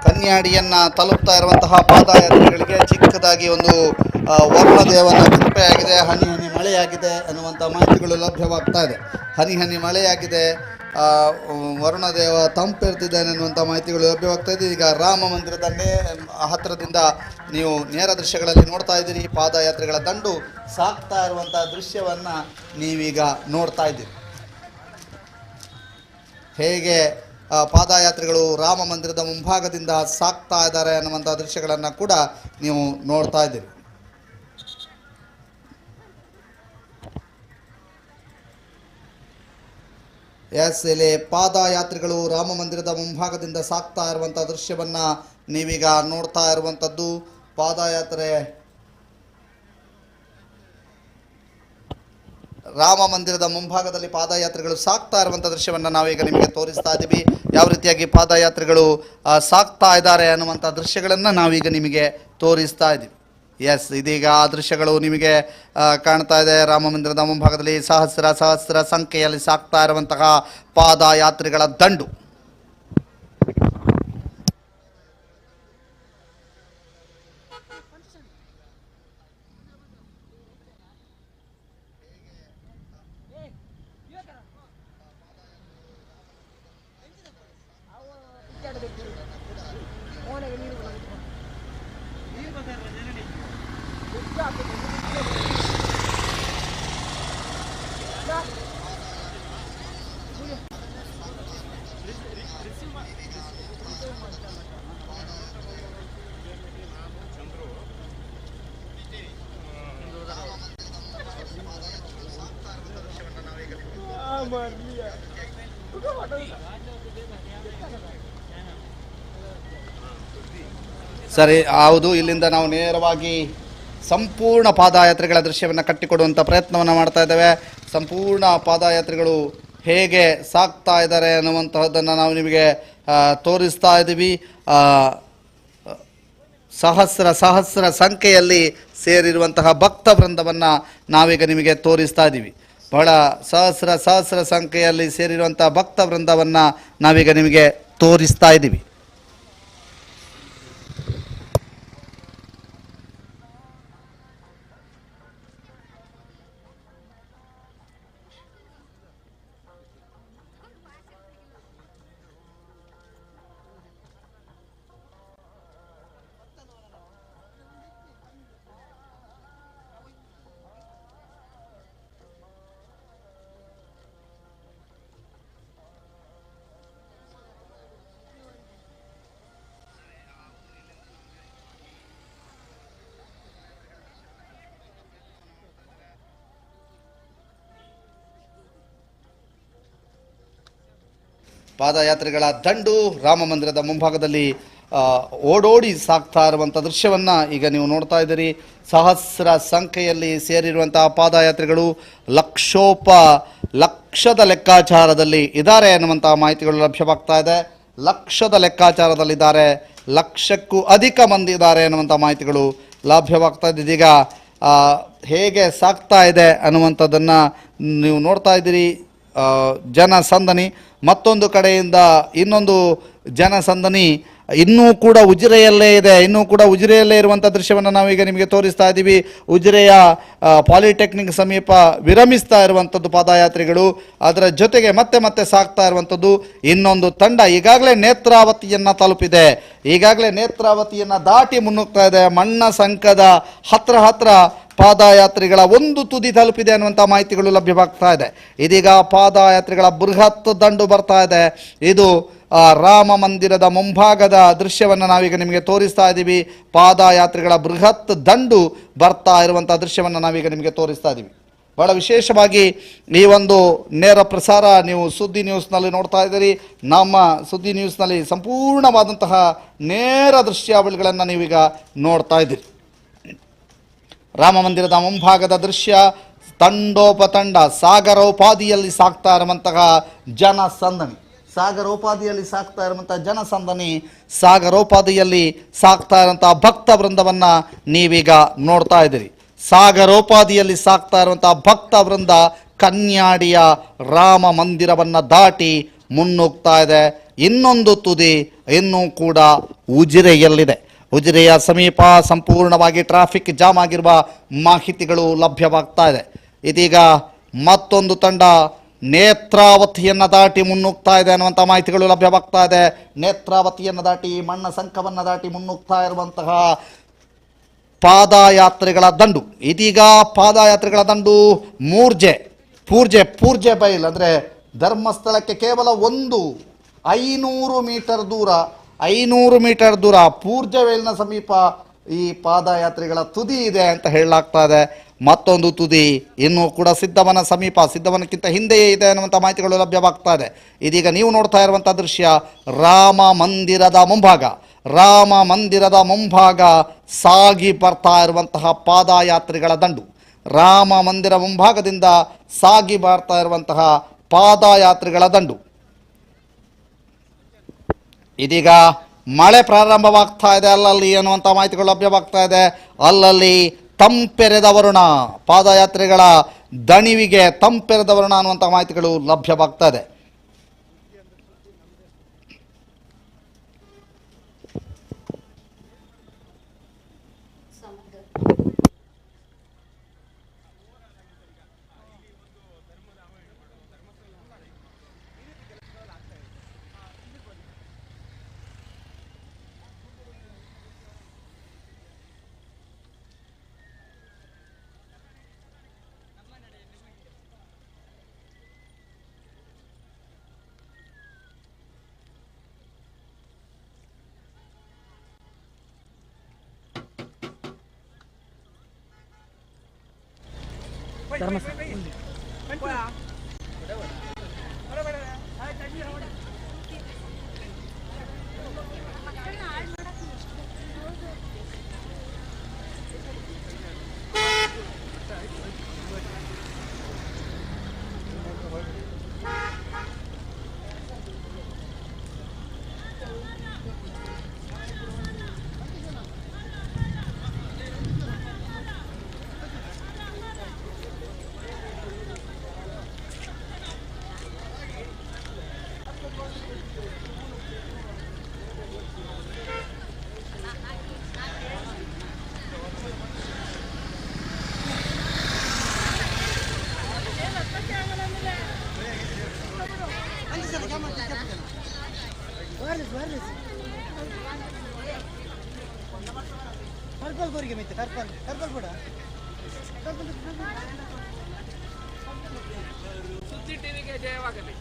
ಕನ್ಯಾಡಿಯನ್ನ ತಲುಪ್ತಾ ಇರುವಂತಹ ಪಾದಯಾತ್ರಿಗಳಿಗೆ ಚಿಕ್ಕದಾಗಿ ಒಂದು ವರುಣದೇವನ ಕೃಪೆಯಾಗಿದೆ, ಹನಿ ಹನಿ ಮಳೆಯಾಗಿದೆ ಅನ್ನುವಂಥ ಮಾಹಿತಿಗಳು ಲಭ್ಯವಾಗ್ತಾ ಇದೆ. ಹನಿ ಹನಿ ಮಳೆಯಾಗಿದೆ, ವರುಣದೇವ ತಂಪಿರ್ತಿದ್ದಾನೆ ಅನ್ನುವಂಥ ಮಾಹಿತಿಗಳು ಲಭ್ಯವಾಗ್ತಾ ಇದೆ. ಈಗ ರಾಮ ಮಂದಿರದ ಹತ್ತಿರದಿಂದ ನೀವು ನೇರ ದೃಶ್ಯಗಳಲ್ಲಿ ನೋಡ್ತಾ ಇದ್ದೀರಿ. ಪಾದಯಾತ್ರಿಗಳ ದಂಡು ಸಾಕ್ತಾ ಇರುವಂಥ ದೃಶ್ಯವನ್ನು ನೀವೀಗ ನೋಡ್ತಾ ಇದ್ದೀರಿ. ಹೇಗೆ ಪಾದಯಾತ್ರಿಗಳು ರಾಮ ಮಂದಿರದ ಮುಂಭಾಗದಿಂದ ಸಾಕ್ತಾ ಇದ್ದಾರೆ ಅನ್ನುವಂಥ ದೃಶ್ಯಗಳನ್ನು ಕೂಡ ನೀವು ನೋಡ್ತಾ ಇದ್ದೀರಿ. ಎಸ್, ಇಲ್ಲಿ ಪಾದಯಾತ್ರಿಗಳು ರಾಮ ಮಂದಿರದ ಮುಂಭಾಗದಿಂದ ಸಾಕ್ತಾ ಇರುವಂಥ ದೃಶ್ಯವನ್ನು ನೀವೀಗ ನೋಡ್ತಾ ಇರುವಂಥದ್ದು. ಪಾದಯಾತ್ರೆ ರಾಮ ಮಂದಿರದ ಮುಂಭಾಗದಲ್ಲಿ ಪಾದಯಾತ್ರೆಗಳು ಸಾಗ್ತಾ ಇರುವಂಥ ದೃಶ್ಯವನ್ನು ನಾವೀಗ ನಿಮಗೆ ತೋರಿಸ್ತಾ ಇದ್ದೀವಿ. ಯಾವ ರೀತಿಯಾಗಿ ಪಾದಯಾತ್ರೆಗಳು ಸಾಗ್ತಾ ಇದ್ದಾರೆ ಅನ್ನುವಂಥ ದೃಶ್ಯಗಳನ್ನು ನಾವೀಗ ನಿಮಗೆ ತೋರಿಸ್ತಾ ಇದ್ದೀವಿ. ಎಸ್, ಇದೀಗ ಆ ದೃಶ್ಯಗಳು ನಿಮಗೆ ಕಾಣ್ತಾ ಇದೆ. ರಾಮ ಮಂದಿರದ ಮುಂಭಾಗದಲ್ಲಿ ಸಹಸ್ರ ಸಂಖ್ಯೆಯಲ್ಲಿ ಸಾಗ್ತಾ ಇರುವಂತಹ ಪಾದಯಾತ್ರಿಗಳ ದಂಡು. ಸರಿ, ಹೌದು. ಇಲ್ಲಿಂದ ನಾವು ನೇರವಾಗಿ ಸಂಪೂರ್ಣ ಪಾದಯಾತ್ರೆಗಳ ದೃಶ್ಯವನ್ನು ಕಟ್ಟಿಕೊಡುವಂಥ ಪ್ರಯತ್ನವನ್ನು ಮಾಡ್ತಾ ಇದ್ದೇವೆ. ಸಂಪೂರ್ಣ ಪಾದಯಾತ್ರೆಗಳು ಹೇಗೆ ಸಾಗ್ತಾ ಇದ್ದಾರೆ ಅನ್ನುವಂತಹದ್ದನ್ನು ನಾವು ನಿಮಗೆ ತೋರಿಸ್ತಾ ಇದ್ದೀವಿ. ಸಹಸ್ರ ಸಂಖ್ಯೆಯಲ್ಲಿ ಸೇರಿರುವಂತಹ ಭಕ್ತ ವೃಂದವನ್ನು ನಾವೀಗ ನಿಮಗೆ ತೋರಿಸ್ತಾ ಇದ್ದೀವಿ. ಬಹಳ ಸಹಸ್ರ ಸಂಖ್ಯೆಯಲ್ಲಿ ಸೇರಿರುವಂಥ ಭಕ್ತ ವೃಂದವನ್ನು ನಾವೀಗ ನಿಮಗೆ ತೋರಿಸ್ತಾ ಇದ್ದೀವಿ. ಪಾದಯಾತ್ರೆಗಳ ದಂಡು ರಾಮ ಮಂದಿರದ ಮುಂಭಾಗದಲ್ಲಿ ಓಡೋಡಿ ಸಾಗ್ತಾ ಇರುವಂಥ ದೃಶ್ಯವನ್ನು ಈಗ ನೀವು ನೋಡ್ತಾ ಇದ್ದೀರಿ. ಸಹಸ್ರ ಸಂಖ್ಯೆಯಲ್ಲಿ ಸೇರಿರುವಂತಹ ಪಾದಯಾತ್ರೆಗಳು ಲಕ್ಷದ ಲೆಕ್ಕಾಚಾರದಲ್ಲಿ ಇದ್ದಾರೆ ಅನ್ನುವಂತಹ ಮಾಹಿತಿಗಳು ಲಭ್ಯವಾಗ್ತಾ ಇದೆ. ಲಕ್ಷದ ಲೆಕ್ಕಾಚಾರದಲ್ಲಿದ್ದಾರೆ, ಲಕ್ಷಕ್ಕೂ ಅಧಿಕ ಮಂದಿ ಇದ್ದಾರೆ ಅನ್ನುವಂಥ ಮಾಹಿತಿಗಳು ಲಭ್ಯವಾಗ್ತಾ ಇದೆ. ಇದೀಗ ಹೇಗೆ ಸಾಗ್ತಾ ಇದೆ ಅನ್ನುವಂಥದ್ದನ್ನು ನೀವು ನೋಡ್ತಾ ಇದ್ದೀರಿ. ಜನಸಂದಣಿ, ಮತ್ತೊಂದು ಕಡೆಯಿಂದ ಇನ್ನೊಂದು ಜನಸಂದಣಿ ಇನ್ನೂ ಕೂಡ ಉಜಿರೆಯಲ್ಲೇ ಇದೆ. ಇನ್ನೂ ಕೂಡ ಉಜಿರೆಯಲ್ಲೇ ಇರುವಂಥ ದೃಶ್ಯವನ್ನು ನಾವೀಗ ನಿಮಗೆ ತೋರಿಸ್ತಾ ಇದ್ದೀವಿ. ಉಜಿರೆಯ ಪಾಲಿಟೆಕ್ನಿಕ್ ಸಮೀಪ ವಿರಮಿಸ್ತಾ ಇರುವಂಥದ್ದು ಪಾದಯಾತ್ರಿಗಳು. ಅದರ ಜೊತೆಗೆ ಮತ್ತೆ ಸಾಗ್ತಾ ಇರುವಂಥದ್ದು ಇನ್ನೊಂದು ತಂಡ ಈಗಾಗಲೇ ನೇತ್ರಾವತಿಯನ್ನು ತಲುಪಿದೆ. ಈಗಾಗಲೇ ನೇತ್ರಾವತಿಯನ್ನು ದಾಟಿ ಮುನ್ನುಗ್ತಾ ಇದೆ. ಮಣ್ಣ ಸಂಕದ ಹತ್ರ ಪಾದಯಾತ್ರಿಗಳ ಒಂದು ತುದಿ ತಲುಪಿದೆ ಅನ್ನುವಂಥ ಮಾಹಿತಿಗಳು ಲಭ್ಯವಾಗ್ತಾ ಇದೆ. ಇದೀಗ ಪಾದಯಾತ್ರಿಗಳ ಬೃಹತ್ ದಂಡು ಬರ್ತಾ ಇದೆ. ಇದು ರಾಮ ಮಂದಿರದ ಮುಂಭಾಗದ ದೃಶ್ಯವನ್ನು ನಾವೀಗ ನಿಮಗೆ ತೋರಿಸ್ತಾ ಇದ್ದೀವಿ. ಪಾದಯಾತ್ರಿಗಳ ಬೃಹತ್ ದಂಡು ಬರ್ತಾ ಇರುವಂಥ ದೃಶ್ಯವನ್ನು ನಾವೀಗ ನಿಮಗೆ ತೋರಿಸ್ತಾ ಇದ್ದೀವಿ. ಬಹಳ ವಿಶೇಷವಾಗಿ ಈ ಒಂದು ನೇರ ಪ್ರಸಾರ ನೀವು ಸುದ್ದಿ ನ್ಯೂಸ್ನಲ್ಲಿ ನೋಡ್ತಾ ಇದ್ದೀರಿ. ನಮ್ಮ ಸುದ್ದಿ ನ್ಯೂಸ್ನಲ್ಲಿ ಸಂಪೂರ್ಣವಾದಂತಹ ನೇರ ದೃಶ್ಯಾವಳಿಗಳನ್ನು ನೀವೀಗ ನೋಡ್ತಾ ಇದ್ದೀರಿ. ರಾಮ ಮಂದಿರದ ಮುಂಭಾಗದ ದೃಶ್ಯ ತಂಡೋಪತಂಡ ಸಾಗರೋಪಾದಿಯಲ್ಲಿ ಸಾಗ್ತಾ ಇರುವಂತಹ ಜನಸಂದಣಿ. ಸಾಗರೋಪಾದಿಯಲ್ಲಿ ಸಾಗ್ತಾ ಇರುವಂತಹ ಭಕ್ತ ವೃಂದವನ್ನು ನೀವೀಗ ನೋಡ್ತಾ ಇದ್ದೀರಿ. ಸಾಗರೋಪಾದಿಯಲ್ಲಿ ಸಾಗ್ತಾ ಇರುವಂತಹ ಭಕ್ತ ವೃಂದ ಕನ್ಯಾಡಿಯ ರಾಮ ಮಂದಿರವನ್ನು ದಾಟಿ ಮುನ್ನುಗ್ತಾ ಇದೆ. ಇನ್ನೊಂದು ತುದಿ ಇನ್ನೂ ಕೂಡ ಉಜಿರೆಯಲ್ಲಿದೆ. ಉಜಿರೆಯ ಸಮೀಪ ಸಂಪೂರ್ಣವಾಗಿ ಟ್ರಾಫಿಕ್ ಜಾಮ್ ಆಗಿರುವ ಮಾಹಿತಿಗಳು ಲಭ್ಯವಾಗ್ತಾ ಇದೆ. ಇದೀಗ ಮತ್ತೊಂದು ತಂಡ ನೇತ್ರಾವತಿಯನ್ನು ದಾಟಿ ಮುನ್ನುಗ್ತಾ ಇದೆ ಅನ್ನುವಂಥ ಮಾಹಿತಿಗಳು ಲಭ್ಯವಾಗ್ತಾ ಇದೆ. ನೇತ್ರಾವತಿಯನ್ನು ದಾಟಿ ಮಣ್ಣ ಸಂಕವನ್ನು ದಾಟಿ ಮುನ್ನುಗ್ತಾ ಇರುವಂತಹ ಪಾದಯಾತ್ರೆಗಳ ದಂಡು. ಇದೀಗ ಪಾದಯಾತ್ರೆಗಳ ದಂಡು ಪೂರ್ಜೆ ಬೈಲ್ ಅಂದರೆ ಧರ್ಮಸ್ಥಳಕ್ಕೆ ಕೇವಲ 500 ಮೀಟರ್ ದೂರ ಪೂರ್ಜವೇಲ್ನ ಸಮೀಪ ಈ ಪಾದಯಾತ್ರೆಗಳ ತುದಿ ಇದೆ ಅಂತ ಹೇಳಲಾಗ್ತಾ ಇದೆ. ಮತ್ತೊಂದು ತುದಿ ಇನ್ನೂ ಕೂಡ ಸಿದ್ಧವನಕ್ಕಿಂತ ಹಿಂದೆಯೇ ಇದೆ ಅನ್ನುವಂಥ ಮಾಹಿತಿಗಳು ಲಭ್ಯವಾಗ್ತಾ ಇದೆ. ಇದೀಗ ನೀವು ನೋಡ್ತಾ ಇರುವಂಥ ದೃಶ್ಯ ರಾಮ ಮಂದಿರದ ಮುಂಭಾಗ ಸಾಗಿ ಬರ್ತಾ ಇರುವಂತಹ ಪಾದಯಾತ್ರಿಗಳ ದಂಡು. ರಾಮ ಮಂದಿರ ಮುಂಭಾಗದಿಂದ ಸಾಗಿ ಬರ್ತಾ ಇರುವಂತಹ ಪಾದಯಾತ್ರಿಗಳ ದಂಡು. ಇದೀಗ ಮಳೆ ಪ್ರಾರಂಭವಾಗ್ತಾ ಇದೆ, ಅಲ್ಲಲ್ಲಿ ಅನ್ನುವಂಥ ಮಾಹಿತಿಗಳು ಲಭ್ಯವಾಗ್ತಾ ಇದೆ. ಅಲ್ಲಲ್ಲಿ ತಂಪೆರೆದ ವರುಣ, ಪಾದಯಾತ್ರಿಗಳ ದಣಿವಿಗೆ ತಂಪೆರೆದ ವರುಣ ಅನ್ನುವಂಥ ಮಾಹಿತಿಗಳು ಲಭ್ಯವಾಗ್ತಾ ಇದೆ. ಸುದ್ದಿ ಟಿವಿಗೆ ಜಯವಾಗಲಿ.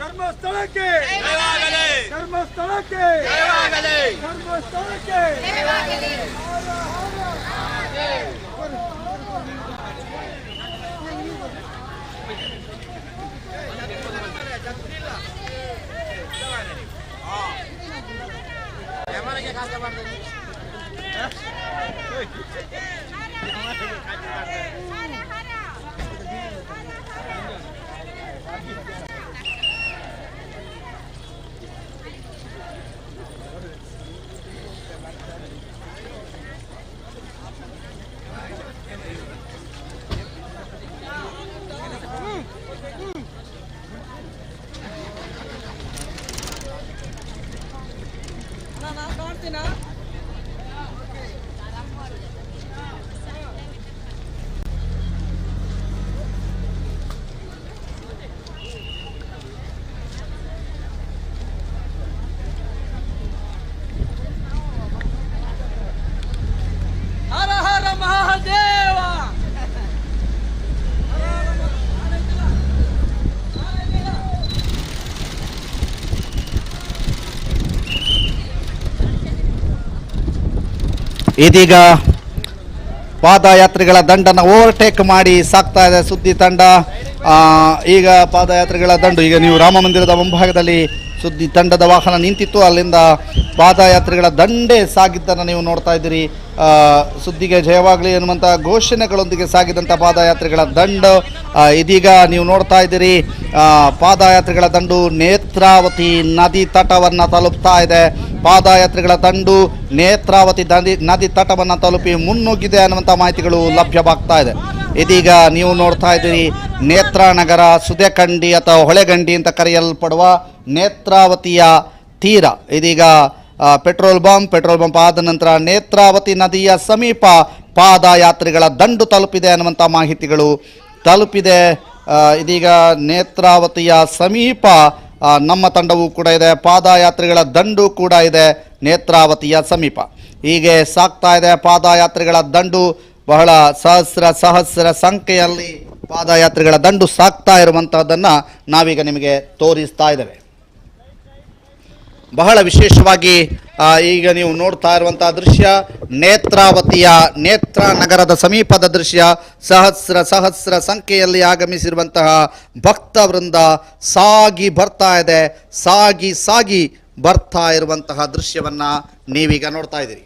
ಧರ್ಮಸ್ಥಳಕ್ಕೆ ಧರ್ಮಸ್ಥಳಕ್ಕೆ ಧರ್ಮಸ್ಥಳಕ್ಕೆ ಹರ ಹರ ಮಹಾದೇವ. ಇದೀಗ ಪಾದಯಾತ್ರಿಗಳ ದಂಡನ್ನು ಓವರ್ಟೇಕ್ ಮಾಡಿ ಸಾಕ್ತಾ ಇದೆ ಸುದ್ದಿ ತಂಡ. ಈಗ ಪಾದಯಾತ್ರಿಗಳ ದಂಡು, ಈಗ ನೀವು ರಾಮ ಮಂದಿರದ ಮುಂಭಾಗದಲ್ಲಿ ಸುದ್ದಿ ತಂಡದ ವಾಹನ ನಿಂತಿತ್ತು, ಅಲ್ಲಿಂದ ಪಾದಯಾತ್ರಿಗಳ ದಂಡೆ ಸಾಗಿದ್ದನ್ನು ನೀವು ನೋಡ್ತಾ ಇದ್ದೀರಿ. ಸುದ್ದಿಗೆ ಜಯವಾಗಲಿ ಎನ್ನುವಂಥ ಘೋಷಣೆಗಳೊಂದಿಗೆ ಸಾಗಿದಂಥ ಪಾದಯಾತ್ರಿಗಳ ದಂಡು ಇದೀಗ ನೀವು ನೋಡ್ತಾ ಇದ್ದೀರಿ. ಪಾದಯಾತ್ರಿಗಳ ದಂಡು ನೇತ್ರಾವತಿ ನದಿ ತಟವನ್ನು ತಲುಪ್ತಾ ಇದೆ. ಪಾದಯಾತ್ರಿಗಳ ದಂಡು ನೇತ್ರಾವತಿ ನದಿ ತಟವನ್ನು ತಲುಪಿ ಮುನ್ನುಗ್ಗಿದೆ ಅನ್ನುವಂಥ ಮಾಹಿತಿಗಳು ಲಭ್ಯವಾಗ್ತಾ ಇದೆ. ಇದೀಗ ನೀವು ನೋಡ್ತಾ ಇದ್ದೀರಿ ನೇತ್ರಾನಗರ, ಸುದೆಕಂಡಿ ಅಥವಾ ಹೊಳೆಗಂಡಿ ಅಂತ ಕರೆಯಲ್ಪಡುವ ನೇತ್ರಾವತಿಯ ತೀರ. ಇದೀಗ ಪೆಟ್ರೋಲ್ ಬಂಪ್ ಆದ ನಂತರ ನೇತ್ರಾವತಿ ನದಿಯ ಸಮೀಪ ಪಾದಯಾತ್ರಿಗಳ ದಂಡು ತಲುಪಿದೆ ಅನ್ನುವಂಥ ಮಾಹಿತಿಗಳು ತಲುಪಿದೆ. ಇದೀಗ ನೇತ್ರಾವತಿಯ ಸಮೀಪ ನಮ್ಮ ತಂಡವೂ ಕೂಡ ಇದೆ, ಪಾದಯಾತ್ರಿಗಳ ದಂಡು ಕೂಡ ಇದೆ ನೇತ್ರಾವತಿಯ ಸಮೀಪ. ಹೀಗೆ ಸಾಕ್ತಾ ಇದೆ ಪಾದಯಾತ್ರಿಗಳ ದಂಡು. ಬಹಳ ಸಹಸ್ರ ಸಂಖ್ಯೆಯಲ್ಲಿ ಪಾದಯಾತ್ರಿಗಳ ದಂಡು ಸಾಕ್ತಾ ಇರುವಂತಹದ್ದನ್ನು ನಾವೀಗ ನಿಮಗೆ ತೋರಿಸ್ತಾ ಇದ್ದೇವೆ. ಬಹಳ ವಿಶೇಷವಾಗಿ ಈಗ ನೀವು ನೋಡ್ತಾ ಇರುವಂತಹ ದೃಶ್ಯ ನೇತ್ರಾವತಿಯ ನೇತ್ರ ನಗರದ ಸಮೀಪದ ದೃಶ್ಯ. ಸಹಸ್ರ ಸಂಖ್ಯೆಯಲ್ಲಿ ಆಗಮಿಸಿರುವಂತಹ ಭಕ್ತ ವೃಂದ ಸಾಗಿ ಬರ್ತಾ ಇದೆ. ಸಾಗಿ ಬರ್ತಾ ಇರುವಂತಹ ದೃಶ್ಯವನ್ನ ನೀವೀಗ ನೋಡ್ತಾ ಇದ್ದೀರಿ.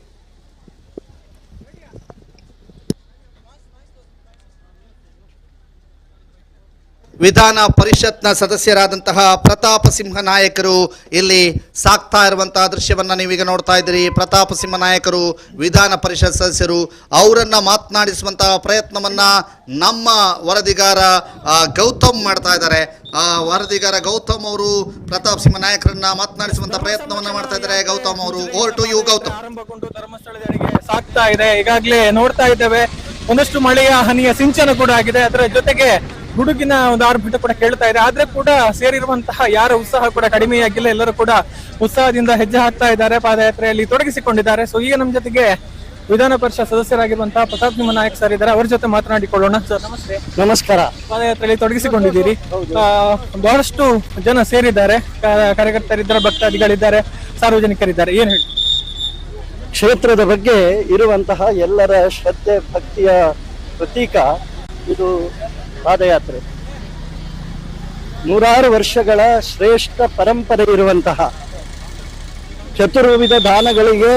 ವಿಧಾನ ಪರಿಷತ್ನ ಸದಸ್ಯರಾದಂತಹ ಪ್ರತಾಪ ಸಿಂಹ ನಾಯಕರು ಇಲ್ಲಿ ಸಾಕ್ತಾ ಇರುವಂತಹ ದೃಶ್ಯವನ್ನ ನೀವೀಗ ನೋಡ್ತಾ ಇದ್ದೀರಿ. ಪ್ರತಾಪ ಸಿಂಹ ನಾಯಕರು ವಿಧಾನ ಪರಿಷತ್ ಸದಸ್ಯರು, ಅವರನ್ನ ಮಾತನಾಡಿಸುವಂತಹ ಪ್ರಯತ್ನವನ್ನ ನಮ್ಮ ವರದಿಗಾರ ಗೌತಮ್ ಮಾಡ್ತಾ ಇದ್ದಾರೆ. ವರದಿಗಾರ ಗೌತಮ್ ಅವರು ಪ್ರತಾಪ್ ಸಿಂಹ ನಾಯಕರನ್ನ ಮಾತನಾಡಿಸುವಂತಹ ಪ್ರಯತ್ನವನ್ನ ಮಾಡ್ತಾ ಇದ್ದಾರೆ. ಗೌತಮ್ ಅವರು, ಓವರ್ ಟು ಯು ಗೌತಮ್. ಆರಂಭಗೊಂಡು ಧರ್ಮಸ್ಥಳದೆಡೆಗೆ ಸಾಕ್ತಾ ಇದೆ. ಈಗಾಗಲೇ ನೋಡ್ತಾ ಇದ್ದೇವೆ, ಒಂದಷ್ಟು ಮಳೆಯ ಹನಿಯ ಸಿಂಚನ ಕೂಡ ಆಗಿದೆ. ಅದರ ಜೊತೆಗೆ ಗುಡುಗಿನ ಒಂದು ಆರ್ಭಟ ಕೂಡ ಕೇಳ್ತಾ ಇದೆ. ಆದ್ರೆ ಕೂಡ ಸೇರಿರುವಂತಹ ಯಾರ ಉತ್ಸಾಹ ಕೂಡ ಕಡಿಮೆಯಾಗಿಲ್ಲ. ಎಲ್ಲರೂ ಕೂಡ ಉತ್ಸಾಹದಿಂದ ಹೆಜ್ಜೆ ಹಾಕ್ತಾ ಇದ್ದಾರೆ, ಪಾದಯಾತ್ರೆಯಲ್ಲಿ ತೊಡಗಿಸಿಕೊಂಡಿದ್ದಾರೆ. ಸೊ ಈಗ ನಮ್ಮ ಜೊತೆಗೆ ವಿಧಾನ ಪರಿಷತ್ ಸದಸ್ಯರಾಗಿರುವಂತಹ ಪ್ರತಾಪ್ ಸಿಂಹ ನಾಯಕ್ ಸರ್ ಇದ್ದಾರೆ. ಅವರ ಜೊತೆ ಮಾತನಾಡಿಕೊಳ್ಳೋಣ. ಸರ್ ನಮಸ್ತೆ. ನಮಸ್ಕಾರ. ಪಾದಯಾತ್ರೆಯಲ್ಲಿ ತೊಡಗಿಸಿಕೊಂಡಿದ್ದೀರಿ, ಬಹಳಷ್ಟು ಜನ ಸೇರಿದ್ದಾರೆ, ಕಾರ್ಯಕರ್ತರಿದ್ದಾರೆ, ಭಕ್ತಾದಿಗಳಿದ್ದಾರೆ, ಸಾರ್ವಜನಿಕರಿದ್ದಾರೆ. ಏನ್ ಹೇಳಿ? ಕ್ಷೇತ್ರದ ಬಗ್ಗೆ ಇರುವಂತಹ ಎಲ್ಲರ ಶ್ರದ್ಧೆ ಭಕ್ತಿಯ ಪ್ರತೀಕ ಇದು ಪಾದಯಾತ್ರೆ. 100 ವರ್ಷಗಳ ಶ್ರೇಷ್ಠ ಪರಂಪರೆ ಇರುವಂತಹ ಚತುರ್ವಿಧ ದಾನಗಳಿಗೆ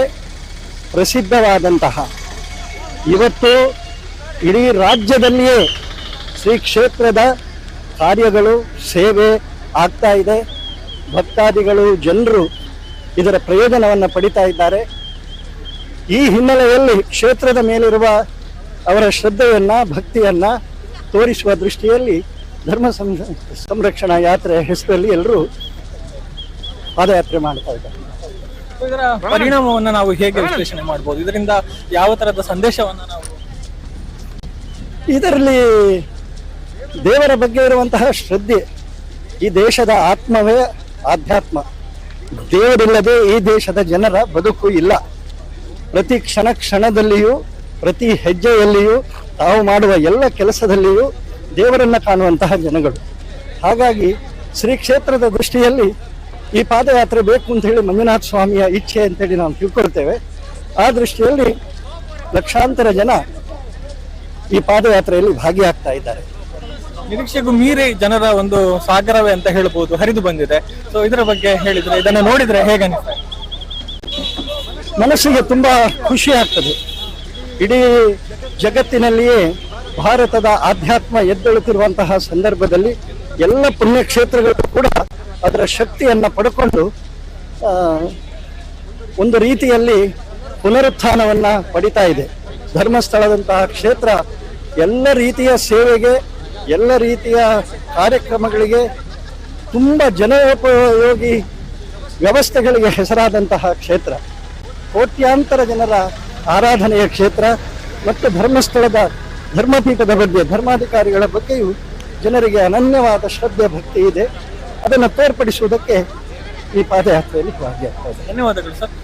ಪ್ರಸಿದ್ಧವಾದಂತಹ ಇವತ್ತು ಇಡೀ ರಾಜ್ಯದಲ್ಲಿಯೇ ಶ್ರೀ ಕ್ಷೇತ್ರದ ಕಾರ್ಯಗಳು ಸೇವೆ ಆಗ್ತಾ ಇದೆ. ಭಕ್ತಾದಿಗಳು ಜನರು ಇದರ ಪ್ರಯೋಜನವನ್ನು ಪಡಿತಾ ಇದ್ದಾರೆ. ಈ ಹಿನ್ನೆಲೆಯಲ್ಲಿ ಕ್ಷೇತ್ರದ ಮೇಲಿರುವ ಅವರ ಶ್ರದ್ಧೆಯನ್ನ ಭಕ್ತಿಯನ್ನ ತೋರಿಸುವ ದೃಷ್ಟಿಯಲ್ಲಿ ಧರ್ಮ ಸಂರಕ್ಷಣಾ ಯಾತ್ರೆ ಹೆಸರಲ್ಲಿ ಎಲ್ಲರೂ ಪಾದಯಾತ್ರೆ ಮಾಡ್ತಾ ಇದ್ದಾರೆ. ಇದರ ಪರಿಣಾಮವನ್ನು ನಾವು ಹೇಗೆ ವಿಶ್ಲೇಷಣೆ ಮಾಡಬಹುದು? ಇದರಿಂದ ಯಾವ ತರದ ಸಂದೇಶವನ್ನ ನಾವು ಇದರಲ್ಲಿ ದೇವರ ಬಗ್ಗೆ ಇರುವಂತಹ ಶ್ರದ್ಧೆ, ಈ ದೇಶದ ಆತ್ಮವೇ ಆಧ್ಯಾತ್ಮ. ದೇವರಿಲ್ಲದೆ ಈ ದೇಶದ ಜನರ ಬದುಕು ಇಲ್ಲ. ಪ್ರತಿ ಕ್ಷಣದಲ್ಲಿಯೂ ಪ್ರತಿ ಹೆಜ್ಜೆಯಲ್ಲಿಯೂ ತಾವು ಮಾಡುವ ಎಲ್ಲ ಕೆಲಸದಲ್ಲಿಯೂ ದೇವರನ್ನ ಕಾಣುವಂತಹ ಜನಗಳು. ಹಾಗಾಗಿ ಶ್ರೀ ಕ್ಷೇತ್ರದ ದೃಷ್ಟಿಯಲ್ಲಿ ಈ ಪಾದಯಾತ್ರೆ ಬೇಕು ಅಂತ ಹೇಳಿ ಮಂಜುನಾಥ ಸ್ವಾಮಿಯ ಇಚ್ಛೆ ಅಂತೇಳಿ ನಾವು ತಿಳ್ಕೊಳ್ತೇವೆ. ಆ ದೃಷ್ಟಿಯಲ್ಲಿ ಲಕ್ಷಾಂತರ ಜನ ಈ ಪಾದಯಾತ್ರೆಯಲ್ಲಿ ಭಾಗಿಯಾಗ್ತಾ ಇದ್ದಾರೆ. ನಿರೀಕ್ಷೆಗೂ ಮೀರಿ ಜನರ ಒಂದು ಸಾಗರವೇ ಅಂತ ಹೇಳ್ಬೋದು ಹರಿದು ಬಂದಿದೆ. ಸೊ ಇದರ ಬಗ್ಗೆ ಹೇಳಿದ್ರೆ, ಇದನ್ನು ನೋಡಿದ್ರೆ ಹೇಗೆ ಮನಸ್ಸಿಗೆ ತುಂಬಾ ಖುಷಿ ಆಗ್ತದೆ. ಇಡೀ ಜಗತ್ತಿನಲ್ಲಿಯೇ ಭಾರತದ ಆಧ್ಯಾತ್ಮ ಎದ್ದೇಳುತ್ತಿರುವಂತಹ ಸಂದರ್ಭದಲ್ಲಿ ಎಲ್ಲ ಪುಣ್ಯಕ್ಷೇತ್ರಗಳು ಕೂಡ ಅದರ ಶಕ್ತಿಯನ್ನ ಪಡ್ಕೊಂಡು ಒಂದು ರೀತಿಯಲ್ಲಿ ಪುನರುತ್ಥಾನವನ್ನ ಪಡಿತಾ ಇದೆ. ಧರ್ಮಸ್ಥಳದಂತಹ ಕ್ಷೇತ್ರ ಎಲ್ಲ ರೀತಿಯ ಸೇವೆಗೆ, ಎಲ್ಲ ರೀತಿಯ ಕಾರ್ಯಕ್ರಮಗಳಿಗೆ, ತುಂಬ ಜನೋಪಯೋಗಿ ವ್ಯವಸ್ಥೆಗಳಿಗೆ ಹೆಸರಾದಂತಹ ಕ್ಷೇತ್ರ, ಕೋಟ್ಯಾಂತರ ಜನರ ಆರಾಧನೆಯ ಕ್ಷೇತ್ರ ಮತ್ತು ಧರ್ಮಸ್ಥಳದ ಧರ್ಮಪೀಠದ ಬಗ್ಗೆ, ಧರ್ಮಾಧಿಕಾರಿಗಳ ಬಗ್ಗೆಯೂ ಜನರಿಗೆ ಅನನ್ಯವಾದ ಶ್ರದ್ಧೆ ಭಕ್ತಿ ಇದೆ. ಅದನ್ನು ತೋರ್ಪಡಿಸುವುದಕ್ಕೆ ಈ ಪಾದಯಾತ್ರೆಯಲ್ಲಿ ಭಾಗಿಯಾಗ್ತಾ ಇದೆ. ಧನ್ಯವಾದಗಳು ಸರ್.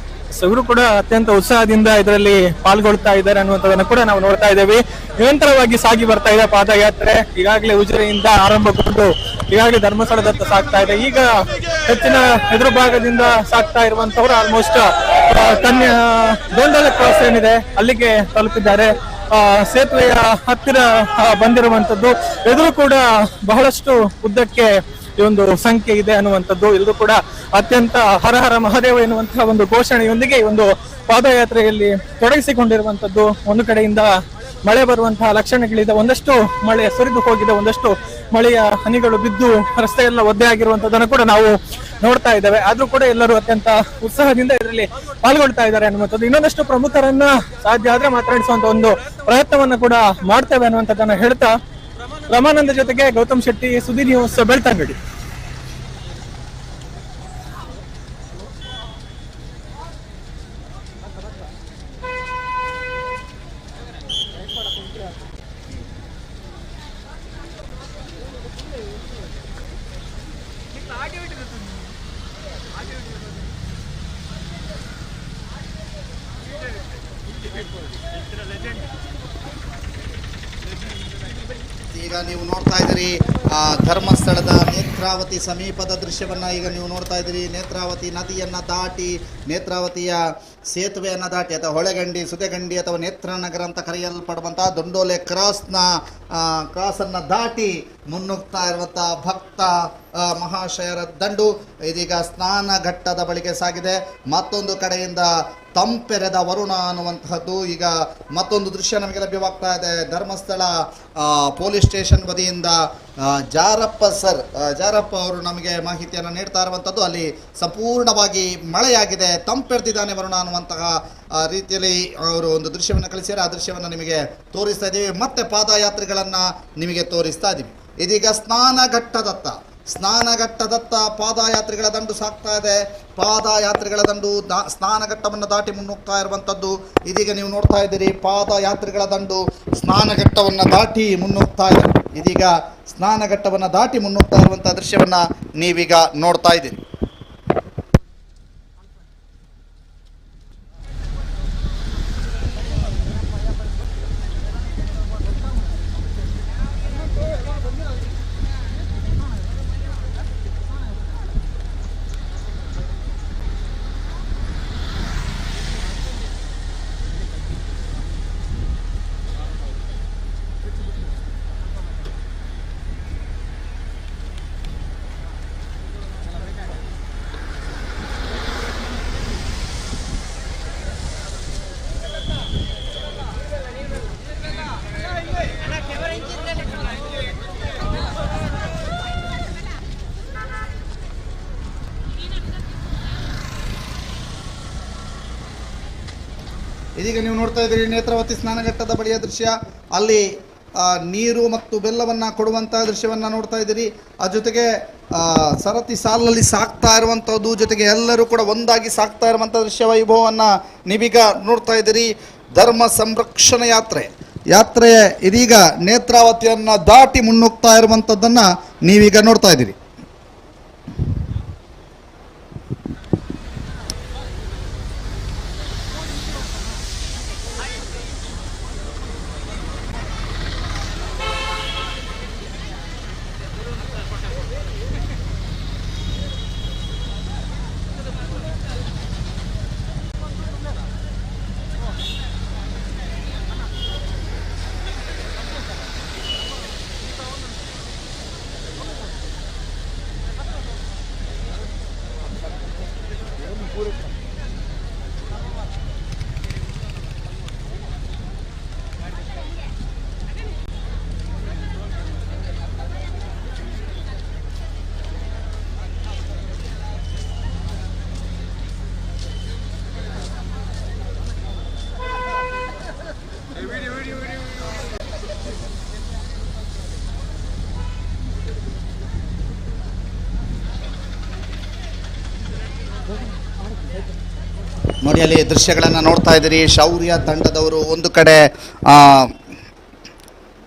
ಇವರು ಕೂಡ ಅತ್ಯಂತ ಉತ್ಸಾಹದಿಂದ ಇದರಲ್ಲಿ ಪಾಲ್ಗೊಳ್ತಾ ಇದ್ದಾರೆ ಅನ್ನುವಂಥದ್ದನ್ನು ಕೂಡ ನಾವು ನೋಡ್ತಾ ಇದ್ದೇವೆ. ನಿರಂತರವಾಗಿ ಸಾಗಿ ಬರ್ತಾ ಇದೆ ಪಾದಯಾತ್ರೆ. ಈಗಾಗಲೇ ಉಜಿರೆಯಿಂದ ಆರಂಭಗೊಂಡು ಈಗಾಗಲೇ ಧರ್ಮಸ್ಥಳದತ್ತ ಸಾಗ್ತಾ ಇದೆ. ಈಗ ಹೆಚ್ಚಿನ ಎದುರು ಭಾಗದಿಂದ ಸಾಗ್ತಾ ಇರುವಂತವರು ಆಲ್ಮೋಸ್ಟ್ ಗೋಂಡಲ ಕ್ರಾಸ್ ಏನಿದೆ ಅಲ್ಲಿಗೆ ತಲುಪಿದ್ದಾರೆ. ಸೇತುವೆಯ ಹತ್ತಿರ ಬಂದಿರುವಂತದ್ದು. ಎದುರು ಕೂಡ ಬಹಳಷ್ಟು ಉದ್ದಕ್ಕೆ ಈ ಒಂದು ಸಂಖ್ಯೆ ಇದೆ ಅನ್ನುವಂಥದ್ದು. ಇದು ಕೂಡ ಅತ್ಯಂತ ಹರ ಹರ ಮಹಾದೇವ ಎನ್ನುವಂತಹ ಒಂದು ಘೋಷಣೆಯೊಂದಿಗೆ ಈ ಒಂದು ಪಾದಯಾತ್ರೆಯಲ್ಲಿ ತೊಡಗಿಸಿಕೊಂಡಿರುವಂತದ್ದು. ಒಂದು ಕಡೆಯಿಂದ ಮಳೆ ಬರುವಂತಹ ಲಕ್ಷಣಗಳಿದೆ, ಒಂದಷ್ಟು ಮಳೆ ಸುರಿದು ಹೋಗಿದೆ, ಒಂದಷ್ಟು ಮಳೆಯ ಹನಿಗಳು ಬಿದ್ದು ರಸ್ತೆ ಎಲ್ಲ ಒದ್ದೆ ಆಗಿರುವಂತದ್ದನ್ನು ಕೂಡ ನಾವು ನೋಡ್ತಾ ಇದ್ದೇವೆ. ಆದ್ರೂ ಕೂಡ ಎಲ್ಲರೂ ಅತ್ಯಂತ ಉತ್ಸಾಹದಿಂದ ಇದರಲ್ಲಿ ಪಾಲ್ಗೊಳ್ತಾ ಇದ್ದಾರೆ ಅನ್ನುವಂಥದ್ದು. ಇನ್ನೊಂದಷ್ಟು ಪ್ರಮುಖರನ್ನ ಸಾಧ್ಯ ಆದ್ರೆ ಮಾತನಾಡಿಸುವಂತ ಒಂದು ಪ್ರಯತ್ನವನ್ನ ಕೂಡ ಮಾಡ್ತೇವೆ ಅನ್ನುವಂಥದ್ದನ್ನ ಹೇಳ್ತಾ, ರಮಾನಂದ ಜೊತೆಗೆ ಗೌತಮ್ ಶೆಟ್ಟಿ, ಸುದ್ದಿ ನ್ಯೂಸ್, ಬೆಳ್ತಂಗಡಿ. ಈಗ ನೀವು ನೋಡ್ತಾ ಇದ್ದೀರಿ ಧರ್ಮಸ್ಥಳದ ನೇತ್ರಾವತಿ ಸಮೀಪದ ದೃಶ್ಯವನ್ನು ಈಗ ನೀವು ನೋಡ್ತಾ ಇದ್ದೀರಿ. ನೇತ್ರಾವತಿ ನದಿಯನ್ನು ದಾಟಿ, ನೇತ್ರಾವತಿಯ ಸೇತುವೆಯನ್ನು ದಾಟಿ ಅಥವಾ ಹೊಳೆಗಂಡಿ, ಸುದೆಗಂಡಿ ಅಥವಾ ನೇತ್ರನಗರ ಅಂತ ಕರೆಯಲ್ಪಡುವಂಥ ದೊಂಡೋಲೆ ಕ್ರಾಸನ್ನು ದಾಟಿ ಮುನ್ನುಗ್ತಾ ಇರುವಂಥ ಭಕ್ತ ಮಹಾಶಯರ ದಂಡು ಇದೀಗ ಸ್ನಾನಘಟ್ಟದ ಬಳಿಗೆ ಸಾಗಿದೆ. ಮತ್ತೊಂದು ಕಡೆಯಿಂದ ತಂಪೆರೆದ ವರುಣ ಅನ್ನುವಂತಹದ್ದು ಈಗ ಮತ್ತೊಂದು ದೃಶ್ಯ ನಮಗೆ ಲಭ್ಯವಾಗ್ತಾ ಇದೆ. ಧರ್ಮಸ್ಥಳ ಪೊಲೀಸ್ ಸ್ಟೇಷನ್ ಬದಿಯಿಂದ ಜಾರಪ್ಪ ಅವರು ನಮಗೆ ಮಾಹಿತಿಯನ್ನು ನೀಡ್ತಾ ಇರುವಂಥದ್ದು. ಅಲ್ಲಿ ಸಂಪೂರ್ಣವಾಗಿ ಮಳೆಯಾಗಿದೆ, ತಂಪೆರೆದಿದ್ದಾನೆ ವರುಣ ಅನ್ನುವಂತಹ ರೀತಿಯಲ್ಲಿ ಅವರು ಒಂದು ದೃಶ್ಯವನ್ನು ಕಳಿಸಿದ್ದಾರೆ. ಆ ದೃಶ್ಯವನ್ನು ನಿಮಗೆ ತೋರಿಸ್ತಾ ಇದ್ದೀವಿ. ಮತ್ತೆ ಪಾದಯಾತ್ರೆಗಳನ್ನು ನಿಮಗೆ ತೋರಿಸ್ತಾ ಇದ್ದೀವಿ. ಇದೀಗ ಸ್ನಾನಘಟ್ಟದತ್ತ ಪಾದಯಾತ್ರೆಗಳ ದಂಡು ಸಾಗ್ತಾ ಇದೆ. ಪಾದಯಾತ್ರೆಗಳ ದಂಡು ಸ್ನಾನಘಟ್ಟವನ್ನು ದಾಟಿ ಮುನ್ನುಗ್ತಾ ಇರುವಂಥದ್ದು ಇದೀಗ ನೀವು ನೋಡ್ತಾ ಇದ್ದೀರಿ. ಪಾದಯಾತ್ರೆಗಳ ದಂಡು ಸ್ನಾನಘಟ್ಟವನ್ನು ದಾಟಿ ಮುನ್ನುಗ್ತಾ ಇದೆ. ಇದೀಗ ಸ್ನಾನಘಟ್ಟವನ್ನು ದಾಟಿ ಮುನ್ನುಗ್ತಾ ಇರುವಂಥ ದೃಶ್ಯವನ್ನು ನೀವೀಗ ನೋಡ್ತಾ ಇದ್ದೀರಿ. ಇದೀಗ ನೀವು ನೋಡ್ತಾ ಇದ್ದೀರಿ ನೇತ್ರಾವತಿ ಸ್ನಾನಘಟ್ಟದ ಬಳಿಯ ದೃಶ್ಯ. ಅಲ್ಲಿ ನೀರು ಮತ್ತು ಬೆಲ್ಲವನ್ನು ಕೊಡುವಂಥ ದೃಶ್ಯವನ್ನು ನೋಡ್ತಾ ಇದ್ದೀರಿ. ಆ ಜೊತೆಗೆ ಸರತಿ ಸಾಲಲ್ಲಿ ಸಾಕ್ತಾ ಇರುವಂಥದ್ದು, ಜೊತೆಗೆ ಎಲ್ಲರೂ ಕೂಡ ಒಂದಾಗಿ ಸಾಕ್ತಾ ಇರುವಂಥ ದೃಶ್ಯ ವೈಭವವನ್ನು ನೀವೀಗ ನೋಡ್ತಾ ಇದ್ದೀರಿ. ಧರ್ಮ ಸಂರಕ್ಷಣಾ ಯಾತ್ರೆ ಇದೀಗ ನೇತ್ರಾವತಿಯನ್ನು ದಾಟಿ ಮುನ್ನುಗ್ತಾ ಇರುವಂಥದ್ದನ್ನು ನೀವೀಗ ನೋಡ್ತಾ ಇದ್ದೀರಿ. ನೋಡಿ, ಅಲ್ಲಿ ದೃಶ್ಯಗಳನ್ನು ನೋಡ್ತಾ ಇದ್ದೀರಿ. ಶೌರ್ಯ ತಂಡದವರು ಒಂದು ಕಡೆ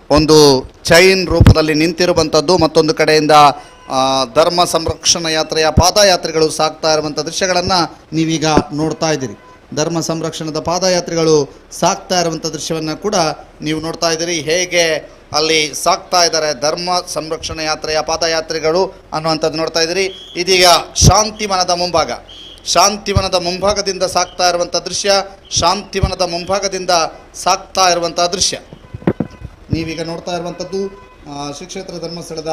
ಒಂದು ಚೈನ್ ರೂಪದಲ್ಲಿ ನಿಂತಿರುವಂಥದ್ದು, ಮತ್ತೊಂದು ಕಡೆಯಿಂದ ಧರ್ಮ ಸಂರಕ್ಷಣಾ ಯಾತ್ರೆಯ ಪಾದಯಾತ್ರೆಗಳು ಸಾಗ್ತಾ ಇರುವಂಥ ದೃಶ್ಯಗಳನ್ನು ನೀವೀಗ ನೋಡ್ತಾ ಇದ್ದೀರಿ. ಧರ್ಮ ಸಂರಕ್ಷಣದ ಪಾದಯಾತ್ರೆಗಳು ಸಾಗ್ತಾ ಇರುವಂಥ ದೃಶ್ಯವನ್ನು ಕೂಡ ನೀವು ನೋಡ್ತಾ ಇದ್ದೀರಿ. ಹೇಗೆ ಅಲ್ಲಿ ಸಾಗ್ತಾ ಇದ್ದಾರೆ ಧರ್ಮ ಸಂರಕ್ಷಣಾ ಯಾತ್ರೆಯ ಪಾದಯಾತ್ರೆಗಳು ಅನ್ನುವಂಥದ್ದು ನೋಡ್ತಾ ಇದ್ದೀರಿ. ಇದೀಗ ಶಾಂತಿವನದ ಮುಂಭಾಗದಿಂದ ಸಾಗ್ತಾ ಇರುವಂಥ ದೃಶ್ಯ ನೀವೀಗ ನೋಡ್ತಾ ಇರುವಂಥದ್ದು. ಶ್ರೀ ಕ್ಷೇತ್ರ ಧರ್ಮಸ್ಥಳದ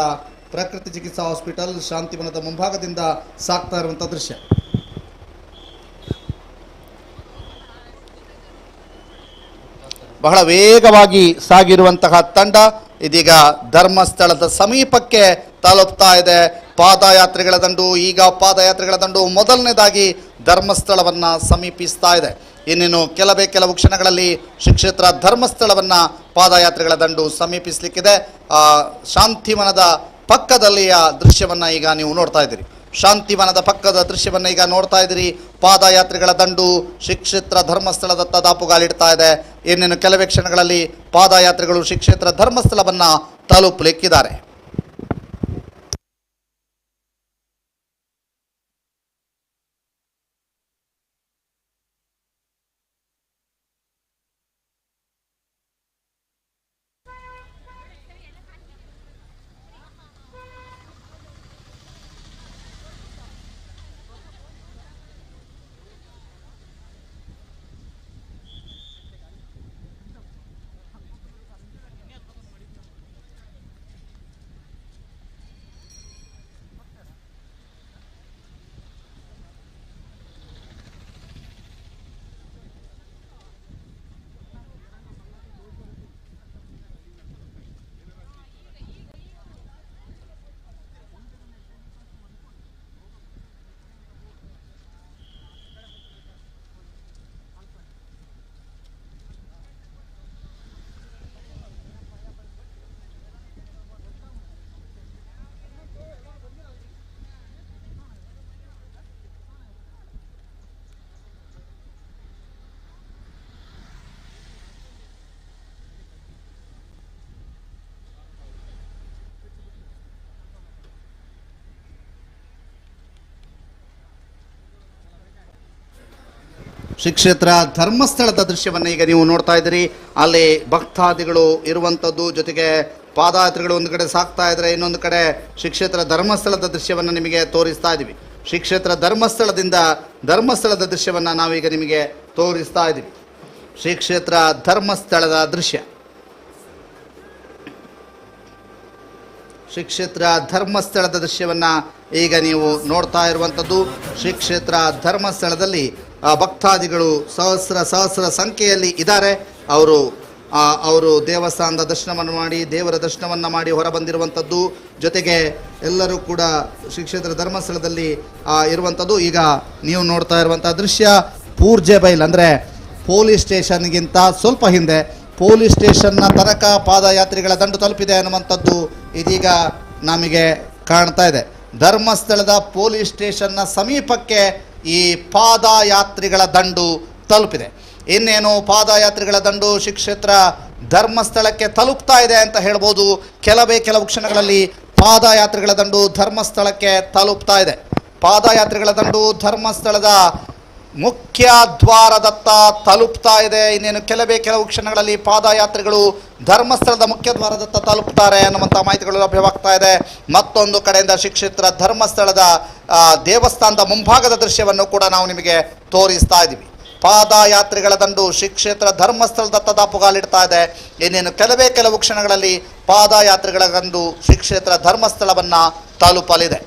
ಪ್ರಕೃತಿ ಚಿಕಿತ್ಸಾ ಹಾಸ್ಪಿಟಲ್ ಶಾಂತಿವನದ ಮುಂಭಾಗದಿಂದ ಸಾಗ್ತಾ ಇರುವಂಥ ದೃಶ್ಯ. ಬಹಳ ವೇಗವಾಗಿ ಸಾಗಿರುವಂತಹ ತಂಡ ಇದೀಗ ಧರ್ಮಸ್ಥಳದ ಸಮೀಪಕ್ಕೆ ತಲುಪ್ತಾ ಇದೆ. ಪಾದಯಾತ್ರೆಗಳ ದಂಡು ಮೊದಲನೇದಾಗಿ ಧರ್ಮಸ್ಥಳವನ್ನು ಸಮೀಪಿಸ್ತಾ ಇದೆ. ಇನ್ನೇನು ಕೆಲವು ಕ್ಷಣಗಳಲ್ಲಿ ಶ್ರೀ ಕ್ಷೇತ್ರ ಧರ್ಮಸ್ಥಳವನ್ನು ಪಾದಯಾತ್ರೆಗಳ ದಂಡು ಸಮೀಪಿಸಲಿಕ್ಕಿದೆ. ಶಾಂತಿವನದ ಪಕ್ಕದಲ್ಲಿಯ ದೃಶ್ಯವನ್ನು ಈಗ ನೀವು ನೋಡ್ತಾ ಇದ್ದೀರಿ. ಶಾಂತಿವನದ ಪಕ್ಕದ ದೃಶ್ಯವನ್ನು ಈಗ ನೋಡ್ತಾ ಇದ್ದೀರಿ. ಪಾದಯಾತ್ರೆಗಳ ದಂಡು ಶ್ರೀ ಕ್ಷೇತ್ರ ಧರ್ಮಸ್ಥಳದತ್ತ ದಾಪುಗಾಲಿಡ್ತಾ ಇದೆ. ಇನ್ನೇನು ಕೆಲವೇ ಕ್ಷಣಗಳಲ್ಲಿ ಪಾದಯಾತ್ರೆಗಳು ಶ್ರೀ ಕ್ಷೇತ್ರ ಧರ್ಮಸ್ಥಳವನ್ನು ತಲುಪಲಿಕ್ಕಿದ್ದಾರೆ. ಶ್ರೀ ಕ್ಷೇತ್ರ ಧರ್ಮಸ್ಥಳದ ದೃಶ್ಯವನ್ನು ಈಗ ನೀವು ನೋಡ್ತಾ ಇದ್ದೀರಿ. ಅಲ್ಲಿ ಭಕ್ತಾದಿಗಳು ಇರುವಂಥದ್ದು, ಜೊತೆಗೆ ಪಾದಯಾತ್ರೆಗಳು ಒಂದು ಕಡೆ ಸಾಗ್ತಾ ಇದ್ರೆ, ಇನ್ನೊಂದು ಕಡೆ ಶ್ರೀ ಕ್ಷೇತ್ರ ಧರ್ಮಸ್ಥಳದ ದೃಶ್ಯವನ್ನು ನಿಮಗೆ ತೋರಿಸ್ತಾ ಇದ್ದೀವಿ. ಶ್ರೀ ಕ್ಷೇತ್ರ ಧರ್ಮಸ್ಥಳದ ದೃಶ್ಯವನ್ನು ನಾವೀಗ ನಿಮಗೆ ತೋರಿಸ್ತಾ ಇದ್ದೀವಿ. ಶ್ರೀ ಕ್ಷೇತ್ರ ಧರ್ಮಸ್ಥಳದ ದೃಶ್ಯ, ಶ್ರೀ ಕ್ಷೇತ್ರ ಧರ್ಮಸ್ಥಳದ ದೃಶ್ಯವನ್ನು ಈಗ ನೀವು ನೋಡ್ತಾ ಇರುವಂಥದ್ದು. ಶ್ರೀ ಕ್ಷೇತ್ರ ಧರ್ಮಸ್ಥಳದಲ್ಲಿ ಭಕ್ತಾದಿಗಳು ಸಹಸ್ರ ಸಂಖ್ಯೆಯಲ್ಲಿ ಇದ್ದಾರೆ. ಅವರು ದೇವಸ್ಥಾನದ ದರ್ಶನವನ್ನು ಮಾಡಿ, ದೇವರ ದರ್ಶನವನ್ನು ಮಾಡಿ ಹೊರಬಂದಿರುವಂಥದ್ದು. ಜೊತೆಗೆ ಎಲ್ಲರೂ ಕೂಡ ಶ್ರೀ ಕ್ಷೇತ್ರ ಧರ್ಮಸ್ಥಳದಲ್ಲಿ ಇರುವಂಥದ್ದು. ಈಗ ನೀವು ನೋಡ್ತಾ ಇರುವಂಥ ದೃಶ್ಯ ಪೂರ್ಜೆ ಬೈಲ್, ಅಂದರೆ ಪೊಲೀಸ್ ಸ್ಟೇಷನ್ಗಿಂತ ಸ್ವಲ್ಪ ಹಿಂದೆ, ಪೊಲೀಸ್ ಸ್ಟೇಷನ್ನ ತನಕ ಪಾದಯಾತ್ರಿಗಳ ದಂಡು ತಲುಪಿದೆ ಅನ್ನುವಂಥದ್ದು ಇದೀಗ ನಮಗೆ ಕಾಣ್ತಾ ಇದೆ. ಧರ್ಮಸ್ಥಳದ ಪೊಲೀಸ್ ಸ್ಟೇಷನ್ನ ಸಮೀಪಕ್ಕೆ ಈ ಪಾದಯಾತ್ರಿಗಳ ದಂಡು ತಲುಪಿದೆ. ಇನ್ನೇನು ಪಾದಯಾತ್ರಿಗಳ ದಂಡು ಶ್ರೀ ಕ್ಷೇತ್ರ ಧರ್ಮಸ್ಥಳಕ್ಕೆ ತಲುಪ್ತಾ ಇದೆ ಅಂತ ಹೇಳ್ಬೋದು. ಕೆಲವು ಕ್ಷಣಗಳಲ್ಲಿ ಪಾದಯಾತ್ರಿಗಳ ದಂಡು ಧರ್ಮಸ್ಥಳಕ್ಕೆ ತಲುಪ್ತಾ ಇದೆ. ಪಾದಯಾತ್ರಿಗಳ ದಂಡು ಧರ್ಮಸ್ಥಳದ ಮುಖ್ಯ ದ್ವಾರದತ್ತ ತಲುಪ್ತಾ ಇದೆ. ಇನ್ನೇನು ಕೆಲವು ಕ್ಷಣಗಳಲ್ಲಿ ಪಾದಯಾತ್ರಿಗಳು ಧರ್ಮಸ್ಥಳದ ಮುಖ್ಯ ದ್ವಾರದತ್ತ ತಲುಪ್ತಾರೆ ಅನ್ನುವಂಥ ಮಾಹಿತಿಗಳು ಲಭ್ಯವಾಗ್ತಾ ಇದೆ. ಮತ್ತೊಂದು ಕಡೆಯಿಂದ ಶ್ರೀ ಕ್ಷೇತ್ರ ಧರ್ಮಸ್ಥಳದ ದೇವಸ್ಥಾನದ ಮುಂಭಾಗದ ದೃಶ್ಯವನ್ನು ಕೂಡ ನಾವು ನಿಮಗೆ ತೋರಿಸ್ತಾ ಇದ್ದೀವಿ. ಪಾದಯಾತ್ರಿಗಳ ದಂಡು ಶ್ರೀ ಕ್ಷೇತ್ರ ಧರ್ಮಸ್ಥಳದತ್ತ ದಾಪುಗಾಲಿಡ್ತಾ ಇದೆ. ಇನ್ನೇನು ಕೆಲವು ಕ್ಷಣಗಳಲ್ಲಿ ಪಾದಯಾತ್ರಿಗಳ ದಂಡು ಶ್ರೀ ಕ್ಷೇತ್ರ ಧರ್ಮಸ್ಥಳವನ್ನು ತಲುಪಲಿದೆ.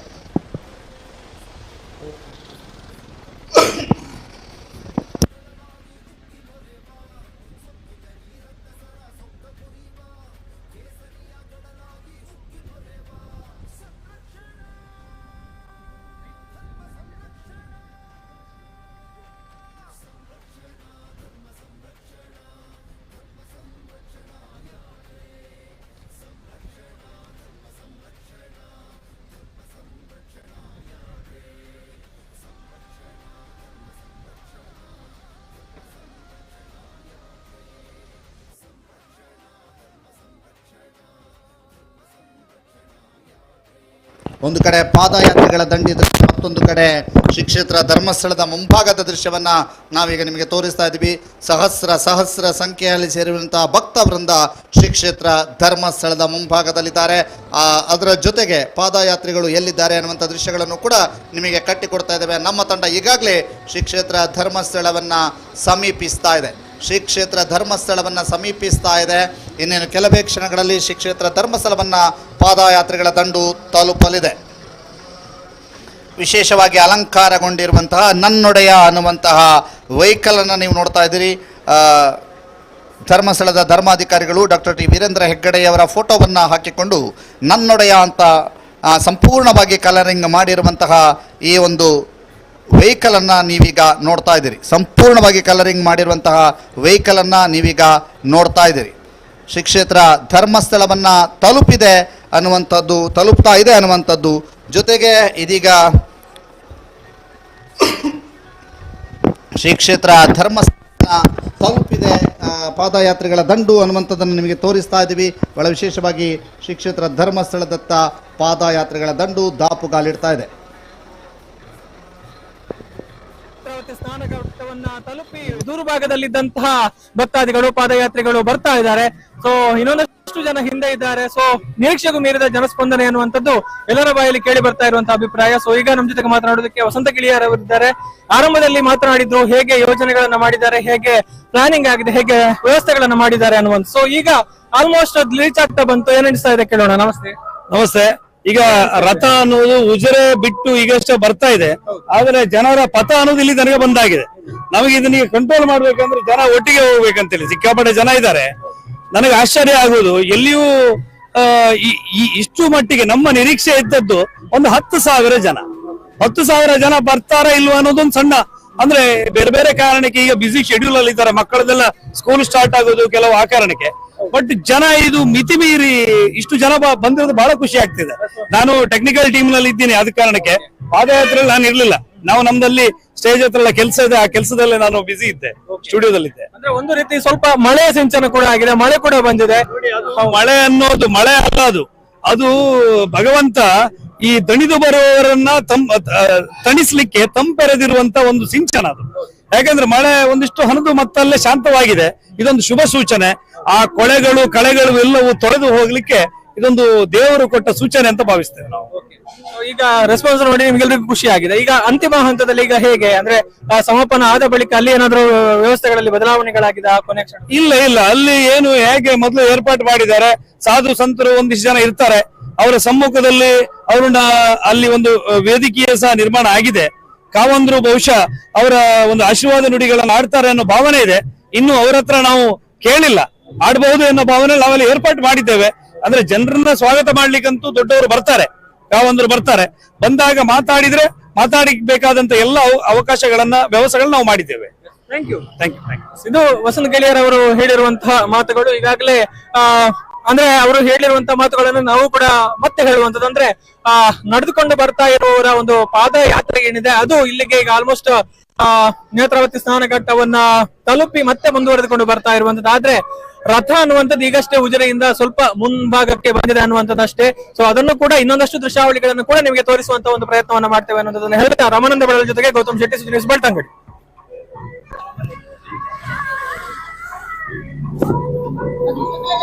ಒಂದು ಕಡೆ ಪಾದಯಾತ್ರಿಗಳ ದಂಡಿದ್ರೆ, ಮತ್ತೊಂದು ಕಡೆ ಶ್ರೀ ಕ್ಷೇತ್ರ ಧರ್ಮಸ್ಥಳದ ಮುಂಭಾಗದ ದೃಶ್ಯವನ್ನು ನಾವೀಗ ನಿಮಗೆ ತೋರಿಸ್ತಾ ಇದ್ದೀವಿ. ಸಹಸ್ರ ಸಂಖ್ಯೆಯಲ್ಲಿ ಸೇರಿರುವಂತಹ ಭಕ್ತ ವೃಂದ ಶ್ರೀ ಕ್ಷೇತ್ರ ಧರ್ಮಸ್ಥಳದ ಮುಂಭಾಗದಲ್ಲಿದ್ದಾರೆ. ಅದರ ಜೊತೆಗೆ ಪಾದಯಾತ್ರಿಗಳು ಎಲ್ಲಿದ್ದಾರೆ ಅನ್ನುವಂಥ ದೃಶ್ಯಗಳನ್ನು ಕೂಡ ನಿಮಗೆ ಕಟ್ಟಿಕೊಡ್ತಾ ಇದ್ದೇವೆ. ನಮ್ಮ ತಂಡ ಈಗಾಗಲೇ ಶ್ರೀ ಕ್ಷೇತ್ರ ಧರ್ಮಸ್ಥಳವನ್ನು ಸಮೀಪಿಸ್ತಾ ಇದೆ. ಶ್ರೀ ಕ್ಷೇತ್ರ ಧರ್ಮಸ್ಥಳವನ್ನು ಸಮೀಪಿಸ್ತಾ ಇದೆ. ಇನ್ನೇನು ಕೆಲವೇ ಕ್ಷಣಗಳಲ್ಲಿ ಶ್ರೀ ಕ್ಷೇತ್ರ ಧರ್ಮಸ್ಥಳವನ್ನು ಪಾದಯಾತ್ರಿಗಳ ದಂಡು ತಲುಪಲಿದೆ. ವಿಶೇಷವಾಗಿ ಅಲಂಕಾರಗೊಂಡಿರುವಂತಹ ನನ್ನೊಡೆಯ ಅನ್ನುವಂತಹ ವೆಹಿಕಲನ್ನು ನೀವು ನೋಡ್ತಾ ಇದ್ದೀರಿ. ಧರ್ಮಸ್ಥಳದ ಧರ್ಮಾಧಿಕಾರಿಗಳು ಡಾಕ್ಟರ್ ಟಿ ವೀರೇಂದ್ರ ಹೆಗ್ಗಡೆಯವರ ಫೋಟೋವನ್ನು ಹಾಕಿಕೊಂಡು ನನ್ನೊಡೆಯ ಅಂತ ಸಂಪೂರ್ಣವಾಗಿ ಕಲರಿಂಗ್ ಮಾಡಿರುವಂತಹ ಈ ಒಂದು ವೆಹಿಕಲನ್ನು ನೀವೀಗ ನೋಡ್ತಾ ಇದ್ದೀರಿ. ಸಂಪೂರ್ಣವಾಗಿ ಕಲರಿಂಗ್ ಮಾಡಿರುವಂತಹ ವೆಹಿಕಲನ್ನು ನೀವೀಗ ನೋಡ್ತಾ ಇದ್ದೀರಿ. ಶ್ರೀ ಕ್ಷೇತ್ರ ಧರ್ಮಸ್ಥಳವನ್ನು ತಲುಪ್ತಾ ಇದೆ ಅನ್ನುವಂಥದ್ದು. ಜೊತೆಗೆ ಇದೀಗ ಶ್ರೀ ಕ್ಷೇತ್ರ ಧರ್ಮಸ್ಥಳ ತಲುಪಿದೆ ಪಾದಯಾತ್ರಿಗಳ ದಂಡು ಅನ್ನುವಂಥದ್ದನ್ನು ನಿಮಗೆ ತೋರಿಸ್ತಾ ಇದ್ದೀವಿ. ಬಹಳ ವಿಶೇಷವಾಗಿ ಶ್ರೀ ಕ್ಷೇತ್ರ ಧರ್ಮಸ್ಥಳದತ್ತ ಪಾದಯಾತ್ರಿಗಳ ದಂಡು ದಾಪುಗಾಲಿಡ್ತಾ ಇದೆ. ಸ್ನಾನಘಟ್ಟವನ್ನ ತಲುಪಿ ದೂರ ಭಾಗದಲ್ಲಿದ್ದಂತಹ ಭಕ್ತಾದಿಗಳು ಪಾದಯಾತ್ರಿಗಳು ಬರ್ತಾ ಇದ್ದಾರೆ. ಸೊ ಇನ್ನೊಂದಷ್ಟು ಜನ ಹಿಂದೆ ಇದ್ದಾರೆ. ಸೊ ನಿರೀಕ್ಷೆಗೂ ಮೀರಿದ ಜನಸ್ಪಂದನೆ ಅನ್ನುವಂಥದ್ದು ಎಲ್ಲರ ಬಾಯಲ್ಲಿ ಕೇಳಿ ಬರ್ತಾ ಇರುವಂತಹ ಅಭಿಪ್ರಾಯ. ಸೊ ಈಗ ನಮ್ಮ ಜೊತೆಗೆ ಮಾತನಾಡೋದಕ್ಕೆ ವಸಂತ ಗಿಳಿಯರ್ ಅವರಿದ್ದಾರೆ. ಆರಂಭದಲ್ಲಿ ಮಾತನಾಡಿದ್ರು ಹೇಗೆ ಯೋಜನೆಗಳನ್ನ ಮಾಡಿದ್ದಾರೆ, ಹೇಗೆ ಪ್ಲಾನಿಂಗ್ ಆಗಿದೆ, ಹೇಗೆ ವ್ಯವಸ್ಥೆಗಳನ್ನ ಮಾಡಿದ್ದಾರೆ ಅನ್ನುವಂಥ. ಸೊ ಈಗ ಆಲ್ಮೋಸ್ಟ್ ಅದು ರೀಚ್ ಆಗ್ತಾ ಬಂತು. ಏನ್ ಅನಿಸ್ತಾ ಇದೆ ಕೇಳೋಣ. ನಮಸ್ತೆ. ಈಗ ರಥ ಅನ್ನೋದು ಉಜಿರೆ ಬಿಟ್ಟು ಈಗಷ್ಟೇ ಬರ್ತಾ ಇದೆ, ಆದ್ರೆ ಜನರ ಪಥ ಅನ್ನೋದು ಇಲ್ಲಿ ತನಕ ಬಂದಾಗಿದೆ. ನಮಗೆ ಇದನ್ನ ಕಂಟ್ರೋಲ್ ಮಾಡ್ಬೇಕಂದ್ರೆ ಜನ ಒಟ್ಟಿಗೆ ಹೋಗ್ಬೇಕಂತೇಳಿ ಸಿಕ್ಕಾಪಟ್ಟೆ ಜನ ಇದ್ದಾರೆ. ನನಗೆ ಆಶ್ಚರ್ಯ ಆಗುವುದು, ಎಲ್ಲಿಯೂ ಇಷ್ಟು ಮಟ್ಟಿಗೆ ನಮ್ಮ ನಿರೀಕ್ಷೆ ಇದ್ದದ್ದು ಒಂದು 10,000 ಜನ. 10,000 ಜನ ಬರ್ತಾರಾ ಇಲ್ವಾ ಅನ್ನೋದೊಂದು ಸಣ್ಣ, ಅಂದ್ರೆ ಬೇರೆ ಬೇರೆ ಕಾರಣಕ್ಕೆ ಈಗ ಬಿಸಿ ಶೆಡ್ಯೂಲ್ ಅಲ್ಲಿ ಇದ್ದಾರೆ, ಮಕ್ಕಳದೆಲ್ಲ ಸ್ಕೂಲ್ ಸ್ಟಾರ್ಟ್ ಆಗೋದು ಕೆಲವು ಆ ಕಾರಣಕ್ಕೆ. ಬಟ್ ಜನ ಇದು ಮಿತಿ ಮೀರಿ ಇಷ್ಟು ಜನ ಬಂದಿರೋದು ಬಹಳ ಖುಷಿ ಆಗ್ತಿದೆ. ನಾನು ಟೆಕ್ನಿಕಲ್ ಟೀಮ್ ನಲ್ಲಿ ಇದ್ದೀನಿ, ಆದ ಕಾರಣಕ್ಕೆ ಪಾದಯಾತ್ರೆಯಲ್ಲಿ ನಾನು ಇರ್ಲಿಲ್ಲ. ನಾವು ನಮ್ದಲ್ಲಿ ಸ್ಟೇಜ್ ಹತ್ರ ಎಲ್ಲ ಕೆಲಸ ಇದೆ, ಆ ಕೆಲಸದಲ್ಲೇ ನಾನು ಬಿಸಿ ಇದ್ದೆ, ಸ್ಟುಡಿಯೋದಲ್ಲಿದ್ದೆ. ಅಂದ್ರೆ ಒಂದು ರೀತಿ ಸ್ವಲ್ಪ ಮಳೆ ಸಿಂಚನ ಕೂಡ ಆಗಿದೆ, ಮಳೆ ಕೂಡ ಬಂದಿದೆ. ಮಳೆ ಅನ್ನೋದು ಮಳೆ ಅಲ್ಲ, ಅದು ಭಗವಂತ ಈ ದಣಿದು ಬರುವವರನ್ನ ತಣಿಸ್ಲಿಕ್ಕೆ ತಂಪೆರೆದಿರುವಂತ ಒಂದು ಸಿಂಚನ ಅದು. ಯಾಕಂದ್ರೆ ಮಳೆ ಒಂದಿಷ್ಟು ಹರಿದು ಮತ್ತಲ್ಲೇ ಶಾಂತವಾಗಿದೆ. ಇದೊಂದು ಶುಭ ಸೂಚನೆ. ಆ ಕೊಳೆಗಳು ಕಳೆಗಳು ಎಲ್ಲವೂ ತೊಳೆದು ಹೋಗ್ಲಿಕ್ಕೆ ಇದೊಂದು ದೇವರು ಕೊಟ್ಟ ಸೂಚನೆ ಅಂತ ಭಾವಿಸ್ತೇವೆ ನಾವು. ಈಗ ರೆಸ್ಪಾನ್ಸ್ ನೋಡಿ ನಿಮ್ಗೆಲ್ರಿಗೂ ಖುಷಿ ಆಗಿದೆ. ಈಗ ಅಂತಿಮ ಹಂತದಲ್ಲಿ ಈಗ ಹೇಗೆ ಅಂದ್ರೆ ಸಮಾಪನ ಆದ ಬಳಿಕ ಅಲ್ಲಿ ಏನಾದ್ರು ವ್ಯವಸ್ಥೆಗಳಲ್ಲಿ ಬದಲಾವಣೆಗಳಾಗಿದೆ ಕೊನೆ ಕ್ಷಣ? ಇಲ್ಲ ಅಲ್ಲಿ ಏನು ಹೇಗೆ ಮೊದಲು ಏರ್ಪಾಡು ಮಾಡಿದ್ದಾರೆ, ಸಾಧು ಸಂತರು ಒಂದಿಷ್ಟು ಜನ ಇರ್ತಾರೆ, ಅವರ ಸಮ್ಮುಖದಲ್ಲಿ ಅವರನ್ನ ಅಲ್ಲಿ ಒಂದು ವೇದಿಕೆಯ ಸಹ ನಿರ್ಮಾಣ ಆಗಿದೆ. ಕಾವಂದ್ರು ಬಹುಶಃ ಅವರ ಒಂದು ಆಶೀರ್ವಾದ ನುಡಿಗಳನ್ನು ಆಡ್ತಾರೆ ಅನ್ನೋ ಭಾವನೆ ಇದೆ. ಇನ್ನು ಅವರ ಹತ್ರ ನಾವು ಕೇಳಿಲ್ಲ, ಆಡಬಹುದು ಅನ್ನೋ ಭಾವನೆ ನಾವಲ್ಲಿ ಏರ್ಪಾಡು ಮಾಡಿದ್ದೇವೆ. ಅಂದ್ರೆ ಜನರನ್ನ ಸ್ವಾಗತ ಮಾಡ್ಲಿಕ್ಕಂತೂ ದೊಡ್ಡವರು ಬರ್ತಾರೆ, ಕಾವಂದ್ರು ಬರ್ತಾರೆ. ಬಂದಾಗ ಮಾತಾಡಿಬೇಕಾದಂತ ಎಲ್ಲ ಅವಕಾಶಗಳನ್ನ ವ್ಯವಸ್ಥೆಗಳನ್ನ ನಾವು ಮಾಡಿದ್ದೇವೆ. Thank you. ಇದು ವಸಂತ ಗೆಳೆಯರ್ ಅವರು ಹೇಳಿರುವಂತಹ ಮಾತುಗಳು. ಈಗಾಗಲೇ ಅಂದ್ರೆ ಅವರು ಹೇಳಿರುವಂತಹ ಮಾತುಗಳನ್ನು ನಾವು ಕೂಡ ಮತ್ತೆ ಹೇಳುವಂತದ್ದು ಅಂದ್ರೆ ನಡೆದುಕೊಂಡು ಬರ್ತಾ ಇರುವವರ ಒಂದು ಪಾದಯಾತ್ರೆ ಏನಿದೆ ಅದು ಇಲ್ಲಿಗೆ ಈಗ ಆಲ್ಮೋಸ್ಟ್ ನೇತ್ರಾವತಿ ಸ್ನಾನಘಟ್ಟವನ್ನ ತಲುಪಿ ಮತ್ತೆ ಮುಂದುವರೆದುಕೊಂಡು ಬರ್ತಾ ಇರುವಂತದ್ದು. ಆದ್ರೆ ರಥ ಅನ್ನುವಂಥದ್ದು ಈಗಷ್ಟೇ ಉಜಿರೆಯಿಂದ ಸ್ವಲ್ಪ ಮುಂಭಾಗಕ್ಕೆ ಬಂದಿದೆ ಅನ್ನುವಂಥದ್ದಷ್ಟೇ. ಸೊ ಅದನ್ನು ಕೂಡ ಇನ್ನೊಂದಷ್ಟು ದೃಶ್ಯಾವಳಿಗಳನ್ನು ಕೂಡ ನಿಮಗೆ ತೋರಿಸುವಂತ ಒಂದು ಪ್ರಯತ್ನವನ್ನ ಮಾಡ್ತೇವೆ ಅನ್ನೋದನ್ನ ಹೇಳ್ತಾ ರಾಮಾನಂದ ಬೆಳಲ ಜೊತೆಗೆ ಗೌತಮ್ ಶೆಟ್ಟಿ, ಸುದ್ದಿ ನ್ಯೂಸ್ ಬೆಳ್ತಂಗಡಿ.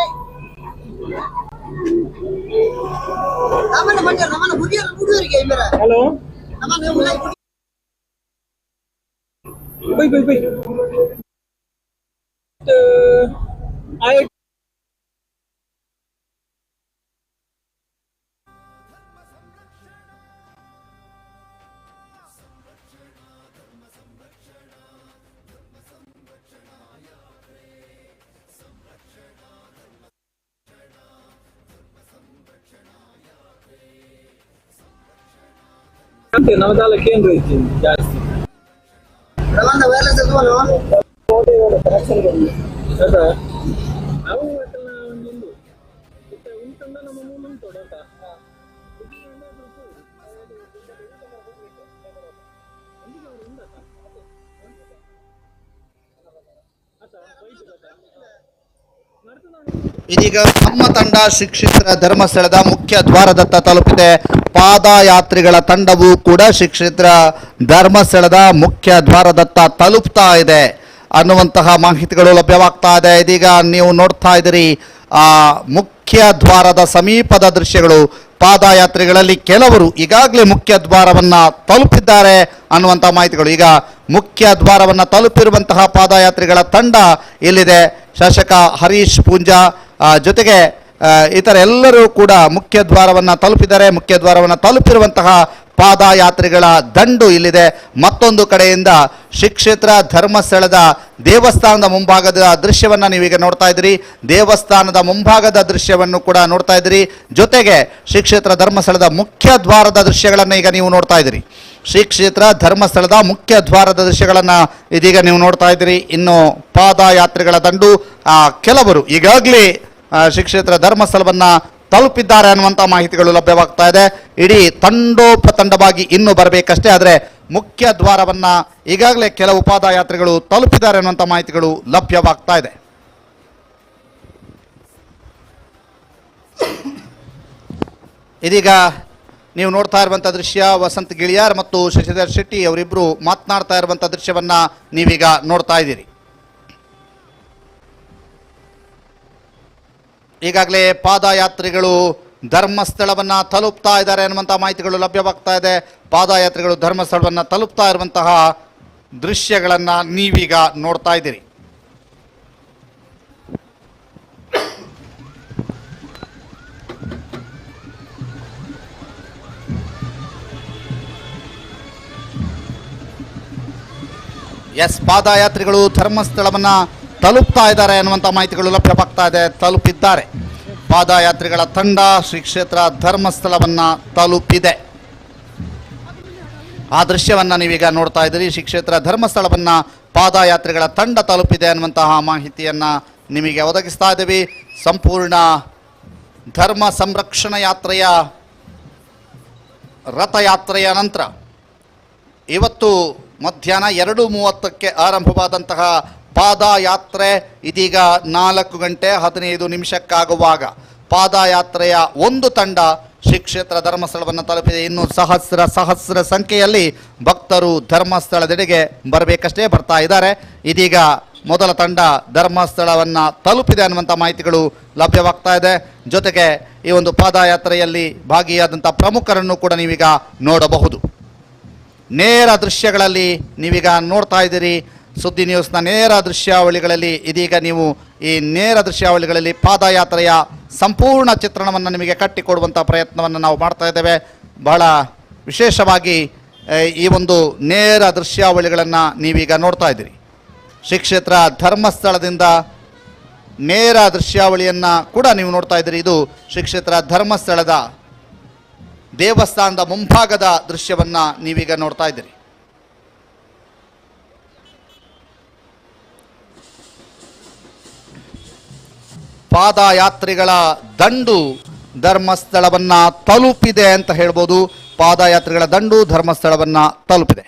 ಹಲೋ ನವದಾಲ ಕೇಂದ್ರ ಐತಿ ಜಾಸ್ತಿ ಇದೀಗ ನಮ್ಮ ತಂಡ ಶ್ರೀ ಕ್ಷೇತ್ರ ಧರ್ಮಸ್ಥಳದ ಮುಖ್ಯ ದ್ವಾರದತ್ತ ತಲುಪಿದೆ. ಪಾದಯಾತ್ರಿಗಳ ತಂಡವು ಕೂಡ ಶ್ರೀ ಕ್ಷೇತ್ರ ಧರ್ಮಸ್ಥಳದ ಮುಖ್ಯ ದ್ವಾರದತ್ತ ತಲುಪ್ತಾ ಇದೆ ಅನ್ನುವಂತಹ ಮಾಹಿತಿಗಳು ಲಭ್ಯವಾಗ್ತಾ ಇದೆ. ಇದೀಗ ನೀವು ನೋಡ್ತಾ ಇದ್ದೀರಿ ಆ ಮುಖ್ಯ ದ್ವಾರದ ಸಮೀಪದ ದೃಶ್ಯಗಳು. ಪಾದಯಾತ್ರಿಗಳಲ್ಲಿ ಕೆಲವರು ಈಗಾಗಲೇ ಮುಖ್ಯ ದ್ವಾರವನ್ನ ತಲುಪಿದ್ದಾರೆ ಅನ್ನುವಂತಹ ಮಾಹಿತಿಗಳು. ಈಗ ಮುಖ್ಯ ದ್ವಾರವನ್ನ ತಲುಪಿರುವಂತಹ ಪಾದಯಾತ್ರಿಗಳ ತಂಡ ಇಲ್ಲಿದೆ. ಶಾಸಕ ಹರೀಶ್ ಪೂಂಜಾ ಜೊತೆಗೆ ಇತರ ಎಲ್ಲರೂ ಕೂಡ ಮುಖ್ಯ ದ್ವಾರವನ್ನು ತಲುಪಿದ್ದಾರೆ. ಮುಖ್ಯ ದ್ವಾರವನ್ನು ತಲುಪಿರುವಂತಹ ಪಾದಯಾತ್ರಿಗಳ ದಂಡು ಇಲ್ಲಿದೆ. ಮತ್ತೊಂದು ಕಡೆಯಿಂದ ಶ್ರೀ ಕ್ಷೇತ್ರ ಧರ್ಮಸ್ಥಳದ ದೇವಸ್ಥಾನದ ಮುಂಭಾಗದ ದೃಶ್ಯವನ್ನು ನೀವೀಗ ನೋಡ್ತಾ ಇದ್ದೀರಿ. ದೇವಸ್ಥಾನದ ಮುಂಭಾಗದ ದೃಶ್ಯವನ್ನು ಕೂಡ ನೋಡ್ತಾ ಇದ್ದೀರಿ. ಜೊತೆಗೆ ಶ್ರೀ ಕ್ಷೇತ್ರ ಧರ್ಮಸ್ಥಳದ ಮುಖ್ಯ ದ್ವಾರದ ದೃಶ್ಯಗಳನ್ನು ಈಗ ನೀವು ನೋಡ್ತಾ ಇದ್ದೀರಿ. ಶ್ರೀ ಕ್ಷೇತ್ರ ಧರ್ಮಸ್ಥಳದ ಮುಖ್ಯ ದ್ವಾರದ ದೃಶ್ಯಗಳನ್ನು ಇದೀಗ ನೀವು ನೋಡ್ತಾ ಇದ್ದೀರಿ. ಇನ್ನು ಪಾದಯಾತ್ರಿಗಳ ದಂಡು ಕೆಲವರು ಈಗಾಗಲೇ ಶ್ರೀ ಕ್ಷೇತ್ರ ಧರ್ಮಸ್ಥಳವನ್ನು ತಲುಪಿದ್ದಾರೆ ಅನ್ನುವಂಥ ಮಾಹಿತಿಗಳು ಲಭ್ಯವಾಗ್ತಾ ಇದೆ. ಇಡೀ ತಂಡೋಪತಂಡವಾಗಿ ಇನ್ನೂ ಬರಬೇಕಷ್ಟೇ. ಆದರೆ ಮುಖ್ಯ ದ್ವಾರವನ್ನು ಈಗಾಗಲೇ ಕೆಲವು ಪಾದಯಾತ್ರಿಗಳು ತಲುಪಿದ್ದಾರೆ ಅನ್ನುವಂಥ ಮಾಹಿತಿಗಳು ಲಭ್ಯವಾಗ್ತಾ ಇದೆ. ಇದೀಗ ನೀವು ನೋಡ್ತಾ ಇರುವಂಥ ದೃಶ್ಯ ವಸಂತ್ ಗಿಳಿಯಾರ್ ಮತ್ತು ಶಶಿಧರ್ ಶೆಟ್ಟಿ ಅವರಿಬ್ಬರು ಮಾತನಾಡ್ತಾ ಇರುವಂಥ ದೃಶ್ಯವನ್ನು ನೀವೀಗ ನೋಡ್ತಾ ಇದ್ದೀರಿ. ಈಗಾಗಲೇ ಪಾದಯಾತ್ರಿಗಳು ಧರ್ಮಸ್ಥಳವನ್ನು ತಲುಪ್ತಾ ಇದ್ದಾರೆ ಅನ್ನುವಂಥ ಮಾಹಿತಿಗಳು ಲಭ್ಯವಾಗ್ತಾ ಇದೆ. ಪಾದಯಾತ್ರಿಗಳು ಧರ್ಮಸ್ಥಳವನ್ನು ತಲುಪ್ತಾ ಇರುವಂತಹ ದೃಶ್ಯಗಳನ್ನು ನೀವೀಗ ನೋಡ್ತಾ ಇದ್ದೀರಿ. ಪಾದಯಾತ್ರಿಗಳು ಧರ್ಮಸ್ಥಳವನ್ನು ತಲುಪ್ತಾ ಇದ್ದಾರೆ ಅನ್ನುವಂಥ ಮಾಹಿತಿಗಳು ಲಭ್ಯವಾಗ್ತಾ ಇದೆ. ತಲುಪಿದ್ದಾರೆ. ಪಾದಯಾತ್ರಿಗಳ ತಂಡ ಶ್ರೀ ಕ್ಷೇತ್ರ ಧರ್ಮಸ್ಥಳವನ್ನು ತಲುಪಿದೆ. ಆ ದೃಶ್ಯವನ್ನು ನೀವೀಗ ನೋಡ್ತಾ ಇದ್ದೀರಿ. ಶ್ರೀ ಕ್ಷೇತ್ರ ಧರ್ಮಸ್ಥಳವನ್ನು ಪಾದಯಾತ್ರಿಗಳ ತಂಡ ತಲುಪಿದೆ ಅನ್ನುವಂತಹ ಮಾಹಿತಿಯನ್ನು ನಿಮಗೆ ಒದಗಿಸ್ತಾ ಇದ್ದೀವಿ. ಸಂಪೂರ್ಣ ಧರ್ಮ ಸಂರಕ್ಷಣಾ ಯಾತ್ರೆಯ ರಥಯಾತ್ರೆಯ ನಂತರ ಇವತ್ತು ಮಧ್ಯಾಹ್ನ 2:30ಕ್ಕೆ ಆರಂಭವಾದಂತಹ ಪಾದಯಾತ್ರೆ ಇದೀಗ 4:15 ಪಾದಯಾತ್ರೆಯ ಒಂದು ತಂಡ ಶ್ರೀ ಕ್ಷೇತ್ರ ಧರ್ಮಸ್ಥಳವನ್ನು ತಲುಪಿದೆ. ಇನ್ನು ಸಹಸ್ರ ಸಂಖ್ಯೆಯಲ್ಲಿ ಭಕ್ತರು ಧರ್ಮಸ್ಥಳದೆಡೆಗೆ ಬರಬೇಕಷ್ಟೇ ಬರ್ತಾ ಇದ್ದಾರೆ. ಇದೀಗ ಮೊದಲ ತಂಡ ಧರ್ಮಸ್ಥಳವನ್ನು ತಲುಪಿದೆ ಅನ್ನುವಂಥ ಮಾಹಿತಿಗಳು ಲಭ್ಯವಾಗ್ತಾ ಇದೆ. ಜೊತೆಗೆ ಈ ಒಂದು ಪಾದಯಾತ್ರೆಯಲ್ಲಿ ಭಾಗಿಯಾದಂಥ ಪ್ರಮುಖರನ್ನು ಕೂಡ ನೀವೀಗ ನೋಡಬಹುದು. ನೇರ ದೃಶ್ಯಗಳಲ್ಲಿ ನೀವೀಗ ನೋಡ್ತಾ ಇದ್ದೀರಿ. ಸುದ್ದಿ ನ್ಯೂಸ್ನ ನೇರ ದೃಶ್ಯಾವಳಿಗಳಲ್ಲಿ ಇದೀಗ ನೀವು ಈ ನೇರ ದೃಶ್ಯಾವಳಿಗಳಲ್ಲಿ ಪಾದಯಾತ್ರೆಯ ಸಂಪೂರ್ಣ ಚಿತ್ರಣವನ್ನು ನಿಮಗೆ ಕಟ್ಟಿಕೊಡುವಂಥ ಪ್ರಯತ್ನವನ್ನು ನಾವು ಮಾಡ್ತಾ ಇದ್ದೇವೆ. ಬಹಳ ವಿಶೇಷವಾಗಿ ಈ ಒಂದು ನೇರ ದೃಶ್ಯಾವಳಿಗಳನ್ನು ನೀವೀಗ ನೋಡ್ತಾ ಇದ್ದೀರಿ. ಶ್ರೀ ಕ್ಷೇತ್ರ ಧರ್ಮಸ್ಥಳದಿಂದ ನೇರ ದೃಶ್ಯಾವಳಿಯನ್ನು ಕೂಡ ನೀವು ನೋಡ್ತಾ ಇದ್ದೀರಿ. ಇದು ಶ್ರೀ ಕ್ಷೇತ್ರ ಧರ್ಮಸ್ಥಳದ ದೇವಸ್ಥಾನದ ಮುಂಭಾಗದ ದೃಶ್ಯವನ್ನು ನೀವೀಗ ನೋಡ್ತಾ ಇದ್ದೀರಿ. ಪಾದಯಾತ್ರಿಗಳ ದಂಡು ಧರ್ಮಸ್ಥಳವನ್ನು ತಲುಪಿದೆ ಅಂತ ಹೇಳ್ಬೋದು. ಪಾದಯಾತ್ರಿಗಳ ದಂಡು ಧರ್ಮಸ್ಥಳವನ್ನು ತಲುಪಿದೆ.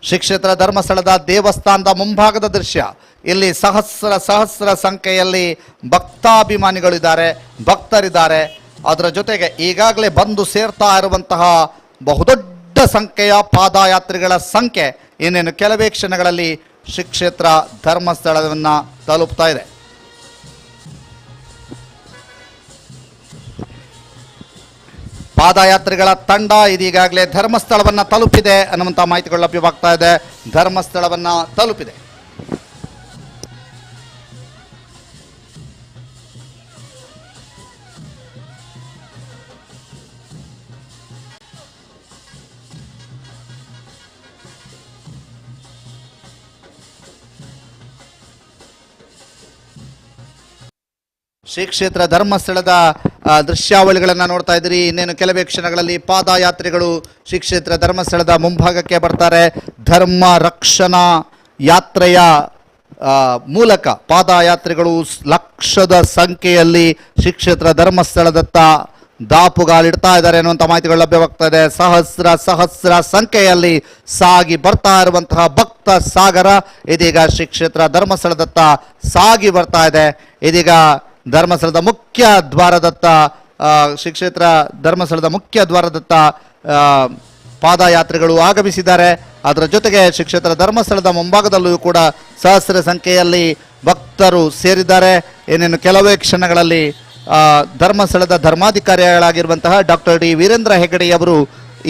ಶ್ರೀ ಕ್ಷೇತ್ರ ಧರ್ಮಸ್ಥಳದ ದೇವಸ್ಥಾನದ ಮುಂಭಾಗದ ದೃಶ್ಯ. ಇಲ್ಲಿ ಸಹಸ್ರ ಸಂಖ್ಯೆಯಲ್ಲಿ ಭಕ್ತಾಭಿಮಾನಿಗಳಿದ್ದಾರೆ, ಭಕ್ತರಿದ್ದಾರೆ. ಅದರ ಜೊತೆಗೆ ಈಗಾಗಲೇ ಬಂದು ಸೇರ್ತಾ ಇರುವಂತಹ ಬಹುದೊಡ್ಡ ಸಂಖ್ಯೆಯ ಪಾದಯಾತ್ರಿಗಳ ಸಂಖ್ಯೆ ಇನ್ನೇನು ಕೆಲವೇ ಕ್ಷಣಗಳಲ್ಲಿ ಶ್ರೀ ಕ್ಷೇತ್ರ ಧರ್ಮಸ್ಥಳವನ್ನು ತಲುಪ್ತಾ ಇದೆ. ಪಾದಯಾತ್ರಿಗಳ ತಂಡ ಇದೀಗಾಗಲೇ ಧರ್ಮಸ್ಥಳವನ್ನು ತಲುಪಿದೆ ಅನ್ನುವಂಥ ಮಾಹಿತಿಗಳು ಲಭ್ಯವಾಗ್ತಾ ಇದೆ. ಧರ್ಮಸ್ಥಳವನ್ನು ತಲುಪಿದೆ. ಶ್ರೀ ಕ್ಷೇತ್ರ ಧರ್ಮಸ್ಥಳದ ದೃಶ್ಯಾವಳಿಗಳನ್ನು ನೋಡ್ತಾ ಇದ್ದೀರಿ. ಇನ್ನೇನು ಕೆಲವೇ ಕ್ಷಣಗಳಲ್ಲಿ ಪಾದಯಾತ್ರಿಗಳು ಶ್ರೀ ಕ್ಷೇತ್ರ ಧರ್ಮಸ್ಥಳದ ಮುಂಭಾಗಕ್ಕೆ ಬರ್ತಾರೆ. ಧರ್ಮ ರಕ್ಷಣಾ ಯಾತ್ರೆಯ ಮೂಲಕ ಪಾದಯಾತ್ರಿಗಳು ಲಕ್ಷದ ಸಂಖ್ಯೆಯಲ್ಲಿ ಶ್ರೀ ಕ್ಷೇತ್ರ ಧರ್ಮಸ್ಥಳದತ್ತ ದಾಪುಗಾಲಿಡ್ತಾ ಇದ್ದಾರೆ ಅನ್ನುವಂಥ ಮಾಹಿತಿಗಳು ಲಭ್ಯವಾಗ್ತಾ ಇದೆ. ಸಹಸ್ರ ಸಂಖ್ಯೆಯಲ್ಲಿ ಸಾಗಿ ಬರ್ತಾ ಇರುವಂತಹ ಭಕ್ತ ಸಾಗರ ಇದೀಗ ಶ್ರೀ ಕ್ಷೇತ್ರ ಧರ್ಮಸ್ಥಳದತ್ತ ಸಾಗಿ ಬರ್ತಾ ಇದೆ. ಇದೀಗ ಧರ್ಮಸ್ಥಳದ ಮುಖ್ಯ ದ್ವಾರದತ್ತ ಶ್ರೀ ಕ್ಷೇತ್ರ ಧರ್ಮಸ್ಥಳದ ಮುಖ್ಯ ದ್ವಾರದತ್ತ ಪಾದಯಾತ್ರಿಗಳು ಆಗಮಿಸಿದ್ದಾರೆ. ಅದರ ಜೊತೆಗೆ ಶ್ರೀ ಕ್ಷೇತ್ರ ಧರ್ಮಸ್ಥಳದ ಮುಂಭಾಗದಲ್ಲೂ ಕೂಡ ಸಹಸ್ರ ಸಂಖ್ಯೆಯಲ್ಲಿ ಭಕ್ತರು ಸೇರಿದ್ದಾರೆ. ಏನೇನು ಕೆಲವೇ ಕ್ಷಣಗಳಲ್ಲಿ ಧರ್ಮಸ್ಥಳದ ಧರ್ಮಾಧಿಕಾರಿಗಳಾಗಿರುವಂತಹ ಡಾಕ್ಟರ್ ಡಿ ವೀರೇಂದ್ರ ಹೆಗಡೆಯವರು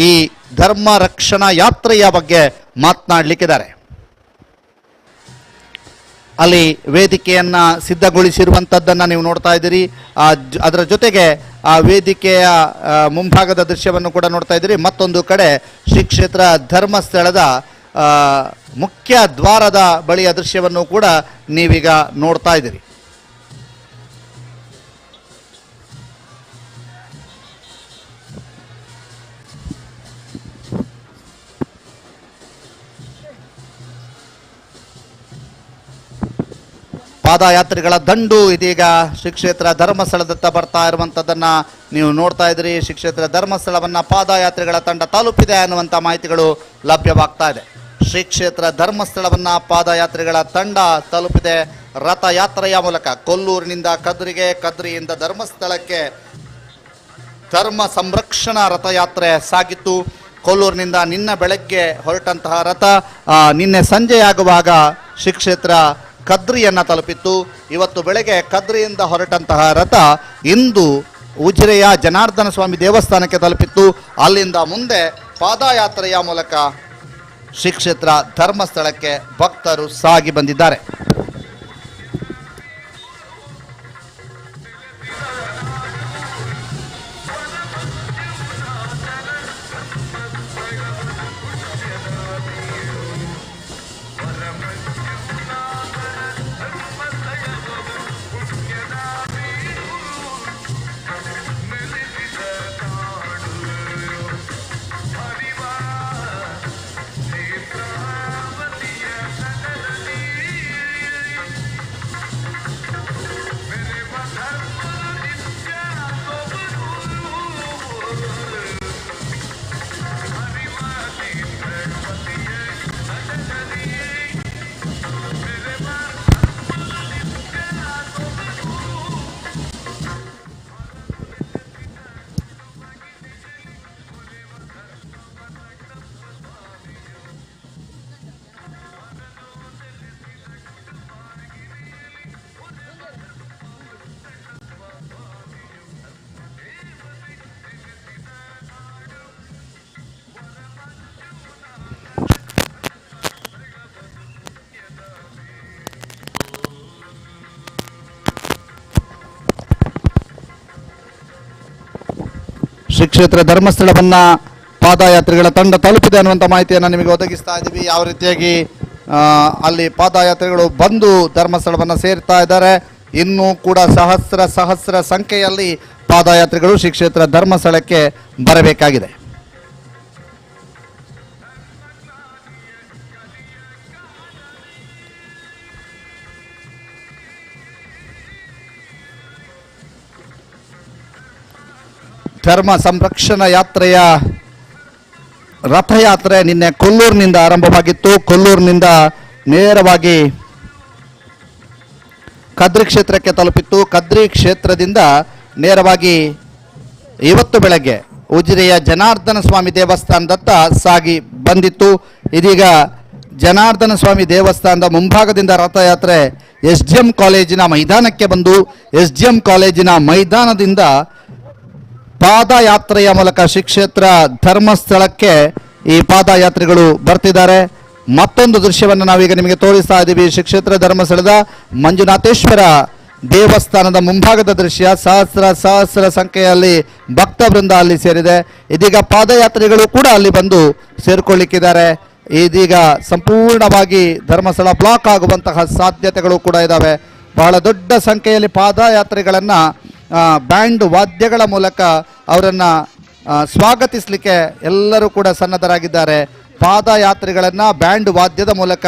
ಈ ಧರ್ಮ ರಕ್ಷಣಾ ಯಾತ್ರೆಯ ಬಗ್ಗೆ ಮಾತನಾಡಲಿಕ್ಕಿದ್ದಾರೆ. ಅಲ್ಲಿ ವೇದಿಕೆಯನ್ನ ಸಿದ್ಧಗೊಳಿಸಿರುವಂಥದ್ದನ್ನು ನೀವು ನೋಡ್ತಾ ಇದ್ದೀರಿ. ಅದರ ಜೊತೆಗೆ ಆ ವೇದಿಕೆಯ ಮುಂಭಾಗದ ದೃಶ್ಯವನ್ನು ಕೂಡ ನೋಡ್ತಾ ಇದ್ದೀರಿ. ಮತ್ತೊಂದು ಕಡೆ ಶ್ರೀ ಕ್ಷೇತ್ರ ಧರ್ಮಸ್ಥಳದ ಮುಖ್ಯ ದ್ವಾರದ ಬಳಿಯ ದೃಶ್ಯವನ್ನು ಕೂಡ ನೀವೀಗ ನೋಡ್ತಾ ಇದ್ದೀರಿ. ಪಾದಯಾತ್ರಿಗಳ ದಂಡು ಇದೀಗ ಶ್ರೀ ಕ್ಷೇತ್ರ ಧರ್ಮಸ್ಥಳದತ್ತ ಬರ್ತಾ ಇರುವಂಥದ್ದನ್ನು ನೀವು ನೋಡ್ತಾ ಇದ್ದೀರಿ. ಶ್ರೀ ಕ್ಷೇತ್ರ ಧರ್ಮಸ್ಥಳವನ್ನು ಪಾದಯಾತ್ರಿಗಳ ತಂಡ ತಲುಪಿದೆ ಅನ್ನುವಂಥ ಮಾಹಿತಿಗಳು ಲಭ್ಯವಾಗ್ತಾ ಇದೆ. ಶ್ರೀ ಕ್ಷೇತ್ರ ಧರ್ಮಸ್ಥಳವನ್ನು ಪಾದಯಾತ್ರಿಗಳ ತಂಡ ತಲುಪಿದೆ. ರಥಯಾತ್ರೆಯ ಮೂಲಕ ಕೊಲ್ಲೂರಿನಿಂದ ಕದ್ರಿಗೆ, ಕದ್ರಿಯಿಂದ ಧರ್ಮಸ್ಥಳಕ್ಕೆ ಧರ್ಮ ಸಂರಕ್ಷಣಾ ರಥಯಾತ್ರೆ ಸಾಗಿತ್ತು. ಕೊಲ್ಲೂರಿನಿಂದ ನಿನ್ನೆ ಬೆಳಗ್ಗೆ ಹೊರಟಂತಹ ರಥ ನಿನ್ನೆ ಸಂಜೆಯಾಗುವಾಗ ಶ್ರೀ ಕ್ಷೇತ್ರ ಕದ್ರಿಯನ್ನು ತಲುಪಿತ್ತು. ಇವತ್ತು ಬೆಳಗ್ಗೆ ಕದ್ರಿಯಿಂದ ಹೊರಟಂತಹ ರಥ ಇಂದು ಉಜಿರೆಯ ಜನಾರ್ದನ ಸ್ವಾಮಿ ದೇವಸ್ಥಾನಕ್ಕೆ ತಲುಪಿತ್ತು. ಅಲ್ಲಿಂದ ಮುಂದೆ ಪಾದಯಾತ್ರೆಯ ಮೂಲಕ ಶ್ರೀ ಕ್ಷೇತ್ರ ಧರ್ಮಸ್ಥಳಕ್ಕೆ ಭಕ್ತರು ಸಾಗಿ ಬಂದಿದ್ದಾರೆ. ಕ್ಷೇತ್ರ ಧರ್ಮಸ್ಥಳವನ್ನ ಪಾದಯಾತ್ರಿಗಳ ತಂಡ ತಲುಪಿದೆ ಅನ್ನುವಂಥ ಮಾಹಿತಿಯನ್ನು ನಿಮಗೆ ಒದಗಿಸ್ತಾ ಇದ್ದೀವಿ. ಯಾವ ರೀತಿಯಾಗಿ ಅಲ್ಲಿ ಪಾದಯಾತ್ರಿಗಳು ಬಂದು ಧರ್ಮಸ್ಥಳವನ್ನು ಸೇರ್ತಾ ಇದ್ದಾರೆ. ಇನ್ನೂ ಕೂಡ ಸಹಸ್ರ ಸಂಖ್ಯೆಯಲ್ಲಿ ಪಾದಯಾತ್ರಿಗಳು ಶ್ರೀ ಕ್ಷೇತ್ರ ಧರ್ಮಸ್ಥಳಕ್ಕೆ ಬರಬೇಕಾಗಿದೆ. ಧರ್ಮ ಸಂರಕ್ಷಣಾ ಯಾತ್ರೆಯ ರಥಯಾತ್ರೆ ನಿನ್ನೆ ಕೊಲ್ಲೂರಿನಿಂದ ಆರಂಭವಾಗಿತ್ತು. ಕೊಲ್ಲೂರಿನಿಂದ ನೇರವಾಗಿ ಕದ್ರಿ ಕ್ಷೇತ್ರಕ್ಕೆ ತಲುಪಿತ್ತು. ಕದ್ರಿ ಕ್ಷೇತ್ರದಿಂದ ನೇರವಾಗಿ ಇವತ್ತು ಬೆಳಗ್ಗೆ ಉಜಿರೆಯ ಜನಾರ್ದನ ಸ್ವಾಮಿ ದೇವಸ್ಥಾನದತ್ತ ಸಾಗಿ ಬಂದಿತ್ತು. ಇದೀಗ ಜನಾರ್ದನ ಸ್ವಾಮಿ ದೇವಸ್ಥಾನದ ಮುಂಭಾಗದಿಂದ ರಥಯಾತ್ರೆ SGM ಕಾಲೇಜಿನ ಮೈದಾನಕ್ಕೆ ಬಂದು SGM ಕಾಲೇಜಿನ ಮೈದಾನದಿಂದ ಪಾದಯಾತ್ರೆಯ ಮೂಲಕ ಶ್ರೀ ಕ್ಷೇತ್ರ ಧರ್ಮಸ್ಥಳಕ್ಕೆ ಈ ಪಾದಯಾತ್ರಿಗಳು ಬರ್ತಿದ್ದಾರೆ. ಮತ್ತೊಂದು ದೃಶ್ಯವನ್ನು ನಾವೀಗ ನಿಮಗೆ ತೋರಿಸ್ತಾ ಇದ್ದೀವಿ. ಶ್ರೀ ಕ್ಷೇತ್ರ ಧರ್ಮಸ್ಥಳದ ಮಂಜುನಾಥೇಶ್ವರ ದೇವಸ್ಥಾನದ ಮುಂಭಾಗದ ದೃಶ್ಯ. ಸಹಸ್ರ ಸಂಖ್ಯೆಯಲ್ಲಿ ಭಕ್ತ ವೃಂದ ಅಲ್ಲಿ ಸೇರಿದೆ. ಇದೀಗ ಪಾದಯಾತ್ರಿಗಳು ಕೂಡ ಅಲ್ಲಿ ಬಂದು ಸೇರ್ಕೊಳ್ಳಿಕ್ಕಿದ್ದಾರೆ. ಇದೀಗ ಸಂಪೂರ್ಣವಾಗಿ ಧರ್ಮಸ್ಥಳ ಬ್ಲಾಕ್ ಆಗುವಂತಹ ಸಾಧ್ಯತೆಗಳು ಕೂಡ ಇದ್ದಾವೆ. ಬಹಳ ದೊಡ್ಡ ಸಂಖ್ಯೆಯಲ್ಲಿ ಪಾದಯಾತ್ರಿಗಳನ್ನು ಬ್ಯಾಂಡ್ ವಾದ್ಯಗಳ ಮೂಲಕ ಅವರನ್ನು ಸ್ವಾಗತಿಸಲಿಕ್ಕೆ ಎಲ್ಲರೂ ಕೂಡ ಸನ್ನದ್ಧರಾಗಿದ್ದಾರೆ. ಪಾದಯಾತ್ರಿಗಳನ್ನು ಬ್ಯಾಂಡ್ ವಾದ್ಯದ ಮೂಲಕ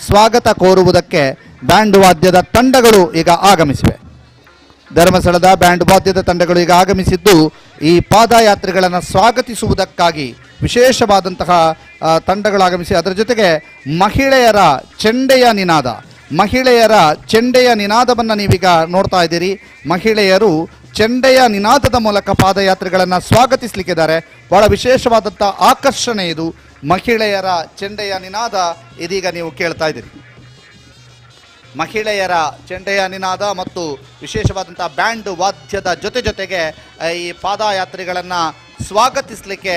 ಸ್ವಾಗತ ಕೋರುವುದಕ್ಕೆ ಬ್ಯಾಂಡ್ ವಾದ್ಯದ ತಂಡಗಳು ಈಗ ಆಗಮಿಸಿವೆ. ಧರ್ಮಸ್ಥಳದ ಬ್ಯಾಂಡ್ ವಾದ್ಯದ ತಂಡಗಳು ಈಗ ಆಗಮಿಸಿದ್ದು ಈ ಪಾದಯಾತ್ರಿಗಳನ್ನು ಸ್ವಾಗತಿಸುವುದಕ್ಕಾಗಿ ವಿಶೇಷವಾದಂತಹ ತಂಡಗಳು ಆಗಮಿಸಿ ಅದರ ಜೊತೆಗೆ ಮಹಿಳೆಯರ ಚೆಂಡೆಯ ನಿನಾದವನ್ನು ನೀವೀಗ ನೋಡ್ತಾ ಇದ್ದೀರಿ. ಮಹಿಳೆಯರು ಚೆಂಡೆಯ ನಿನಾದದ ಮೂಲಕ ಪಾದಯಾತ್ರಿಗಳನ್ನು ಸ್ವಾಗತಿಸಲಿಕ್ಕಿದ್ದಾರೆ. ಬಹಳ ವಿಶೇಷವಾದಂಥ ಆಕರ್ಷಣೆ ಇದು. ಮಹಿಳೆಯರ ಚೆಂಡೆಯ ನಿನಾದ ಇದೀಗ ನೀವು ಕೇಳ್ತಾ ಇದ್ದೀರಿ. ಮಹಿಳೆಯರ ಚೆಂಡೆಯ ನಿನಾದ ಮತ್ತು ವಿಶೇಷವಾದಂಥ ಬ್ಯಾಂಡ್ ವಾದ್ಯದ ಜೊತೆಗೆ ಈ ಪಾದಯಾತ್ರಿಗಳನ್ನು ಸ್ವಾಗತಿಸಲಿಕ್ಕೆ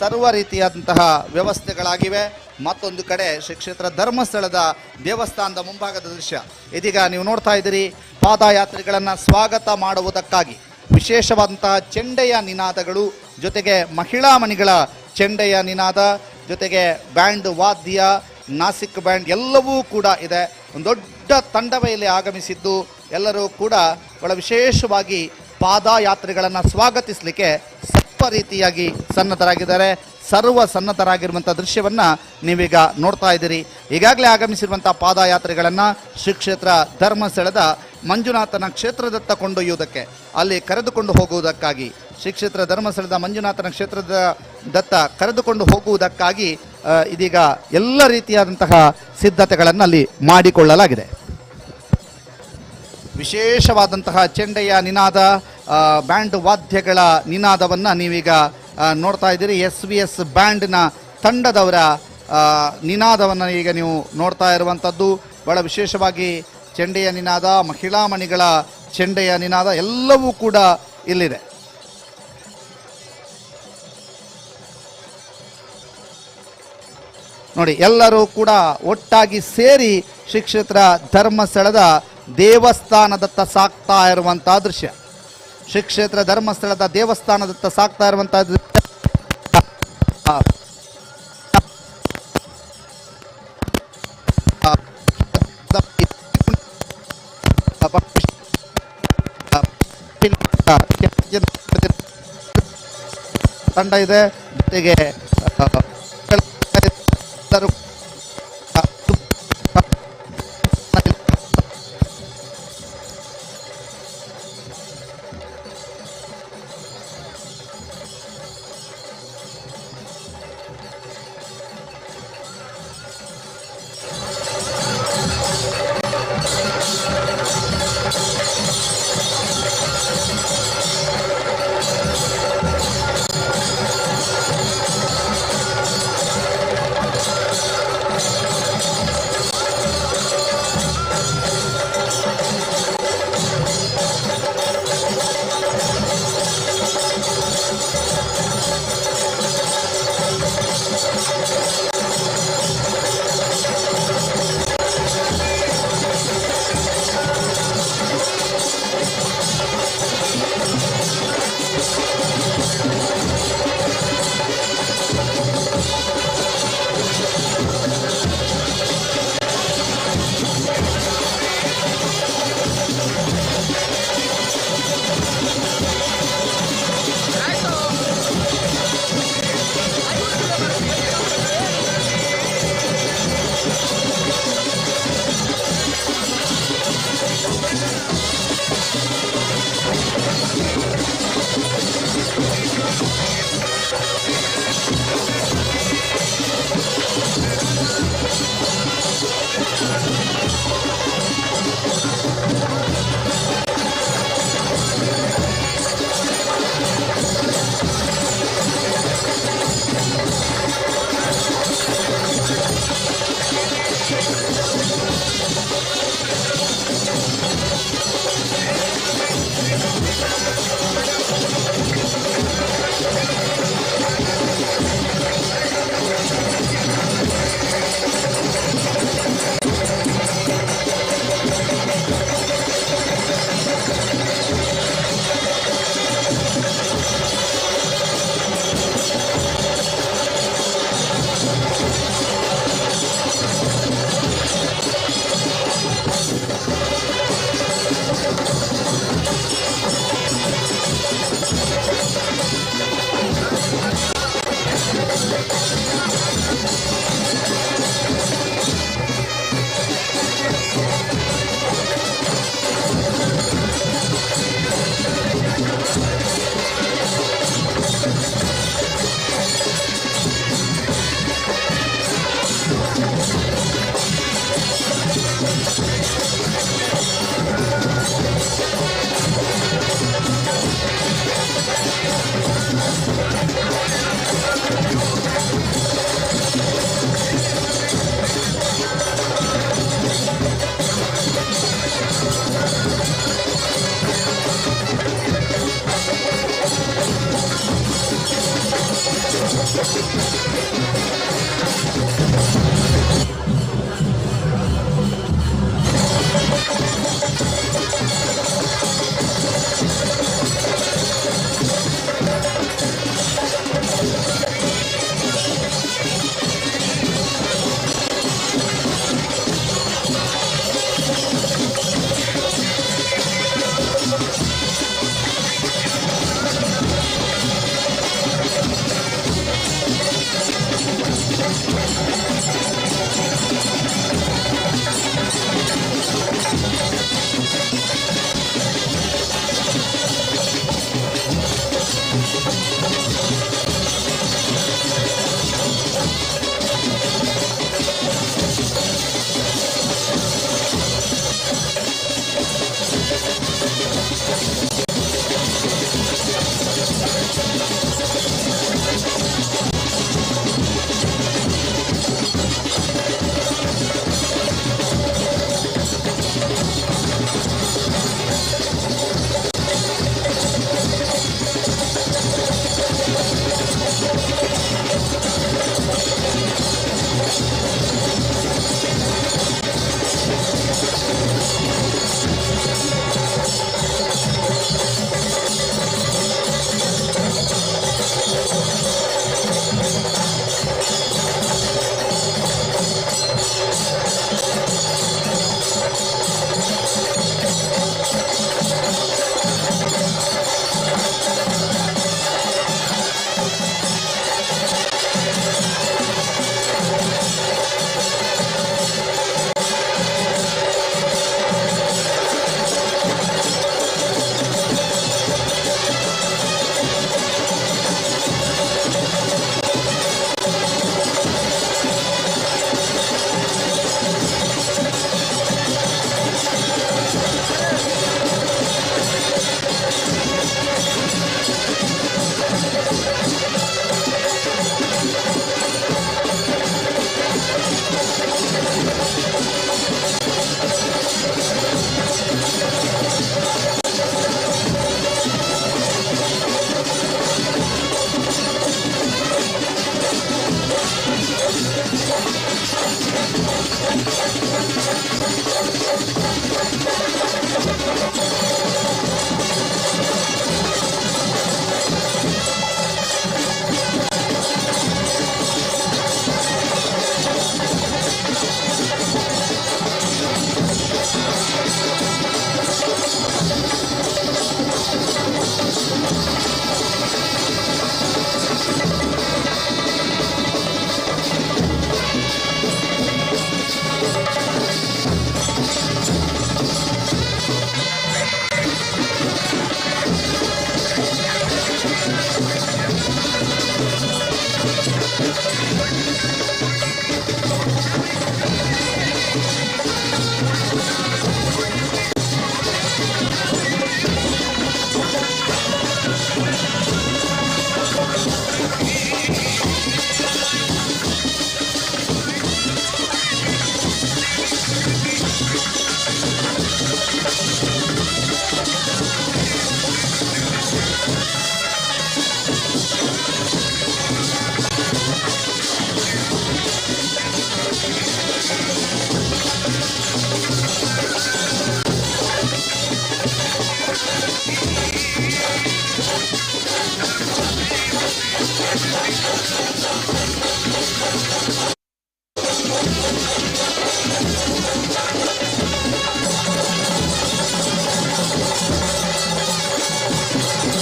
ಸರ್ವ ರೀತಿಯಾದಂತಹ ವ್ಯವಸ್ಥೆಗಳಾಗಿವೆ. ಮತ್ತೊಂದು ಕಡೆ ಶ್ರೀ ಕ್ಷೇತ್ರ ಧರ್ಮಸ್ಥಳದ ದೇವಸ್ಥಾನದ ಮುಂಭಾಗದ ದೃಶ್ಯ ಇದೀಗ ನೀವು ನೋಡ್ತಾ ಇದ್ದೀರಿ. ಪಾದಯಾತ್ರಿಗಳನ್ನು ಸ್ವಾಗತ ಮಾಡುವುದಕ್ಕಾಗಿ ವಿಶೇಷವಾದಂತಹ ಚೆಂಡೆಯ ನಿನಾದಗಳು, ಜೊತೆಗೆ ಮಹಿಳಾ ಮಣಿಗಳ ಚೆಂಡೆಯ ನಿನಾದ, ಜೊತೆಗೆ ಬ್ಯಾಂಡ್ ವಾದ್ಯ, ನಾಸಿಕ್ ಬ್ಯಾಂಡ್ ಎಲ್ಲವೂ ಕೂಡ ಇದೆ. ಒಂದು ದೊಡ್ಡ ತಂಡವೇ ಇಲ್ಲಿ ಆಗಮಿಸಿದ್ದು ಎಲ್ಲರೂ ಕೂಡ ಬಹಳ ವಿಶೇಷವಾಗಿ ಪಾದಯಾತ್ರಿಗಳನ್ನು ಸ್ವಾಗತಿಸಲಿಕ್ಕೆ ಸರ್ವ ರೀತಿಯಾಗಿ ಸನ್ನದ್ಧರಾಗಿದ್ದಾರೆ. ಸನ್ನದ್ಧರಾಗಿರುವಂಥ ದೃಶ್ಯವನ್ನು ನೀವೀಗ ನೋಡ್ತಾ ಇದ್ದೀರಿ. ಈಗಾಗಲೇ ಆಗಮಿಸಿರುವಂಥ ಪಾದಯಾತ್ರಿಗಳನ್ನು ಶ್ರೀ ಕ್ಷೇತ್ರ ಧರ್ಮಸ್ಥಳದ ಮಂಜುನಾಥನ ಕ್ಷೇತ್ರದತ್ತ ಕೊಂಡೊಯ್ಯುವುದಕ್ಕೆ, ಅಲ್ಲಿ ಕರೆದುಕೊಂಡು ಹೋಗುವುದಕ್ಕಾಗಿ, ಶ್ರೀ ಕ್ಷೇತ್ರ ಧರ್ಮಸ್ಥಳದ ಮಂಜುನಾಥನ ಕ್ಷೇತ್ರದತ್ತ ಕರೆದುಕೊಂಡು ಹೋಗುವುದಕ್ಕಾಗಿ ಇದೀಗ ಎಲ್ಲ ರೀತಿಯಾದಂತಹ ಸಿದ್ಧತೆಗಳನ್ನು ಅಲ್ಲಿ ಮಾಡಿಕೊಳ್ಳಲಾಗಿದೆ. ವಿಶೇಷವಾದಂತಹ ಚೆಂಡೆಯ ನಿನಾದ, ಬ್ಯಾಂಡ್ ವಾದ್ಯಗಳ ನಿನಾದವನ್ನು ನೀವೀಗ ನೋಡ್ತಾ ಇದ್ದೀರಿ. SVS ಬ್ಯಾಂಡ್ನ ತಂಡದವರ ನಿನಾದವನ್ನು ಈಗ ನೀವು ನೋಡ್ತಾ ಇರುವಂಥದ್ದು. ಬಹಳ ವಿಶೇಷವಾಗಿ ಚೆಂಡೆಯ ನಿನಾದ, ಮಹಿಳಾ ಮಣಿಗಳ ಚೆಂಡೆಯ ನಿನಾದ ಎಲ್ಲವೂ ಕೂಡ ಇಲ್ಲಿದೆ. ನೋಡಿ, ಎಲ್ಲರೂ ಕೂಡ ಒಟ್ಟಾಗಿ ಸೇರಿ ಶ್ರೀ ಕ್ಷೇತ್ರ ಧರ್ಮಸ್ಥಳದ ದೇವಸ್ಥಾನದತ್ತ ಸಾಕ್ತಾ ಇರುವಂತಹ ದೃಶ್ಯ. ಶ್ರೀ ಕ್ಷೇತ್ರ ಧರ್ಮಸ್ಥಳದ ದೇವಸ್ಥಾನದತ್ತ ಸಾಕ್ತಾ ಇರುವಂತಹ ತಂಡ ಇದೆ. ಜೊತೆಗೆ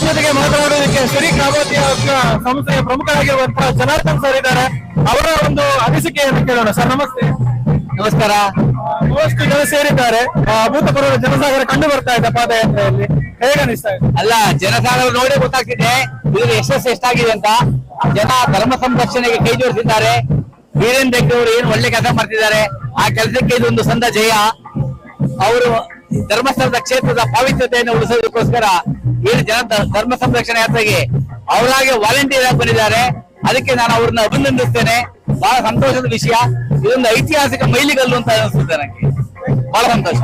ಜೊತೆಗೆ ಮಾತನಾಡೋದಕ್ಕೆ ಶ್ರೀ ಕಾಮೋತಿ ಸಂಸ್ಥೆಯ ಪ್ರಮುಖರಾಗಿರುವಂತಹ ಜನಾರ್ದನ್ ಸರ್ ಇದ್ದಾರೆ. ಅವರ ಒಂದು ಅನಿಸಿಕೆಯನ್ನು ಕೇಳೋಣ. ಸರ್ ನಮಸ್ತೆ. ನಮಸ್ಕಾರ. ಬಹಳಷ್ಟು ಜನ ಸೇರಿದ್ದಾರೆ. ಅಭೂತಪೂರ್ವ ಜನಸಾಗರ ಕಂಡು ಬರ್ತಾ ಇದೆ ಪಾದಯಾತ್ರೆಯಲ್ಲಿ. ಹೇಗೆ ಅನಿಸ್ತಾ ಇದೆ? ಅಲ್ಲ, ಜನಸಾಗರ ನೋಡಿ ಗೊತ್ತಾಗ್ತಿದೆ ಇದರ ಯಶಸ್ಸು ಎಷ್ಟಾಗಿದೆ ಅಂತ. ಜನ ಧರ್ಮ ಸಂರಕ್ಷಣೆಗೆ ಕೈ ಜೋಡಿಸಿದ್ದಾರೆ. ವೀರೇನ್ ಬೆಂಗಳೂರು ಏನು ಒಳ್ಳೆ ಕೆಲಸ ಮಾಡ್ತಿದ್ದಾರೆ. ಆ ಕೆಲಸಕ್ಕೆ ಇದೊಂದು ಸಂದ ಜಯ. ಅವರು ಧರ್ಮಸ್ಥಳದ ಕ್ಷೇತ್ರದ ಪಾವಿತ್ರ್ಯತೆಯನ್ನು ಉಳಿಸೋದಕ್ಕೋಸ್ಕರ ಏನು ಜನ ಧರ್ಮ ಸಂರಕ್ಷಣೆ ಯಾತ್ರೆಗೆ ಅವರಾಗೆ ವಾಲಂಟಿಯರ್ ಆಗಿ ಬಂದಿದ್ದಾರೆ. ಅದಕ್ಕೆ ನಾನು ಅವ್ರನ್ನ ಅಭಿನಂದಿಸ್ತೇನೆ. ಬಹಳ ಸಂತೋಷದ ವಿಷಯ. ಇದೊಂದು ಐತಿಹಾಸಿಕ ಮೈಲಿಗಲ್ಲು ಅಂತ ಅನಿಸುತ್ತೆ ನನಗೆ. ಬಹಳ ಸಂತೋಷ.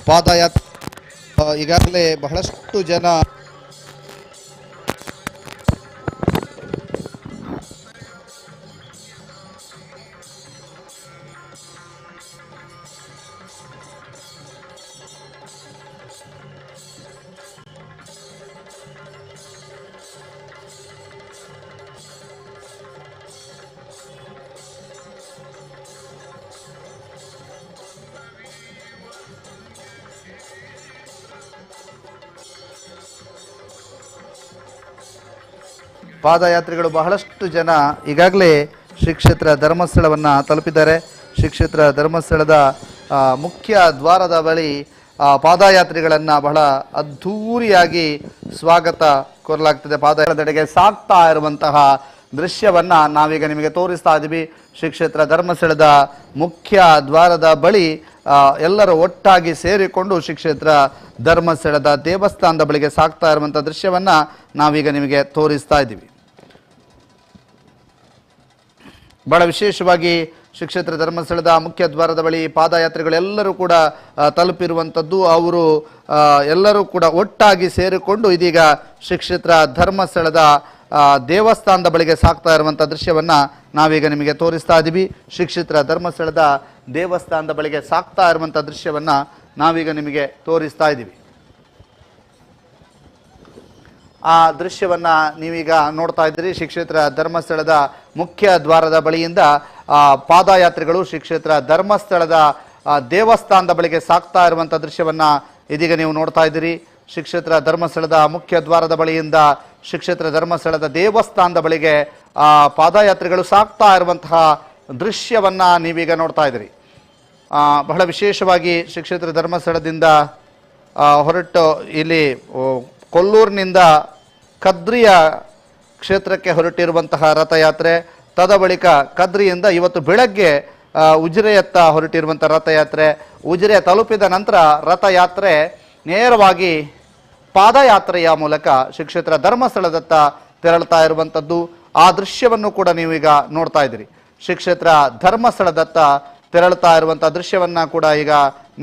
ಪಾದಯಾತ್ರೆ ಈಗಾಗಲೇ ಬಹಳಷ್ಟು ಜನ ಪಾದಯಾತ್ರಿಗಳು ಬಹಳಷ್ಟು ಜನ ಈಗಾಗಲೇ ಶ್ರೀ ಕ್ಷೇತ್ರ ಧರ್ಮಸ್ಥಳವನ್ನು ತಲುಪಿದ್ದಾರೆ. ಶ್ರೀ ಕ್ಷೇತ್ರ ಧರ್ಮಸ್ಥಳದ ಮುಖ್ಯ ದ್ವಾರದ ಬಳಿ ಪಾದಯಾತ್ರಿಗಳನ್ನು ಬಹಳ ಅದ್ಧೂರಿಯಾಗಿ ಸ್ವಾಗತ ಕೋರಲಾಗ್ತದೆ. ಪಾದಯಾತ್ರೆಗೆ ಸಾಗ್ತಾ ಇರುವಂತಹ ದೃಶ್ಯವನ್ನು ನಾವೀಗ ನಿಮಗೆ ತೋರಿಸ್ತಾ ಇದ್ದೀವಿ. ಶ್ರೀ ಕ್ಷೇತ್ರ ಧರ್ಮಸ್ಥಳದ ಮುಖ್ಯ ದ್ವಾರದ ಬಳಿ ಎಲ್ಲರೂ ಒಟ್ಟಾಗಿ ಸೇರಿಕೊಂಡು ಶ್ರೀ ಕ್ಷೇತ್ರ ಧರ್ಮಸ್ಥಳದ ದೇವಸ್ಥಾನದ ಬಳಿಗೆ ಸಾಗ್ತಾ ಇರುವಂಥ ದೃಶ್ಯವನ್ನು ನಾವೀಗ ನಿಮಗೆ ತೋರಿಸ್ತಾ ಇದ್ದೀವಿ. ಬಹಳ ವಿಶೇಷವಾಗಿ ಶ್ರೀ ಕ್ಷೇತ್ರ ಧರ್ಮಸ್ಥಳದ ಮುಖ್ಯ ದ್ವಾರದ ಬಳಿ ಪಾದಯಾತ್ರಿಗಳೆಲ್ಲರೂ ಕೂಡ ತಲುಪಿರುವಂಥದ್ದು. ಅವರು ಎಲ್ಲರೂ ಕೂಡ ಒಟ್ಟಾಗಿ ಸೇರಿಕೊಂಡು ಇದೀಗ ಶ್ರೀ ಕ್ಷೇತ್ರ ಧರ್ಮಸ್ಥಳದ ದೇವಸ್ಥಾನದ ಬಳಿಗೆ ಸಾಗ್ತಾ ಇರುವಂಥ ದೃಶ್ಯವನ್ನು ನಾವೀಗ ನಿಮಗೆ ತೋರಿಸ್ತಾ ಇದ್ದೀವಿ. ಶ್ರೀ ಕ್ಷೇತ್ರ ಧರ್ಮಸ್ಥಳದ ದೇವಸ್ಥಾನದ ಬಳಿಗೆ ಸಾಗ್ತಾ ಇರುವಂಥ ದೃಶ್ಯವನ್ನು ನಾವೀಗ ನಿಮಗೆ ತೋರಿಸ್ತಾ ಇದ್ದೀವಿ. ಆ ದೃಶ್ಯವನ್ನು ನೀವೀಗ ನೋಡ್ತಾ ಇದ್ದೀರಿ. ಶ್ರೀ ಕ್ಷೇತ್ರ ಧರ್ಮಸ್ಥಳದ ಮುಖ್ಯ ದ್ವಾರದ ಬಳಿಯಿಂದ ಪಾದಯಾತ್ರಿಗಳು ಶ್ರೀ ಕ್ಷೇತ್ರ ಧರ್ಮಸ್ಥಳದ ದೇವಸ್ಥಾನದ ಬಳಿಗೆ ಸಾಗ್ತಾ ಇರುವಂಥ ದೃಶ್ಯವನ್ನು ಇದೀಗ ನೀವು ನೋಡ್ತಾ ಇದ್ದೀರಿ. ಶ್ರೀ ಕ್ಷೇತ್ರ ಧರ್ಮಸ್ಥಳದ ಮುಖ್ಯ ದ್ವಾರದ ಬಳಿಯಿಂದ ಶ್ರೀ ಕ್ಷೇತ್ರ ಧರ್ಮಸ್ಥಳದ ದೇವಸ್ಥಾನದ ಬಳಿಗೆ ಪಾದಯಾತ್ರಿಗಳು ಸಾಗ್ತಾ ಇರುವಂತಹ ದೃಶ್ಯವನ್ನು ನೀವೀಗ ನೋಡ್ತಾ ಇದ್ದೀರಿ. ಬಹಳ ವಿಶೇಷವಾಗಿ ಶ್ರೀ ಕ್ಷೇತ್ರ ಧರ್ಮಸ್ಥಳದಿಂದ ಹೊರಟು ಇಲ್ಲಿ ಕೊಲ್ಲೂರಿನಿಂದ ಕದ್ರಿಯ ಕ್ಷೇತ್ರಕ್ಕೆ ಹೊರಟಿರುವಂತಹ ರಥಯಾತ್ರೆ, ತದ ಬಳಿಕ ಕದ್ರಿಯಿಂದ ಇವತ್ತು ಬೆಳಗ್ಗೆ ಉಜಿರೆಯತ್ತ ಹೊರಟಿರುವಂಥ ರಥಯಾತ್ರೆ, ಉಜಿರೆ ತಲುಪಿದ ನಂತರ ರಥಯಾತ್ರೆ ನೇರವಾಗಿ ಪಾದಯಾತ್ರೆಯ ಮೂಲಕ ಶ್ರೀ ಕ್ಷೇತ್ರ ಧರ್ಮಸ್ಥಳದತ್ತ ತೆರಳುತ್ತಾ ಇರುವಂಥದ್ದು. ಆ ದೃಶ್ಯವನ್ನು ಕೂಡ ನೀವೀಗ ನೋಡ್ತಾ ಇದ್ದೀರಿ. ಶ್ರೀ ಕ್ಷೇತ್ರ ಧರ್ಮಸ್ಥಳದತ್ತ ತೆರಳುತ್ತಾ ಇರುವಂಥ ದೃಶ್ಯವನ್ನು ಕೂಡ ಈಗ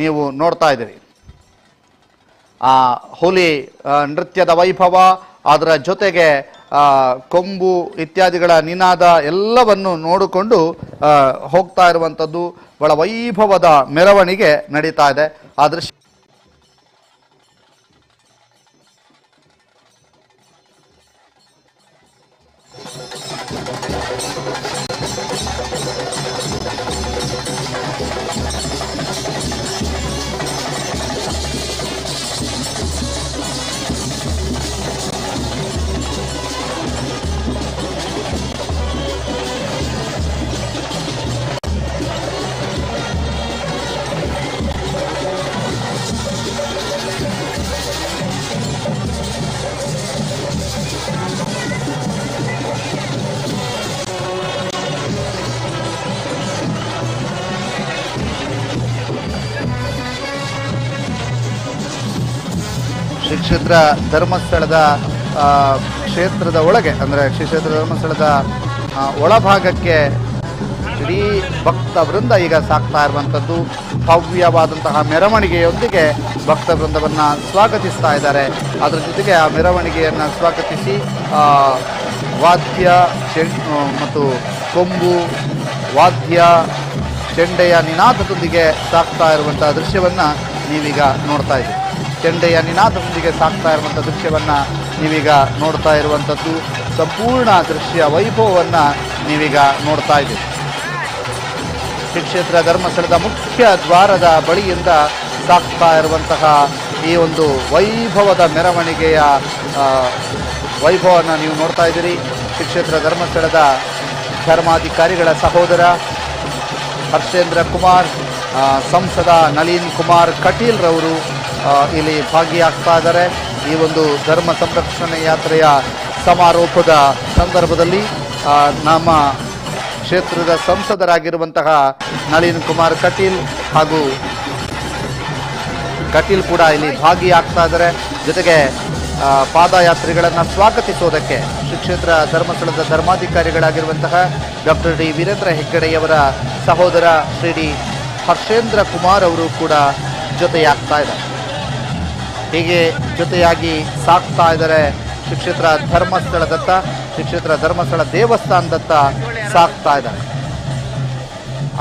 ನೀವು ನೋಡ್ತಾ ಇದ್ದೀರಿ. ಹೋಲಿ ನೃತ್ಯದ ವೈಭವ, ಅದರ ಜೊತೆಗೆ ಕೊಂಬು ಇತ್ಯಾದಿಗಳ ನಿನಾದ ಎಲ್ಲವನ್ನು ನೋಡಿಕೊಂಡು ಹೋಗ್ತಾ ಇರುವಂಥದ್ದು. ಬಹಳ ವೈಭವದ ಮೆರವಣಿಗೆ ನಡೀತಾ ಇದೆ. ಆ ದೃಶ್ಯ ಶ್ರೀ ಕ್ಷೇತ್ರ ಧರ್ಮಸ್ಥಳದ ಕ್ಷೇತ್ರದ ಒಳಗೆ ಅಂದರೆ ಶ್ರೀ ಕ್ಷೇತ್ರ ಧರ್ಮಸ್ಥಳದ ಒಳಭಾಗಕ್ಕೆ ಇಡೀ ಭಕ್ತ ವೃಂದ ಈಗ ಸಾಗ್ತಾ ಇರುವಂಥದ್ದು. ಭವ್ಯವಾದಂತಹ ಮೆರವಣಿಗೆಯೊಂದಿಗೆ ಭಕ್ತ ವೃಂದವನ್ನು ಸ್ವಾಗತಿಸ್ತಾ ಇದ್ದಾರೆ. ಅದರ ಜೊತೆಗೆ ಆ ಮೆರವಣಿಗೆಯನ್ನು ಸ್ವಾಗತಿಸಿ ವಾದ್ಯ ಮತ್ತು ಕೊಂಬು ವಾದ್ಯ ಚೆಂಡೆಯ ನಿನಾದದೊಂದಿಗೆ ಸಾಗ್ತಾ ಇರುವಂಥ ದೃಶ್ಯವನ್ನು ನೀವೀಗ ನೋಡ್ತಾ ಇದ್ದೀರಿ. ಚೆಂಡೆಯ ನಿನಾದದೊಂದಿಗೆ ಸಾಗ್ತಾ ಇರುವಂಥ ದೃಶ್ಯವನ್ನು ನೀವೀಗ ನೋಡ್ತಾ ಇರುವಂಥದ್ದು. ಸಂಪೂರ್ಣ ದೃಶ್ಯ ವೈಭವವನ್ನು ನೀವೀಗ ನೋಡ್ತಾ ಇದ್ದೀರಿ. ಶ್ರೀ ಕ್ಷೇತ್ರ ಧರ್ಮಸ್ಥಳದ ಮುಖ್ಯ ದ್ವಾರದ ಬಳಿಯಿಂದ ಸಾಗ್ತಾ ಇರುವಂತಹ ಈ ಒಂದು ವೈಭವದ ಮೆರವಣಿಗೆಯ ವೈಭವವನ್ನು ನೀವು ನೋಡ್ತಾ ಇದ್ದೀರಿ. ಶ್ರೀ ಕ್ಷೇತ್ರ ಧರ್ಮಸ್ಥಳದ ಧರ್ಮಾಧಿಕಾರಿಗಳ ಸಹೋದರ ಹರ್ಷೇಂದ್ರ ಕುಮಾರ್, ಸಂಸದ ನಳಿನ್ ಕುಮಾರ್ ಕಟೀಲ್ ರವರು ಇಲ್ಲಿ ಭಾಗಿಯಾಗ್ತಾ ಇದ್ದಾರೆ. ಈ ಒಂದು ಧರ್ಮ ಸಂರಕ್ಷಣೆ ಯಾತ್ರೆಯ ಸಮಾರೋಪದ ಸಂದರ್ಭದಲ್ಲಿ ನಮ್ಮ ಕ್ಷೇತ್ರದ ಸಂಸದರಾಗಿರುವಂತಹ ನಳಿನ್ ಕುಮಾರ್ ಕಟೀಲ್ ಹಾಗೂ ಕಟೀಲ್ ಕೂಡ ಇಲ್ಲಿ ಭಾಗಿಯಾಗ್ತಾ ಇದ್ದಾರೆ. ಜೊತೆಗೆ ಪಾದಯಾತ್ರಿಗಳನ್ನು ಸ್ವಾಗತಿಸೋದಕ್ಕೆ ಶ್ರೀ ಕ್ಷೇತ್ರ ಧರ್ಮಸ್ಥಳದ ಧರ್ಮಾಧಿಕಾರಿಗಳಾಗಿರುವಂತಹ ಡಾಕ್ಟರ್ ಡಿ ವೀರೇಂದ್ರ ಹೆಗ್ಗಡೆಯವರ ಸಹೋದರ ಶ್ರೀ ಡಿ ಹರ್ಷೇಂದ್ರ ಕುಮಾರ್ ಅವರು ಕೂಡ ಜೊತೆಯಾಗ್ತಾ ಇದ್ದಾರೆ. ಹೀಗೆ ಜೊತೆಯಾಗಿ ಸಾಕ್ತಾ ಇದ್ದಾರೆ ಶ್ರೀ ಕ್ಷೇತ್ರ ಧರ್ಮಸ್ಥಳದತ್ತ, ಶ್ರೀ ಕ್ಷೇತ್ರ ಧರ್ಮಸ್ಥಳ ದೇವಸ್ಥಾನದತ್ತ ಸಾಕ್ತಾ ಇದ್ದಾರೆ.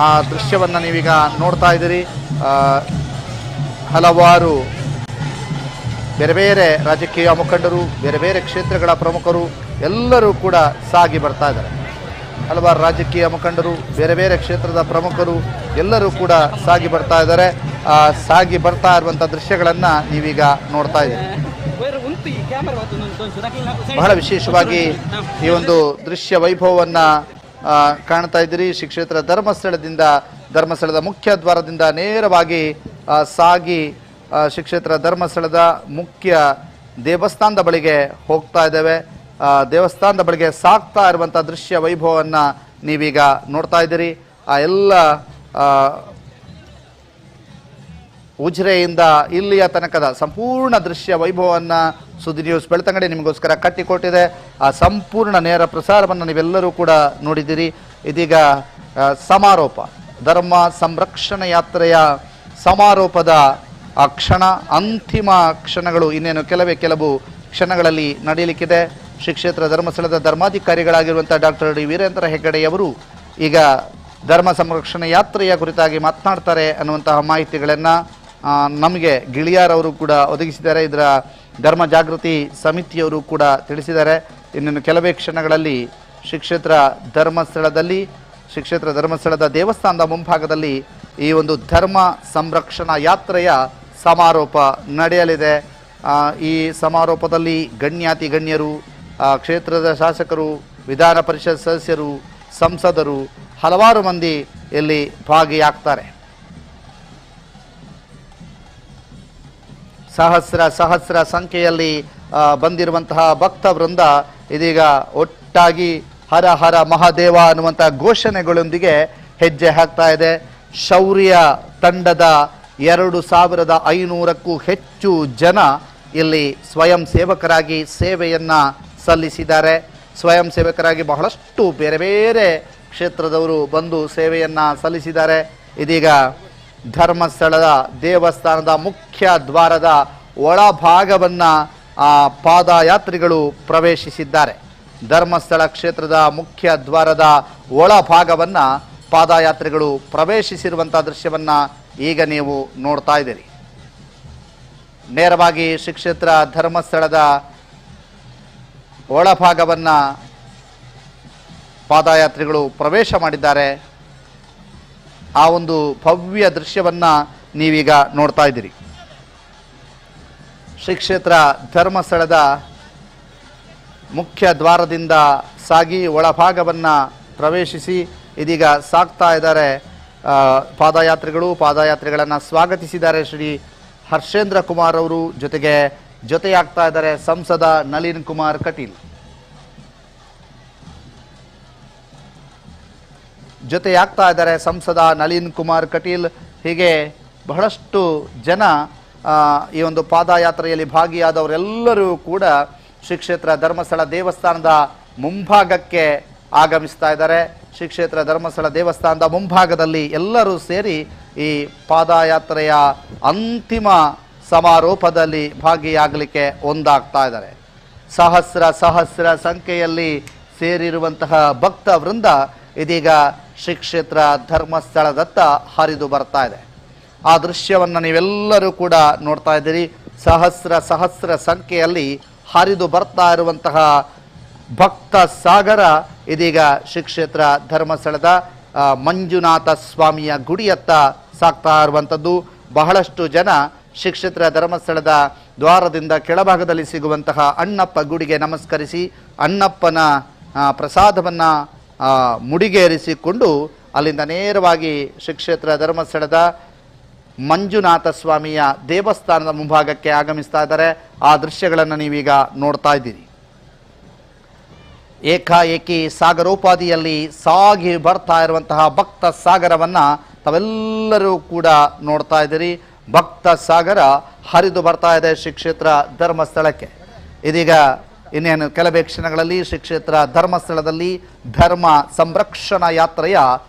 ಆ ದೃಶ್ಯವನ್ನು ನೀವೀಗ ನೋಡ್ತಾ ಇದ್ದೀರಿ. ಹಲವಾರು ಬೇರೆ ಬೇರೆ ರಾಜಕೀಯ ಮುಖಂಡರು, ಬೇರೆ ಬೇರೆ ಕ್ಷೇತ್ರಗಳ ಪ್ರಮುಖರು ಎಲ್ಲರೂ ಕೂಡ ಸಾಗಿ ಬರ್ತಾ ಇದ್ದಾರೆ. ಹಲವಾರು ರಾಜಕೀಯ ಮುಖಂಡರು, ಬೇರೆ ಬೇರೆ ಕ್ಷೇತ್ರದ ಪ್ರಮುಖರು ಎಲ್ಲರೂ ಕೂಡ ಸಾಗಿ ಬರ್ತಾ ಇದ್ದಾರೆ. ಸಾಗಿ ಬರ್ತಾ ಇರುವಂಥ ದೃಶ್ಯಗಳನ್ನು ನೀವೀಗ ನೋಡ್ತಾ ಇದ್ದೀರಿ. ಬಹಳ ವಿಶೇಷವಾಗಿ ಈ ಒಂದು ದೃಶ್ಯ ವೈಭವವನ್ನು ಕಾಣ್ತಾ ಇದ್ದೀರಿ. ಶ್ರೀ ಕ್ಷೇತ್ರ ಧರ್ಮಸ್ಥಳದ ಮುಖ್ಯ ದ್ವಾರದಿಂದ ನೇರವಾಗಿ ಸಾಗಿ ಶ್ರೀ ಕ್ಷೇತ್ರ ಧರ್ಮಸ್ಥಳದ ಮುಖ್ಯ ದೇವಸ್ಥಾನದ ಬಳಿಗೆ ಹೋಗ್ತಾ ಇದ್ದೇವೆ. ದೇವಸ್ಥಾನದ ಬಳಿಗೆ ಸಾಗ್ತಾ ಇರುವಂಥ ದೃಶ್ಯ ವೈಭವವನ್ನು ನೀವೀಗ ನೋಡ್ತಾ ಇದ್ದೀರಿ. ಆ ಎಲ್ಲ ಉಜಿರೆಯಿಂದ ಇಲ್ಲಿಯ ತನಕದ ಸಂಪೂರ್ಣ ದೃಶ್ಯ ವೈಭವವನ್ನು ಸುದ್ದಿ ನ್ಯೂಸ್ ಬೆಳ್ತಂಗಡಿ ನಿಮಗೋಸ್ಕರ ಕಟ್ಟಿಕೊಟ್ಟಿದೆ. ಆ ಸಂಪೂರ್ಣ ನೇರ ಪ್ರಸಾರವನ್ನು ನೀವೆಲ್ಲರೂ ಕೂಡ ನೋಡಿದ್ದೀರಿ. ಇದೀಗ ಸಮಾರೋಪ, ಧರ್ಮ ಸಂರಕ್ಷಣಾ ಯಾತ್ರೆಯ ಸಮಾರೋಪದ ಆ ಕ್ಷಣ, ಅಂತಿಮ ಕ್ಷಣಗಳು ಇನ್ನೇನು ಕೆಲವು ಕ್ಷಣಗಳಲ್ಲಿ ನಡೆಯಲಿಕ್ಕಿದೆ. ಶ್ರೀ ಕ್ಷೇತ್ರ ಧರ್ಮಸ್ಥಳದ ಧರ್ಮಾಧಿಕಾರಿಗಳಾಗಿರುವಂಥ ಡಾಕ್ಟರ್ ಡಿ ವೀರೇಂದ್ರ ಹೆಗ್ಗಡೆಯವರು ಈಗ ಧರ್ಮ ಸಂರಕ್ಷಣಾ ಯಾತ್ರೆಯ ಕುರಿತಾಗಿ ಮಾತನಾಡ್ತಾರೆ ಅನ್ನುವಂತಹ ಮಾಹಿತಿಗಳನ್ನು ನಮಗೆ ಗಿಳಿಯಾರವರು ಕೂಡ ಒದಗಿಸಿದ್ದಾರೆ. ಇದರ ಧರ್ಮ ಜಾಗೃತಿ ಸಮಿತಿಯವರು ಕೂಡ ತಿಳಿಸಿದ್ದಾರೆ. ಇನ್ನೇನು ಕೆಲವೇ ಕ್ಷಣಗಳಲ್ಲಿ ಶ್ರೀ ಕ್ಷೇತ್ರ ಧರ್ಮಸ್ಥಳದ ದೇವಸ್ಥಾನದ ಮುಂಭಾಗದಲ್ಲಿ ಈ ಒಂದು ಧರ್ಮ ಸಂರಕ್ಷಣಾ ಯಾತ್ರೆಯ ಸಮಾರೋಪ ನಡೆಯಲಿದೆ. ಈ ಸಮಾರೋಪದಲ್ಲಿ ಗಣ್ಯಾತಿ ಗಣ್ಯರು, ಕ್ಷೇತ್ರದ ಶಾಸಕರು, ವಿಧಾನ ಪರಿಷತ್ ಸದಸ್ಯರು, ಸಂಸದರು, ಹಲವಾರು ಮಂದಿ ಇಲ್ಲಿ ಭಾಗಿಯಾಗ್ತಾರೆ. ಸಹಸ್ರ ಸಂಖ್ಯೆಯಲ್ಲಿ ಬಂದಿರುವಂತಹ ಭಕ್ತ ವೃಂದ ಇದೀಗ ಒಟ್ಟಾಗಿ ಹರ ಹರ ಮಹಾದೇವ ಅನ್ನುವಂಥ ಘೋಷಣೆಗಳೊಂದಿಗೆ ಹೆಜ್ಜೆ ಹಾಕ್ತಾ ಇದೆ. ಶೌರ್ಯ ತಂಡದ 2500ಕ್ಕೂ ಹೆಚ್ಚು ಜನ ಇಲ್ಲಿ ಸ್ವಯಂ ಸೇವಕರಾಗಿ ಸೇವೆಯನ್ನು ಸಲ್ಲಿಸಿದ್ದಾರೆ. ಸ್ವಯಂ ಸೇವಕರಾಗಿ ಬಹಳಷ್ಟು ಬೇರೆ ಬೇರೆ ಕ್ಷೇತ್ರದವರು ಬಂದು ಸೇವೆಯನ್ನು ಸಲ್ಲಿಸಿದ್ದಾರೆ. ಇದೀಗ ಧರ್ಮಸ್ಥಳದ ದೇವಸ್ಥಾನದ ಮುಖ್ಯ ದ್ವಾರದ ಒಳಭಾಗವನ್ನು ಪಾದಯಾತ್ರಿಗಳು ಪ್ರವೇಶಿಸಿದ್ದಾರೆ. ಧರ್ಮಸ್ಥಳ ಕ್ಷೇತ್ರದ ಮುಖ್ಯ ದ್ವಾರದ ಒಳಭಾಗವನ್ನು ಪಾದಯಾತ್ರಿಗಳು ಪ್ರವೇಶಿಸಿರುವಂಥ ದೃಶ್ಯವನ್ನು ಈಗ ನೀವು ನೋಡ್ತಾ ಇದ್ದೀರಿ. ನೇರವಾಗಿ ಶ್ರೀ ಕ್ಷೇತ್ರ ಧರ್ಮಸ್ಥಳದ ಒಳಭಾಗವನ್ನು ಪಾದಯಾತ್ರಿಗಳು ಪ್ರವೇಶ ಮಾಡಿದ್ದಾರೆ. ಆ ಒಂದು ಭವ್ಯ ದೃಶ್ಯವನ್ನು ನೀವೀಗ ನೋಡ್ತಾ ಇದ್ದೀರಿ. ಶ್ರೀ ಕ್ಷೇತ್ರ ಧರ್ಮಸ್ಥಳದ ಮುಖ್ಯ ದ್ವಾರದಿಂದ ಸಾಗಿ ಒಳಭಾಗವನ್ನು ಪ್ರವೇಶಿಸಿ ಇದೀಗ ಸಾಗ್ತಾ ಇದ್ದಾರೆ ಪಾದಯಾತ್ರಿಗಳನ್ನು ಸ್ವಾಗತಿಸಿದ್ದಾರೆ ಶ್ರೀ ಹರ್ಷೇಂದ್ರ ಕುಮಾರ್ ಅವರು. ಜೊತೆಯಾಗ್ತಾ ಇದ್ದಾರೆ ಸಂಸದ ನಳಿನ್ ಕುಮಾರ್ ಕಟೀಲ್. ಹೀಗೆ ಬಹಳಷ್ಟು ಜನ ಈ ಒಂದು ಪಾದಯಾತ್ರೆಯಲ್ಲಿ ಭಾಗಿಯಾದವರೆಲ್ಲರೂ ಕೂಡ ಶ್ರೀ ಕ್ಷೇತ್ರ ಧರ್ಮಸ್ಥಳ ದೇವಸ್ಥಾನದ ಮುಂಭಾಗಕ್ಕೆ ಆಗಮಿಸ್ತಾ ಇದ್ದಾರೆ. ಶ್ರೀ ಕ್ಷೇತ್ರ ಧರ್ಮಸ್ಥಳ ದೇವಸ್ಥಾನದ ಮುಂಭಾಗದಲ್ಲಿ ಎಲ್ಲರೂ ಸೇರಿ ಈ ಪಾದಯಾತ್ರೆಯ ಅಂತಿಮ ಸಮಾರೋಪದಲ್ಲಿ ಭಾಗಿಯಾಗಲಿಕ್ಕೆ ಒಂದಾಗ್ತಾ ಇದ್ದಾರೆ. ಸಹಸ್ರ ಸಂಖ್ಯೆಯಲ್ಲಿ ಸೇರಿರುವಂತಹ ಭಕ್ತ ವೃಂದ ಇದೀಗ ಶ್ರೀ ಕ್ಷೇತ್ರ ಧರ್ಮಸ್ಥಳದತ್ತ ಹರಿದು ಬರ್ತಾ ಇದೆ. ಆ ದೃಶ್ಯವನ್ನು ನೀವೆಲ್ಲರೂ ಕೂಡ ನೋಡ್ತಾ ಇದ್ದೀರಿ. ಸಹಸ್ರ ಸಂಖ್ಯೆಯಲ್ಲಿ ಹರಿದು ಬರ್ತಾ ಇರುವಂತಹ ಭಕ್ತ ಸಾಗರ ಇದೀಗ ಶ್ರೀ ಕ್ಷೇತ್ರ ಧರ್ಮಸ್ಥಳದ ಮಂಜುನಾಥ ಸ್ವಾಮಿಯ ಗುಡಿಯತ್ತ ಸಾಗ್ತಾ ಇರುವಂಥದ್ದು. ಬಹಳಷ್ಟು ಜನ ಶ್ರೀ ಕ್ಷೇತ್ರ ಧರ್ಮಸ್ಥಳದ ದ್ವಾರದಿಂದ ಕೆಳಭಾಗದಲ್ಲಿ ಸಿಗುವಂತಹ ಅಣ್ಣಪ್ಪ ಗುಡಿಗೆ ನಮಸ್ಕರಿಸಿ ಅಣ್ಣಪ್ಪನ ಪ್ರಸಾದವನ್ನು ಮುಡಿಗೇರಿಸಿಕೊಂಡು ಅಲ್ಲಿಂದ ನೇರವಾಗಿ ಶ್ರೀ ಕ್ಷೇತ್ರ ಧರ್ಮಸ್ಥಳದ ಮಂಜುನಾಥ ಸ್ವಾಮಿಯ ದೇವಸ್ಥಾನದ ಮುಂಭಾಗಕ್ಕೆ ಆಗಮಿಸ್ತಾ ಇದ್ದಾರೆ. ಆ ದೃಶ್ಯಗಳನ್ನು ನೀವೀಗ ನೋಡ್ತಾ ಇದ್ದೀರಿ. ಏಕಾಏಕಿ ಸಾಗರೋಪಾದಿಯಲ್ಲಿ ಸಾಗಿ ಬರ್ತಾ ಇರುವಂತಹ ಭಕ್ತ ಸಾಗರವನ್ನು ತಾವೆಲ್ಲರೂ ಕೂಡ ನೋಡ್ತಾ ಇದ್ದೀರಿ. ಭಕ್ತ ಸಾಗರ ಹರಿದು ಬರ್ತಾ ಇದೆ ಶ್ರೀ ಕ್ಷೇತ್ರ ಧರ್ಮಸ್ಥಳಕ್ಕೆ. ಇದೀಗ ಇನ್ನೇನು ಕೆಲವೇ ಕ್ಷಣಗಳಲ್ಲಿ ಶ್ರೀ ಕ್ಷೇತ್ರ ಧರ್ಮಸ್ಥಳದಲ್ಲಿ ಧರ್ಮ ಸಂರಕ್ಷಣಾ ಯಾತ್ರೆಯ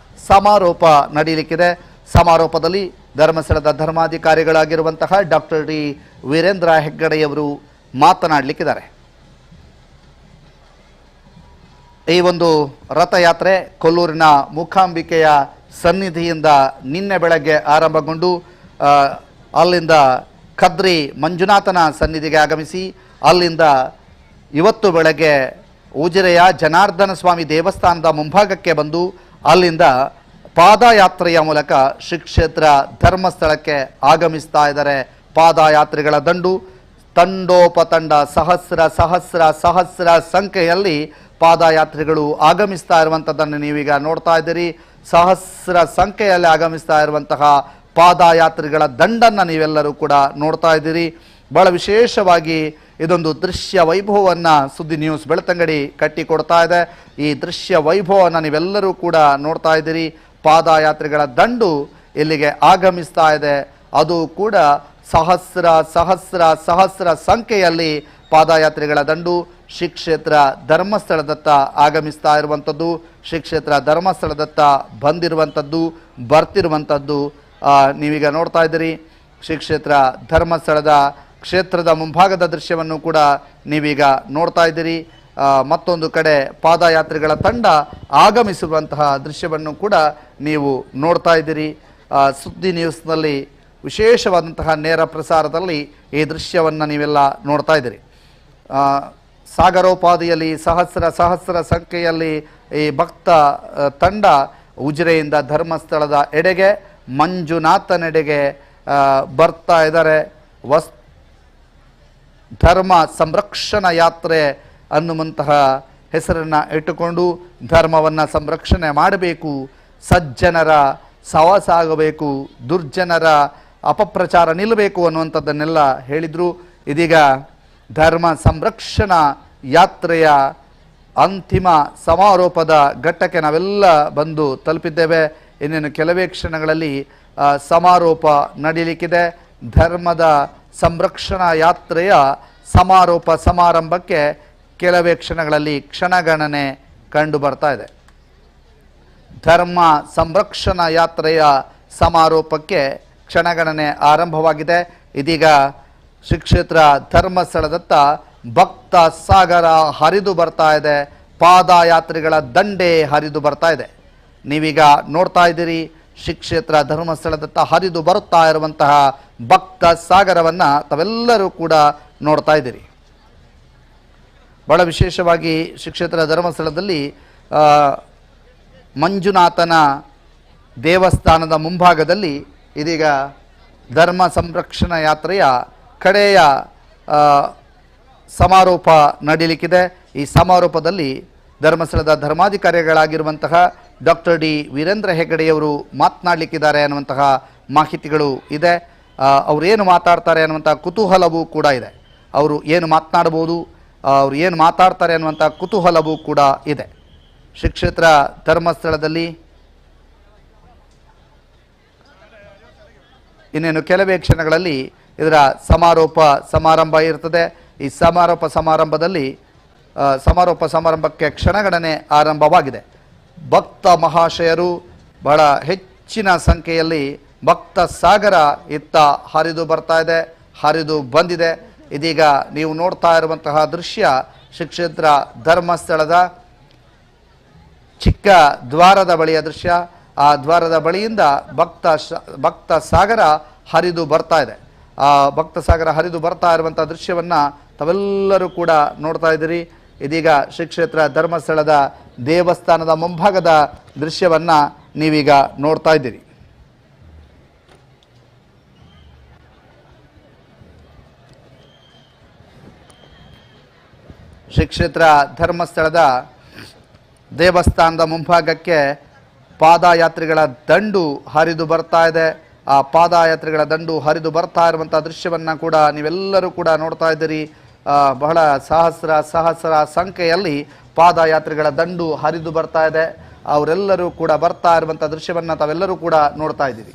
ಸಮಾರೋಪ ನಡೆಯಲಿಕ್ಕಿದೆ. ಸಮಾರೋಪದಲ್ಲಿ ಧರ್ಮಸ್ಥಳದ ಧರ್ಮಾಧಿಕಾರಿಗಳಾಗಿರುವಂತಹ ಡಾಕ್ಟರ್ ಡಿ ವೀರೇಂದ್ರ ಹೆಗ್ಗಡೆಯವರು ಮಾತನಾಡಲಿಕ್ಕಿದ್ದಾರೆ. ಈ ಒಂದು ರಥಯಾತ್ರೆ ಕೊಲ್ಲೂರಿನ ಮೂಕಾಂಬಿಕೆಯ ಸನ್ನಿಧಿಯಿಂದ ನಿನ್ನೆ ಬೆಳಗ್ಗೆ ಆರಂಭಗೊಂಡು ಅಲ್ಲಿಂದ ಕದ್ರಿ ಮಂಜುನಾಥನ ಸನ್ನಿಧಿಗೆ ಆಗಮಿಸಿ ಅಲ್ಲಿಂದ ಇವತ್ತು ಬೆಳಗ್ಗೆ ಉಜಿರೆಯ ಜನಾರ್ದನ ಸ್ವಾಮಿ ದೇವಸ್ಥಾನದ ಮುಂಭಾಗಕ್ಕೆ ಬಂದು ಅಲ್ಲಿಂದ ಪಾದಯಾತ್ರೆಯ ಮೂಲಕ ಶ್ರೀ ಕ್ಷೇತ್ರ ಧರ್ಮಸ್ಥಳಕ್ಕೆ ಆಗಮಿಸ್ತಾ ಇದ್ದಾರೆ. ಪಾದಯಾತ್ರಿಗಳ ದಂಡು ತಂಡೋಪತಂಡ ಸಹಸ್ರ ಸಹಸ್ರ ಸಹಸ್ರ ಸಂಖ್ಯೆಯಲ್ಲಿ ಪಾದಯಾತ್ರಿಗಳು ಆಗಮಿಸ್ತಾ ಇರುವಂಥದ್ದನ್ನು ನೀವೀಗ ನೋಡ್ತಾ ಇದ್ದೀರಿ. ಸಹಸ್ರ ಸಂಖ್ಯೆಯಲ್ಲಿ ಆಗಮಿಸ್ತಾ ಇರುವಂತಹ ಪಾದಯಾತ್ರಿಗಳ ದಂಡನ್ನು ನೀವೆಲ್ಲರೂ ಕೂಡ ನೋಡ್ತಾ ಇದ್ದೀರಿ. ಬಹಳ ವಿಶೇಷವಾಗಿ ಇದೊಂದು ದೃಶ್ಯ ವೈಭವವನ್ನು ಸುದ್ದಿ ನ್ಯೂಸ್ ಬೆಳ್ತಂಗಡಿ ಕಟ್ಟಿಕೊಡ್ತಾ ಇದೆ. ಈ ದೃಶ್ಯ ವೈಭವವನ್ನು ನೀವೆಲ್ಲರೂ ಕೂಡ ನೋಡ್ತಾ ಇದ್ದೀರಿ. ಪಾದಯಾತ್ರಿಗಳ ದಂಡು ಇಲ್ಲಿಗೆ ಆಗಮಿಸ್ತಾ ಇದೆ. ಅದು ಕೂಡ ಸಹಸ್ರ ಸಹಸ್ರ ಸಹಸ್ರ ಸಂಖ್ಯೆಯಲ್ಲಿ ಪಾದಯಾತ್ರಿಗಳ ದಂಡು ಶ್ರೀ ಕ್ಷೇತ್ರ ಧರ್ಮಸ್ಥಳದತ್ತ ಆಗಮಿಸ್ತಾ ಇರುವಂಥದ್ದು, ಶ್ರೀ ಕ್ಷೇತ್ರ ಧರ್ಮಸ್ಥಳದತ್ತ ಬಂದಿರುವಂಥದ್ದು, ಬರ್ತಿರುವಂಥದ್ದು ನೀವೀಗ ನೋಡ್ತಾ ಇದ್ದೀರಿ. ಶ್ರೀ ಕ್ಷೇತ್ರ ಧರ್ಮಸ್ಥಳದ ಕ್ಷೇತ್ರದ ಮುಂಭಾಗದ ದೃಶ್ಯವನ್ನು ಕೂಡ ನೀವೀಗ ನೋಡ್ತಾ ಇದ್ದೀರಿ. ಮತ್ತೊಂದು ಕಡೆ ಪಾದಯಾತ್ರಿಗಳ ತಂಡ ಆಗಮಿಸುವಂತಹ ದೃಶ್ಯವನ್ನು ಕೂಡ ನೀವು ನೋಡ್ತಾ ಇದ್ದೀರಿ. ಸುದ್ದಿ ನ್ಯೂಸ್ನಲ್ಲಿ ವಿಶೇಷವಾದಂತಹ ನೇರ ಪ್ರಸಾರದಲ್ಲಿ ಈ ದೃಶ್ಯವನ್ನು ನೀವೆಲ್ಲ ನೋಡ್ತಾ ಇದ್ದೀರಿ. ಸಾಗರೋಪಾದಿಯಲ್ಲಿ ಸಹಸ್ರ ಸಹಸ್ರ ಸಂಖ್ಯೆಯಲ್ಲಿ ಈ ಭಕ್ತ ತಂಡ ಉಜಿರೆಯಿಂದ ಧರ್ಮಸ್ಥಳದ ಎಡೆಗೆ ಮಂಜುನಾಥನೆಡೆಗೆ ಬರ್ತಾ ಇದ್ದಾರೆ. ಧರ್ಮ ಸಂರಕ್ಷಣಾ ಯಾತ್ರೆ ಅನ್ನುವಂತಹ ಹೆಸರನ್ನು ಇಟ್ಟುಕೊಂಡು ಧರ್ಮವನ್ನು ಸಂರಕ್ಷಣೆ ಮಾಡಬೇಕು, ಸಜ್ಜನರ ಸವಾಸಾಗಬೇಕು, ದುರ್ಜನರ ಅಪಪ್ರಚಾರ ನಿಲ್ಲಬೇಕು ಅನ್ನುವಂಥದ್ದನ್ನೆಲ್ಲ ಹೇಳಿದರು. ಇದೀಗ ಧರ್ಮ ಸಂರಕ್ಷಣಾ ಯಾತ್ರೆಯ ಅಂತಿಮ ಸಮಾರೋಪದ ಘಟ್ಟಕ್ಕೆ ನಾವೆಲ್ಲ ಬಂದು ತಲುಪಿದ್ದೇವೆ. ಇನ್ನೇನು ಕೆಲವೇ ಕ್ಷಣಗಳಲ್ಲಿ ಸಮಾರೋಪ ನಡೆಯಲಿಕ್ಕಿದೆ. ಧರ್ಮದ ಸಂರಕ್ಷಣಾ ಯಾತ್ರೆಯ ಸಮಾರೋಪ ಸಮಾರಂಭಕ್ಕೆ ಕೆಲವೇ ಕ್ಷಣಗಳಲ್ಲಿ ಕ್ಷಣಗಣನೆ ಕಂಡು ಬರ್ತಾ ಇದೆ. ಧರ್ಮ ಸಂರಕ್ಷಣಾ ಯಾತ್ರೆಯ ಸಮಾರೋಪಕ್ಕೆ ಕ್ಷಣಗಣನೆ ಆರಂಭವಾಗಿದೆ. ಇದೀಗ ಶ್ರೀ ಕ್ಷೇತ್ರ ಧರ್ಮಸ್ಥಳದತ್ತ ಭಕ್ತ ಸಾಗರ ಹರಿದು ಬರ್ತಾ ಇದೆ. ಪಾದಯಾತ್ರಿಗಳ ದಂಡೆ ಹರಿದು ಬರ್ತಾ ಇದೆ. ನೀವೀಗ ನೋಡ್ತಾ ಇದ್ದೀರಿ. ಶ್ರೀ ಕ್ಷೇತ್ರ ಧರ್ಮಸ್ಥಳದತ್ತ ಹರಿದು ಬರುತ್ತಾ ಇರುವಂತಹ ಭಕ್ತ ಸಾಗರವನ್ನು ತಾವೆಲ್ಲರೂ ಕೂಡ ನೋಡ್ತಾ ಇದ್ದೀರಿ. ಬಹಳ ವಿಶೇಷವಾಗಿ ಶ್ರೀ ಕ್ಷೇತ್ರ ಧರ್ಮಸ್ಥಳದಲ್ಲಿ ಮಂಜುನಾಥನ ದೇವಸ್ಥಾನದ ಮುಂಭಾಗದಲ್ಲಿ ಇದೀಗ ಧರ್ಮ ಸಂರಕ್ಷಣಾ ಯಾತ್ರೆಯ ಕಡೆಯ ಸಮಾರೋಪ ನಡೆಯಲಿಕ್ಕಿದೆ. ಈ ಸಮಾರೋಪದಲ್ಲಿ ಧರ್ಮಸ್ಥಳದ ಧರ್ಮಾಧಿಕಾರಿಗಳಾಗಿರುವಂತಹ ಡಾಕ್ಟರ್ ಡಿ ವೀರೇಂದ್ರ ಹೆಗ್ಗಡೆಯವರು ಮಾತನಾಡಲಿಕ್ಕಿದ್ದಾರೆ ಅನ್ನುವಂತಹ ಮಾಹಿತಿಗಳು ಇದೆ. ಅವರು ಏನು ಮಾತಾಡ್ತಾರೆ ಅನ್ನುವಂಥ ಕುತೂಹಲವೂ ಕೂಡ ಇದೆ. ಅವರು ಏನು ಮಾತನಾಡ್ಬೋದು, ಅವರು ಏನು ಮಾತಾಡ್ತಾರೆ ಅನ್ನುವಂಥ ಕುತೂಹಲವೂ ಕೂಡ ಇದೆ. ಶ್ರೀ ಕ್ಷೇತ್ರ ಧರ್ಮಸ್ಥಳದಲ್ಲಿ ಇನ್ನೇನು ಕೆಲವೇ ಕ್ಷಣಗಳಲ್ಲಿ ಇದರ ಸಮಾರೋಪ ಸಮಾರಂಭ ಇರ್ತದೆ. ಈ ಸಮಾರೋಪ ಸಮಾರಂಭಕ್ಕೆ ಕ್ಷಣಗಣನೆ ಆರಂಭವಾಗಿದೆ. ಭಕ್ತ ಮಹಾಶಯರು ಬಹಳ ಹೆಚ್ಚಿನ ಸಂಖ್ಯೆಯಲ್ಲಿ ಭಕ್ತ ಸಾಗರ ಇತ್ತ ಹರಿದು ಬರ್ತಾ ಇದೆ, ಹರಿದು ಬಂದಿದೆ. ಇದೀಗ ನೀವು ನೋಡ್ತಾ ಇರುವಂತಹ ದೃಶ್ಯ ಶ್ರೀ ಕ್ಷೇತ್ರ ಧರ್ಮಸ್ಥಳದ ಚಿಕ್ಕ ದ್ವಾರದ ಬಳಿಯ ದೃಶ್ಯ. ಆ ದ್ವಾರದ ಬಳಿಯಿಂದ ಭಕ್ತ ಸಾಗರ ಹರಿದು ಬರ್ತಾ ಇದೆ. ಆ ಭಕ್ತ ಸಾಗರ ಹರಿದು ಬರ್ತಾ ಇರುವಂಥ ದೃಶ್ಯವನ್ನು ತಾವೆಲ್ಲರೂ ಕೂಡ ನೋಡ್ತಾ ಇದ್ದೀರಿ. ಇದೀಗ ಶ್ರೀ ಕ್ಷೇತ್ರ ಧರ್ಮಸ್ಥಳದ ದೇವಸ್ಥಾನದ ಮುಂಭಾಗದ ದೃಶ್ಯವನ್ನು ನೀವೀಗ ನೋಡ್ತಾ ಇದ್ದೀರಿ. ಶ್ರೀ ಕ್ಷೇತ್ರ ಧರ್ಮಸ್ಥಳದ ದೇವಸ್ಥಾನದ ಮುಂಭಾಗಕ್ಕೆ ಪಾದಯಾತ್ರಿಗಳ ದಂಡು ಹರಿದು ಬರ್ತಾ ಇದೆ. ಆ ಪಾದಯಾತ್ರಿಗಳ ದಂಡು ಹರಿದು ಬರ್ತಾ ಇರುವಂಥ ದೃಶ್ಯವನ್ನು ಕೂಡ ನೀವೆಲ್ಲರೂ ಕೂಡ ನೋಡ್ತಾ ಇದ್ದೀರಿ. ಬಹಳ ಸಹಸ್ರ ಸಂಖ್ಯೆಯಲ್ಲಿ ಪಾದಯಾತ್ರಿಗಳ ದಂಡು ಹರಿದು ಬರ್ತಾ ಇದೆ. ಅವರೆಲ್ಲರೂ ಕೂಡ ಬರ್ತಾ ಇರುವಂಥ ದೃಶ್ಯವನ್ನು ತಾವೆಲ್ಲರೂ ಕೂಡ ನೋಡ್ತಾ ಇದ್ದೀರಿ.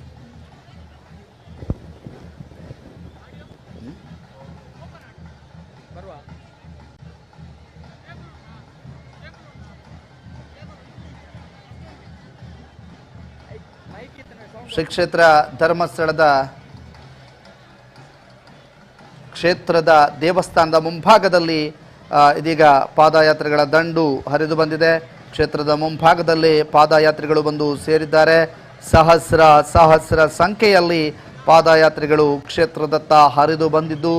ಶ್ರೀ ಕ್ಷೇತ್ರ ಧರ್ಮಸ್ಥಳದ ಕ್ಷೇತ್ರದ ದೇವಸ್ಥಾನದ ಮುಂಭಾಗದಲ್ಲಿ ಇದೀಗ ಪಾದಯಾತ್ರೆಗಳ ದಂಡು ಹರಿದು ಬಂದಿದೆ. ಕ್ಷೇತ್ರದ ಮುಂಭಾಗದಲ್ಲಿ ಪಾದಯಾತ್ರಿಗಳು ಬಂದು ಸೇರಿದ್ದಾರೆ. ಸಹಸ್ರ ಸಂಖ್ಯೆಯಲ್ಲಿ ಪಾದಯಾತ್ರಿಗಳು ಕ್ಷೇತ್ರದತ್ತ ಹರಿದು ಬಂದಿದ್ದು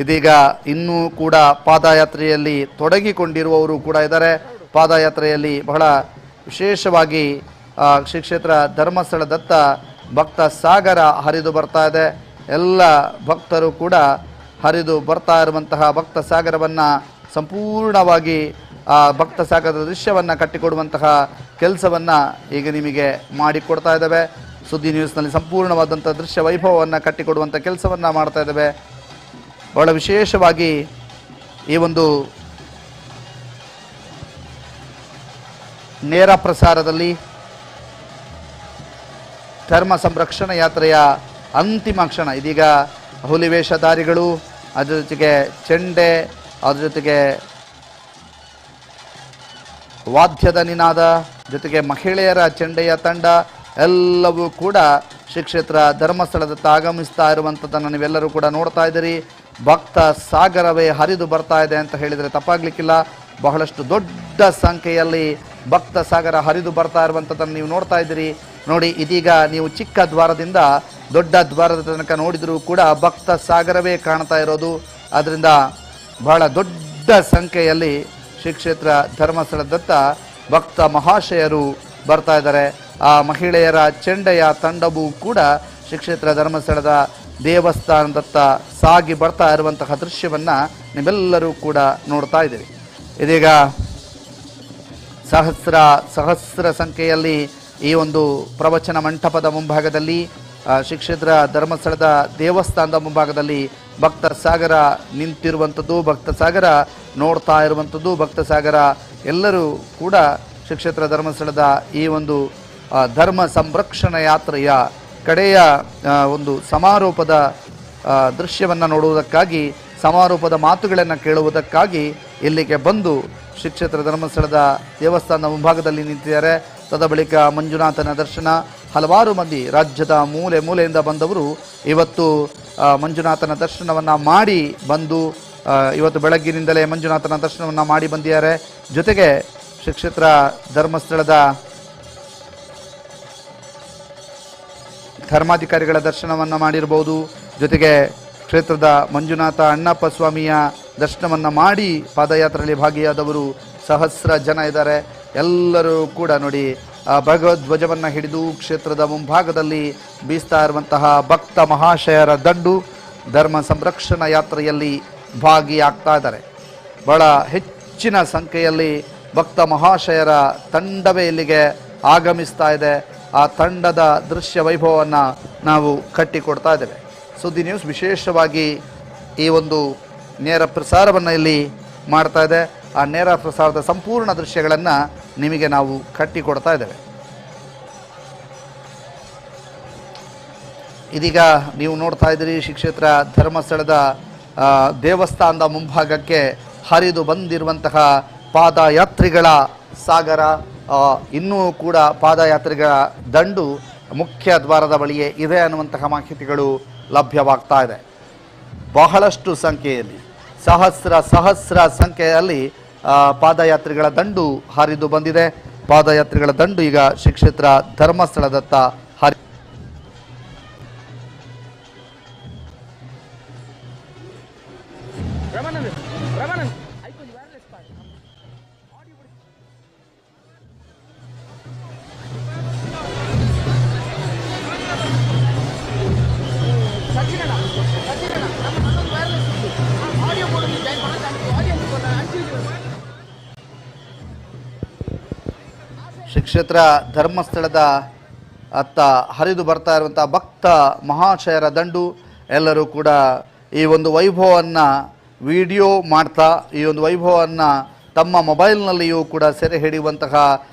ಇದೀಗ ಇನ್ನೂ ಕೂಡ ಪಾದಯಾತ್ರೆಯಲ್ಲಿ ತೊಡಗಿಕೊಂಡಿರುವವರು ಕೂಡ ಇದ್ದಾರೆ. ಪಾದಯಾತ್ರೆಯಲ್ಲಿ ಬಹಳ ವಿಶೇಷವಾಗಿ ಶ್ರೀ ಕ್ಷೇತ್ರ ಧರ್ಮಸ್ಥಳದತ್ತ ಭಕ್ತ ಸಾಗರ ಹರಿದು ಬರ್ತಾ ಇದೆ. ಎಲ್ಲ ಭಕ್ತರು ಕೂಡ ಹರಿದು ಬರ್ತಾ ಇರುವಂತಹ ಭಕ್ತ ಸಾಗರವನ್ನು ಸಂಪೂರ್ಣವಾಗಿ ಭಕ್ತ ಸಾಗರದ ದೃಶ್ಯವನ್ನು ಕಟ್ಟಿಕೊಡುವಂತಹ ಕೆಲಸವನ್ನು ಈಗ ನಿಮಗೆ ಮಾಡಿಕೊಡ್ತಾ ಇದ್ದೇವೆ. ಸುದ್ದಿ ನ್ಯೂಸ್ನಲ್ಲಿ ಸಂಪೂರ್ಣವಾದಂಥ ದೃಶ್ಯ ವೈಭವವನ್ನು ಕಟ್ಟಿಕೊಡುವಂಥ ಕೆಲಸವನ್ನು ಮಾಡ್ತಾ ಇದ್ದೇವೆ. ಬಹಳ ವಿಶೇಷವಾಗಿ ಈ ಒಂದು ನೇರ ಪ್ರಸಾರದಲ್ಲಿ ಧರ್ಮ ಸಂರಕ್ಷಣಾ ಯಾತ್ರೆಯ ಅಂತಿಮ ಕ್ಷಣ ಇದೀಗ ಹುಲಿವೇಷಧಾರಿಗಳು, ಅದರ ಜೊತೆಗೆ ಚೆಂಡೆ, ಅದರ ಜೊತೆಗೆ ವಾದ್ಯದ ನಿನಾದ, ಜೊತೆಗೆ ಮಹಿಳೆಯರ ಚೆಂಡೆಯ ತಂಡ ಎಲ್ಲವೂ ಕೂಡ ಶ್ರೀ ಕ್ಷೇತ್ರ ಧರ್ಮಸ್ಥಳದತ್ತ ಆಗಮಿಸ್ತಾ ಇರುವಂಥದ್ದನ್ನು ನೀವೆಲ್ಲರೂ ಕೂಡ ನೋಡ್ತಾ ಇದ್ದೀರಿ. ಭಕ್ತ ಸಾಗರವೇ ಹರಿದು ಬರ್ತಾ ಇದೆ ಅಂತ ಹೇಳಿದರೆ ತಪ್ಪಾಗಲಿಕ್ಕಿಲ್ಲ. ಬಹಳಷ್ಟು ದೊಡ್ಡ ಸಂಖ್ಯೆಯಲ್ಲಿ ಭಕ್ತ ಸಾಗರ ಹರಿದು ಬರ್ತಾ ಇರುವಂಥದ್ದನ್ನು ನೀವು ನೋಡ್ತಾ ಇದ್ದೀರಿ. ನೋಡಿ, ಇದೀಗ ನೀವು ಚಿಕ್ಕ ದ್ವಾರದಿಂದ ದೊಡ್ಡ ದ್ವಾರದ ತನಕ ನೋಡಿದರೂ ಕೂಡ ಭಕ್ತ ಸಾಗರವೇ ಕಾಣ್ತಾ ಇರೋದು. ಆದ್ದರಿಂದ ಬಹಳ ದೊಡ್ಡ ಸಂಖ್ಯೆಯಲ್ಲಿ ಶ್ರೀ ಕ್ಷೇತ್ರ ಧರ್ಮಸ್ಥಳದತ್ತ ಭಕ್ತ ಮಹಾಶಯರು ಬರ್ತಾ ಇದ್ದಾರೆ. ಆ ಮಹಿಳೆಯರ ಚೆಂಡೆಯ ತಂಡವೂ ಕೂಡ ಶ್ರೀ ಕ್ಷೇತ್ರ ಧರ್ಮಸ್ಥಳದ ದೇವಸ್ಥಾನದತ್ತ ಸಾಗಿ ಬರ್ತಾ ಇರುವಂತಹ ದೃಶ್ಯವನ್ನು ನೀವೆಲ್ಲರೂ ಕೂಡ ನೋಡ್ತಾ ಇದ್ದೀರಿ. ಇದೀಗ ಸಹಸ್ರ ಸಂಖ್ಯೆಯಲ್ಲಿ ಈ ಒಂದು ಪ್ರವಚನ ಮಂಟಪದ ಮುಂಭಾಗದಲ್ಲಿ ಶ್ರೀ ಕ್ಷೇತ್ರ ಧರ್ಮಸ್ಥಳದ ದೇವಸ್ಥಾನದ ಮುಂಭಾಗದಲ್ಲಿ ಭಕ್ತ ಸಾಗರ ನಿಂತಿರುವಂಥದ್ದು, ಭಕ್ತ ಸಾಗರ ನೋಡ್ತಾ ಇರುವಂಥದ್ದು. ಭಕ್ತ ಸಾಗರ ಎಲ್ಲರೂ ಕೂಡ ಶ್ರೀ ಕ್ಷೇತ್ರ ಧರ್ಮಸ್ಥಳದ ಈ ಒಂದು ಧರ್ಮ ಸಂರಕ್ಷಣಾ ಯಾತ್ರೆಯ ಕಡೆಯ ಒಂದು ಸಮಾರೋಪದ ದೃಶ್ಯವನ್ನು ನೋಡುವುದಕ್ಕಾಗಿ, ಸಮಾರೋಪದ ಮಾತುಗಳನ್ನು ಕೇಳುವುದಕ್ಕಾಗಿ ಇಲ್ಲಿಗೆ ಬಂದು ಶ್ರೀ ಕ್ಷೇತ್ರ ಧರ್ಮಸ್ಥಳದ ದೇವಸ್ಥಾನದ ಮುಂಭಾಗದಲ್ಲಿ ನಿಂತಿದ್ದಾರೆ. ತದ ಬಳಿಕ ಮಂಜುನಾಥನ ದರ್ಶನ. ಹಲವಾರು ಮಂದಿ ರಾಜ್ಯದ ಮೂಲೆ ಮೂಲೆಯಿಂದ ಬಂದವರು ಇವತ್ತು ಮಂಜುನಾಥನ ದರ್ಶನವನ್ನು ಮಾಡಿ ಬಂದು ಇವತ್ತು ಬೆಳಗ್ಗಿನಿಂದಲೇ ಮಂಜುನಾಥನ ದರ್ಶನವನ್ನು ಮಾಡಿ ಬಂದಿದ್ದಾರೆ. ಜೊತೆಗೆ ಶ್ರೀ ಕ್ಷೇತ್ರ ಧರ್ಮಸ್ಥಳದ ಧರ್ಮಾಧಿಕಾರಿಗಳ ದರ್ಶನವನ್ನು ಮಾಡಿರ್ಬೋದು. ಜೊತೆಗೆ ಕ್ಷೇತ್ರದ ಮಂಜುನಾಥ ಅಣ್ಣಪ್ಪ ಸ್ವಾಮಿಯ ದರ್ಶನವನ್ನು ಮಾಡಿ ಪಾದಯಾತ್ರೆಯಲ್ಲಿ ಭಾಗಿಯಾದವರು ಸಹಸ್ರ ಜನ ಇದ್ದಾರೆ. ಎಲ್ಲರೂ ಕೂಡ ನೋಡಿ ಭಗವಧ್ವಜವನ್ನು ಹಿಡಿದು ಕ್ಷೇತ್ರದ ಮುಂಭಾಗದಲ್ಲಿ ಬೀಸ್ತಾ ಇರುವಂತಹ ಭಕ್ತ ಮಹಾಶಯರ ದಂಡು ಧರ್ಮ ಸಂರಕ್ಷಣಾ ಯಾತ್ರೆಯಲ್ಲಿ ಭಾಗಿಯಾಗ್ತಾ ಇದ್ದಾರೆ. ಬಹಳ ಹೆಚ್ಚಿನ ಸಂಖ್ಯೆಯಲ್ಲಿ ಭಕ್ತ ಮಹಾಶಯರ ತಂಡವೇ ಇಲ್ಲಿಗೆ ಆಗಮಿಸ್ತಾ ಇದೆ. ಆ ತಂಡದ ದೃಶ್ಯ ವೈಭವವನ್ನು ನಾವು ಕಟ್ಟಿಕೊಡ್ತಾ ಇದ್ದೇವೆ. ಸುದ್ದಿ ನ್ಯೂಸ್ ವಿಶೇಷವಾಗಿ ಈ ಒಂದು ನೇರ ಪ್ರಸಾರವನ್ನು ಇಲ್ಲಿ ಮಾಡ್ತಾ ಇದೆ. ಆ ನೇರ ಪ್ರಸಾರದ ಸಂಪೂರ್ಣ ದೃಶ್ಯಗಳನ್ನು ನಿಮಗೆ ನಾವು ಕಟ್ಟಿಕೊಡ್ತಾ ಇದ್ದೇವೆ. ಇದೀಗ ನೀವು ನೋಡ್ತಾ ಇದ್ದೀರಿ ಶ್ರೀ ಕ್ಷೇತ್ರ ಧರ್ಮಸ್ಥಳದ ದೇವಸ್ಥಾನದ ಮುಂಭಾಗಕ್ಕೆ ಹರಿದು ಬಂದಿರುವಂತಹ ಪಾದಯಾತ್ರಿಗಳ ಸಾಗರ. ಇನ್ನೂ ಕೂಡ ಪಾದಯಾತ್ರಿಗಳ ದಂಡು ಮುಖ್ಯ ದ್ವಾರದ ಬಳಿಯೇ ಇದೆ ಅನ್ನುವಂತಹ ಮಾಹಿತಿಗಳು ಲಭ್ಯವಾಗ್ತಾ ಇದೆ. ಬಹಳಷ್ಟು ಸಂಖ್ಯೆಯಲ್ಲಿ ಸಹಸ್ರ ಸಂಖ್ಯೆಯಲ್ಲಿ ಪಾದಯಾತ್ರಿಗಳ ದಂಡು ಹರಿದು ಬಂದಿದೆ. ಪಾದಯಾತ್ರಿಗಳ ದಂಡು ಈಗ ಶ್ರೀ ಕ್ಷೇತ್ರ ಧರ್ಮಸ್ಥಳದತ್ತ ಶ್ರೀ ಕ್ಷೇತ್ರ ಧರ್ಮಸ್ಥಳದ ಅತ್ತ ಹರಿದು ಬರ್ತಾ ಇರುವಂಥ ಭಕ್ತ ಮಹಾಶಯರ ದಂಡು. ಎಲ್ಲರೂ ಕೂಡ ಈ ಒಂದು ವೈಭವವನ್ನು ವಿಡಿಯೋ ಮಾಡ್ತಾ, ಈ ಒಂದು ವೈಭವವನ್ನು ತಮ್ಮ ಮೊಬೈಲ್ನಲ್ಲಿಯೂ ಕೂಡ ಸೆರೆ ಹಿಡಿಯುವಂತಹ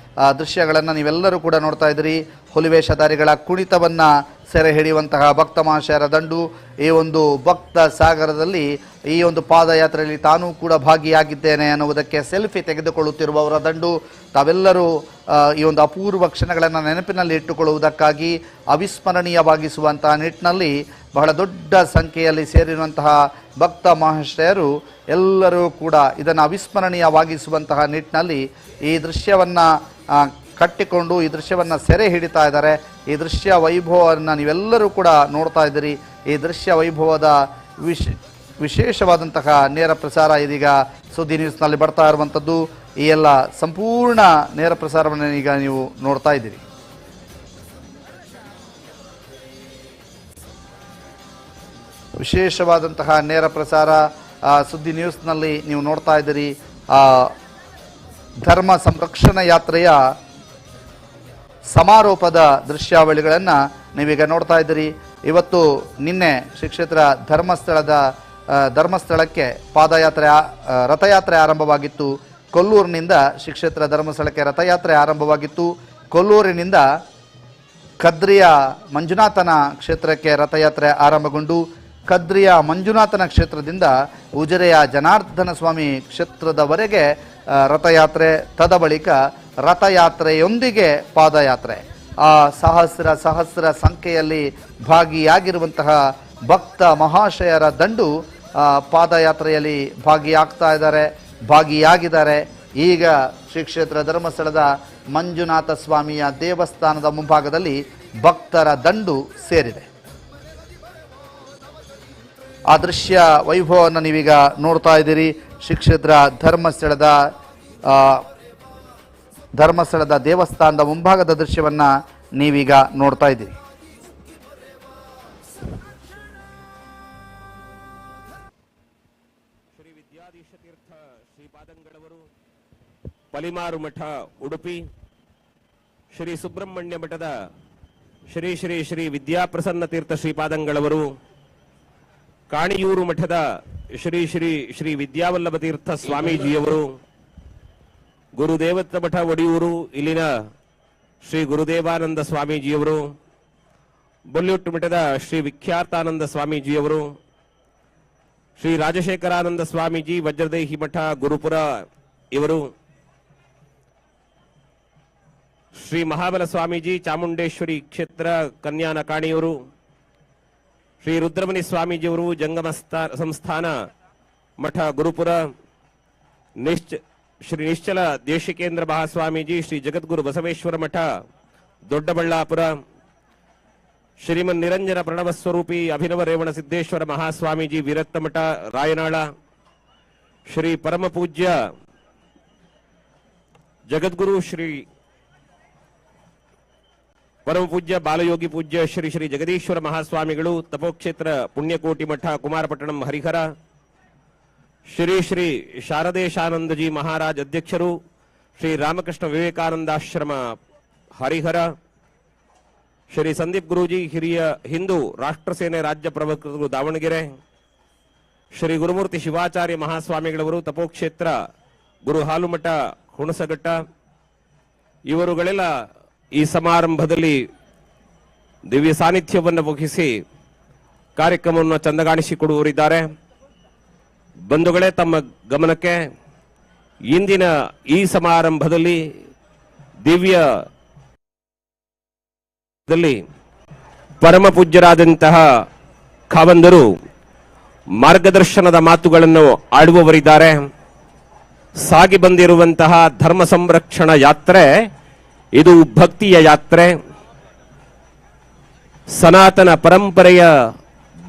ದೃಶ್ಯಗಳನ್ನು ನೀವೆಲ್ಲರೂ ಕೂಡ ನೋಡ್ತಾ ಇದ್ದೀರಿ. ಹುಲಿವೇಷಧಾರಿಗಳ ಕುಣಿತವನ್ನು ಸೆರೆ ಹಿಡಿಯುವಂತಹ ಭಕ್ತ ಮಹಾಶಯರ ದಂಡು ಈ ಒಂದು ಭಕ್ತ ಸಾಗರದಲ್ಲಿ ಈ ಒಂದು ಪಾದಯಾತ್ರೆಯಲ್ಲಿ ತಾನೂ ಕೂಡ ಭಾಗಿಯಾಗಿದ್ದೇನೆ ಅನ್ನುವುದಕ್ಕೆ ಸೆಲ್ಫಿ ತೆಗೆದುಕೊಳ್ಳುತ್ತಿರುವವರ ದಂಡು. ತಾವೆಲ್ಲರೂ ಈ ಒಂದು ಅಪೂರ್ವ ಕ್ಷಣಗಳನ್ನು ನೆನಪಿನಲ್ಲಿ ಇಟ್ಟುಕೊಳ್ಳುವುದಕ್ಕಾಗಿ ಅವಿಸ್ಮರಣೀಯವಾಗಿಸುವಂತಹ ನಿಟ್ಟಿನಲ್ಲಿ ಬಹಳ ದೊಡ್ಡ ಸಂಖ್ಯೆಯಲ್ಲಿ ಸೇರಿರುವಂತಹ ಭಕ್ತ ಮಹಾಶಯರು ಎಲ್ಲರೂ ಕೂಡ ಇದನ್ನು ಅವಿಸ್ಮರಣೀಯವಾಗಿಸುವಂತಹ ನಿಟ್ಟಿನಲ್ಲಿ ಈ ದೃಶ್ಯವನ್ನು ಕಟ್ಟಿಕೊಂಡು ಈ ದೃಶ್ಯವನ್ನು ಸೆರೆ ಹಿಡಿತಾ ಇದ್ದಾರೆ. ಈ ದೃಶ್ಯ ವೈಭವವನ್ನು ನೀವೆಲ್ಲರೂ ಕೂಡ ನೋಡ್ತಾ ಇದ್ದೀರಿ. ಈ ದೃಶ್ಯ ವೈಭವದ ವಿಶೇಷವಾದಂತಹ ನೇರ ಪ್ರಸಾರ ಇದೀಗ ಸುದ್ದಿ ನ್ಯೂಸ್ನಲ್ಲಿ ಬರ್ತಾ ಇರುವಂಥದ್ದು. ಈ ಎಲ್ಲ ಸಂಪೂರ್ಣ ನೇರ ಪ್ರಸಾರವನ್ನು ಈಗ ನೀವು ನೋಡ್ತಾ ಇದ್ದೀರಿ. ವಿಶೇಷವಾದಂತಹ ನೇರ ಪ್ರಸಾರ ಸುದ್ದಿ ನ್ಯೂಸ್ನಲ್ಲಿ ನೀವು ನೋಡ್ತಾ ಇದ್ದೀರಿ. ಧರ್ಮ ಸಂರಕ್ಷಣಾ ಯಾತ್ರೆಯ ಸಮಾರೋಪದ ದೃಶ್ಯಾವಳಿಗಳನ್ನು ನೀವೀಗ ನೋಡ್ತಾ ಇದ್ದೀರಿ. ಇವತ್ತು ನಿನ್ನೆ ಶ್ರೀ ಕ್ಷೇತ್ರ ಧರ್ಮಸ್ಥಳಕ್ಕೆ ಪಾದಯಾತ್ರೆ ರಥಯಾತ್ರೆ ಆರಂಭವಾಗಿತ್ತು. ಕೊಲ್ಲೂರಿನಿಂದ ಶ್ರೀ ಕ್ಷೇತ್ರ ಧರ್ಮಸ್ಥಳಕ್ಕೆ ರಥಯಾತ್ರೆ ಆರಂಭವಾಗಿತ್ತು. ಕೊಲ್ಲೂರಿನಿಂದ ಕದ್ರಿಯ ಮಂಜುನಾಥನ ಕ್ಷೇತ್ರಕ್ಕೆ ರಥಯಾತ್ರೆ ಆರಂಭಗೊಂಡು ಕದ್ರಿಯ ಮಂಜುನಾಥನ ಕ್ಷೇತ್ರದಿಂದ ಉಜಿರೆಯ ಜನಾರ್ದನ ಸ್ವಾಮಿ ಕ್ಷೇತ್ರದವರೆಗೆ ರಥಯಾತ್ರೆ, ತದಬಳಿಕ ರಥಯಾತ್ರೆಯೊಂದಿಗೆ ಪಾದಯಾತ್ರೆ. ಆ ಸಹಸ್ರ ಸಂಖ್ಯೆಯಲ್ಲಿ ಭಾಗಿಯಾಗಿರುವಂತಹ ಭಕ್ತ ಮಹಾಶಯರ ದಂಡು ಪಾದಯಾತ್ರೆಯಲ್ಲಿ ಭಾಗಿಯಾಗಿದ್ದಾರೆ. ಈಗ ಶ್ರೀ ಕ್ಷೇತ್ರ ಧರ್ಮಸ್ಥಳದ ಮಂಜುನಾಥ ಸ್ವಾಮಿಯ ದೇವಸ್ಥಾನದ ಮುಂಭಾಗದಲ್ಲಿ ಭಕ್ತರ ದಂಡು ಸೇರಿದೆ. ಆ ದೃಶ್ಯ ವೈಭವವನ್ನು ನೀವೀಗ ನೋಡ್ತಾ ಇದ್ದೀರಿ. ಶ್ರೀ ಕ್ಷೇತ್ರ ಧರ್ಮಸ್ಥಳದ ದೇವಸ್ಥಾನದ ಮುಂಭಾಗದ ದೃಶ್ಯವನ್ನು ನೀವೀಗ ನೋಡ್ತಾ ಇದ್ದೀರಿ. ಶ್ರೀ ವಿದ್ಯಾಧೀಶ ತೀರ್ಥ ಶ್ರೀಪಾದಂಗಳವರು, ಪಲಿಮಾರು ಮಠ ಉಡುಪಿ, ಶ್ರೀ ಸುಬ್ರಹ್ಮಣ್ಯ ಮಠದ ಶ್ರೀ ಶ್ರೀ ಶ್ರೀ ವಿದ್ಯಾಪ್ರಸನ್ನ ತೀರ್ಥ ಶ್ರೀಪಾದಂಗಳವರು, ಕಾಣಿಯೂರು ಮಠದ ಶ್ರೀ ಶ್ರೀ ಶ್ರೀ ವಿದ್ಯಾವಲ್ಲಭ ತೀರ್ಥ ಸ್ವಾಮೀಜಿಯವರು, ಗುರುದೇವತ್ತ ಮಠ ಒಡಿಯೂರು ಇಲ್ಲಿನ ಶ್ರೀ ಗುರುದೇವಾನಂದ ಸ್ವಾಮೀಜಿಯವರು, ಬೊಲ್ಯೂಟ್ ಮಠದ ಶ್ರೀ ವಿಖ್ಯಾತಾನಂದ ಸ್ವಾಮೀಜಿಯವರು, ಶ್ರೀ ರಾಜಶೇಖರಾನಂದ ಸ್ವಾಮೀಜಿ ವಜ್ರದೇಹಿ ಮಠ ಗುರುಪುರ ಇವರು, ಶ್ರೀ ಮಹಾಬಲ ಸ್ವಾಮೀಜಿ ಚಾಮುಂಡೇಶ್ವರಿ ಕ್ಷೇತ್ರ ಕನ್ಯಾನ ಕಾಣಿಯೂರು, ಶ್ರೀ ರುದ್ರಮುನಿ ಸ್ವಾಮೀಜಿಯವರು ಜಂಗಮ ಸಂಸ್ಥಾನ ಮಠ ಗುರುಪುರ, ಶ್ರೀ ನಿಶ್ಚಲ ದೇಶಿಕೇಂದ್ರ ಮಹಾಸ್ವಾಮೀಜಿ ಶ್ರೀ ಜಗದ್ಗುರು ಬಸವೇಶ್ವರ ಮಠ ದೊಡ್ಡಬಳ್ಳಾಪುರ, ಶ್ರೀಮನ್ ನಿರಂಜನ ಪ್ರಣವ ಸ್ವರೂಪಿ ಅಭಿನವ ರೇವಣ ಸಿದ್ದೇಶ್ವರ ಮಹಾಸ್ವಾಮೀಜಿ ವೀರತ್ತ ಮಠ ರಾಯನಾಳ, ಶ್ರೀ ಪರಮ ಪೂಜ್ಯ ಜಗದ್ಗುರು ಶ್ರೀ ಪರಮ ಪೂಜ್ಯ ಬಾಲಯೋಗಿ ಪೂಜ್ಯ ಶ್ರೀ ಶ್ರೀ ಜಗದೀಶ್ವರ ಮಹಾಸ್ವಾಮಿಗಳು ತಪೋಕ್ಷೇತ್ರ ಪುಣ್ಯಕೋಟಿ ಮಠ ಕುಮಾರಪಟ್ಟಣಂ ಹರಿಹರ, ಶ್ರೀ ಶ್ರೀ ಶಾರದೇಶಾನಂದಜಿ ಮಹಾರಾಜ್ ಅಧ್ಯಕ್ಷರು ಶ್ರೀ ರಾಮಕೃಷ್ಣ ವಿವೇಕಾನಂದಾಶ್ರಮ ಹರಿಹರ, ಶ್ರೀ ಸಂದೀಪ್ ಗುರೂಜಿ ಹಿರಿಯ ಹಿಂದೂ ರಾಷ್ಟ್ರ ಸೇನೆ ರಾಜ್ಯ ಪ್ರವಕ್ತರು ದಾವಣಗೆರೆ, ಶ್ರೀ ಗುರುಮೂರ್ತಿ ಶಿವಾಚಾರ್ಯ ಮಹಾಸ್ವಾಮಿಗಳವರು ತಪೋಕ್ಷೇತ್ರ ಗುರು ಹಾಲುಮಠ ಹುಣಸಘಟ್ಟ, ಇವರುಗಳೆಲ್ಲ ಈ ಸಮಾರಂಭದಲ್ಲಿ ದಿವ್ಯ ಸಾನ್ನಿಧ್ಯವನ್ನು ವಹಿಸಿ ಕಾರ್ಯಕ್ರಮವನ್ನು ಚಂದಗಾಣಿಸಿಕೊಡುವವರಿದ್ದಾರೆ. ಬಂಧುಗಳೇ, ತಮ್ಮ ಗಮನಕ್ಕೆ ಇಂದಿನ ಈ ಸಮಾರಂಭದಲ್ಲಿ ದಿವ್ಯ ಪರಮ ಪೂಜ್ಯರಾದಂತಹ ಖಾವಂದರು ಮಾರ್ಗದರ್ಶನದ ಮಾತುಗಳನ್ನು ಆಡುವವರಿದ್ದಾರೆ. ಸಾಗಿ ಬಂದಿರುವಂತಹ ಧರ್ಮ ಸಂರಕ್ಷಣಾ ಯಾತ್ರೆ ಇದು ಭಕ್ತಿಯ ಯಾತ್ರೆ. ಸನಾತನ ಪರಂಪರೆಯ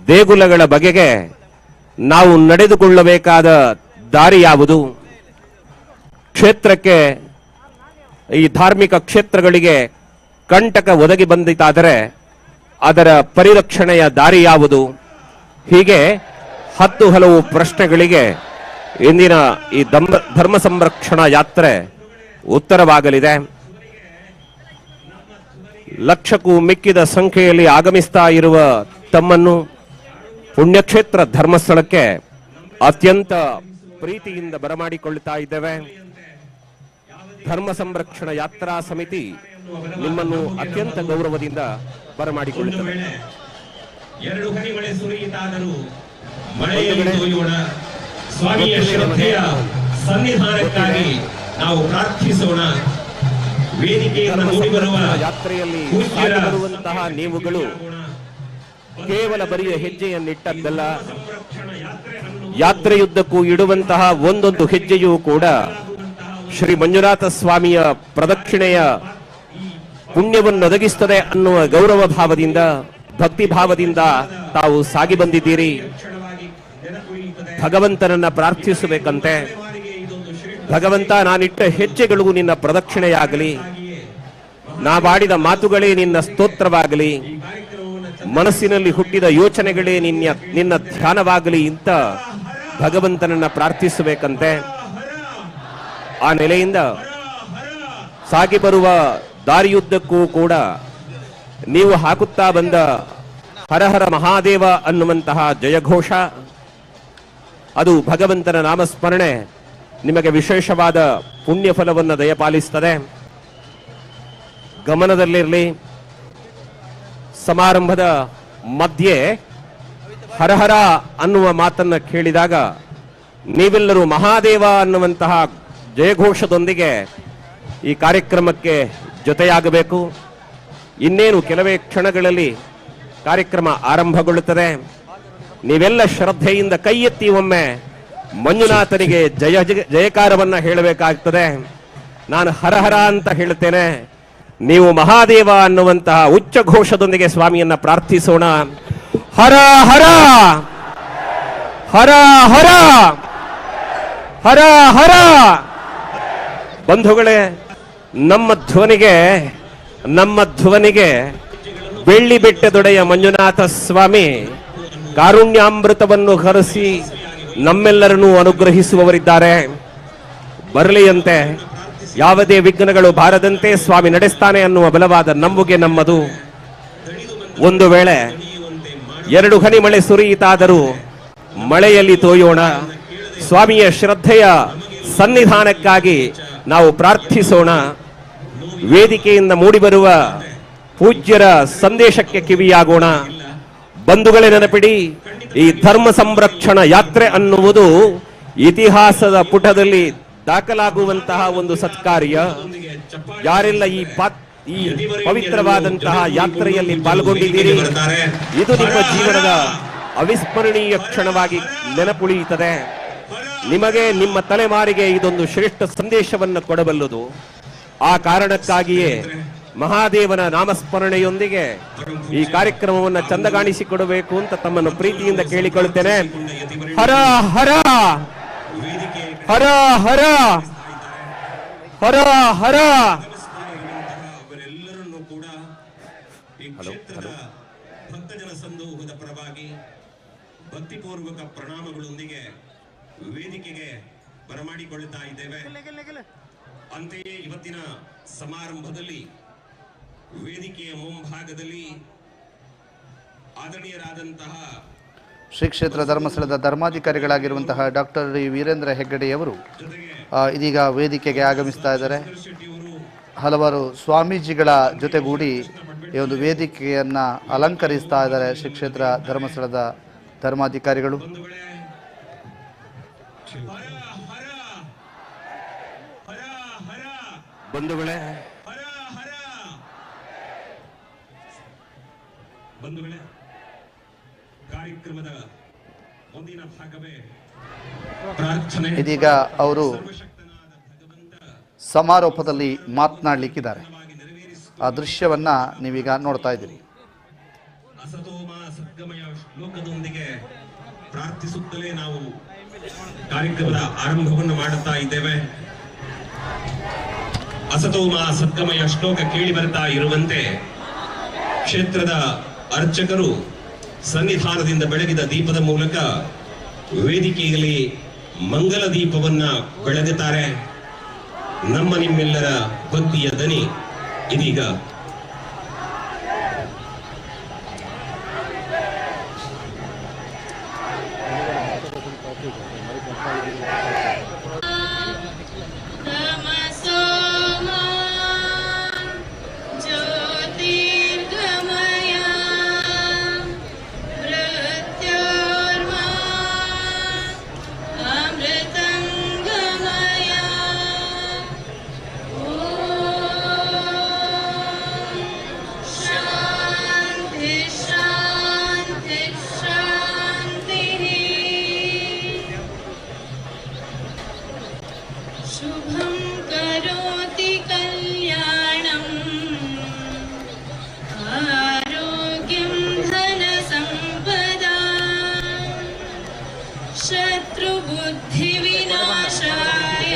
ದೇಗುಲಗಳ ಬಗೆಗೆ ನಾವು ನಡೆದುಕೊಳ್ಳಬೇಕಾದ ದಾರಿ ಯಾವುದು? ಕ್ಷೇತ್ರಕ್ಕೆ, ಈ ಧಾರ್ಮಿಕ ಕ್ಷೇತ್ರಗಳಿಗೆ ಕಂಟಕ ಒದಗಿ ಬಂದಿತಾದರೆ ಅದರ ಪರಿರಕ್ಷಣೆಯ ದಾರಿ ಯಾವುದು? ಹೀಗೆ ಹಲವು ಪ್ರಶ್ನೆಗಳಿಗೆ ಇಂದಿನ ಈ ಧರ್ಮ ಸಂರಕ್ಷಣಾ ಯಾತ್ರೆ ಉತ್ತರವಾಗಲಿದೆ. ಲಕ್ಷಕ್ಕೂ ಮಿಕ್ಕಿದ ಸಂಖ್ಯೆಯಲ್ಲಿ ಆಗಮಿಸ್ತಾ ಇರುವ ತಮ್ಮನ್ನು ಪುಣ್ಯಕ್ಷೇತ್ರ ಧರ್ಮಸ್ಥಳಕ್ಕೆ ಅತ್ಯಂತ ಪ್ರೀತಿಯಿಂದ ಬರಮಾಡಿಕೊಳ್ಳುತ್ತಾ ಇದ್ದೇವೆ. ಧರ್ಮ ಸಂರಕ್ಷಣಾ ಯಾತ್ರಾ ಸಮಿತಿ ನಿಮ್ಮನ್ನು ಅತ್ಯಂತ ಗೌರವದಿಂದ ಬರಮಾಡಿಕೊಳ್ಳುತ್ತದೆ. ಎರಡು ಹನಿ ಮಳೆ ಸುರಿಯಿತಾದರೂ ಮಳೆಯಲ್ಲಿ ತೋಯೋಣ. ಸ್ವಾಮಿಯ ಶ್ರದ್ಧೆಯ ಸನ್ನಿಧಾನಕ್ಕಾಗಿ ನಾವು ಪ್ರಾರ್ಥಿಸೋಣ. ವೇದಿಕೆಯನ್ನು ಮೂಡಿ ಬರುವ ಯಾತ್ರೆಯಲ್ಲಿ ಬರುವಂತಹ ನೀವುಗಳು ಕೇವಲ ಬರಿಯ ಹೆಜ್ಜೆಯನ್ನಿಟ್ಟದ್ದಲ್ಲ, ಯಾತ್ರೆಯುದ್ದಕ್ಕೂ ಇಡುವಂತಹ ಒಂದೊಂದು ಹೆಜ್ಜೆಯೂ ಕೂಡ ಶ್ರೀ ಮಂಜುನಾಥ ಸ್ವಾಮಿಯ ಪ್ರದಕ್ಷಿಣೆಯ ಪುಣ್ಯವನ್ನು ಒದಗಿಸುತ್ತದೆ ಅನ್ನುವ ಗೌರವ ಭಾವದಿಂದ, ಭಕ್ತಿ ಭಾವದಿಂದ ತಾವು ಸಾಗಿ ಬಂದಿದ್ದೀರಿ. ಭಗವಂತನನ್ನ ಪ್ರಾರ್ಥಿಸಬೇಕಂತೆ. ಭಗವಂತ, ನಾನಿಟ್ಟ ಹೆಜ್ಜೆಗಳು ನಿನ್ನ ಪ್ರದಕ್ಷಿಣೆಯಾಗಲಿ, ನಾ ಬಾಡಿದ ಮಾತುಗಳೇ ನಿನ್ನ ಸ್ತೋತ್ರವಾಗಲಿ, ಮನಸ್ಸಿನಲ್ಲಿ ಹುಟ್ಟಿದ ಯೋಚನೆಗಳೇ ನಿನ್ನ ಧ್ಯಾನವಾಗಲಿ ಅಂತ ಭಗವಂತನನ್ನ ಪ್ರಾರ್ಥಿಸಬೇಕಂತೆ. ಆ ನೆಲೆಯಿಂದ ಸಾಗಿ ಬರುವ ದಾರಿಯುದ್ದಕ್ಕೂ ಕೂಡ ನೀವು ಹಾಕುತ್ತಾ ಬಂದ ಹರಹರ ಮಹಾದೇವ ಅನ್ನುವಂತಹ ಜಯಘೋಷ, ಅದು ಭಗವಂತನ ನಾಮಸ್ಮರಣೆ ನಿಮಗೆ ವಿಶೇಷವಾದ ಪುಣ್ಯ ಫಲವನ್ನು ದಯಪಾಲಿಸುತ್ತದೆ. ಗಮನದಲ್ಲಿರಲಿ, ಸಮಾರಂಭದ ಮಧ್ಯೆ ಹರಹರ ಅನ್ನುವ ಮಾತನ್ನ ಕೇಳಿದಾಗ ನೀವೆಲ್ಲರೂ ಮಹಾದೇವ ಅನ್ನುವಂತಹ ಜಯಘೋಷದೊಂದಿಗೆ ಈ ಕಾರ್ಯಕ್ರಮಕ್ಕೆ ಜೊತೆಯಾಗಬೇಕು. ಇನ್ನೇನು ಕೆಲವೇ ಕ್ಷಣಗಳಲ್ಲಿ ಕಾರ್ಯಕ್ರಮ ಆರಂಭಗೊಳ್ಳುತ್ತದೆ. ನೀವೆಲ್ಲ ಶ್ರದ್ಧೆಯಿಂದ ಕೈ ಎತ್ತಿ ಒಮ್ಮೆ ಮಂಜುನಾಥನಿಗೆ ಜಯಕಾರವನ್ನ ಹೇಳಬೇಕಾಗ್ತದೆ. ನಾನು ಹರಹರ ಅಂತ ಹೇಳ್ತೇನೆ, ನೀವು ಮಹಾದೇವ ಅನ್ನುವಂತಹ ಉಚ್ಚ ಘೋಷದೊಂದಿಗೆ ಸ್ವಾಮಿಯನ್ನ ಪ್ರಾರ್ಥಿಸೋಣ. ಹರ ಹರ ಹರ ಹರ ಹರ ಹರ. ಬಂಧುಗಳೇ, ನಮ್ಮ ಧ್ವನಿಗೆ ಬೆಳ್ಳಿ ಬೆಟ್ಟದೊಡೆಯ ಮಂಜುನಾಥ ಸ್ವಾಮಿ ಕಾರುಣ್ಯಾಮೃತವನ್ನು ಹರಿಸಿ ನಮ್ಮೆಲ್ಲರನ್ನೂ ಅನುಗ್ರಹಿಸುವವರಿದ್ದಾರೆ. ಬರಲಿಯಂತೆ, ಯಾವುದೇ ವಿಘ್ನಗಳು ಬಾರದಂತೆ ಸ್ವಾಮಿ ನಡೆಸ್ತಾನೆ ಅನ್ನುವ ಬಲವಾದ ನಂಬುಗೆ ನಮ್ಮದು. ಒಂದು ವೇಳೆ ಎರಡು ಹನಿ ಮಳೆ ಸುರಿಯಿತಾದರೂ ಮಳೆಯಲ್ಲಿ ತೋಯೋಣ. ಸ್ವಾಮಿಯ ಶ್ರದ್ಧೆಯ ಸನ್ನಿಧಾನಕ್ಕಾಗಿ ನಾವು ಪ್ರಾರ್ಥಿಸೋಣ. ವೇದಿಕೆಯಿಂದ ಮೂಡಿಬರುವ ಪೂಜ್ಯರ ಸಂದೇಶಕ್ಕೆ ಕಿವಿಯಾಗೋಣ. ಬಂಧುಗಳೇ, ನೆನಪಿಡಿ, ಈ ಧರ್ಮ ಸಂರಕ್ಷಣಾ ಯಾತ್ರೆ ಅನ್ನುವುದು ಇತಿಹಾಸದ ಪುಟದಲ್ಲಿ ದಾಖಲಾಗುವಂತಹ ಒಂದು ಸತ್ಕಾರ್ಯ. ಯಾರೆಲ್ಲ ಈ ಪವಿತ್ರವಾದಂತಹ ಯಾತ್ರೆಯಲ್ಲಿ ಪಾಲ್ಗೊಂಡಿದ್ದೀರಿ, ಇದು ನಿಮ್ಮ ಜೀವನದ ಅವಿಸ್ಮರಣೀಯ ಕ್ಷಣವಾಗಿ ನೆನಪುಳಿಯುತ್ತದೆ. ನಿಮಗೆ, ನಿಮ್ಮ ತಲೆಮಾರಿಗೆ ಇದೊಂದು ಶ್ರೇಷ್ಠ ಸಂದೇಶವನ್ನು ಕೊಡಬಲ್ಲದು. ಆ ಕಾರಣಕ್ಕಾಗಿಯೇ ಮಹಾದೇವನ ನಾಮಸ್ಮರಣೆಯೊಂದಿಗೆ ಈ ಕಾರ್ಯಕ್ರಮವನ್ನು ಚಂದಗಾಣಿಸಿಕೊಡಬೇಕು ಅಂತ ತಮ್ಮನ್ನು ಪ್ರೀತಿಯಿಂದ ಕೇಳಿಕೊಳ್ಳುತ್ತೇನೆ. ಹರ ಹರ ಹರ ಹರ ಹರ ಹರ. ಅವರೆಲ್ಲರನ್ನೂ ಕೂಡ ಈ ಕ್ಷೇತ್ರದ ಭಕ್ತಜನ ಸಂದೋಹದ ಪರವಾಗಿ ಭಕ್ತಿಪೂರ್ವಕ ಪ್ರಣಾಮಗಳೊಂದಿಗೆ ವೇದಿಕೆಗೆ ಬರಮಾಡಿಕೊಳ್ಳುತ್ತಾ ಇದ್ದೇವೆ. ಅಂತೆಯೇ ಇವತ್ತಿನ ಸಮಾರಂಭದಲ್ಲಿ ವೇದಿಕೆಯ ಮುಂಭಾಗದಲ್ಲಿ ಆದರಣೀಯರಾದಂತಹ ಶ್ರೀ ಕ್ಷೇತ್ರ ಧರ್ಮಸ್ಥಳದ ಧರ್ಮಾಧಿಕಾರಿಗಳಾಗಿರುವಂತಹ ಡಾಕ್ಟರ್ ವೀರೇಂದ್ರ ಹೆಗ್ಗಡೆಯವರು ಇದೀಗ ವೇದಿಕೆಗೆ ಆಗಮಿಸ್ತಾ ಇದ್ದಾರೆ. ಹಲವಾರು ಸ್ವಾಮೀಜಿಗಳ ಜೊತೆಗೂಡಿ ಈ ಒಂದು ವೇದಿಕೆಯನ್ನು ಅಲಂಕರಿಸ್ತಾ ಇದ್ದಾರೆ ಶ್ರೀ ಕ್ಷೇತ್ರ ಧರ್ಮಸ್ಥಳದ ಧರ್ಮಾಧಿಕಾರಿಗಳು. ಬಂಧುಗಳೇ, ಕಾರ್ಯಕ್ರಮದ ಮುಂದಿನ ಭಾಗವೇ ಪ್ರಾರ್ಥನೆ. ಇದೀಗ ಅವರು ಸಮಾರೋಪದಲ್ಲಿ ಮಾತನಾಡಲಿಕ್ಕಿದ್ದಾರೆ. ಆ ದೃಶ್ಯವನ್ನ ನೀವೀಗ ನೋಡ್ತಾ ಇದ್ದೀರಿ. ಅಸತೋಮ ಸದ್ಗಮಯ ಶ್ಲೋಕದೊಂದಿಗೆ ಪ್ರಾರ್ಥಿಸುತ್ತಲೇ ನಾವು ಕಾರ್ಯಕ್ರಮದ ಆರಂಭವನ್ನು ಮಾಡುತ್ತಾ ಇದ್ದೇವೆ. ಅಸತೋಮ ಸದ್ಗಮಯ ಶ್ಲೋಕ ಕೇಳಿ ಬರ್ತಾ ಇರುವಂತೆ ಕ್ಷೇತ್ರದ ಅರ್ಚಕರು ಸನ್ನಿಧಾನದಿಂದ ಬೆಳಗಿದ ದೀಪದ ಮೂಲಕ ವೇದಿಕೆಯಲ್ಲಿ ಮಂಗಲ ದೀಪವನ್ನ ಬೆಳಗುತ್ತಾರೆ. ನಮ್ಮ ನಿಮ್ಮೆಲ್ಲರ ಭಕ್ತಿಯ ದನಿ ಇದೀಗ ಜ್ಯೋತಿರ್ಗಮಯ शत्रुबुद्धिविनाशाय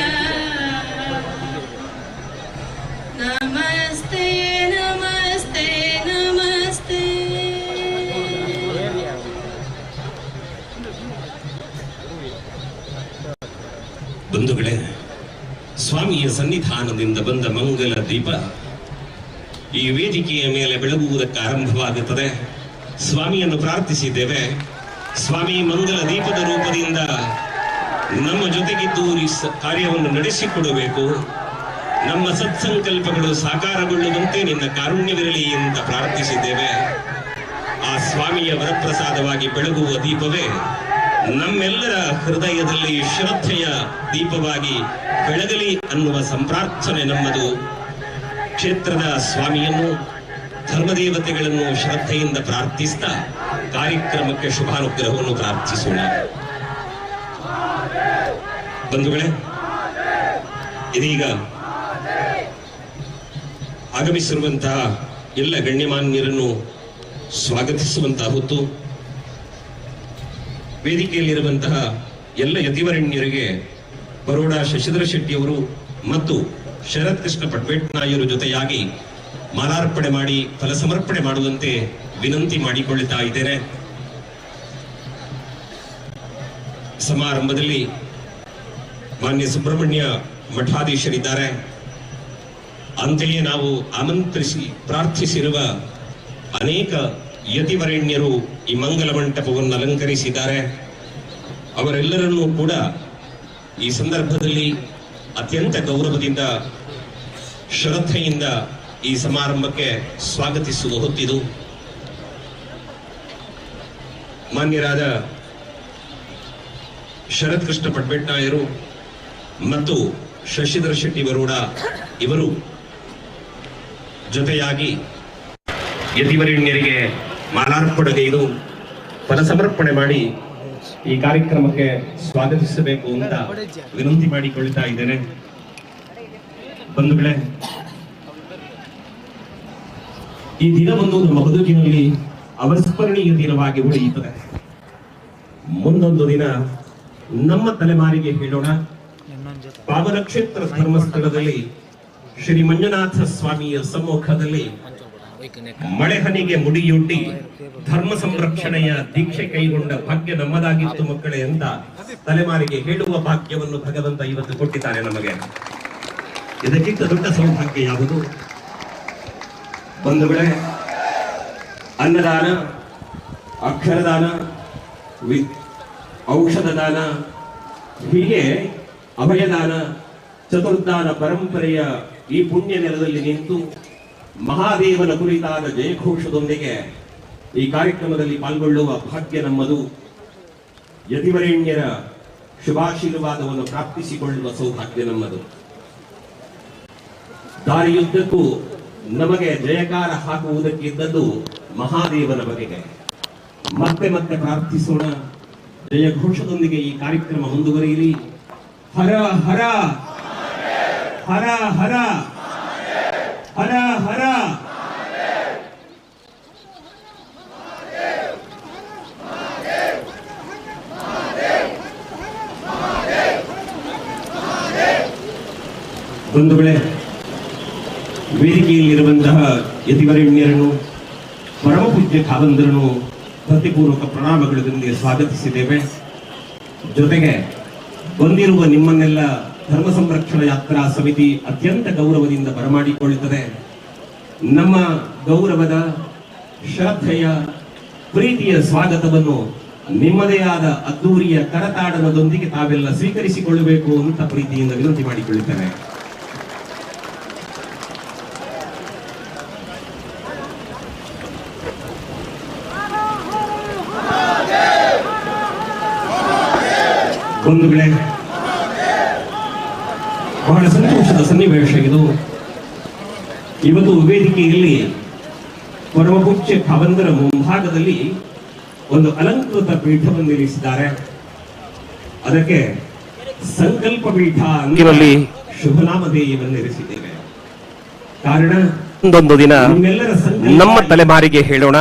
नमस्ते नमस्ते नमस्ते। ಬಂಧುಗಳೇ, ಸ್ವಾಮಿಯ ಸನ್ನಿಧಾನದಿಂದ ಬಂದ ಮಂಗಲ ದೀಪ ಈ ವೇದಿಕೆಯ ಮೇಲೆ ಬೆಳಗುವುದಕ್ಕೆ ಆರಂಭವಾಗುತ್ತದೆ. ಸ್ವಾಮಿಯನ್ನು ಪ್ರಾರ್ಥಿಸಿದ್ದೇವೆ. ಸ್ವಾಮಿ ಮಂಗಲ ದೀಪದ ರೂಪದಿಂದ ನಮ್ಮ ಜೊತೆಗಿದ್ದು ಈ ಕಾರ್ಯವನ್ನು ನಡೆಸಿಕೊಡಬೇಕು. ನಮ್ಮ ಸತ್ಸಂಕಲ್ಪಗಳು ಸಾಕಾರಗೊಳ್ಳುವಂತೆ ನಿನ್ನ ಕಾರುಣ್ಯವಿರಲಿ ಅಂತ ಪ್ರಾರ್ಥಿಸಿದ್ದೇವೆ. ಆ ಸ್ವಾಮಿಯ ವರಪ್ರಸಾದವಾಗಿ ಬೆಳಗುವ ದೀಪವೇ ನಮ್ಮೆಲ್ಲರ ಹೃದಯದಲ್ಲಿ ಶ್ರದ್ಧೆಯ ದೀಪವಾಗಿ ಬೆಳಗಲಿ ಅನ್ನುವ ಸಂಪ್ರಾರ್ಥನೆ ನಮ್ಮದು. ಕ್ಷೇತ್ರದ ಸ್ವಾಮಿಯನ್ನು, ಧರ್ಮದೇವತೆಗಳನ್ನು ಶ್ರದ್ಧೆಯಿಂದ ಪ್ರಾರ್ಥಿಸ್ತಾ ಕಾರ್ಯಕ್ರಮಕ್ಕೆ ಶುಭಾನುಗ್ರಹವನ್ನು ಪ್ರಾರ್ಥಿಸೋಣ. ಬಂಧುಗಳೇ, ಇದೀಗ ಆಗಮಿಸಿರುವಂತಹ ಎಲ್ಲ ಗಣ್ಯಮಾನ್ಯರನ್ನು ಸ್ವಾಗತಿಸುವಂತಹ ಹೊತ್ತು. ವೇದಿಕೆಯಲ್ಲಿರುವಂತಹ ಎಲ್ಲ ಯತಿವರಣ್ಯರಿಗೆ ಬರೋಡ ಶಶಿಧರ ಶೆಟ್ಟಿಯವರು ಮತ್ತು ಶರತ್ ಕೃಷ್ಣ ಪಟ್ವೇಟ್ನಾಯರು ಜೊತೆಯಾಗಿ ಮಾಲಾರ್ಪಣೆ ಮಾಡಿ ಫಲ ಸಮರ್ಪಣೆ ಮಾಡುವಂತೆ ವಿನಂತಿ ಮಾಡಿಕೊಳ್ಳುತ್ತಾ ಇದ್ದೇನೆ. ಸಮಾರಂಭದಲ್ಲಿ ಮಾನ್ಯ ಸುಬ್ರಹ್ಮಣ್ಯ ಮಠಾಧೀಶರಿದ್ದಾರೆ. ಅಂತೆಯೇ ನಾವು ಆಮಂತ್ರಿಸಿ ಪ್ರಾರ್ಥಿಸಿರುವ ಅನೇಕ ಯತಿವರೆಣ್ಯರು ಈ ಮಂಗಲ ಮಂಟಪವನ್ನು ಅಲಂಕರಿಸಿದ್ದಾರೆ. ಅವರೆಲ್ಲರನ್ನೂ ಕೂಡ ಈ ಸಂದರ್ಭದಲ್ಲಿ ಅತ್ಯಂತ ಗೌರವದಿಂದ, ಶ್ರದ್ಧೆಯಿಂದ ಈ ಸಮಾರಂಭಕ್ಕೆ ಸ್ವಾಗತಿಸುವ ಹೊತ್ತಿದು. ಮಾನ್ಯರಾದ ಶರತ್ ಕೃಷ್ಣ ಪಟ್ವೇಟ್ನಾಯರು ಮತ್ತು ಶಶಿಧರ ಶೆಟ್ಟಿ ಬರೋಡ ಇವರು ಜೊತೆಯಾಗಿ ಯತಿವರೆಣ್ಯರಿಗೆ ಮಾಲಾರ್ಪಣೆಗೈದು ಫಲ ಸಮರ್ಪಣೆ ಮಾಡಿ ಈ ಕಾರ್ಯಕ್ರಮಕ್ಕೆ ಸ್ವಾಗತಿಸಬೇಕು ಅಂತ ವಿನಂತಿ ಮಾಡಿಕೊಳ್ಳುತ್ತಾ ಇದ್ದೇನೆ. ಬಂಧುಗಳೇ, ಈ ದಿನವೊಂದು ನಮ್ಮ ಬದುಕಿನಲ್ಲಿ ಅವಸ್ಮರಣೀಯ ದಿನವಾಗಿ ಉಳಿಯುತ್ತದೆ. ಮುಂದೊಂದು ದಿನ ನಮ್ಮ ತಲೆಮಾರಿಗೆ ಹೇಳೋಣ, ಪಾವನ ಕ್ಷೇತ್ರ ಧರ್ಮಸ್ಥಳದಲ್ಲಿ ಶ್ರೀ ಮಂಜುನಾಥ ಸ್ವಾಮಿಯ ಸಮ್ಮುಖದಲ್ಲಿ ಮಳೆಹನಿಗೆ ಮುಡಿಯೊಡ್ಡಿ ಧರ್ಮ ಸಂರಕ್ಷಣೆಯ ದೀಕ್ಷೆ ಕೈಗೊಂಡ ಭಾಗ್ಯ ನಮ್ಮದಾಗಿತ್ತು ಮಕ್ಕಳೇ ಅಂತ ತಲೆಮಾರಿಗೆ ಹೇಳುವ ಭಾಗ್ಯವನ್ನು ಭಗವಂತ ಇವತ್ತು ಕೊಟ್ಟಿದ್ದಾನೆ ನಮಗೆ. ಇದಕ್ಕಿಂತ ದೊಡ್ಡ ಸೌಭಾಗ್ಯ ಯಾವುದು? ಬಂಧುಗಳೇ, ಅನ್ನದಾನ, ಅಕ್ಷರದಾನ, ಔಷಧ ದಾನ, ಹೀಗೆ ಅಭಯದಾನ, ಚತುರ್ದಾನ ಪರಂಪರೆಯ ಈ ಪುಣ್ಯ ನೆಲದಲ್ಲಿ ನಿಂತು ಮಹಾದೇವನ ಕುರಿತಾದ ಜಯಘೋಷದೊಂದಿಗೆ ಈ ಕಾರ್ಯಕ್ರಮದಲ್ಲಿ ಪಾಲ್ಗೊಳ್ಳುವ ಭಾಗ್ಯ ನಮ್ಮದು. ಯತಿವರೆಣ್ಯರ ಶುಭಾಶೀರ್ವಾದವನ್ನು ಪ್ರಾಪ್ತಿಸಿಕೊಳ್ಳುವ ಸೌಭಾಗ್ಯ ನಮ್ಮದು. ದಾರಿಯುದ್ದಕ್ಕೂ ನಮಗೆ ಜಯಕಾರ ಹಾಕುವುದಕ್ಕಿದ್ದದ್ದು ಮಹಾದೇವನ ಬಗೆಗೆ. ಮತ್ತೆ ಮತ್ತೆ ಪ್ರಾರ್ಥಿಸೋಣ. ಜಯಘೋಷದೊಂದಿಗೆ ಈ ಕಾರ್ಯಕ್ರಮ ಮುಂದುವರಿಯಲಿ. ಹರ ಹರ ಹರ ಹರ ಹರ ಹರ. ಬಂಧುಗಳೇ, ವೇದಿಕೆಯಲ್ಲಿರುವಂತಹ ಯತಿವರೆಣ್ಯರನ್ನು, ಪರಮ ಪೂಜ್ಯ ಖಾವಂದರನ್ನು ಭಕ್ತಿಪೂರ್ವಕ ಪ್ರಣಾಮಗಳೊಂದಿಗೆ ಸ್ವಾಗತಿಸಿದ್ದೇವೆ. ಜೊತೆಗೆ ಬಂದಿರುವ ನಿಮ್ಮನ್ನೆಲ್ಲ ಧರ್ಮ ಸಂರಕ್ಷಣಾ ಯಾತ್ರಾ ಸಮಿತಿ ಅತ್ಯಂತ ಗೌರವದಿಂದ ಬರಮಾಡಿಕೊಳ್ಳುತ್ತದೆ. ನಮ್ಮ ಗೌರವದ, ಶ್ರದ್ಧೆಯ, ಪ್ರೀತಿಯ ಸ್ವಾಗತವನ್ನು ನಿಮ್ಮದೇ ಆದ ಅದ್ದೂರಿಯ ಕರತಾಡನದೊಂದಿಗೆ ತಾವೆಲ್ಲ ಸ್ವೀಕರಿಸಿಕೊಳ್ಳಬೇಕು ಅಂತ ಪ್ರೀತಿಯಿಂದ ವಿನಂತಿ ಮಾಡಿಕೊಳ್ಳುತ್ತೇನೆ. ಬಂಧುಗಳೇ, ಬಹಳ ಸಂತೋಷದ ಸನ್ನಿವೇಶ ಇದು. ಇವತ್ತು ವೇದಿಕೆಯಲ್ಲಿ ಪರಮ ಪೂಜ್ಯ ಖಾವಂದರ ಮುಂಭಾಗದಲ್ಲಿ ಒಂದು ಅಲಂಕೃತ ಪೀಠವನ್ನು ಇರಿಸಿದ್ದಾರೆ. ಅದಕ್ಕೆ ಸಂಕಲ್ಪ ಪೀಠ ಅಂಗಿನಲ್ಲಿ ಶುಭನಾಮಧೇಯವನ್ನು ಇರಿಸಿದ್ದೇವೆ. ಕಾರಣ, ಒಂದೊಂದು ದಿನ ನಮ್ಮ ತಲೆಮಾರಿಗೆ ಹೇಳೋಣ,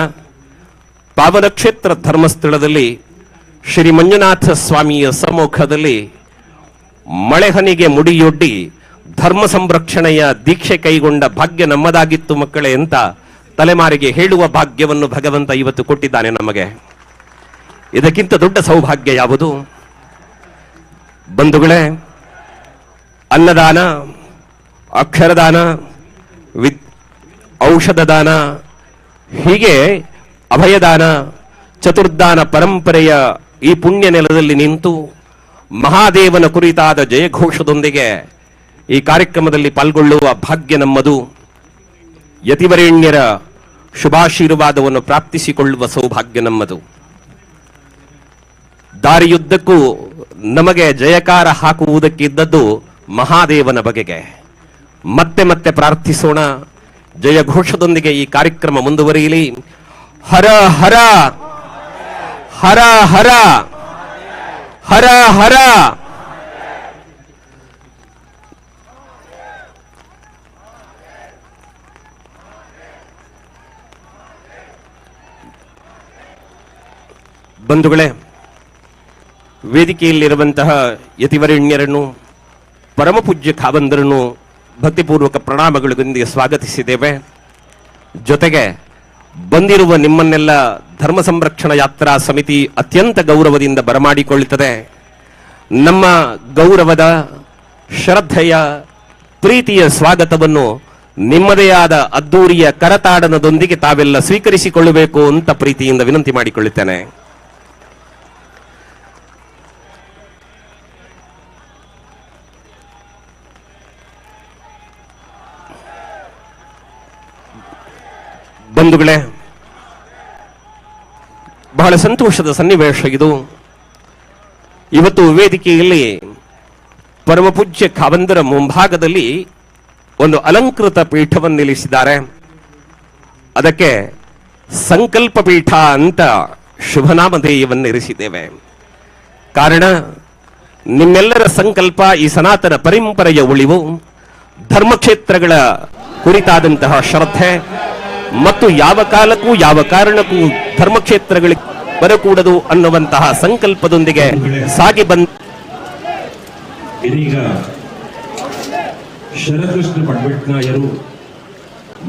ಪಾವನ ಕ್ಷೇತ್ರ ಧರ್ಮಸ್ಥಳದಲ್ಲಿ ಶ್ರೀ ಮಂಜುನಾಥ ಸ್ವಾಮಿಯ ಸಮ್ಮುಖದಲ್ಲಿ ಮಳೆಹನಿಗೆ ಮುಡಿಯೊಡ್ಡಿ ಧರ್ಮ ಸಂರಕ್ಷಣೆಯ ದೀಕ್ಷೆ ಕೈಗೊಂಡ ಭಾಗ್ಯ ನಮ್ಮದಾಗಿತ್ತು ಮಕ್ಕಳೇ ಅಂತ ತಲೆಮಾರಿಗೆ ಹೇಳುವ ಭಾಗ್ಯವನ್ನು ಭಗವಂತ ಇವತ್ತು ಕೊಟ್ಟಿದ್ದಾನೆ ನಮಗೆ. ಇದಕ್ಕಿಂತ ದೊಡ್ಡ ಸೌಭಾಗ್ಯ ಯಾವುದು? ಬಂಧುಗಳೇ, ಅನ್ನದಾನ, ಅಕ್ಷರದಾನ, ಔಷಧದಾನ, ಹೀಗೆ ಅಭಯದಾನ, ಚತುರ್ದಾನ ಪರಂಪರೆಯ ಈ ಪುಣ್ಯ ನೆಲದಲ್ಲಿ ನಿಂತು ಮಹಾದೇವನ ಕುರಿತಾದ ಜಯಘೋಷದೊಂದಿಗೆ ಈ ಕಾರ್ಯಕ್ರಮದಲ್ಲಿ ಪಾಲ್ಗೊಳ್ಳುವ ಭಾಗ್ಯ ನಮ್ಮದು. ಯತಿವರೇಣ್ಯರ ಶುಭಾಶೀರ್ವಾದವನ್ನು ಪ್ರಾಪ್ತಿಸಿಕೊಳ್ಳುವ ಸೌಭಾಗ್ಯ ನಮ್ಮದು. ದಾರಿಯುದ್ದಕ್ಕೂ ನಮಗೆ ಜಯಕಾರ ಹಾಕುವುದಕ್ಕಿದ್ದದ್ದು ಮಹಾದೇವನ ಬಗೆಗೆ. ಮತ್ತೆ ಮತ್ತೆ ಪ್ರಾರ್ಥಿಸೋಣ. ಜಯಘೋಷದೊಂದಿಗೆ ಈ ಕಾರ್ಯಕ್ರಮ ಮುಂದುವರಿಯಲಿ. ಹರ ಹರ ಹರ ಹರ ಹರ ಹರ. ಬಂಧುಗಳೇ, ವೇದಿಕೆಯಲ್ಲಿರುವಂತಹ ಯತಿವರೇಣ್ಯರನ್ನು, ಪರಮಪೂಜ್ಯ ಖಾವಂದರನ್ನು ಭಕ್ತಿಪೂರ್ವಕ ಪ್ರಣಾಮಗಳೊಂದಿಗೆ ಸ್ವಾಗತಿಸಿದ್ದೇವೆ. ಜೊತೆಗೆ ಬಂದಿರುವ ನಿಮ್ಮನ್ನೆಲ್ಲ ಧರ್ಮ ಸಂರಕ್ಷಣಾ ಯಾತ್ರಾ ಸಮಿತಿ ಅತ್ಯಂತ ಗೌರವದಿಂದ ಬರಮಾಡಿಕೊಳ್ಳುತ್ತದೆ. ನಮ್ಮ ಗೌರವದ, ಶ್ರದ್ಧೆಯ, ಪ್ರೀತಿಯ ಸ್ವಾಗತವನ್ನು ನಿಮ್ಮದೇ ಆದ ಅದ್ದೂರಿಯ ಕರತಾಡನದೊಂದಿಗೆ ತಾವೆಲ್ಲ ಸ್ವೀಕರಿಸಿಕೊಳ್ಳಬೇಕು ಅಂತ ಪ್ರೀತಿಯಿಂದ ವಿನಂತಿ ಮಾಡಿಕೊಳ್ಳುತ್ತೇನೆ. ಬಂಧುಗಳೇ, ಬಹಳ ಸಂತೋಷದ ಸನ್ನಿವೇಶ ಇದು. ಇವತ್ತು ವೇದಿಕೆಯಲ್ಲಿ ಪರಮಪೂಜ್ಯ ಖಾವಂದರ ಮುಂಭಾಗದಲ್ಲಿ ಒಂದು ಅಲಂಕೃತ ಪೀಠವನ್ನು ನಿಲ್ಲಿಸಿದ್ದಾರೆ. ಅದಕ್ಕೆ ಸಂಕಲ್ಪ ಪೀಠ ಅಂತ ಶುಭನಾಮಧೇಯವನ್ನಿರಿಸಿದ್ದೇವೆ. ಕಾರಣ, ನಿಮ್ಮೆಲ್ಲರ ಸಂಕಲ್ಪ ಈ ಸನಾತನ ಪರಂಪರೆಯ ಉಳಿವು, ಧರ್ಮಕ್ಷೇತ್ರಗಳ ಕುರಿತಾದಂತಹ ಶ್ರದ್ಧೆ ಮತ್ತು ಯಾವ ಕಾಲಕ್ಕೂ ಯಾವ ಕಾರಣಕ್ಕೂ ಧರ್ಮಕ್ಷೇತ್ರಗಳಿಗೆ ಬರಕೂಡದು ಅನ್ನುವಂತಹ ಸಂಕಲ್ಪದೊಂದಿಗೆ ಸಾಗಿ ಬಂದ ಇದೀಗ ಶರಕೃಷ್ಣ ಪಡ್ಬೆಟ್ನಾಯರು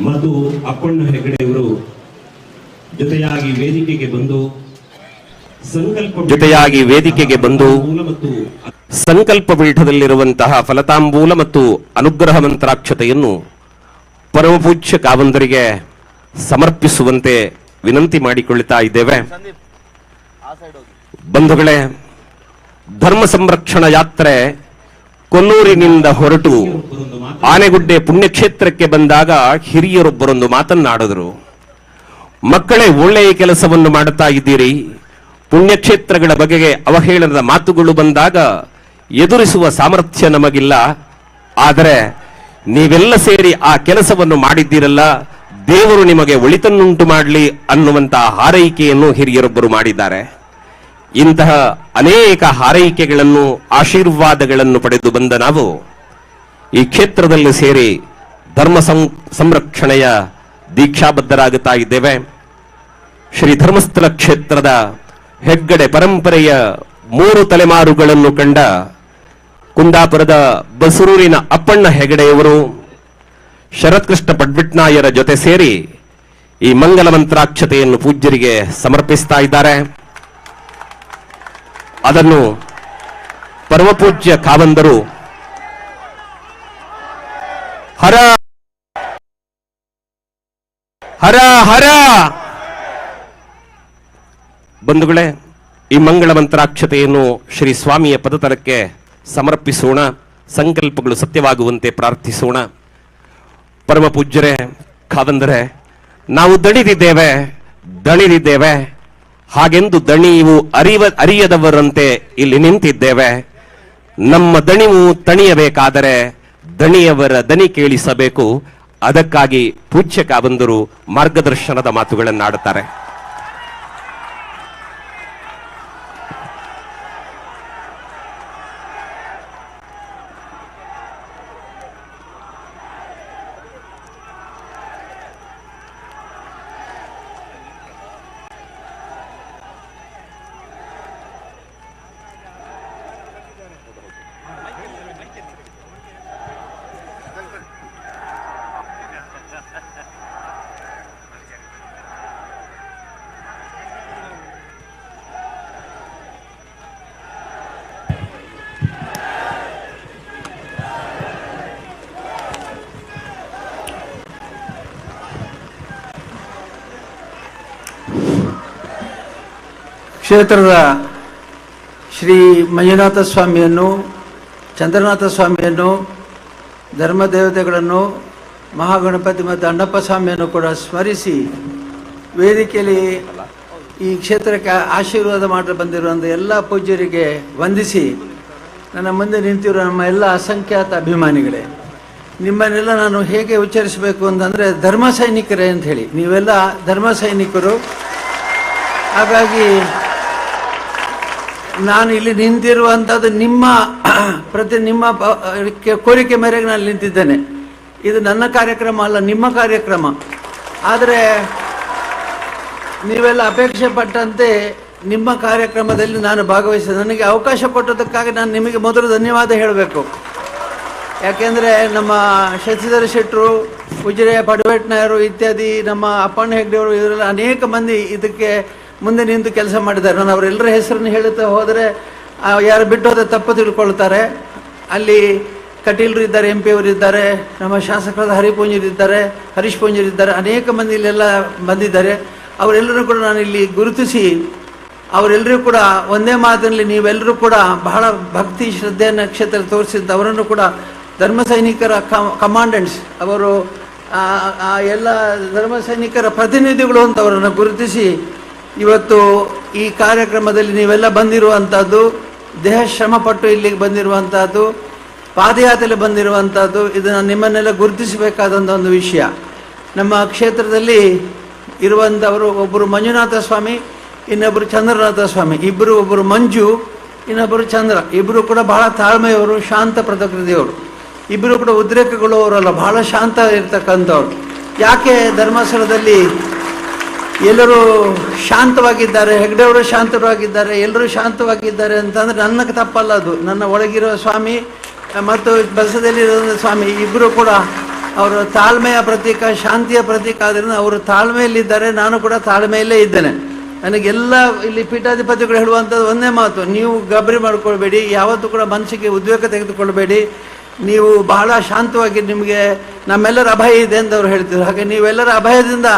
ಮತ್ತು ಅಪ್ಪಣ್ಣ ಹೆಗಡೆಯವರು ಜೊತೆಯಾಗಿ ವೇದಿಕೆಗೆ ಬಂದು ಸಂಕಲ್ಪ ಪೀಠದಲ್ಲಿರುವಂತಹ ಫಲತಾಂಬೂಲ ಮತ್ತು ಅನುಗ್ರಹ ಮಂತ್ರಾಕ್ಷತೆಯನ್ನು ಪರಮಪೂಜ್ಯ ಖಾವಂದರಿಗೆ ಸಮರ್ಪಿಸುವಂತೆ ವಿನಂತಿ ಮಾಡಿಕೊಳ್ಳುತ್ತಾ ಇದ್ದೇವೆ. ಬಂಧುಗಳೇ, ಧರ್ಮ ಸಂರಕ್ಷಣಾ ಯಾತ್ರೆ ಕೊಲ್ಲೂರಿನಿಂದ ಹೊರಟು ಆನೆಗುಡ್ಡೆ ಪುಣ್ಯಕ್ಷೇತ್ರಕ್ಕೆ ಬಂದಾಗ ಹಿರಿಯರೊಬ್ಬರೊಂದು ಮಾತನ್ನಾಡಿದರು. ಮಕ್ಕಳೇ, ಒಳ್ಳೆಯ ಕೆಲಸವನ್ನು ಮಾಡುತ್ತಾ ಇದ್ದೀರಿ. ಪುಣ್ಯಕ್ಷೇತ್ರಗಳ ಬಗೆಗೆ ಅವಹೇಳನದ ಮಾತುಗಳು ಬಂದಾಗ ಎದುರಿಸುವ ಸಾಮರ್ಥ್ಯ ನಮಗಿಲ್ಲ. ಆದರೆ ನೀವೆಲ್ಲ ಸೇರಿ ಆ ಕೆಲಸವನ್ನು ಮಾಡಿದ್ದೀರಲ್ಲ, ದೇವರು ನಿಮಗೆ ಒಳಿತನ್ನುಂಟು ಮಾಡಲಿ ಅನ್ನುವಂತಹ ಹಾರೈಕೆಯನ್ನು ಹಿರಿಯರೊಬ್ಬರು ಮಾಡಿದ್ದಾರೆ. ಇಂತಹ ಅನೇಕ ಹಾರೈಕೆಗಳನ್ನು, ಆಶೀರ್ವಾದಗಳನ್ನು ಪಡೆದು ಬಂದ ನಾವು ಈ ಕ್ಷೇತ್ರದಲ್ಲಿ ಸೇರಿ ಧರ್ಮ ಸಂರಕ್ಷಣೆಯ ದೀಕ್ಷಾಬದ್ಧರಾಗುತ್ತಾ ಇದ್ದೇವೆ. ಶ್ರೀ ಧರ್ಮಸ್ಥಳ ಕ್ಷೇತ್ರದ ಹೆಗ್ಗಡೆ ಪರಂಪರೆಯ 3 ತಲೆಮಾರುಗಳನ್ನು ಕಂಡ ಕುಂದಾಪುರದ ಬಸರೂರಿನ ಅಪ್ಪಣ್ಣ ಹೆಗಡೆಯವರು ಶರತ್ಕೃಷ್ಣ ಪಡ್ಬಿಟ್ನಾಯರ ಜೊತೆ ಸೇರಿ ಈ ಮಂಗಲ ಮಂತ್ರಾಕ್ಷತೆಯನ್ನು ಪೂಜ್ಯರಿಗೆ ಸಮರ್ಪಿಸ್ತಾ ಇದ್ದಾರೆ. ಅದನ್ನು ಪರಮಪೂಜ್ಯ ಖಾವಂದರು ಹರ ಹರ ಹರ. ಬಂಧುಗಳೇ, ಈ ಮಂಗಳ ಮಂತ್ರಾಕ್ಷತೆಯನ್ನು ಶ್ರೀ ಸ್ವಾಮಿಯ ಪದತಲಕ್ಕೆ ಸಮರ್ಪಿಸೋಣ. ಸಂಕಲ್ಪಗಳು ಸತ್ಯವಾಗುವಂತೆ ಪ್ರಾರ್ಥಿಸೋಣ. ಪರಮ ಪೂಜ್ಯರೇ, ಖಾವಂದರೇ, ನಾವು ದಣಿದಿದ್ದೇವೆ. ಹಾಗೆಂದು ದಣಿವು ಅರಿಯದವರಂತೆ ಇಲ್ಲಿ ನಿಂತಿದ್ದೇವೆ. ನಮ್ಮ ದಣಿವು ತಣಿಯಬೇಕಾದರೆ ದಣಿಯವರ ದನಿ ಕೇಳಿಸಬೇಕು. ಅದಕ್ಕಾಗಿ ಪೂಜ್ಯ ಖಾವಂದರು ಮಾರ್ಗದರ್ಶನದ ಮಾತುಗಳನ್ನಾಡುತ್ತಾರೆ. ಕ್ಷೇತ್ರದ ಶ್ರೀ ಮಂಜುನಾಥ ಸ್ವಾಮಿಯನ್ನು, ಚಂದ್ರನಾಥ ಸ್ವಾಮಿಯನ್ನು, ಧರ್ಮದೇವತೆಗಳನ್ನು, ಮಹಾಗಣಪತಿ ಮತ್ತು ಅಣ್ಣಪ್ಪ ಸ್ವಾಮಿಯನ್ನು ಕೂಡ ಸ್ಮರಿಸಿ ವೇದಿಕೆಯಲ್ಲಿ ಈ ಕ್ಷೇತ್ರಕ್ಕೆ ಆಶೀರ್ವಾದ ಮಾಡಿ ಬಂದಿರುವಂಥ ಎಲ್ಲ ಪೂಜ್ಯರಿಗೆ ವಂದಿಸಿ, ನನ್ನ ಮುಂದೆ ನಿಂತಿರುವ ನಮ್ಮ ಎಲ್ಲ ಅಸಂಖ್ಯಾತ ಅಭಿಮಾನಿಗಳೇ, ನಿಮ್ಮನ್ನೆಲ್ಲ ನಾನು ಹೇಗೆ ಉಚ್ಚರಿಸಬೇಕು ಅಂತಂದರೆ ಧರ್ಮ ಸೈನಿಕರೇ ಅಂತ ಹೇಳಿ. ನೀವೆಲ್ಲ ಧರ್ಮ ಸೈನಿಕರು. ಹಾಗಾಗಿ ನಾನು ಇಲ್ಲಿ ನಿಂತಿರುವಂಥದ್ದು ನಿಮ್ಮ ಕೋರಿಕೆ ಮೇರೆಗೆ ನಾನು ನಿಂತಿದ್ದೇನೆ. ಇದು ನನ್ನ ಕಾರ್ಯಕ್ರಮ ಅಲ್ಲ, ನಿಮ್ಮ ಕಾರ್ಯಕ್ರಮ. ಆದರೆ ನೀವೆಲ್ಲ ಅಪೇಕ್ಷೆ ಪಟ್ಟಂತೆ ನಿಮ್ಮ ಕಾರ್ಯಕ್ರಮದಲ್ಲಿ ನಾನು ಭಾಗವಹಿಸಿದೆ. ನನಗೆ ಅವಕಾಶ ಕೊಟ್ಟದಕ್ಕಾಗಿ ನಾನು ನಿಮಗೆ ಮೊದಲು ಧನ್ಯವಾದ ಹೇಳಬೇಕು. ಯಾಕೆಂದರೆ ನಮ್ಮ ಶಶಿಧರ ಶೆಟ್ಟರು, ಉಜಿರೆಯ ಪಡವೇಟ್ನಾಯರು ಇತ್ಯಾದಿ, ನಮ್ಮ ಅಪ್ಪಣ್ಣ ಹೆಗ್ಡೆಯವರು, ಇವರೆಲ್ಲ ಅನೇಕ ಮಂದಿ ಇದಕ್ಕೆ ಮುಂದೆ ನಿಂತು ಕೆಲಸ ಮಾಡಿದ್ದಾರೆ. ನಾನು ಅವರೆಲ್ಲರ ಹೆಸರನ್ನು ಹೇಳುತ್ತಾ ಹೋದರೆ ಯಾರು ಬಿಟ್ಟು ಹೋದರೆ ತಪ್ಪು ತಿಳ್ಕೊಳ್ತಾರೆ. ಅಲ್ಲಿ ಕಟೀಲ್ರು ಇದ್ದಾರೆ, MP ಅವರು ಇದ್ದಾರೆ, ನಮ್ಮ ಶಾಸಕರಾದ ಹರಿಪೂಂಜರಿದ್ದಾರೆ, ಹರೀಶ್ ಪೂಂಜರಿದ್ದಾರೆ, ಅನೇಕ ಮಂದಿ ಇಲ್ಲೆಲ್ಲ ಬಂದಿದ್ದಾರೆ. ಅವರೆಲ್ಲರೂ ಕೂಡ ನಾನು ಇಲ್ಲಿ ಗುರುತಿಸಿ ಅವರೆಲ್ಲರೂ ಕೂಡ ಒಂದೇ ಮಾತಿನಲ್ಲಿ ನೀವೆಲ್ಲರೂ ಕೂಡ ಬಹಳ ಭಕ್ತಿ ಶ್ರದ್ಧೆಯನ್ನು ಕ್ಷೇತ್ರ ತೋರಿಸಿದ್ದು ಅವರನ್ನು ಕೂಡ ಧರ್ಮ ಸೈನಿಕರ ಕಮಾಂಡೆಂಟ್ಸ್, ಅವರು ಎಲ್ಲ ಧರ್ಮ ಸೈನಿಕರ ಪ್ರತಿನಿಧಿಗಳು ಅಂತ ಅವರನ್ನು ಗುರುತಿಸಿ ಇವತ್ತು ಈ ಕಾರ್ಯಕ್ರಮದಲ್ಲಿ ನೀವೆಲ್ಲ ಬಂದಿರುವಂಥದ್ದು, ದೇಹ ಶ್ರಮಪಟ್ಟು ಇಲ್ಲಿಗೆ ಬಂದಿರುವಂಥದ್ದು, ಪಾದಯಾತ್ರೆಯಲ್ಲಿ ಬಂದಿರುವಂಥದ್ದು, ಇದನ್ನು ನಿಮ್ಮನ್ನೆಲ್ಲ ಗುರುತಿಸಬೇಕಾದಂಥ ಒಂದು ವಿಷಯ. ನಮ್ಮ ಕ್ಷೇತ್ರದಲ್ಲಿ ಇರುವಂಥವರು ಒಬ್ಬರು ಮಂಜುನಾಥ ಸ್ವಾಮಿ, ಇನ್ನೊಬ್ಬರು ಚಂದ್ರನಾಥ ಸ್ವಾಮಿ, ಒಬ್ಬರು ಮಂಜು, ಇನ್ನೊಬ್ಬರು ಚಂದ್ರ. ಇಬ್ಬರು ಕೂಡ ಬಹಳ ತಾಳ್ಮೆಯವರು, ಶಾಂತ ಪ್ರಕೃತಿಯವರು. ಇಬ್ಬರು ಕೂಡ ಉದ್ರೇಕಗಳು ಅವರಲ್ಲ, ಬಹಳ ಶಾಂತ ಇರ್ತಕ್ಕಂಥವ್ರು. ಯಾಕೆ ಧರ್ಮಸ್ಥಳದಲ್ಲಿ ಎಲ್ಲರೂ ಶಾಂತವಾಗಿದ್ದಾರೆ, ಹೆಗ್ಡೆಯವರು ಶಾಂತವಾಗಿದ್ದಾರೆ, ಎಲ್ಲರೂ ಶಾಂತವಾಗಿದ್ದಾರೆ ಅಂತಂದರೆ ನನ್ನ ತಪ್ಪಲ್ಲ, ಅದು ನನ್ನ ಒಳಗಿರೋ ಸ್ವಾಮಿ ಮತ್ತು ಬಸದಲ್ಲಿರೋ ಸ್ವಾಮಿ ಇಬ್ಬರು ಕೂಡ ಅವರು ತಾಳ್ಮೆಯ ಪ್ರತೀಕ, ಶಾಂತಿಯ ಪ್ರತೀಕ. ಆದ್ದರಿಂದ ಅವರು ತಾಳ್ಮೆಯಲ್ಲಿದ್ದಾರೆ, ನಾನು ಕೂಡ ತಾಳ್ಮೆಯಲ್ಲೇ ಇದ್ದೇನೆ. ನನಗೆಲ್ಲ ಇಲ್ಲಿ ಪೀಠಾಧಿಪತಿಗಳು ಹೇಳುವಂಥದ್ದು ಒಂದೇ ಮಾತು, ನೀವು ಗಾಬರಿ ಮಾಡ್ಕೊಳ್ಬೇಡಿ, ಯಾವತ್ತೂ ಕೂಡ ಮನಸ್ಸಿಗೆ ಉದ್ವೇಗ ತೆಗೆದುಕೊಳ್ಬೇಡಿ, ನೀವು ಬಹಳ ಶಾಂತವಾಗಿ, ನಿಮಗೆ ನಮ್ಮೆಲ್ಲರ ಅಭಯ ಇದೆ ಅಂತ ಅವ್ರು ಹೇಳ್ತಿದ್ರು. ಹಾಗೆ ನೀವೆಲ್ಲರ ಅಭಯದಿಂದ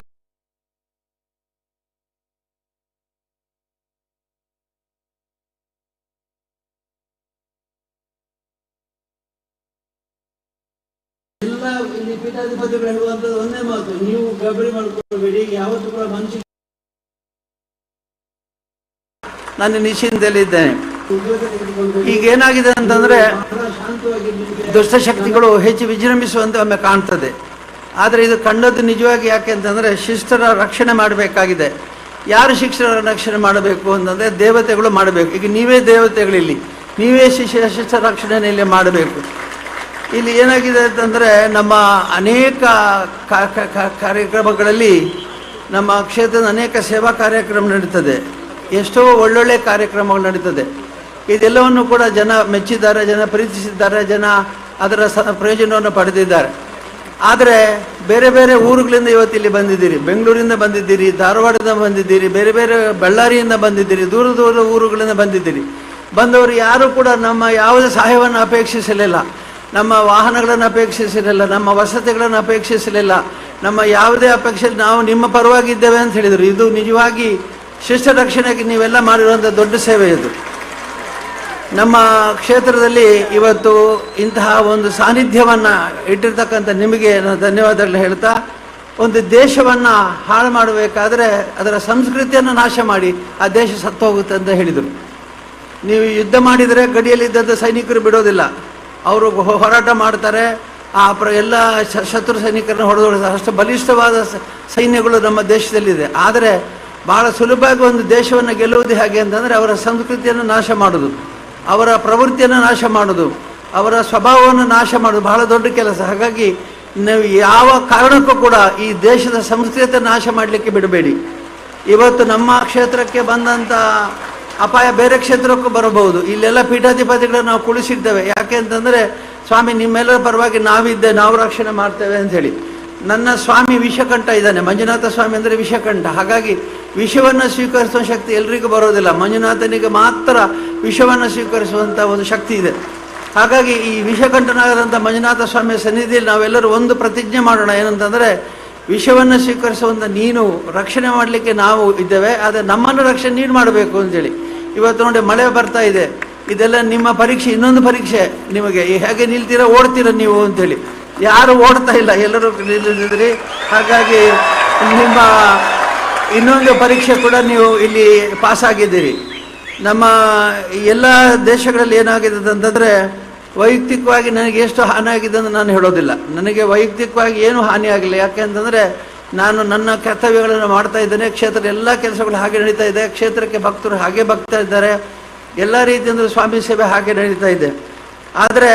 ಎಲ್ಲ ಇಲ್ಲಿ ಪೀಠಾಧಿಪತಿಗಳು ಹೇಳುವಂಥದ್ದು ಒಂದೇ ಮಾತು, ನೀವು ಗಾಬರಿ ಮಾಡ್ಕೊಳ್ಬೇಡಿ, ಯಾವತ್ತೂ ಕೂಡ ಮನಸ್ಸಿಗೆ ನಾನು ನಿಶ್ಚಿಂತೆಯಲ್ಲಿದ್ದೇನೆ. ಈಗ ಏನಾಗಿದೆ ಅಂತಂದರೆ ದುಷ್ಟಶಕ್ತಿಗಳು ಹೆಚ್ಚು ವಿಜೃಂಭಿಸುವಂತೆ ಒಮ್ಮೆ ಕಾಣ್ತದೆ. ಆದರೆ ಇದು ಕಂಡದ್ದು ನಿಜವಾಗಿ ಯಾಕೆ ಅಂತಂದರೆ ಶಿಷ್ಟರ ರಕ್ಷಣೆ ಮಾಡಬೇಕಾಗಿದೆ. ಯಾರು ಶಿಷ್ಟರ ರಕ್ಷಣೆ ಮಾಡಬೇಕು ಅಂತಂದರೆ ದೇವತೆಗಳು ಮಾಡಬೇಕು. ಈಗ ನೀವೇ ದೇವತೆಗಳಿಲ್ಲಿ, ನೀವೇ ಶಿಷ್ಟ ರಕ್ಷಣೆಯಲ್ಲಿ ಮಾಡಬೇಕು. ಇಲ್ಲಿ ಏನಾಗಿದೆ ಅಂತಂದರೆ ನಮ್ಮ ಅನೇಕ ಕಾರ್ಯಕ್ರಮಗಳಲ್ಲಿ ನಮ್ಮ ಕ್ಷೇತ್ರದ ಅನೇಕ ಸೇವಾ ಕಾರ್ಯಕ್ರಮ ನಡೀತದೆ, ಎಷ್ಟೋ ಒಳ್ಳೊಳ್ಳೆ ಕಾರ್ಯಕ್ರಮಗಳು ನಡೀತದೆ. ಇದೆಲ್ಲವನ್ನು ಕೂಡ ಜನ ಮೆಚ್ಚಿದ್ದಾರೆ, ಜನ ಪ್ರೀತಿಸಿದ್ದಾರೆ, ಜನ ಅದರ ಪ್ರಯೋಜನವನ್ನು ಪಡೆದಿದ್ದಾರೆ. ಆದರೆ ಬೇರೆ ಬೇರೆ ಊರುಗಳಿಂದ ಇವತ್ತಿಲ್ಲಿ ಬಂದಿದ್ದೀರಿ, ಬೆಂಗಳೂರಿಂದ ಬಂದಿದ್ದೀರಿ, ಧಾರವಾಡದಿಂದ ಬಂದಿದ್ದೀರಿ, ಬೇರೆ ಬೇರೆ ಬಳ್ಳಾರಿಯಿಂದ ಬಂದಿದ್ದೀರಿ, ದೂರ ದೂರದ ಊರುಗಳಿಂದ ಬಂದಿದ್ದೀರಿ. ಬಂದವರು ಯಾರೂ ಕೂಡ ನಮ್ಮ ಯಾವುದೇ ಸಹಾಯವನ್ನು ಅಪೇಕ್ಷಿಸಲಿಲ್ಲ, ನಮ್ಮ ವಾಹನಗಳನ್ನು ಅಪೇಕ್ಷಿಸಲಿಲ್ಲ, ನಮ್ಮ ವಸತಿಗಳನ್ನು ಅಪೇಕ್ಷಿಸಲಿಲ್ಲ, ನಮ್ಮ ಯಾವುದೇ ಅಪೇಕ್ಷೆ, ನಾವು ನಿಮ್ಮ ಪರವಾಗಿದ್ದೇವೆ ಅಂತ ಹೇಳಿದರು. ಇದು ನಿಜವಾಗಿ ಶಿಷ್ಟ ರಕ್ಷಣೆಗೆ ನೀವೆಲ್ಲ ಮಾಡಿರುವಂಥ ದೊಡ್ಡ ಸೇವೆ ಇದು. ನಮ್ಮ ಕ್ಷೇತ್ರದಲ್ಲಿ ಇವತ್ತು ಇಂತಹ ಒಂದು ಸಾನ್ನಿಧ್ಯವನ್ನು ಇಟ್ಟಿರ್ತಕ್ಕಂಥ ನಿಮಗೆ ನಾನು ಧನ್ಯವಾದಗಳು ಹೇಳ್ತಾ, ಒಂದು ದೇಶವನ್ನು ಹಾಳು ಮಾಡಬೇಕಾದ್ರೆ ಅದರ ಸಂಸ್ಕೃತಿಯನ್ನು ನಾಶ ಮಾಡಿ ಆ ದೇಶ ಸತ್ತು ಹೋಗುತ್ತೆ ಅಂತ ಹೇಳಿದರು. ನೀವು ಯುದ್ಧ ಮಾಡಿದರೆ ಗಡಿಯಲ್ಲಿದ್ದಂಥ ಸೈನಿಕರು ಬಿಡೋದಿಲ್ಲ, ಅವರು ಹೋರಾಟ ಮಾಡ್ತಾರೆ, ಎಲ್ಲ ಶತ್ರು ಸೈನಿಕರನ್ನು ಹೊಡೆದೊಡ್ತಾರೆ. ಅಷ್ಟು ಬಲಿಷ್ಠವಾದ ಸೈನ್ಯಗಳು ನಮ್ಮ ದೇಶದಲ್ಲಿದೆ. ಆದರೆ ಬಹಳ ಸುಲಭವಾಗಿ ಒಂದು ದೇಶವನ್ನು ಗೆಲ್ಲುವುದು ಹೇಗೆ ಅಂತಂದರೆ ಅವರ ಸಂಸ್ಕೃತಿಯನ್ನು ನಾಶ ಮಾಡೋದು, ಅವರ ಪ್ರವೃತ್ತಿಯನ್ನು ನಾಶ ಮಾಡೋದು, ಅವರ ಸ್ವಭಾವವನ್ನು ನಾಶ ಮಾಡೋದು ಬಹಳ ದೊಡ್ಡ ಕೆಲಸ. ಹಾಗಾಗಿ ನೀವು ಯಾವ ಕಾರಣಕ್ಕೂ ಕೂಡ ಈ ದೇಶದ ಸಂಸ್ಕೃತಿ ನಾಶ ಮಾಡಲಿಕ್ಕೆ ಬಿಡಬೇಡಿ. ಇವತ್ತು ನಮ್ಮ ಕ್ಷೇತ್ರಕ್ಕೆ ಬಂದಂಥ ಅಪಾಯ ಬೇರೆ ಕ್ಷೇತ್ರಕ್ಕೂ ಬರಬಹುದು. ಇಲ್ಲೆಲ್ಲ ಪೀಠಾಧಿಪತಿಗಳನ್ನು ನಾವು ಕುಳಿಸಿರ್ತೇವೆ. ಯಾಕೆ ಅಂತಂದರೆ ಸ್ವಾಮಿ ನಿಮ್ಮೆಲ್ಲರ ಪರವಾಗಿ ನಾವಿದ್ದೆ, ನಾವು ರಕ್ಷಣೆ ಮಾಡ್ತೇವೆ ಅಂಥೇಳಿ. ನನ್ನ ಸ್ವಾಮಿ ವಿಷಕಂಠ ಇದ್ದಾನೆ, ಮಂಜುನಾಥ ಸ್ವಾಮಿ ಅಂದರೆ ವಿಷಕಂಠ. ಹಾಗಾಗಿ ವಿಷವನ್ನು ಸ್ವೀಕರಿಸುವ ಶಕ್ತಿ ಎಲ್ರಿಗೂ ಬರೋದಿಲ್ಲ, ಮಂಜುನಾಥನಿಗೆ ಮಾತ್ರ ವಿಷವನ್ನು ಸ್ವೀಕರಿಸುವಂಥ ಒಂದು ಶಕ್ತಿ ಇದೆ. ಹಾಗಾಗಿ ಈ ವಿಷಕಂಠನಾದಂಥ ಮಂಜುನಾಥ ಸ್ವಾಮಿಯ ಸನ್ನಿಧಿಯಲ್ಲಿ ನಾವೆಲ್ಲರೂ ಒಂದು ಪ್ರತಿಜ್ಞೆ ಮಾಡೋಣ. ಏನಂತಂದರೆ ವಿಷವನ್ನು ಸ್ವೀಕರಿಸುವಂಥ ನೀನು ರಕ್ಷಣೆ ಮಾಡಲಿಕ್ಕೆ ನಾವು ಇದ್ದೇವೆ, ಆದರೆ ನಮ್ಮನ್ನು ರಕ್ಷಣೆ ನೀನು ಮಾಡಬೇಕು ಅಂತೇಳಿ. ಇವತ್ತು ನೋಡಿ ಮಳೆ ಬರ್ತಾ ಇದೆ, ಇದೆಲ್ಲ ನಿಮ್ಮ ಪರೀಕ್ಷೆ, ಇನ್ನೊಂದು ಪರೀಕ್ಷೆ ನಿಮಗೆ. ಹೇಗೆ ನಿಲ್ತೀರಾ, ಓಡ್ತೀರಾ ನೀವು ಅಂತೇಳಿ. ಯಾರು ಓಡ್ತಾ ಇಲ್ಲ, ಎಲ್ಲರೂ ನಿಲ್ಲಿದ್ರಿ. ಹಾಗಾಗಿ ನಿಮ್ಮ ಇನ್ನೊಂದು ಪರೀಕ್ಷೆ ಕೂಡ ನೀವು ಇಲ್ಲಿ ಪಾಸಾಗಿದ್ದೀರಿ. ನಮ್ಮ ಎಲ್ಲ ದೇಶಗಳಲ್ಲಿ ಏನಾಗಿದೆ ಅಂತಂದರೆ, ವೈಯಕ್ತಿಕವಾಗಿ ನನಗೆ ಎಷ್ಟು ಹಾನಿ ಆಗಿದೆ ಅಂತ ನಾನು ಹೇಳೋದಿಲ್ಲ. ನನಗೆ ವೈಯಕ್ತಿಕವಾಗಿ ಏನೂ ಹಾನಿ ಆಗಿಲ್ಲ. ಯಾಕೆ ಅಂತಂದರೆ ನಾನು ನನ್ನ ಕರ್ತವ್ಯಗಳನ್ನು ಮಾಡ್ತಾ ಇದ್ದೇನೆ. ಕ್ಷೇತ್ರದ ಎಲ್ಲ ಕೆಲಸಗಳು ಹಾಗೆ ನಡೀತಾ ಇದೆ. ಕ್ಷೇತ್ರಕ್ಕೆ ಭಕ್ತರು ಹಾಗೆ ಬರ್ತಾ ಇದ್ದಾರೆ. ಎಲ್ಲ ರೀತಿಯಿಂದ ಸ್ವಾಮಿ ಸೇವೆ ಹಾಗೆ ನಡೀತಾ ಇದೆ. ಆದರೆ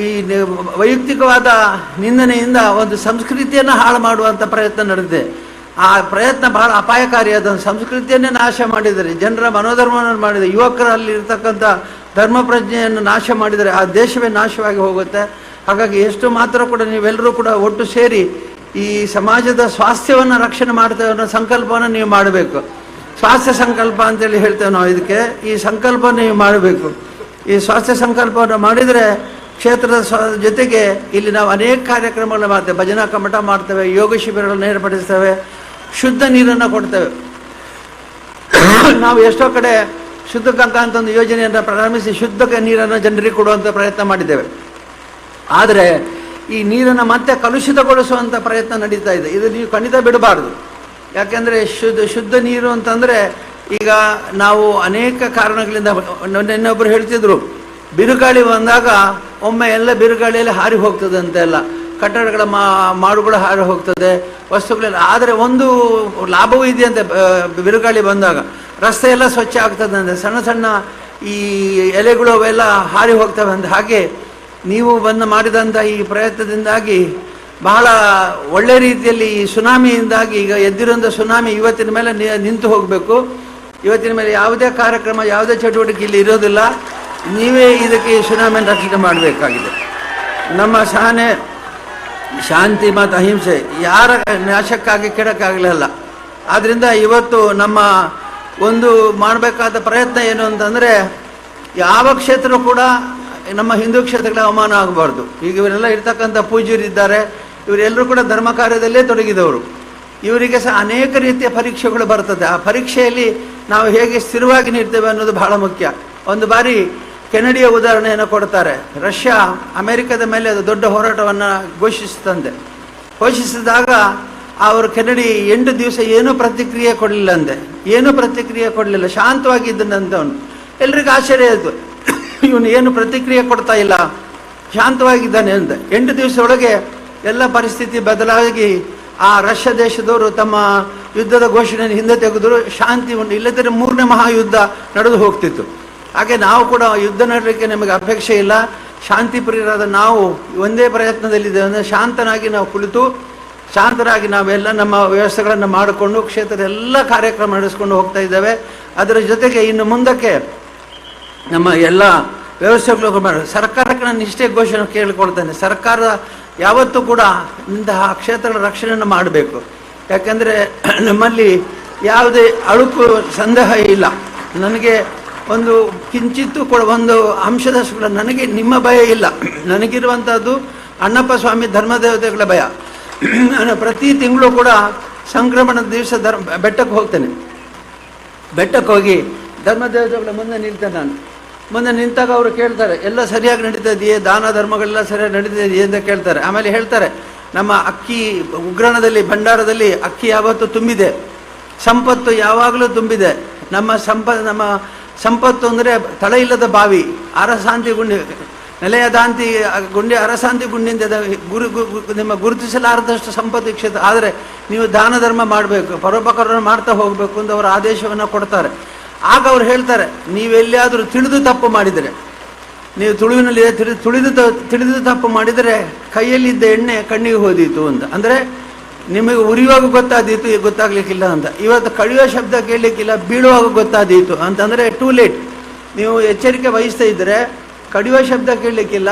ಈ ವೈಯಕ್ತಿಕವಾದ ನಿಂದನೆಯಿಂದ ಒಂದು ಸಂಸ್ಕೃತಿಯನ್ನು ಹಾಳು ಮಾಡುವಂಥ ಪ್ರಯತ್ನ ನಡೆದಿದೆ. ಆ ಪ್ರಯತ್ನ ಬಹಳ ಅಪಾಯಕಾರಿಯಾದ ಸಂಸ್ಕೃತಿಯನ್ನೇ ನಾಶ ಮಾಡಿದರೆ, ಜನರ ಮನೋಧರ್ಮವನ್ನು ಮಾಡಿದರೆ, ಯುವಕರಲ್ಲಿ ಇರ್ತಕ್ಕಂಥ ಧರ್ಮ ಪ್ರಜ್ಞೆಯನ್ನು ನಾಶ ಮಾಡಿದರೆ ಆ ದೇಶವೇ ನಾಶವಾಗಿ ಹೋಗುತ್ತೆ. ಹಾಗಾಗಿ ಎಷ್ಟು ಮಾತ್ರ ಕೂಡ ನೀವೆಲ್ಲರೂ ಕೂಡ ಒಟ್ಟು ಸೇರಿ ಈ ಸಮಾಜದ ಸ್ವಾಸ್ಥ್ಯವನ್ನು ರಕ್ಷಣೆ ಮಾಡ್ತೇವೆ ಅನ್ನೋ ಸಂಕಲ್ಪವನ್ನು ನೀವು ಮಾಡಬೇಕು. ಸ್ವಾಸ್ಥ್ಯ ಸಂಕಲ್ಪ ಅಂತೇಳಿ ಹೇಳ್ತೇವೆ ನಾವು ಇದಕ್ಕೆ. ಈ ಸಂಕಲ್ಪ ನೀವು ಮಾಡಬೇಕು. ಈ ಸ್ವಾಸ್ಥ್ಯ ಸಂಕಲ್ಪವನ್ನು ಮಾಡಿದರೆ ಕ್ಷೇತ್ರದ ಜೊತೆಗೆ ಇಲ್ಲಿ ನಾವು ಅನೇಕ ಕಾರ್ಯಕ್ರಮಗಳನ್ನ ಮಾಡ್ತೇವೆ. ಭಜನಾ ಕಮ್ಮಟ ಮಾಡ್ತೇವೆ, ಯೋಗ ಶಿಬಿರಗಳನ್ನು ಏರ್ಪಡಿಸ್ತೇವೆ, ಶುದ್ಧ ನೀರನ್ನು ಕೊಡ್ತೇವೆ. ನಾವು ಎಷ್ಟೋ ಕಡೆ ಶುದ್ಧ ಗಂಗಾ ಅಂತ ಒಂದು ಯೋಜನೆಯನ್ನು ಪ್ರಾರಂಭಿಸಿ ಶುದ್ಧ ನೀರನ್ನು ಜನರಿಗೆ ಕೊಡುವಂಥ ಪ್ರಯತ್ನ ಮಾಡಿದ್ದೇವೆ. ಆದರೆ ಈ ನೀರನ್ನು ಮತ್ತೆ ಕಲುಷಿತಗೊಳಿಸುವಂಥ ಪ್ರಯತ್ನ ನಡೀತಾ ಇದೆ. ಇದು ನೀವು ಖಂಡಿತ ಬಿಡಬಾರ್ದು. ಯಾಕೆಂದರೆ ಶುದ್ಧ ನೀರು ಅಂತಂದರೆ ಈಗ ನಾವು ಅನೇಕ ಕಾರಣಗಳಿಂದ, ಇನ್ನೊಬ್ಬರು ಹೇಳ್ತಿದ್ರು, ಬಿರುಗಾಳಿ ಬಂದಾಗ ಒಮ್ಮೆ ಎಲ್ಲ ಬಿರುಗಾಳಿಯಲ್ಲಿ ಹಾರಿ ಹೋಗ್ತದೆ ಅಂತೆಲ್ಲ, ಕಟ್ಟಡಗಳ ಮಾಡುಗಳು ಹಾರಿ ಹೋಗ್ತದೆ, ವಸ್ತುಗಳೆಲ್ಲ. ಆದರೆ ಒಂದು ಲಾಭವೂ ಇದೆಯಂತೆ, ಬಿರುಗಾಳಿ ಬಂದಾಗ ರಸ್ತೆ ಎಲ್ಲ ಸ್ವಚ್ಛ ಆಗ್ತದೆ ಅಂತೆ, ಸಣ್ಣ ಸಣ್ಣ ಈ ಎಲೆಗಳು ಅವೆಲ್ಲ ಹಾರಿ ಹೋಗ್ತವೆ ಅಂತ. ಹಾಗೆ ನೀವು ಮಾಡಿದಂಥ ಈ ಪ್ರಯತ್ನದಿಂದಾಗಿ ಬಹಳ ಒಳ್ಳೆ ರೀತಿಯಲ್ಲಿ ಈ ಸುನಾಮಿಯಿಂದಾಗಿ ಈಗ ಎದ್ದಿರುವಂಥ ಸುನಾಮಿ ಇವತ್ತಿನ ಮೇಲೆ ನಿಂತು ಹೋಗಬೇಕು. ಇವತ್ತಿನ ಮೇಲೆ ಯಾವುದೇ ಕಾರ್ಯಕ್ರಮ, ಯಾವುದೇ ಚಟುವಟಿಕೆ ಇಲ್ಲಿ ಇರೋದಿಲ್ಲ. ನೀವೇ ಇದಕ್ಕೆ ಈ ಸುನಾಮಿಯನ್ನು ರಕ್ಷಣೆ ಮಾಡಬೇಕಾಗಿದೆ. ನಮ್ಮ ಸಹನೆ, ಶಾಂತಿ ಮತ್ತು ಅಹಿಂಸೆ ಯಾರ ನಾಶಕ್ಕಾಗಿ ಕೆಡಕ್ಕಾಗಲಿಲ್ಲ. ಆದ್ದರಿಂದ ಇವತ್ತು ನಮ್ಮ ಒಂದು ಮಾಡಬೇಕಾದ ಪ್ರಯತ್ನ ಏನು ಅಂತಂದರೆ, ಯಾವ ಕ್ಷೇತ್ರ ಕೂಡ ನಮ್ಮ ಹಿಂದೂ ಕ್ಷೇತ್ರಗಳ ಅವಮಾನ ಆಗಬಾರ್ದು. ಈಗ ಇವರೆಲ್ಲ ಇರ್ತಕ್ಕಂಥ ಪೂಜ್ಯರಿದ್ದಾರೆ, ಇವರೆಲ್ಲರೂ ಕೂಡ ಧರ್ಮ ಕಾರ್ಯದಲ್ಲೇ ತೊಡಗಿದವರು. ಇವರಿಗೆ ಸಹ ಅನೇಕ ರೀತಿಯ ಪರೀಕ್ಷೆಗಳು ಬರ್ತದೆ. ಆ ಪರೀಕ್ಷೆಯಲ್ಲಿ ನಾವು ಹೇಗೆ ಸ್ಥಿರವಾಗಿ ನಿಲ್ತೇವೆ ಅನ್ನೋದು ಬಹಳ ಮುಖ್ಯ. ಒಂದು ಬಾರಿ ಕೆನಡಿಯ ಉದಾಹರಣೆಯನ್ನು ಕೊಡ್ತಾರೆ. ರಷ್ಯಾ ಅಮೆರಿಕದ ಮೇಲೆ ಅದು ದೊಡ್ಡ ಹೋರಾಟವನ್ನು ಘೋಷಿಸಿದಾಗ ಅವರು ಕೆನಡಿ 8 ದಿವಸ ಏನೂ ಪ್ರತಿಕ್ರಿಯೆ ಕೊಡಲಿಲ್ಲ ಅಂದೆ. ಏನೂ ಪ್ರತಿಕ್ರಿಯೆ ಕೊಡಲಿಲ್ಲ, ಶಾಂತವಾಗಿದ್ದನಂತವನು. ಎಲ್ರಿಗೂ ಆಶ್ಚರ್ಯ ಆಯಿತು, ಇವನು ಏನು ಪ್ರತಿಕ್ರಿಯೆ ಕೊಡ್ತಾ ಇಲ್ಲ, ಶಾಂತವಾಗಿದ್ದಾನೆ ಅಂತ. 8 ದಿವಸದೊಳಗೆ ಎಲ್ಲ ಪರಿಸ್ಥಿತಿ ಬದಲಾಗಿ ಆ ರಷ್ಯಾ ದೇಶದವರು ತಮ್ಮ ಯುದ್ಧದ ಘೋಷಣೆಯನ್ನು ಹಿಂದೆ ತೆಗೆದರು. ಶಾಂತಿ ಉಂಟು. ಇಲ್ಲದಿದ್ದರೆ 3ನೇ ಮಹಾಯುದ್ಧ ನಡೆದು ಹೋಗ್ತಿತ್ತು. ಹಾಗೆ ನಾವು ಕೂಡ ಯುದ್ಧ ನಡೆಯಲಿಕ್ಕೆ ನಮಗೆ ಅಪೇಕ್ಷೆ ಇಲ್ಲ. ಶಾಂತಿ ಪ್ರಿಯರಾದ ನಾವು ಒಂದೇ ಪ್ರಯತ್ನದಲ್ಲಿದ್ದೇವೆ ಅಂದರೆ ಶಾಂತನಾಗಿ ನಾವು ಕುಳಿತು ಶಾಂತರಾಗಿ ನಾವೆಲ್ಲ ನಮ್ಮ ವ್ಯವಸ್ಥೆಗಳನ್ನು ಮಾಡಿಕೊಂಡು ಕ್ಷೇತ್ರದ ಎಲ್ಲ ಕಾರ್ಯಕ್ರಮ ನಡೆಸ್ಕೊಂಡು ಹೋಗ್ತಾ ಇದ್ದೇವೆ. ಅದರ ಜೊತೆಗೆ ಇನ್ನು ಮುಂದಕ್ಕೆ ನಮ್ಮ ಎಲ್ಲ ವ್ಯವಸ್ಥೆಗಳು ಮಾಡಿ ಸರ್ಕಾರಕ್ಕೆ ನಾನು ಇಷ್ಟೇ ಘೋಷಣೆ ಕೇಳಿಕೊಳ್ತೇನೆ. ಸರ್ಕಾರ ಯಾವತ್ತೂ ಕೂಡ ಇಂತಹ ಕ್ಷೇತ್ರಗಳ ರಕ್ಷಣೆಯನ್ನು ಮಾಡಬೇಕು. ಯಾಕೆಂದರೆ ನಮ್ಮಲ್ಲಿ ಯಾವುದೇ ಅಳುಕು ಸಂದೇಹ ಇಲ್ಲ. ನನಗೆ ಒಂದು ಕಿಂಚಿತ್ತು ಕೂಡ ಒಂದು ಅಂಶದಷ್ಟು ಕೂಡ ನನಗೆ ನಿಮ್ಮ ಭಯ ಇಲ್ಲ. ನನಗಿರುವಂಥದ್ದು ಅಣ್ಣಪ್ಪ ಸ್ವಾಮಿ ಧರ್ಮದೇವತೆಗಳ ಭಯ. ನಾನು ಪ್ರತಿ ತಿಂಗಳು ಕೂಡ ಸಂಕ್ರಮಣದ ದಿವಸ ಬೆಟ್ಟಕ್ಕೆ ಹೋಗ್ತೇನೆ. ಬೆಟ್ಟಕ್ಕೆ ಹೋಗಿ ಧರ್ಮದೇವತೆಗಳ ಮುಂದೆ ನಿಲ್ತೇನೆ. ನಾನು ಮುಂದೆ ನಿಂತಾಗ ಅವರು ಕೇಳ್ತಾರೆ, ಎಲ್ಲ ಸರಿಯಾಗಿ ನಡೀತಾ ಇದೆಯೇ, ದಾನ ಧರ್ಮಗಳೆಲ್ಲ ಸರಿಯಾಗಿ ನಡೀತಾ ಇದೆಯೇ ಅಂತ ಕೇಳ್ತಾರೆ. ಆಮೇಲೆ ಹೇಳ್ತಾರೆ, ನಮ್ಮ ಅಕ್ಕಿ ಉಗ್ರಾಣದಲ್ಲಿ ಭಂಡಾರದಲ್ಲಿ ಅಕ್ಕಿ ಯಾವತ್ತೂ ತುಂಬಿದೆ, ಸಂಪತ್ತು ಯಾವಾಗಲೂ ತುಂಬಿದೆ. ನಮ್ಮ ಸಂಪತ್ತು ಅಂದರೆ ತಳ ಇಲ್ಲದ ಬಾವಿ, ಅರಸಾಂತಿ ಗುಂಡಿ, ನೆಲೆಯದಾಂತಿ ಗುಂಡಿ, ಅರಸಾಂತಿ ಗುಂಡಿಂದ ನಿಮ್ಮ ಗುರುತಿಸಲಾರದಷ್ಟು ಸಂಪತ್ತು ಕ್ಷೇತ್ರ. ಆದರೆ ನೀವು ದಾನ ಧರ್ಮ ಮಾಡಬೇಕು, ಪರೋಪಕಾರವನ್ನು ಮಾಡ್ತಾ ಹೋಗಬೇಕು ಅಂತ ಅವರು ಆದೇಶವನ್ನು ಕೊಡ್ತಾರೆ. ಆಗ ಅವ್ರು ಹೇಳ್ತಾರೆ, ನೀವೆಲ್ಲಿಯಾದರೂ ತಿಳಿದು ತಪ್ಪು ಮಾಡಿದರೆ, ನೀವು ತುಳುವಿನಲ್ಲಿ ತಿಳಿದು ತಪ್ಪು ಮಾಡಿದರೆ ಕೈಯಲ್ಲಿದ್ದ ಎಣ್ಣೆ ಕಣ್ಣಿಗೆ ಹೋದೀತು ಅಂತ. ಅಂದರೆ ನಿಮಗೆ ಉರಿಯುವಾಗ ಗೊತ್ತಾದೀತು, ಗೊತ್ತಾಗ್ಲಿಕ್ಕಿಲ್ಲ ಅಂತ. ಇವತ್ತು ಕಡಿಯುವ ಶಬ್ದ ಕೇಳಲಿಕ್ಕಿಲ್ಲ, ಬೀಳುವಾಗ ಗೊತ್ತಾದೀತು ಅಂತಂದರೆ ಟೂ ಲೇಟ್. ನೀವು ಎಚ್ಚರಿಕೆ ವಹಿಸ್ತಾ ಇದ್ದರೆ ಕಡಿಯುವ ಶಬ್ದ ಕೇಳಲಿಕ್ಕಿಲ್ಲ,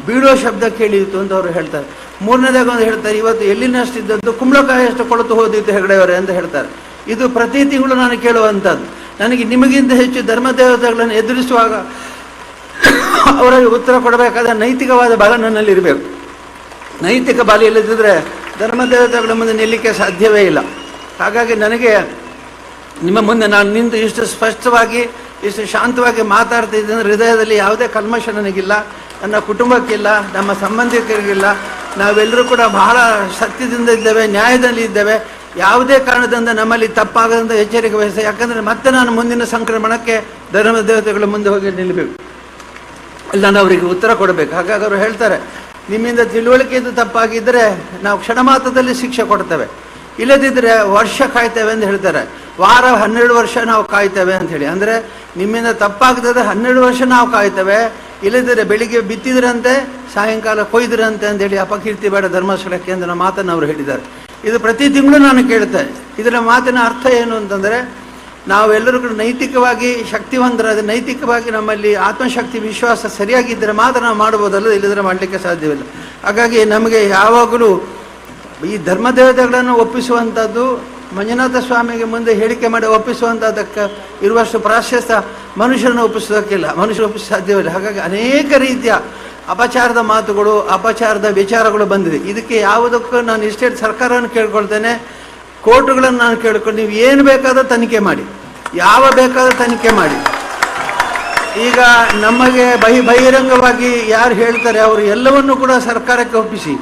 ಬೀಳುವ ಶಬ್ದ ಕೇಳಿತ್ತು ಅಂತ ಅವರು ಹೇಳ್ತಾರೆ. ಮೂರನೇದಾಗ ಒಂದು ಹೇಳ್ತಾರೆ, ಇವತ್ತು ಎಲ್ಲಿನಷ್ಟಿದ್ದದ್ದು ಕುಂಬಳಕಾಯಷ್ಟು ಕೊಳತು ಹೋದಿತ್ತು ಹೆಗಡೆಯವರೇ ಅಂತ ಹೇಳ್ತಾರೆ. ಇದು ಪ್ರತಿ ತಿಂಗಳು ನಾನು ಕೇಳುವಂಥದ್ದು. ನನಗೆ ನಿಮಗಿಂತ ಹೆಚ್ಚು ಧರ್ಮದೇವತೆಗಳನ್ನು ಎದುರಿಸುವಾಗ ಅವರಿಗೆ ಉತ್ತರ ಕೊಡಬೇಕಾದ ನೈತಿಕವಾದ ಬಲ ನನ್ನಲ್ಲಿರಬೇಕು. ನೈತಿಕ ಬಲ ಇಲ್ಲದಿದ್ದರೆ ಧರ್ಮದೇವತೆಗಳ ಮುಂದೆ ನಿಲ್ಲಕ್ಕೆ ಸಾಧ್ಯವೇ ಇಲ್ಲ. ಹಾಗಾಗಿ ನನಗೆ ನಿಮ್ಮ ಮುಂದೆ ನಾನು ನಿಂತು ಇಷ್ಟು ಸ್ಪಷ್ಟವಾಗಿ ಇಷ್ಟು ಶಾಂತವಾಗಿ ಮಾತಾಡ್ತಿದ್ದೇನೆ. ಹೃದಯದಲ್ಲಿ ಯಾವುದೇ ಕಲ್ಮಶ ನನಗಿಲ್ಲ, ನನ್ನ ಕುಟುಂಬಕ್ಕಿಲ್ಲ, ನಮ್ಮ ಸಂಬಂಧಿಕರಿಗಿಲ್ಲ. ನಾವೆಲ್ಲರೂ ಕೂಡ ಬಹಳ ಸತ್ಯದಿಂದ ಇದ್ದೇವೆ, ನ್ಯಾಯದಲ್ಲಿ ಇದ್ದೇವೆ. ಯಾವುದೇ ಕಾರಣದಿಂದ ನಮ್ಮಲ್ಲಿ ತಪ್ಪಾಗದಂತ ಎಚ್ಚರಿಕೆ ವಹಿಸ್ತೇವೆ. ಯಾಕಂದರೆ ಮತ್ತೆ ನಾನು ಮುಂದಿನ ಸಂಕ್ರಮಣಕ್ಕೆ ಧರ್ಮ ದೇವತೆಗಳ ಮುಂದೆ ಹೋಗಿ ನಿಲ್ಲಬೇಕು, ಇಲ್ಲ ನಾನು ಅವರಿಗೆ ಉತ್ತರ ಕೊಡಬೇಕು. ಹಾಗಾಗಿ ಅವರು ಹೇಳ್ತಾರೆ, ನಿಮ್ಮಿಂದ ತಿಳುವಳಿಕೆಯಿಂದ ತಪ್ಪಾಗಿದ್ದರೆ ನಾವು ಕ್ಷಣ ಮಾತ್ರದಲ್ಲಿ ಶಿಕ್ಷೆ ಕೊಡ್ತೇವೆ, ಇಲ್ಲದಿದ್ದರೆ ವರ್ಷ ಕಾಯ್ತೇವೆ ಅಂತ ಹೇಳ್ತಾರೆ. ವಾರ 12 ವರ್ಷ ನಾವು ಕಾಯ್ತೇವೆ ಅಂತ ಹೇಳಿ. ಅಂದರೆ ನಿಮ್ಮಿಂದ ತಪ್ಪಾಗ್ತದೆ 12 ವರ್ಷ ನಾವು ಕಾಯ್ತೇವೆ, ಇಲ್ಲದಿದ್ದರೆ ಬೆಳಿಗ್ಗೆ ಬಿತ್ತಿದ್ರಂತೆ ಸಾಯಂಕಾಲ ಕೊಯ್ದ್ರಂತೆ ಅಂತೇಳಿ ಅಪಕೀರ್ತಿ ಬೇಡ ಧರ್ಮಸ್ಥಳಕ್ಕೆ ಅಂತ ಮಾತನ್ನು ಅವರು ಹೇಳಿದ್ದಾರೆ. ಇದು ಪ್ರತಿ ತಿಂಗಳು ನಾನು ಕೇಳ್ತೇನೆ. ಇದರ ಮಾತಿನ ಅರ್ಥ ಏನು ಅಂತಂದರೆ, ನಾವೆಲ್ಲರೂ ಕೂಡ ನೈತಿಕವಾಗಿ ಶಕ್ತಿವಂತರಾದ, ನೈತಿಕವಾಗಿ ನಮ್ಮಲ್ಲಿ ಆತ್ಮಶಕ್ತಿ ವಿಶ್ವಾಸ ಸರಿಯಾಗಿದ್ದರೆ ಮಾತ್ರ ನಾವು ಮಾಡ್ಬೋದಲ್ಲ, ಇಲ್ಲದ್ರೆ ಮಾಡಲಿಕ್ಕೆ ಸಾಧ್ಯವಿಲ್ಲ. ಹಾಗಾಗಿ ನಮಗೆ ಯಾವಾಗಲೂ ಈ ಧರ್ಮದೇವತೆಗಳನ್ನು ಒಪ್ಪಿಸುವಂಥದ್ದು, ಮಂಜುನಾಥ ಸ್ವಾಮಿಗೆ ಮುಂದೆ ಹೇಳಿಕೆ ಮಾಡಿ ಒಪ್ಪಿಸುವಂಥದ್ದಕ್ಕೆ ಇರುವಷ್ಟು ಪ್ರಾಶಸ್ತ್ಯ ಮನುಷ್ಯರನ್ನು ಒಪ್ಪಿಸೋದಕ್ಕಿಲ್ಲ, ಮನುಷ್ಯರು ಒಪ್ಪಿಸ ಸಾಧ್ಯವಿಲ್ಲ. ಹಾಗಾಗಿ ಅನೇಕ ರೀತಿಯ ಅಪಚಾರದ ಮಾತುಗಳು, ಅಪಚಾರದ ವಿಚಾರಗಳು ಬಂದಿದೆ. ಇದಕ್ಕೆ ಯಾವುದಕ್ಕೂ ನಾನು ಇಷ್ಟೇ ಸರ್ಕಾರವನ್ನು ಕೇಳ್ಕೊಳ್ತೇನೆ, ಕೋರ್ಟುಗಳನ್ನು ನಾನು ಕೇಳ್ಕೊಂಡು ನೀವು ಏನು ಬೇಕಾದರೂ ತನಿಖೆ ಮಾಡಿ, ಯಾವ ಬೇಕಾದರೂ ತನಿಖೆ ಮಾಡಿ. ಈಗ ನಮಗೆ ಬಹಿರಂಗವಾಗಿ ಯಾರು ಹೇಳ್ತಾರೆ ಅವರು ಎಲ್ಲವನ್ನೂ ಕೂಡ ಸರ್ಕಾರಕ್ಕೆ ಒಪ್ಪಿಸಿ,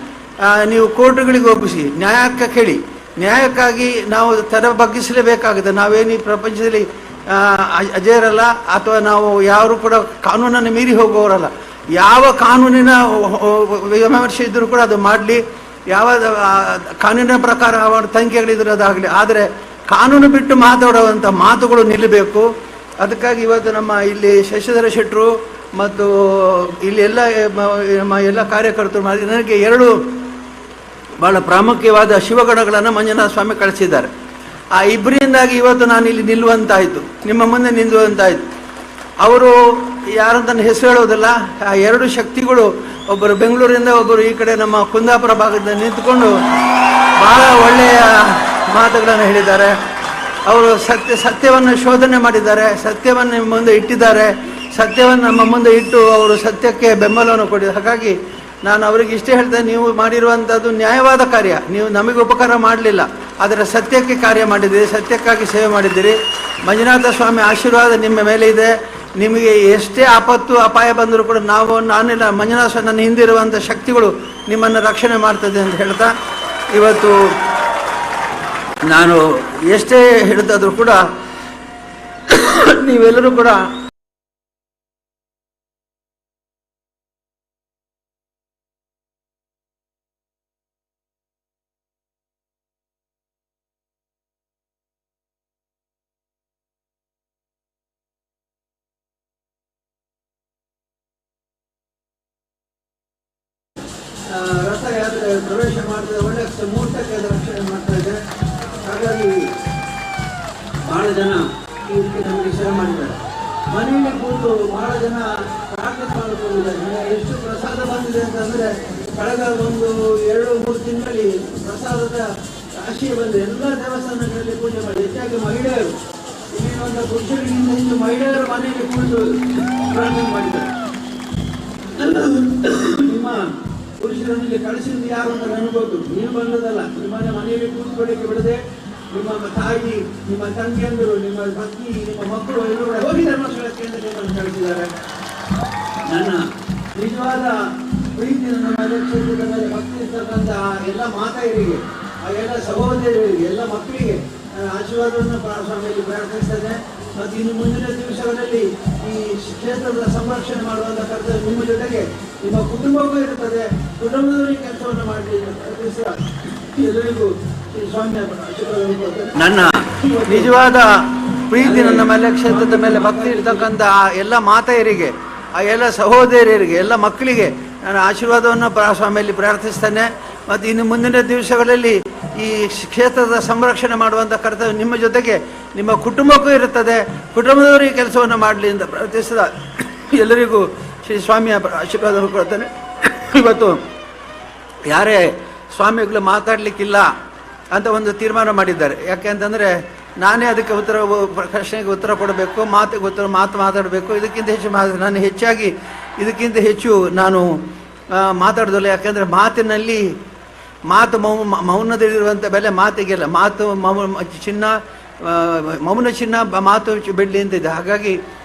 ನೀವು ಕೋರ್ಟುಗಳಿಗೆ ಒಪ್ಪಿಸಿ, ನ್ಯಾಯಕ್ಕೆ ಕೇಳಿ. ನ್ಯಾಯಕ್ಕಾಗಿ ನಾವು ತಲೆ ಬಗ್ಗಿಸಲೇಬೇಕಾಗಿದೆ. ನಾವೇನು ಈ ಪ್ರಪಂಚದಲ್ಲಿ ಅಜೇರಲ್ಲ, ಅಥವಾ ನಾವು ಯಾರು ಕೂಡ ಕಾನೂನನ್ನು ಮೀರಿ ಹೋಗುವವರಲ್ಲ. ಯಾವ ಕಾನೂನಿನ ವಿಮರ್ಶೆ ಇದ್ದರೂ ಕೂಡ ಅದು ಮಾಡಲಿ, ಯಾವ ಕಾನೂನಿನ ಪ್ರಕಾರ ಅವರ ತನಿಖೆಗಳಿದ್ರೂ ಅದಾಗಲಿ. ಆದರೆ ಕಾನೂನು ಬಿಟ್ಟು ಮಾತಾಡುವಂಥ ಮಾತುಗಳು ನಿಲ್ಲಬೇಕು. ಅದಕ್ಕಾಗಿ ಇವತ್ತು ನಮ್ಮ ಇಲ್ಲಿ ಶಶಿಧರ ಶೆಟ್ಟರು ಮತ್ತು ಇಲ್ಲಿ ಎಲ್ಲ ಕಾರ್ಯಕರ್ತರು ನನಗೆ 2 ಬಹಳ ಪ್ರಾಮುಖ್ಯವಾದ ಶಿವಗಣಗಳನ್ನು ಮಂಜುನಾಥ ಸ್ವಾಮಿ ಕಳಿಸಿದ್ದಾರೆ. ಆ ಇಬ್ಬರಿಂದಾಗಿ ಇವತ್ತು ನಾನು ಇಲ್ಲಿ ನಿಲ್ಲುವಂತಾಯಿತು, ನಿಮ್ಮ ಮುಂದೆ ನಿಲ್ಲುವಂತಾಯಿತು. ಅವರು ಯಾರಂತ ಹೆಸರು ಹೇಳೋದಿಲ್ಲ. ಆ 2 ಶಕ್ತಿಗಳು, ಒಬ್ಬರು ಬೆಂಗಳೂರಿಂದ, ಒಬ್ಬರು ಈ ಕಡೆ ನಮ್ಮ ಕುಂದಾಪುರ ಭಾಗದಿಂದ ನಿಂತುಕೊಂಡು ಬಹಳ ಒಳ್ಳೆಯ ಮಾತುಗಳನ್ನು ಹೇಳಿದ್ದಾರೆ. ಅವರು ಸತ್ಯವನ್ನು ಶೋಧನೆ ಮಾಡಿದ್ದಾರೆ, ಸತ್ಯವನ್ನು ನಿಮ್ಮ ಮುಂದೆ ಇಟ್ಟಿದ್ದಾರೆ, ಸತ್ಯವನ್ನು ನಮ್ಮ ಮುಂದೆ ಇಟ್ಟು ಅವರು ಸತ್ಯಕ್ಕೆ ಬೆಂಬಲವನ್ನು ಕೊಟ್ಟಿದ್ದಾರೆ. ಹಾಗಾಗಿ ನಾನು ಅವರಿಗೆ ಇಷ್ಟೇ ಹೇಳ್ತೇನೆ, ನೀವು ಮಾಡಿರುವಂಥದ್ದು ನ್ಯಾಯವಾದ ಕಾರ್ಯ. ನೀವು ನಮಗೆ ಉಪಕಾರ ಮಾಡಲಿಲ್ಲ, ಆದರೆ ಸತ್ಯಕ್ಕೆ ಕಾರ್ಯ ಮಾಡಿದ್ದೀರಿ, ಸತ್ಯಕ್ಕಾಗಿ ಸೇವೆ ಮಾಡಿದ್ದೀರಿ. ಮಂಜುನಾಥ ಸ್ವಾಮಿ ಆಶೀರ್ವಾದ ನಿಮ್ಮ ಮೇಲೆ ಇದೆ. ನಿಮಗೆ ಎಷ್ಟೇ ಆಪತ್ತು ಅಪಾಯ ಬಂದರೂ ಕೂಡ ನಾನಿಲ್ಲ, ಮಂಜುನಾಥ ಸ್ವಾಮಿ ನನ್ನ ಹಿಂದಿರುವಂಥ ಶಕ್ತಿಗಳು ನಿಮ್ಮನ್ನು ರಕ್ಷಣೆ ಮಾಡ್ತದೆ ಅಂತ ಹೇಳ್ತಾ, ಇವತ್ತು ನಾನು ಎಷ್ಟೇ ಹೇಳ್ತಾದರೂ ಕೂಡ ನೀವೆಲ್ಲರೂ ಕೂಡ ರಥಯಾತ್ರೆ ಪ್ರವೇಶ ಮಾಡ್ತದೆ, ಒಳ್ಳೆ ಮುಹೂರ್ತಕ್ಕೆ ರಕ್ಷಣೆ ಮಾಡ್ತಾ ಇದೆ. ಹಾಗಾಗಿ ಬಹಳ ಜನ ಇದಕ್ಕೆ ನಮಗೆ ಸೇವೆ ಮಾಡಿದ್ದಾರೆ. ಮನೆಯಲ್ಲಿ ಕೂತು ಬಹಳ ಜನ ಪ್ರಾಕ್ಟೀಸ್ ಮಾಡಿಕೊಂಡಿದ್ದಾರೆ. ಎಷ್ಟು ಪ್ರಸಾದ ಬಂದಿದೆ ಅಂತಂದರೆ, ಕಳೆದ ಒಂದು 2-3 ತಿಂಗಳಲ್ಲಿ ಪ್ರಸಾದದ ರಾಶಿ ಬಂದು ಎಲ್ಲ ದೇವಸ್ಥಾನಗಳಲ್ಲಿ ಪೂಜೆ ಮಾಡಿ. ಹೆಚ್ಚಾಗಿ ಮಹಿಳೆಯರು, ಇಲ್ಲಿ ಒಂದು ಪುರುಷರಿಗಿಂತ ಹೆಚ್ಚು ಮಹಿಳೆಯರು ಮನೆಯಲ್ಲಿ ಕೂತು ಪ್ರಾರ್ಥನೆ ಮಾಡಿದ್ದಾರೆ. ನಿಮ್ಮ ಪುರುಷರನ್ನು ಕಳಿಸಿದ್ದು ಯಾರು ಅಂತ ನನಗೆ ಗೊತ್ತು, ನೀವು ಬಂದದಲ್ಲ. ನಿಮ್ಮನ್ನ ಮನೆಯಲ್ಲಿ ಕೂತ್ಕೊಳ್ಳಿಕ್ಕೆ ಬಿಡದೆ ನಿಮ್ಮ ತಾಯಿ, ನಿಮ್ಮ ತಂಗಿಯಂದರು, ನಿಮ್ಮ ಪತ್ನಿ, ನಿಮ್ಮ ಮಕ್ಕಳು ಎಲ್ಲರೂ ಹೋಗಿ ಧರ್ಮಸ್ಥಳಕ್ಕೆ ಅಂತ ನಿಮ್ಮನ್ನು ಕಳಿಸಿದ್ದಾರೆ. ನನ್ನ ನಿಜವಾದ ಪ್ರೀತಿ, ನನ್ನ ಕ್ಷೇತ್ರದ ಮೇಲೆ ಭಕ್ತಿ ಇರ್ತಕ್ಕಂಥ ಎಲ್ಲ ಮಾತಾಯರಿಗೆ, ಆ ಎಲ್ಲ ಸಹೋದರಿಯರಿಗೆ, ಎಲ್ಲ ಮಕ್ಕಳಿಗೆ ಆಶೀರ್ವಾದವನ್ನು ಸ್ವಾಮಿಯಲ್ಲಿ ಪ್ರಾರ್ಥಿಸ್ತೇನೆ. ಮತ್ತು ಇನ್ನು ಮುಂದಿನ ದಿವಸಗಳಲ್ಲಿ ಈ ಕ್ಷೇತ್ರದ ಸಂರಕ್ಷಣೆ ಮಾಡುವಂಥ ಕರ್ತವ್ಯ ನಿಮ್ಮ ಜೊತೆಗೆ ನಿಮ್ಮ ಕುಟುಂಬವೂ ಇರುತ್ತದೆ. ಕುಟುಂಬದವರಿಗೆ ಕೆಲಸವನ್ನು ಮಾಡಿ ಎಲ್ಲರಿಗೂ ಸ್ವಾಮಿಯ ಆಶೀರ್ವಾದವನ್ನು ಕೊಡ್ತೇನೆ. ನನ್ನ ನಿಜವಾದ ಪ್ರೀತಿ, ನನ್ನ ಮೇಲೆ ಕ್ಷೇತ್ರದ ಮೇಲೆ ಭಕ್ತಿ ಇರ್ತಕ್ಕಂಥ ಆ ಎಲ್ಲ ಮಾತೆಯರಿಗೆ, ಆ ಎಲ್ಲ ಸಹೋದರಿಯರಿಗೆ, ಎಲ್ಲ ಮಕ್ಕಳಿಗೆ ನಾನು ಆಶೀರ್ವಾದವನ್ನು ಸ್ವಾಮಿಯಲ್ಲಿ ಪ್ರಾರ್ಥಿಸ್ತೇನೆ. ಮತ್ತು ಇನ್ನು ಮುಂದಿನ ದಿವಸಗಳಲ್ಲಿ ಈ ಕ್ಷೇತ್ರದ ಸಂರಕ್ಷಣೆ ಮಾಡುವಂಥ ಕರ್ತವ್ಯ ನಿಮ್ಮ ಜೊತೆಗೆ ನಿಮ್ಮ ಕುಟುಂಬಕ್ಕೂ ಇರುತ್ತದೆ. ಕುಟುಂಬದವರಿಗೆ ಕೆಲಸವನ್ನು ಮಾಡಲಿ ಅಂತ ಪ್ರಾರ್ಥಿಸಿದ ಎಲ್ಲರಿಗೂ ಶ್ರೀ ಸ್ವಾಮಿಯ ಆಶೀರ್ವಾದವನ್ನು ಕೊಡ್ತೇನೆ. ಇವತ್ತು ಯಾರೇ ಸ್ವಾಮಿಗಳು ಮಾತಾಡಲಿಕ್ಕಿಲ್ಲ ಅಂತ ಒಂದು ತೀರ್ಮಾನ ಮಾಡಿದ್ದಾರೆ. ಯಾಕೆ ಅಂತಂದರೆ, ನಾನೇ ಅದಕ್ಕೆ ಪ್ರಶ್ನೆಗೆ ಉತ್ತರ ಕೊಡಬೇಕು, ಮಾತು ಮಾತಾಡಬೇಕು. ಇದಕ್ಕಿಂತ ಹೆಚ್ಚು ನಾನು ಹೆಚ್ಚಾಗಿ ಇದಕ್ಕಿಂತ ಹೆಚ್ಚು ನಾನು ಮಾತಾಡೋದಿಲ್ಲ. ಯಾಕೆಂದರೆ ಮಾತಿನಲ್ಲಿ ಮಾತು ಮೌನದಲ್ಲಿರುವಂಥ ಬೆಲೆ ಮಾತಿಗೆಲ್ಲ. ಮಾತು ಚಿನ್ನ, ಮೌನ ಚಿನ್ನ, ಮಾತು ಬೆಳ್ಳಿ ಅಂತಿದೆ. ಹಾಗಾಗಿ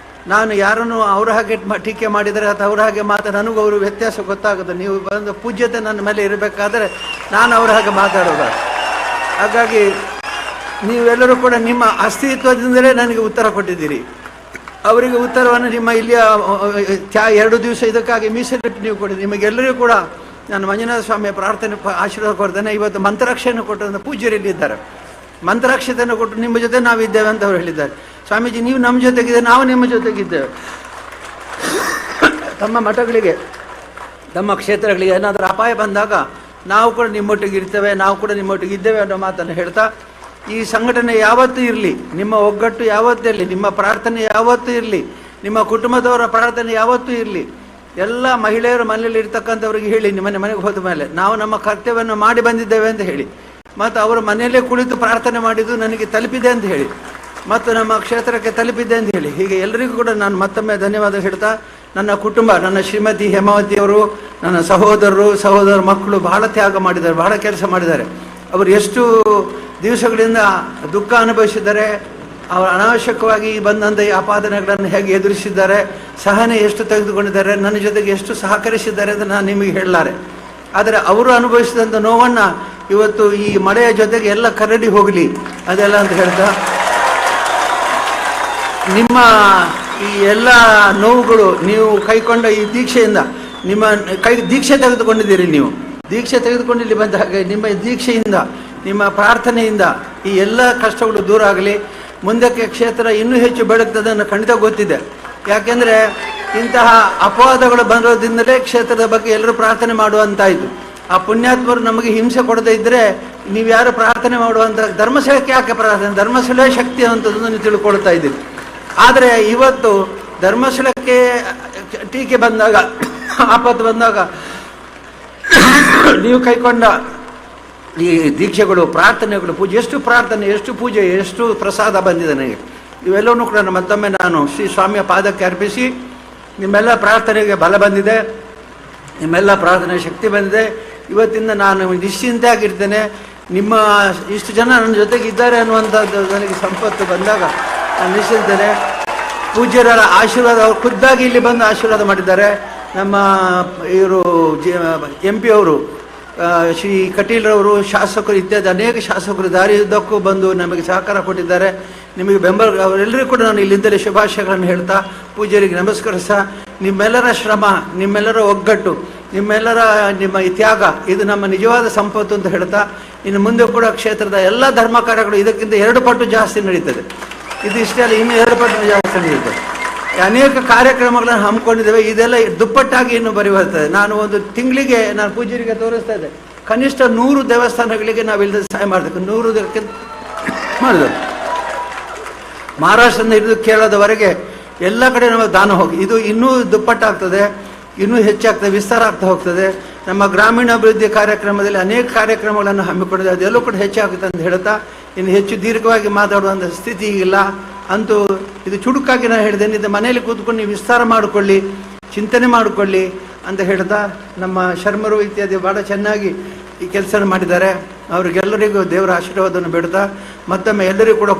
ನಾನು ಯಾರನ್ನು ಅವರ ಹಾಗೆ ಟೀಕೆ ಮಾಡಿದರೆ ಅಥವಾ ಅವರ ಹಾಗೆ ನನಗೂ ಅವರು ವ್ಯತ್ಯಾಸ ಗೊತ್ತಾಗುತ್ತೆ. ನೀವು ಬಂದು ಪೂಜ್ಯತೆ ನನ್ನ ಮೇಲೆ ಇರಬೇಕಾದ್ರೆ ನಾನು ಅವರ ಹಾಗೆ ಮಾತಾಡೋದು. ಹಾಗಾಗಿ ನೀವೆಲ್ಲರೂ ಕೂಡ ನಿಮ್ಮ ಅಸ್ತಿತ್ವದಿಂದಲೇ ನನಗೆ ಉತ್ತರ ಕೊಟ್ಟಿದ್ದೀರಿ. ಅವರಿಗೆ ಉತ್ತರವನ್ನು ನಿಮ್ಮ ಇಲ್ಲಿಯ 2 ದಿವಸ ಇದಕ್ಕಾಗಿ ಮೀಸಲಿಟ್ಟು ನೀವು ಕೊಡಿ. ನಿಮಗೆಲ್ಲರಿಗೂ ಕೂಡ ನಾನು ಮಂಜುನಾಥ ಸ್ವಾಮಿಯ ಪ್ರಾರ್ಥನೆ ಆಶೀರ್ವಾದ ಕೊಡ್ತೇನೆ. ಇವತ್ತು ಮಂತ್ರಾಕ್ಷೆಯನ್ನು ಕೊಟ್ಟಂಥ ಪೂಜ್ಯರು ಇಲ್ಲಿದ್ದಾರೆ. ಮಂತ್ರಾಕ್ಷತೆಯನ್ನು ಕೊಟ್ಟು ನಿಮ್ಮ ಜೊತೆ ನಾವಿದ್ದೇವೆ ಅಂತ ಅವರು ಹೇಳಿದ್ದಾರೆ. ಸ್ವಾಮೀಜಿ, ನೀವು ನಮ್ಮ ಜೊತೆಗಿದ್ದೆ, ನಾವು ನಿಮ್ಮ ಜೊತೆಗಿದ್ದೇವೆ. ತಮ್ಮ ಮಠಗಳಿಗೆ, ತಮ್ಮ ಕ್ಷೇತ್ರಗಳಿಗೆ ಏನಾದರೂ ಅಪಾಯ ಬಂದಾಗ ನಾವು ಕೂಡ ನಿಮ್ಮೊಟ್ಟಿಗೆ ಇರ್ತೇವೆ, ನಾವು ಕೂಡ ನಿಮ್ಮೊಟ್ಟಿಗೆ ಇದ್ದೇವೆ ಅನ್ನೋ ಮಾತನ್ನು ಹೇಳ್ತಾ, ಈ ಸಂಘಟನೆ ಯಾವತ್ತೂ ಇರಲಿ, ನಿಮ್ಮ ಒಗ್ಗಟ್ಟು ಯಾವತ್ತೂ ಇರಲಿ, ನಿಮ್ಮ ಪ್ರಾರ್ಥನೆ ಯಾವತ್ತೂ ಇರಲಿ, ನಿಮ್ಮ ಕುಟುಂಬದವರ ಪ್ರಾರ್ಥನೆ ಯಾವತ್ತೂ ಇರಲಿ. ಎಲ್ಲ ಮಹಿಳೆಯರು ಮನೆಯಲ್ಲಿ ಇರ್ತಕ್ಕಂಥವ್ರಿಗೆ ಹೇಳಿ, ನಿಮ್ಮ ಮನೆಗೆ ಹೋದ ಮೇಲೆ ನಾವು ನಮ್ಮ ಕರ್ತವ್ಯವನ್ನು ಮಾಡಿ ಬಂದಿದ್ದೇವೆ ಅಂತ ಹೇಳಿ, ಮತ್ತು ಅವರು ಮನೆಯಲ್ಲೇ ಕುಳಿತು ಪ್ರಾರ್ಥನೆ ಮಾಡಿದ್ದು ನನಗೆ ತಲುಪಿದೆ ಅಂತ ಹೇಳಿ, ಮತ್ತು ನಮ್ಮ ಕ್ಷೇತ್ರಕ್ಕೆ ತಲುಪಿದೆ ಅಂತ ಹೇಳಿ, ಹೀಗೆ ಎಲ್ಲರಿಗೂ ಕೂಡ ನಾನು ಮತ್ತೊಮ್ಮೆ ಧನ್ಯವಾದ ಹೇಳ್ತಾ, ನನ್ನ ಕುಟುಂಬ, ನನ್ನ ಶ್ರೀಮತಿ ಹೇಮಾವತಿಯವರು, ನನ್ನ ಸಹೋದರ ಮಕ್ಕಳು ಬಹಳ ತ್ಯಾಗ ಮಾಡಿದ್ದಾರೆ, ಬಹಳ ಕೆಲಸ ಮಾಡಿದ್ದಾರೆ. ಅವರು ಎಷ್ಟು ದಿವಸಗಳಿಂದ ದುಃಖ ಅನುಭವಿಸಿದ್ದಾರೆ, ಅವರು ಅನಾವಶ್ಯಕವಾಗಿ ಬಂದಂಥ ಈ ಆಪಾದನೆಗಳನ್ನು ಹೇಗೆ ಎದುರಿಸಿದ್ದಾರೆ, ಸಹನೆ ಎಷ್ಟು ತೆಗೆದುಕೊಂಡಿದ್ದಾರೆ, ನನ್ನ ಜೊತೆಗೆ ಎಷ್ಟು ಸಹಕರಿಸಿದ್ದಾರೆ ಅಂತ ನಾನು ನಿಮಗೆ ಹೇಳಲಾರೆ. ಆದರೆ ಅವರು ಅನುಭವಿಸಿದಂಥ ನೋವನ್ನು ಇವತ್ತು ಈ ಮಳೆಯ ಜೊತೆಗೆ ಎಲ್ಲ ಕರಡಿ ಹೋಗಲಿ ಅದೆಲ್ಲ ಅಂತ ಹೇಳ್ತಾ, ನಿಮ್ಮ ಈ ಎಲ್ಲ ನೋವುಗಳು ನೀವು ಕೈಕೊಂಡ ಈ ದೀಕ್ಷೆಯಿಂದ, ನಿಮ್ಮ ದೀಕ್ಷೆ ತೆಗೆದುಕೊಂಡಿದ್ದೀರಿ, ನೀವು ದೀಕ್ಷೆ ತೆಗೆದುಕೊಂಡು ಇಲ್ಲಿ ಬಂದ ಹಾಗೆ ನಿಮ್ಮ ದೀಕ್ಷೆಯಿಂದ, ನಿಮ್ಮ ಪ್ರಾರ್ಥನೆಯಿಂದ ಈ ಎಲ್ಲ ಕಷ್ಟಗಳು ದೂರ ಆಗಲಿ. ಮುಂದಕ್ಕೆ ಕ್ಷೇತ್ರ ಇನ್ನೂ ಹೆಚ್ಚು ಬೆಳಗ್ತದೆ ಅನ್ನೋ ಖಂಡಿತ ಗೊತ್ತಿದೆ. ಯಾಕೆಂದರೆ ಇಂತಹ ಅಪವಾದಗಳು ಬರೋದ್ರಿಂದಲೇ ಕ್ಷೇತ್ರದ ಬಗ್ಗೆ ಎಲ್ಲರೂ ಪ್ರಾರ್ಥನೆ ಮಾಡುವಂತಾಯಿತು. ಆ ಪುಣ್ಯಾತ್ಮರು ನಮಗೆ ಹಿಂಸೆ ಕೊಡದೇ ಇದ್ದರೆ ನೀವು ಯಾರು ಪ್ರಾರ್ಥನೆ ಮಾಡುವಂಥ ಧರ್ಮಸ್ಥಳಕ್ಕೆ ಯಾಕೆ ಪ್ರಾರ್ಥನೆ, ಧರ್ಮಸ್ಥಳವೇ ಶಕ್ತಿ ಅಂತದನ್ನು ನೀವು ತಿಳ್ಕೊಳ್ತಾ ಇದ್ದೀರಿ. ಆದರೆ ಇವತ್ತು ಧರ್ಮಸ್ಥಳಕ್ಕೆ ಟೀಕೆ ಬಂದಾಗ, ಆಪತ್ತು ಬಂದಾಗ ನೀವು ಕೈಕೊಂಡ ಈ ದೀಕ್ಷೆಗಳು, ಪ್ರಾರ್ಥನೆಗಳು, ಪೂಜೆ, ಎಷ್ಟು ಪ್ರಾರ್ಥನೆ, ಎಷ್ಟು ಪೂಜೆ, ಎಷ್ಟು ಪ್ರಸಾದ ಬಂದಿದೆ ನನಗೆ, ಇವೆಲ್ಲವನ್ನೂ ಕೂಡ ಮತ್ತೊಮ್ಮೆ ನಾನು ಶ್ರೀ ಸ್ವಾಮಿಯ ಪಾದಕ್ಕೆ ಅರ್ಪಿಸಿ, ನಿಮ್ಮೆಲ್ಲ ಪ್ರಾರ್ಥನೆಗೆ ಬಲ ಬಂದಿದೆ, ನಿಮ್ಮೆಲ್ಲ ಪ್ರಾರ್ಥನೆ ಶಕ್ತಿ ಬಂದಿದೆ. ಇವತ್ತಿಂದ ನಾನು ನಿಶ್ಚಿಂತೆ ಆಗಿರ್ತೇನೆ. ನಿಮ್ಮ ಇಷ್ಟು ಜನ ನನ್ನ ಜೊತೆಗೆ ಇದ್ದಾರೆ ಅನ್ನುವಂಥದ್ದು ನನಗೆ ಸಂಪತ್ತು ಬಂದಾಗ ನಾನು ನಿಶ್ಚಿಂತೇನೆ. ಪೂಜ್ಯರ ಆಶೀರ್ವಾದ, ಅವರು ಖುದ್ದಾಗಿ ಇಲ್ಲಿ ಬಂದು ಆಶೀರ್ವಾದ ಮಾಡಿದ್ದಾರೆ. ನಮ್ಮ ಇವರು MP ಅವರು, ಶ್ರೀ ಕಟೀಲ್ರವರು, ಶಾಸಕರು ಇತ್ಯಾದಿ ಅನೇಕ ಶಾಸಕರು ದಾರಿಯುದ್ದಕ್ಕೂ ಬಂದು ನಮಗೆ ಸಹಕಾರ ಕೊಟ್ಟಿದ್ದಾರೆ. ನಿಮಗೆ ಬೆಂಬಲ, ಅವರೆಲ್ಲರಿಗೂ ಕೂಡ ನಾನು ಇಲ್ಲಿಂದಲೇ ಶುಭಾಶಯಗಳನ್ನು ಹೇಳ್ತಾ, ಪೂಜ್ಯರಿಗೆ ನಮಸ್ಕರಿಸ್ತಾ, ನಿಮ್ಮೆಲ್ಲರ ಶ್ರಮ, ನಿಮ್ಮೆಲ್ಲರ ಒಗ್ಗಟ್ಟು, ನಿಮ್ಮ ಈ ತ್ಯಾಗ, ಇದು ನಮ್ಮ ನಿಜವಾದ ಸಂಪತ್ತು ಅಂತ ಹೇಳ್ತಾ, ಇನ್ನು ಮುಂದೆ ಕೂಡ ಕ್ಷೇತ್ರದ ಎಲ್ಲ ಧರ್ಮ ಕಾರ್ಯಗಳು ಇದಕ್ಕಿಂತ 2 ಪಟ್ಟು ಜಾಸ್ತಿ ನಡೀತದೆ. ಇದು ಇಷ್ಟೇ ಅಲ್ಲ, ಇನ್ನು 2 ಪಟ್ಟು ಜಾಸ್ತಿ ನಡೀತದೆ. ಅನೇಕ ಕಾರ್ಯಕ್ರಮಗಳನ್ನು ಹಮ್ಮಿಕೊಂಡಿದ್ದೇವೆ. ಇದೆಲ್ಲ ದುಪ್ಪಟ್ಟಾಗಿ ಇನ್ನು ಬರಿಬರ್ತದೆ. ನಾನು ಒಂದು ತಿಂಗಳಿಗೆ ನಾನು ಪೂಜ್ಯರಿಗೆ ತೋರಿಸ್ತಾ ಇದ್ದೆ, ಕನಿಷ್ಠ 100 ದೇವಸ್ಥಾನಗಳಿಗೆ ನಾವು ಇಲ್ಲದೆ ಸಹಾಯ ಮಾಡಬೇಕು. 100 ಮಾಡಿದ್ರು. ಮಹಾರಾಷ್ಟ್ರದಿಂದ ಹಿಡಿದು ಕೇರಳದವರೆಗೆ ಎಲ್ಲ ಕಡೆ ನಮ್ಮ ದಾನ ಹೋಗಿ, ಇದು ಇನ್ನೂ ದುಪ್ಪಟ್ಟಾಗ್ತದೆ, ಇನ್ನೂ ಹೆಚ್ಚಾಗ್ತದೆ, ವಿಸ್ತಾರ ಆಗ್ತಾ ಹೋಗ್ತದೆ. ನಮ್ಮ ಗ್ರಾಮೀಣಾಭಿವೃದ್ಧಿ ಕಾರ್ಯಕ್ರಮದಲ್ಲಿ ಅನೇಕ ಕಾರ್ಯಕ್ರಮಗಳನ್ನು ಹಮ್ಮಿಕೊಂಡಿದೆ, ಅದೆಲ್ಲೂ ಕೂಡ ಹೆಚ್ಚಾಗುತ್ತೆ ಅಂತ ಹೇಳ್ತಾ, ಇನ್ನು ಹೆಚ್ಚು ದೀರ್ಘವಾಗಿ ಮಾತಾಡುವಂಥ ಸ್ಥಿತಿ ಇಲ್ಲ. ಅಂತೂ ಇದು ಚುಡುಕಾಗಿ ನಾನು ಹೇಳಿದ್ದೇನೆ, ಇದು ಮನೆಯಲ್ಲಿ ಕೂತ್ಕೊಂಡು ನೀವು ವಿಸ್ತಾರ ಮಾಡಿಕೊಳ್ಳಿ, ಚಿಂತನೆ ಮಾಡಿಕೊಳ್ಳಿ ಅಂತ ಹೇಳ್ತಾ, ನಮ್ಮ ಶರ್ಮರು ಇತ್ಯಾದಿ ಭಾಳ ಚೆನ್ನಾಗಿ ಈ ಕೆಲಸ ಮಾಡಿದ್ದಾರೆ. ಅವರಿಗೆಲ್ಲರಿಗೂ ದೇವರ ಆಶೀರ್ವಾದವನ್ನು ಬೇಡ್ತಾ, ಮತ್ತೊಮ್ಮೆ ಎಲ್ಲರಿಗೂ ಕೂಡ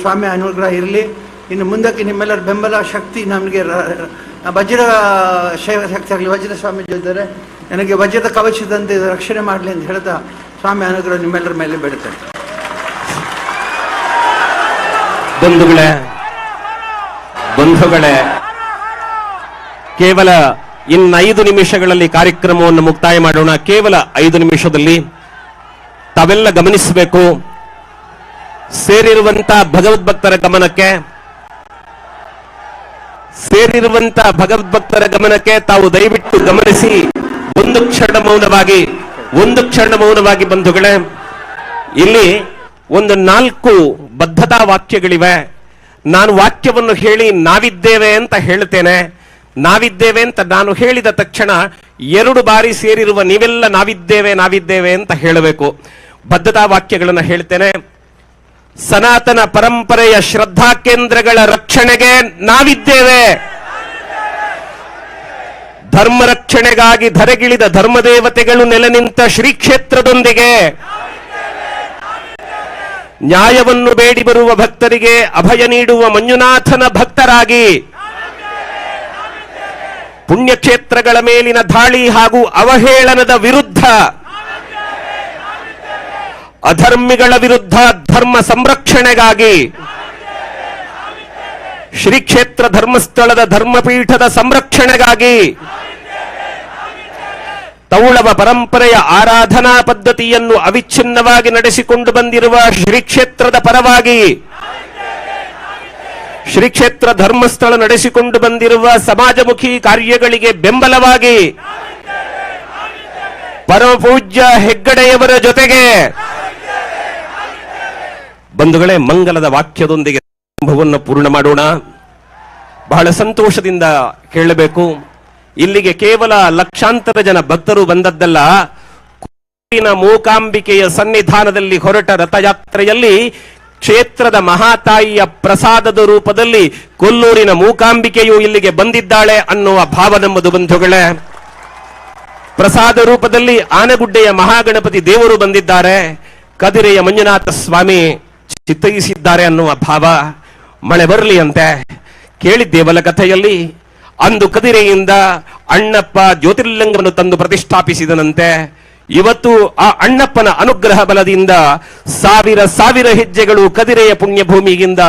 ಸ್ವಾಮಿ ಅನುಗ್ರಹ ಇರಲಿ. ಇನ್ನು ಮುಂದಕ್ಕೆ ನಿಮ್ಮೆಲ್ಲರ ಬೆಂಬಲ ಶಕ್ತಿ ನಮಗೆ ವಜ್ರ ಶಕ್ತಿ ಆಗಲಿ. ವಜ್ರ ಸ್ವಾಮಿ ಇದ್ದಾರೆ, ನನಗೆ ವಜ್ರದ ಕವಚದಂತೆ ರಕ್ಷಣೆ ಮಾಡಲಿ ಅಂತ ಹೇಳ್ತಾ, ಸ್ವಾಮಿ ಅನುಗ್ರಹ ನಿಮ್ಮೆಲ್ಲರ ಮೇಲೆ ಬೇಡುತ್ತೇನೆ. ಬಂಧುಗಳೇ, ಕೇವಲ ಇನ್ನು 5 ನಿಮಿಷಗಳಲ್ಲಿ ಕಾರ್ಯಕ್ರಮವನ್ನು ಮುಕ್ತಾಯ ಮಾಡೋಣ. ಕೇವಲ 5 ನಿಮಿಷದಲ್ಲಿ ತಾವೆಲ್ಲ ಗಮನಿಸಬೇಕು, ಸೇರಿರುವಂತ ಭಗವದ್ಭಕ್ತರ ಗಮನಕ್ಕೆ ತಾವು ದಯವಿಟ್ಟು ಗಮನಿಸಿ, ಒಂದು ಕ್ಷಣ ಮೌನವಾಗಿ ಬಂಧುಗಳೇ, ಇಲ್ಲಿ ಒಂದು 4 ಬದ್ಧತಾ ವಾಕ್ಯಗಳಿವೆ. ನಾನು ವಾಕ್ಯವನ್ನು ಹೇಳಿ ನಾವಿದ್ದೇವೆ ಅಂತ ಹೇಳ್ತೇನೆ. ನಾವಿದ್ದೇವೆ ಅಂತ ನಾನು ಹೇಳಿದ ತಕ್ಷಣ 2 ಬಾರಿ ಸೇರಿರುವ ನೀವೆಲ್ಲ ನಾವಿದ್ದೇವೆ ಅಂತ ಹೇಳಬೇಕು. ಬದ್ಧತಾ ವಾಕ್ಯಗಳನ್ನು ಹೇಳ್ತೇನೆ. ಸನಾತನ ಪರಂಪರೆಯ ಶ್ರದ್ಧಾ ಕೇಂದ್ರಗಳ ರಕ್ಷಣೆಗೆ ನಾವಿದ್ದೇವೆ. ಧರ್ಮ ರಕ್ಷಣೆಗಾಗಿ ಧರೆಗಿಳಿದ ಧರ್ಮದೇವತೆಗಳು ನೆಲೆ ನಿಂತ ಶ್ರೀ ಕ್ಷೇತ್ರದೊಂದಿಗೆ ನ್ಯಾಯವನ್ನು ಬೇಡಿ ಬರುವ ಭಕ್ತರಿಗೆ ಅಭಯ ನೀಡುವ ಮಂಜುನಾಥನ ಭಕ್ತರಾಗಿ ಪುಣ್ಯಕ್ಷೇತ್ರಗಳ ಮೇಲಿನ ದಾಳಿ ಹಾಗೂ ಅವಹೇಳನದ ವಿರುದ್ಧ ಅಧರ್ಮಿಗಳ ವಿರುದ್ಧ ಧರ್ಮ ಸಂರಕ್ಷಣೆಗಾಗಿ ಶ್ರೀ ಕ್ಷೇತ್ರ ಧರ್ಮಸ್ಥಳದ ಧರ್ಮಪೀಠದ ಸಂರಕ್ಷಣೆಗಾಗಿ ತೌಳವ ಪರಂಪರೆಯ ಆರಾಧನಾ ಪದ್ಧತಿಯನ್ನು ಅವಿಚ್ಛಿನ್ನವಾಗಿ ನಡೆಸಿಕೊಂಡು ಬಂದಿರುವ ಶ್ರೀ ಕ್ಷೇತ್ರದ ಪರವಾಗಿ ಶ್ರೀ ಕ್ಷೇತ್ರ ಧರ್ಮಸ್ಥಳ ನಡೆಸಿಕೊಂಡು ಬಂದಿರುವ ಸಮಾಜಮುಖಿ ಕಾರ್ಯಗಳಿಗೆ ಬೆಂಬಲವಾಗಿ ಪರಮಪೂಜ್ಯ ಹೆಗ್ಗಡೆಯವರ ಜೊತೆಗೆ ಬಂಧುಗಳೇ, ಮಂಗಲದ ವಾಕ್ಯದೊಂದಿಗೆ ಸಂಭವವನ್ನು ಪೂರ್ಣ ಮಾಡೋಣ. ಬಹಳ ಸಂತೋಷದಿಂದ ಹೇಳಬೇಕು, ಇಲ್ಲಿಗೆ ಕೇವಲ ಲಕ್ಷಾಂತರ ಜನ ಭಕ್ತರು ಬಂದದ್ದಲ್ಲ, ಮೂಕಾಂಬಿಕೆಯ ಸನ್ನಿಧಾನದಲ್ಲಿ ಹೊರಟ ರಥಯಾತ್ರೆಯಲ್ಲಿ ಕ್ಷೇತ್ರದ ಮಹಾತಾಯಿಯ ಪ್ರಸಾದದ ರೂಪದಲ್ಲಿ ಕೊಲ್ಲೂರಿನ ಮೂಕಾಂಬಿಕೆಯು ಇಲ್ಲಿಗೆ ಬಂದಿದ್ದಾಳೆ ಅನ್ನುವ ಭಾವ ನಮ್ಮದು ಬಂಧುಗಳೇ. ಪ್ರಸಾದ ರೂಪದಲ್ಲಿ ಆನೆಗುಡ್ಡೆಯ ಮಹಾಗಣಪತಿ ದೇವರು ಬಂದಿದ್ದಾರೆ, ಕದಿರೆಯ ಮಂಜುನಾಥ ಸ್ವಾಮಿ ಚಿತ್ತೈಸಿದ್ದಾರೆ ಅನ್ನುವ ಭಾವ. ಮಳೆ ಬರಲಿ ಅಂತೆ ಕೇಳಿದ್ದೇವಲ್ಲ ಕಥೆಯಲ್ಲಿ. ಅಂದು ಕದಿರೆಯಿಂದ ಅಣ್ಣಪ್ಪ ಜ್ಯೋತಿರ್ಲಿಂಗವನ್ನು ತಂದು ಪ್ರತಿಷ್ಠಾಪಿಸಿದನಂತೆ. ಇವತ್ತು ಆ ಅಣ್ಣಪ್ಪನ ಅನುಗ್ರಹ ಬಲದಿಂದ ಸಾವಿರ ಸಾವಿರ ಹೆಜ್ಜೆಗಳು ಕದಿರೆಯ ಪುಣ್ಯಭೂಮಿಯಿಂದ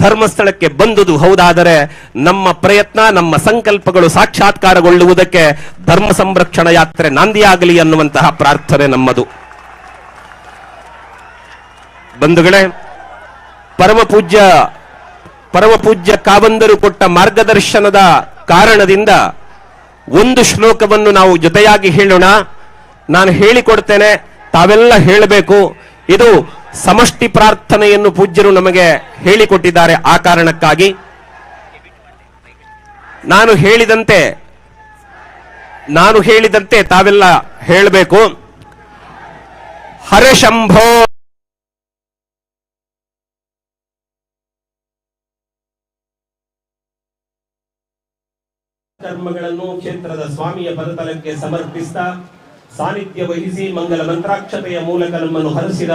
ಧರ್ಮಸ್ಥಳಕ್ಕೆ ಬಂದುದು ಹೌದಾದರೆ ನಮ್ಮ ಪ್ರಯತ್ನ, ನಮ್ಮ ಸಂಕಲ್ಪಗಳು ಸಾಕ್ಷಾತ್ಕಾರಗೊಳ್ಳುವುದಕ್ಕೆ ಧರ್ಮ ಸಂರಕ್ಷಣಾ ಯಾತ್ರೆ ನಾಂದಿಯಾಗಲಿ ಅನ್ನುವಂತಹ ಪ್ರಾರ್ಥನೆ ನಮ್ಮದು. ಬಂಧುಗಳೇ, ಪರಮಪೂಜ್ಯ ಕಾವಂದರು ಕೊಟ್ಟ ಮಾರ್ಗದರ್ಶನದ ಕಾರಣದಿಂದ ಒಂದು ಶ್ಲೋಕವನ್ನು ನಾವು ಜೊತೆಯಾಗಿ ಹೇಳೋಣ. ನಾನು ಹೇಳಿಕೊಡ್ತೇನೆ, ತಾವೆಲ್ಲ ಹೇಳಬೇಕು. ಇದು ಸಮಷ್ಟಿ ಪ್ರಾರ್ಥನೆಯನ್ನು ಪೂಜ್ಯರು ನಮಗೆ ಹೇಳಿಕೊಟ್ಟಿದ್ದಾರೆ. ಆ ಕಾರಣಕ್ಕಾಗಿ ನಾನು ಹೇಳಿದಂತೆ ತಾವೆಲ್ಲ ಹೇಳಬೇಕು. ಹರಶಂಭೋ ಕರ್ಮಗಳನ್ನು ಕ್ಷೇತ್ರದ ಸ್ವಾಮಿಯ ಪದತಲಕ್ಕೆ ಸಮರ್ಪಿಸ್ತಾ ಸಾನ್ನಿಧ್ಯ ವಹಿಸಿ ಮಂಗಲ ಮಂತ್ರಾಕ್ಷತೆಯ ಮೂಲಕ ನಮ್ಮನ್ನು ಹರಸಿದ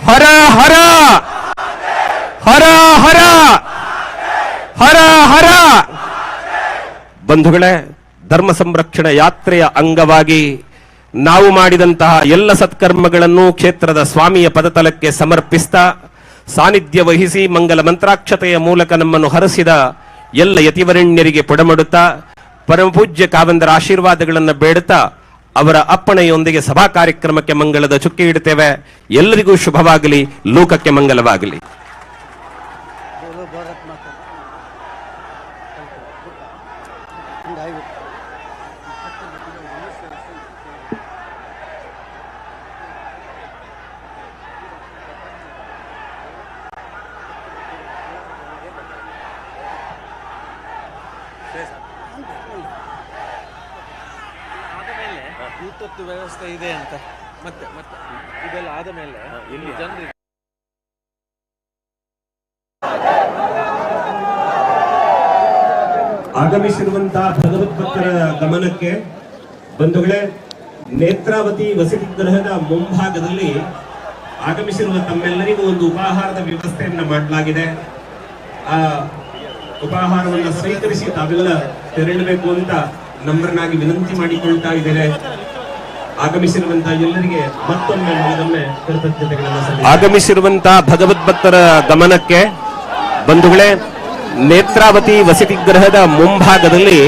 ಹರ ಹರ ಹರ ಹರ ಹರ ಹರ. ಬಂಧುಗಳೇ, ಧರ್ಮ ಸಂರಕ್ಷಣಾ ಯಾತ್ರೆಯ ಅಂಗವಾಗಿ ನಾವು ಮಾಡಿದಂತಹ ಎಲ್ಲ ಸತ್ಕರ್ಮಗಳನ್ನು ಕ್ಷೇತ್ರದ ಸ್ವಾಮಿಯ ಪದತಲಕ್ಕೆ ಸಮರ್ಪಿಸ್ತಾ ಸಾನ್ನಿಧ್ಯ ವಹಿಸಿ ಮಂಗಲ ಮಂತ್ರಾಕ್ಷತೆಯ ಮೂಲಕ ನಮ್ಮನ್ನು ಹರಸಿದ ಎಲ್ಲ ಯತಿವರಣ್ಯರಿಗೆ ಪುಡಮಡುತ್ತಾ ಪರಮಪೂಜ್ಯ ಕಾವಂದರ ಆಶೀರ್ವಾದಗಳನ್ನು ಬೇಡುತ್ತಾ ಅವರ ಅಪ್ಪಣೆಯೊಂದಿಗೆ ಸಭಾ ಕಾರ್ಯಕ್ರಮಕ್ಕೆ ಮಂಗಳದ ಚುಕ್ಕೆ ಇಡುತ್ತೇವೆ. ಎಲ್ಲರಿಗೂ ಶುಭವಾಗಲಿ, ಲೋಕಕ್ಕೆ ಮಂಗಲವಾಗಲಿ. ಊಟದ್ದು ವ್ಯವಸ್ಥೆ ಇದೆ ಅಂತ ಮತ್ತೆ ಇದೆಲ್ಲ ಆದ ಮೇಲೆ ಇಲ್ಲಿ ಜನರಿಗೆ ಆಗಮಿಸಿರುವಂತಹ ಭಗವದ್ಭಕ್ತರ ಗಮನಕ್ಕೆ ಬಂಧುಗಳೇ, ನೇತ್ರಾವತಿ ವಸತಿ ಗೃಹದ ಮುಂಭಾಗದಲ್ಲಿ ಆಗಮಿಸಿರುವ ತಮ್ಮೆಲ್ಲರಿಗೂ ಒಂದು ಉಪಾಹಾರದ ವ್ಯವಸ್ಥೆಯನ್ನು ಮಾಡಲಾಗಿದೆ. ಆ ಉಪಾಹಾರವನ್ನು ಸ್ವೀಕರಿಸಿ ತಾವೆಲ್ಲ ತೆರಳಬೇಕು ಅಂತ ನಮ್ರನಾಗಿ ವಿನಂತಿ ಮಾಡಿಕೊಳ್ತಾ ಇದ್ದೇನೆ. ಆಗಮಿಸಿರುವಂತಹ ಎಲ್ಲರಿಗೆ ಮತ್ತೊಮ್ಮೆ ಕೃತಜ್ಞತೆಗಳನ್ನು ಆಗಮಿಸಿರುವಂತಹ ಭಗವದ್ಭಕ್ತರ ಗಮನಕ್ಕೆ ಬಂಧುಗಳೇ, ನೇತ್ರಾವತಿ ವಸತಿ ಗೃಹದ ಮುಂಭಾಗದಲ್ಲಿ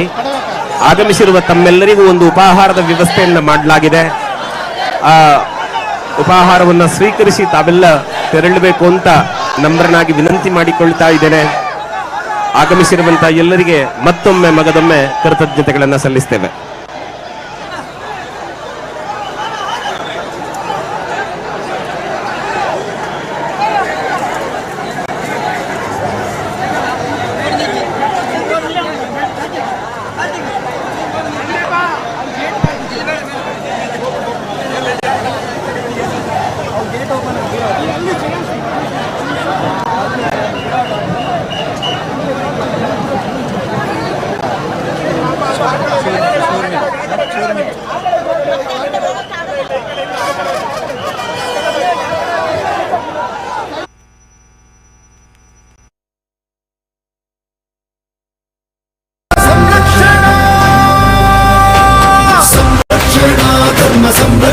ಆಗಮಿಸಿರುವ ತಮ್ಮೆಲ್ಲರಿಗೂ ಒಂದು ಉಪಾಹಾರದ ವ್ಯವಸ್ಥೆಯನ್ನು ಮಾಡಲಾಗಿದೆ. ಆ ಉಪಾಹಾರವನ್ನು ಸ್ವೀಕರಿಸಿ ತಾವೆಲ್ಲ ತೆರಳಬೇಕು ಅಂತ ನಮ್ರನಾಗಿ ವಿನಂತಿ ಮಾಡಿಕೊಳ್ತಾ ಇದ್ದೇನೆ. ಆಗಮಿಸಿರುವಂತಹ ಎಲ್ಲರಿಗೆ ಮತ್ತೊಮ್ಮೆ ಮಗದೊಮ್ಮೆ ಕೃತಜ್ಞತೆಗಳನ್ನು ಸಲ್ಲಿಸ್ತೇವೆ.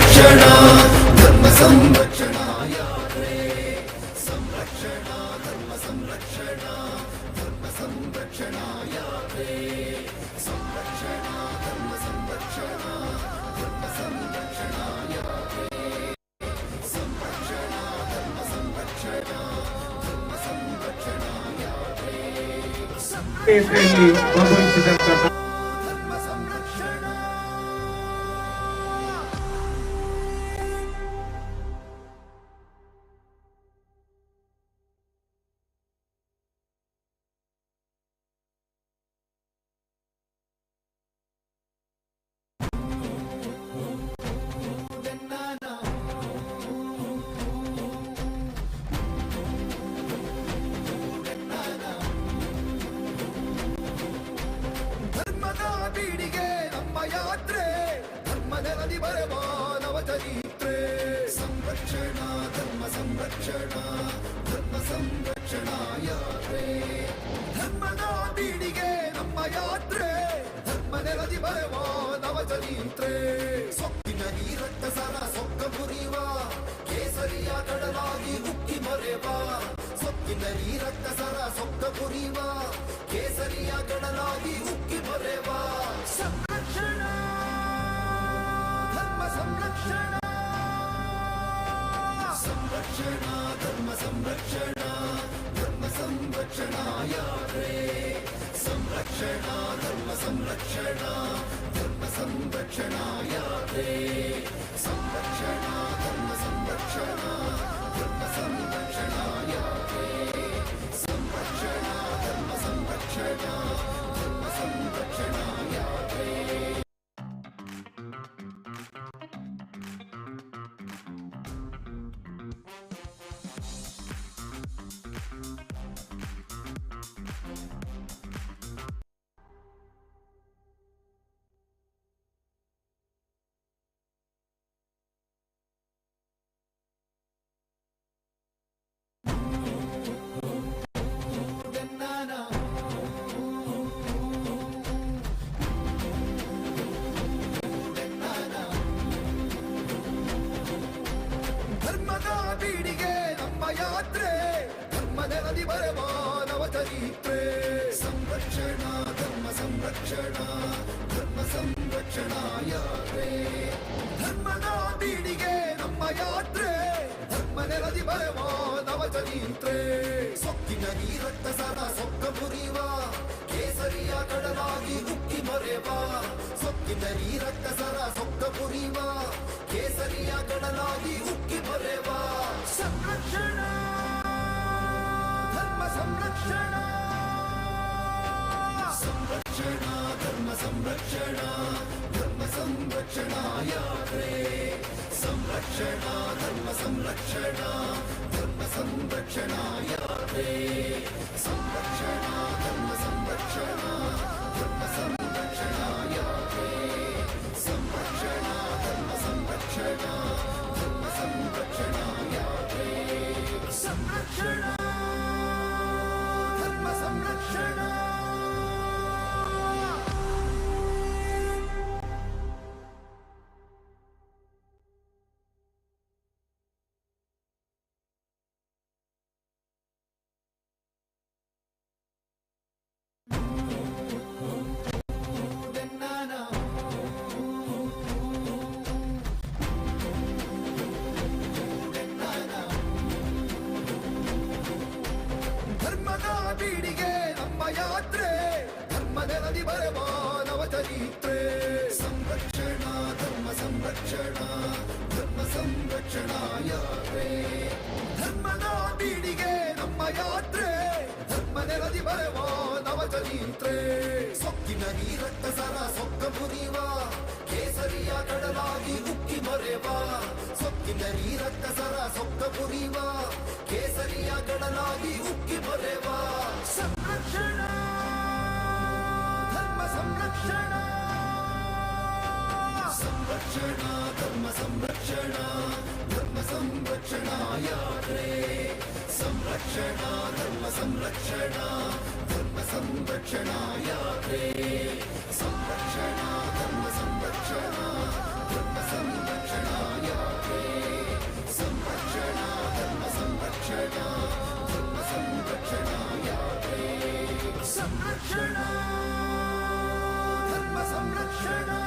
ಸಂರಕ್ಷಣಾ ಧರ್ಮ ಸಂರಕ್ಷಣಾ ಯಾತ್ರೆ ಸಂರಕ್ಷಣಾ ಧರ್ಮ ಸಂರಕ್ಷಣಾ ಧರ್ಮ ಸಂರಕ್ಷಣಾ ಯಾತ್ರೆ ಸಂರಕ್ಷಣಾ ಧರ್ಮ ಸಂರಕ್ಷಣಾ ಧರ್ಮ ಸಂರಕ್ಷಣಾ ಯಾತ್ರೆ ಸಂರಕ್ಷಣಾ ಧರ್ಮ ಸಂರಕ್ಷಣಾ ಧರ್ಮ ಸಂರಕ್ಷಣಾ ಯಾತ್ರೆ ಭಾಗವಹಿಸಿದಂತಹ ಧರ್ಮದ ಬೀಡಿಗೆ ನಮ್ಮ ಯಾತ್ರೆ ಧರ್ಮ ನೆಲದಿ ಬರುವ ನವಚರಿತ್ರೆ ಸಂರಕ್ಷಣಾ ಧರ್ಮ ಸಂರಕ್ಷಣಾ ಧರ್ಮ ಸಂರಕ್ಷಣಾ ಯಾತ್ರೆ ಧರ್ಮದ ಬೀಡಿಗೆ ನಮ್ಮ ಯಾತ್ರೆ ಧರ್ಮ ನೆಲದಿ ಬರುವ ನವಚರಿತ್ರೆ ಸೊಕ್ಕಿನ ಈ ರಕ್ತಸರ ಸೊಕ್ಕ ಮುರಿವ ಕೇಸರಿಯ ಕಡಲಾಗಿ ಉಕ್ಕಿ ಮರೆವ ಸೊಕ್ಕಿನ ಈ ರಕ್ತಸರ ಸೊಕ್ಕ ಮುರಿವ ಕೇಸರಿಯ ಕಡಲಾಗಿ ಉಕ್ಕಿ ಮರೆವ ಸಂರಕ್ಷಣಾ ಧರ್ಮ ಸಂರಕ್ಷಣಾ ಸಂರಕ್ಷಣಾ ಧರ್ಮ ಸಂರಕ್ಷಣಾ ಧರ್ಮ ಸಂರಕ್ಷಣಾ ಯಾತ್ರೆ ಸಂರಕ್ಷಣಾ ಧರ್ಮ ಸಂರಕ್ಷಣಾ ಧರ್ಮ ಸಂರಕ್ಷಣಾ ಯಾತ್ರೆ ಸಂರಕ್ಷಣಾ ಧರ್ಮ ಸಂರಕ್ಷಣಾ ಧರ್ಮ ಸಂರಕ್ಷಣಾ ಯಾತ್ರೆ ಸಂರಕ್ಷಣಾ ಧರ್ಮ ಸಂರಕ್ಷಣಾ ಧರ್ಮ ಸಂರಕ್ಷಣಾ ಯಾತ್ರೆ ಧರ್ಮದ ಬೀಡಿಗೆ ನಮ್ಮ ಯಾತ್ರೆ ಧರ್ಮ ನೆಲದಿ ಬರುವ ನವಚರಿತ್ರೆ ಸಂರಕ್ಷಣಾ ಧರ್ಮ ಸಂರಕ್ಷಣಾ ಧರ್ಮ ಸಂರಕ್ಷಣಾ ಯಾತ್ರೆ ಧರ್ಮದ ಬೀಡಿಗೆ ನಮ್ಮ ಯಾತ್ರೆ ಧರ್ಮ ನೆಲದಿ ಬರುವ ನವಚರಿತ್ರೆ ಸೊಕ್ಕಿನ ಈ ರಕ್ತಸರ ಸೊಕ್ಕ ಮುರಿವ ಕೇಸರಿಯ ಕಡಲಾಗಿ ಉಕ್ಕಿ ಮರೆವ ಸೊಕ್ಕಿನ ಈ ರಕ್ತಸರ ಸೊಕ್ಕ ಮುರಿವ ಕೇಸರಿಯ ಕಡಲಾಗಿ ಉಕ್ಕಿ ಮರೆವ ಸಂರಕ್ಷಣಾ ಧರ್ಮ ಸಂರಕ್ಷಣಾ ಸಂರಕ್ಷಣಾ ಧರ್ಮ ಸಂರಕ್ಷಣಾ ಧರ್ಮ ಸಂರಕ್ಷಣಾ ಯಾತ್ರೆ ಸಂರಕ್ಷಣಾ ಧರ್ಮ ಸಂರಕ್ಷಣಾ ಧರ್ಮ ಸಂರಕ್ಷಣಾ ಯಾತ್ರೆ ಸಂರಕ್ಷಣಾ ಧರ್ಮ ಸಂರಕ್ಷಣಾ ಧರ್ಮ ಸಂರಕ್ಷಣಾ ಯಾತ್ರೆ ಸಂರಕ್ಷಣಾ ಧರ್ಮ ಸಂರಕ್ಷಣಾ ಧರ್ಮ ಸಂರಕ್ಷಣಾ ಯಾತ್ರೆ ಸಂರಕ್ಷಣಾ ಧರ್ಮ ಸಂರಕ್ಷಣಾ ಧರ್ಮದ ಬೀಡಿಗೆ ನಮ್ಮ ಯಾತ್ರೆ ಧರ್ಮ ನೆಲದಿ ಬರುವ ನವಚರಿತ್ರೆ ಸಂರಕ್ಷಣಾ ಧರ್ಮ ಸಂರಕ್ಷಣಾ ಧರ್ಮ ಸಂರಕ್ಷಣಾ ಯಾತ್ರೆ ಧರ್ಮದ ಬೀಡಿಗೆ ನಮ್ಮ ಯಾತ್ರೆ ಧರ್ಮ ನೆಲದಿ ಬರುವ ನವಚರಿತ್ರೆ ಸೊಕ್ಕಿನ ಈ ರಕ್ತಸರ ಸೊಕ್ಕ ಮುರಿವ ಕೇಸರಿಯ ಕಡಲಾಗಿ ಉಕ್ಕಿ ಮರೆವ ಸೊಕ್ಕಿನ ಈ ರಕ್ತಸರ ಸೊಕ್ಕ ಮುರಿವ ಕೇಸರಿಯ ಕಡಲಾಗಿ ಉಕ್ಕಿ ಮರೆವ ಸಂರಕ್ಷಣಾ ಧರ್ಮ ಸಂರಕ್ಷಣಾ ಸಂರಕ್ಷಣಾ ಧರ್ಮ ಸಂರಕ್ಷಣಾ ಧರ್ಮ ಸಂರಕ್ಷಣಾ ಯಾತ್ರೆ ಸಂರಕ್ಷಣಾ ಧರ್ಮ ಸಂರಕ್ಷಣಾ ಧರ್ಮ ಸಂರಕ್ಷಣಾ ಯಾತ್ರೆ ಸಂರಕ್ಷಣಾ ಧರ್ಮ ಸಂರಕ್ಷಣಾ ಧರ್ಮ ಸಂರಕ್ಷಣಾ ಸಂರಕ್ಷಣಾ ಧರ್ಮ ಸಂರಕ್ಷಣಾ